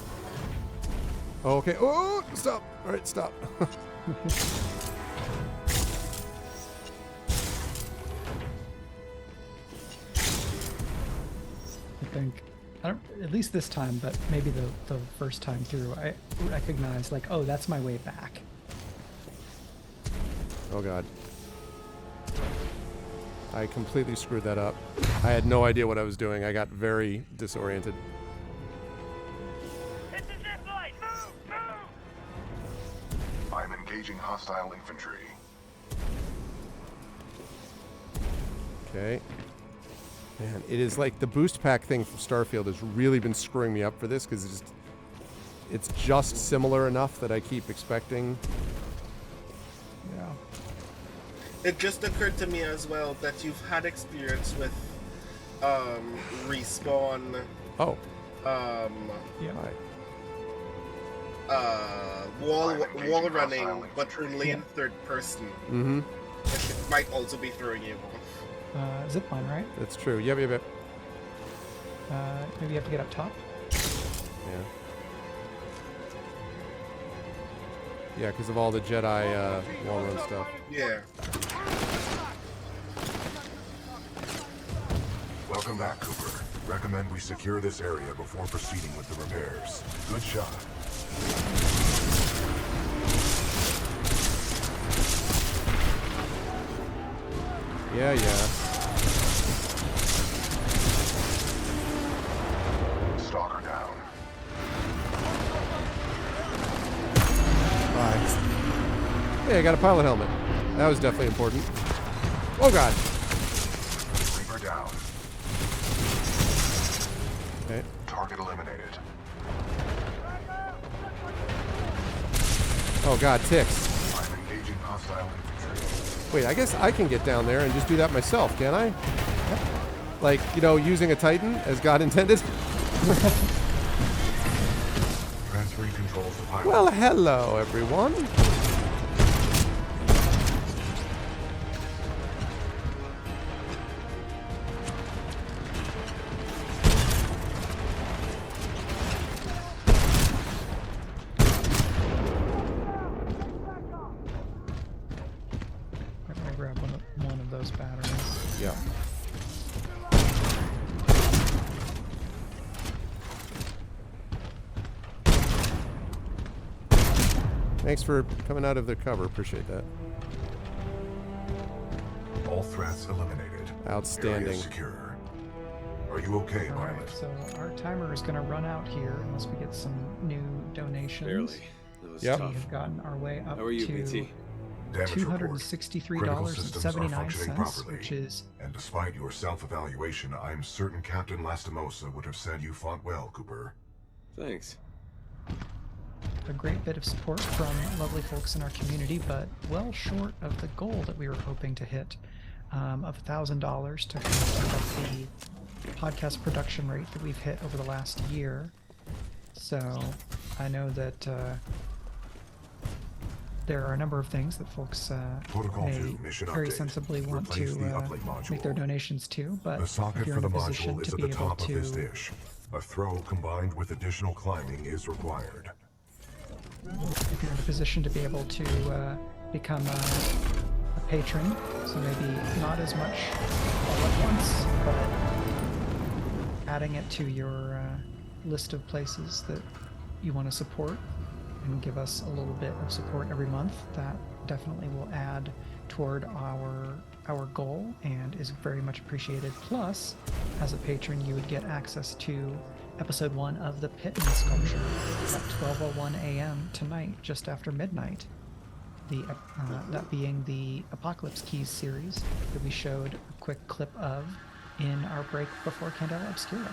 Speaker 1: Oh, okay. Oh, stop. All right, stop.
Speaker 3: I think, I don't, at least this time, but maybe the first time through, I recognized like, oh, that's my way back.
Speaker 1: Oh, God. I completely screwed that up. I had no idea what I was doing. I got very disoriented.
Speaker 10: I'm engaging hostile infantry.
Speaker 1: Okay. Man, it is like the boost pack thing from Starfield has really been screwing me up for this because it's just similar enough that I keep expecting.
Speaker 3: Yeah.
Speaker 2: It just occurred to me as well that you've had experience with respawn.
Speaker 1: Oh.
Speaker 3: Yeah.
Speaker 2: Wall running, but only in third person.
Speaker 1: Mm-hmm.
Speaker 2: Which it might also be throwing you off.
Speaker 3: Zipline, right?
Speaker 1: That's true. Yep, yep, yep.
Speaker 3: Maybe you have to get up top.
Speaker 1: Yeah. Yeah, because of all the Jedi wall run stuff.
Speaker 2: Yeah.
Speaker 10: Welcome back, Cooper. Recommend we secure this area before proceeding with the repairs. Good shot.
Speaker 1: Yeah, yeah.
Speaker 10: Stalker down.
Speaker 1: Bye. Hey, I got a pilot helmet. That was definitely important. Oh, God.
Speaker 10: Reaper down.
Speaker 1: Okay.
Speaker 10: Target eliminated.
Speaker 1: Oh, God, ticks.
Speaker 10: I'm engaging hostile infantry.
Speaker 1: Wait, I guess I can get down there and just do that myself, can I? Like, you know, using a Titan as God intended?
Speaker 10: Transferring controls to pilot.
Speaker 1: Well, hello, everyone.
Speaker 3: I'm gonna grab one of those batteries.
Speaker 1: Yeah. Thanks for coming out of the cover. Appreciate that.
Speaker 10: All threats eliminated.
Speaker 1: Outstanding.
Speaker 10: Area secure. Are you okay,
Speaker 3: All
Speaker 10: pilot?
Speaker 3: right, so our timer is going to run out here unless we get some new donations.
Speaker 7: Barely. That was
Speaker 1: Yep.
Speaker 3: We
Speaker 7: tough.
Speaker 3: have gotten our way up
Speaker 7: How are you,
Speaker 3: to
Speaker 7: BT?
Speaker 10: Damage report. Critical systems are functioning
Speaker 3: $263.79,
Speaker 10: properly.
Speaker 3: which is
Speaker 10: And despite your self-evaluation, I'm certain Captain Lastimosa would have said you fought well, Cooper.
Speaker 7: Thanks.
Speaker 3: a great bit of support from lovely folks in our community, but well short of the goal that we were hoping to hit of $1,000 to kind of keep up the podcast production rate that we've hit over the last year. So I know that there are a number of things that folks may very sensibly want to make their donations to, but
Speaker 10: The socket
Speaker 3: if you're
Speaker 10: for
Speaker 3: in
Speaker 10: the
Speaker 3: a position
Speaker 10: module is
Speaker 3: to
Speaker 10: at
Speaker 3: be
Speaker 10: the
Speaker 3: able
Speaker 10: top of this
Speaker 3: to,
Speaker 10: dish. A throw combined with additional climbing is required.
Speaker 3: if you're in a position to be able to become a patron. So maybe not as much all at once, but adding it to your list of places that you want to support and give us a little bit of support every month. That definitely will add toward our goal and is very much appreciated. Plus, as a patron, you would get access to episode 1 of the Pittman sculpture at 12:01 a.m. tonight, just after midnight. That being the Apocalypse Keys series that we showed a quick clip of in our break before Candela Obscura.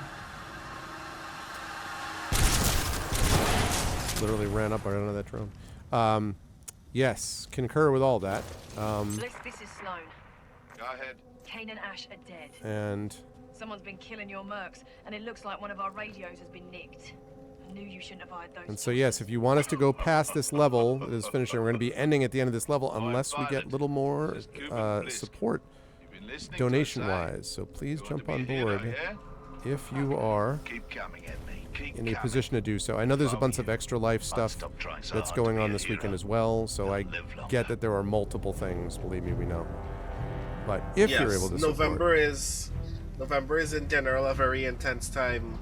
Speaker 1: Literally ran up right under that drone. Yes, concur with all that.
Speaker 12: This is Sloan.
Speaker 6: Go ahead.
Speaker 12: Kane and Ash are dead.
Speaker 1: And
Speaker 12: Someone's been killing your mercs, and it looks like one of our radios has been nicked. I knew you shouldn't have hired those.
Speaker 1: so yes, if you want us to go past this level, it is finishing. We're going to be ending at the end of this level unless we get a little more support donation-wise. So please jump on board if you are in a position to do so. I know there's a bunch of extra life stuff that's going on this weekend as well, so I get that there are multiple things. Believe me, we know. But if you're able to support,
Speaker 2: November is in general a very intense time.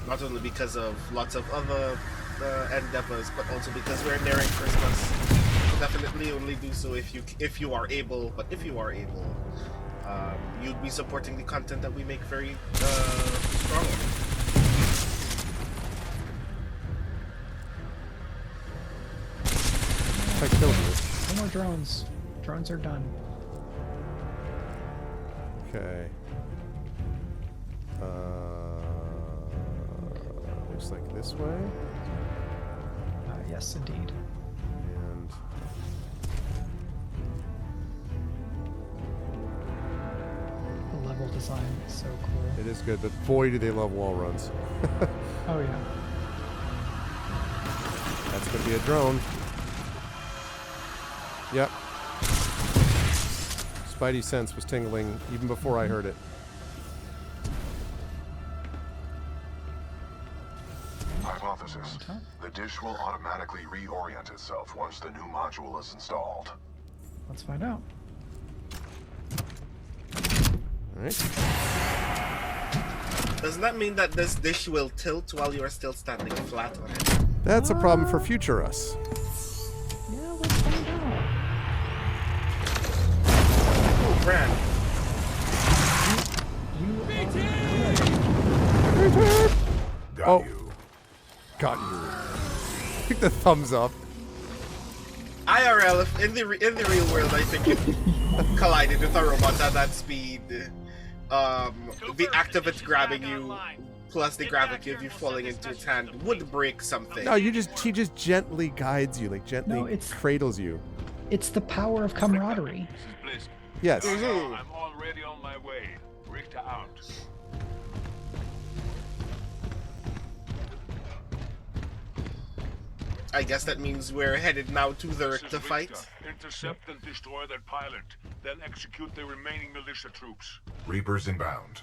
Speaker 2: Not only because of lots of other endeavors, but also because we're nearing Christmas. So definitely only do so if you are able. But if you are able, you'd be supporting the content that we make very strongly.
Speaker 1: I killed you.
Speaker 3: No more drones. Drones are done.
Speaker 1: Okay. Looks like this way.
Speaker 3: Yes, indeed.
Speaker 1: And
Speaker 3: the level design is so cool.
Speaker 1: it is good, but boy, do they love wall runs.
Speaker 3: Oh yeah.
Speaker 1: That's going to be a drone. Yep. Spidey sense was tingling even before I heard it.
Speaker 10: Hypothesis. The dish will automatically reorient itself once the new module is installed.
Speaker 3: Let's find out.
Speaker 1: Alright.
Speaker 2: Doesn't that mean that this dish will tilt while you are still standing flat on it?
Speaker 1: That's a problem for future us.
Speaker 3: Yeah, let's find out.
Speaker 2: Oh, Brad.
Speaker 1: Got you. Got you. Pick the thumbs up.
Speaker 2: IRL, in the real world, I think if you collided with a robot at that speed, the act of it grabbing you, plus the gravity of you falling into its hand, would break something.
Speaker 1: No, he just gently guides you, like gently cradles you.
Speaker 3: It's the power of camaraderie.
Speaker 1: Yes.
Speaker 17: I'm already on my way. Richter out.
Speaker 2: I guess that means we're headed now to the Richter fight.
Speaker 17: Intercept and destroy that pilot, then execute the remaining militia troops.
Speaker 10: Reapers inbound.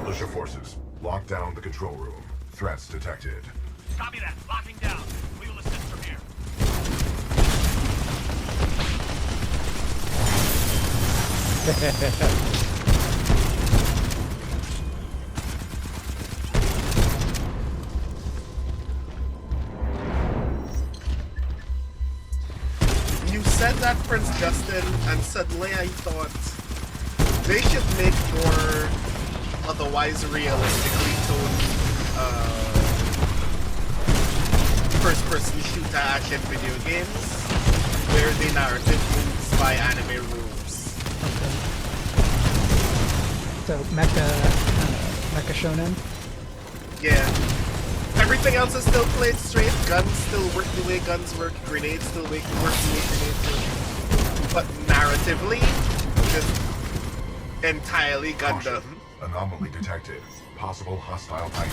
Speaker 10: Militia forces, lock down the control room. Threats detected.
Speaker 15: Copy that. Locking down. We will assist from here.
Speaker 2: You said that, Prince Justin, and suddenly I thought they should make more otherwise realistically toned first-person shooter action video games where the narrative moves by anime rules.
Speaker 3: So mecha shonen.
Speaker 2: Yeah. Everything else is still played straight. Guns still work the way guns work. Grenades still work the way grenades work. But narratively, just entirely Gundam.
Speaker 10: Anomaly detected. Possible hostile Titan.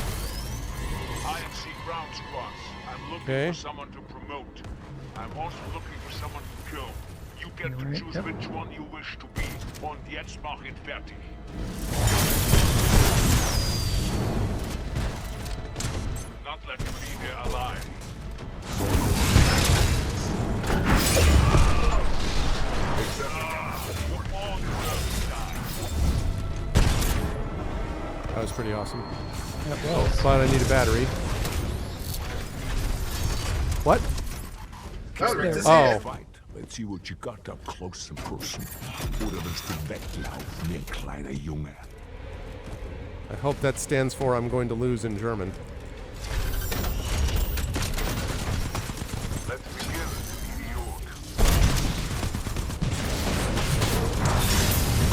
Speaker 17: IMC ground squads. I'm looking for someone to promote. I'm also looking for someone to kill. You get to choose which one you wish to be. Und jetzt mach it fertig. Not let you leave here alive.
Speaker 1: was pretty awesome.
Speaker 3: was.
Speaker 1: But I need a battery. What? Oh.
Speaker 17: Fight. Let's see what you got up close and personal. Oder willst du weglaufen, ihr kleiner Junge?
Speaker 1: I hope that stands for I'm going to lose in German.
Speaker 17: Let's begin, New York.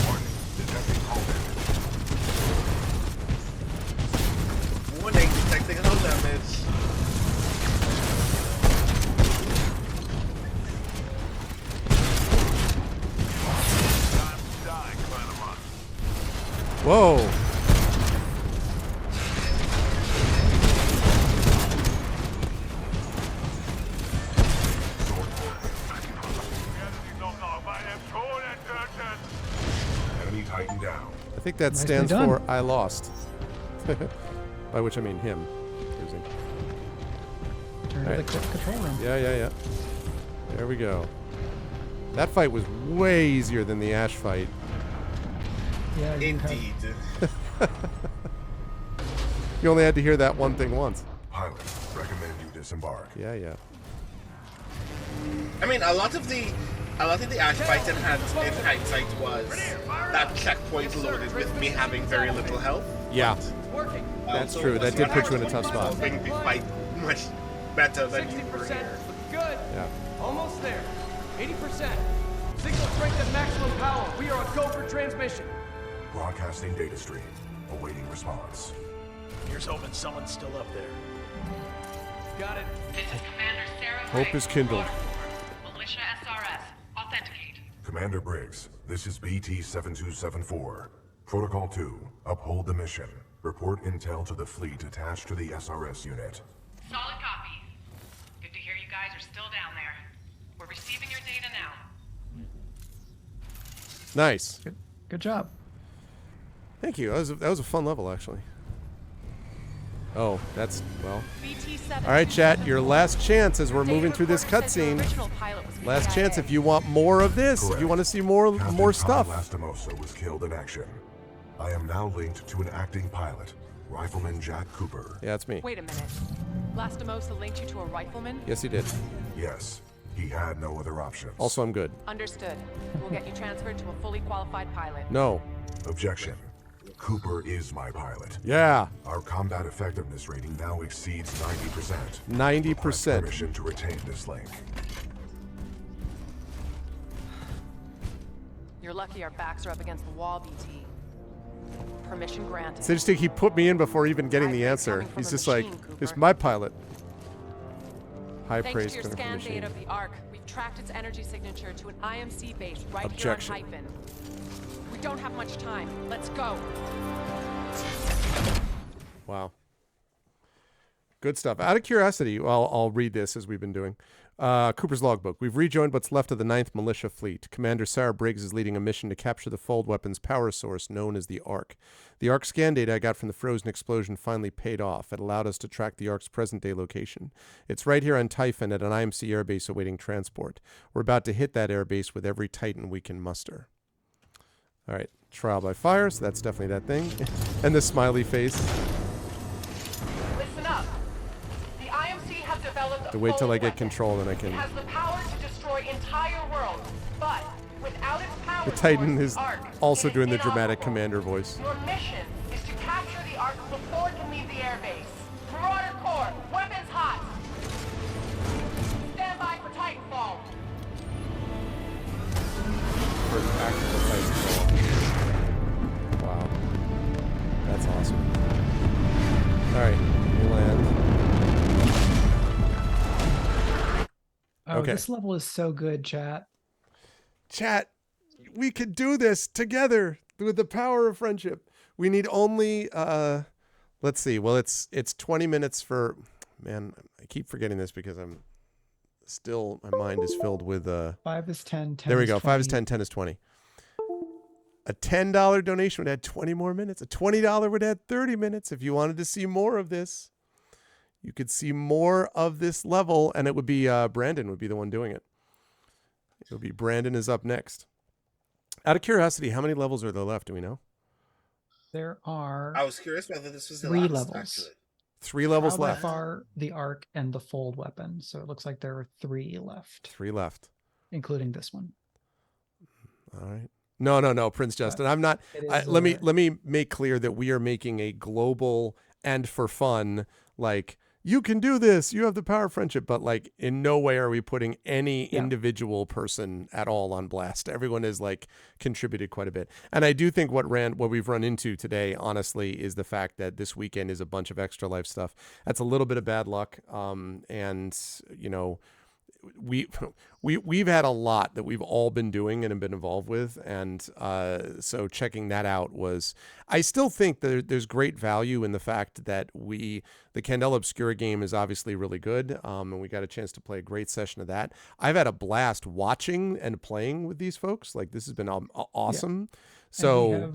Speaker 17: Warning, detecting hull damage.
Speaker 2: Warning, detecting hull damage.
Speaker 1: Whoa.
Speaker 10: Enemy Titan down.
Speaker 1: I think that stands for I lost. By which I mean him losing.
Speaker 3: Turn to the control room.
Speaker 1: Yeah. There we go. That fight was way easier than the Ash fight.
Speaker 3: Yeah,
Speaker 2: indeed.
Speaker 1: You only had to hear that one thing once.
Speaker 10: Pilot, recommend you disembark.
Speaker 1: Yeah.
Speaker 2: I mean, a lot of the Ash fight in hindsight was that checkpoint loaded with me having very little health.
Speaker 1: Yeah. That's true. That did put you in a tough spot.
Speaker 2: Helping me fight much better than you were here.
Speaker 22: Good.
Speaker 1: Yeah.
Speaker 22: Almost there. 80%. Signal strength at maximum power. We are a go for transmission.
Speaker 10: Broadcasting data stream. Awaiting response.
Speaker 5: Here's hoping someone's still up there.
Speaker 22: Got it.
Speaker 12: This is Commander Sarah.
Speaker 1: Hope is kindled.
Speaker 12: Militia SRS. Authenticate.
Speaker 10: Commander Briggs, this is BT-7274. Protocol 2, uphold the mission. Report intel to the fleet attached to the SRS unit.
Speaker 12: Solid copy. Good to hear you guys are still down there. We're receiving your data now.
Speaker 1: Nice.
Speaker 3: Good job.
Speaker 1: Thank you. That was a fun level, actually. Oh, that's, well. All right, chat, your last chance as we're moving through this cutscene. Last chance if you want more of this,
Speaker 10: Correct.
Speaker 1: if you want to see more stuff.
Speaker 10: Lastimosa was killed in action. I am now linked to an acting pilot, Rifleman Jack Cooper.
Speaker 1: Yeah, it's me.
Speaker 11: Wait a minute. Lastimosa linked you to a rifleman?
Speaker 1: Yes, he did.
Speaker 10: Yes, he had no other options.
Speaker 1: Also, I'm good.
Speaker 11: Understood. We'll get you transferred to a fully qualified pilot.
Speaker 1: No.
Speaker 10: Objection. Cooper is my pilot.
Speaker 1: Yeah.
Speaker 10: Our combat effectiveness rating now exceeds 90%.
Speaker 1: 90%.
Speaker 10: Request permission to retain this link.
Speaker 11: You're lucky our backs are up against the wall, BT. Permission granted.
Speaker 1: It's interesting, he put me in before even getting the answer. He's just like, this is my pilot. High praise
Speaker 11: Thanks to your
Speaker 1: for the
Speaker 11: scan
Speaker 1: machine.
Speaker 11: data of the Ark, we've tracked its energy signature to an IMC base right
Speaker 1: Objection.
Speaker 11: here on Typhon. We don't have much time. Let's go.
Speaker 1: Wow. Good stuff. Out of curiosity, I'll read this as we've been doing. Cooper's logbook. We've rejoined what's left of the 9th Militia Fleet. Commander Sarah Briggs is leading a mission to capture the fold weapon's power source known as the Ark. The Ark scan data I got from the frozen explosion finally paid off. It allowed us to track the Ark's present-day location. It's right here on Typhon at an IMC airbase awaiting transport. We're about to hit that airbase with every Titan we can muster. All right, trial by fire, so that's definitely that thing. And the smiley face.
Speaker 12: Listen up. The IMC have developed
Speaker 1: To wait till I get control, then I can.
Speaker 12: It has the power to destroy entire world, but without its power,
Speaker 1: The Titan is
Speaker 12: Ark,
Speaker 1: also
Speaker 12: it is
Speaker 1: doing the dramatic
Speaker 12: inoperable.
Speaker 1: commander voice.
Speaker 12: Your mission is to capture the Ark before it can leave the airbase. Marauder Corps, weapons hot. Stand by for Titanfall.
Speaker 1: For actual Titanfall. Wow. That's awesome. Alright, we land.
Speaker 3: Oh,
Speaker 1: Okay.
Speaker 3: this level is so good, chat.
Speaker 1: Chat, we could do this together with the power of friendship. We need only, let's see. Well, it's 20 minutes for, man, I keep forgetting this because I'm still, my mind is filled with,
Speaker 3: 5 is 10, 10
Speaker 1: there we
Speaker 3: is
Speaker 1: go. 5 is
Speaker 3: 20.
Speaker 1: 10, 10 is 20. A $10 donation would add 20 more minutes. A $20 would add 30 minutes. If you wanted to see more of this, you could see more of this level, and it would be Brandon would be the one doing it. It would be Brandon is up next. Out of curiosity, how many levels are there left? Do we know?
Speaker 3: There are
Speaker 2: I was curious whether this was the
Speaker 3: 3
Speaker 2: last,
Speaker 3: levels.
Speaker 2: actually.
Speaker 1: 3 levels
Speaker 3: Trial by
Speaker 1: left.
Speaker 3: Far, the Arc, and the Fold weapon. So it looks like there are 3 left.
Speaker 1: 3 left.
Speaker 3: Including this one.
Speaker 1: All right. No, Prince Justin. I'm not. Let me make clear that we are making a global and for fun, like, you can do this, you have the power of friendship, but like in no way are we putting any individual person at all on blast. Everyone has like contributed quite a bit. And I do think what we've run into today, honestly, is the fact that this weekend is a bunch of Extra Life stuff. That's a little bit of bad luck. And you know, we've had a lot that we've all been doing and have been involved with, and so checking that out was, I still think that there's great value in the fact that the Candela Obscura game is obviously really good, and we got a chance to play a great session of that. I've had a blast watching and playing with these folks. Like, this has been awesome. Yeah. So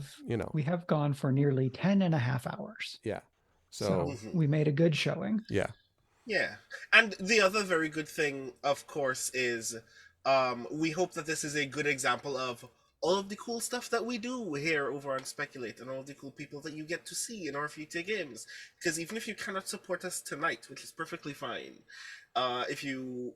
Speaker 3: we have gone for nearly 10.5 hours.
Speaker 1: Yeah.
Speaker 3: So we made a good showing.
Speaker 1: Yeah.
Speaker 2: Yeah. And the other very good thing, of course, is we hope that this is a good example of all of the cool stuff that we do here over on Speculate, and all the cool people that you get to see in our future games. Because even if you cannot support us tonight, which is perfectly fine, if you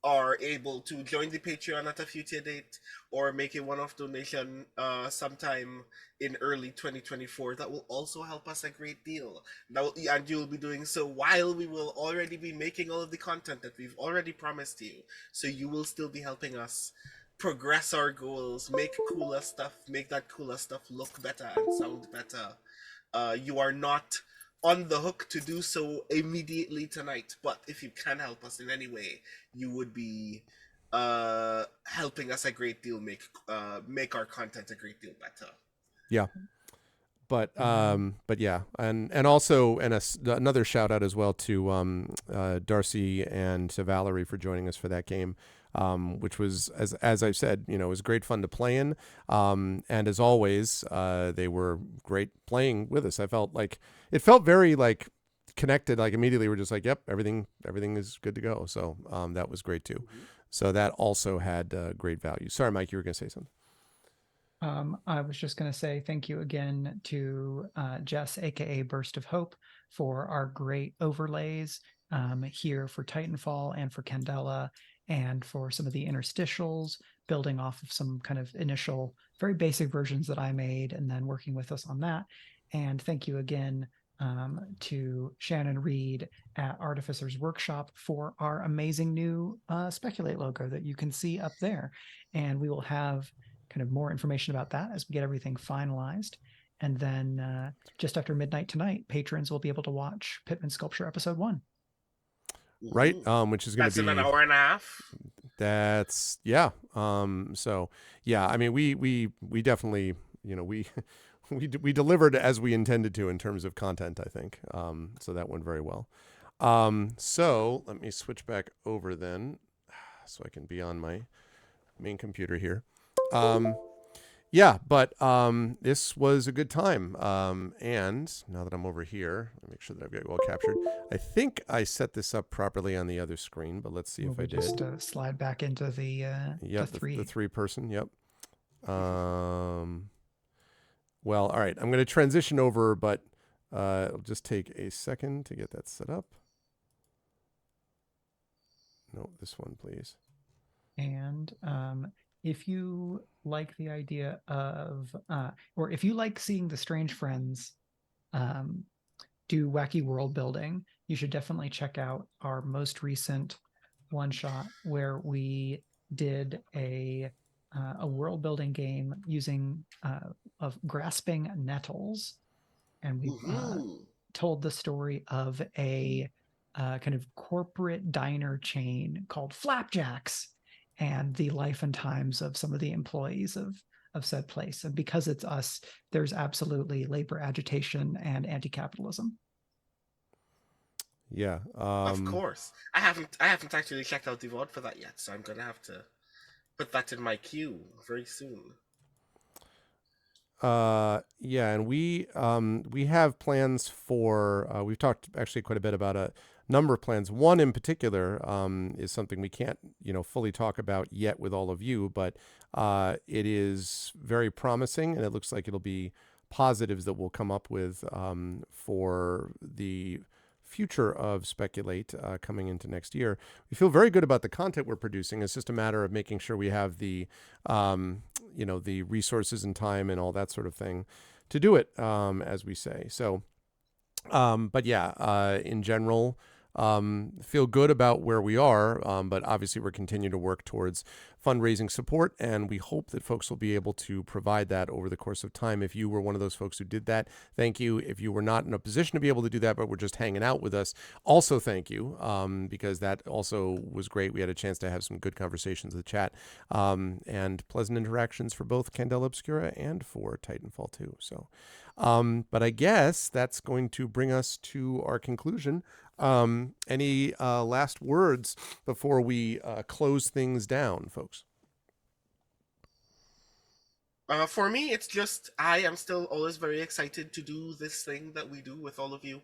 Speaker 2: are able to join the Patreon at a future date or make a one-off donation sometime in early 2024, that will also help us a great deal. And you'll be doing so while we will already be making all of the content that we've already promised you. So you will still be helping us progress our goals, make cooler stuff, make that cooler stuff look better and sound better. You are not on the hook to do so immediately tonight, but if you can help us in any way, you would be helping us a great deal, make our content a great deal better.
Speaker 1: Yeah. But yeah, and also another shout out as well to Darcy and to Valerie for joining us for that game, which was, as I said, it was great fun to play in, and as always, they were great playing with us. I felt like it felt very like connected. Like immediately we're just like, yep, everything is good to go. So that was great too. So that also had great value. Sorry, Mike, you were going to say something.
Speaker 3: I was just going to say thank you again to Jess, aka Burst of Hope, for our great overlays here for Titanfall and for Candela, and for some of the interstitials, building off of some kind of initial, very basic versions that I made, and then working with us on that. And thank you again to Shannon Reed at Artificers Workshop for our amazing new Speculate logo that you can see up there. And we will have kind of more information about that as we get everything finalized. And then just after midnight tonight, patrons will be able to watch Pittman Sculpture Episode 1.
Speaker 1: Right, which is going to be
Speaker 2: in an hour and a half.
Speaker 1: That's so yeah, I mean we definitely we delivered as we intended to in terms of content, I think. So that went very well. So let me switch back over then, so I can be on my main computer here. Yeah, but this was a good time. And now that I'm over here, let me make sure that I've got it well captured. I think I set this up properly on the other screen, but let's see if I did.
Speaker 3: Just slide back into the
Speaker 1: the 3-person. Yep. Well, all right. I'm going to transition over, but it'll just take a second to get that set up. No, this one, please.
Speaker 3: And if you like the idea of, or if you like seeing the Strange Friends do wacky world building, you should definitely check out our most recent one-shot where we did a world building game using of grasping nettles, and we told the story of a kind of corporate diner chain called Flapjacks, and the life and times of some of the employees of said place. And because it's us, there's absolutely labor agitation and anti-capitalism.
Speaker 1: Yeah.
Speaker 2: Of course. I haven't actually checked out the VOD for that yet, so I'm gonna have to put that in my queue very soon.
Speaker 1: Yeah, and we have plans for we've talked actually quite a bit about a number of plans. One in particular is something we can't fully talk about yet with all of you, but it is very promising, and it looks like it'll be positives that we'll come up with for the future of Speculate coming into next year. We feel very good about the content we're producing. It's just a matter of making sure we have the the resources and time and all that sort of thing to do it, as we say. So but yeah, in general, feel good about where we are, but obviously we're continuing to work towards fundraising support, and we hope that folks will be able to provide that over the course of time. If you were one of those folks who did that, thank you. If you were not in a position to be able to do that, but were just hanging out with us, also thank you, because that also was great. We had a chance to have some good conversations in the chat, and pleasant interactions for both Candela Obscura and for Titanfall 2. So, but I guess that's going to bring us to our conclusion. Any last words before we close things down, folks?
Speaker 2: For me, it's just I am still always very excited to do this thing that we do with all of you.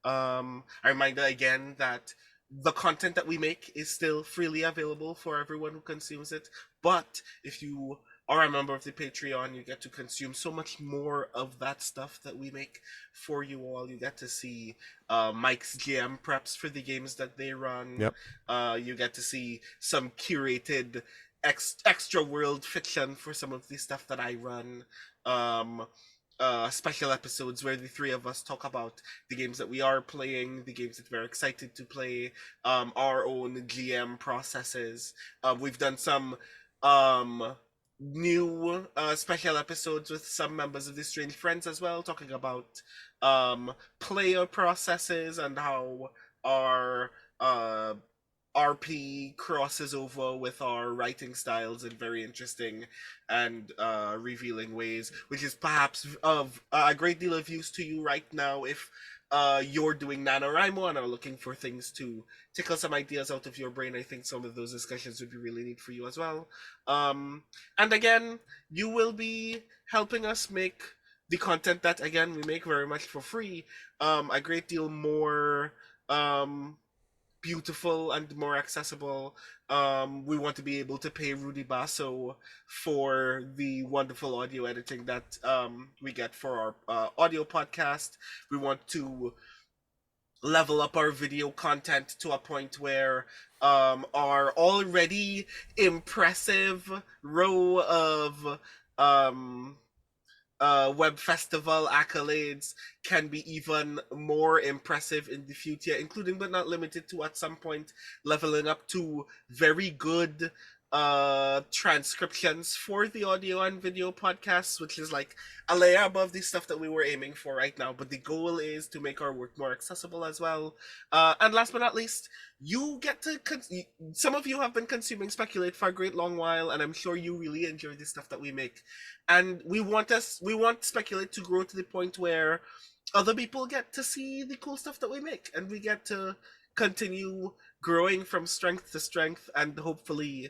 Speaker 2: I remind again that the content that we make is still freely available for everyone who consumes it. But if you are a member of the Patreon, you get to consume so much more of that stuff that we make for you all. You get to see Mike's GM preps for the games that they run.
Speaker 1: Yep.
Speaker 2: You get to see some curated extra world fiction for some of the stuff that I run. Special episodes where the three of us talk about the games that we are playing, the games that we're excited to play, our own GM processes. We've done some new special episodes with some members of the Strange Friends as well, talking about player processes and how our RP crosses over with our writing styles in very interesting and revealing ways, which is perhaps of a great deal of use to you right now if you're doing NaNoWriMo and are looking for things to tickle some ideas out of your brain. I think some of those discussions would be really neat for you as well. And again, you will be helping us make the content that, again, we make very much for free, a great deal more beautiful and more accessible. We want to be able to pay Rudy Basso for the wonderful audio editing that we get for our audio podcast. We want to level up our video content to a point where our already impressive row of web festival accolades can be even more impressive in the future, including but not limited to, at some point, leveling up to very good transcriptions for the audio and video podcasts, which is like a layer above the stuff that we were aiming for right now. But the goal is to make our work more accessible as well. And last but not least, you get to some of you have been consuming Speculate for a great long while, and I'm sure you really enjoy the stuff that we make. And we want Speculate to grow to the point where other people get to see the cool stuff that we make, and we get to continue growing from strength to strength, and hopefully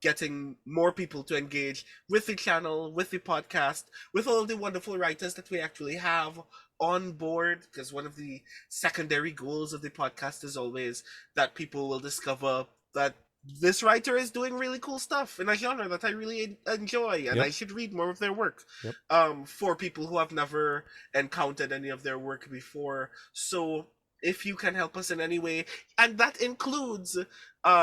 Speaker 2: getting more people to engage with the channel, with the podcast, with all the wonderful writers that we actually have on board, because one of the secondary goals of the podcast is always that people will discover that this writer is doing really cool stuff in a genre that I really enjoy, and I should read more of their work. For people who have never encountered any of their work before. So if you can help us in any way, and that includes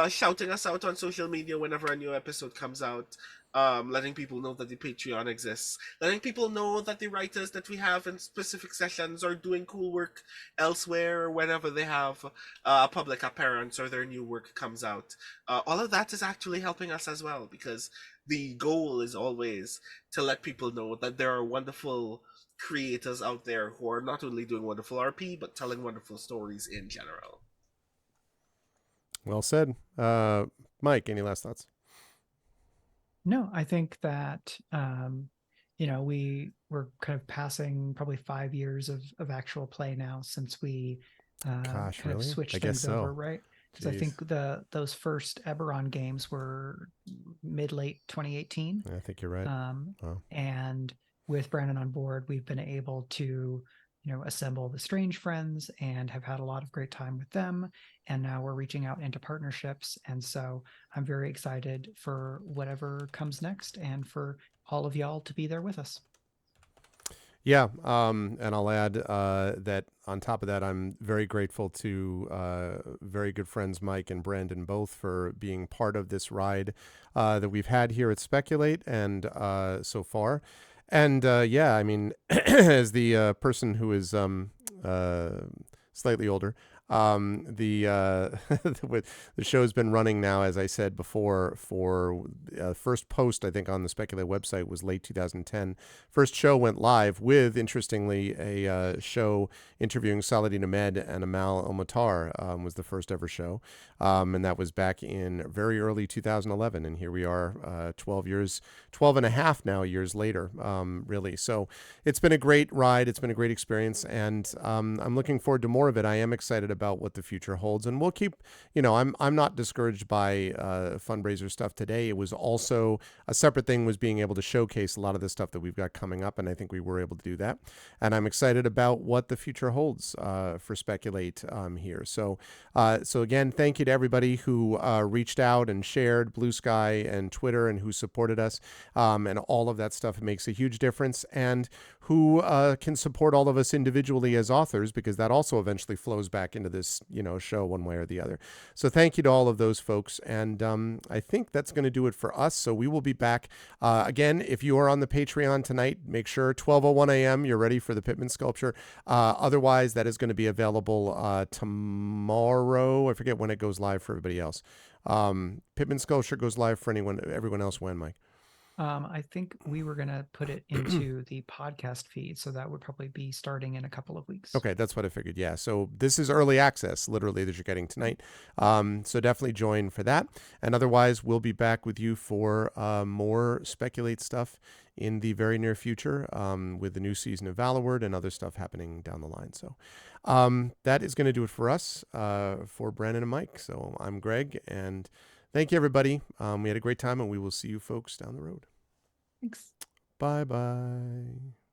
Speaker 2: shouting us out on social media whenever a new episode comes out, letting people know that the Patreon exists, letting people know that the writers that we have in specific sessions are doing cool work elsewhere, or whenever they have a public appearance or their new work comes out. All of that is actually helping us as well, because the goal is always to let people know that there are wonderful creators out there who are not only doing wonderful RP, but telling wonderful stories in general.
Speaker 1: Well said. Mike, any last thoughts?
Speaker 3: No, I think that, we're kind of passing probably 5 years of actual play now since we kind of switched things over, right? Because I think those first Eberron games were mid-late 2018.
Speaker 1: I think you're right. Wow.
Speaker 3: And with Brandon on board, we've been able to, assemble the Strange Friends and have had a lot of great time with them. And now we're reaching out into partnerships. And so I'm very excited for whatever comes next and for all of y'all to be there with us.
Speaker 1: Yeah, and I'll add that on top of that, I'm very grateful to very good friends Mike and Brandon both for being part of this ride that we've had here at Speculate and so far. And yeah, I mean, as the person who is slightly older, the show's been running now, as I said before, for first post, I think, on the Speculate website was late 2010. First show went live with, interestingly, a show interviewing Saladin Ahmed and Amal El-Matar was the first ever show. And that was back in very early 2011. And here we are 12 and a half now years later, really. So it's been a great ride. It's been a great experience. And I'm looking forward to more of it. I am excited about what the future holds, and we'll keep, I'm not discouraged by fundraiser stuff today. It was also a separate thing was being able to showcase a lot of the stuff that we've got coming up, and I think we were able to do that. And I'm excited about what the future holds for Speculate here. So again, thank you to everybody who reached out and shared Blue Sky and Twitter and who supported us, and all of that stuff. It makes a huge difference, and who can support all of us individually as authors, because that also eventually flows back into this, show one way or the other. So thank you to all of those folks. And I think that's going to do it for us. So we will be back again. If you are on the Patreon tonight, make sure 12:01 a.m. you're ready for the Pittman sculpture. Otherwise, that is going to be available tomorrow. I forget when it goes live for everybody else. Pittman sculpture goes live for everyone else when, Mike?
Speaker 3: I think we were going to put it into the podcast feed, so that would probably be starting in a couple of weeks.
Speaker 1: Okay, that's what I figured. Yeah, so this is early access, literally, that you're getting tonight. So definitely join for that. And otherwise, we'll be back with you for more Speculate stuff in the very near future with the new season of Valorword and other stuff happening down the line. So that is going to do it for us, for Brandon and Mike. So I'm Greg, and thank you, everybody. We had a great time, and we will see you folks down the road.
Speaker 3: Thanks.
Speaker 1: Bye-bye.